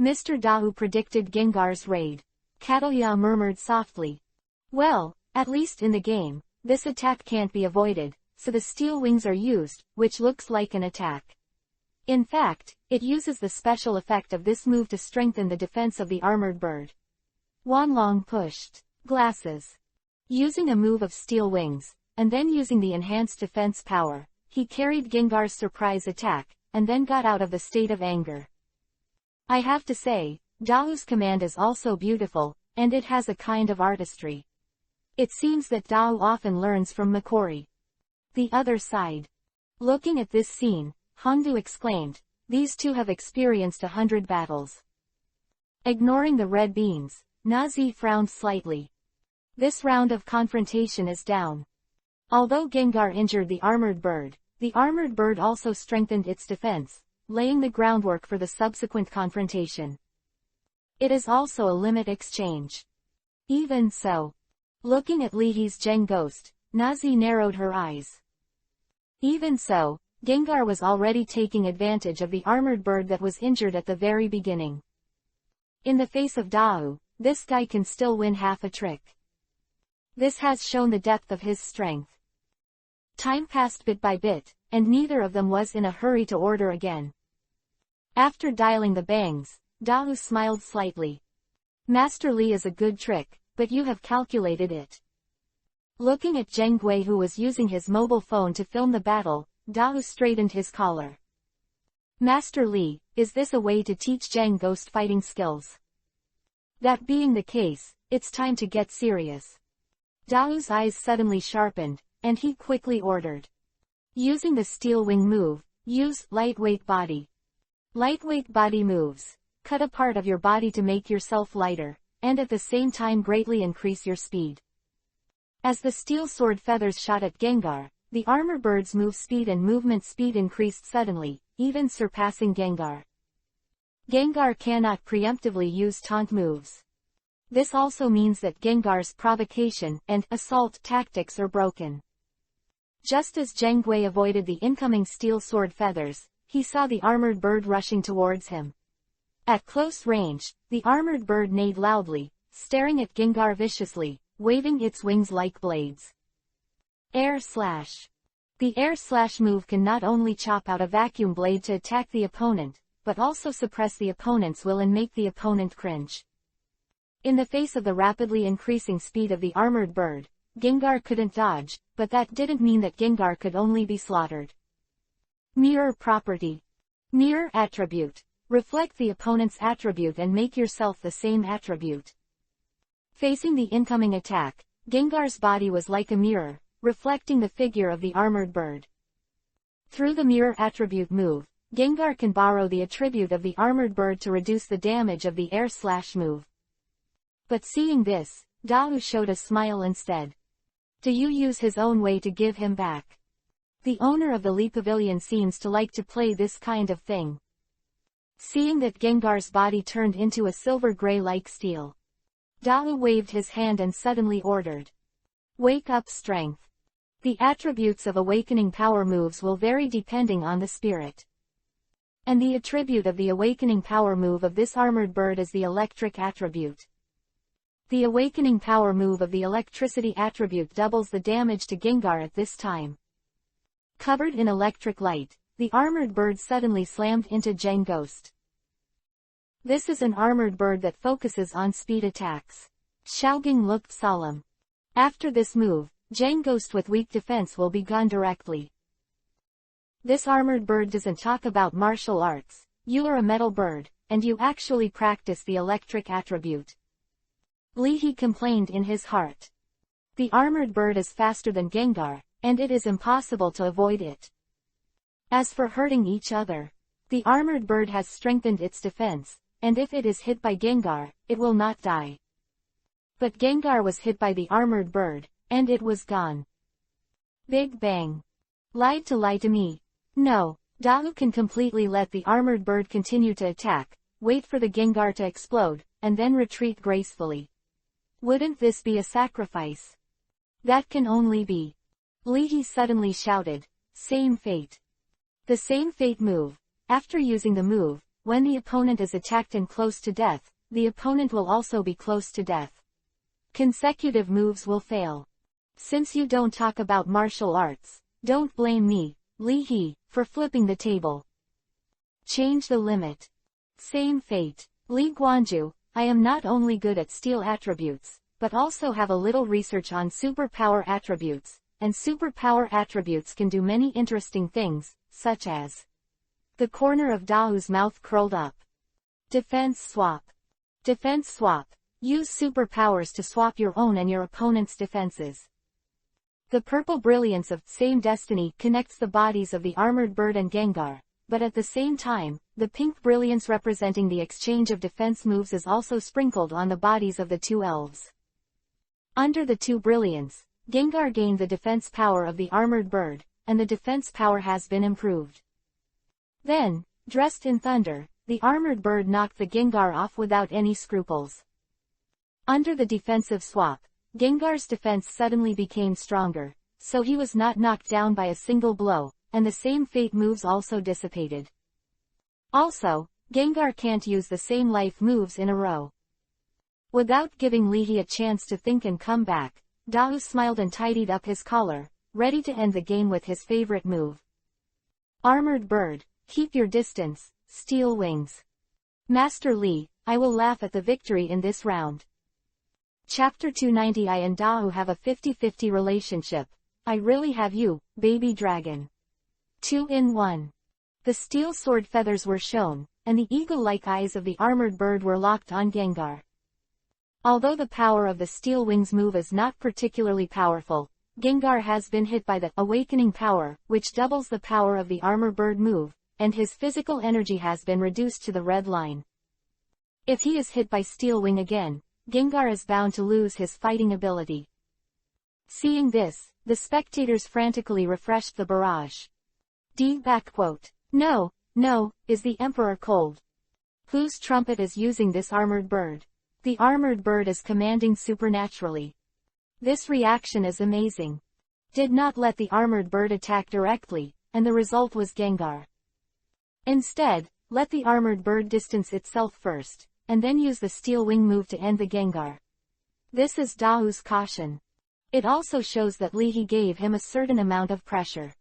Mr. Dao predicted Gengar's raid. Catalya murmured softly. Well, at least in the game, this attack can't be avoided, so the steel wings are used, which looks like an attack. In fact, it uses the special effect of this move to strengthen the defense of the armored bird. Wanlong pushed glasses. Using a move of steel wings, and then using the enhanced defense power, he carried Gengar's surprise attack, and then got out of the state of anger. I have to say, Dao's command is also beautiful, and it has a kind of artistry. It seems that Dao often learns from Makori. The other side. Looking at this scene, Hongdu exclaimed, these two have experienced 100 battles. Ignoring the red beans, Nazi frowned slightly. This round of confrontation is down. Although Gengar injured the armored bird also strengthened its defense, laying the groundwork for the subsequent confrontation. It is also a limit exchange. Even so. Looking at Lihi's Geng ghost, Nazi narrowed her eyes. Even so, Gengar was already taking advantage of the armored bird that was injured at the very beginning. In the face of Dao, this guy can still win half a trick. This has shown the depth of his strength. Time passed bit by bit, and neither of them was in a hurry to order again. After dialing the bangs, Dao smiled slightly. Master Li is a good trick, but you have calculated it. Looking at Zheng Gui, who was using his mobile phone to film the battle, Dao straightened his collar. Master Li, is this a way to teach Zheng ghost fighting skills? That being the case, it's time to get serious. Dao's eyes suddenly sharpened, and he quickly ordered. Using the steel wing move, use lightweight body. Lightweight body moves. Cut a part of your body to make yourself lighter, and at the same time greatly increase your speed. As the steel sword feathers shot at Gengar, the armor bird's move speed and movement speed increased suddenly, even surpassing Gengar. Gengar cannot preemptively use taunt moves. This also means that Gengar's provocation and assault tactics are broken. Just as Zheng Gui avoided the incoming steel sword feathers, he saw the armored bird rushing towards him. At close range, the armored bird neighed loudly, staring at Gengar viciously, waving its wings like blades. Air Slash. The Air Slash move can not only chop out a vacuum blade to attack the opponent, but also suppress the opponent's will and make the opponent cringe. In the face of the rapidly increasing speed of the armored bird, Gengar couldn't dodge, but that didn't mean that Gengar could only be slaughtered. Mirror Property. Mirror Attribute. Reflect the opponent's attribute and make yourself the same attribute. Facing the incoming attack, Gengar's body was like a mirror, reflecting the figure of the armored bird. Through the Mirror Attribute move, Gengar can borrow the attribute of the armored bird to reduce the damage of the Air Slash move. But seeing this, Dao showed a smile instead. Do you use his own way to give him back? The owner of the Li Pavilion seems to like to play this kind of thing. Seeing that Gengar's body turned into a silver gray like steel, Dao waved his hand and suddenly ordered. Wake up strength. The attributes of awakening power moves will vary depending on the spirit. And the attribute of the awakening power move of this armored bird is the electric attribute. The awakening power move of the electricity attribute doubles the damage to Gengar at this time. Covered in electric light, the armored bird suddenly slammed into Zheng Ghost. This is an armored bird that focuses on speed attacks. Xiaogang looked solemn. After this move, Zheng Ghost with weak defense will be gone directly. This armored bird doesn't talk about martial arts. You are a metal bird, and you actually practice the electric attribute. Lihi complained in his heart. The armored bird is faster than Gengar, and it is impossible to avoid it. As for hurting each other, the armored bird has strengthened its defense, and if it is hit by Gengar, it will not die. But Gengar was hit by the armored bird, and it was gone. Big Bang. Lied to me. No, Dao can completely let the armored bird continue to attack, wait for the Gengar to explode, and then retreat gracefully. Wouldn't this be a sacrifice? That can only be. Lihi suddenly shouted, Same fate. The same fate move. After using the move, when the opponent is attacked and close to death, the opponent will also be close to death. Consecutive moves will fail. Since you don't talk about martial arts, don't blame me, Li He, for flipping the table. Change the limit. Same fate. Li Guanju, I am not only good at steel attributes, but also have a little research on superpower attributes, and superpower attributes can do many interesting things, such as the corner of Dao's mouth curled up. Defense swap. Defense swap. Use superpowers to swap your own and your opponent's defenses. The purple brilliance of Same Destiny connects the bodies of the armored bird and Gengar, but at the same time, the pink brilliance representing the exchange of defense moves is also sprinkled on the bodies of the two elves. Under the two brilliance, Gengar gained the defense power of the armored bird, and the defense power has been improved. Then, dressed in thunder, the armored bird knocked the Gengar off without any scruples. Under the defensive swap, Gengar's defense suddenly became stronger, so he was not knocked down by a single blow, and the same fate moves also dissipated. Also, Gengar can't use the same life moves in a row. Without giving Li He a chance to think and come back, Dao smiled and tidied up his collar, ready to end the game with his favorite move. Armored bird, keep your distance, steel wings. Master Li, I will laugh at the victory in this round. Chapter 290. I and Dao have a 50-50 relationship. I really have you, baby dragon. 2 in 1. The steel sword feathers were shown, and the eagle-like eyes of the armored bird were locked on Gengar. Although the power of the steel wings move is not particularly powerful, Gengar has been hit by the awakening power, which doubles the power of the armor bird move, and his physical energy has been reduced to the red line. If he is hit by steel wing again, Gengar is bound to lose his fighting ability. Seeing this, the spectators frantically refreshed the barrage. No, no, is the Emperor cold? Whose trumpet is using this armored bird? The armored bird is commanding supernaturally. This reaction is amazing. Did not let the armored bird attack directly, and the result was Gengar. Instead, let the armored bird distance itself first, and then use the steel wing move to end the Gengar. This is Dao's caution. It also shows that Li He gave him a certain amount of pressure.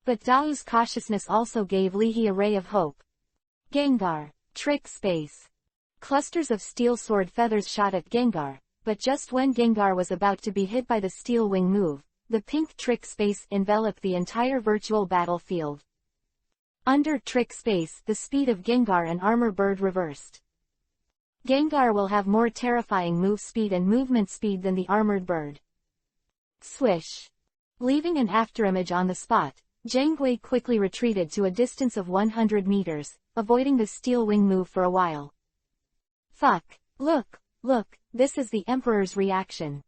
But Dao's cautiousness also gave Li He a ray of hope. Gengar, trick space. Clusters of steel sword feathers shot at Gengar, but just when Gengar was about to be hit by the steel wing move, the pink trick space enveloped the entire virtual battlefield. Under trick space, the speed of Gengar and armor bird reversed. Gengar will have more terrifying move speed and movement speed than the armored bird. Swish. Leaving an afterimage on the spot, Zhang Gui quickly retreated to a distance of 100 meters, avoiding the steel wing move for a while. Fuck. Look, this is the Emperor's reaction.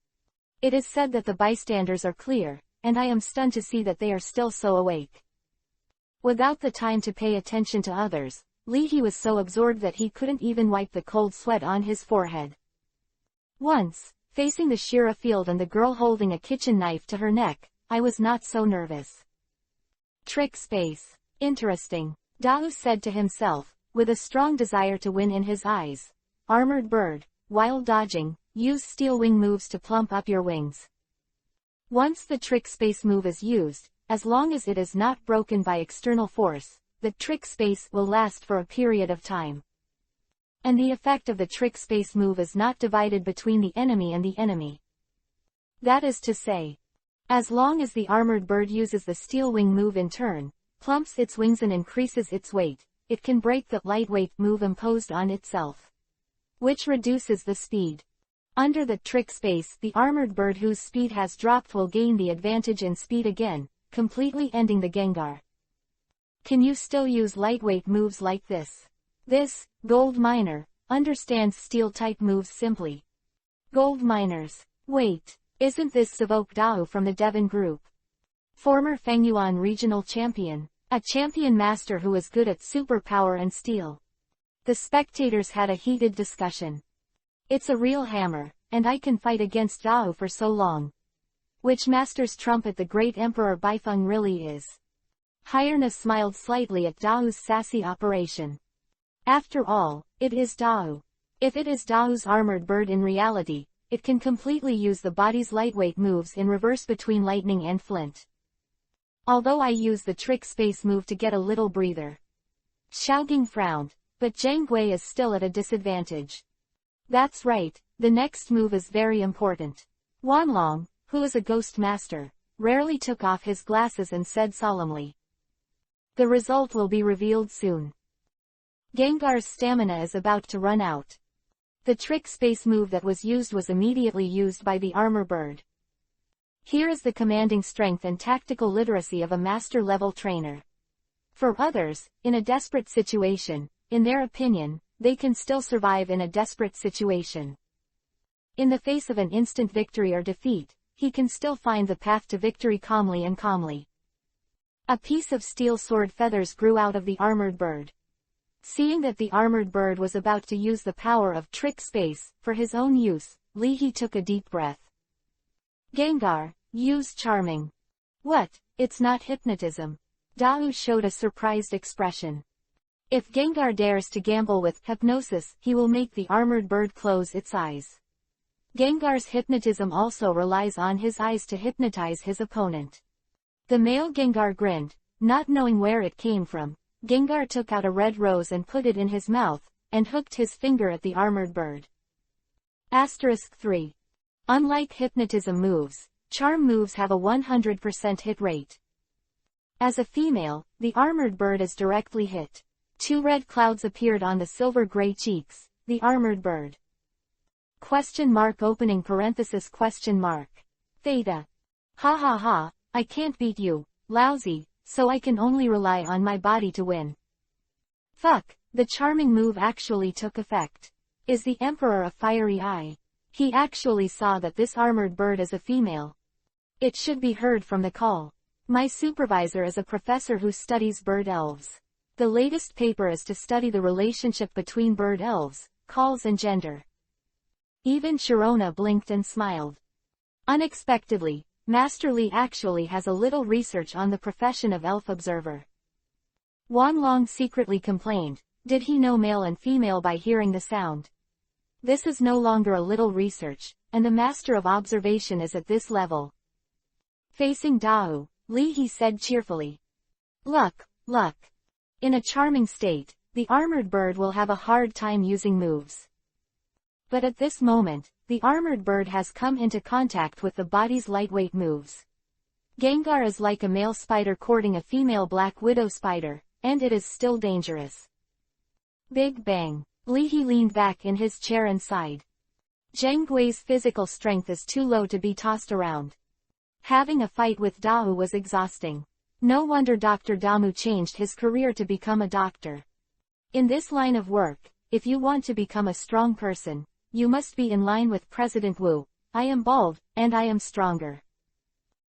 It is said that the bystanders are clear, and I am stunned to see that they are still so awake. Without the time to pay attention to others, Li He was so absorbed that he couldn't even wipe the cold sweat on his forehead. Once, facing the Shira field and the girl holding a kitchen knife to her neck, I was not so nervous. Trick space. Interesting, Dao said to himself, with a strong desire to win in his eyes. Armored bird, while dodging, use steel wing moves to plump up your wings. Once the trick space move is used, as long as it is not broken by external force, the trick space will last for a period of time. And the effect of the trick space move is not divided between the enemy and the enemy. That is to say, as long as the armored bird uses the steel wing move in turn, plumps its wings and increases its weight, it can break the lightweight move imposed on itself, which reduces the speed. Under the trick space, the armored bird whose speed has dropped will gain the advantage in speed again, completely ending the Gengar. Can you still use lightweight moves like this? This, gold miner, understands steel-type moves simply. Gold miners. Wait, isn't this Savok Dao from the Devon group? Former Fengyuan regional champion. A champion master who is good at superpower and steel. The spectators had a heated discussion. It's a real hammer, and I can fight against Dao for so long. Which master's trumpet the great Emperor Baifeng really is? Hyrna smiled slightly at Dao's sassy operation. After all, it is Dao. If it is Dao's armored bird in reality, it can completely use the body's lightweight moves in reverse between lightning and flint. Although I use the trick space move to get a little breather. Xiaogang frowned, but Zhang Gui is still at a disadvantage. That's right, the next move is very important. Wanlong, who is a ghost master, rarely took off his glasses and said solemnly. The result will be revealed soon. Gengar's stamina is about to run out. The trick space move that was used was immediately used by the armor bird. Here is the commanding strength and tactical literacy of a master-level trainer. For others, in a desperate situation, in their opinion, they can still survive in a desperate situation. In the face of an instant victory or defeat, he can still find the path to victory calmly and calmly. A piece of steel sword feathers grew out of the armored bird. Seeing that the armored bird was about to use the power of trick space for his own use, Li He took a deep breath. Gengar, use charming. What? It's not hypnotism. Dao showed a surprised expression. If Gengar dares to gamble with hypnosis, he will make the armored bird close its eyes. Gengar's hypnotism also relies on his eyes to hypnotize his opponent. The male Gengar grinned, not knowing where it came from. Gengar took out a red rose and put it in his mouth, and hooked his finger at the armored bird. Asterisk 3. Unlike hypnotism moves, charm moves have a 100% hit rate. As a female, the armored bird is directly hit. 2 red clouds appeared on the silver-gray cheeks, the armored bird. Question mark opening parenthesis question mark. Theta. Ha ha ha, I can't beat you, lousy, so I can only rely on my body to win. Fuck, the charming move actually took effect. Is the Emperor a fiery eye? He actually saw that this armored bird is a female. It should be heard from the call. My supervisor is a professor who studies bird elves. The latest paper is to study the relationship between bird elves, calls and gender. Even Sharona blinked and smiled. Unexpectedly, Master Li actually has a little research on the profession of elf observer. Wanlong secretly complained, did he know male and female by hearing the sound? This is no longer a little research, and the master of observation is at this level. Facing Dao, Li He said cheerfully. Luck. In a charming state, the armored bird will have a hard time using moves. But at this moment, the armored bird has come into contact with the body's lightweight moves. Gengar is like a male spider courting a female black widow spider, and it is still dangerous. Big bang. Li He leaned back in his chair and sighed. Zhang Gui's physical strength is too low to be tossed around. Having a fight with Dao was exhausting. No wonder Dr. Damu changed his career to become a doctor. In this line of work, if you want to become a strong person, you must be in line with President Wu. I am bald, and I am stronger.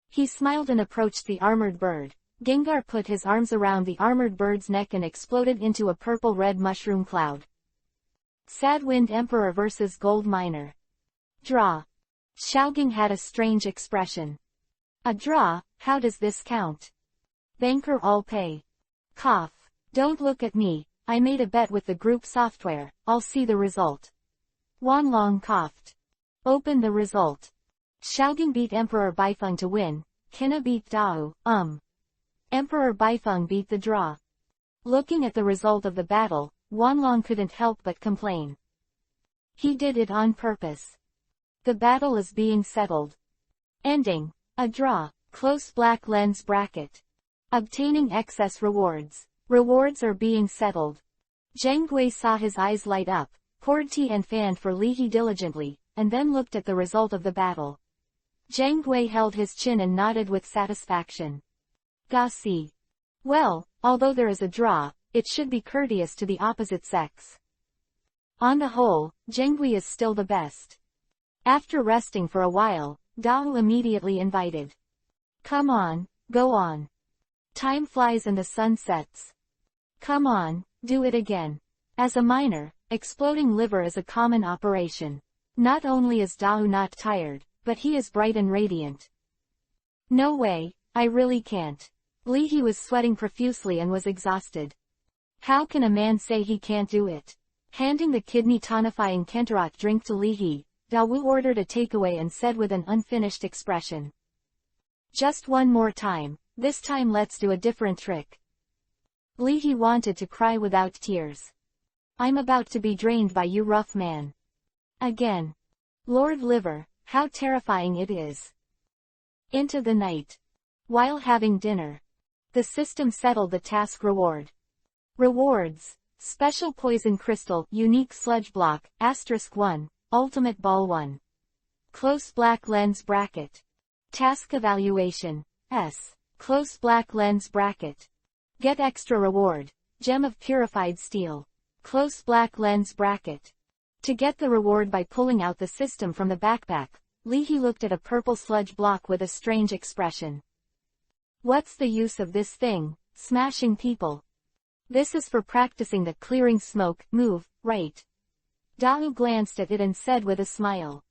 He smiled and approached the armored bird. Gengar put his arms around the armored bird's neck and exploded into a purple-red mushroom cloud. Sad Wind Emperor vs. Gold Miner. Draw. Xiaogang had a strange expression. A draw, how does this count? Banker all pay. Cough. Don't look at me, I made a bet with the group software, I'll see the result. Wanlong coughed. Open the result. Xiaogang beat Emperor Baifeng to win, Kina beat Dao, Emperor Baifeng beat the draw. Looking at the result of the battle, Wanlong couldn't help but complain. He did it on purpose. The battle is being settled. Ending. A draw. Close black lens bracket. Obtaining excess rewards. Rewards are being settled. Zhang Gui saw his eyes light up, poured tea and fanned for Li He diligently, and then looked at the result of the battle. Zhang Gui held his chin and nodded with satisfaction. Gossi. Well, although there is a draw, it should be courteous to the opposite sex. On the whole, Zhang Gui is still the best. After resting for a while, Dao immediately invited. Come on, go on. Time flies and the sun sets. Come on, do it again. As a miner, exploding liver is a common operation. Not only is Dao not tired, but he is bright and radiant. No way, I really can't. Li He was sweating profusely and was exhausted. How can a man say he can't do it? Handing the kidney tonifying Kentarot drink to Li He, Dawu ordered a takeaway and said with an unfinished expression. Just one more time, this time let's do a different trick. Li He wanted to cry without tears. I'm about to be drained by you, rough man. Again. Lord Liver, how terrifying it is. Into the night. While having dinner. The system settled the task reward. Rewards. Special poison crystal, unique sludge block, *1, ultimate ball 1. Close black lens bracket. Task evaluation, S. Close black lens bracket. Get extra reward, gem of purified steel. Close black lens bracket. To get the reward by pulling out the system from the backpack, Li He looked at a purple sludge block with a strange expression. What's the use of this thing, smashing people? This is for practicing the clearing smoke move, right? Dahu glanced at it and said with a smile.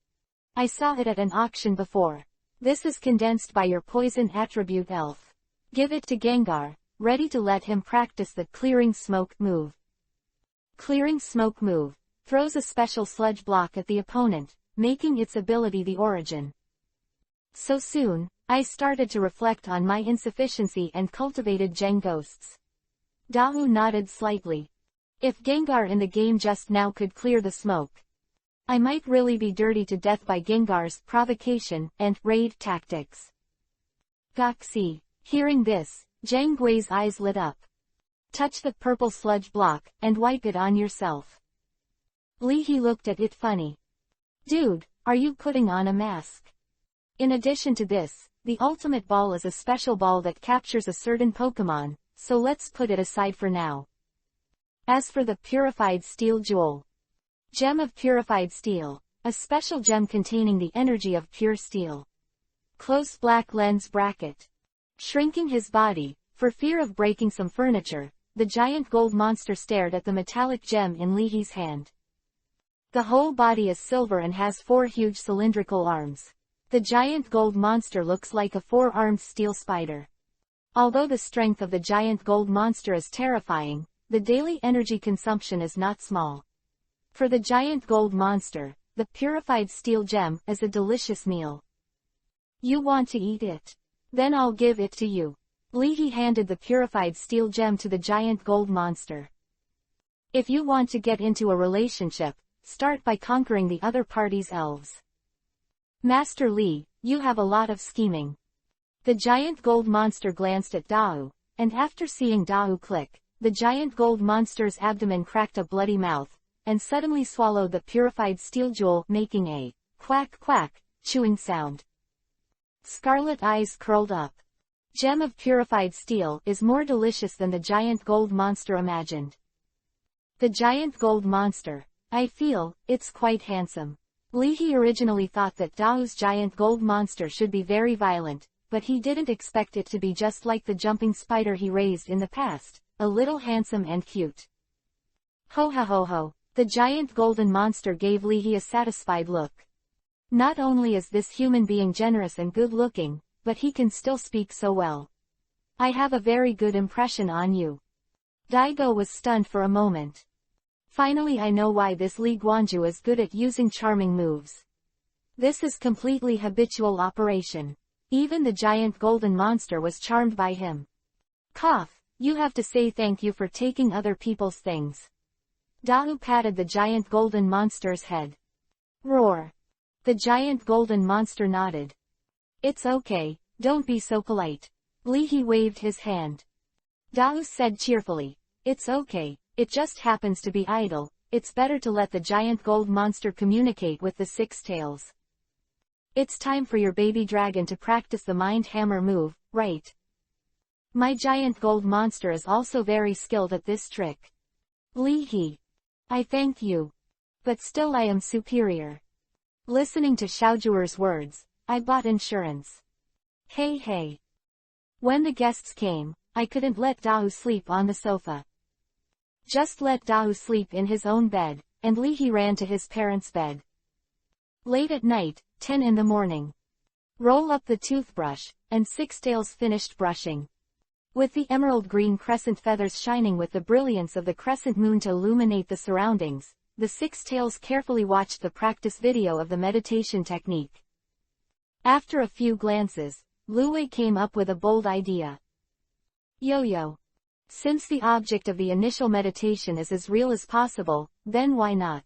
I saw it at an auction before. This is condensed by your poison attribute elf. Give it to Gengar, ready to let him practice the clearing smoke move. Clearing smoke move. Throws a special sludge block at the opponent, making its ability the origin. So soon, I started to reflect on my insufficiency and cultivated Geng ghosts. Dahu nodded slightly. If Gengar in the game just now could clear the smoke, I might really be dirty to death by Gengar's provocation and raid tactics. Goxi. Hearing this, Zhang Gui's eyes lit up. Touch the purple sludge block, and wipe it on yourself. Li He looked at it funny. Dude, are you putting on a mask? In addition to this, the ultimate ball is a special ball that captures a certain Pokemon, so let's put it aside for now. As for the purified steel jewel. Gem of purified steel, a special gem containing the energy of pure steel. Close black lens bracket. Shrinking his body, for fear of breaking some furniture, the giant gold monster stared at the metallic gem in Li He's hand. The whole body is silver and has 4 huge cylindrical arms. The giant gold monster looks like a 4-armed steel spider. Although the strength of the giant gold monster is terrifying, the daily energy consumption is not small. For the giant gold monster, the purified steel gem is a delicious meal. You want to eat it? Then I'll give it to you. Li He handed the purified steel gem to the giant gold monster. If you want to get into a relationship, start by conquering the other party's elves. Master Li, you have a lot of scheming. The giant gold monster glanced at Dahu, and after seeing Dahu click, the giant gold monster's abdomen cracked a bloody mouth, and suddenly swallowed the purified steel jewel, making a quack quack, chewing sound. Scarlet eyes curled up. Gem of purified steel is more delicious than the giant gold monster imagined. The giant gold monster. I feel, it's quite handsome. Li He originally thought that Dahu's giant gold monster should be very violent, but he didn't expect it to be just like the jumping spider he raised in the past, a little handsome and cute. Ho ha ho ho, the giant golden monster gave Li He a satisfied look. Not only is this human being generous and good-looking, but he can still speak so well. I have a very good impression on you. Daigo was stunned for a moment. Finally I know why this Li Guanju is good at using charming moves. This is completely habitual operation. Even the giant golden monster was charmed by him. Cough, you have to say thank you for taking other people's things. Dahu patted the giant golden monster's head. Roar. The giant golden monster nodded. It's okay, don't be so polite. Li He waved his hand. Dahu said cheerfully, it's okay. It just happens to be idle, it's better to let the giant gold monster communicate with the 6 tails. It's time for your baby dragon to practice the mind hammer move, right? My giant gold monster is also very skilled at this trick. Li He. I thank you. But still I am superior. Listening to Xiaojuer's words, I bought insurance. Hey hey. When the guests came, I couldn't let Dahu sleep on the sofa. Just let Dahu sleep in his own bed, and Li He ran to his parents' bed. Late at night, 10 in the morning. Roll up the toothbrush, and Sixtails finished brushing. With the emerald green crescent feathers shining with the brilliance of the crescent moon to illuminate the surroundings, the Sixtails carefully watched the practice video of the meditation technique. After a few glances, Luwei came up with a bold idea. Yo-yo. Since the object of the initial meditation is as real as possible, then why not?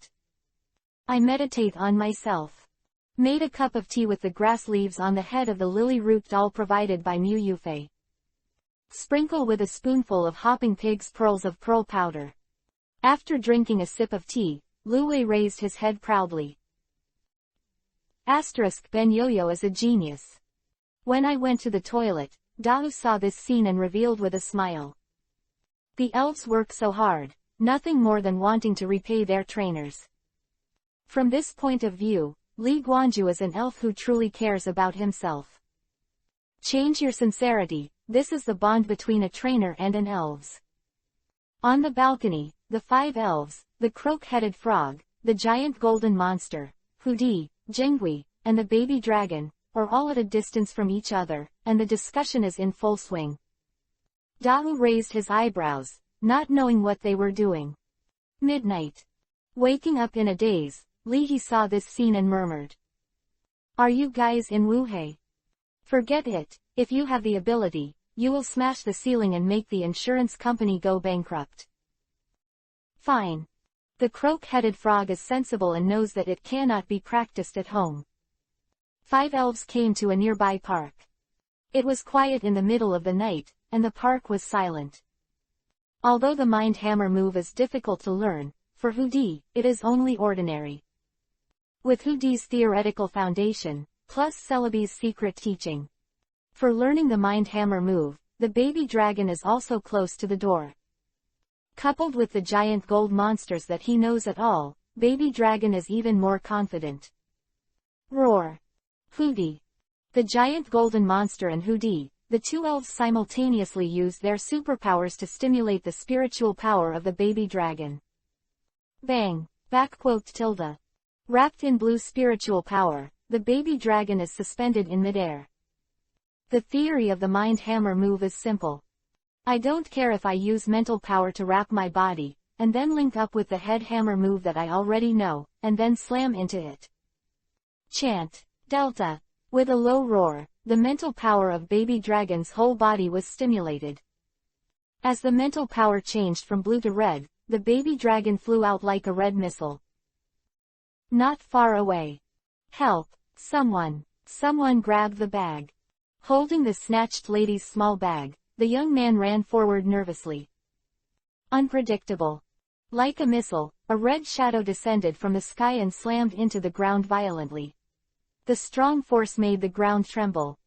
I meditate on myself. Made a cup of tea with the grass leaves on the head of the lily root doll provided by Mu Yufei. Sprinkle with a spoonful of hopping pig's pearls of pearl powder. After drinking a sip of tea, Luwei raised his head proudly. Ben Yo-yo is a genius. When I went to the toilet, Dao saw this scene and revealed with a smile. The elves work so hard, nothing more than wanting to repay their trainers. From this point of view, Li Guanju is an elf who truly cares about himself. Change your sincerity, this is the bond between a trainer and an elves. On the balcony, the 5 elves, the croak-headed frog, the giant golden monster, Hudi, Jingui, and the baby dragon, are all at a distance from each other, and the discussion is in full swing. Dao raised his eyebrows, not knowing what they were doing. Midnight. Waking up in a daze, Li He saw this scene and murmured. Are you guys in Wuhei? Forget it, if you have the ability, you will smash the ceiling and make the insurance company go bankrupt. Fine. The croak-headed frog is sensible and knows that it cannot be practiced at home. 5 elves came to a nearby park. It was quiet in the middle of the night, and the park was silent. Although the mind hammer move is difficult to learn, for Hudi, it is only ordinary. With Hudi's theoretical foundation, plus Celebi's secret teaching. For learning the mind hammer move, the baby dragon is also close to the door. Coupled with the giant gold monsters that he knows at all, baby dragon is even more confident. Roar. Hudi. The giant golden monster and Hudi, the 2 elves simultaneously use their superpowers to stimulate the spiritual power of the baby dragon. Bang. ~tilde. Wrapped in blue spiritual power, the baby dragon is suspended in midair. The theory of the mind hammer move is simple. I don't care if I use mental power to wrap my body, and then link up with the head hammer move that I already know, and then slam into it. Chant. Delta. With a low roar, the mental power of baby dragon's whole body was stimulated. As the mental power changed from blue to red, the baby dragon flew out like a red missile. Not far away. Help, someone. Someone grab the bag. Holding the snatched lady's small bag, the young man ran forward nervously. Unpredictable. Like a missile, a red shadow descended from the sky and slammed into the ground violently. The strong force made the ground tremble.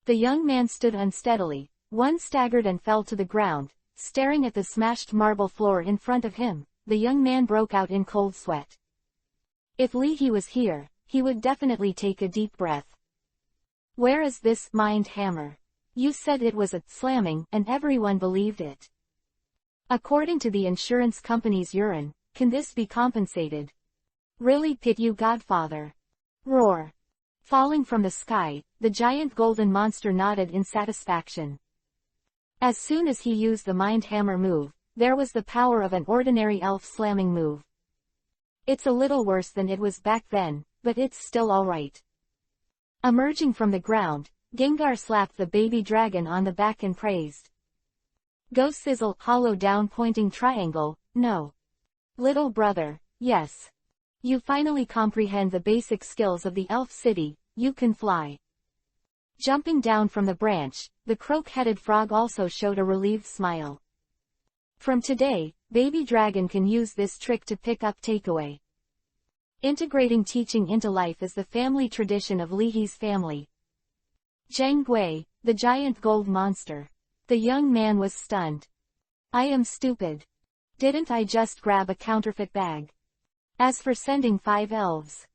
The young man stood unsteadily, one staggered and fell to the ground, staring at the smashed marble floor in front of him. The young man broke out in cold sweat. If Li He was here, he would definitely take a deep breath. Where is this mind hammer? You said it was a slamming, and everyone believed it. According to the insurance company's urine, can this be compensated? Really pit you, Godfather. Roar. Falling from the sky, the giant golden monster nodded in satisfaction. As soon as he used the mind hammer move, there was the power of an ordinary elf slamming move. It's a little worse than it was back then, but it's still alright. Emerging from the ground, Gengar slapped the baby dragon on the back and praised. Go sizzle, hollow down pointing triangle, no. Little brother, yes. You finally comprehend the basic skills of the elf city, you can fly. Jumping down from the branch, the croak-headed frog also showed a relieved smile. From today, baby dragon can use this trick to pick up takeaway. Integrating teaching into life is the family tradition of Li He's family. Zhang Gui, the giant gold monster. The young man was stunned. I am stupid. Didn't I just grab a counterfeit bag? As for sending 5 elves.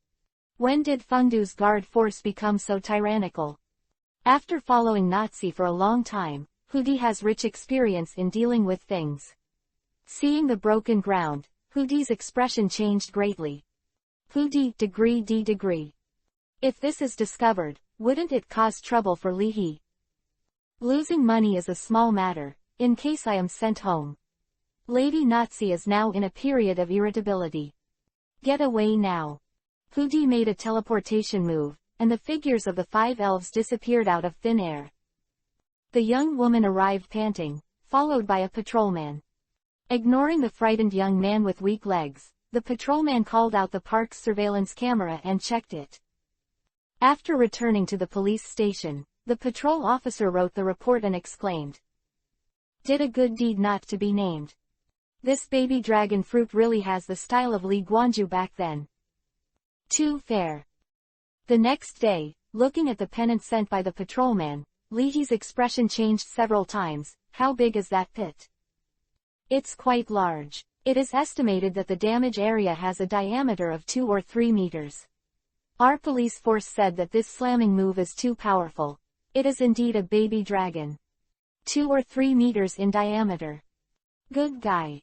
When did Fengdu's guard force become so tyrannical? After following Nazi for a long time, Hudi has rich experience in dealing with things. Seeing the broken ground, Hudi's expression changed greatly. Hudi degree. If this is discovered, Wouldn't it cause trouble for Li He? Losing money is a small matter, in case I am sent home. Lady Nazi is now in a period of irritability. Get away now. Pudi made a teleportation move, and the figures of the 5 elves disappeared out of thin air. The young woman arrived panting, followed by a patrolman. Ignoring the frightened young man with weak legs, the patrolman called out the park's surveillance camera and checked it. After returning to the police station, the patrol officer wrote the report and exclaimed, "Did a good deed not to be named. This baby dragon fruit really has the style of Li Guanju back then. Too fair." The next day, looking at the pennant sent by the patrolman, Li He's expression changed several times. How big is that pit? It's quite large. It is estimated that the damage area has a diameter of 2 or 3 meters. Our police force said that this slamming move is too powerful. It is indeed a baby dragon. 2 or 3 meters in diameter. Good guy.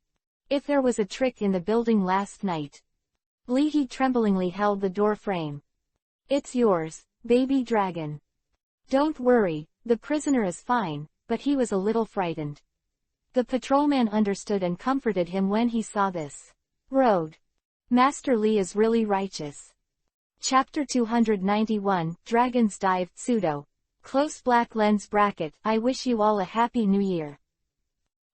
If there was a trick in the building last night. Li He tremblingly held the door frame. It's yours, baby dragon. Don't worry, the prisoner is fine, but he was a little frightened. The patrolman understood and comforted him when he saw this. Road. Master Li is really righteous. Chapter 291, Dragon's Dive, Pseudo. Close black lens bracket, I wish you all a happy new year.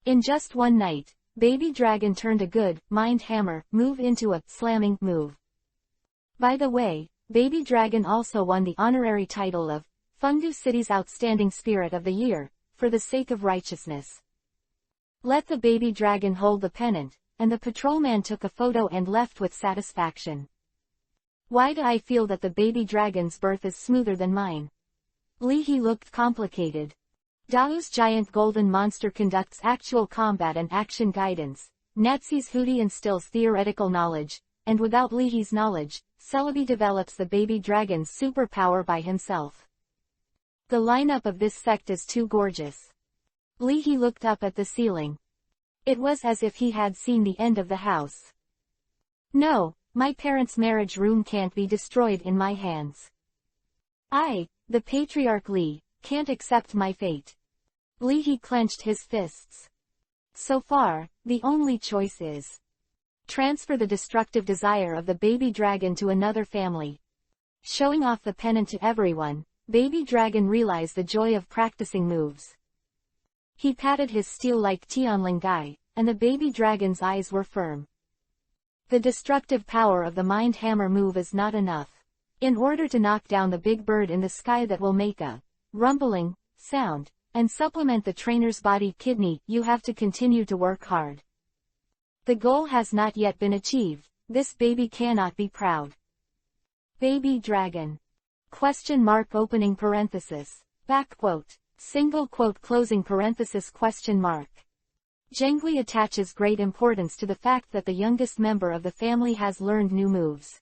In just one night, Baby Dragon turned a good, mind hammer, move into a, slamming, move. By the way, Baby Dragon also won the honorary title of, Fengdu City's Outstanding Spirit of the Year, for the sake of righteousness. Let the baby dragon hold the pennant, and the patrolman took a photo and left with satisfaction. Why do I feel that the baby dragon's birth is smoother than mine? Li He looked complicated. Dao's giant golden monster conducts actual combat and action guidance. Nazi's Hootie instills theoretical knowledge, and without Li He's knowledge, Celebi develops the baby dragon's superpower by himself. The lineup of this sect is too gorgeous. Li He looked up at the ceiling. It was as if he had seen the end of the house. No, my parents' marriage room can't be destroyed in my hands. I, the patriarch Li, can't accept my fate. Li He clenched his fists. So far, the only choice is transfer the destructive desire of the baby dragon to another family. Showing off the pennant to everyone, Baby Dragon realized the joy of practicing moves. He patted his steel-like Tianling guy, and the baby dragon's eyes were firm. The destructive power of the mind hammer move is not enough. In order to knock down the big bird in the sky that will make a rumbling sound, and supplement the trainer's body kidney, you have to continue to work hard. The goal has not yet been achieved. This baby cannot be proud. Baby dragon. Question mark opening parenthesis. Back quote. Single quote closing parenthesis question mark. Zhengli attaches great importance to the fact that the youngest member of the family has learned new moves.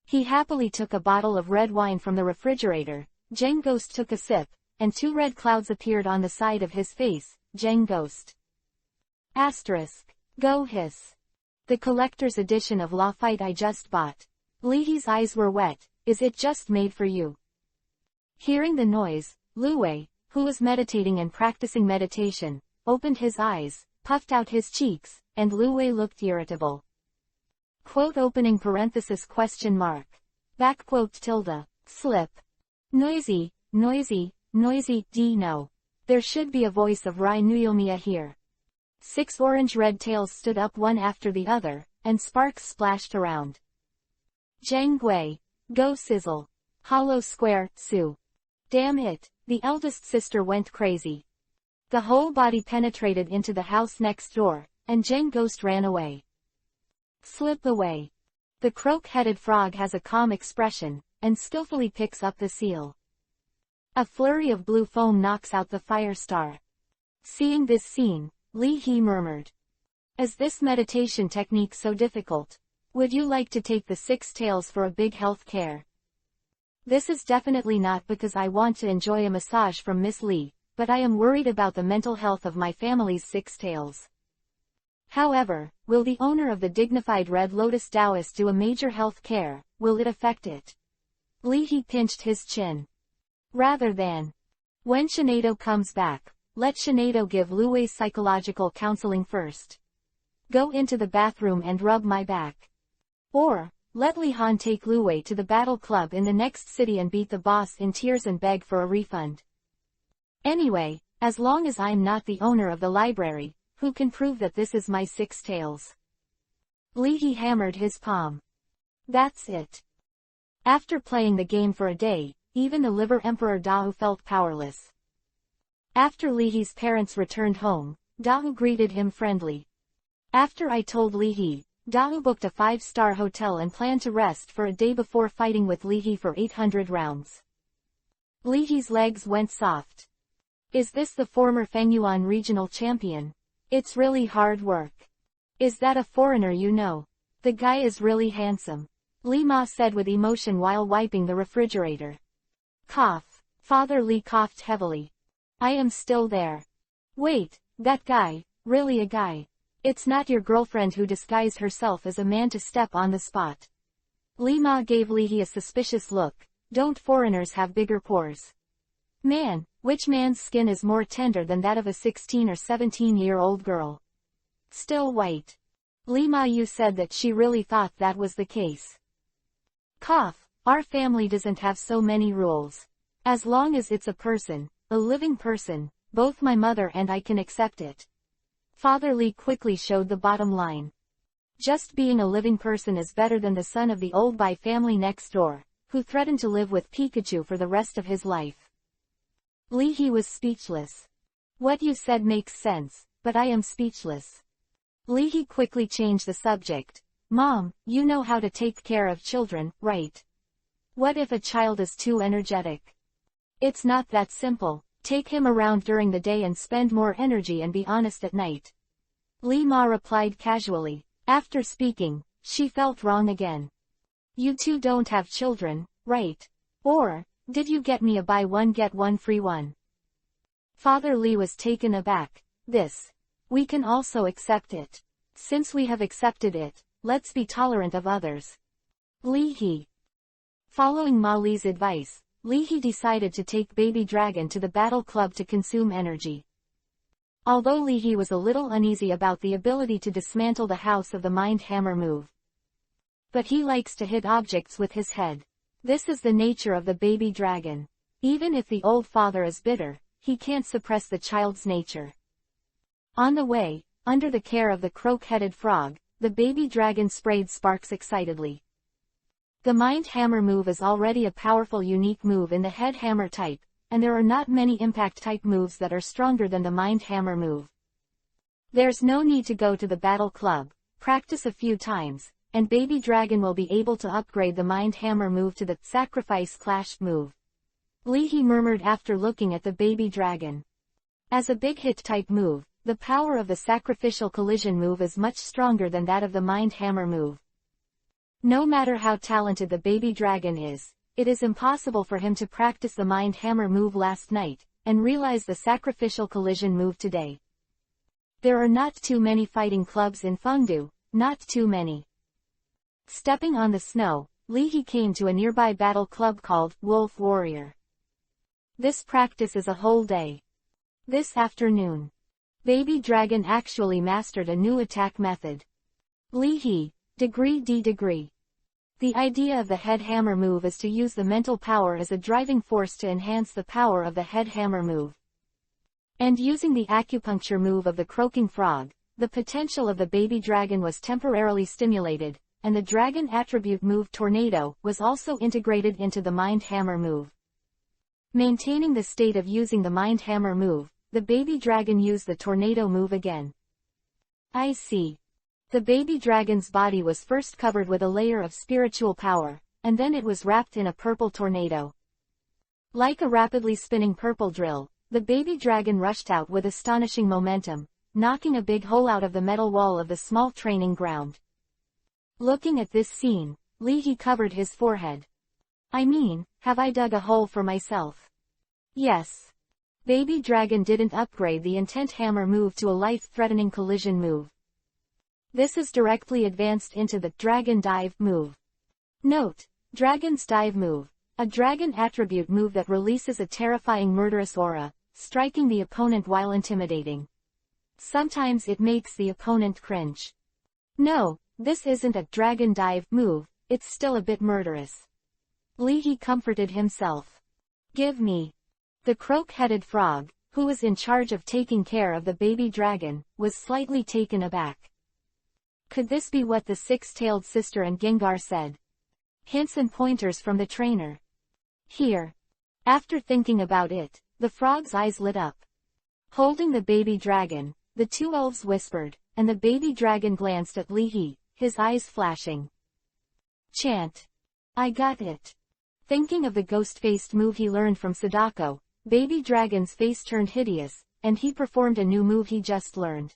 He happily took a bottle of red wine from the refrigerator. Zheng Ghost took a sip, and 2 red clouds appeared on the side of his face. Zheng Ghost. Asterisk. Go hiss. The collector's edition of Law Fight I just bought. Li He's eyes were wet. Is it just made for you? Hearing the noise, Lu Wei, who was meditating and practicing meditation, opened his eyes, puffed out his cheeks, and Lu Wei looked irritable. Quote opening parenthesis question mark. Back quote tilde. Slip. Noisy, noisy, noisy, no. There should be a voice of Rai Nuyomiya here. 6 orange-red tails stood up one after the other, and sparks splashed around. Zhang Gui. Go sizzle. Hollow square, Su. Damn it, the eldest sister went crazy. The whole body penetrated into the house next door, and Zheng Ghost ran away. Slip away. The croak-headed frog has a calm expression, and skillfully picks up the seal. A flurry of blue foam knocks out the fire star. Seeing this scene, Li He murmured. Is this meditation technique so difficult? Would you like to take the 6 tails for a big health care? This is definitely not because I want to enjoy a massage from Miss Li, but I am worried about the mental health of my family's 6 tails. However, will the owner of the dignified Red Lotus Taoist do a major health care? Will it affect it? Li He pinched his chin. Rather than. When Shinado comes back, let Shinado give Luwei psychological counseling first. Go into the bathroom and rub my back. Or, let Li Han take Luwei to the battle club in the next city and beat the boss in tears and beg for a refund. Anyway, as long as I'm not the owner of the library, who can prove that this is my 6 tails? Li He hammered his palm. That's it. After playing the game for a day, even the Liver Emperor Dao felt powerless. After Li He's parents returned home, Dao greeted him friendly. After I told Li He, Dao booked a 5-star hotel and planned to rest for a day before fighting with Li He for 800 rounds. Li He's legs went soft. Is this the former Fengyuan regional champion? It's really hard work. Is that a foreigner you know? The guy is really handsome. Li Ma said with emotion while wiping the refrigerator. Cough. Father Li coughed heavily. I am still there. Wait, that guy, really a guy? It's not your girlfriend who disguised herself as a man to step on the spot. Li Ma gave Li He a suspicious look. Don't foreigners have bigger pores? Man, which man's skin is more tender than that of a 16 or 17-year-old girl? Still white. Li Ma Yu said that she really thought that was the case. Cough. Our family doesn't have so many rules. As long as it's a person, a living person, both my mother and I can accept it. Father Li quickly showed the bottom line. Just being a living person is better than the son of the old Bai family next door, who threatened to live with Pikachu for the rest of his life. Li He was speechless. What you said makes sense, but I am speechless. Li He quickly changed the subject. Mom, you know how to take care of children, right? What if a child is too energetic? It's not that simple. Take him around during the day and spend more energy and be honest at night. Li Ma replied casually. After speaking, she felt wrong again. You two don't have children, right? Or, did you get me a buy one get one free one? Father Li was taken aback. We can also accept it. Since we have accepted it, let's be tolerant of others. Li He. Following Ma Li's advice, Li He decided to take Baby Dragon to the battle club to consume energy. Although Li He was a little uneasy about the ability to dismantle the House of the Mind Hammer move. But he likes to hit objects with his head. This is the nature of the baby dragon. Even if the old father is bitter, he can't suppress the child's nature. On the way, under the care of the croak-headed frog, the baby dragon sprayed sparks excitedly. The Mind Hammer move is already a powerful unique move in the Head Hammer type, and there are not many impact type moves that are stronger than the Mind Hammer move. There's no need to go to the battle club, practice a few times, and Baby Dragon will be able to upgrade the Mind Hammer move to the Sacrifice Clash move. Li He murmured after looking at the Baby Dragon. As a big hit type move, the power of the Sacrificial Collision move is much stronger than that of the Mind Hammer move. No matter how talented the Baby Dragon is, it is impossible for him to practice the Mind Hammer move last night, and realize the Sacrificial Collision move today. There are not too many fighting clubs in Fengdu, not too many. Stepping on the snow, Li He came to a nearby battle club called Wolf Warrior. This practice is a whole day. This afternoon, Baby Dragon actually mastered a new attack method. Li He, degree D degree. The idea of the Head Hammer move is to use the mental power as a driving force to enhance the power of the Head Hammer move. And using the acupuncture move of the croaking frog, the potential of the Baby Dragon was temporarily stimulated, and the dragon attribute move Tornado was also integrated into the Mind Hammer move. Maintaining the state of using the Mind Hammer move, the Baby Dragon used the Tornado move again. I see. The Baby Dragon's body was first covered with a layer of spiritual power, and then it was wrapped in a purple tornado. Like a rapidly spinning purple drill, the Baby Dragon rushed out with astonishing momentum, knocking a big hole out of the metal wall of the small training ground. Looking at this scene, Li He covered his forehead. I mean, have I dug a hole for myself? Yes. Baby Dragon didn't upgrade the Intent Hammer move to a life-threatening collision move. This is directly advanced into the Dragon Dive move. Note, Dragon's Dive move, a dragon attribute move that releases a terrifying murderous aura, striking the opponent while intimidating. Sometimes it makes the opponent cringe. No, this isn't a dragon dive move, it's still a bit murderous. Leahy comforted himself. Give me. The croak-headed frog, who was in charge of taking care of the baby dragon, was slightly taken aback. Could this be what the six-tailed sister and Gengar said? Hints and pointers from the trainer. Here. After thinking about it, the frog's eyes lit up. Holding the baby dragon, the two elves whispered, and the baby dragon glanced at Leahy, his eyes flashing. Chant. I got it. Thinking of the ghost-faced move he learned from Sadako, baby dragon's face turned hideous, and he performed a new move he just learned.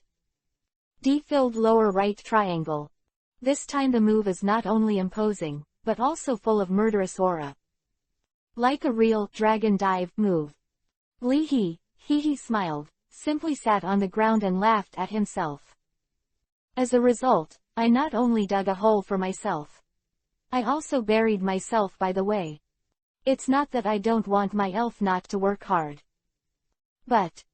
D-filled lower right triangle. This time the move is not only imposing, but also full of murderous aura. Like a real dragon dive move. Leahy, he smiled, simply sat on the ground and laughed at himself. As a result, I not only dug a hole for myself. I also buried myself by the way. It's not that I don't want my elf not to work hard. But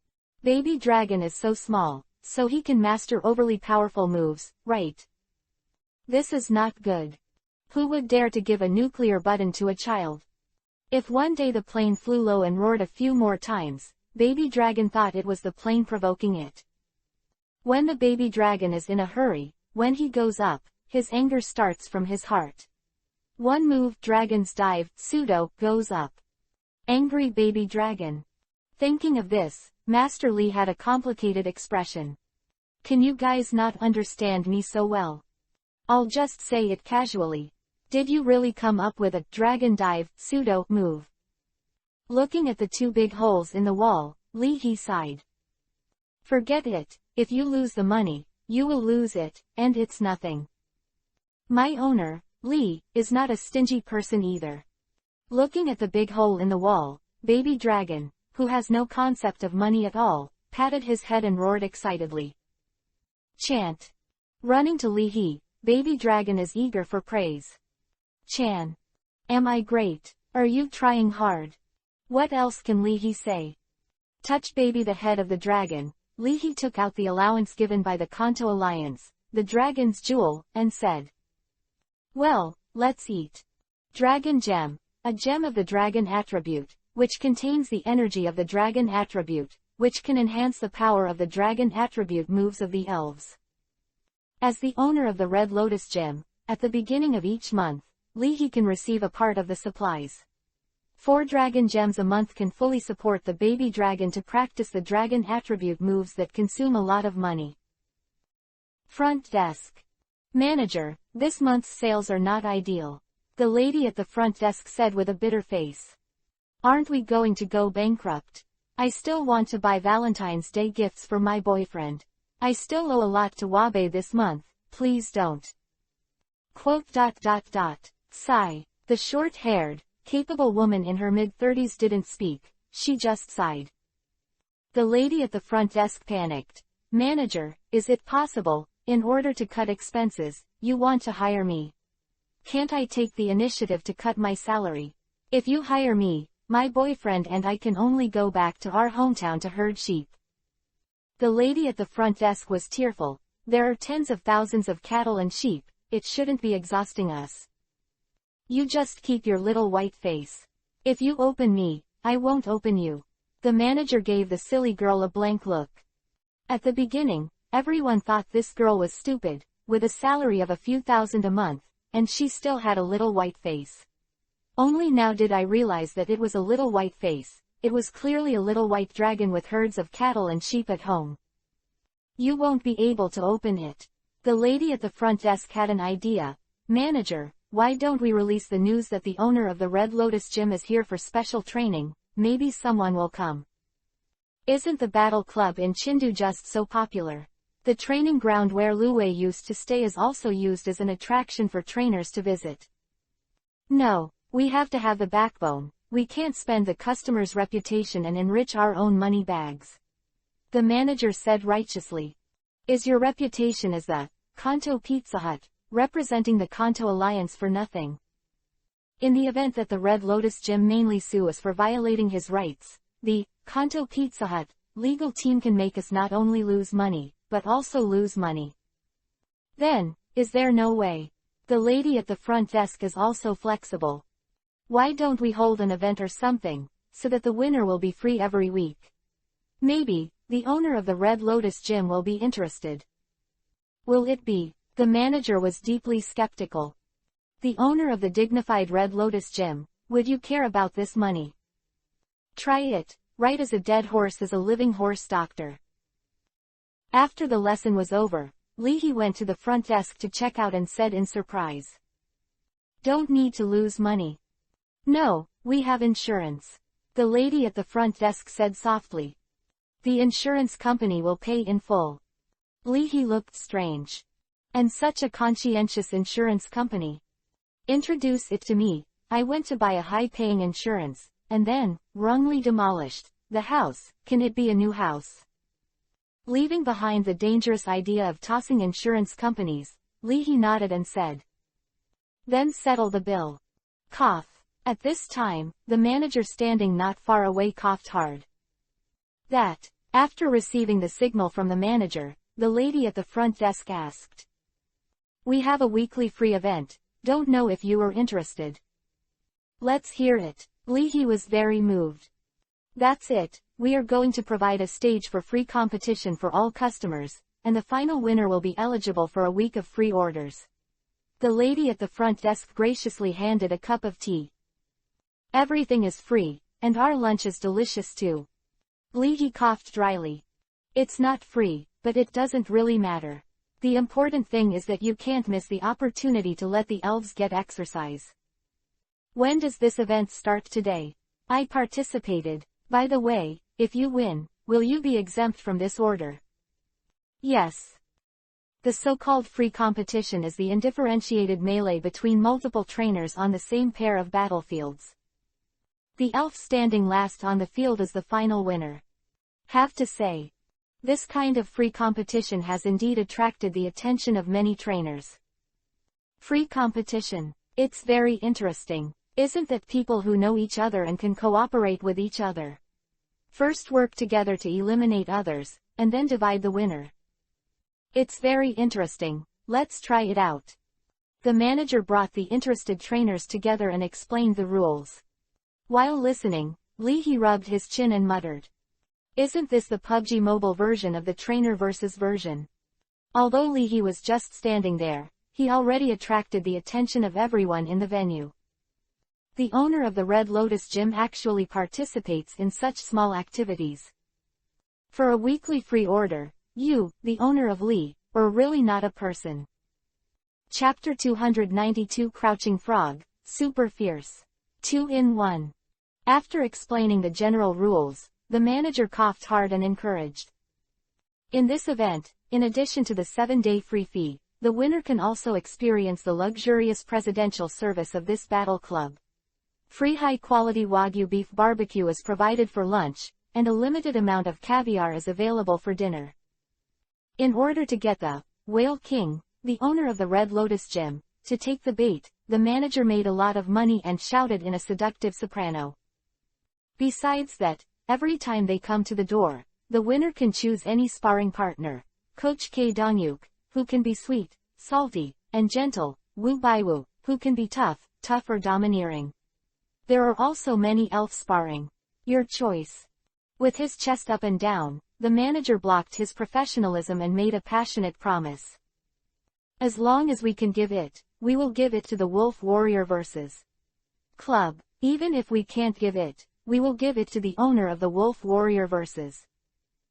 baby dragon is so small, so he can master overly powerful moves, right? This is not good. Who would dare to give a nuclear button to a child? If one day the plane flew low and roared a few more times, baby dragon thought it was the plane provoking it. When the baby dragon is in a hurry, when he goes up, his anger starts from his heart. One move, dragon's dive, pseudo, goes up. Angry baby dragon. Thinking of this, Master Lee had a complicated expression. Can you guys not understand me so well? I'll just say it casually. Did you really come up with a dragon dive, pseudo, move? Looking at the two big holes in the wall, Lee sighed. Forget it, if you lose the money, you will lose it, and it's nothing. My owner, Lee, is not a stingy person either. Looking at the big hole in the wall, baby dragon, who has no concept of money at all, patted his head and roared excitedly. Chant. Running to Lee, baby dragon is eager for praise. Chan. Am I great? Are you trying hard? What else can Lee say? Touch baby the head of the dragon, Lee took out the allowance given by the Kanto Alliance, the dragon's jewel, and said. Well, let's eat. Dragon Gem, a gem of the dragon attribute, which contains the energy of the dragon attribute, which can enhance the power of the dragon attribute moves of the elves. As the owner of the Red Lotus Gem, at the beginning of each month, Lee can receive a part of the supplies. 4 dragon gems a month can fully support the baby dragon to practice the dragon attribute moves that consume a lot of money. Front desk. Manager, this month's sales are not ideal. The lady at the front desk said with a bitter face. Aren't we going to go bankrupt? I still want to buy Valentine's Day gifts for my boyfriend. I still owe a lot to Wabe this month, please don't. Quote. Sigh. The short-haired, capable woman in her mid-30s didn't speak, she just sighed. The lady at the front desk panicked. Manager, is it possible, in order to cut expenses, you want to hire me? Can't I take the initiative to cut my salary? If you hire me, my boyfriend and I can only go back to our hometown to herd sheep. The lady at the front desk was tearful. There are tens of thousands of cattle and sheep, it shouldn't be exhausting us. You just keep your little white face. If you open me, I won't open you. The manager gave the silly girl a blank look. At the beginning, everyone thought this girl was stupid, with a salary of a few thousand a month, and she still had a little white face. Only now did I realize that it was a little white face. It was clearly a little white dragon with herds of cattle and sheep at home. You won't be able to open it. The lady at the front desk had an idea. Manager, why don't we release the news that the owner of the Red Lotus Gym is here for special training, maybe someone will come. Isn't the Battle Club in Chindu just so popular? The training ground where Luwei used to stay is also used as an attraction for trainers to visit. No, we have to have the backbone. We can't spend the customer's reputation and enrich our own money bags. The manager said righteously. Is your reputation as the Kanto Pizza Hut, representing the Kanto Alliance for nothing? In the event that the Red Lotus Gym mainly sue us for violating his rights, the Kanto Pizza Hut legal team can make us not only lose money, but also lose money. Then, is there no way? The lady at the front desk is also flexible. Why don't we hold an event or something, so that the winner will be free every week? Maybe, the owner of the Red Lotus Gym will be interested. Will it be? The manager was deeply skeptical. The owner of the dignified Red Lotus Gym, would you care about this money? Try it, right as a dead horse is a living horse doctor. After the lesson was over, Leahy went to the front desk to check out and said in surprise. Don't need to lose money. No, we have insurance. The lady at the front desk said softly. The insurance company will pay in full. Leahy looked strange. And such a conscientious insurance company. Introduce it to me. I went to buy a high-paying insurance, and then, wrongly demolished, the house. Can it be a new house? Leaving behind the dangerous idea of tossing insurance companies, Leahy nodded and said. Then settle the bill. Cough. At this time, the manager standing not far away coughed hard. That, after receiving the signal from the manager, the lady at the front desk asked. We have a weekly free event, don't know if you are interested. Let's hear it. Leahy was very moved. That's it, we are going to provide a stage for free competition for all customers, and the final winner will be eligible for a week of free orders. The lady at the front desk graciously handed a cup of tea. Everything is free, and our lunch is delicious too. Leahy coughed dryly. It's not free, but it doesn't really matter. The important thing is that you can't miss the opportunity to let the elves get exercise. When does this event start today? I participated. By the way, if you win, will you be exempt from this order? Yes. The so-called free competition is the undifferentiated melee between multiple trainers on the same pair of battlefields. The elf standing last on the field is the final winner. Have to say, this kind of free competition has indeed attracted the attention of many trainers. Free competition. It's very interesting, isn't it? People who know each other and can cooperate with each other. First work together to eliminate others, and then divide the winner. It's very interesting, let's try it out. The manager brought the interested trainers together and explained the rules. While listening, Leahy rubbed his chin and muttered. Isn't this the PUBG mobile version of the trainer versus version? Although Leahy was just standing there, he already attracted the attention of everyone in the venue. The owner of the Red Lotus Gym actually participates in such small activities. For a weekly free order, you, the owner of Lee, are really not a person. Chapter 292 Crouching Frog, Super Fierce. 2-in-1. After explaining the general rules, the manager coughed hard and encouraged. In this event, in addition to the 7-day free fee, the winner can also experience the luxurious presidential service of this battle club. Free high-quality Wagyu beef barbecue is provided for lunch, and a limited amount of caviar is available for dinner. In order to get the Whale King, the owner of the Red Lotus Gym, to take the bait, the manager made a lot of money and shouted in a seductive soprano. Besides that, every time they come to the door, the winner can choose any sparring partner, Coach K Dongyuk, who can be sweet, salty, and gentle, Wu Baiwu, who can be tough or domineering. There are also many elf sparring. Your choice. With his chest up and down, the manager blocked his professionalism and made a passionate promise. As long as we can give it, we will give it to the Wolf Warrior vs. Club. Even if we can't give it, we will give it to the owner of the Wolf Warrior vs.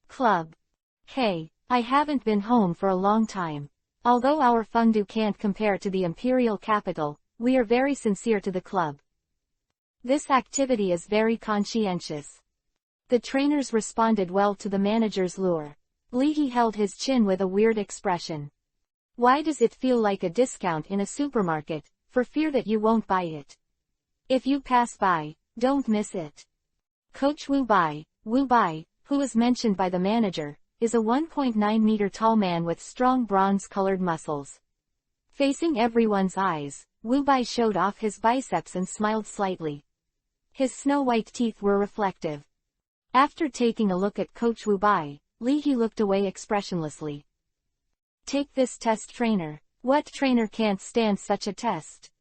Club. Hey, I haven't been home for a long time. Although our fondue can't compare to the imperial capital, we are very sincere to the club. This activity is very conscientious. The trainers responded well to the manager's lure. Leahy held his chin with a weird expression. Why does it feel like a discount in a supermarket, for fear that you won't buy it? If you pass by, don't miss it. Coach Wu Bai, who is mentioned by the manager, is a 1.9-meter tall man with strong bronze-colored muscles. Facing everyone's eyes, Wu Bai showed off his biceps and smiled slightly. His snow-white teeth were reflective. After taking a look at Coach Wu Bai, Li He looked away expressionlessly. Take this test, trainer. What trainer can't stand such a test?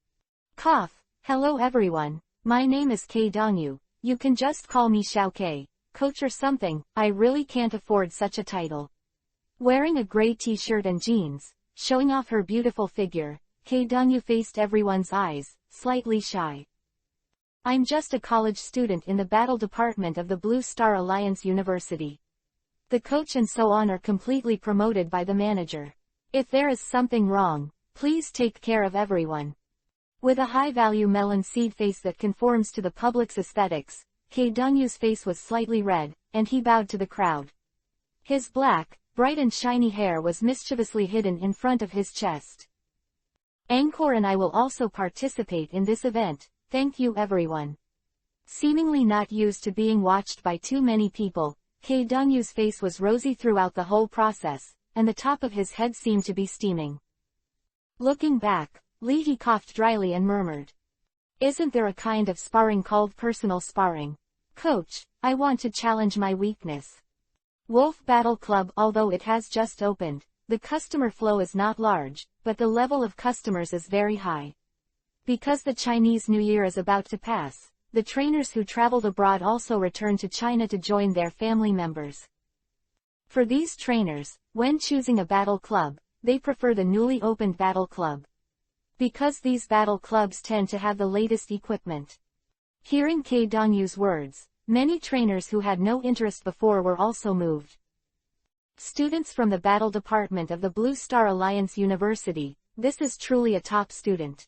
Cough. Hello everyone. My name is K Dongyu. You can just call me Xiao K, coach or something. I really can't afford such a title. Wearing a gray t-shirt and jeans, showing off her beautiful figure, K Dongyu faced everyone's eyes, slightly shy. I'm just a college student in the battle department of the Blue Star Alliance University. The coach and so on are completely promoted by the manager. If there is something wrong, please take care of everyone. With a high-value melon seed face that conforms to the public's aesthetics, K Dongyu's face was slightly red, and he bowed to the crowd. His black, bright and shiny hair was mischievously hidden in front of his chest. Angkor and I will also participate in this event, thank you everyone. Seemingly not used to being watched by too many people, K Dongyu's face was rosy throughout the whole process, and the top of his head seemed to be steaming. Looking back, Li He coughed dryly and murmured. Isn't there a kind of sparring called personal sparring? Coach, I want to challenge my weakness. Wolf Battle Club. Although it has just opened, the customer flow is not large, but the level of customers is very high. Because the Chinese New Year is about to pass, the trainers who traveled abroad also return to China to join their family members. For these trainers, when choosing a battle club, they prefer the newly opened battle club. Because these battle clubs tend to have the latest equipment. Hearing K Dongyu's words, many trainers who had no interest before were also moved. Students from the battle department of the Blue Star Alliance University, this is truly a top student.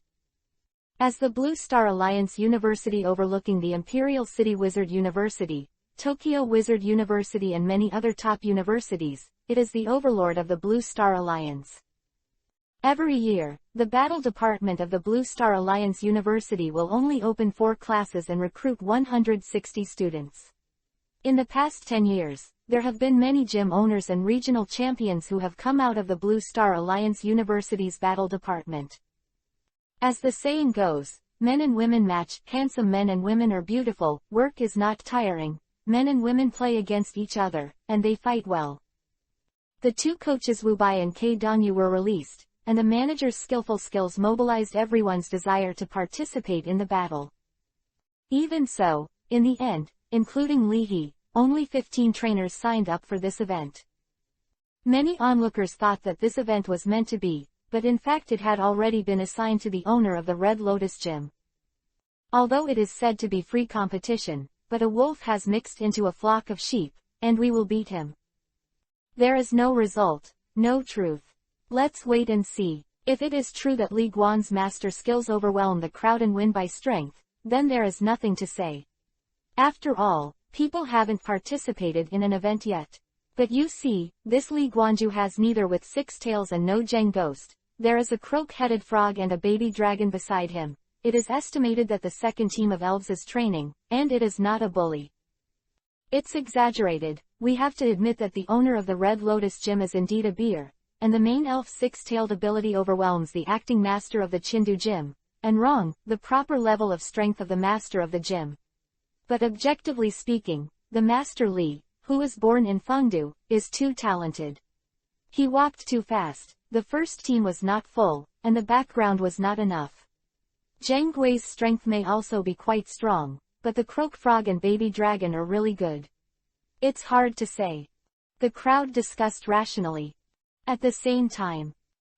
As the Blue Star Alliance University overlooking the Imperial City Wizard University, Tokyo Wizard University and many other top universities, it is the overlord of the Blue Star Alliance. Every year, the battle department of the Blue Star Alliance University will only open 4 classes and recruit 160 students. In the past 10 years, there have been many gym owners and regional champions who have come out of the Blue Star Alliance University's battle department. As the saying goes, men and women match, handsome men and women are beautiful, work is not tiring, men and women play against each other, and they fight well. The 2 coaches Wu Bai and K Dongyu were released, and the manager's skillful skills mobilized everyone's desire to participate in the battle. Even so, in the end, including Li He, only 15 trainers signed up for this event. Many onlookers thought that this event was meant to be, but in fact it had already been assigned to the owner of the Red Lotus Gym. Although it is said to be free competition, but a wolf has mixed into a flock of sheep, and we will beat him. There is no result, no truth. Let's wait and see. If it is true that Li Guan's master skills overwhelm the crowd and win by strength, then there is nothing to say. After all, people haven't participated in an event yet. But you see, this Li Guanju has neither with 6 tails and no Zheng ghost. There is a croak-headed frog and a baby dragon beside him. It is estimated that the second team of elves is training, and it is not a bully. It's exaggerated. We have to admit that the owner of the Red Lotus Gym is indeed a beer. And the main elf's 6-tailed ability overwhelms the acting master of the Chindu Gym, and wrong, the proper level of strength of the master of the gym. But objectively speaking, the master Li, who was born in Fengdu, is too talented. He walked too fast, the first team was not full, and the background was not enough. Zhang Gui's strength may also be quite strong, but the croak frog and baby dragon are really good. It's hard to say. The crowd discussed rationally. At the same time,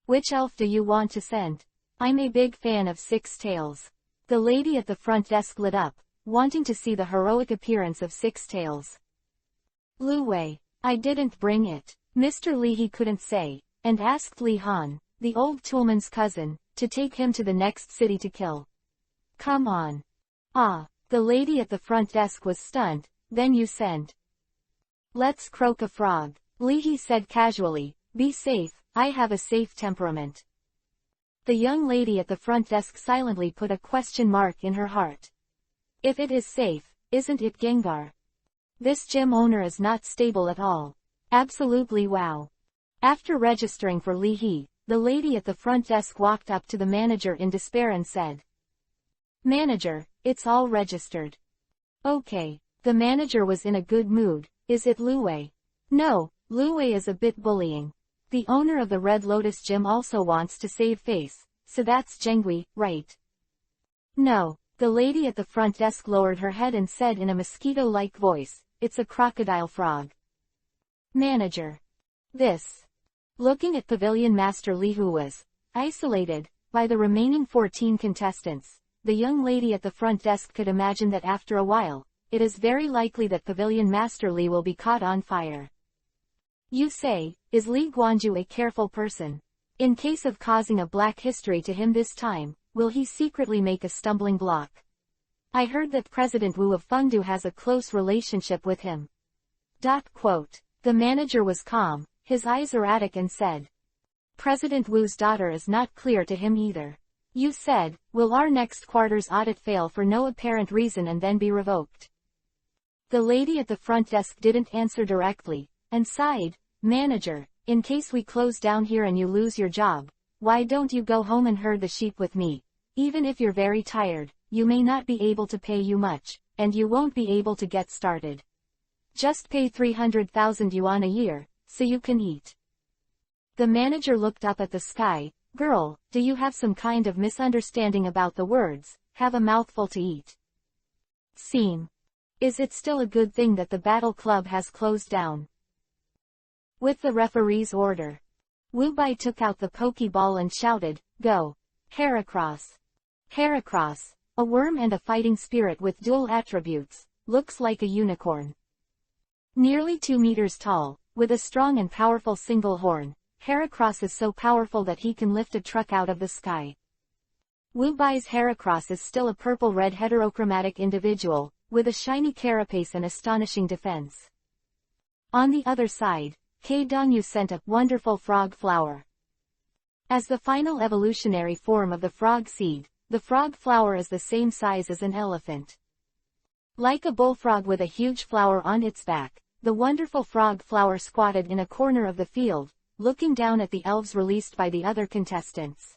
which elf do you want to send? I'm a big fan of 6 tails. The lady at the front desk lit up, wanting to see the heroic appearance of 6 tails. Lu Wei, I didn't bring it. Mr. Li he couldn't say, and asked Li Han, the old toolman's cousin, to take him to the next city to kill. Come on. Ah, the lady at the front desk was stunned. Then you send. Let's croak a frog. Li he said casually. Be safe, I have a safe temperament. The young lady at the front desk silently put a question mark in her heart. If it is safe, isn't it Gengar? This gym owner is not stable at all. Absolutely wow. After registering for Li He, the lady at the front desk walked up to the manager in despair and said, "Manager, it's all registered." "Okay." The manager was in a good mood. "Is it Luwei?" "No, Luwei is a bit bullying. The owner of the Red Lotus Gym also wants to save face, so that's Zhengui, right?" "No." The lady at the front desk lowered her head and said in a mosquito-like voice, "It's a crocodile frog." Manager. This. Looking at Pavilion Master Li, who was isolated by the remaining 14 contestants, the young lady at the front desk could imagine that after a while, it is very likely that Pavilion Master Li will be caught on fire. "You say, is Li Guanju a careful person? In case of causing a black history to him this time, will he secretly make a stumbling block? I heard that President Wu of Fengdu has a close relationship with him." Quote. The manager was calm, his eyes erratic, and said, "President Wu's daughter is not clear to him either. You said, will our next quarter's audit fail for no apparent reason and then be revoked?" The lady at the front desk didn't answer directly, and sighed, "Manager, in case we close down here and you lose your job, why don't you go home and herd the sheep with me? Even if you're very tired, you may not be able to pay you much, and you won't be able to get started. Just pay 300,000 yuan a year, so you can eat." The manager looked up at the sky. "Girl, do you have some kind of misunderstanding about the words, 'have a mouthful to eat'? Scene. Is it still a good thing that the battle club has closed down?" With the referee's order, Wu Bai took out the pokeball and shouted, "Go! Heracross! Heracross, a worm and a fighting spirit with dual attributes, looks like a unicorn. Nearly 2 meters tall, with a strong and powerful single horn, Heracross is so powerful that he can lift a truck out of the sky." Wu Bai's Heracross is still a purple-red heterochromatic individual, with a shiny carapace and astonishing defense. On the other side, K Dongyu sent a wonderful frog flower. As the final evolutionary form of the frog seed, the frog flower is the same size as an elephant. Like a bullfrog with a huge flower on its back, the wonderful frog flower squatted in a corner of the field, looking down at the elves released by the other contestants.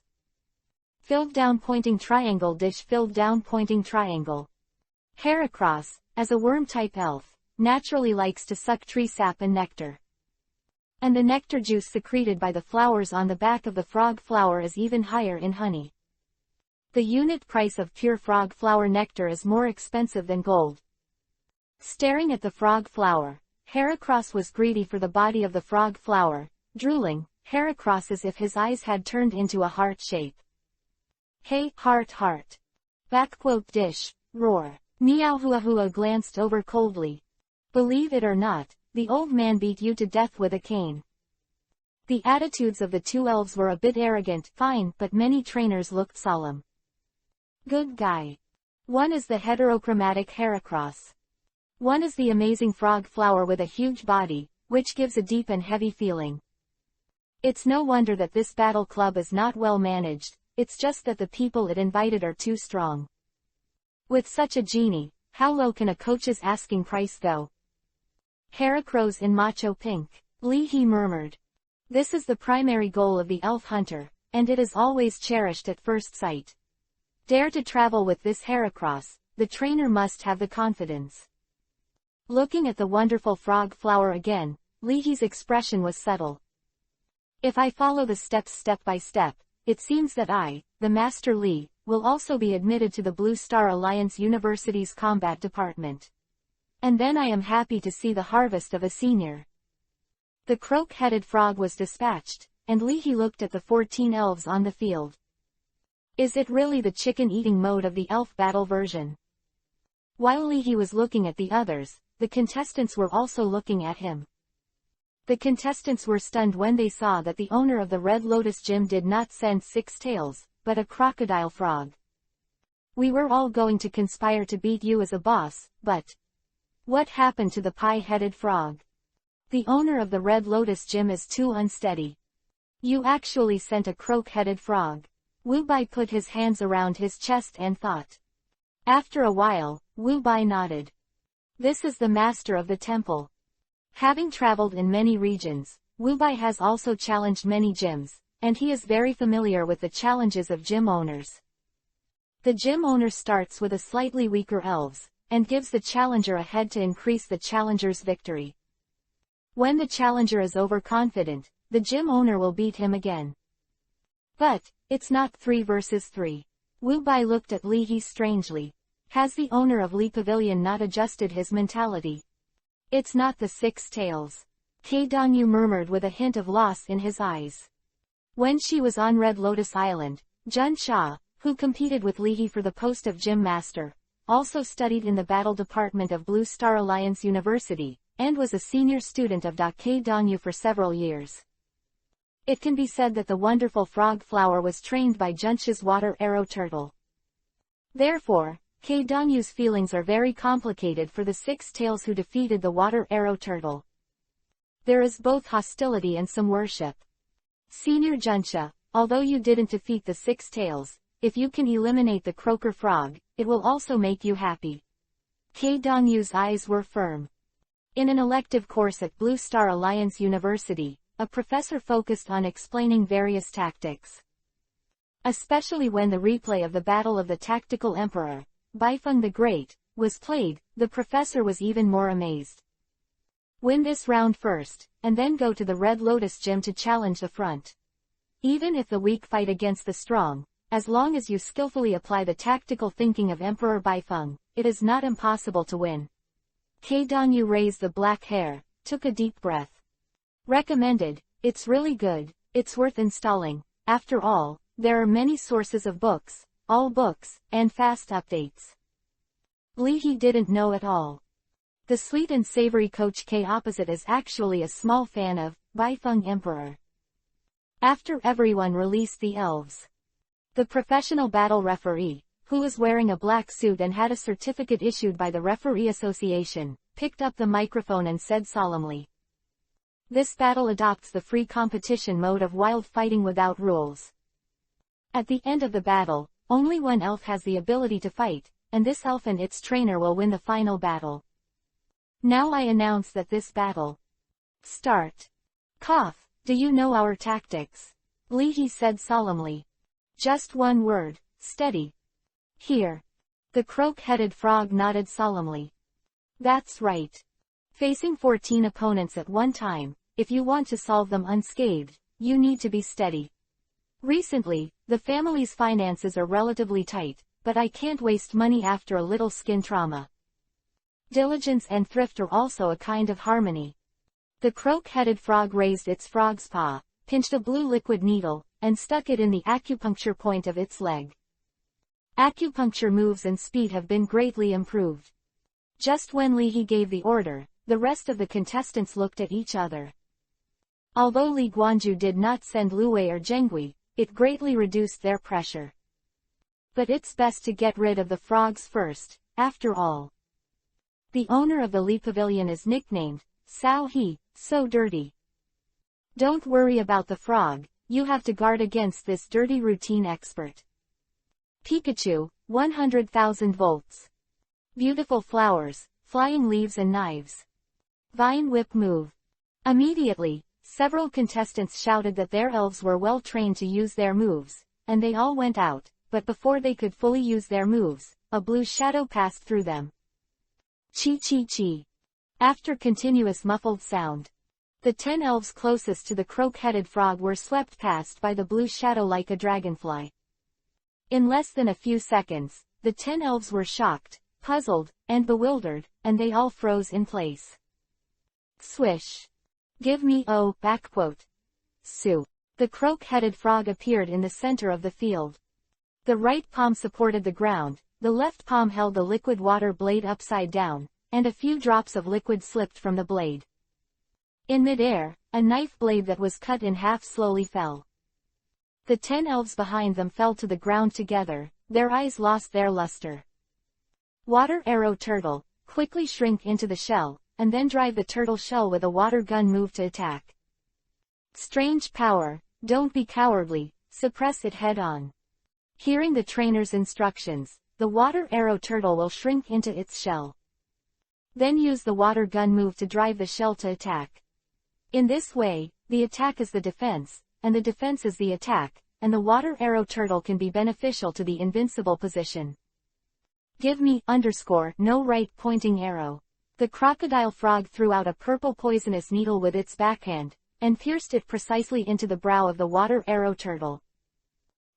Filled down pointing triangle dish, filled down pointing triangle. Heracross, as a worm-type elf, naturally likes to suck tree sap and nectar. And the nectar juice secreted by the flowers on the back of the frog flower is even higher in honey. The unit price of pure frog flower nectar is more expensive than gold. Staring at the frog flower, Heracross was greedy for the body of the frog flower, drooling, Heracross as if his eyes had turned into a heart shape. "Hey, heart heart. Backquote dish, roar." Meow Hua Hua glanced over coldly. "Believe it or not, the old man beat you to death with a cane." The attitudes of the two elves were a bit arrogant, fine, but many trainers looked solemn. Good guy. One is the heterochromatic Heracross. One is the amazing frog flower with a huge body, which gives a deep and heavy feeling. It's no wonder that this battle club is not well managed, it's just that the people it invited are too strong. With such a genie, how low can a coach's asking price go? Heracross in macho pink. Li He murmured. This is the primary goal of the elf hunter, and it is always cherished at first sight. Dare to travel with this Heracross, the trainer must have the confidence. Looking at the wonderful frog flower again, Li He's expression was subtle. If I follow the steps step by step, it seems that I, the Master Li, will also be admitted to the Blue Star Alliance University's combat department. And then I am happy to see the harvest of a senior. The croak-headed frog was dispatched, and Li He looked at the 14 elves on the field. Is it really the chicken-eating mode of the elf battle version? While Li He was looking at the others, the contestants were also looking at him. The contestants were stunned when they saw that the owner of the Red Lotus Gym did not send 6 tails, but a crocodile frog. We were all going to conspire to beat you as a boss, but what happened to the pie-headed frog? The owner of the Red Lotus Gym is too unsteady. You actually sent a croak-headed frog. Wu Bai put his hands around his chest and thought. After a while, Wu Bai nodded. This is the master of the temple. Having traveled in many regions, Wu Bai has also challenged many gyms, and he is very familiar with the challenges of gym owners. The gym owner starts with a slightly weaker elves, and gives the challenger a head to increase the challenger's victory. When the challenger is overconfident, the gym owner will beat him again. But, it's not 3 versus 3. Wu Bai looked at Li He strangely. Has the owner of Li Pavilion not adjusted his mentality? It's not the 6 tails. Ke Dongyu murmured with a hint of loss in his eyes. When she was on Red Lotus Island, Jun Sha, who competed with Li He for the post of gym master, also studied in the battle department of Blue Star Alliance University, and was a senior student of Ke Dongyu for several years. It can be said that the wonderful frog flower was trained by Junsha's water arrow turtle. Therefore, Ke Dongyu's feelings are very complicated for the 6 tails who defeated the water arrow turtle. There is both hostility and some worship. Senior Junsha, although you didn't defeat the 6 tails, if you can eliminate the croaker frog, it will also make you happy. Ke Dongyu's eyes were firm. In an elective course at Blue Star Alliance University, a professor focused on explaining various tactics. Especially when the replay of the Battle of the Tactical Emperor, Baifeng the Great, was played, the professor was even more amazed. Win this round first, and then go to the Red Lotus Gym to challenge the front. Even if the weak fight against the strong, as long as you skillfully apply the tactical thinking of Emperor Baifeng, it is not impossible to win. Ke Dongyu raised the black hair, took a deep breath. Recommended, it's really good, it's worth installing. After all, there are many sources of books, all books, and fast updates. Li He didn't know at all. The sweet and savory Coach K opposite is actually a small fan of Baifeng Emperor. After everyone released the elves, the professional battle referee, who was wearing a black suit and had a certificate issued by the Referee Association, picked up the microphone and said solemnly, "This battle adopts the free competition mode of wild fighting without rules. At the end of the battle, only one elf has the ability to fight, and this elf and its trainer will win the final battle. Now I announce that this battle start." Cough, do you know our tactics? Li He said solemnly. Just one word, steady. Here. The croak-headed frog nodded solemnly. That's right. Facing 14 opponents at one time, if you want to solve them unscathed, you need to be steady. Recently, the family's finances are relatively tight, but I can't waste money after a little skin trauma. Diligence and thrift are also a kind of harmony. The croak-headed frog raised its frog's paw, pinched a blue liquid needle, and stuck it in the acupuncture point of its leg. Acupuncture moves and speed have been greatly improved. Just when Li He gave the order, the rest of the contestants looked at each other. Although Li Guanju did not send Lu Wei or Zhengui, it greatly reduced their pressure. But it's best to get rid of the frogs first, after all. The owner of the Li Pavilion is nicknamed Sao He, so dirty. Don't worry about the frog, you have to guard against this dirty routine expert. Pikachu, 100,000 volts. Beautiful flowers, flying leaves and knives. Vine whip move. Immediately, several contestants shouted that their elves were well trained to use their moves, and they all went out, but before they could fully use their moves, a blue shadow passed through them. Chi chi chi. After continuous muffled sound, the 10 elves closest to the croak-headed frog were swept past by the blue shadow like a dragonfly. In less than a few seconds, the 10 elves were shocked, puzzled, and bewildered, and they all froze in place. Swish. Give me backquote. Su. The croak-headed frog appeared in the center of the field. The right palm supported the ground, the left palm held the liquid water blade upside down, and a few drops of liquid slipped from the blade. In midair, a knife blade that was cut in half slowly fell. The 10 elves behind them fell to the ground together, their eyes lost their luster. Water arrow turtle, quickly shrink into the shell, and then drive the turtle shell with a water gun move to attack. Strange power, don't be cowardly, suppress it head on. Hearing the trainer's instructions, the water arrow turtle will shrink into its shell. Then use the water gun move to drive the shell to attack. In this way, the attack is the defense, and the defense is the attack, and the water arrow turtle can be beneficial to the invincible position. Give me, no right pointing arrow. The crocodile frog threw out a purple poisonous needle with its backhand, and pierced it precisely into the brow of the water arrow turtle.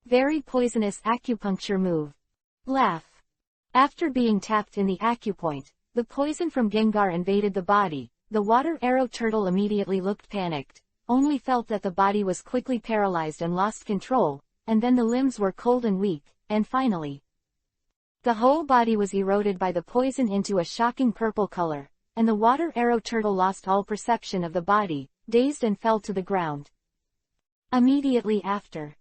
Very poisonous acupuncture move. Laugh. After being tapped in the acupoint, the poison from Gengar invaded the body. The water arrow turtle immediately looked panicked, only felt that the body was quickly paralyzed and lost control, and then the limbs were cold and weak, and finally, the whole body was eroded by the poison into a shocking purple color, and the water arrow turtle lost all perception of the body, dazed and fell to the ground. Immediately after.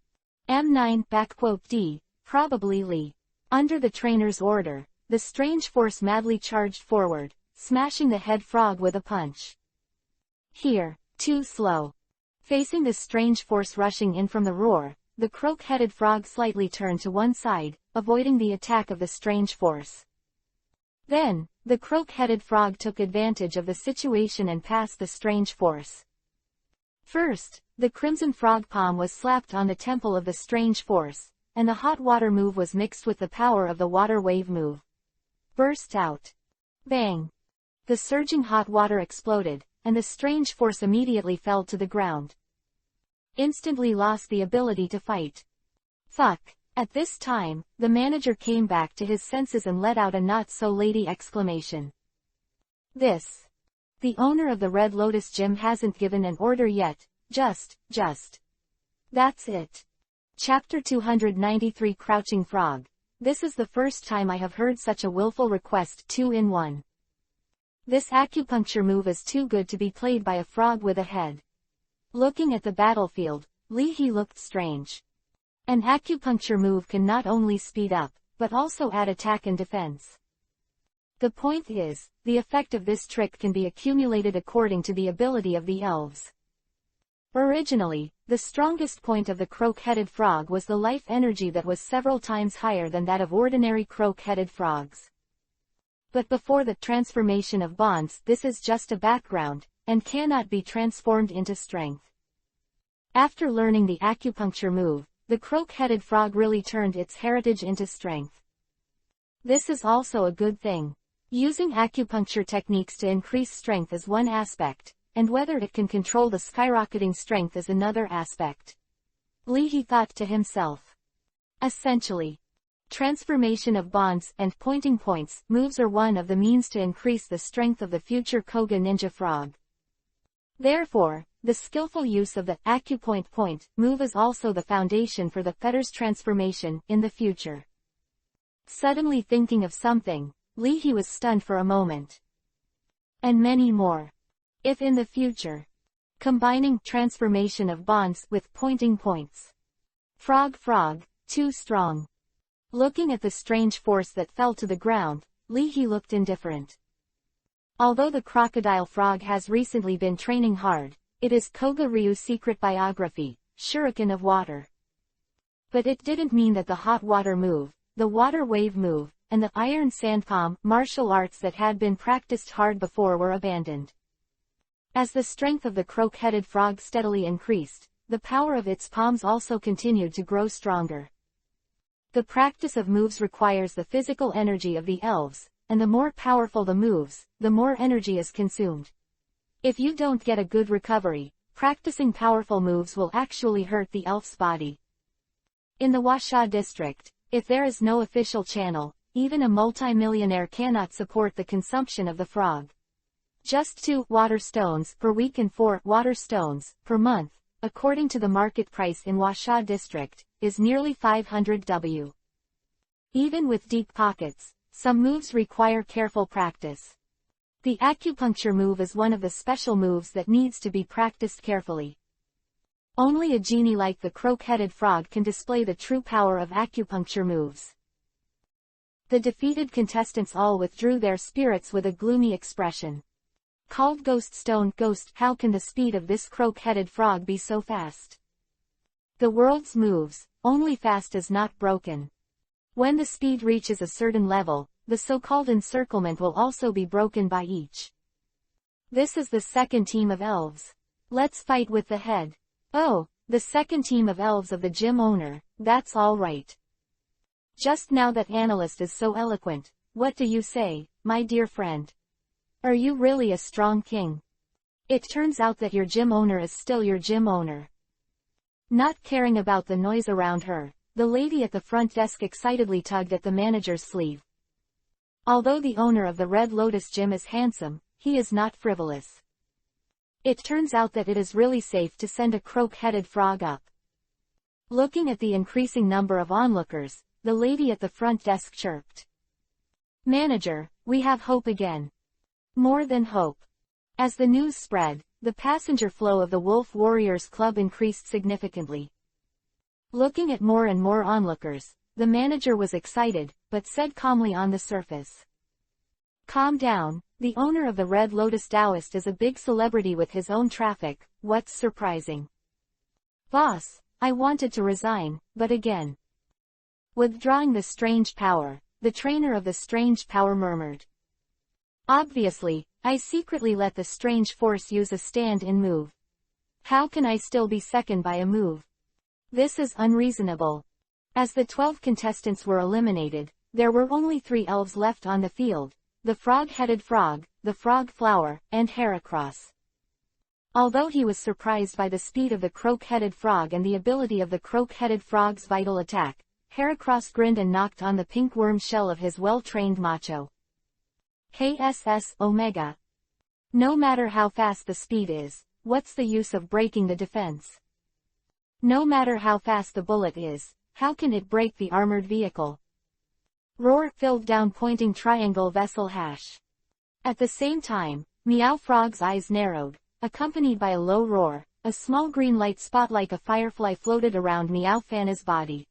M9, probably Lee. Under the trainer's order, the strange force madly charged forward, smashing the head frog with a punch. Here, too slow. Facing the strange force rushing in from the roar, the croak-headed frog slightly turned to one side, avoiding the attack of the strange force. Then, the croak-headed frog took advantage of the situation and passed the strange force. First, the crimson frog palm was slapped on the temple of the strange force, and the hot water move was mixed with the power of the water wave move. Burst out. Bang. The surging hot water exploded, and the strange force immediately fell to the ground. Instantly lost the ability to fight. Fuck. At this time, the manager came back to his senses and let out a not-so-lady exclamation. This. The owner of the Red Lotus Gym hasn't given an order yet, just. That's it. Chapter 293 Crouching Frog. This is the first time I have heard such a willful request 2 in 1. This acupuncture move is too good to be played by a frog with a head. Looking at the battlefield, Lee looked strange. An acupuncture move can not only speed up, but also add attack and defense. The point is, the effect of this trick can be accumulated according to the ability of the elves. Originally, the strongest point of the croak-headed frog was the life energy that was several times higher than that of ordinary croak-headed frogs. But before the transformation of bonds, this is just a background, and cannot be transformed into strength. After learning the acupuncture move, the croak-headed frog really turned its heritage into strength. This is also a good thing. Using acupuncture techniques to increase strength is one aspect, and whether it can control the skyrocketing strength is another aspect. Lee thought to himself. Essentially, transformation of bonds and pointing points moves are one of the means to increase the strength of the future Koga ninja frog. Therefore, the skillful use of the acupoint point move is also the foundation for the fetter's transformation in the future. Suddenly thinking of something, Lee was stunned for a moment. And many more. If in the future, combining transformation of bonds with pointing points. Frog, too strong. Looking at the strange force that fell to the ground, Lee looked indifferent. Although the crocodile frog has recently been training hard, it is Koga Ryu's secret biography, Shuriken of Water. But it didn't mean that the hot water move, the water wave move, and the iron sand palm martial arts that had been practiced hard before were abandoned. As the strength of the croak-headed frog steadily increased, the power of its palms also continued to grow stronger. The practice of moves requires the physical energy of the elves, and the more powerful the moves, the more energy is consumed. If you don't get a good recovery, practicing powerful moves will actually hurt the elf's body. In the Washa district, if there is no official channel, even a multi-millionaire cannot support the consumption of the frog. Just 2 water stones per week and 4 water stones per month, according to the market price in Washa district, is nearly 500 W. Even with deep pockets, some moves require careful practice. The acupuncture move is one of the special moves that needs to be practiced carefully. Only a genie like the croak-headed frog can display the true power of acupuncture moves. The defeated contestants all withdrew their spirits with a gloomy expression. Called Ghost Stone, how can the speed of this croak-headed frog be so fast? The world's moves, only fast is not broken. When the speed reaches a certain level, the so-called encirclement will also be broken by each. This is the second team of elves. Let's fight with the head. Oh, The second team of elves of the gym owner, that's all right. Just now that analyst is so eloquent, what do you say, my dear friend? Are you really a strong king? It turns out that your gym owner is still your gym owner. Not caring about the noise around her, the lady at the front desk excitedly tugged at the manager's sleeve. Although the owner of the Red Lotus Gym is handsome, he is not frivolous. It turns out that it is really safe to send a croak-headed frog up. Looking at the increasing number of onlookers, the lady at the front desk chirped. Manager, we have hope again. More than hope. As the news spread, the passenger flow of the Wolf Warriors Club increased significantly. Looking at more and more onlookers, the manager was excited, but said calmly on the surface. Calm down, the owner of the Red Lotus Taoist is a big celebrity with his own traffic, what's surprising? Boss, I wanted to resign, but again. Withdrawing the strange power, the trainer of the strange power murmured. Obviously, I secretly let the strange force use a stand-in move. How can I still be second by a move? This is unreasonable. As the 12 contestants were eliminated, there were only 3 elves left on the field, the frog-headed frog, the frog flower, and Heracross. Although he was surprised by the speed of the croak-headed frog and the ability of the croak-headed frog's vital attack, Heracross grinned and knocked on the pink worm shell of his well-trained macho. Hey SS Omega. No matter how fast the speed is, what's the use of breaking the defense? No matter how fast the bullet is, how can it break the armored vehicle? Roar filled down pointing triangle vessel hash. At the same time, Meow Frog's eyes narrowed, accompanied by a low roar. A small green light spot like a firefly floated around Meow Fana's body.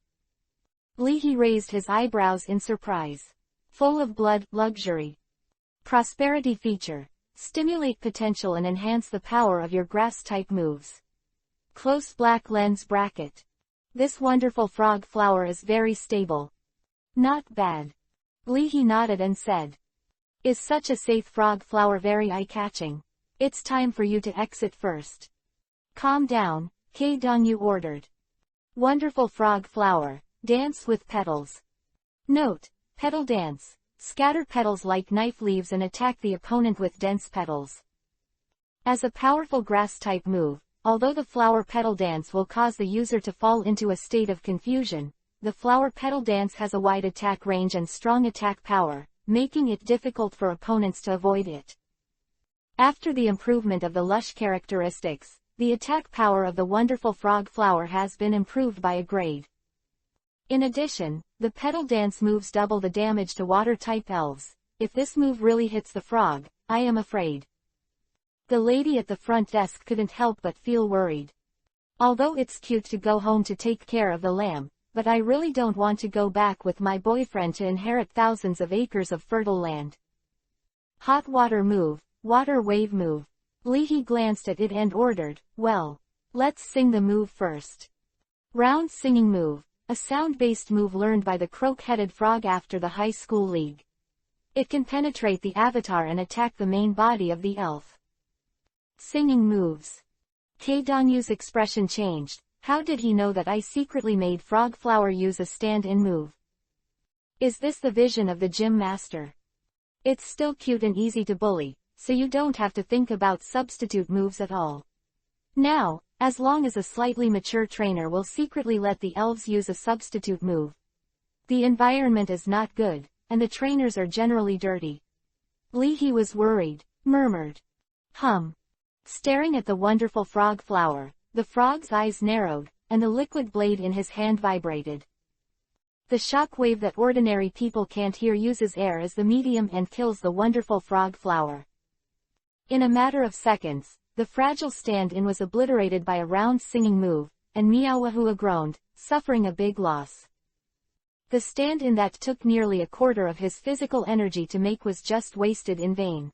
Leahy raised his eyebrows in surprise. Full of blood, luxury. Prosperity feature. Stimulate potential and enhance the power of your grass-type moves. Close black lens bracket. This wonderful frog flower is very stable. Not bad. Leahy nodded and said. Is such a safe frog flower very eye-catching? It's time for you to exit first. Calm down, K. Dongyu ordered. Wonderful frog flower, dance with petals. Note, petal dance. Scatter petals like knife leaves and attack the opponent with dense petals. As a powerful grass-type move, although the flower petal dance will cause the user to fall into a state of confusion, the flower petal dance has a wide attack range and strong attack power, making it difficult for opponents to avoid it. After the improvement of the lush characteristics, the attack power of the wonderful frog flower has been improved by a grade. In addition, the petal dance moves double the damage to water-type elves. If this move really hits the frog, I am afraid. The lady at the front desk couldn't help but feel worried. Although it's cute to go home to take care of the lamb, but I really don't want to go back with my boyfriend to inherit thousands of acres of fertile land. Hot water move, water wave move. Leahy glanced at it and ordered, well, let's sing the move first. Round singing move. A sound-based move learned by the croak-headed frog after the high school league. It can penetrate the avatar and attack the main body of the elf. Singing moves. K. Donyu's expression changed. How did he know that I secretly made Frog Flower use a stand-in move? Is this the vision of the gym master? It's still cute and easy to bully, so you don't have to think about substitute moves at all. Now, as long as a slightly mature trainer will secretly let the elves use a substitute move. The environment is not good, and the trainers are generally dirty. Leahy was worried, murmured. Staring at the wonderful frog flower, the frog's eyes narrowed, and the liquid blade in his hand vibrated. The shock wave that ordinary people can't hear uses air as the medium and kills the wonderful frog flower. In a matter of seconds, the fragile stand-in was obliterated by a round singing move, and Meowahua groaned, suffering a big loss. The stand-in that took nearly a quarter of his physical energy to make was just wasted in vain.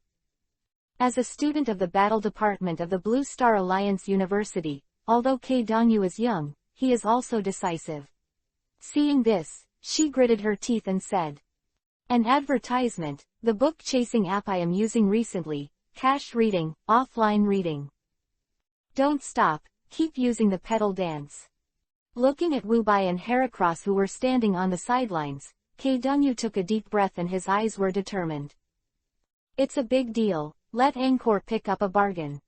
As a student of the battle department of the Blue Star Alliance University, although K. Dongyu is young, he is also decisive. Seeing this, she gritted her teeth and said. An advertisement, the book-chasing app I am using recently. Cache reading, offline reading. Don't stop, keep using the pedal dance. Looking at Wu Bai and Heracross who were standing on the sidelines, K Dongyu took a deep breath and his eyes were determined. It's a big deal, let Angkor pick up a bargain.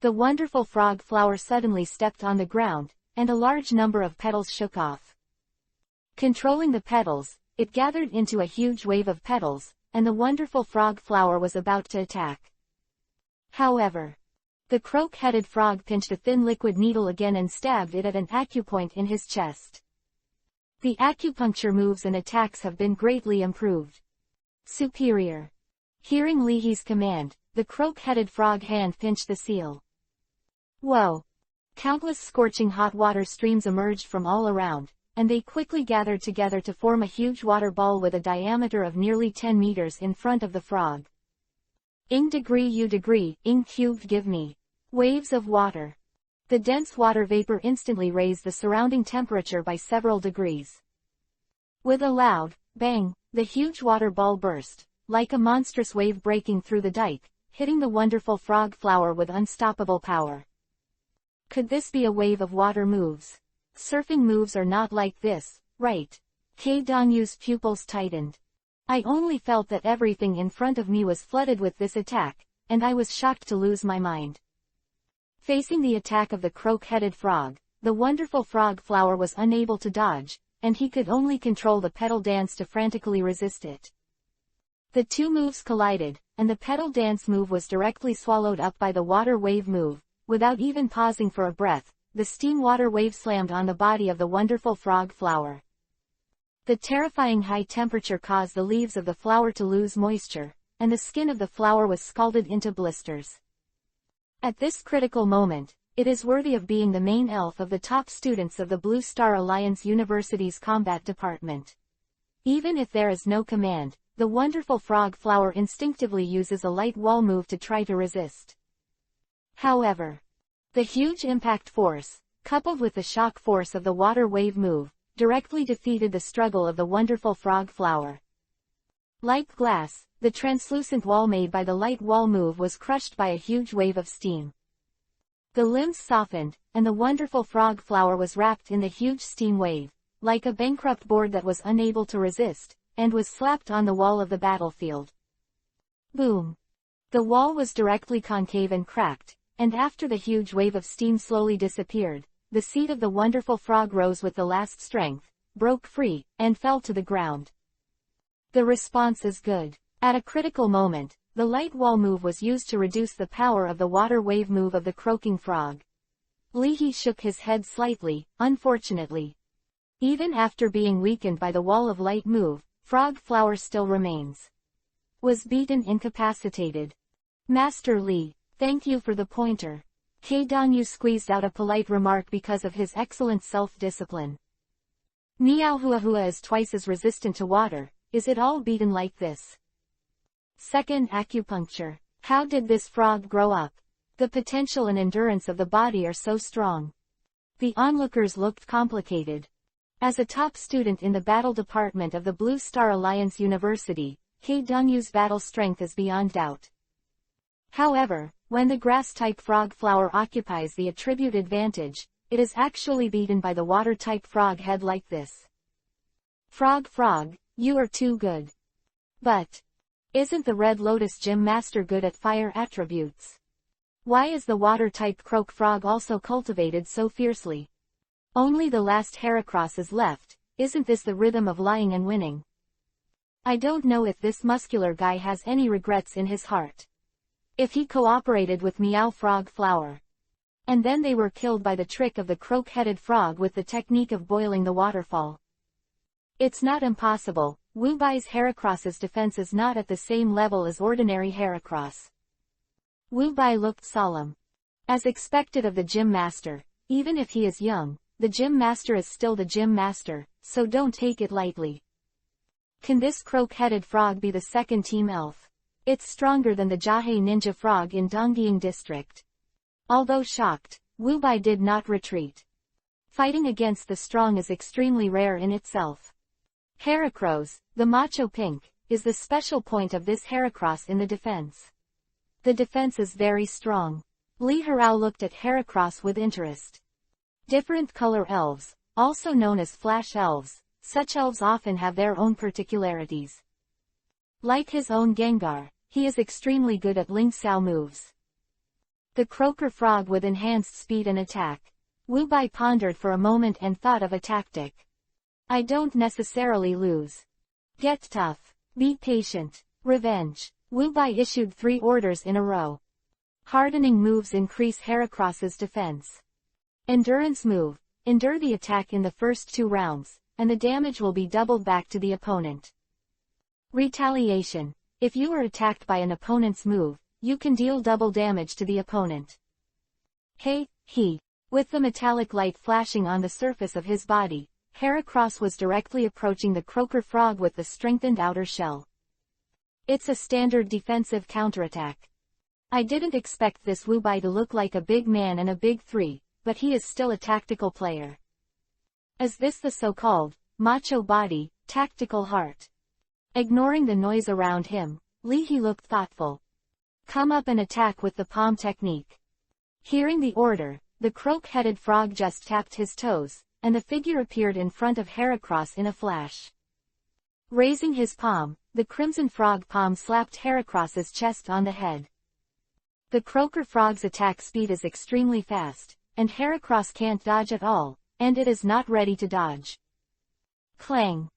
The wonderful frog flower suddenly stepped on the ground, and a large number of petals shook off. Controlling the petals, it gathered into a huge wave of petals, and the wonderful frog flower was about to attack. However, the croak-headed frog pinched a thin liquid needle again and stabbed it at an acupoint in his chest. The acupuncture moves and attacks have been greatly improved. Superior. Hearing Li He's command, the croak-headed frog hand pinched the seal. Whoa! Countless scorching hot water streams emerged from all around, and they quickly gathered together to form a huge water ball with a diameter of nearly 10 meters in front of the frog. Ing degree U degree, ing cubed give me. Waves of water. The dense water vapor instantly raised the surrounding temperature by several degrees. With a loud bang, the huge water ball burst, like a monstrous wave breaking through the dike, hitting the wonderful frog flower with unstoppable power. Could this be a wave of water moves? Surfing moves are not like this, right? K Dongyu's pupils tightened. I only felt that everything in front of me was flooded with this attack, and I was shocked to lose my mind. Facing the attack of the croak-headed frog, the wonderful frog flower was unable to dodge, and he could only control the pedal dance to frantically resist it. The two moves collided, and the pedal dance move was directly swallowed up by the water wave move. Without even pausing for a breath, the steam water wave slammed on the body of the wonderful frog flower. The terrifying high temperature caused the leaves of the flower to lose moisture, and the skin of the flower was scalded into blisters. At this critical moment, it is worthy of being the main elf of the top students of the Blue Star Alliance University's combat department. Even if there is no command, the wonderful frog flower instinctively uses a light wall move to try to resist. However, the huge impact force, coupled with the shock force of the water wave move, directly defeated the struggle of the wonderful frog flower. Like glass, the translucent wall made by the light wall move was crushed by a huge wave of steam. The limbs softened, and the wonderful frog flower was wrapped in the huge steam wave, like a bankrupt board that was unable to resist, and was slapped on the wall of the battlefield. Boom! The wall was directly concave and cracked, and after the huge wave of steam slowly disappeared, the seed of the wonderful frog rose with the last strength, broke free, and fell to the ground. The response is good. At a critical moment, the light wall move was used to reduce the power of the water wave move of the croaking frog. Li He shook his head slightly, unfortunately. Even after being weakened by the wall of light move, frog flower still remains. Was beaten incapacitated. Master Li, thank you for the pointer. K Dongyu squeezed out a polite remark because of his excellent self-discipline. Niao Hua Hua is twice as resistant to water, is it all beaten like this? Second acupuncture. How did this frog grow up? The potential and endurance of the body are so strong. The onlookers looked complicated. As a top student in the battle department of the Blue Star Alliance University, K Dongyu's battle strength is beyond doubt. However, when the grass-type frog flower occupies the attribute advantage, it is actually beaten by the water-type frog head like this. Frog, you are too good. But isn't the Red Lotus Gym Master good at fire attributes? Why is the water-type croak frog also cultivated so fiercely? Only the last Heracross is left, isn't this the rhythm of lying and winning? I don't know if this muscular guy has any regrets in his heart. If he cooperated with Meow Frog Flower. And then they were killed by the trick of the croak-headed frog with the technique of boiling the waterfall. It's not impossible. Wu Bai's Heracross's defense is not at the same level as ordinary Heracross. Wu Bai looked solemn. As expected of the gym master, even if he is young, the gym master is still the gym master, so don't take it lightly. Can this croak-headed frog be the second team elf? It's stronger than the Jahei ninja frog in Dongying district. Although shocked, Wu Bai did not retreat. Fighting against the strong is extremely rare in itself. Heracross, the macho pink, is the special point of this Heracross in the defense. The defense is very strong. Lee Harao looked at Heracross with interest. Different color elves, also known as flash elves, such elves often have their own particularities. Like his own Gengar, he is extremely good at Ling Sao moves. The Croaker Frog with enhanced speed and attack. Wu Bai pondered for a moment and thought of a tactic. I don't necessarily lose. Get tough. Be patient. Revenge. Wu Bai issued 3 orders in a row. Hardening moves increase Heracross's defense. Endurance move. Endure the attack in the first 2 rounds, and the damage will be doubled back to the opponent. Retaliation. If you are attacked by an opponent's move, you can deal double damage to the opponent. Hey, he. With the metallic light flashing on the surface of his body, Heracross was directly approaching the Croaker Frog with the strengthened outer shell. It's a standard defensive counterattack. I didn't expect this Wu Bai to look like a big man and a big 3, but he is still a tactical player. Is this the so-called macho body, tactical heart? Ignoring the noise around him, Lee He looked thoughtful. Come up and attack with the palm technique. Hearing the order, the croak-headed frog just tapped his toes, and the figure appeared in front of Heracross in a flash. Raising his palm, the crimson frog palm slapped Heracross's chest on the head. The Croaker Frog's attack speed is extremely fast, and Heracross can't dodge at all, and it is not ready to dodge. Clang!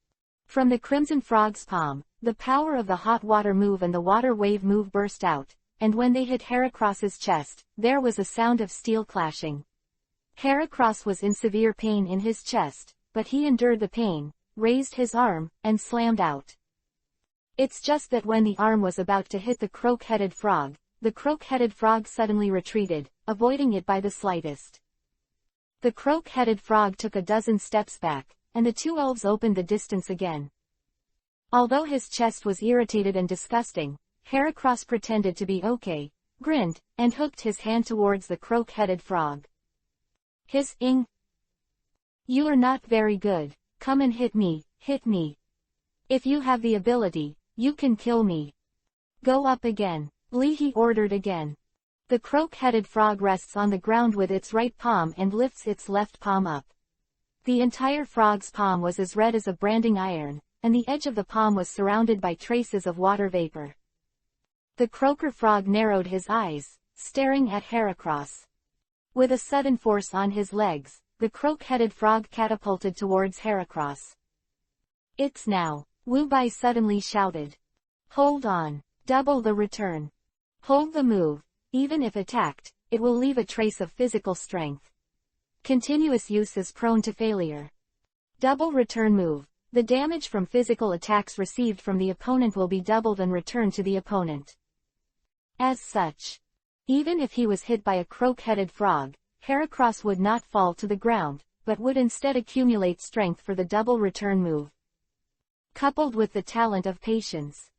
From the Crimson Frog's palm, the power of the hot water move and the water wave move burst out, and when they hit Heracross's chest, there was a sound of steel clashing. Heracross was in severe pain in his chest, but he endured the pain, raised his arm, and slammed out. It's just that when the arm was about to hit the croak-headed frog, the croak-headed frog suddenly retreated, avoiding it by the slightest. The croak-headed frog took a dozen steps back, and the 2 elves opened the distance again. Although his chest was irritated and disgusting, Heracross pretended to be okay, grinned, and hooked his hand towards the croak-headed frog. Hissing. You are not very good, come and hit me, hit me. If you have the ability, you can kill me. Go up again, Lee He ordered again. The croak-headed frog rests on the ground with its right palm and lifts its left palm up. The entire frog's palm was as red as a branding iron, and the edge of the palm was surrounded by traces of water vapor. The Croaker Frog narrowed his eyes, staring at Heracross. With a sudden force on his legs, the croak-headed frog catapulted towards Heracross. It's now, Wu Bai suddenly shouted. Hold on, double the return. Hold the move, even if attacked, it will leave a trace of physical strength. Continuous use is prone to failure. Double return move. The damage from physical attacks received from the opponent will be doubled and returned to the opponent. As such, even if he was hit by a croak-headed frog, Heracross would not fall to the ground, but would instead accumulate strength for the double return move. Coupled with the talent of patience,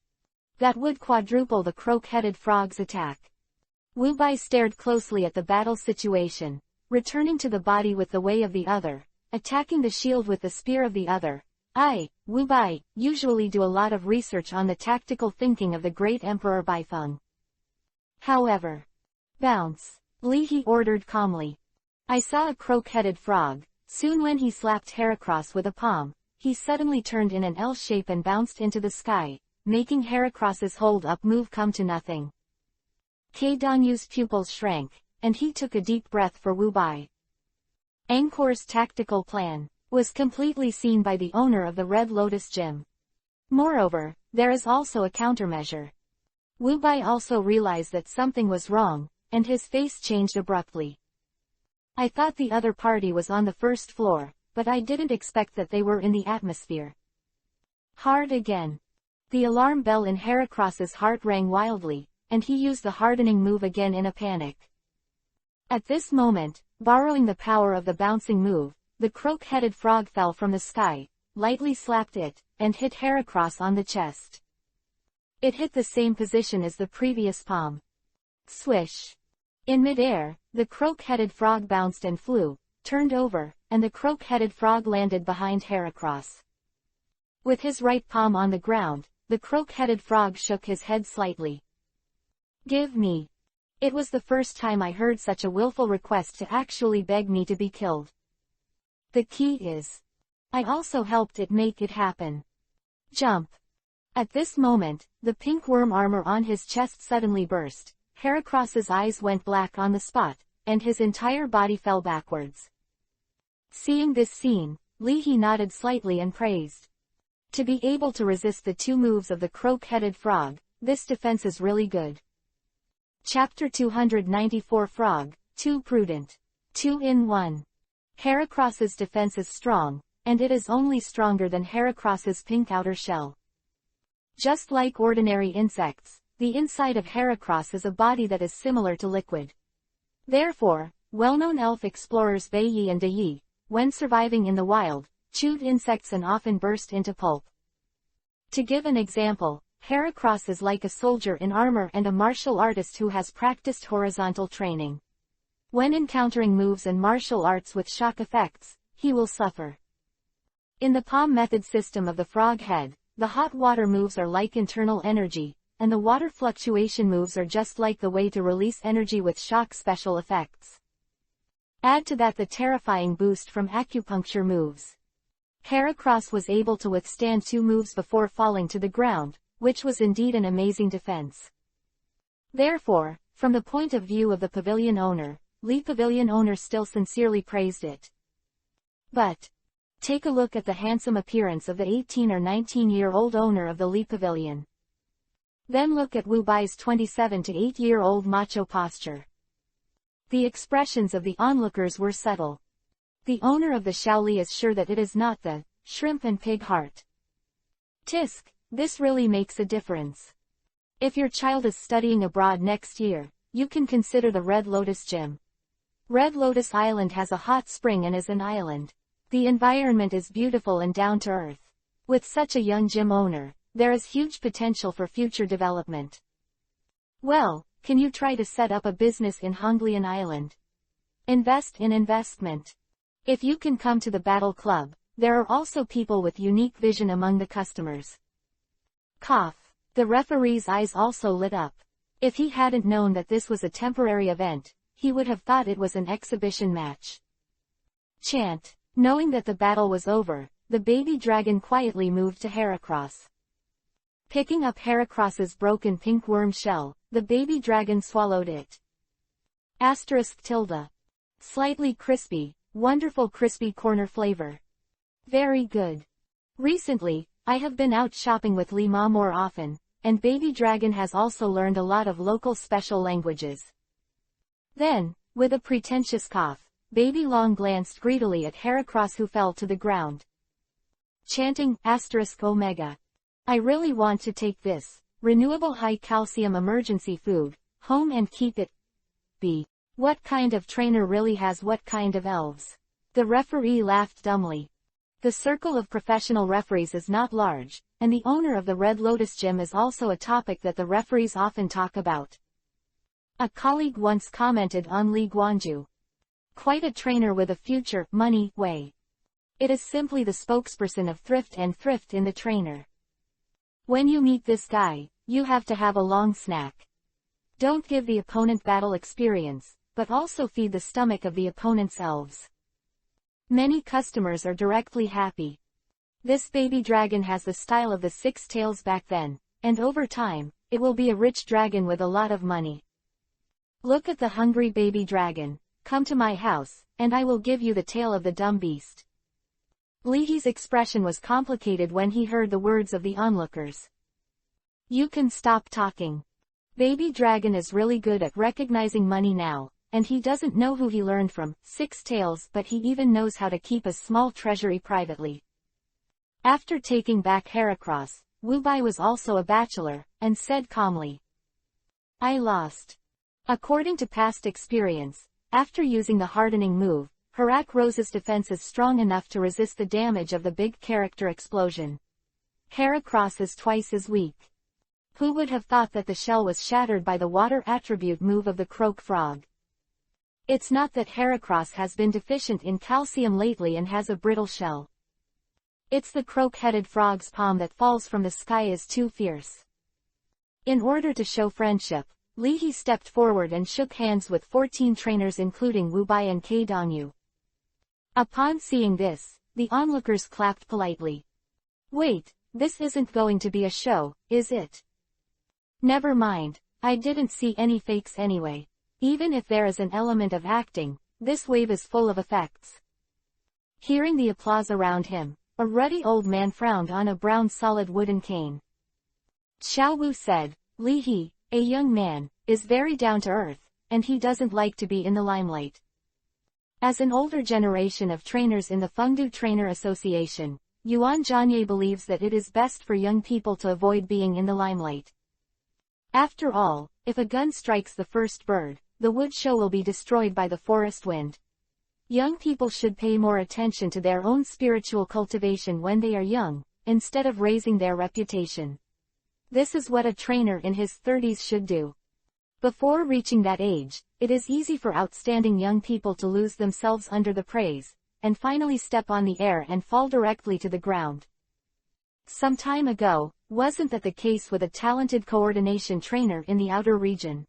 that would quadruple the croak-headed frog's attack. Wu Bai stared closely at the battle situation, returning to the body with the way of the other, attacking the shield with the spear of the other. Wu Bai, usually do a lot of research on the tactical thinking of the great Emperor Baifeng. However, bounce, Li He ordered calmly. I saw a croak-headed frog. Soon when he slapped Heracross with a palm, he suddenly turned in an L shape and bounced into the sky, making Heracross's hold-up move come to nothing. K Danyu's pupils shrank, and he took a deep breath for Wu Bai. Angkor's tactical plan was completely seen by the owner of the Red Lotus Gym. Moreover, there is also a countermeasure. Wu Bai also realized that something was wrong, and his face changed abruptly. I thought the other party was on the first floor, but I didn't expect that they were in the atmosphere. Hard again. The alarm bell in Heracross's heart rang wildly, and he used the hardening move again in a panic. At this moment, borrowing the power of the bouncing move, the croak-headed frog fell from the sky, lightly slapped it, and hit Heracross on the chest. It hit the same position as the previous palm. Swish! In mid-air, the croak-headed frog bounced and flew, turned over, and the croak-headed frog landed behind Heracross. With his right palm on the ground, the croak-headed frog shook his head slightly. Give me. It was the first time I heard such a willful request to actually beg me to be killed. The key is, I also helped it make it happen. Jump. At this moment, the pink worm armor on his chest suddenly burst, Heracross's eyes went black on the spot, and his entire body fell backwards. Seeing this scene, Leahy nodded slightly and praised. To be able to resist the 2 moves of the croak-headed frog, this defense is really good. Chapter 294 Frog, Too Prudent. 2 in 1. Heracross's defense is strong, and it is only stronger than Heracross's pink outer shell. Just like ordinary insects, the inside of Heracross is a body that is similar to liquid. Therefore, well-known elf explorers Baiyi and Dayi, when surviving in the wild, chewed insects and often burst into pulp. To give an example, Heracross is like a soldier in armor and a martial artist who has practiced horizontal training. When encountering moves and martial arts with shock effects, he will suffer. In the palm method system of the frog head, the hot water moves are like internal energy, and the water fluctuation moves are just like the way to release energy with shock special effects. Add to that the terrifying boost from acupuncture moves. Heracross was able to withstand 2 moves before falling to the ground, which was indeed an amazing defense. Therefore, from the point of view of the pavilion owner, Lee Pavilion owner still sincerely praised it. But, take a look at the handsome appearance of the 18 or 19-year-old owner of the Lee Pavilion. Then look at Wu Bai's 27 to 8-year-old macho posture. The expressions of the onlookers were subtle. The owner of the Shaoli is sure that it is not the shrimp and pig heart. Tisk, this really makes a difference. If your child is studying abroad next year, you can consider the Red Lotus Gym. Red Lotus Island has a hot spring and is an island. The environment is beautiful and down to earth. With such a young gym owner, there is huge potential for future development. Well, can you try to set up a business in Honglian Island? Invest in investment. If you can come to the Battle Club, there are also people with unique vision among the customers. Cough. The referee's eyes also lit up. If he hadn't known that this was a temporary event, he would have thought it was an exhibition match. Chant. Knowing that the battle was over, the baby dragon quietly moved to Heracross. Picking up Heracross's broken pink worm shell, the baby dragon swallowed it. *tilde. Slightly crispy, wonderful crispy corner flavor. Very good. Recently, I have been out shopping with Li Ma more often, and Baby Dragon has also learned a lot of local special languages. Then, with a pretentious cough, Baby Long glanced greedily at Heracross who fell to the ground. Chanting *omega. I really want to take this renewable high calcium emergency food home and keep it. B. What kind of trainer really has what kind of elves? The referee laughed dumbly. The circle of professional referees is not large, and the owner of the Red Lotus Gym is also a topic that the referees often talk about. A colleague once commented on Li Guanju. Quite a trainer with a future, money, way. It is simply the spokesperson of thrift and thrift in the trainer. When you meet this guy, you have to have a long snack. Don't give the opponent battle experience, but also feed the stomach of the opponent's elves. Many customers are directly happy. This baby dragon has the style of the 6 tails back then, and over time, it will be a rich dragon with a lot of money. Look at the hungry baby dragon. Come to my house, and I will give you the tail of the dumb beast. Leahy's expression was complicated when he heard the words of the onlookers. You can stop talking. Baby Dragon is really good at recognizing money now, and he doesn't know who he learned from, 6 tails, but he even knows how to keep a small treasury privately. After taking back Heracross, Wu Bai was also a bachelor, and said calmly. I lost. According to past experience, after using the hardening move, Heracross's defense is strong enough to resist the damage of the big character explosion. Heracross is twice as weak. Who would have thought that the shell was shattered by the water attribute move of the croak frog? It's not that Heracross has been deficient in calcium lately and has a brittle shell. It's the croak-headed frog's palm that falls from the sky is too fierce. In order to show friendship, Li He stepped forward and shook hands with 14 trainers including Wu Bai and K Dongyu. Upon seeing this, the onlookers clapped politely. Wait, this isn't going to be a show, is it? Never mind, I didn't see any fakes anyway. Even if there is an element of acting, this wave is full of effects. Hearing the applause around him, a ruddy old man frowned on a brown solid wooden cane. Xiao Wu said, Li He, a young man, is very down to earth, and he doesn't like to be in the limelight. As an older generation of trainers in the Fengdu Trainer Association, Yuan Zhanye believes that it is best for young people to avoid being in the limelight. After all, if a gun strikes the first bird, the wood show will be destroyed by the forest wind. Young people should pay more attention to their own spiritual cultivation when they are young, instead of raising their reputation. This is what a trainer in his 30s should do. Before reaching that age, it is easy for outstanding young people to lose themselves under the praise, and finally step on the air and fall directly to the ground. Some time ago, wasn't that the case with a talented coordination trainer in the outer region?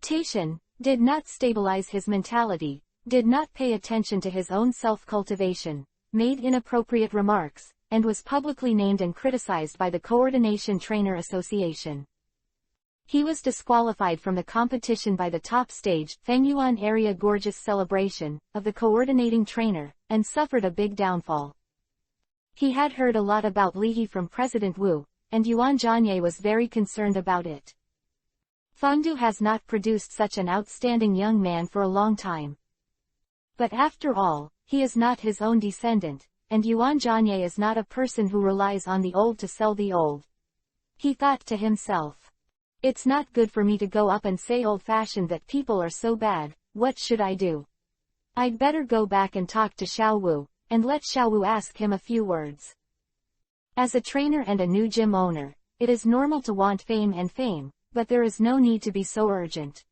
Taishan did not stabilize his mentality, did not pay attention to his own self-cultivation, made inappropriate remarks, and was publicly named and criticized by the Coordination Trainer Association. He was disqualified from the competition by the top stage, Fengyuan Area Gorgeous Celebration, of the coordinating trainer, and suffered a big downfall. He had heard a lot about Li He from President Wu, and Yuan Zhanye was very concerned about it. Fengdu has not produced such an outstanding young man for a long time. But after all, he is not his own descendant, and Yuan Zhanye is not a person who relies on the old to sell the old. He thought to himself, it's not good for me to go up and say old-fashioned that people are so bad, what should I do? I'd better go back and talk to Xiao Wu, and let Xiao Wu ask him a few words. As a trainer and a new gym owner, it is normal to want fame, but there is no need to be so urgent.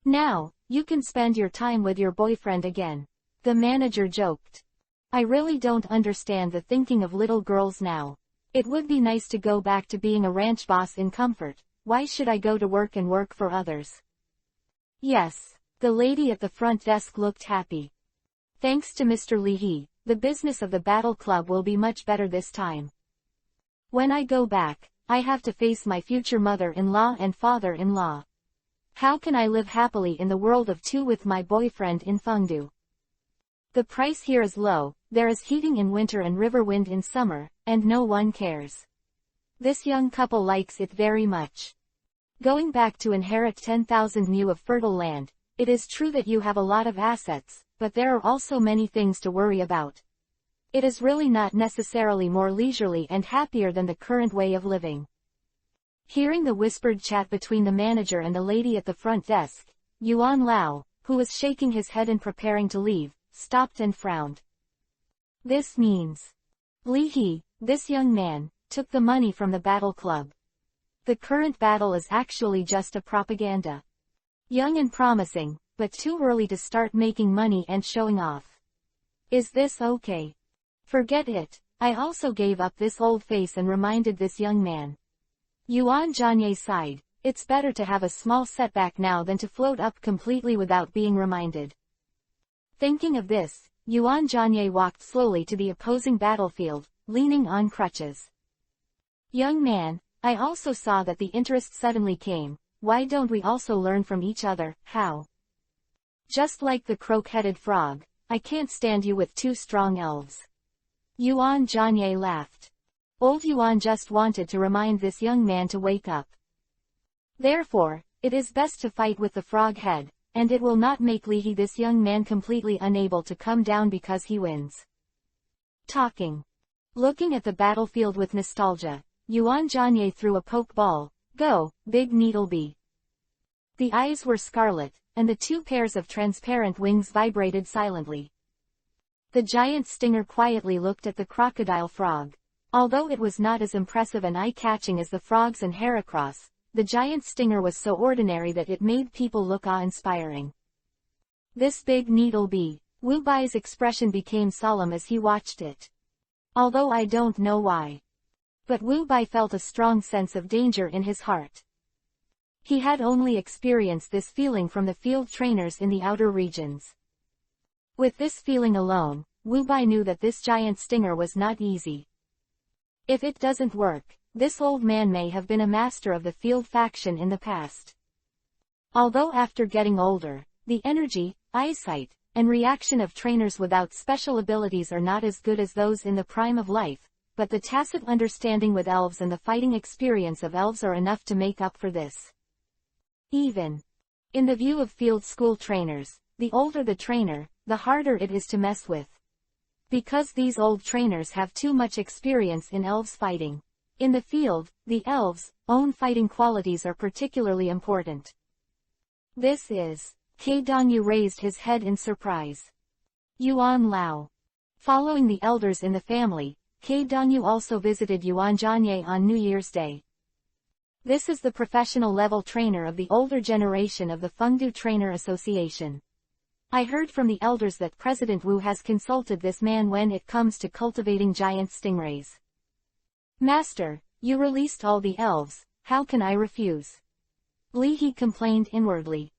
Now, you can spend your time with your boyfriend again, the manager joked. I really don't understand the thinking of little girls now. It would be nice to go back to being a ranch boss in comfort. Why should I go to work and work for others? Yes, the lady at the front desk looked happy. Thanks to Mr. Li He, the business of the Battle Club will be much better this time. When I go back, I have to face my future mother-in-law and father-in-law. How can I live happily in the world of two with my boyfriend in Fengdu? The price here is low, there is heating in winter and river wind in summer, and no one cares. This young couple likes it very much. Going back to inherit 10,000 mu of fertile land, it is true that you have a lot of assets, but there are also many things to worry about. It is really not necessarily more leisurely and happier than the current way of living. Hearing the whispered chat between the manager and the lady at the front desk, Yuan Lao, who was shaking his head and preparing to leave, stopped and frowned. This means Li He, this young man, took the money from the battle club. The current battle is actually just a propaganda. Young and promising, but too early to start making money and showing off. Is this okay? Forget it, I also gave up this old face and reminded this young man. Yuan Zhanye sighed, it's better to have a small setback now than to float up completely without being reminded. Thinking of this, Yuan Zhanye walked slowly to the opposing battlefield, leaning on crutches. Young man, I also saw that the interest suddenly came. Why don't we also learn from each other? How? Just like the croak-headed frog, I can't stand you with two strong elves. Yuan Zhanye laughed. Old Yuan just wanted to remind this young man to wake up. Therefore, it is best to fight with the frog head, and it will not make Li He this young man completely unable to come down because he wins. Talking. Looking at the battlefield with nostalgia, Yuan Zhanye threw a poke ball. Go, big needlebee. The eyes were scarlet, and the two pairs of transparent wings vibrated silently. The giant stinger quietly looked at the crocodile frog. Although it was not as impressive and eye-catching as the frogs and Heracross, the giant stinger was so ordinary that it made people look awe-inspiring. This big needlebee. Wu Bai's expression became solemn as he watched it. Although I don't know why. But Wu Bai felt a strong sense of danger in his heart. He had only experienced this feeling from the field trainers in the outer regions. With this feeling alone, Wu Bai knew that this giant stinger was not easy. If it doesn't work, this old man may have been a master of the field faction in the past. Although after getting older, the energy, eyesight, and reaction of trainers without special abilities are not as good as those in the prime of life, but the tacit understanding with elves and the fighting experience of elves are enough to make up for this. Even in the view of field school trainers, the older the trainer, the harder it is to mess with. Because these old trainers have too much experience in elves fighting. In the field, the elves' own fighting qualities are particularly important. This is. Ke Dongyu raised his head in surprise. Yuan Lao. Following the elders in the family, Ke Dongyu also visited Yuan Zhanye on New Year's Day. This is the professional level trainer of the older generation of the Fengdu Trainer Association. I heard from the elders that President Wu has consulted this man when it comes to cultivating giant stingrays. Master, you released all the elves, how can I refuse? Li He complained inwardly.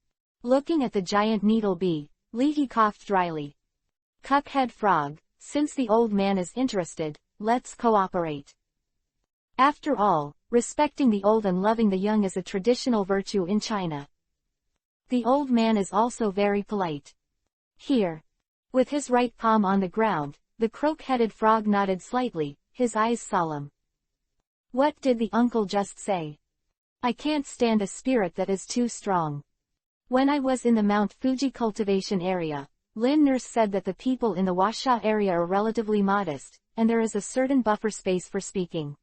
Looking at the giant needle bee, Li He coughed dryly. Cuckhead frog, since the old man is interested, let's cooperate. After all, respecting the old and loving the young is a traditional virtue in China. The old man is also very polite. Here. With his right palm on the ground, the croak-headed frog nodded slightly, his eyes solemn. What did the uncle just say? I can't stand a spirit that is too strong. When I was in the Mount Fuji cultivation area, Lin Nurse said that the people in the Huasha area are relatively modest, and there is a certain buffer space for speaking.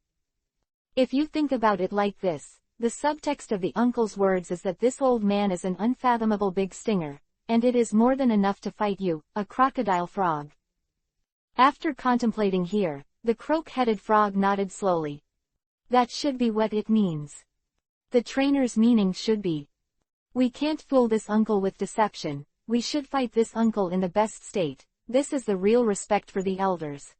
If you think about it like this, the subtext of the uncle's words is that this old man is an unfathomable big stinger, and it is more than enough to fight you, a crocodile frog. After contemplating here, the croak-headed frog nodded slowly. That should be what it means. The trainer's meaning should be. We can't fool this uncle with deception, we should fight this uncle in the best state, this is the real respect for the elders.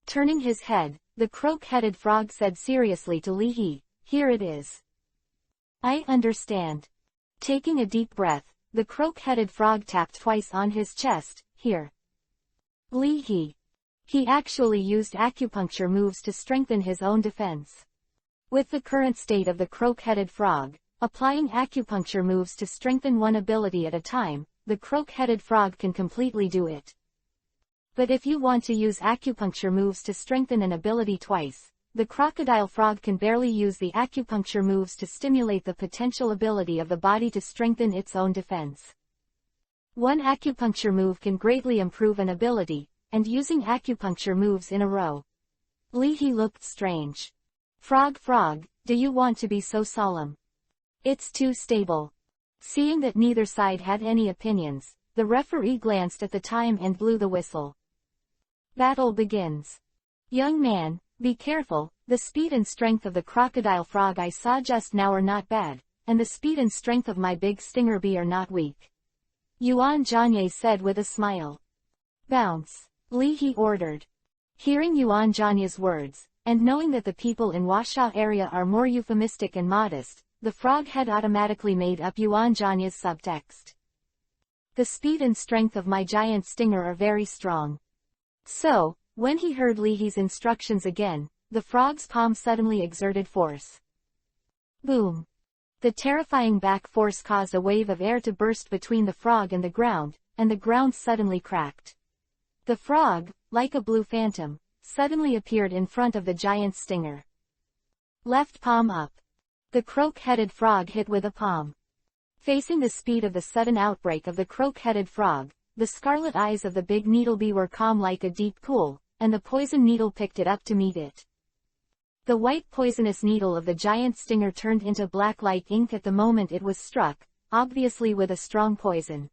Turning his head, the croak-headed frog said seriously to Li He, here it is. I understand. Taking a deep breath, the croak-headed frog tapped twice on his chest, here. Li He. He actually used acupuncture moves to strengthen his own defense. With the current state of the croak-headed frog, applying acupuncture moves to strengthen one ability at a time, the croak-headed frog can completely do it. But if you want to use acupuncture moves to strengthen an ability twice, the crocodile frog can barely use the acupuncture moves to stimulate the potential ability of the body to strengthen its own defense. One acupuncture move can greatly improve an ability, and using acupuncture moves in a row. Li He looked strange. Frog, do you want to be so solemn? It's too stable. Seeing that neither side had any opinions, the referee glanced at the time and blew the whistle. Battle begins. Young man, be careful, the speed and strength of the crocodile frog I saw just now are not bad, and the speed and strength of my big stinger bee are not weak. Yuan Zhanye said with a smile. Bounce, Li He ordered. Hearing Yuan Zhanye's words, and knowing that the people in Huasha area are more euphemistic and modest, the frog had automatically made up Yuan Zhanye's subtext. The speed and strength of my giant stinger are very strong. So, when he heard Li He's instructions again, the frog's palm suddenly exerted force. Boom! The terrifying back force caused a wave of air to burst between the frog and the ground suddenly cracked. The frog, like a blue phantom, suddenly appeared in front of the giant stinger. Left palm up. The croak-headed frog hit with a palm. Facing the speed of the sudden outbreak of the croak-headed frog, the scarlet eyes of the big needlebee were calm like a deep pool, and the poison needle picked it up to meet it. The white poisonous needle of the giant stinger turned into black like ink at the moment it was struck, obviously with a strong poison.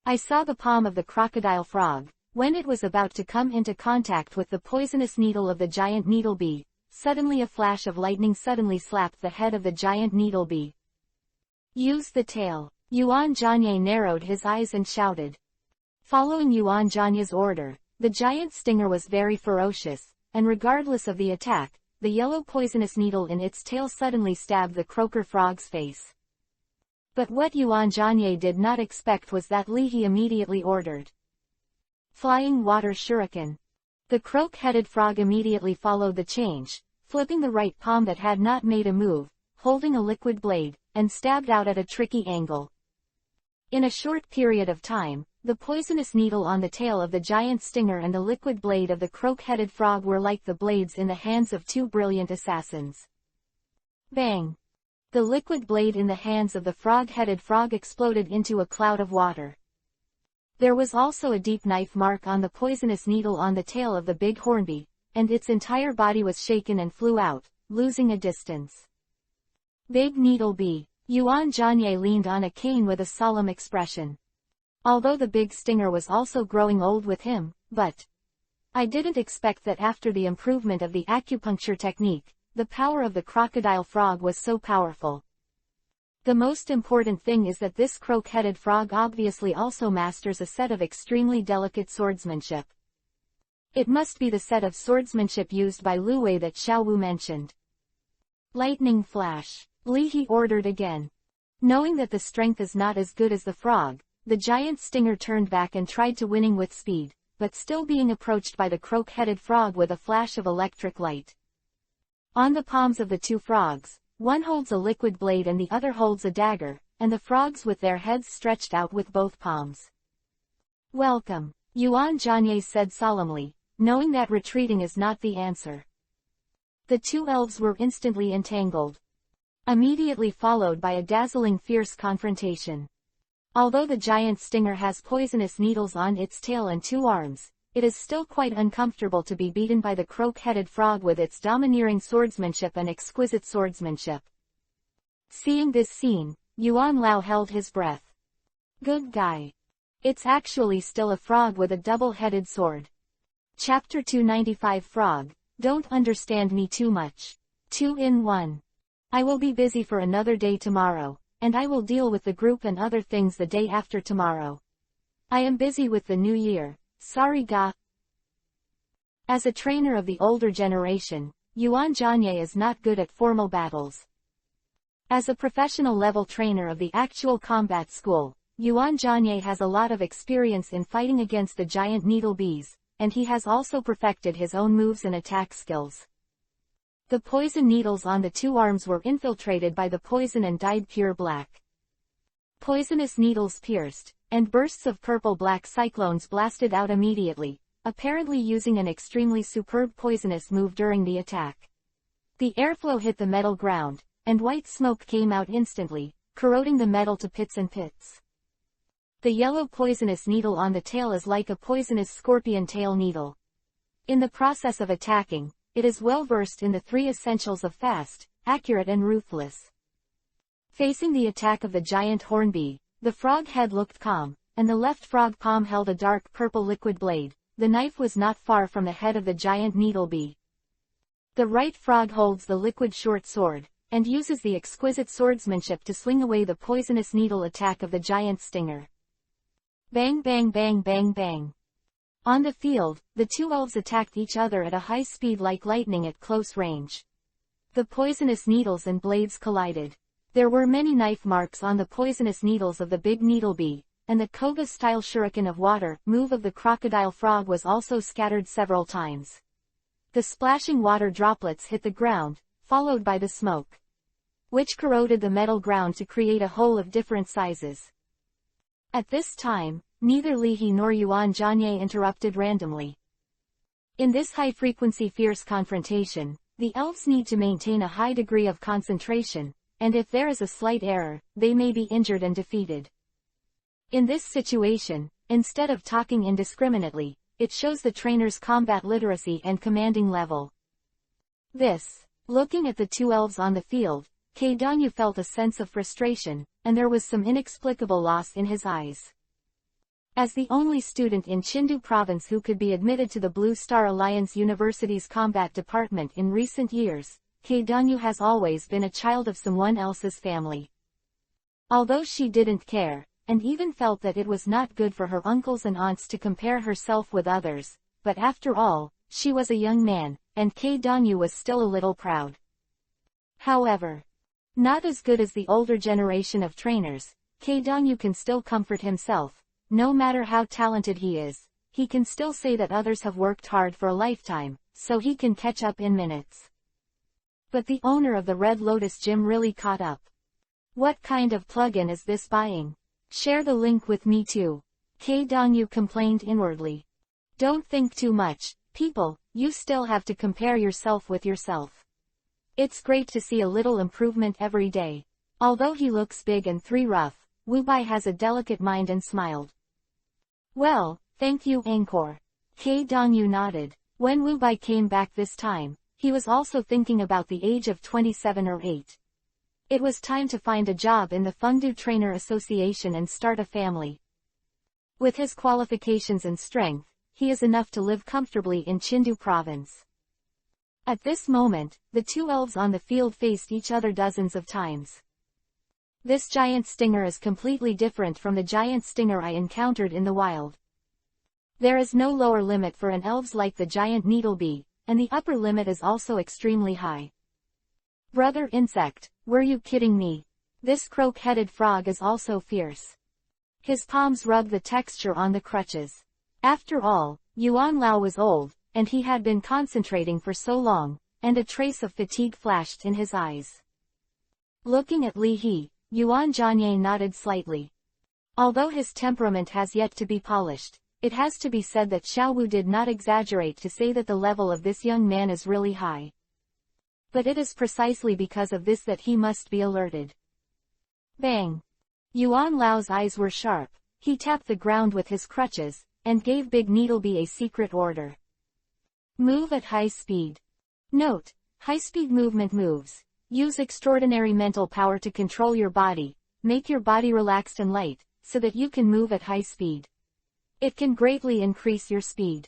I saw the palm of the crocodile frog, when it was about to come into contact with the poisonous needle of the giant needlebee. Suddenly a flash of lightning suddenly slapped the head of the giant needlebee. Use the tail. Yuan Zhanye narrowed his eyes and shouted. Following Yuan Zhanye's order, the giant stinger was very ferocious, and regardless of the attack, the yellow poisonous needle in its tail suddenly stabbed the croaker frog's face. But what Yuan Zhanye did not expect was that Li He immediately ordered. Flying water shuriken. The croak-headed frog immediately followed the change, flipping the right palm that had not made a move, holding a liquid blade, and stabbed out at a tricky angle. In a short period of time, the poisonous needle on the tail of the giant stinger and the liquid blade of the croak-headed frog were like the blades in the hands of two brilliant assassins. Bang! The liquid blade in the hands of the frog-headed frog exploded into a cloud of water. There was also a deep knife mark on the poisonous needle on the tail of the big hornbee, and its entire body was shaken and flew out, losing a distance. Big needle bee. Yuan Zhanye leaned on a cane with a solemn expression. Although the big stinger was also growing old with him, but I didn't expect that after the improvement of the acupuncture technique, the power of the crocodile frog was so powerful. The most important thing is that this croak-headed frog obviously also masters a set of extremely delicate swordsmanship. It must be the set of swordsmanship used by Lu Wei that Xiao Wu mentioned. Lightning flash. Li He ordered again. Knowing that the strength is not as good as the frog, the giant stinger turned back and tried to winning with speed, but still being approached by the croak-headed frog with a flash of electric light. On the palms of the two frogs, one holds a liquid blade and the other holds a dagger, and the frogs with their heads stretched out with both palms. Welcome, Yuan Zhanye said solemnly, knowing that retreating is not the answer. The two elves were instantly entangled, immediately followed by a dazzling fierce confrontation. Although the giant stinger has poisonous needles on its tail and two arms, it is still quite uncomfortable to be beaten by the croak-headed frog with its domineering swordsmanship and exquisite swordsmanship. Seeing this scene, Yuan Lao held his breath. Good guy. It's actually still a frog with a double-headed sword. Chapter 295 Frog, don't understand me too much. 2 in 1. I will be busy for another day tomorrow, and I will deal with the group and other things the day after tomorrow. I am busy with the new year. Sorry ga. As a trainer of the older generation, Yuan Zhanye is not good at formal battles. As a professional level trainer of the actual combat school, Yuan Zhanye has a lot of experience in fighting against the giant needle bees, and he has also perfected his own moves and attack skills. The poison needles on the two arms were infiltrated by the poison and dyed pure black. Poisonous needles pierced, and bursts of purple-black cyclones blasted out immediately, apparently using an extremely superb poisonous move during the attack. The airflow hit the metal ground, and white smoke came out instantly, corroding the metal to pits and pits. The yellow poisonous needle on the tail is like a poisonous scorpion tail needle. In the process of attacking, it is well versed in the three essentials of fast, accurate and ruthless. Facing the attack of the giant hornbee, the frog head looked calm, and the left frog palm held a dark purple liquid blade. The knife was not far from the head of the giant needle bee. The right frog holds the liquid short sword, and uses the exquisite swordsmanship to swing away the poisonous needle attack of the giant stinger. Bang bang bang bang bang. On the field, the two elves attacked each other at a high speed like lightning at close range. The poisonous needles and blades collided. There were many knife marks on the poisonous needles of the big needle bee, and the Koga-style shuriken of water move of the crocodile frog was also scattered several times. The splashing water droplets hit the ground, followed by the smoke, which corroded the metal ground to create a hole of different sizes. At this time, neither Li He nor Yuan Zhanye interrupted randomly. In this high-frequency fierce confrontation, the elves need to maintain a high degree of concentration, and if there is a slight error, they may be injured and defeated. In this situation, instead of talking indiscriminately, it shows the trainer's combat literacy and commanding level. Looking at the two elves on the field, Danyu felt a sense of frustration, and there was some inexplicable loss in his eyes. As the only student in Chindu province who could be admitted to the Blue Star Alliance University's combat department in recent years, Danyu has always been a child of someone else's family. Although she didn't care, and even felt that it was not good for her uncles and aunts to compare herself with others, but after all, she was a young man, and K Dongyu was still a little proud. However, not as good as the older generation of trainers, K Dongyu can still comfort himself. No matter how talented he is, he can still say that others have worked hard for a lifetime, so he can catch up in minutes. But the owner of the Red Lotus gym really caught up. What kind of plugin is this buying? Share the link with me too. K Dongyu complained inwardly. Don't think too much, people, you still have to compare yourself with yourself. It's great to see a little improvement every day. Although he looks big and rough, Wu Bai has a delicate mind and smiled. Well, thank you Angkor. K Dongyu nodded. When Wu Bai came back this time, he was also thinking about the age of 27 or 8. It was time to find a job in the Fengdu Trainer Association and start a family. With his qualifications and strength, he is enough to live comfortably in Chindu province. At this moment, the two elves on the field faced each other dozens of times. This giant stinger is completely different from the giant stinger I encountered in the wild. There is no lower limit for an elves like the giant needlebee, and the upper limit is also extremely high. Brother insect, were you kidding me? This croak-headed frog is also fierce. His palms rubbed the texture on the crutches. After all, Yuan Lao was old, and he had been concentrating for so long, and a trace of fatigue flashed in his eyes. Looking at Li He, Yuan Zhanye nodded slightly. Although his temperament has yet to be polished, it has to be said that Xiao Wu did not exaggerate to say that the level of this young man is really high. But it is precisely because of this that he must be alerted. Bang! Yuan Lao's eyes were sharp. He tapped the ground with his crutches, and gave Big Needlebee a secret order. Move at high speed. Note: high-speed movement moves. Use extraordinary mental power to control your body, make your body relaxed and light, so that you can move at high speed. It can greatly increase your speed.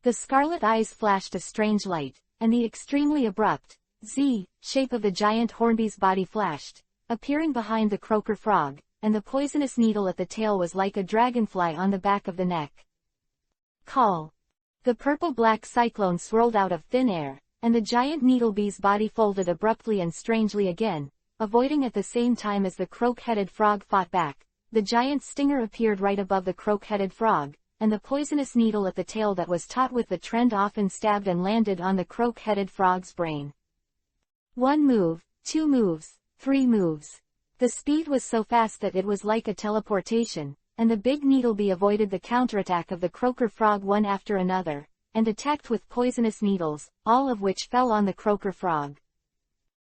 The scarlet eyes flashed a strange light, and the extremely abrupt Z shape of the giant hornbee's body flashed, appearing behind the croaker frog, and the poisonous needle at the tail was like a dragonfly on the back of the neck. Call. The purple-black cyclone swirled out of thin air, and the giant needlebee's body folded abruptly and strangely again, avoiding at the same time as the croak-headed frog fought back. The giant stinger appeared right above the croak-headed frog, and the poisonous needle at the tail that was taut with the trend often stabbed and landed on the croak-headed frog's brain. 1 move, 2 moves, 3 moves. The speed was so fast that it was like a teleportation, and the big needlebee avoided the counterattack of the croaker frog one after another, and attacked with poisonous needles, all of which fell on the croaker frog.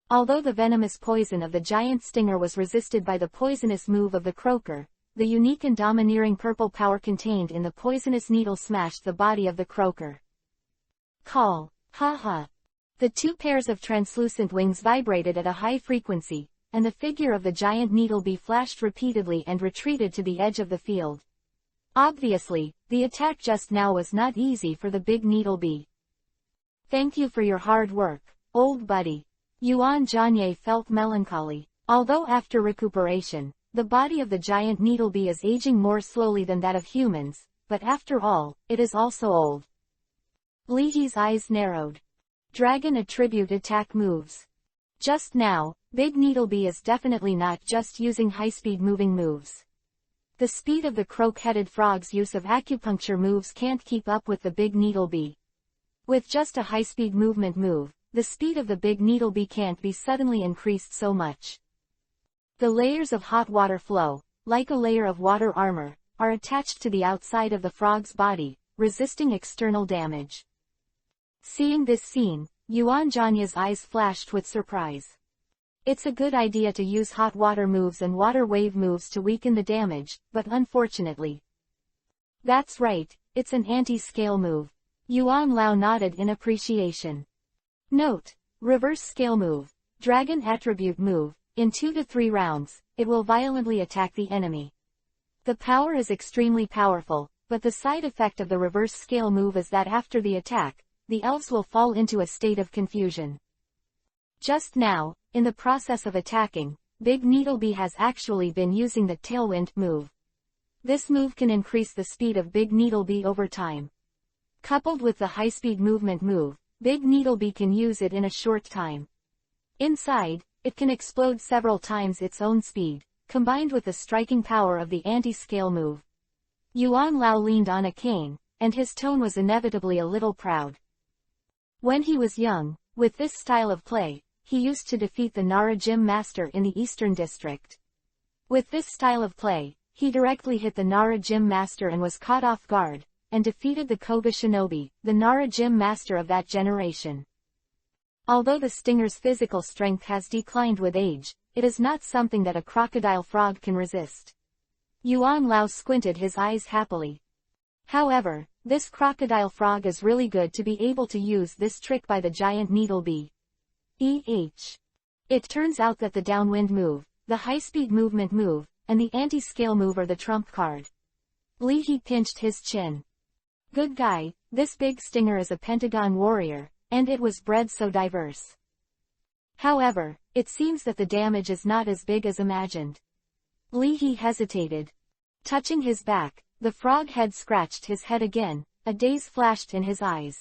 Although the venomous poison of the giant stinger was resisted by the poisonous move of the croaker, the unique and domineering purple power contained in the poisonous needle smashed the body of the croaker. Call. Ha ha. The 2 pairs of translucent wings vibrated at a high frequency, and the figure of the giant needlebee flashed repeatedly and retreated to the edge of the field. Obviously, the attack just now was not easy for the big needlebee. Thank you for your hard work, old buddy. Yuan Zhanye felt melancholy. Although after recuperation, the body of the giant needlebee is aging more slowly than that of humans, but after all, it is also old. Li He's eyes narrowed. Dragon attribute attack moves. Just now, Big Needlebee is definitely not just using high-speed moving moves. The speed of the croak-headed frog's use of acupuncture moves can't keep up with the Big Needlebee. With just a high-speed movement move, the speed of the Big Needlebee can't be suddenly increased so much. The layers of hot water flow, like a layer of water armor, are attached to the outside of the frog's body, resisting external damage. Seeing this scene, Yuan Zhanye's eyes flashed with surprise. It's a good idea to use hot water moves and water wave moves to weaken the damage, but unfortunately. That's right, it's an anti-scale move. Yuan Lao nodded in appreciation. Note: reverse scale move, dragon attribute move. In 2 to 3 rounds, it will violently attack the enemy. The power is extremely powerful, but the side effect of the reverse scale move is that after the attack, the elves will fall into a state of confusion. Just now, in the process of attacking, Big Needlebee has actually been using the Tailwind move. This move can increase the speed of Big Needlebee over time. Coupled with the high-speed movement move, Big Needlebee can use it in a short time. Inside, it can explode several times its own speed, combined with the striking power of the anti-scale move. Yuan Lao leaned on a cane, and his tone was inevitably a little proud. When he was young, with this style of play, he used to defeat the Nara Gym Master in the Eastern District. With this style of play, he directly hit the Nara Gym Master and was caught off guard, and defeated the Kobo Shinobi, the Nara Gym Master of that generation. Although the stinger's physical strength has declined with age, it is not something that a crocodile frog can resist. Yuan Lao squinted his eyes happily. However, this crocodile frog is really good to be able to use this trick by the giant Needlebee. It turns out that the downwind move, the high-speed movement move, and the anti-scale move are the trump card. Li He pinched his chin. Good guy, this big stinger is a pentagon warrior, and it was bred so diverse. However, it seems that the damage is not as big as imagined. Li He hesitated. Touching his back, the frog head scratched his head again, a daze flashed in his eyes.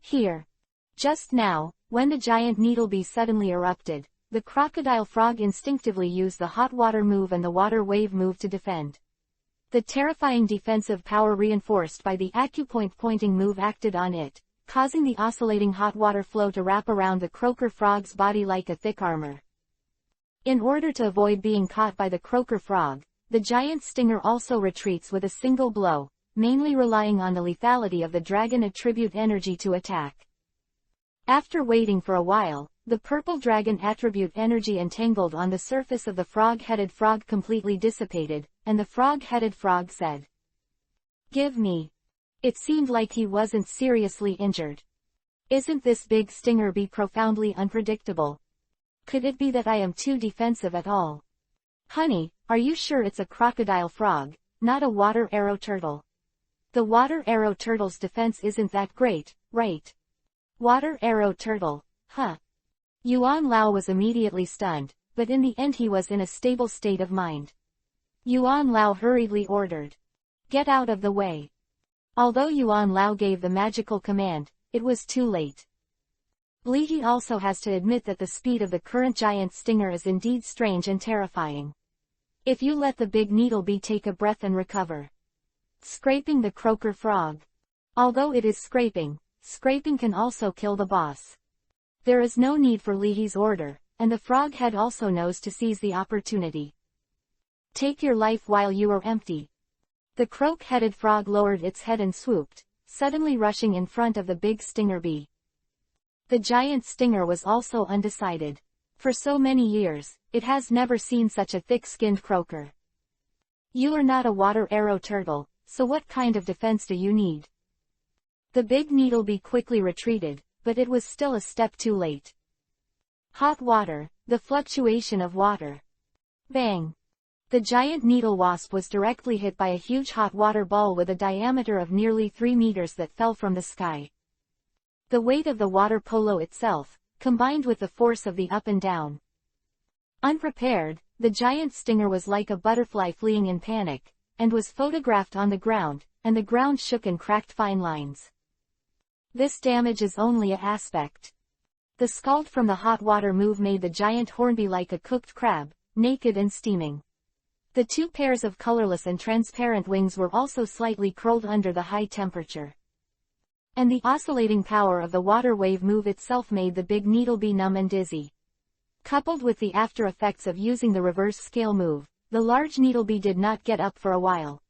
Here. Just now, when the giant Needlebee suddenly erupted, the crocodile frog instinctively used the hot water move and the water wave move to defend. The terrifying defensive power reinforced by the acupoint pointing move acted on it, causing the oscillating hot water flow to wrap around the croaker frog's body like a thick armor. In order to avoid being caught by the croaker frog, the giant stinger also retreats with a single blow, mainly relying on the lethality of the dragon attribute energy to attack. After waiting for a while, the purple dragon attribute energy entangled on the surface of the frog-headed frog completely dissipated, and the frog-headed frog said, "Give me." It seemed like he wasn't seriously injured. Isn't this big stinger bee profoundly unpredictable? Could it be that I am too defensive at all? Honey, are you sure it's a crocodile frog, not a water arrow turtle? The water arrow turtle's defense isn't that great, right? Water arrow turtle, huh? Yuan Lao was immediately stunned, but in the end he was in a stable state of mind. Yuan Lao hurriedly ordered, "Get out of the way." Although Yuan Lao gave the magical command, it was too late. Li He also has to admit that the speed of the current giant stinger is indeed strange and terrifying. If you let the big Needlebee take a breath and recover. Scraping the croaker frog. Although it is scraping can also kill the boss. There is no need for Li He's order, and the frog head also knows to seize the opportunity. Take your life while you are empty. The croak-headed frog lowered its head and swooped, suddenly rushing in front of the big stinger bee. The giant stinger was also undecided. For so many years, it has never seen such a thick-skinned croaker. You are not a water arrow turtle, so what kind of defense do you need? The big Needlebee quickly retreated, but it was still a step too late. Hot water, the fluctuation of water. Bang! The giant needle wasp was directly hit by a huge hot water ball with a diameter of nearly 3 meters that fell from the sky. The weight of the water polo itself, combined with the force of the up and down. Unprepared, the giant stinger was like a butterfly fleeing in panic, and was photographed on the ground, and the ground shook and cracked fine lines. This damage is only a aspect. The scald from the hot water move made the giant hornbee like a cooked crab, naked and steaming. The 2 pairs of colorless and transparent wings were also slightly curled under the high temperature. And the oscillating power of the water wave move itself made the big Needlebee numb and dizzy. Coupled with the after effects of using the reverse scale move, the large Needlebee did not get up for a while.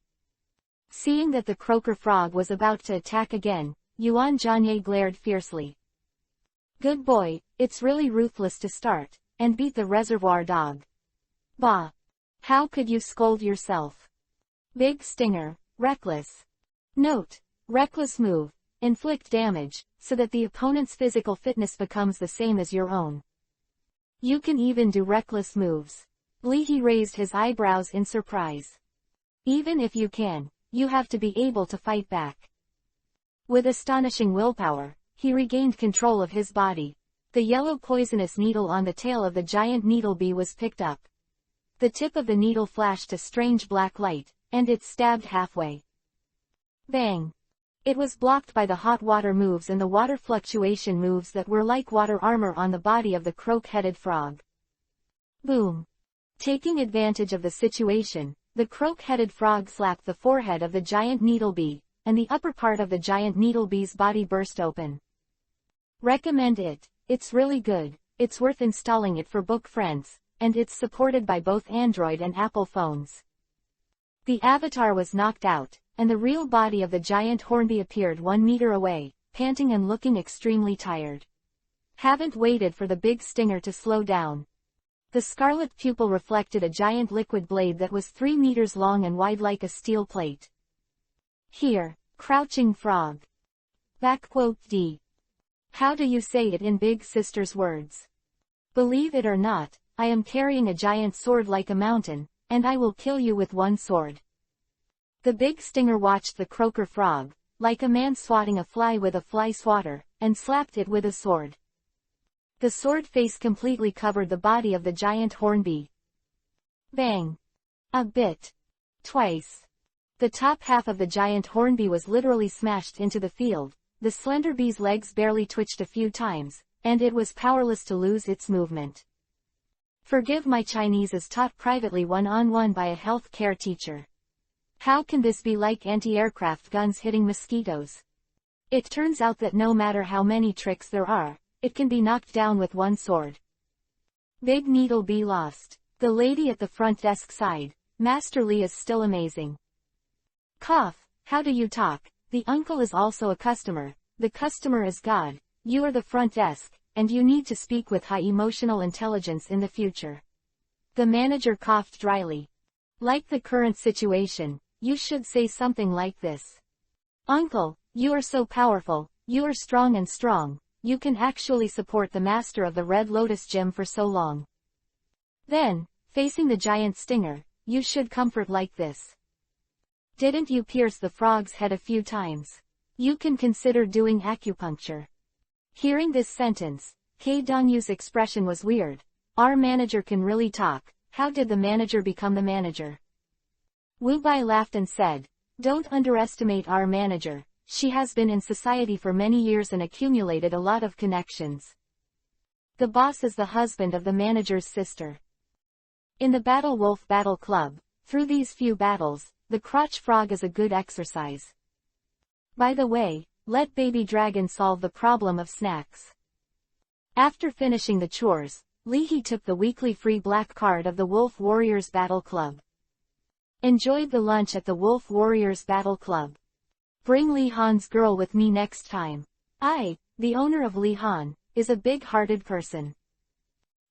Seeing that the croaker frog was about to attack again, Yuan Zhanye glared fiercely. Good boy, it's really ruthless to start, and beat the reservoir dog. Bah! How could you scold yourself? Big stinger, reckless. Note, reckless move, inflict damage, so that the opponent's physical fitness becomes the same as your own. You can even do reckless moves. Li He raised his eyebrows in surprise. Even if you can, you have to be able to fight back. With astonishing willpower, he regained control of his body. The yellow poisonous needle on the tail of the giant Needlebee was picked up. The tip of the needle flashed a strange black light, and it stabbed halfway. Bang! It was blocked by the hot water moves and the water fluctuation moves that were like water armor on the body of the croak-headed frog. Boom! Taking advantage of the situation, the croak-headed frog slapped the forehead of the giant needlebee, and the upper part of the giant needlebee's body burst open. Recommend it. It's really good. It's worth installing it for book friends, and it's supported by both Android and Apple phones. The avatar was knocked out, and the real body of the giant hornbee appeared 1 meter away, panting and looking extremely tired. Haven't waited for the big stinger to slow down. The scarlet pupil reflected a giant liquid blade that was 3 meters long and wide like a steel plate. Here, crouching frog. D. How do you say it in Big Sister's words? Believe it or not, I am carrying a giant sword like a mountain, and I will kill you with 1 sword. The big stinger watched the croaker frog, like a man swatting a fly with a fly swatter, and slapped it with a sword. The sword face completely covered the body of the giant hornbee. Bang! A bit. Twice. The top half of the giant hornbee was literally smashed into the field, the slender bee's legs barely twitched a few times, and it was powerless to lose its movement. Forgive my Chinese is taught privately one-on-one by a health care teacher. How can this be like anti-aircraft guns hitting mosquitoes? It turns out that no matter how many tricks there are, it can be knocked down with 1 sword. Big needle bee lost. The lady at the front desk sighed. Master Lee is still amazing. Cough. How do you talk? The uncle is also a customer. The customer is God. You are the front desk, and you need to speak with high emotional intelligence in the future. The manager coughed dryly. Like the current situation, you should say something like this. Uncle, you are so powerful, you are strong and strong, you can actually support the master of the Red Lotus Gym for so long. Then, facing the giant stinger, you should comfort like this. Didn't you pierce the frog's head a few times? You can consider doing acupuncture. Hearing this sentence, K. Dongyu's expression was weird. Our manager can really talk. How did the manager become the manager? Wu Bai laughed and said, don't underestimate our manager. She has been in society for many years and accumulated a lot of connections. The boss is the husband of the manager's sister. In the Battle Wolf Battle Club, through these few battles, the crotch frog is a good exercise. By the way, let Baby Dragon solve the problem of snacks. After finishing the chores, Li He took the weekly free black card of the Wolf Warriors Battle Club. Enjoyed the lunch at the Wolf Warriors Battle Club. Bring Li Han's girl with me next time. I, the owner of Li Han, is a big-hearted person.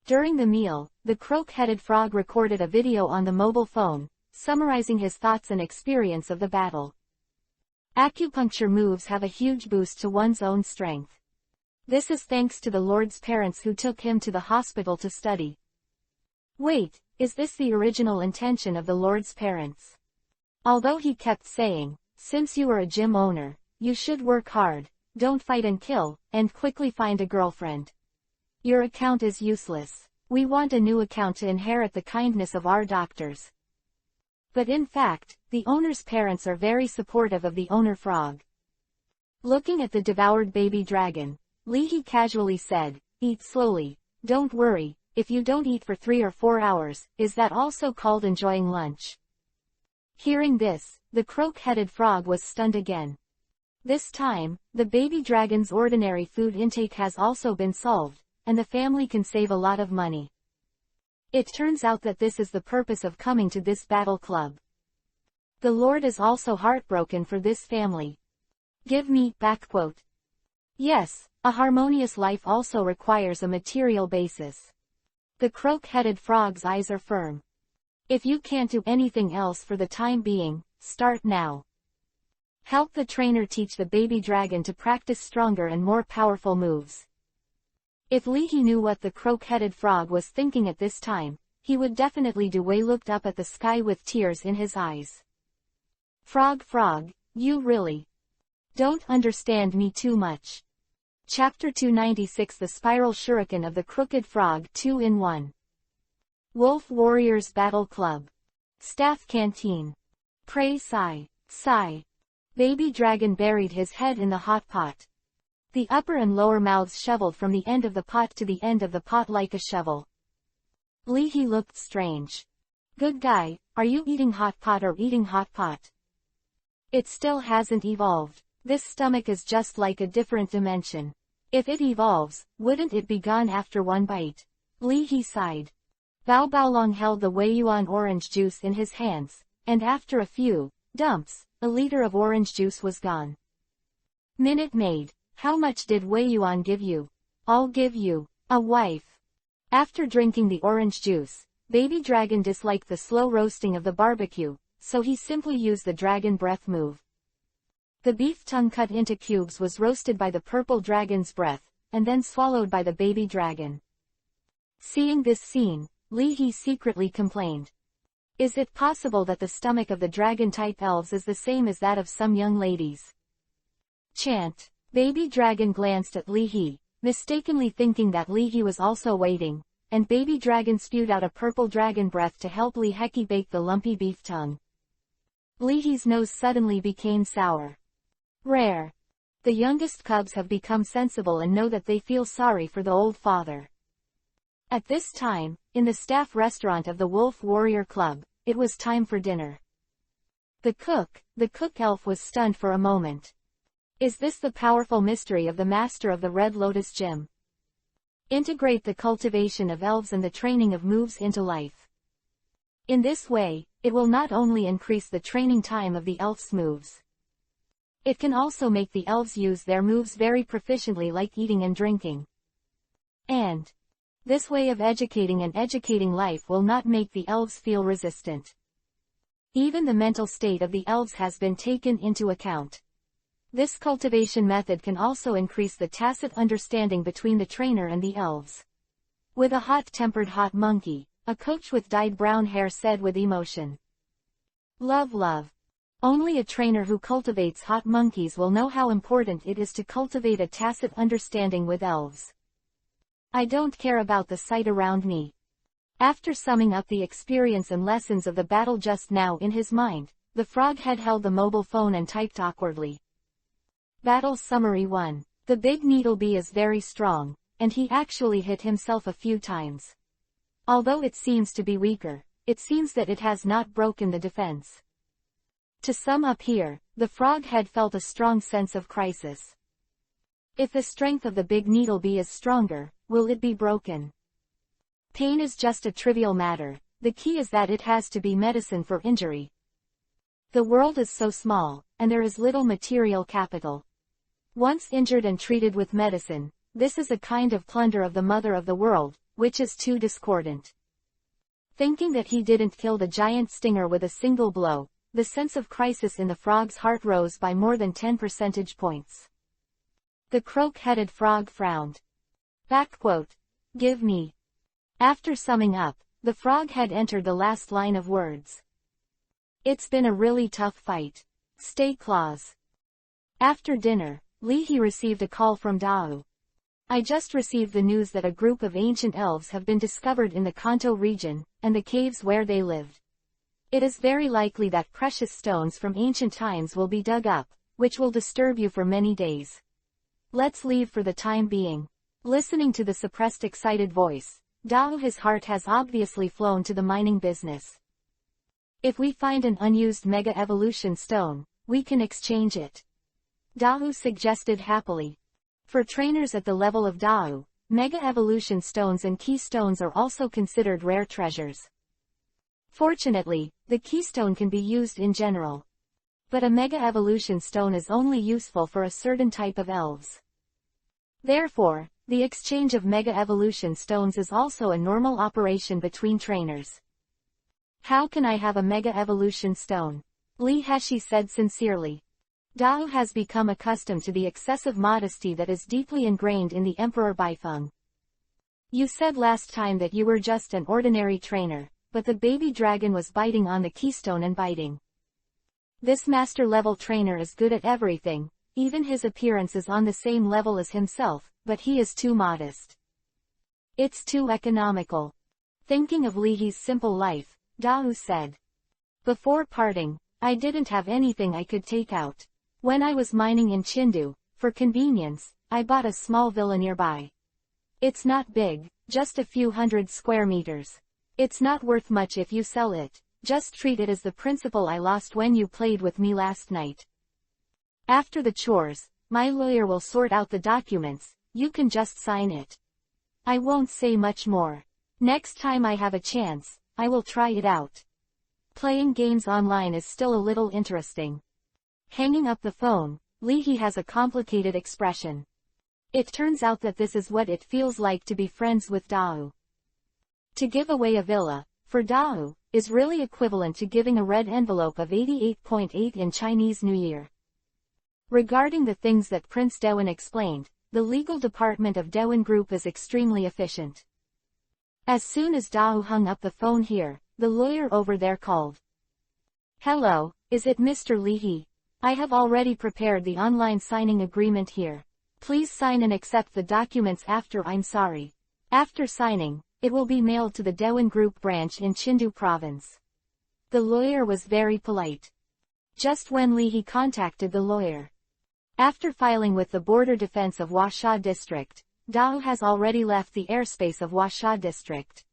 During the meal, the croak-headed frog recorded a video on the mobile phone, summarizing his thoughts and experience of the battle. Acupuncture moves have a huge boost to one's own strength. This is thanks to the Lord's parents who took him to the hospital to study. Wait, is this the original intention of the Lord's parents? Although he kept saying, since you are a gym owner, you should work hard, don't fight and kill, and quickly find a girlfriend. Your account is useless. We want a new account to inherit the kindness of our doctors. But in fact, the owner's parents are very supportive of the owner frog. Looking at the devoured baby dragon, Li He casually said, eat slowly, don't worry, if you don't eat for 3 or 4 hours, is that also called enjoying lunch? Hearing this, the croak-headed frog was stunned again. This time, the baby dragon's ordinary food intake has also been solved, and the family can save a lot of money. It turns out that this is the purpose of coming to this battle club. The Lord is also heartbroken for this family. Give me, backquote. Yes, a harmonious life also requires a material basis. The croak-headed frog's eyes are firm. If you can't do anything else for the time being, start now. Help the trainer teach the baby dragon to practice stronger and more powerful moves. If Li He knew what the croak-headed frog was thinking at this time, he would definitely do. Wei looked up at the sky with tears in his eyes. Frog, you really don't understand me too much. Chapter 296 The Spiral Shuriken of the Crooked Frog 2 in 1. Wolf Warriors Battle Club. Staff Canteen. Pray sigh. Baby dragon buried his head in the hot pot. The upper and lower mouths shoveled from the end of the pot to the end of the pot like a shovel. Leahy looked strange. Good guy, are you eating hot pot or eating hot pot? It still hasn't evolved. This stomach is just like a different dimension. If it evolves, wouldn't it be gone after one bite? Leahy sighed. Bao Baolong held the Weiyuan orange juice in his hands, and after a few dumps, a liter of orange juice was gone. Minute Maid, how much did Weiyuan give you? I'll give you a wife. After drinking the orange juice, Baby Dragon disliked the slow roasting of the barbecue, so he simply used the dragon breath move. The beef tongue cut into cubes was roasted by the purple dragon's breath, and then swallowed by the baby dragon. Seeing this scene, Leahy secretly complained. Is it possible that the stomach of the dragon-type elves is the same as that of some young ladies? Chant. Baby dragon glanced at Leahy, mistakenly thinking that Leahy was also waiting, and baby dragon spewed out a purple dragon breath to help Leahy bake the lumpy beef tongue. Leahy's nose suddenly became sour. Rare. The youngest cubs have become sensible and know that they feel sorry for the old father. At this time, in the staff restaurant of the Wolf Warrior Club, it was time for dinner. The cook elf was stunned for a moment. Is this the powerful mystery of the master of the Red Lotus Gym? Integrate the cultivation of elves and the training of moves into life. In this way, it will not only increase the training time of the elf's moves. It can also make the elves use their moves very proficiently, like eating and drinking. And this way of educating life will not make the elves feel resistant. Even the mental state of the elves has been taken into account. This cultivation method can also increase the tacit understanding between the trainer and the elves. With a hot-tempered hot monkey, a coach with dyed brown hair said with emotion. Love. Only a trainer who cultivates hot monkeys will know how important it is to cultivate a tacit understanding with elves. I don't care about the sight around me. After summing up the experience and lessons of the battle just now in his mind, the froghead held the mobile phone and typed awkwardly. Battle Summary 1. The big needlebee is very strong, and he actually hit himself a few times. Although it seems to be weaker, it seems that it has not broken the defense. To sum up here, the froghead felt a strong sense of crisis. If the strength of the big needlebee is stronger, will it be broken? Pain is just a trivial matter, the key is that it has to be medicine for injury. The world is so small, and there is little material capital. Once injured and treated with medicine, this is a kind of plunder of the mother of the world, which is too discordant. Thinking that he didn't kill the giant stinger with a single blow, the sense of crisis in the frog's heart rose by more than 10 percentage points. The croak-headed frog frowned. Give me. After summing up, the froghead entered the last line of words. It's been a really tough fight. Stay claws. After dinner, Leahy received a call from Dao. I just received the news that a group of ancient elves have been discovered in the Kanto region, and the caves where they lived. It is very likely that precious stones from ancient times will be dug up, which will disturb you for many days. Let's leave for the time being. Listening to the suppressed excited voice, Dao, his heart has obviously flown to the mining business. If we find an unused Mega Evolution Stone, we can exchange it. Dao suggested happily. For trainers at the level of Dao, Mega Evolution Stones and Keystones are also considered rare treasures. Fortunately, the Keystone can be used in general. But a Mega Evolution Stone is only useful for a certain type of elves. Therefore, the exchange of Mega Evolution Stones is also a normal operation between trainers. How can I have a Mega Evolution Stone? Li Heshi said sincerely. Dao has become accustomed to the excessive modesty that is deeply ingrained in the Emperor Baifeng. You said last time that you were just an ordinary trainer, but the baby dragon was biting on the keystone and biting. This master-level trainer is good at everything, even his appearance is on the same level as himself, but he is too modest. It's too economical. Thinking of Li's simple life, Dao said. Before parting, I didn't have anything I could take out. When I was mining in Chengdu, for convenience, I bought a small villa nearby. It's not big, just a few hundred square meters. It's not worth much if you sell it, just treat it as the principal I lost when you played with me last night. After the chores, my lawyer will sort out the documents, you can just sign it. I won't say much more. Next time I have a chance, I will try it out. Playing games online is still a little interesting. Hanging up the phone, Li He has a complicated expression. It turns out that this is what it feels like to be friends with Dao. To give away a villa, for Dao, is really equivalent to giving a red envelope of 88.8 in Chinese New Year. Regarding the things that Prince Dewin explained, the legal department of Dewin Group is extremely efficient. As soon as Dao hung up the phone here, the lawyer over there called. Hello, is it Mr. Li He? I have already prepared the online signing agreement here. Please sign and accept the documents after. I'm sorry. After signing, it will be mailed to the Dewin Group branch in Chengdu province. The lawyer was very polite. Just when Li He contacted the lawyer. After filing with the Border Defense of Huasha District, Dao has already left the airspace of Huasha District.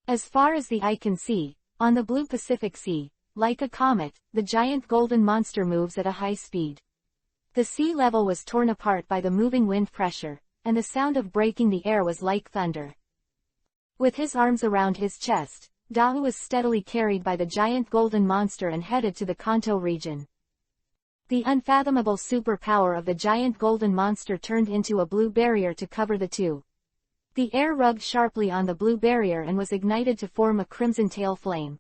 As far as the eye can see, on the blue Pacific Sea, like a comet, the giant golden monster moves at a high speed. The sea level was torn apart by the moving wind pressure, and the sound of breaking the air was like thunder. With his arms around his chest, Dao was steadily carried by the giant golden monster and headed to the Kanto region. The unfathomable superpower of the giant golden monster turned into a blue barrier to cover the two. The air rubbed sharply on the blue barrier and was ignited to form a crimson tail flame.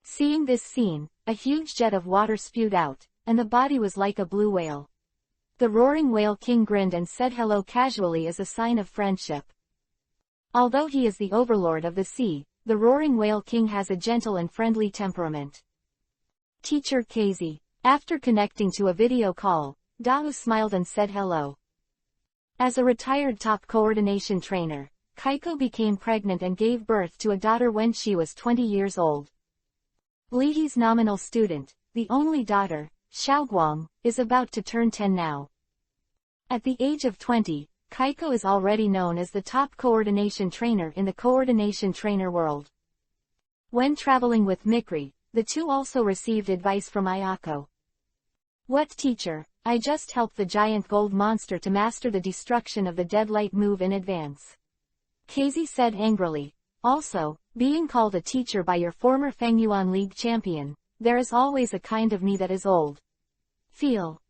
Seeing this scene, a huge jet of water spewed out, and the body was like a blue whale. The roaring whale king grinned and said hello casually as a sign of friendship. Although he is the overlord of the sea, the roaring whale king has a gentle and friendly temperament. Teacher Casey. After connecting to a video call, Dao smiled and said hello. As a retired top coordination trainer, Kaiko became pregnant and gave birth to a daughter when she was 20 years old. Li He's nominal student, the only daughter, Xiaoguang, is about to turn 10 now. At the age of 20, Kaiko is already known as the top coordination trainer in the coordination trainer world. When traveling with Mikri, the two also received advice from Ayako. What teacher? I just helped the giant gold monster to master the destruction of the deadlight move in advance. Casey said angrily. Also, being called a teacher by your former Fengyuan League champion, there is always a kind of me that is old. Feel.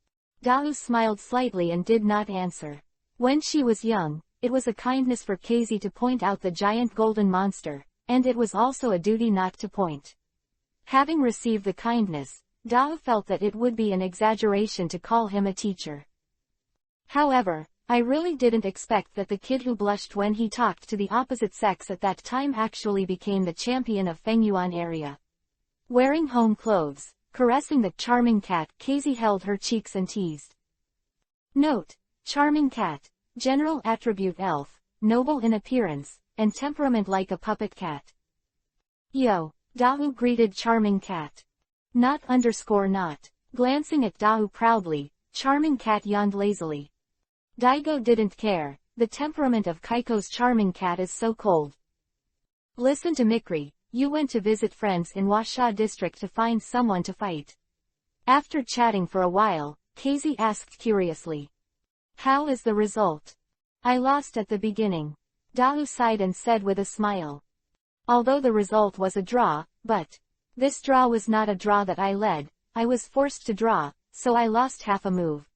Dao smiled slightly and did not answer. When she was young, it was a kindness for Casey to point out the giant golden monster, and it was also a duty not to point. Having received the kindness, Dao felt that it would be an exaggeration to call him a teacher. However, I really didn't expect that the kid who blushed when he talked to the opposite sex at that time actually became the champion of Fengyuan area. Wearing home clothes, caressing the charming cat, Casey held her cheeks and teased. Note: charming cat, general attribute elf, noble in appearance, and temperament like a puppet cat. Yo, Dao greeted charming cat. Not. Glancing at Dao proudly, charming cat yawned lazily. Daigo didn't care, the temperament of Kaiko's charming cat is so cold. Listen to Mikri, you went to visit friends in Huasha district to find someone to fight. After chatting for a while, Casey asked curiously. How is the result? I lost at the beginning. Dao sighed and said with a smile. Although the result was a draw, but this draw was not a draw that I led, I was forced to draw, so I lost half a move.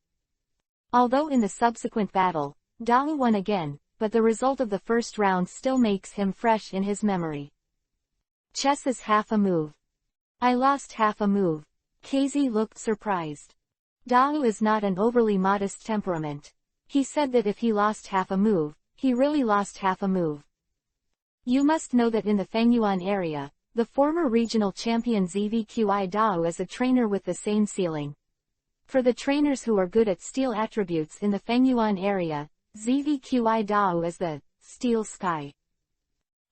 Although in the subsequent battle, Dao won again, but the result of the first round still makes him fresh in his memory. Chess is half a move. I lost half a move. Casey looked surprised. Dao is not an overly modest temperament. He said that if he lost half a move, he really lost half a move. You must know that in the Fengyuan area, the former regional champion ZVQI Dao is a trainer with the same ceiling. For the trainers who are good at steel attributes in the Fengyuan area, ZVQI Dao is the steel sky.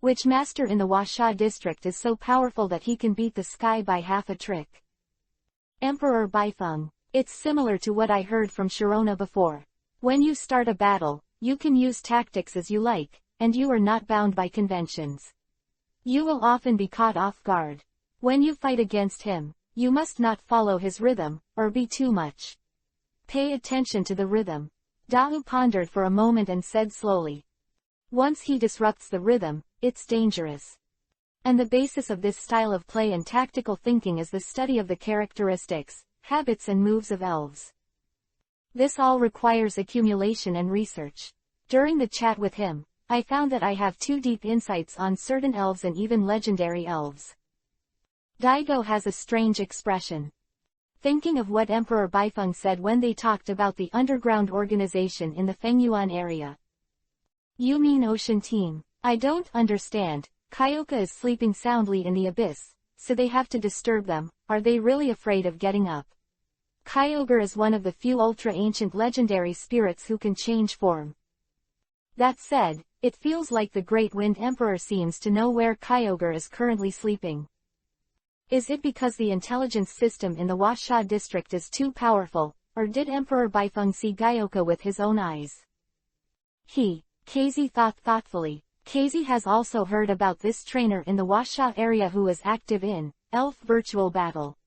Which master in the Huasha district is so powerful that he can beat the sky by half a trick. Emperor Baifeng. It's similar to what I heard from Sharona before. When you start a battle, you can use tactics as you like, and you are not bound by conventions. You will often be caught off guard. When you fight against him, you must not follow his rhythm, or be too much. Pay attention to the rhythm. Dao pondered for a moment and said slowly. Once he disrupts the rhythm, it's dangerous. And the basis of this style of play and tactical thinking is the study of the characteristics, habits and moves of elves. This all requires accumulation and research. During the chat with him, I found that I have too deep insights on certain elves and even legendary elves. Daigo has a strange expression. Thinking of what Emperor Baifeng said when they talked about the underground organization in the Fengyuan area. You mean Ocean Team? I don't understand. Kyoka is sleeping soundly in the abyss, so they have to disturb them. Are they really afraid of getting up? Kyogre is one of the few ultra-ancient legendary spirits who can change form. That said, it feels like the Great Wind Emperor seems to know where Kyogre is currently sleeping. Is it because the intelligence system in the Huasha district is too powerful, or did Emperor Baifeng see Gyoka with his own eyes? Casey thought thoughtfully. Casey has also heard about this trainer in the Huasha area who is active in elf virtual battle.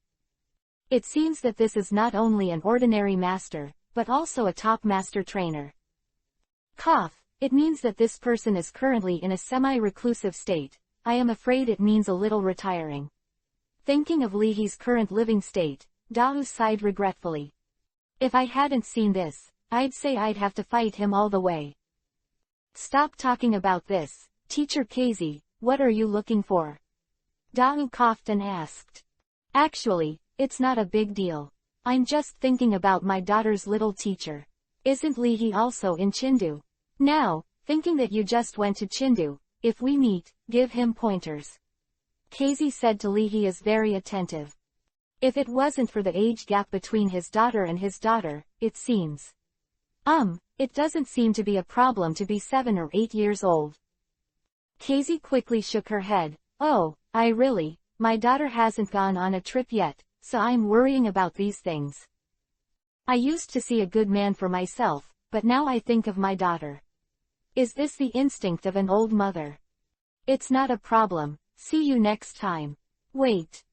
It seems that this is not only an ordinary master, but also a top master trainer. It means that this person is currently in a semi-reclusive state. I am afraid it means a little retiring. Thinking of Lihi's current living state, Dao sighed regretfully. If I hadn't seen this, I'd say I'd have to fight him all the way. Stop talking about this, Teacher Casey, what are you looking for? Dao coughed and asked. Actually, it's not a big deal. I'm just thinking about my daughter's little teacher. Isn't Lihi also in Chindu? Now, thinking that you just went to Chindu, if we meet, give him pointers. Casey said to Lihi is very attentive. If it wasn't for the age gap between his daughter and his daughter, it seems. It doesn't seem to be a problem to be 7 or 8 years old. Casey quickly shook her head. Oh, my daughter hasn't gone on a trip yet, so I'm worrying about these things. I used to see a good man for myself, but now I think of my daughter. Is this the instinct of an old mother? It's not a problem. See you next time. Wait.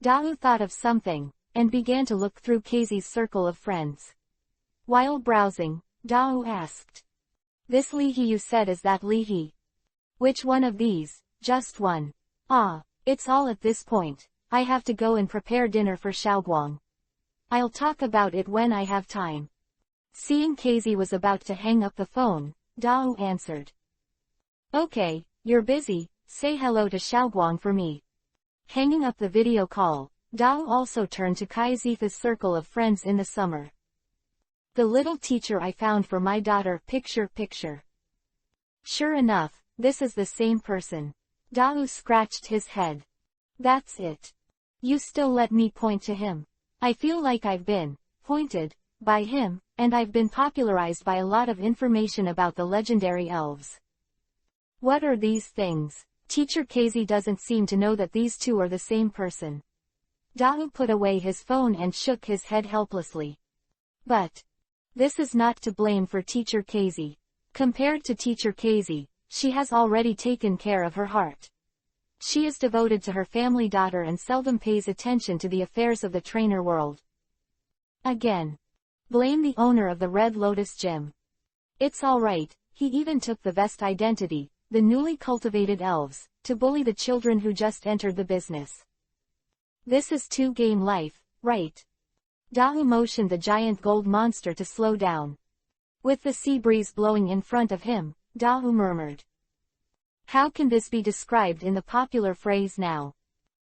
Dao thought of something, and began to look through Casey's circle of friends. While browsing, Dao asked. This Lihi you said, is that Lihi? Which one of these? Just one. It's all at this point. I have to go and prepare dinner for Xiaoguang. I'll talk about it when I have time. Seeing Casey was about to hang up the phone, Dao answered. Okay, you're busy, say hello to Xiaoguang for me. Hanging up the video call, Dao also turned to Kaizifa's circle of friends in the summer. The little teacher I found for my daughter, picture. Sure enough, this is the same person. Dao scratched his head. That's it. You still let me point to him. I feel like I've been pointed by him, and I've been popularized by a lot of information about the legendary elves. What are these things? Teacher Casey doesn't seem to know that these two are the same person. Dao put away his phone and shook his head helplessly. But this is not to blame for Teacher Casey. Compared to Teacher Casey, she has already taken care of her heart. She is devoted to her family daughter and seldom pays attention to the affairs of the trainer world. Again. Blame the owner of the Red Lotus Gym. It's alright, he even took the Vest identity, the newly cultivated elves, to bully the children who just entered the business. This is 2-game life, right? Dao motioned the giant gold monster to slow down. With the sea breeze blowing in front of him, Dao murmured. How can this be described in the popular phrase now?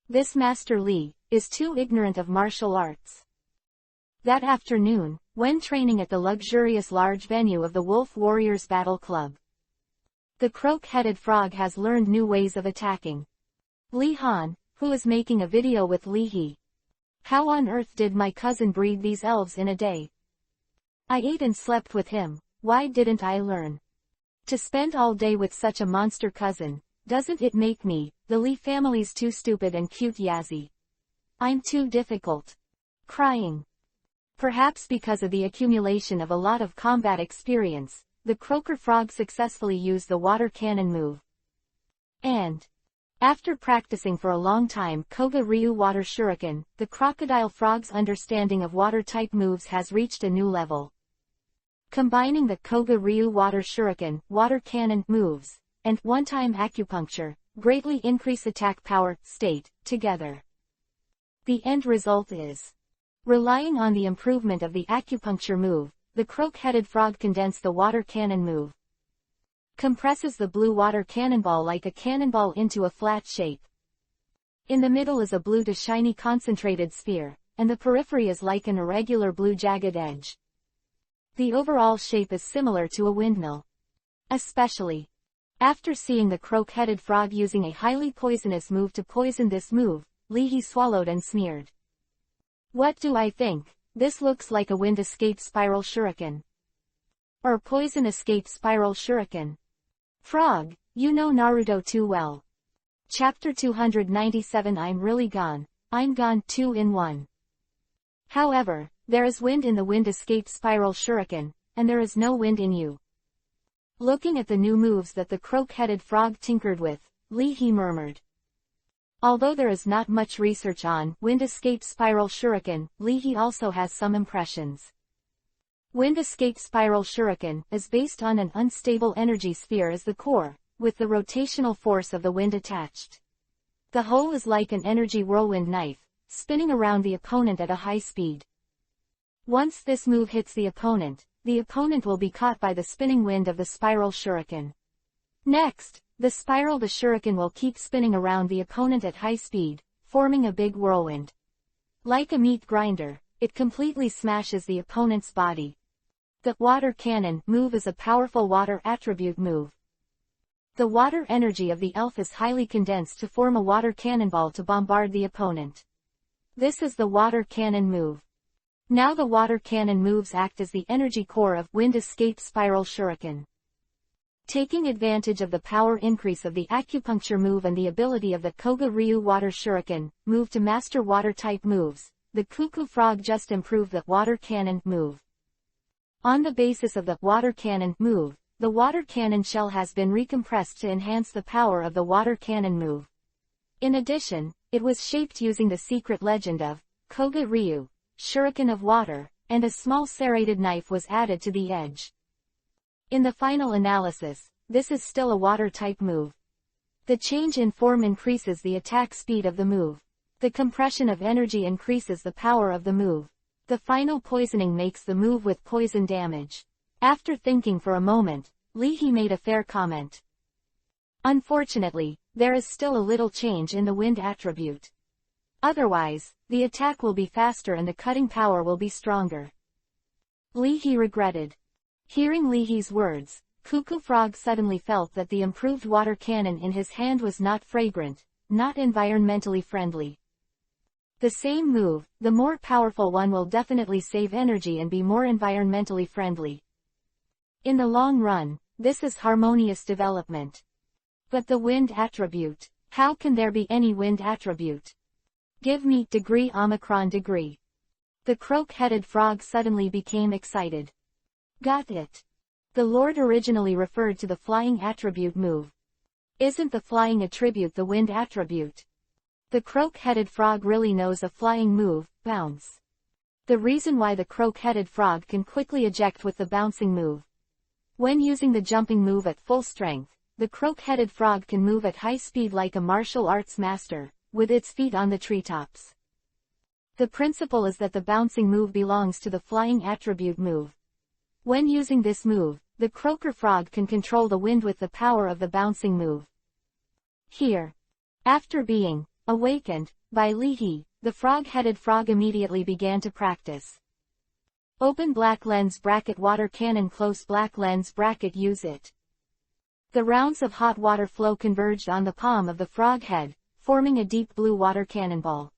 This Master Li is too ignorant of martial arts. That afternoon, when training at the luxurious large venue of the Wolf Warriors Battle Club, the croak-headed frog has learned new ways of attacking. Li Han, who is making a video with Li He. How on earth did my cousin breed these elves in a day? I ate and slept with him, why didn't I learn? To spend all day with such a monster cousin, doesn't it make me, the Li family's too stupid and cute Yazzie? I'm too difficult. Crying. Perhaps because of the accumulation of a lot of combat experience, the croaker frog successfully used the water cannon move. And after practicing for a long time Koga Ryu water shuriken, the crocodile frog's understanding of water-type moves has reached a new level. Combining the Koga Ryu water shuriken, water cannon moves, and one-time acupuncture, greatly increase attack power, state, together. The end result is, relying on the improvement of the acupuncture move, the croak-headed frog condensed the water cannon move. Compresses the blue water cannonball like a cannonball into a flat shape. In the middle is a blue to shiny concentrated sphere, and the periphery is like an irregular blue jagged edge. The overall shape is similar to a windmill. Especially after seeing the croak-headed frog using a highly poisonous move to poison this move, Leahy swallowed and sneered. What do I think? This looks like a wind escape spiral shuriken. Or poison escape spiral shuriken. Frog, you know Naruto too well. Chapter 297 I'm really gone. I'm gone 2 in 1. However, there is wind in the wind escape spiral shuriken, and there is no wind in you. Looking at the new moves that the croak-headed frog tinkered with, Leahy murmured. Although there is not much research on wind escape spiral shuriken, Leahy also has some impressions. Wind escape spiral shuriken is based on an unstable energy sphere as the core, with the rotational force of the wind attached. The whole is like an energy whirlwind knife, spinning around the opponent at a high speed. Once this move hits the opponent will be caught by the spinning wind of the spiral shuriken. Next, the spiral the shuriken will keep spinning around the opponent at high speed, forming a big whirlwind. Like a meat grinder, it completely smashes the opponent's body. The water cannon move is a powerful water attribute move. The water energy of the elf is highly condensed to form a water cannonball to bombard the opponent. This is the water cannon move. Now the water cannon moves act as the energy core of wind escape spiral shuriken. Taking advantage of the power increase of the acupuncture move and the ability of the Koga Ryu water shuriken move to master water-type moves, the cuckoo frog just improved the water cannon move. On the basis of the water cannon move, the water cannon shell has been recompressed to enhance the power of the water cannon move. In addition, it was shaped using the secret legend of Koga Ryu, shuriken of water, and a small serrated knife was added to the edge. In the final analysis, this is still a water-type move. The change in form increases the attack speed of the move. The compression of energy increases the power of the move. The final poisoning makes the move with poison damage. After thinking for a moment, Leahy made a fair comment. Unfortunately, there is still a little change in the wind attribute. Otherwise, the attack will be faster and the cutting power will be stronger. Leahy regretted. Hearing Leahy's words, Cuckoo Frog suddenly felt that the improved water cannon in his hand was not fragrant, not environmentally friendly. The same move, the more powerful one, will definitely save energy and be more environmentally friendly. In the long run, this is harmonious development. But the wind attribute, how can there be any wind attribute? Give me degree Omicron degree. The croak-headed frog suddenly became excited. Got it. The Lord originally referred to the flying attribute move. Isn't the flying attribute the wind attribute? The croak-headed frog really knows a flying move, bounce. The reason why the croak-headed frog can quickly eject with the bouncing move. When using the jumping move at full strength, the croak-headed frog can move at high speed like a martial arts master, with its feet on the treetops. The principle is that the bouncing move belongs to the flying attribute move. When using this move, the croaker frog can control the wind with the power of the bouncing move. Here, after being awakened by Leahy, the frog-headed frog immediately began to practice. Open black lens bracket water cannon close black lens bracket use it. The rounds of hot water flow converged on the palm of the frog head, forming a deep blue water cannonball.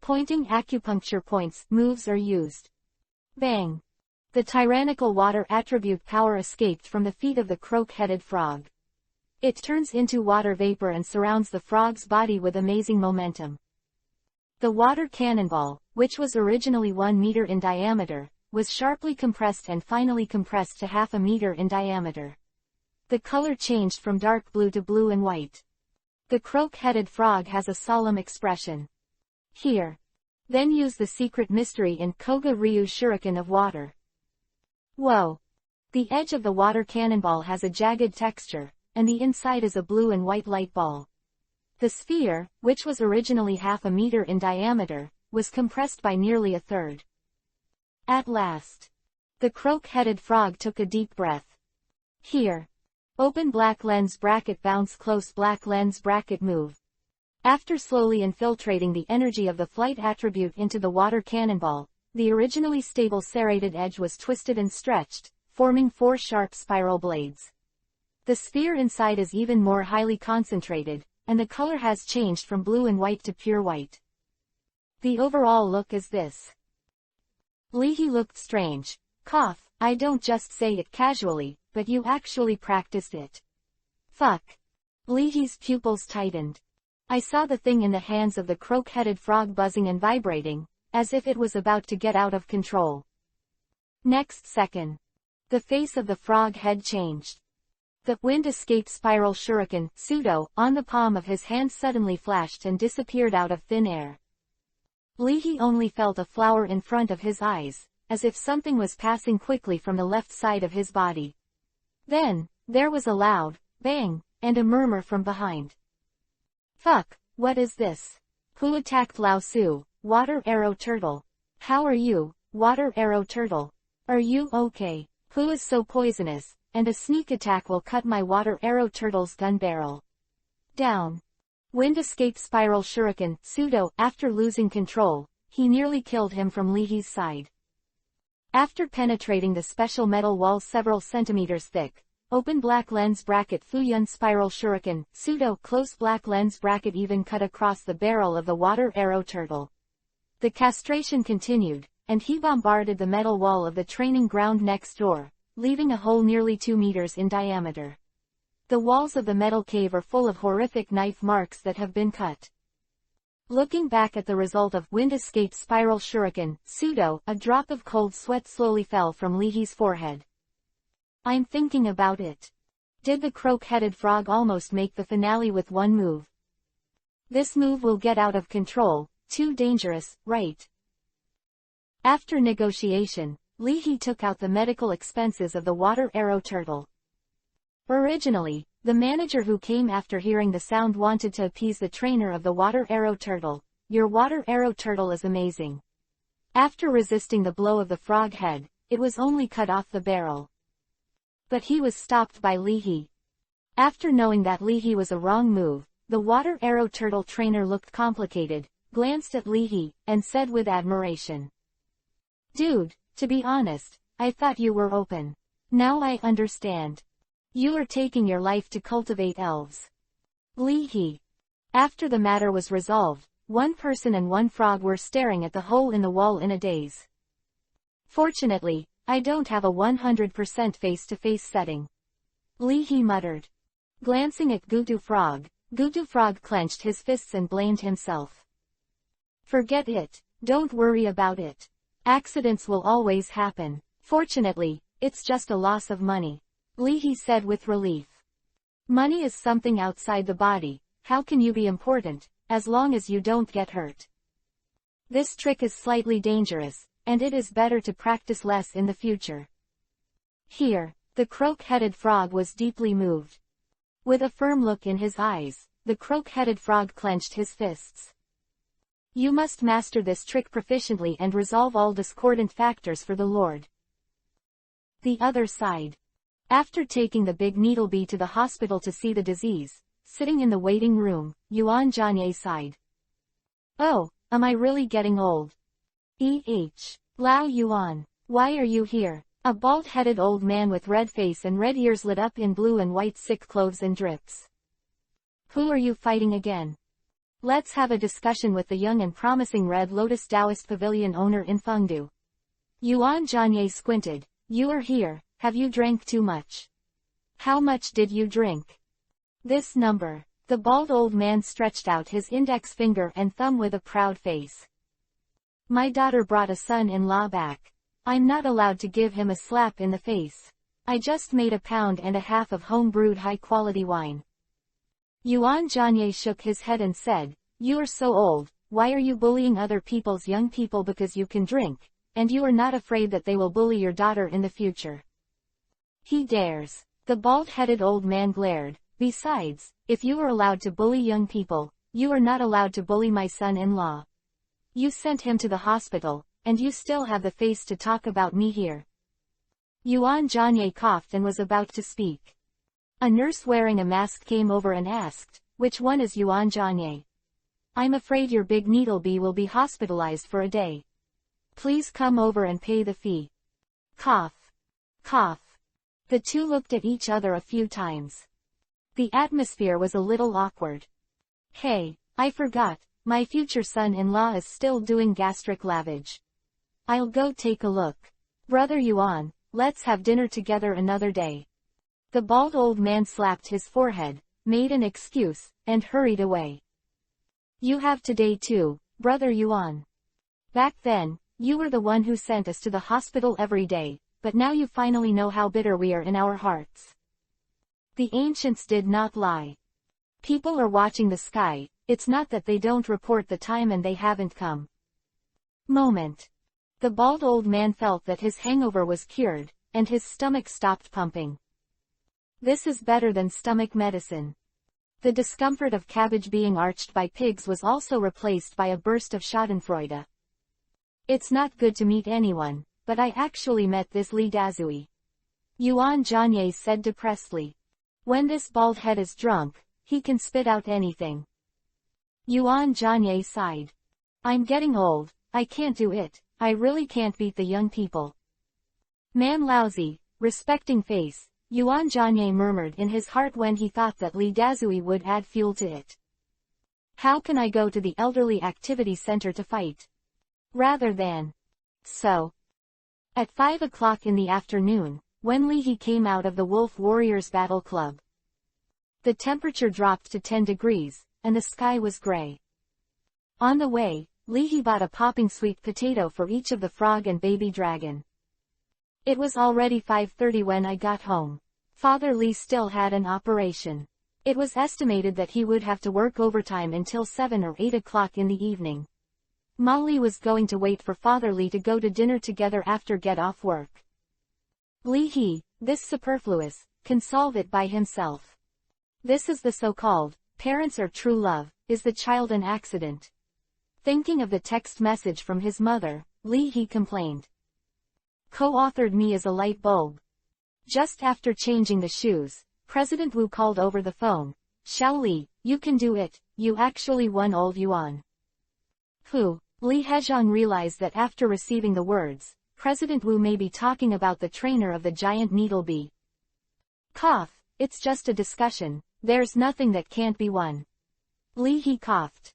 Pointing acupuncture points moves are used. Bang! The tyrannical water attribute power escaped from the feet of the croak-headed frog. It turns into water vapor and surrounds the frog's body with amazing momentum. The water cannonball, which was originally 1 meter in diameter, was sharply compressed and finally compressed to half a meter in diameter. The color changed from dark blue to blue and white. The croak-headed frog has a solemn expression. Here. Then use the secret mystery in Koga Ryu Shuriken of water. Whoa! The edge of the water cannonball has a jagged texture, and the inside is a blue and white light ball. The sphere, which was originally half a meter in diameter, was compressed by nearly a third. At last. The croak-headed frog took a deep breath. Here. Open black lens bracket bounce close black lens bracket move. After slowly infiltrating the energy of the flight attribute into the water cannonball, the originally stable serrated edge was twisted and stretched, forming 4 sharp spiral blades. The sphere inside is even more highly concentrated, and the color has changed from blue and white to pure white. The overall look is this. Leahy looked strange. Cough, I don't just say it casually, but you actually practiced it. Fuck. Leahy's pupils tightened. I saw the thing in the hands of the croak-headed frog buzzing and vibrating, as if it was about to get out of control. Next second. The face of the frog head changed. The wind escape spiral shuriken, pseudo, on the palm of his hand suddenly flashed and disappeared out of thin air. Leahy only felt a flower in front of his eyes, as if something was passing quickly from the left side of his body. Then, there was a loud bang, and a murmur from behind. Fuck, what is this? Who attacked Lao Su, water arrow turtle? How are you, water arrow turtle? Are you okay? Who is so poisonous, and a sneak attack will cut my water arrow turtle's gun barrel? Down. Wind escape spiral shuriken, pseudo, after losing control, he nearly killed him from Leahy's side. After penetrating the special metal wall several centimeters thick, open black lens bracket Fuyun spiral shuriken, pseudo, close black lens bracket even cut across the barrel of the water arrow turtle. The castration continued, and he bombarded the metal wall of the training ground next door, leaving a hole nearly 2 meters in diameter. The walls of the metal cave are full of horrific knife marks that have been cut. Looking back at the result of wind escape spiral shuriken, pseudo, a drop of cold sweat slowly fell from Leahy's forehead. I'm thinking about it. Did the croak-headed frog almost make the finale with one move? This move will get out of control, too dangerous, right? After negotiation, Leahy took out the medical expenses of the water arrow turtle. Originally, the manager who came after hearing the sound wanted to appease the trainer of the water arrow turtle. Your water arrow turtle is amazing. After resisting the blow of the frog head, it was only cut off the barrel. But he was stopped by Leahy. After knowing that Leahy was a wrong move, the water arrow turtle trainer looked complicated, glanced at Leahy, and said with admiration. Dude, to be honest, I thought you were open. Now I understand. You are taking your life to cultivate elves. Leahy. After the matter was resolved, one person and one frog were staring at the hole in the wall in a daze. Fortunately, I don't have a 100% face-to-face setting. Leahy muttered. Glancing at Gutu Frog clenched his fists and blamed himself. Forget it, don't worry about it. Accidents will always happen. Fortunately, it's just a loss of money. Leahy said with relief. Money is something outside the body. How can you be important, as long as you don't get hurt? This trick is slightly dangerous, and it is better to practice less in the future. Here, the croak-headed frog was deeply moved. With a firm look in his eyes, the croak-headed frog clenched his fists. You must master this trick proficiently and resolve all discordant factors for the Lord. The other side. After taking the big needlebee to the hospital to see the disease, sitting in the waiting room, Yuan Zhanye sighed. Oh, am I really getting old? Lao Yuan, why are you here? A bald-headed old man with red face and red ears lit up in blue and white sick clothes and drips. Who are you fighting again? Let's have a discussion with the young and promising Red Lotus Taoist Pavilion owner in Fengdu. Yuan Zhanye squinted. You are here, have you drank too much? How much did you drink? This number. The bald old man stretched out his index finger and thumb with a proud face. My daughter brought a son-in-law back. I'm not allowed to give him a slap in the face. I just made 1.5 pounds of home-brewed high-quality wine. Yuan Zhanye shook his head and said, "You are so old, why are you bullying other people's young people because you can drink, and you are not afraid that they will bully your daughter in the future?" He dares. The bald-headed old man glared. Besides, if you are allowed to bully young people, you are not allowed to bully my son-in-law. You sent him to the hospital, and you still have the face to talk about me here. Yuan Zhanye coughed and was about to speak. A nurse wearing a mask came over and asked, "Which one is Yuan Zhanye? I'm afraid your big needlebee will be hospitalized for a day. Please come over and pay the fee." Cough. Cough. The two looked at each other a few times. The atmosphere was a little awkward. "Hey, I forgot, my future son-in-law is still doing gastric lavage. I'll go take a look. Brother Yuan, let's have dinner together another day." The bald old man slapped his forehead, made an excuse, and hurried away. "You have today too, Brother Yuan. Back then, you were the one who sent us to the hospital every day, but now you finally know how bitter we are in our hearts." The ancients did not lie. People are watching the sky, it's not that they don't report the time and they haven't come. Moment. The bald old man felt that his hangover was cured, and his stomach stopped pumping. This is better than stomach medicine. The discomfort of cabbage being arched by pigs was also replaced by a burst of schadenfreude. "It's not good to meet anyone, but I actually met this Li Dazui," Yuan Zhanye said depressedly. "When this bald head is drunk, he can spit out anything." Yuan Zhanye sighed. "I'm getting old, I can't do it, I really can't beat the young people." "Man lousy, respecting face," Yuan Zhanye murmured in his heart when he thought that Li Dazui would add fuel to it. "How can I go to the elderly activity center to fight? Rather than so." At 5 o'clock in the afternoon, when Li He came out of the Wolf Warriors Battle Club, the temperature dropped to 10 degrees, and the sky was gray. On the way, Li He bought a popping sweet potato for each of the frog and baby dragon. It was already 5:30 when I got home. Father Li still had an operation. It was estimated that he would have to work overtime until 7 or 8 o'clock in the evening. Molly was going to wait for Father Li to go to dinner together after get off work. Li He, this superfluous, can solve it by himself. This is the so-called, parents are true love, is the child an accident? Thinking of the text message from his mother, Li He complained. Co-authored me as a light bulb. Just after changing the shoes, President Wu called over the phone. "Xiao Li, you can do it, you actually won old Yuan." Who? Li Hezhong realized that after receiving the words, President Wu may be talking about the trainer of the giant needlebee. Cough, it's just a discussion, there's nothing that can't be won. Li He coughed.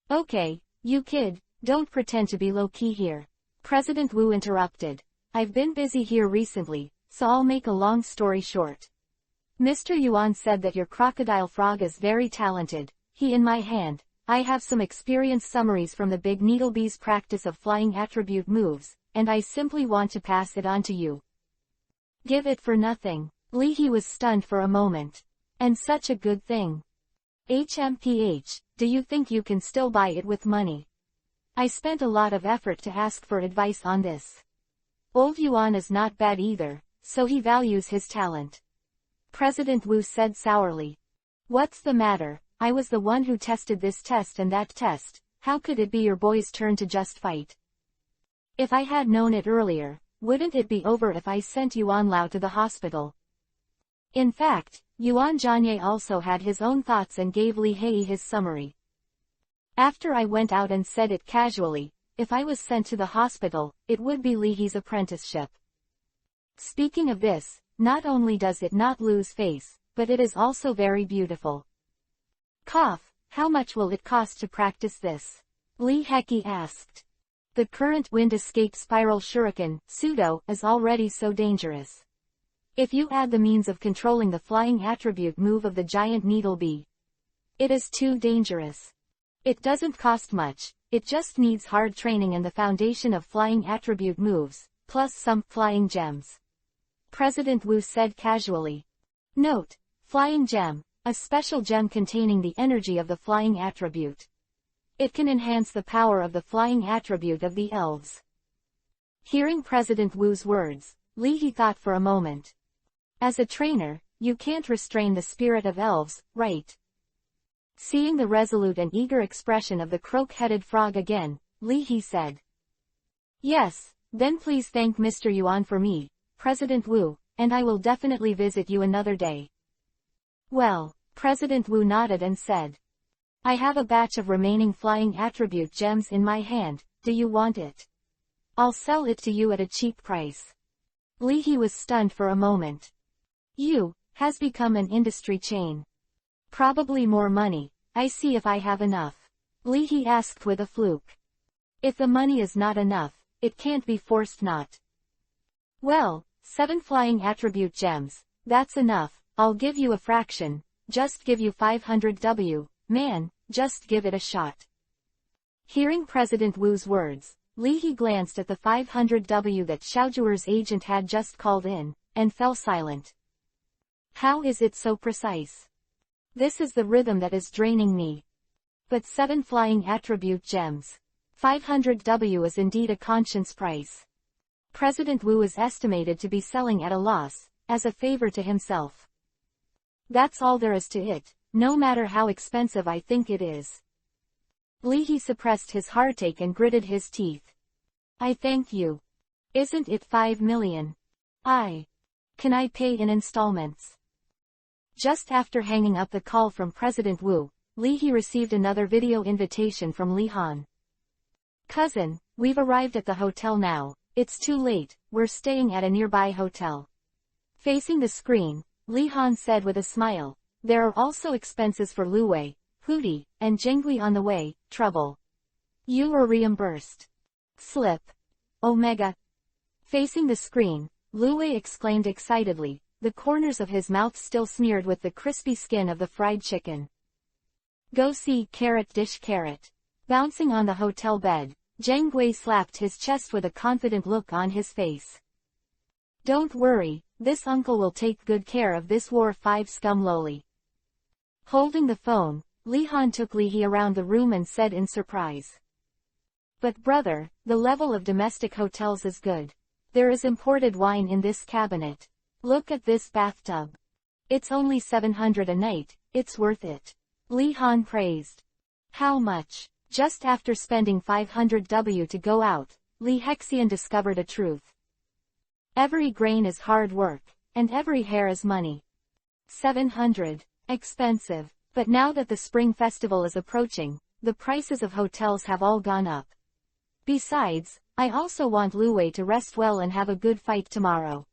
"Okay, you kid, don't pretend to be low-key here." President Wu interrupted. "I've been busy here recently, so I'll make a long story short. Mr. Yuan said that your crocodile frog is very talented. He in my hand, I have some experience summaries from the big needlebee's practice of flying attribute moves, and I simply want to pass it on to you." Give it for nothing. Li He was stunned for a moment. And such a good thing. HMPH, do you think you can still buy it with money? I spent a lot of effort to ask for advice on this. Old Yuan is not bad either, so he values his talent. President Wu said sourly. "What's the matter? I was the one who tested this test and that test, how could it be your boy's turn to just fight? If I had known it earlier, wouldn't it be over if I sent Yuan Lao to the hospital?" In fact, Yuan Zhanye also had his own thoughts and gave Li Hei his summary. "After I went out and said it casually, if I was sent to the hospital, it would be Li Hei's apprenticeship. Speaking of this, not only does it not lose face, but it is also very beautiful." Cough, how much will it cost to practice this? Li Heki asked. The current wind escape spiral shuriken, pseudo, is already so dangerous. If you add the means of controlling the flying attribute move of the giant needlebee, It is too dangerous. It doesn't cost much, it just needs hard training and the foundation of flying attribute moves, plus some flying gems. President Wu said casually. Note: flying gem, a special gem containing the energy of the flying attribute. It can enhance the power of the flying attribute of the elves. Hearing President Wu's words, Li He thought for a moment. As a trainer, you can't restrain the spirit of elves, right? Seeing the resolute and eager expression of the croak-headed frog again, Li He said. Yes, then please thank Mr. Yuan for me, President Wu, and I will definitely visit you another day. Well, President Wu nodded and said. I have a batch of remaining flying attribute gems in my hand, do you want it? I'll sell it to you at a cheap price. Li He was stunned for a moment. You, has become an industry chain. Probably more money, I see if I have enough. Li He asked with a fluke. If the money is not enough, it can't be forced not. Well, 7 flying attribute gems, that's enough, I'll give you a fraction, just give you 500 W, man, just give it a shot. Hearing President Wu's words, Li He glanced at the 500 W that Xiaojuer's agent had just called in, and fell silent. How is it so precise? This is the rhythm that is draining me. But 7 flying attribute gems. 500 W is indeed a conscience price. President Wu is estimated to be selling at a loss, as a favor to himself. That's all there is to it, no matter how expensive I think it is. Li He suppressed his heartache and gritted his teeth. I thank you. Isn't it 5 million? Can I pay in installments? Just after hanging up the call from President Wu, Li He received another video invitation from Li Han. Cousin, we've arrived at the hotel now, it's too late, we're staying at a nearby hotel. Facing the screen, Li Han said with a smile, there are also expenses for Lu Wei, Hootie, and Zhengui on the way, trouble. You are reimbursed. Slip. Omega. Facing the screen, Lu Wei exclaimed excitedly, the corners of his mouth still smeared with the crispy skin of the fried chicken. Go see carrot dish carrot. Bouncing on the hotel bed, Zheng Gui slapped his chest with a confident look on his face. Don't worry, this uncle will take good care of this War 5 scum loli. Holding the phone, Li Han took Li He around the room and said in surprise. But brother, the level of domestic hotels is good. There is imported wine in this cabinet. Look at this bathtub. It's only 700 a night, it's worth it. Li Han praised. How much? Just after spending 500 W to go out, Li Hexian discovered a truth. Every grain is hard work, and every hair is money. 700. Expensive. But now that the spring festival is approaching, the prices of hotels have all gone up. Besides, I also want Lu Wei to rest well and have a good fight tomorrow.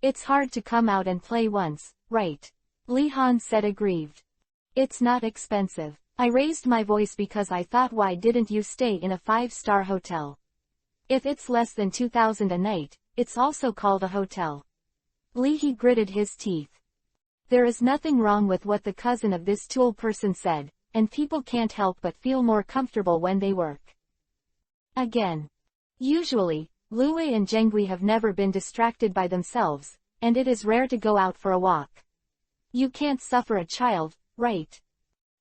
It's hard to come out and play once, right? Li Han said aggrieved. It's not expensive. I raised my voice because I thought why didn't you stay in a 5-star hotel? If it's less than 2,000 a night, it's also called a hotel. Li He gritted his teeth. There is nothing wrong with what the cousin of this tool person said, and people can't help but feel more comfortable when they work. Again. Usually, Lu Wei and Zhengui have never been distracted by themselves, and it is rare to go out for a walk. You can't suffer a child, right?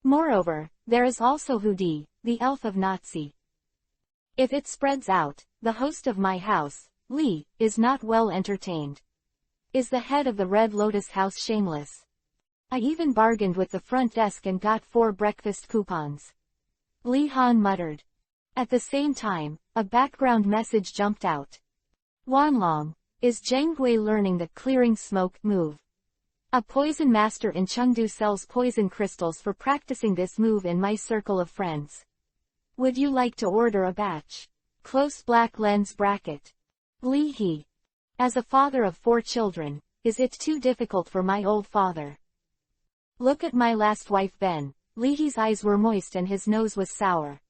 Moreover, there is also Hudi, the elf of Nazi. If it spreads out, the host of my house, Li, is not well entertained. Is the head of the Red Lotus House shameless? I even bargained with the front desk and got 4 breakfast coupons. Li Han muttered. At the same time, a background message jumped out. Wanlong, is Zheng Gui learning the clearing smoke move? A poison master in Chengdu sells poison crystals for practicing this move in my circle of friends. Would you like to order a batch? Close black lens bracket. Li He. As a father of 4 children, is it too difficult for my old father? Look at my last wife Ben. Li He's eyes were moist and his nose was sour.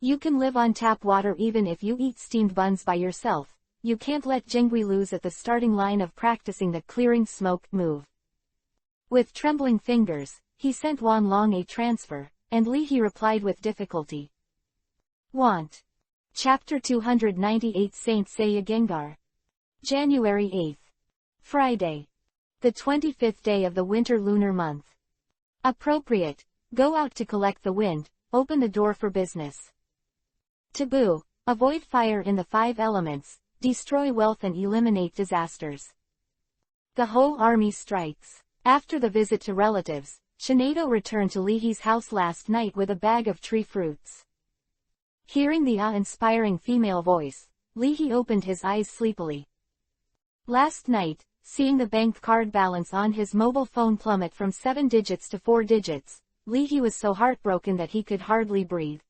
You can live on tap water even if you eat steamed buns by yourself. You can't let Zhengui lose at the starting line of practicing the clearing smoke move. With trembling fingers, He sent Wan Long a transfer, and Li He replied with difficulty. Want. Chapter 298 Saint Seiya Gengar. January 8th. Friday. The 25th day of the winter lunar month. Appropriate. Go out to collect the wind, open the door for business. Taboo. Avoid fire in the 5 elements, destroy wealth and eliminate disasters. The whole army strikes. After the visit to relatives, Shinado returned to Li He's house last night with a bag of tree fruits. Hearing the awe-inspiring female voice, Li He opened his eyes sleepily. Last night, seeing the bank card balance on his mobile phone plummet from 7 digits to 4 digits, Li He was so heartbroken that he could hardly breathe.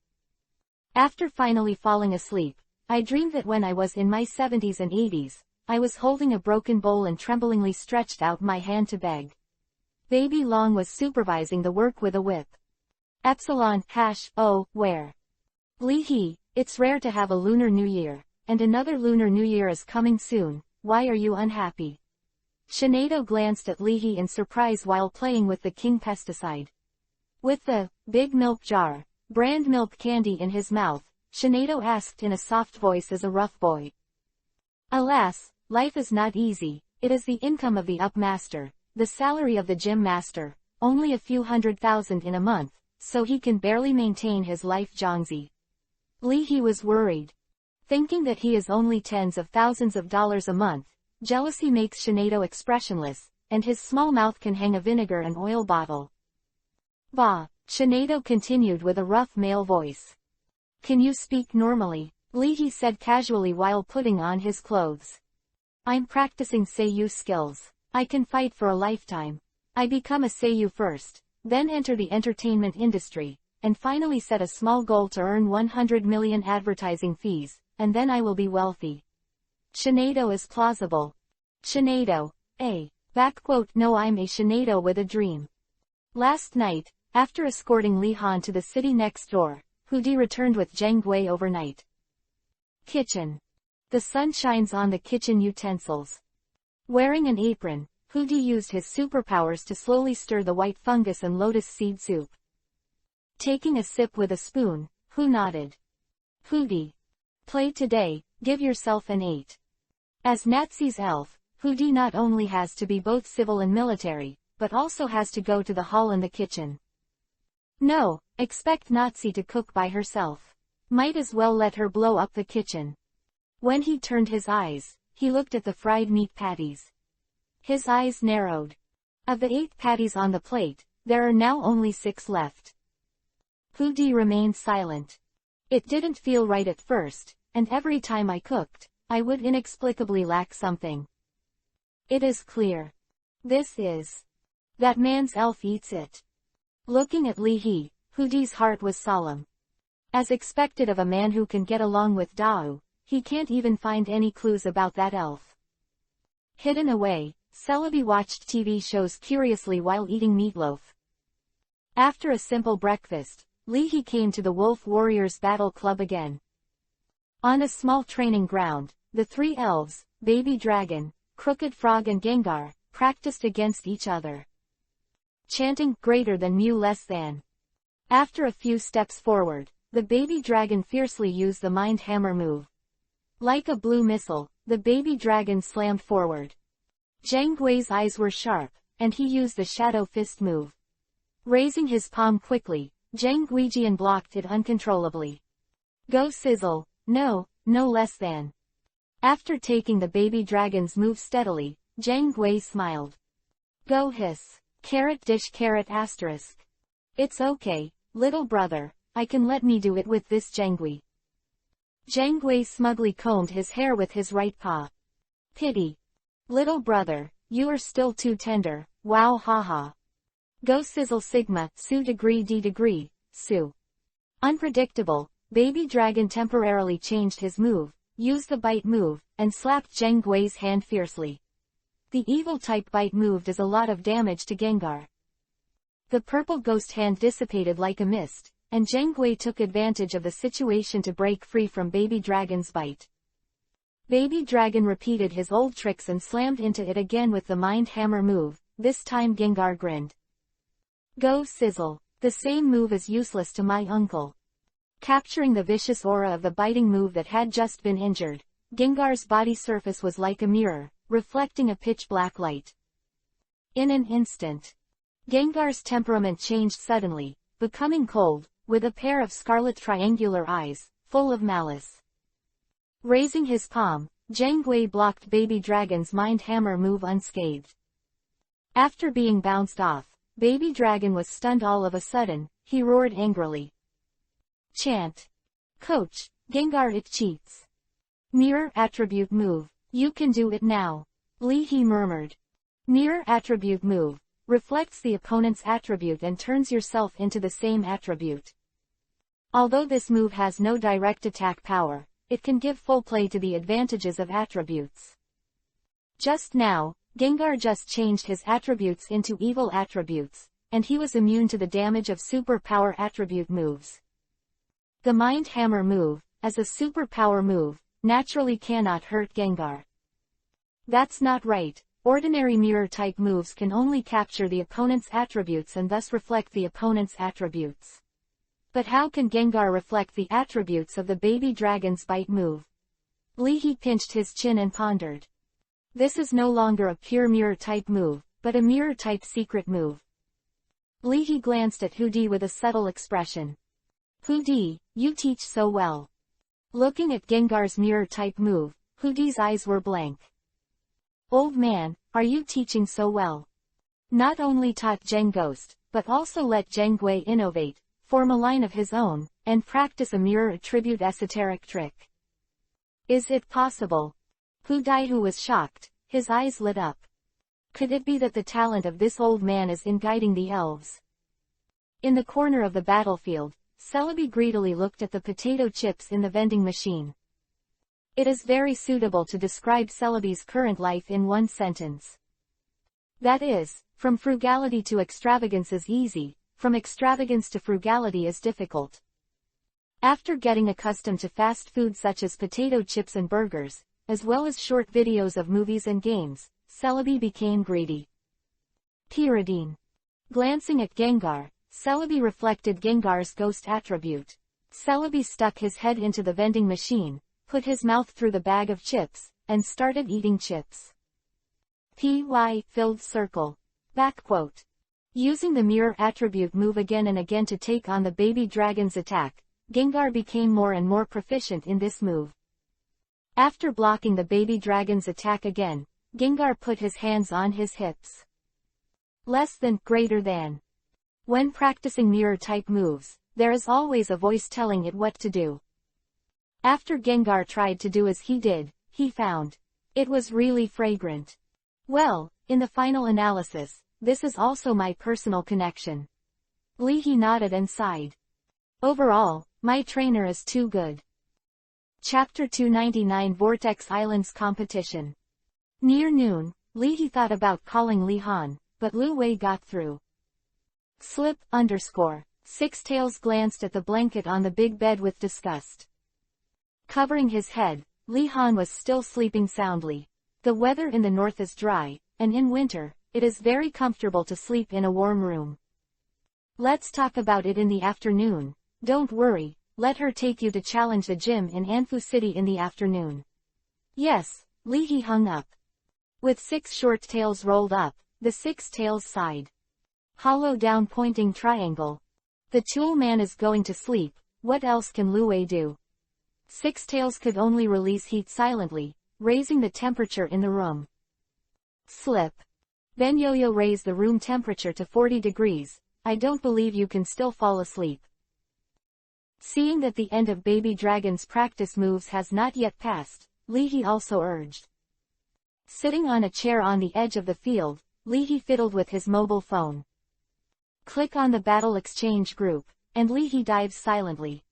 After finally falling asleep, I dreamed that when I was in my 70s and 80s, I was holding a broken bowl and tremblingly stretched out my hand to beg. Baby Long was supervising the work with a whip. Epsilon, oh, where? Li He, it's rare to have a Lunar New Year, and another Lunar New Year is coming soon, why are you unhappy? Shinado glanced at Li He in surprise while playing with the king pesticide. With the big milk jar, brand milk candy in his mouth, Shinado asked in a soft voice as a rough boy. Alas, life is not easy, it is the income of the up master, the salary of the gym master, only a few $100,000 in a month, so he can barely maintain his life. Zhangzi. Li He was worried. Thinking that he is only tens of thousands of dollars a month, jealousy makes Shinado expressionless, and his small mouth can hang a vinegar and oil bottle. Bah, Shinado continued with a rough male voice. Can you speak normally? Li He said casually while putting on his clothes. I'm practicing Seiyu skills. I can fight for a lifetime. I become a Seiyu first, then enter the entertainment industry, and finally set a small goal to earn 100 million advertising fees, and then I will be wealthy. Shinado is plausible. Shinado, no, I'm a Shinado with a dream. Last night, after escorting Li Han to the city next door, Hudi returned with Zheng Gui overnight. Kitchen. The sun shines on the kitchen utensils. Wearing an apron, Hudi used his superpowers to slowly stir the white fungus and lotus seed soup. Taking a sip with a spoon, Hu nodded. Hudi. Play today, give yourself an 8. As Nazi's elf, Hudi not only has to be both civil and military, but also has to go to the hall and the kitchen. No, expect Nazi to cook by herself. Might as well let her blow up the kitchen. When he turned his eyes, he looked at the fried meat patties. His eyes narrowed. Of the 8 patties on the plate, there are now only 6 left. Hudi remained silent. It didn't feel right at first, and every time I cooked, I would inexplicably lack something. It is clear. This is. That man's elf eats it. Looking at Li He, Hudi's heart was solemn. As expected of a man who can get along with Dao, he can't even find any clues about that elf. Hidden away, Celebi watched TV shows curiously while eating meatloaf. After a simple breakfast, Li He came to the Wolf Warriors Battle Club again. On a small training ground, the 3 elves, Baby Dragon, Crooked Frog and Gengar, practiced against each other. Chanting greater than mu less than. After a few steps forward, the baby dragon fiercely used the Mind Hammer move. Like a blue missile, the baby dragon slammed forward. Zhang Gui's eyes were sharp, and he used the Shadow Fist move. Raising his palm quickly, Zhang Guijian blocked it uncontrollably. Go sizzle, no less than. After taking the baby dragon's move steadily, Zhang Gui smiled. Go hiss. Carrot dish carrot asterisk. It's okay, little brother, I can let me do it with this Zhangui. Zhangui smugly combed his hair with his right paw. Pity. Little brother, you are still too tender, wow haha. Go sizzle sigma, su degree d degree, su. Unpredictable, baby dragon temporarily changed his move, used the bite move, and slapped Zhangui's hand fiercely. The evil type bite move does a lot of damage to Gengar. The purple ghost hand dissipated like a mist, and Zhangui took advantage of the situation to break free from Baby Dragon's bite. Baby Dragon repeated his old tricks and slammed into it again with the Mind Hammer move, this time Gengar grinned. Go sizzle. The same move is useless to my uncle. Capturing the vicious aura of the biting move that had just been injured, Gengar's body surface was like a mirror, reflecting a pitch-black light. In an instant, Gengar's temperament changed suddenly, becoming cold, with a pair of scarlet triangular eyes, full of malice. Raising his palm, Zhang blocked Baby Dragon's Mind Hammer move unscathed. After being bounced off, Baby Dragon was stunned all of a sudden. He roared angrily. Chant. Coach, Gengar, it cheats. Mirror attribute move. You can do it now. He murmured. Mirror attribute move. Reflects the opponent's attribute and turns yourself into the same attribute. Although this move has no direct attack power, it can give full play to the advantages of attributes. Just now, Gengar just changed his attributes into evil attributes, and he was immune to the damage of superpower attribute moves. The Mind Hammer move, as a superpower move, naturally cannot hurt Gengar. That's not right. Ordinary mirror-type moves can only capture the opponent's attributes and thus reflect the opponent's attributes. But how can Gengar reflect the attributes of the Baby Dragon's bite move? He pinched his chin and pondered. This is no longer a pure mirror-type move, but a mirror-type secret move. He glanced at Hudi with a subtle expression. Hudi, you teach so well. Looking at Gengar's mirror-type move, Hudi's eyes were blank. Old man, are you teaching so well? Not only taught Zheng Ghost, but also let Zheng Gui innovate, form a line of his own, and practice a mirror attribute esoteric trick. Is it possible? Hudi was shocked, his eyes lit up. Could it be that the talent of this old man is in guiding the elves? In the corner of the battlefield, Celebi greedily looked at the potato chips in the vending machine. It is very suitable to describe Celebi's current life in one sentence. That is, from frugality to extravagance is easy, from extravagance to frugality is difficult. After getting accustomed to fast food such as potato chips and burgers, as well as short videos of movies and games, Celebi became greedy. Pyridine. Glancing at Gengar, Celebi reflected Gengar's ghost attribute. Celebi stuck his head into the vending machine, put his mouth through the bag of chips, and started eating chips. Filled circle. Backquote. Using the mirror attribute move again and again to take on the Baby Dragon's attack, Gengar became more and more proficient in this move. After blocking the Baby Dragon's attack again, Gengar put his hands on his hips. Less than, greater than. When practicing mirror-type moves, there is always a voice telling it what to do. After Gengar tried to do as he did, he found it was really fragrant. Well, in the final analysis, this is also my personal connection. He nodded and sighed. Overall, my trainer is too good. Chapter 299 Vortex Islands Competition. Near noon, He thought about calling Li Han, but Lu Wei got through. Six Tails glanced at the blanket on the big bed with disgust. Covering his head, Li Han was still sleeping soundly. The weather in the north is dry, and in winter, it is very comfortable to sleep in a warm room. Let's talk about it in the afternoon. Don't worry, let her take you to challenge the gym in Anfu City in the afternoon. Yes, He hung up. With 6 short tails rolled up, the 6 tails sighed. Hollow down pointing triangle. The tool man is going to sleep, what else can Lu Wei do? 6 tails could only release heat silently, raising the temperature in the room. Slip. Ben Yo-Yo raised the room temperature to 40 degrees, I don't believe you can still fall asleep. Seeing that the end of Baby Dragon's practice moves has not yet passed, He also urged. Sitting on a chair on the edge of the field, He fiddled with his mobile phone. Click on the Battle Exchange group, and He dives silently.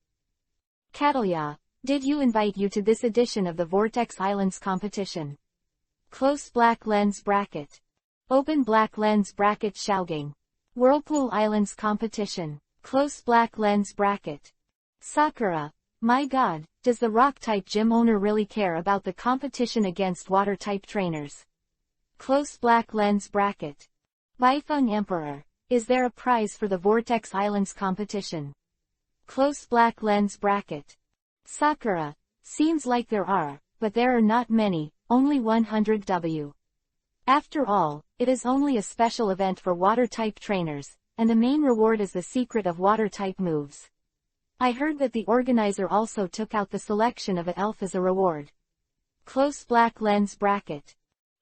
Catalya, did you invite you to this edition of the Vortex Islands competition? Close black lens bracket. Open black lens bracket Xiaogang. Whirlpool Islands competition. Close black lens bracket. Sakura, my god, does the rock-type gym owner really care about the competition against water-type trainers? Close black lens bracket. Baifeng Emperor, Is there a prize for the Vortex Islands competition? Close black lens bracket. Sakura. Seems like there are, but there are not many, only 100 W. After all, it is only a special event for water-type trainers, and the main reward is the secret of water-type moves. I heard that the organizer also took out the selection of an elf as a reward. Close black lens bracket.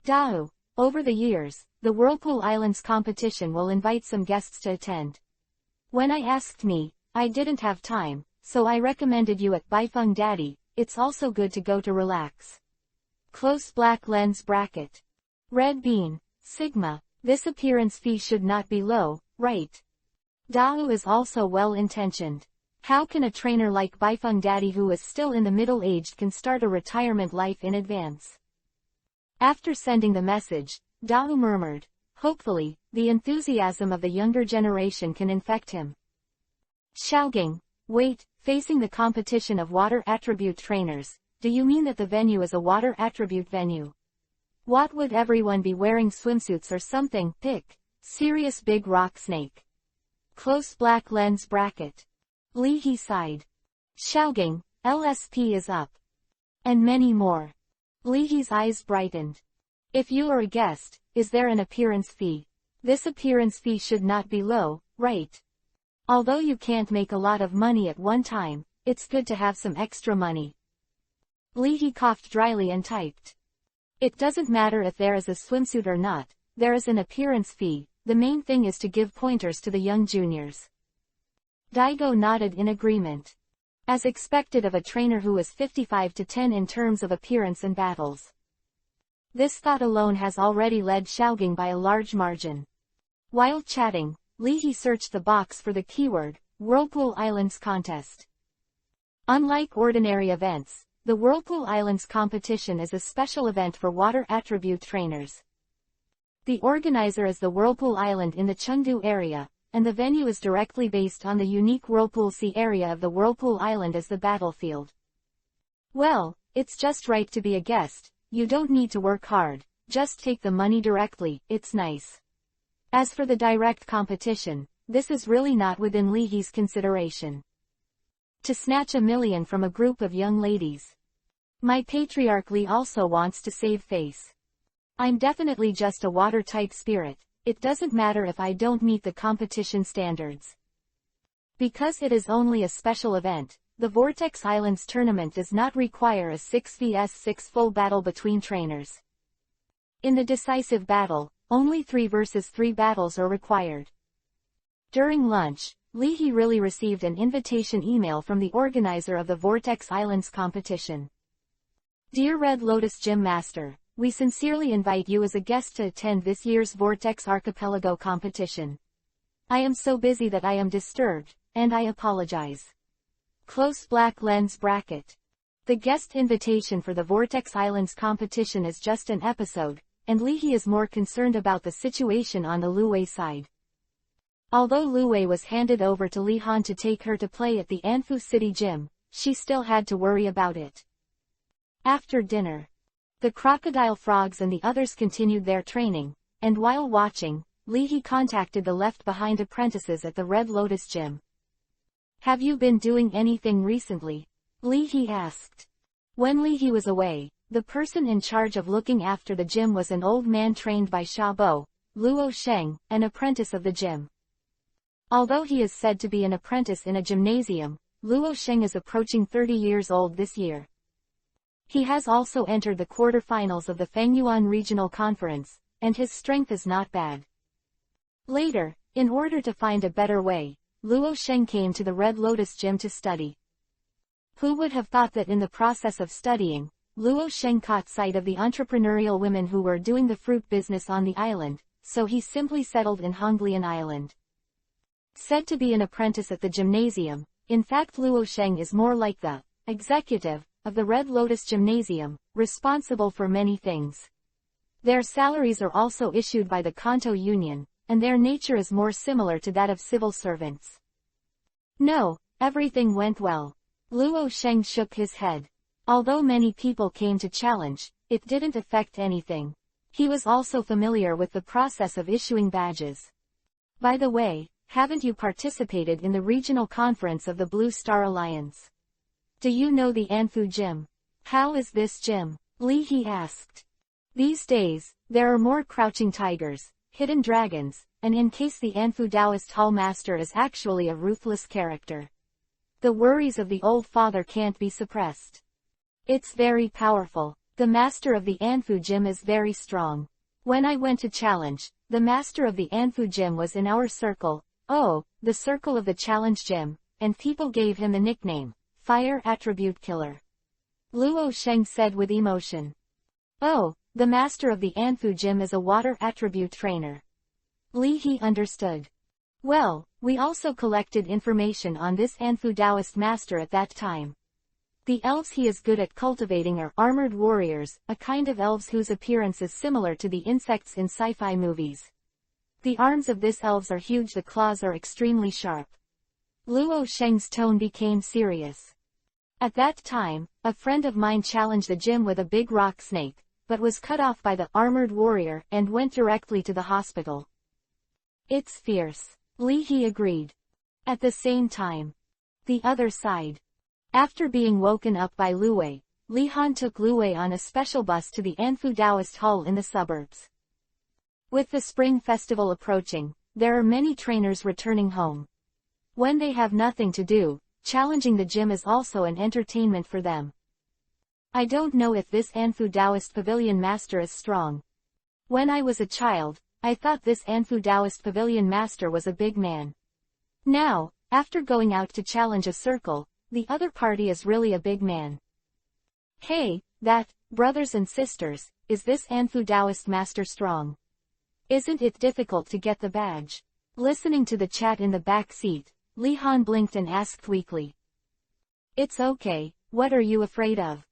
Dao. Over the years, the Whirlpool Islands competition will invite some guests to attend. When I asked me, I didn't have time, so I recommended you at Baifeng Daddy. It's also good to go to relax. Close black lens bracket. Red bean. Sigma. This appearance fee should not be low, right? Dao is also well-intentioned. How can a trainer like Baifeng Daddy who is still in the middle-aged can start a retirement life in advance? After sending the message, Dao murmured, hopefully, the enthusiasm of the younger generation can infect him. Xiaoging. Wait, facing the competition of water attribute trainers, do you mean that the venue is a water attribute venue? What would everyone be wearing, swimsuits or something? Pick. Serious big rock snake. Close black lens bracket. Li He sighed. Xiaoging, LSP is up. And many more. Li He's eyes brightened. If you are a guest, is there an appearance fee? This appearance fee should not be low, right? Although you can't make a lot of money at one time, it's good to have some extra money. Li He coughed dryly and typed. It doesn't matter if there is a swimsuit or not, there is an appearance fee, the main thing is to give pointers to the young juniors. Daigo nodded in agreement. As expected of a trainer who is 55 to 10 in terms of appearance and battles. This thought alone has already led Xiaoging by a large margin. While chatting, Li He searched the box for the keyword, Whirlpool Islands contest. Unlike ordinary events, the Whirlpool Islands competition is a special event for water attribute trainers. The organizer is the Whirlpool Island in the Chengdu area, and the venue is directly based on the unique Whirlpool Sea area of the Whirlpool Island as the battlefield. Well, it's just right to be a guest, you don't need to work hard, just take the money directly, it's nice. As for the direct competition, this is really not within Li He's consideration. To snatch $1 million from a group of young ladies. My patriarch Li also wants to save face. I'm definitely just a water-type spirit, it doesn't matter if I don't meet the competition standards. Because it is only a special event, the Vortex Islands tournament does not require a 6 vs 6 full battle between trainers. In the decisive battle, only 3 vs 3 battles are required. During lunch, Li He really received an invitation email from the organizer of the Vortex Islands competition. Dear Red Lotus Gym Master, we sincerely invite you as a guest to attend this year's Vortex Archipelago competition. I am so busy that I am disturbed, and I apologize. Close black lens bracket. The guest invitation for the Vortex Islands competition is just an episode, and Li He is more concerned about the situation on the Lu Wei side. Although Lu Wei was handed over to Li Han to take her to play at the Anfu City Gym, she still had to worry about it. After dinner, the crocodile frogs and the others continued their training, and while watching, Li He contacted the left-behind apprentices at the Red Lotus Gym. Have you been doing anything recently? Li He asked. When Li He was away, the person in charge of looking after the gym was an old man trained by Xiaobo, Luo Sheng, an apprentice of the gym. Although he is said to be an apprentice in a gymnasium, Luo Sheng is approaching 30 years old this year. He has also entered the quarterfinals of the Fengyuan Regional Conference, and his strength is not bad. Later, in order to find a better way, Luo Sheng came to the Red Lotus Gym to study. Who would have thought that in the process of studying, Luo Sheng caught sight of the entrepreneurial women who were doing the fruit business on the island, so he simply settled in Honglian Island. Said to be an apprentice at the gymnasium, in fact Luo Sheng is more like the executive of the Red Lotus Gymnasium, responsible for many things. Their salaries are also issued by the Kanto Union, and their nature is more similar to that of civil servants. No, everything went well. Luo Sheng shook his head. Although many people came to challenge, it didn't affect anything. He was also familiar with the process of issuing badges. By the way, haven't you participated in the regional conference of the Blue Star Alliance? Do you know the Anfu gym? How is this gym? Li He asked. These days, there are more crouching tigers, hidden dragons, and in case the Anfu Taoist Hall Master is actually a ruthless character. The worries of the old father can't be suppressed. It's very powerful. The master of the Anfu gym is very strong. When I went to challenge, the master of the Anfu gym was in our circle, the circle of the challenge gym, and people gave him the nickname, Fire Attribute Killer. Luo Sheng said with emotion. Oh, the master of the Anfu gym is a water attribute trainer. Li He understood. Well, we also collected information on this Anfu Taoist master at that time. The elves he is good at cultivating are armored warriors, a kind of elves whose appearance is similar to the insects in sci-fi movies. The arms of this elves are huge, the claws are extremely sharp. Luo Sheng's tone became serious. At that time, a friend of mine challenged the gym with a big rock snake, but was cut off by the armored warrior and went directly to the hospital. It's fierce. Li He agreed. At the same time. The other side. After being woken up by Luwei, Li Han took Luwei on a special bus to the Anfu Taoist Hall in the suburbs. With the spring festival approaching, there are many trainers returning home. When they have nothing to do, challenging the gym is also an entertainment for them. I don't know if this Anfu Taoist Pavilion Master is strong. When I was a child, I thought this Anfu Taoist Pavilion Master was a big man. Now, after going out to challenge a circle, the other party is really a big man. Hey, brothers and sisters, is this Anfu Taoist Master strong? Isn't it difficult to get the badge? Listening to the chat in the back seat, Li Han blinked and asked weakly. It's okay, what are you afraid of?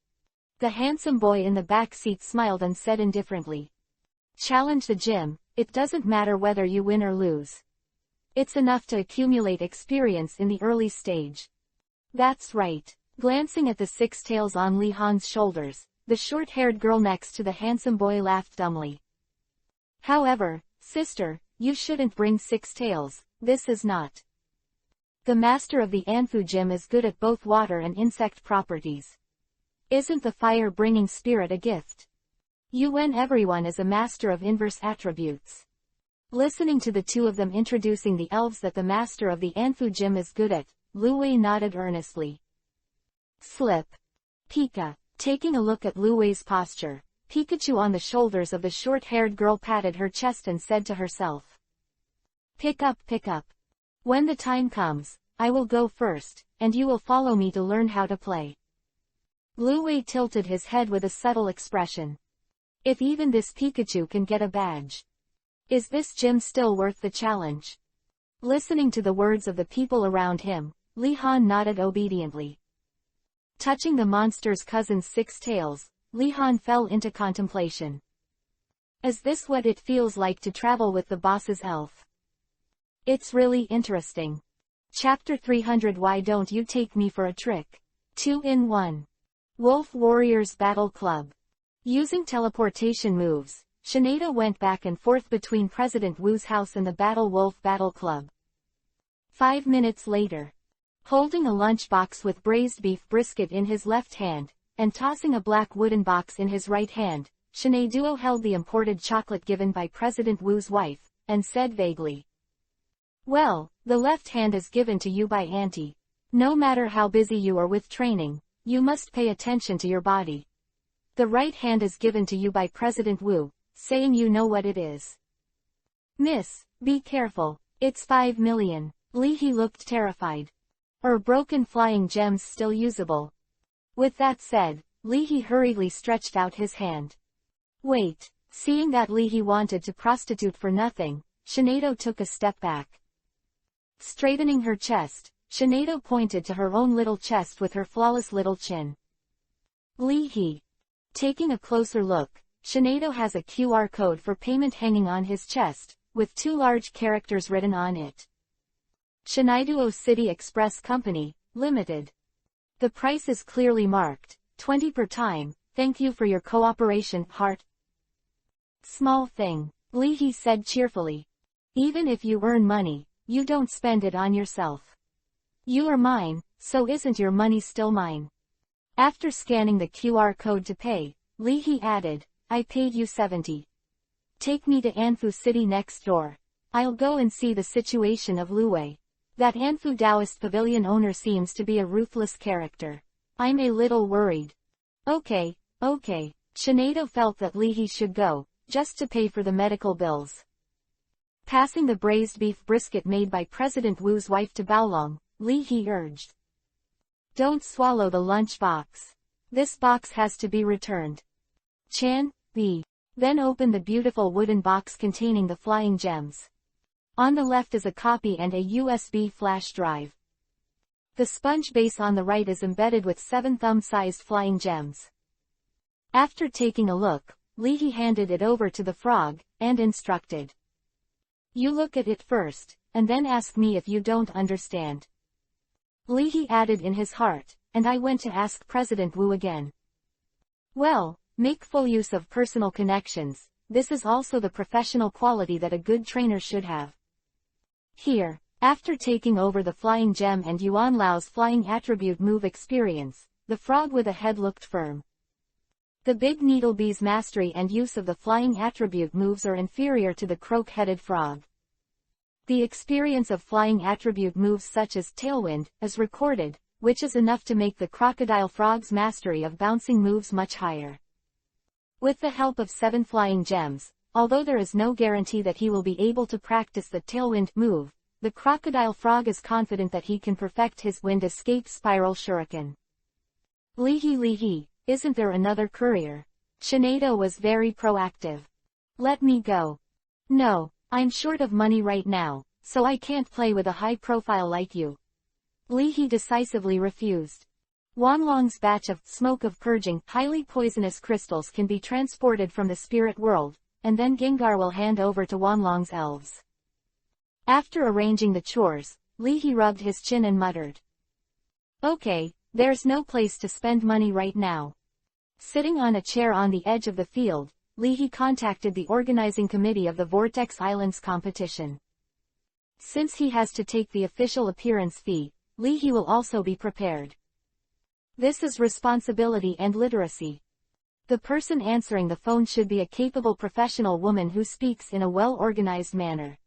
The handsome boy in the back seat smiled and said indifferently. Challenge the gym, it doesn't matter whether you win or lose. It's enough to accumulate experience in the early stage. That's right. Glancing at the 6 tails on Li Han's shoulders, the short-haired girl next to the handsome boy laughed dumbly. However, sister, you shouldn't bring 6 tails, this is not. The master of the Anfu gym is good at both water and insect properties. Isn't the fire-bringing spirit a gift? Everyone is a master of inverse attributes. Listening to the two of them introducing the elves that the master of the Anfu gym is good at, Lu Wei nodded earnestly. Slip. Pika. Taking a look at Lu Wei's posture, Pikachu on the shoulders of the short-haired girl patted her chest and said to herself. Pick up. When the time comes, I will go first, and you will follow me to learn how to play. Lu Wei tilted his head with a subtle expression. If even this Pikachu can get a badge. Is this gym still worth the challenge? Listening to the words of the people around him, Li Han nodded obediently. Touching the monster's cousin's 6 tails, Li Han fell into contemplation. Is this what it feels like to travel with the boss's elf? It's really interesting. Chapter 300. Why don't you take me for a trick? 2-in-1. Wolf Warriors Battle Club. Using teleportation moves, Shinada went back and forth between President Wu's house and the Battle Wolf Battle Club. 5 minutes later. Holding a lunchbox with braised beef brisket in his left hand, and tossing a black wooden box in his right hand, Shinada held the imported chocolate given by President Wu's wife, and said vaguely. Well, the left hand is given to you by Auntie. No matter how busy you are with training, you must pay attention to your body. The right hand is given to you by President Wu, saying you know what it is. Miss, be careful, it's 5 million. Li He looked terrified. Are broken flying gems still usable? With that said, Li He hurriedly stretched out his hand. Wait, seeing that Li He wanted to prostitute for nothing, Shinada took a step back. Straightening her chest, Shinada pointed to her own little chest with her flawless little chin. Li He. Taking a closer look, Shinada has a QR code for payment hanging on his chest, with 2 large characters written on it. Shinaiduo City Express Company, Limited. The price is clearly marked, 20 per time, thank you for your cooperation, heart. Small thing, Li He said cheerfully. Even if you earn money, you don't spend it on yourself. You are mine, so isn't your money still mine? After scanning the QR code to pay, Leahy added, I paid you 70. Take me to Anfu City next door. I'll go and see the situation of Luwei. That Anfu Taoist pavilion owner seems to be a ruthless character. I'm a little worried. Okay. Sinead felt that Leahy should go, just to pay for the medical bills. Passing the braised beef brisket made by President Wu's wife to Baolong, Leahy urged. Don't swallow the lunch box. This box has to be returned. Chan, B. Then open the beautiful wooden box containing the flying gems. On the left is a copy and a USB flash drive. The sponge base on the right is embedded with 7 thumb-sized flying gems. After taking a look, Leahy handed it over to the frog, and instructed. You look at it first, and then ask me if you don't understand. Leahy added in his heart, and I went to ask President Wu again. Well, make full use of personal connections, this is also the professional quality that a good trainer should have. Here, after taking over the flying gem and Yuan Lao's flying attribute move experience, the frog with a head looked firm. The big needlebee's mastery and use of the flying attribute moves are inferior to the croak-headed frog. The experience of flying attribute moves such as tailwind is recorded, which is enough to make the crocodile frog's mastery of bouncing moves much higher. With the help of 7 flying gems, although there is no guarantee that he will be able to practice the tailwind move, the crocodile frog is confident that he can perfect his wind escape spiral shuriken. Leahy, isn't there another courier? Sinead was very proactive. Let me go. No, I'm short of money right now, so I can't play with a high profile like you. Leahy decisively refused. Wanlong's batch of smoke of purging highly poisonous crystals can be transported from the spirit world, and then Gengar will hand over to Wanlong's elves. After arranging the chores, Leahy rubbed his chin and muttered. Okay, there's no place to spend money right now. Sitting on a chair on the edge of the field, Leahy contacted the organizing committee of the Vortex Islands competition. Since he has to take the official appearance fee, Leahy will also be prepared. This is responsibility and literacy. The person answering the phone should be a capable professional woman who speaks in a well-organized manner.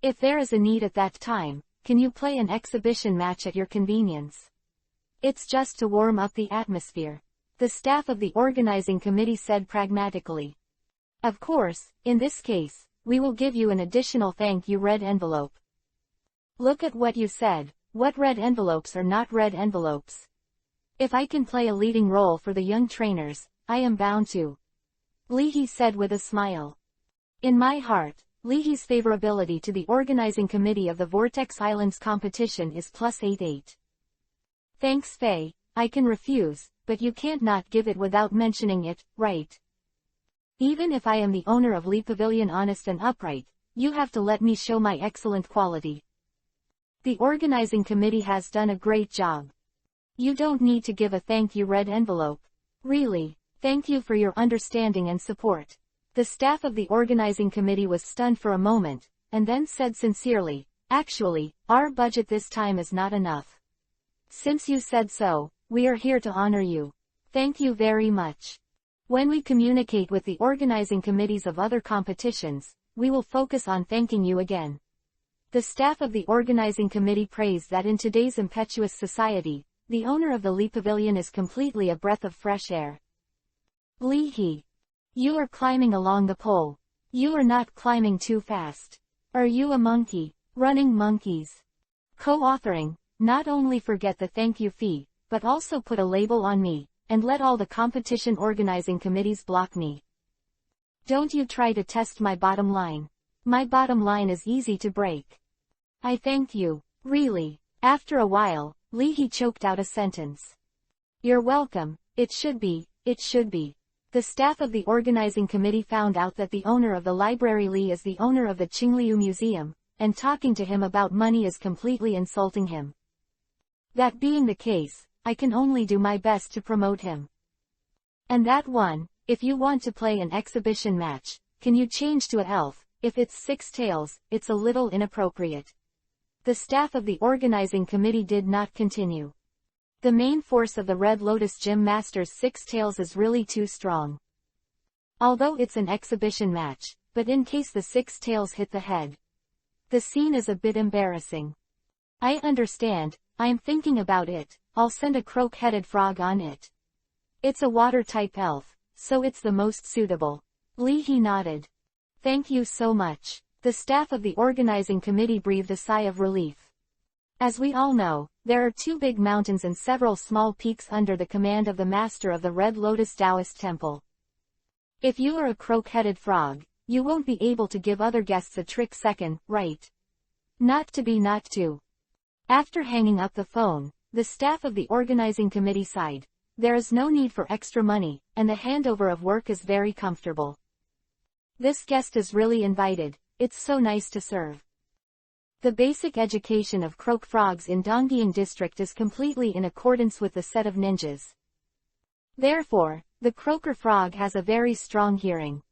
If there is a need at that time, can you play an exhibition match at your convenience? It's just to warm up the atmosphere. The staff of the organizing committee said pragmatically. Of course, in this case, we will give you an additional thank you red envelope. Look at what you said, what red envelopes are not red envelopes. If I can play a leading role for the young trainers, I am bound to. Leahy said with a smile. In my heart, Leahy's favorability to the organizing committee of the Vortex Islands competition is +88. Thanks Faye, I can refuse, but you can't not give it without mentioning it, right? Even if I am the owner of Lee Pavilion honest and upright, you have to let me show my excellent quality. The organizing committee has done a great job. You don't need to give a thank you red envelope. Really, thank you for your understanding and support. The staff of the organizing committee was stunned for a moment, and then said sincerely, actually, our budget this time is not enough. Since you said so, we are here to honor you. Thank you very much. When we communicate with the organizing committees of other competitions, we will focus on thanking you again. The staff of the organizing committee praised that in today's impetuous society, the owner of the Lee Pavilion is completely a breath of fresh air. Leahy. You are climbing along the pole. You are not climbing too fast. Are you a monkey? Running monkeys. Co-authoring, not only forget the thank you fee, but also put a label on me, and let all the competition organizing committees block me. Don't you try to test my bottom line. My bottom line is easy to break. I thank you, really. After a while, Leahy choked out a sentence. You're welcome, it should be. The staff of the organizing committee found out that the owner of the library Lee is the owner of the Qingliu Museum, and talking to him about money is completely insulting him. That being the case, I can only do my best to promote him. And that one, if you want to play an exhibition match, can you change to an elf, If it's 6 tails, it's a little inappropriate. The staff of the organizing committee did not continue. The main force of the Red Lotus Gym Master's 6 tails is really too strong. Although it's an exhibition match, but in case the 6 tails hit the head, the scene is a bit embarrassing. I understand, I'm thinking about it, I'll send a croak-headed frog on it. It's a water-type elf, so it's the most suitable. Lee nodded. Thank you so much. The staff of the organizing committee breathed a sigh of relief. As we all know, there are 2 big mountains and several small peaks under the command of the master of the Red Lotus Taoist Temple. If you are a croak-headed frog, you won't be able to give other guests a trick second, right? Not to be not to. After hanging up the phone, the staff of the organizing committee sighed. There is no need for extra money, and the handover of work is very comfortable. This guest is really invited, it's so nice to serve. The basic education of croak frogs in Donggying district is completely in accordance with the set of ninjas. Therefore, the croaker frog has a very strong hearing.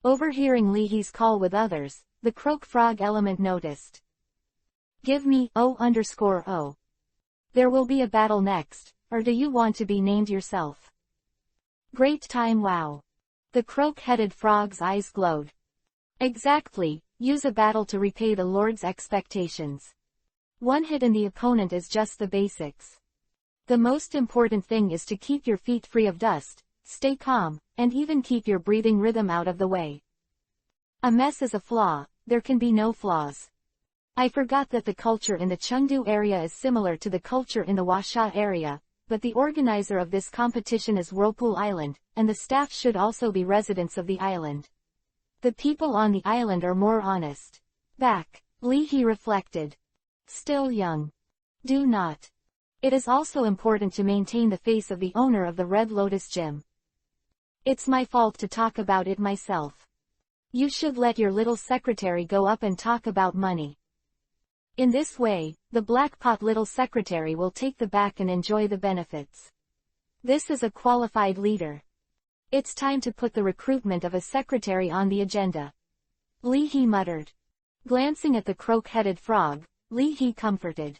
Overhearing Lee's call with others, the croak frog element noticed. Give me O_O. There will be a battle next, or do you want to be named yourself? Great time, wow. The croak-headed frog's eyes glowed. Exactly, use a battle to repay the Lord's expectations. One hit and the opponent is just the basics. The most important thing is to keep your feet free of dust, stay calm, and even keep your breathing rhythm out of the way. A mess is a flaw, there can be no flaws. I forgot that the culture in the Chengdu area is similar to the culture in the Huaxia area, but the organizer of this competition is Whirlpool Island, and the staff should also be residents of the island. The people on the island are more honest. Lee reflected. Still young. Do not. It is also important to maintain the face of the owner of the Red Lotus Gym. It's my fault to talk about it myself. You should let your little secretary go up and talk about money. In this way, the blackpot little secretary will take the back and enjoy the benefits. This is a qualified leader. It's time to put the recruitment of a secretary on the agenda. Lee muttered. Glancing at the croak-headed frog, Lee comforted.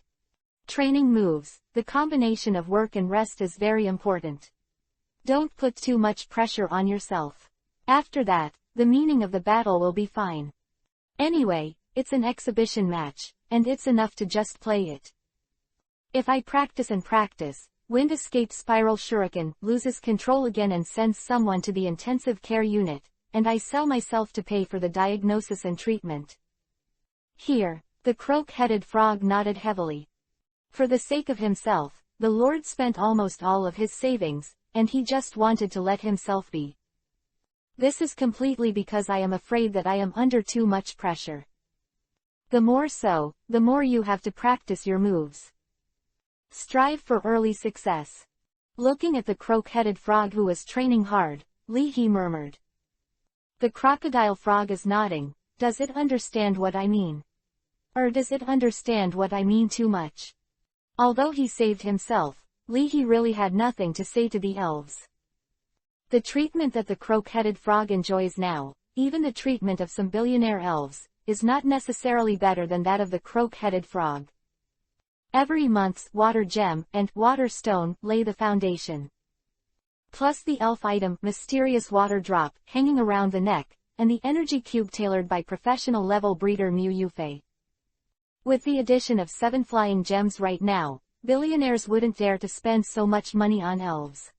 Training moves, the combination of work and rest is very important. Don't put too much pressure on yourself. After that, the meaning of the battle will be fine. Anyway, it's an exhibition match, and it's enough to just play it. If I practice and practice, Wind Escape Spiral Shuriken loses control again and sends someone to the intensive care unit, and I sell myself to pay for the diagnosis and treatment. Here, the croak-headed frog nodded heavily. For the sake of himself, the Lord spent almost all of his savings, and he just wanted to let himself be. This is completely because I am afraid that I am under too much pressure. The more so, the more you have to practice your moves. Strive for early success. Looking at the croak-headed frog who was training hard, Lee murmured. The crocodile frog is nodding. Does it understand what I mean? Or does it understand what I mean too much? Although he saved himself, Lee really had nothing to say to the elves. The treatment that the croak-headed frog enjoys now, even the treatment of some billionaire elves, is not necessarily better than that of the croak-headed frog. Every month's water gem and water stone lay the foundation. Plus the elf item mysterious water drop hanging around the neck, and the energy cube tailored by professional level breeder Mu Yufei. With the addition of 7 flying gems right now, billionaires wouldn't dare to spend so much money on elves.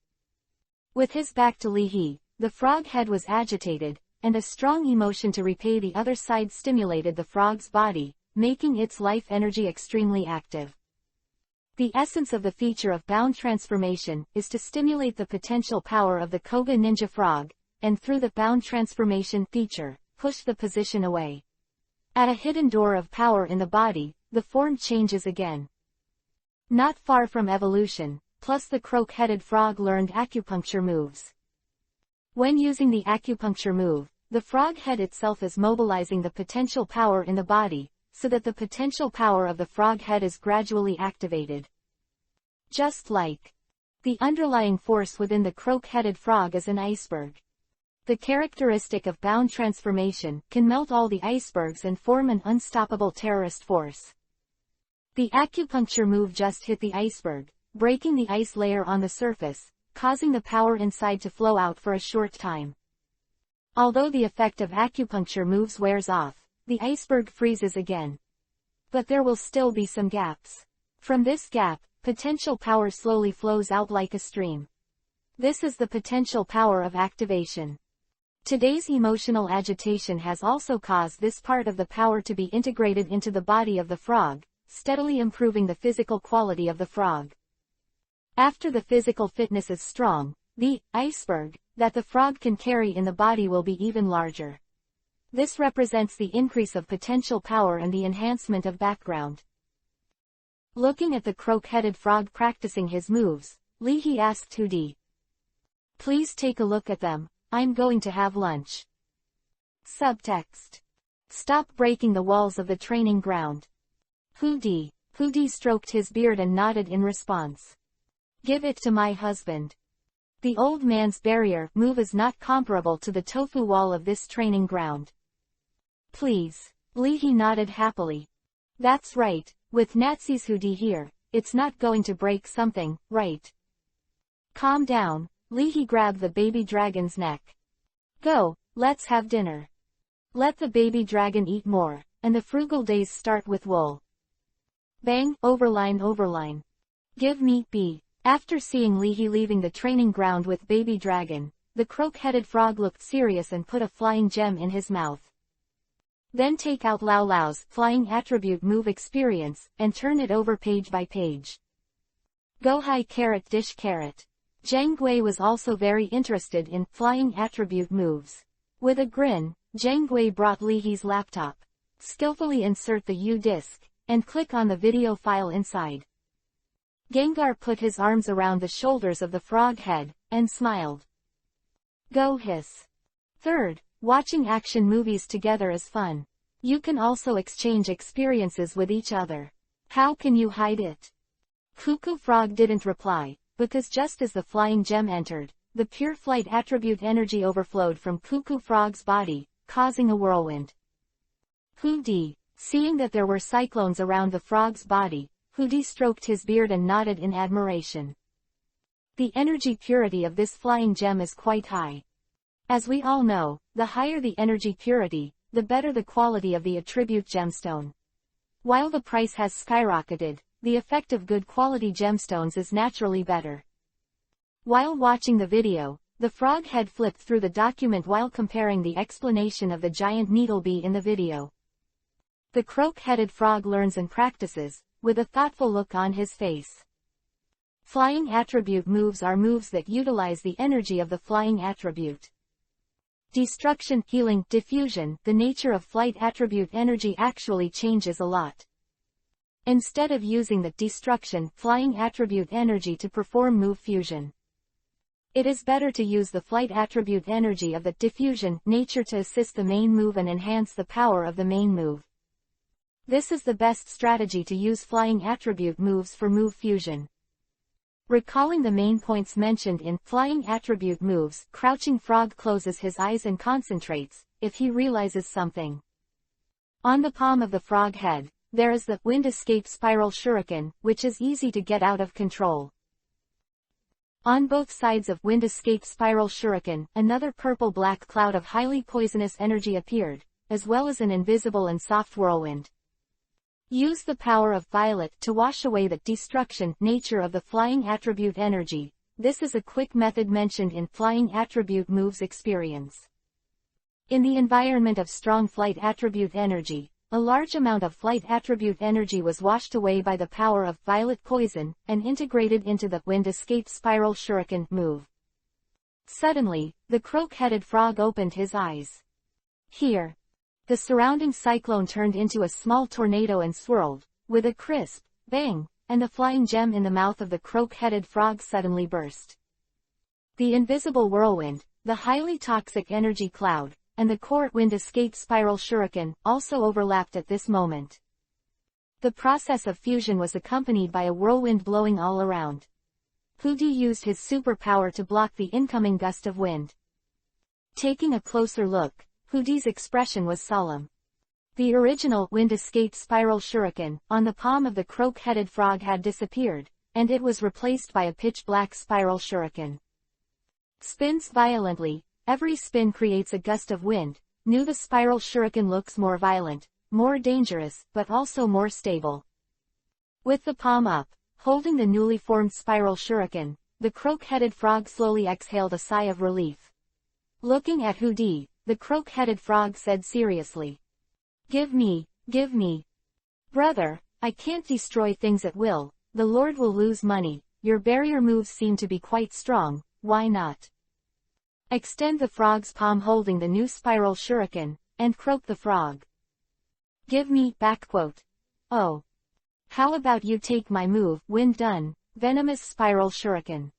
With his back to Lee, the frog head was agitated, and a strong emotion to repay the other side stimulated the frog's body, making its life energy extremely active. The essence of the feature of bound transformation is to stimulate the potential power of the Koga ninja frog, and through the bound transformation feature, push the position away. At a hidden door of power in the body, the form changes again. Not far from evolution, plus the croak-headed frog learned acupuncture moves. When using the acupuncture move, the frog head itself is mobilizing the potential power in the body, so that the potential power of the frog head is gradually activated. Just like the underlying force within the croak-headed frog is an iceberg. The characteristic of bound transformation can melt all the icebergs and form an unstoppable terrorist force. The acupuncture move just hit the iceberg, breaking the ice layer on the surface, causing the power inside to flow out for a short time. Although the effect of acupuncture moves wears off, the iceberg freezes again. But there will still be some gaps. From this gap, potential power slowly flows out like a stream. This is the potential power of activation. Today's emotional agitation has also caused this part of the power to be integrated into the body of the frog, steadily improving the physical quality of the frog. After the physical fitness is strong, the iceberg that the frog can carry in the body will be even larger. This represents the increase of potential power and the enhancement of background. Looking at the croak-headed frog practicing his moves, Leahy asked Hootie, "Please take a look at them, I'm going to have lunch." Subtext. Stop breaking the walls of the training ground. Hootie stroked his beard and nodded in response. "Give it to my husband." The old man's barrier move is not comparable to the tofu wall of this training ground. "Please." Leahy nodded happily. "That's right, with Nazi's Hootie here, it's not going to break something, right?" "Calm down." Leahy grabbed the baby dragon's neck. "Go, let's have dinner. Let the baby dragon eat more, and the frugal days start with wool." Bang, overline. "Give me, B." After seeing Leahy leaving the training ground with baby dragon, the croak-headed frog looked serious and put a flying gem in his mouth. Then take out Lao Lao's flying attribute move experience, and turn it over page by page. Go high carrot dish carrot. Zhang Gui was also very interested in flying attribute moves. With a grin, Zhang Gui brought Leahy's laptop. Skillfully insert the U-disc, and click on the video file inside. Gengar put his arms around the shoulders of the frog head, and smiled. Go hiss. Third, watching action movies together is fun. You can also exchange experiences with each other. How can you hide it? Cuckoo Frog didn't reply, because just as the flying gem entered, the pure flight attribute energy overflowed from Cuckoo Frog's body, causing a whirlwind. Hootie, seeing that there were cyclones around the frog's body, Hootie stroked his beard and nodded in admiration. The energy purity of this flying gem is quite high. As we all know, the higher the energy purity, the better the quality of the attribute gemstone. While the price has skyrocketed, the effect of good quality gemstones is naturally better. While watching the video, the frog head flipped through the document while comparing the explanation of the giant needle bee in the video. The croak-headed frog learns and practices, with a thoughtful look on his face. Flying attribute moves are moves that utilize the energy of the flying attribute. Destruction, healing, diffusion. The nature of flight attribute energy actually changes a lot. Instead of using the destruction, flying attribute energy to perform move fusion, it is better to use the flight attribute energy of the diffusion nature to assist the main move and enhance the power of the main move. This is the best strategy to use flying attribute moves for move fusion. Recalling the main points mentioned in flying attribute moves, Crouching Frog closes his eyes and concentrates, if he realizes something. On the palm of the frog head, there is the Wind Escape Spiral Shuriken, which is easy to get out of control. On both sides of Wind Escape Spiral Shuriken, another purple-black cloud of highly poisonous energy appeared, as well as an invisible and soft whirlwind. Use the power of Violet to wash away the destruction nature of the flying attribute energy. This is a quick method mentioned in flying attribute moves experience. In the environment of strong flight attribute energy, a large amount of flight attribute energy was washed away by the power of Violet Poison, and integrated into the Wind Escape Spiral Shuriken move. Suddenly, the croak-headed frog opened his eyes. Here. The surrounding cyclone turned into a small tornado and swirled, with a crisp bang, and the flying gem in the mouth of the croak-headed frog suddenly burst. The invisible whirlwind, the highly toxic energy cloud, and the core Wind Escape Spiral Shuriken also overlapped at this moment. The process of fusion was accompanied by a whirlwind blowing all around. Hootie used his superpower to block the incoming gust of wind. Taking a closer look, Hoodie's expression was solemn. The original wind-escape spiral shuriken on the palm of the croak-headed frog had disappeared, and it was replaced by a pitch-black spiral shuriken. Spins violently, every spin creates a gust of wind. New the spiral shuriken looks more violent, more dangerous, but also more stable. With the palm up, holding the newly formed spiral shuriken, the croak-headed frog slowly exhaled a sigh of relief. Looking at Hoodie, the croak-headed frog said seriously, Give me. Brother, I can't destroy things at will, the Lord will lose money, your barrier moves seem to be quite strong, why not? Extend the frog's palm holding the new spiral shuriken, and croak the frog. Give me, backquote. Oh. How about you take my move, wind done, venomous spiral shuriken.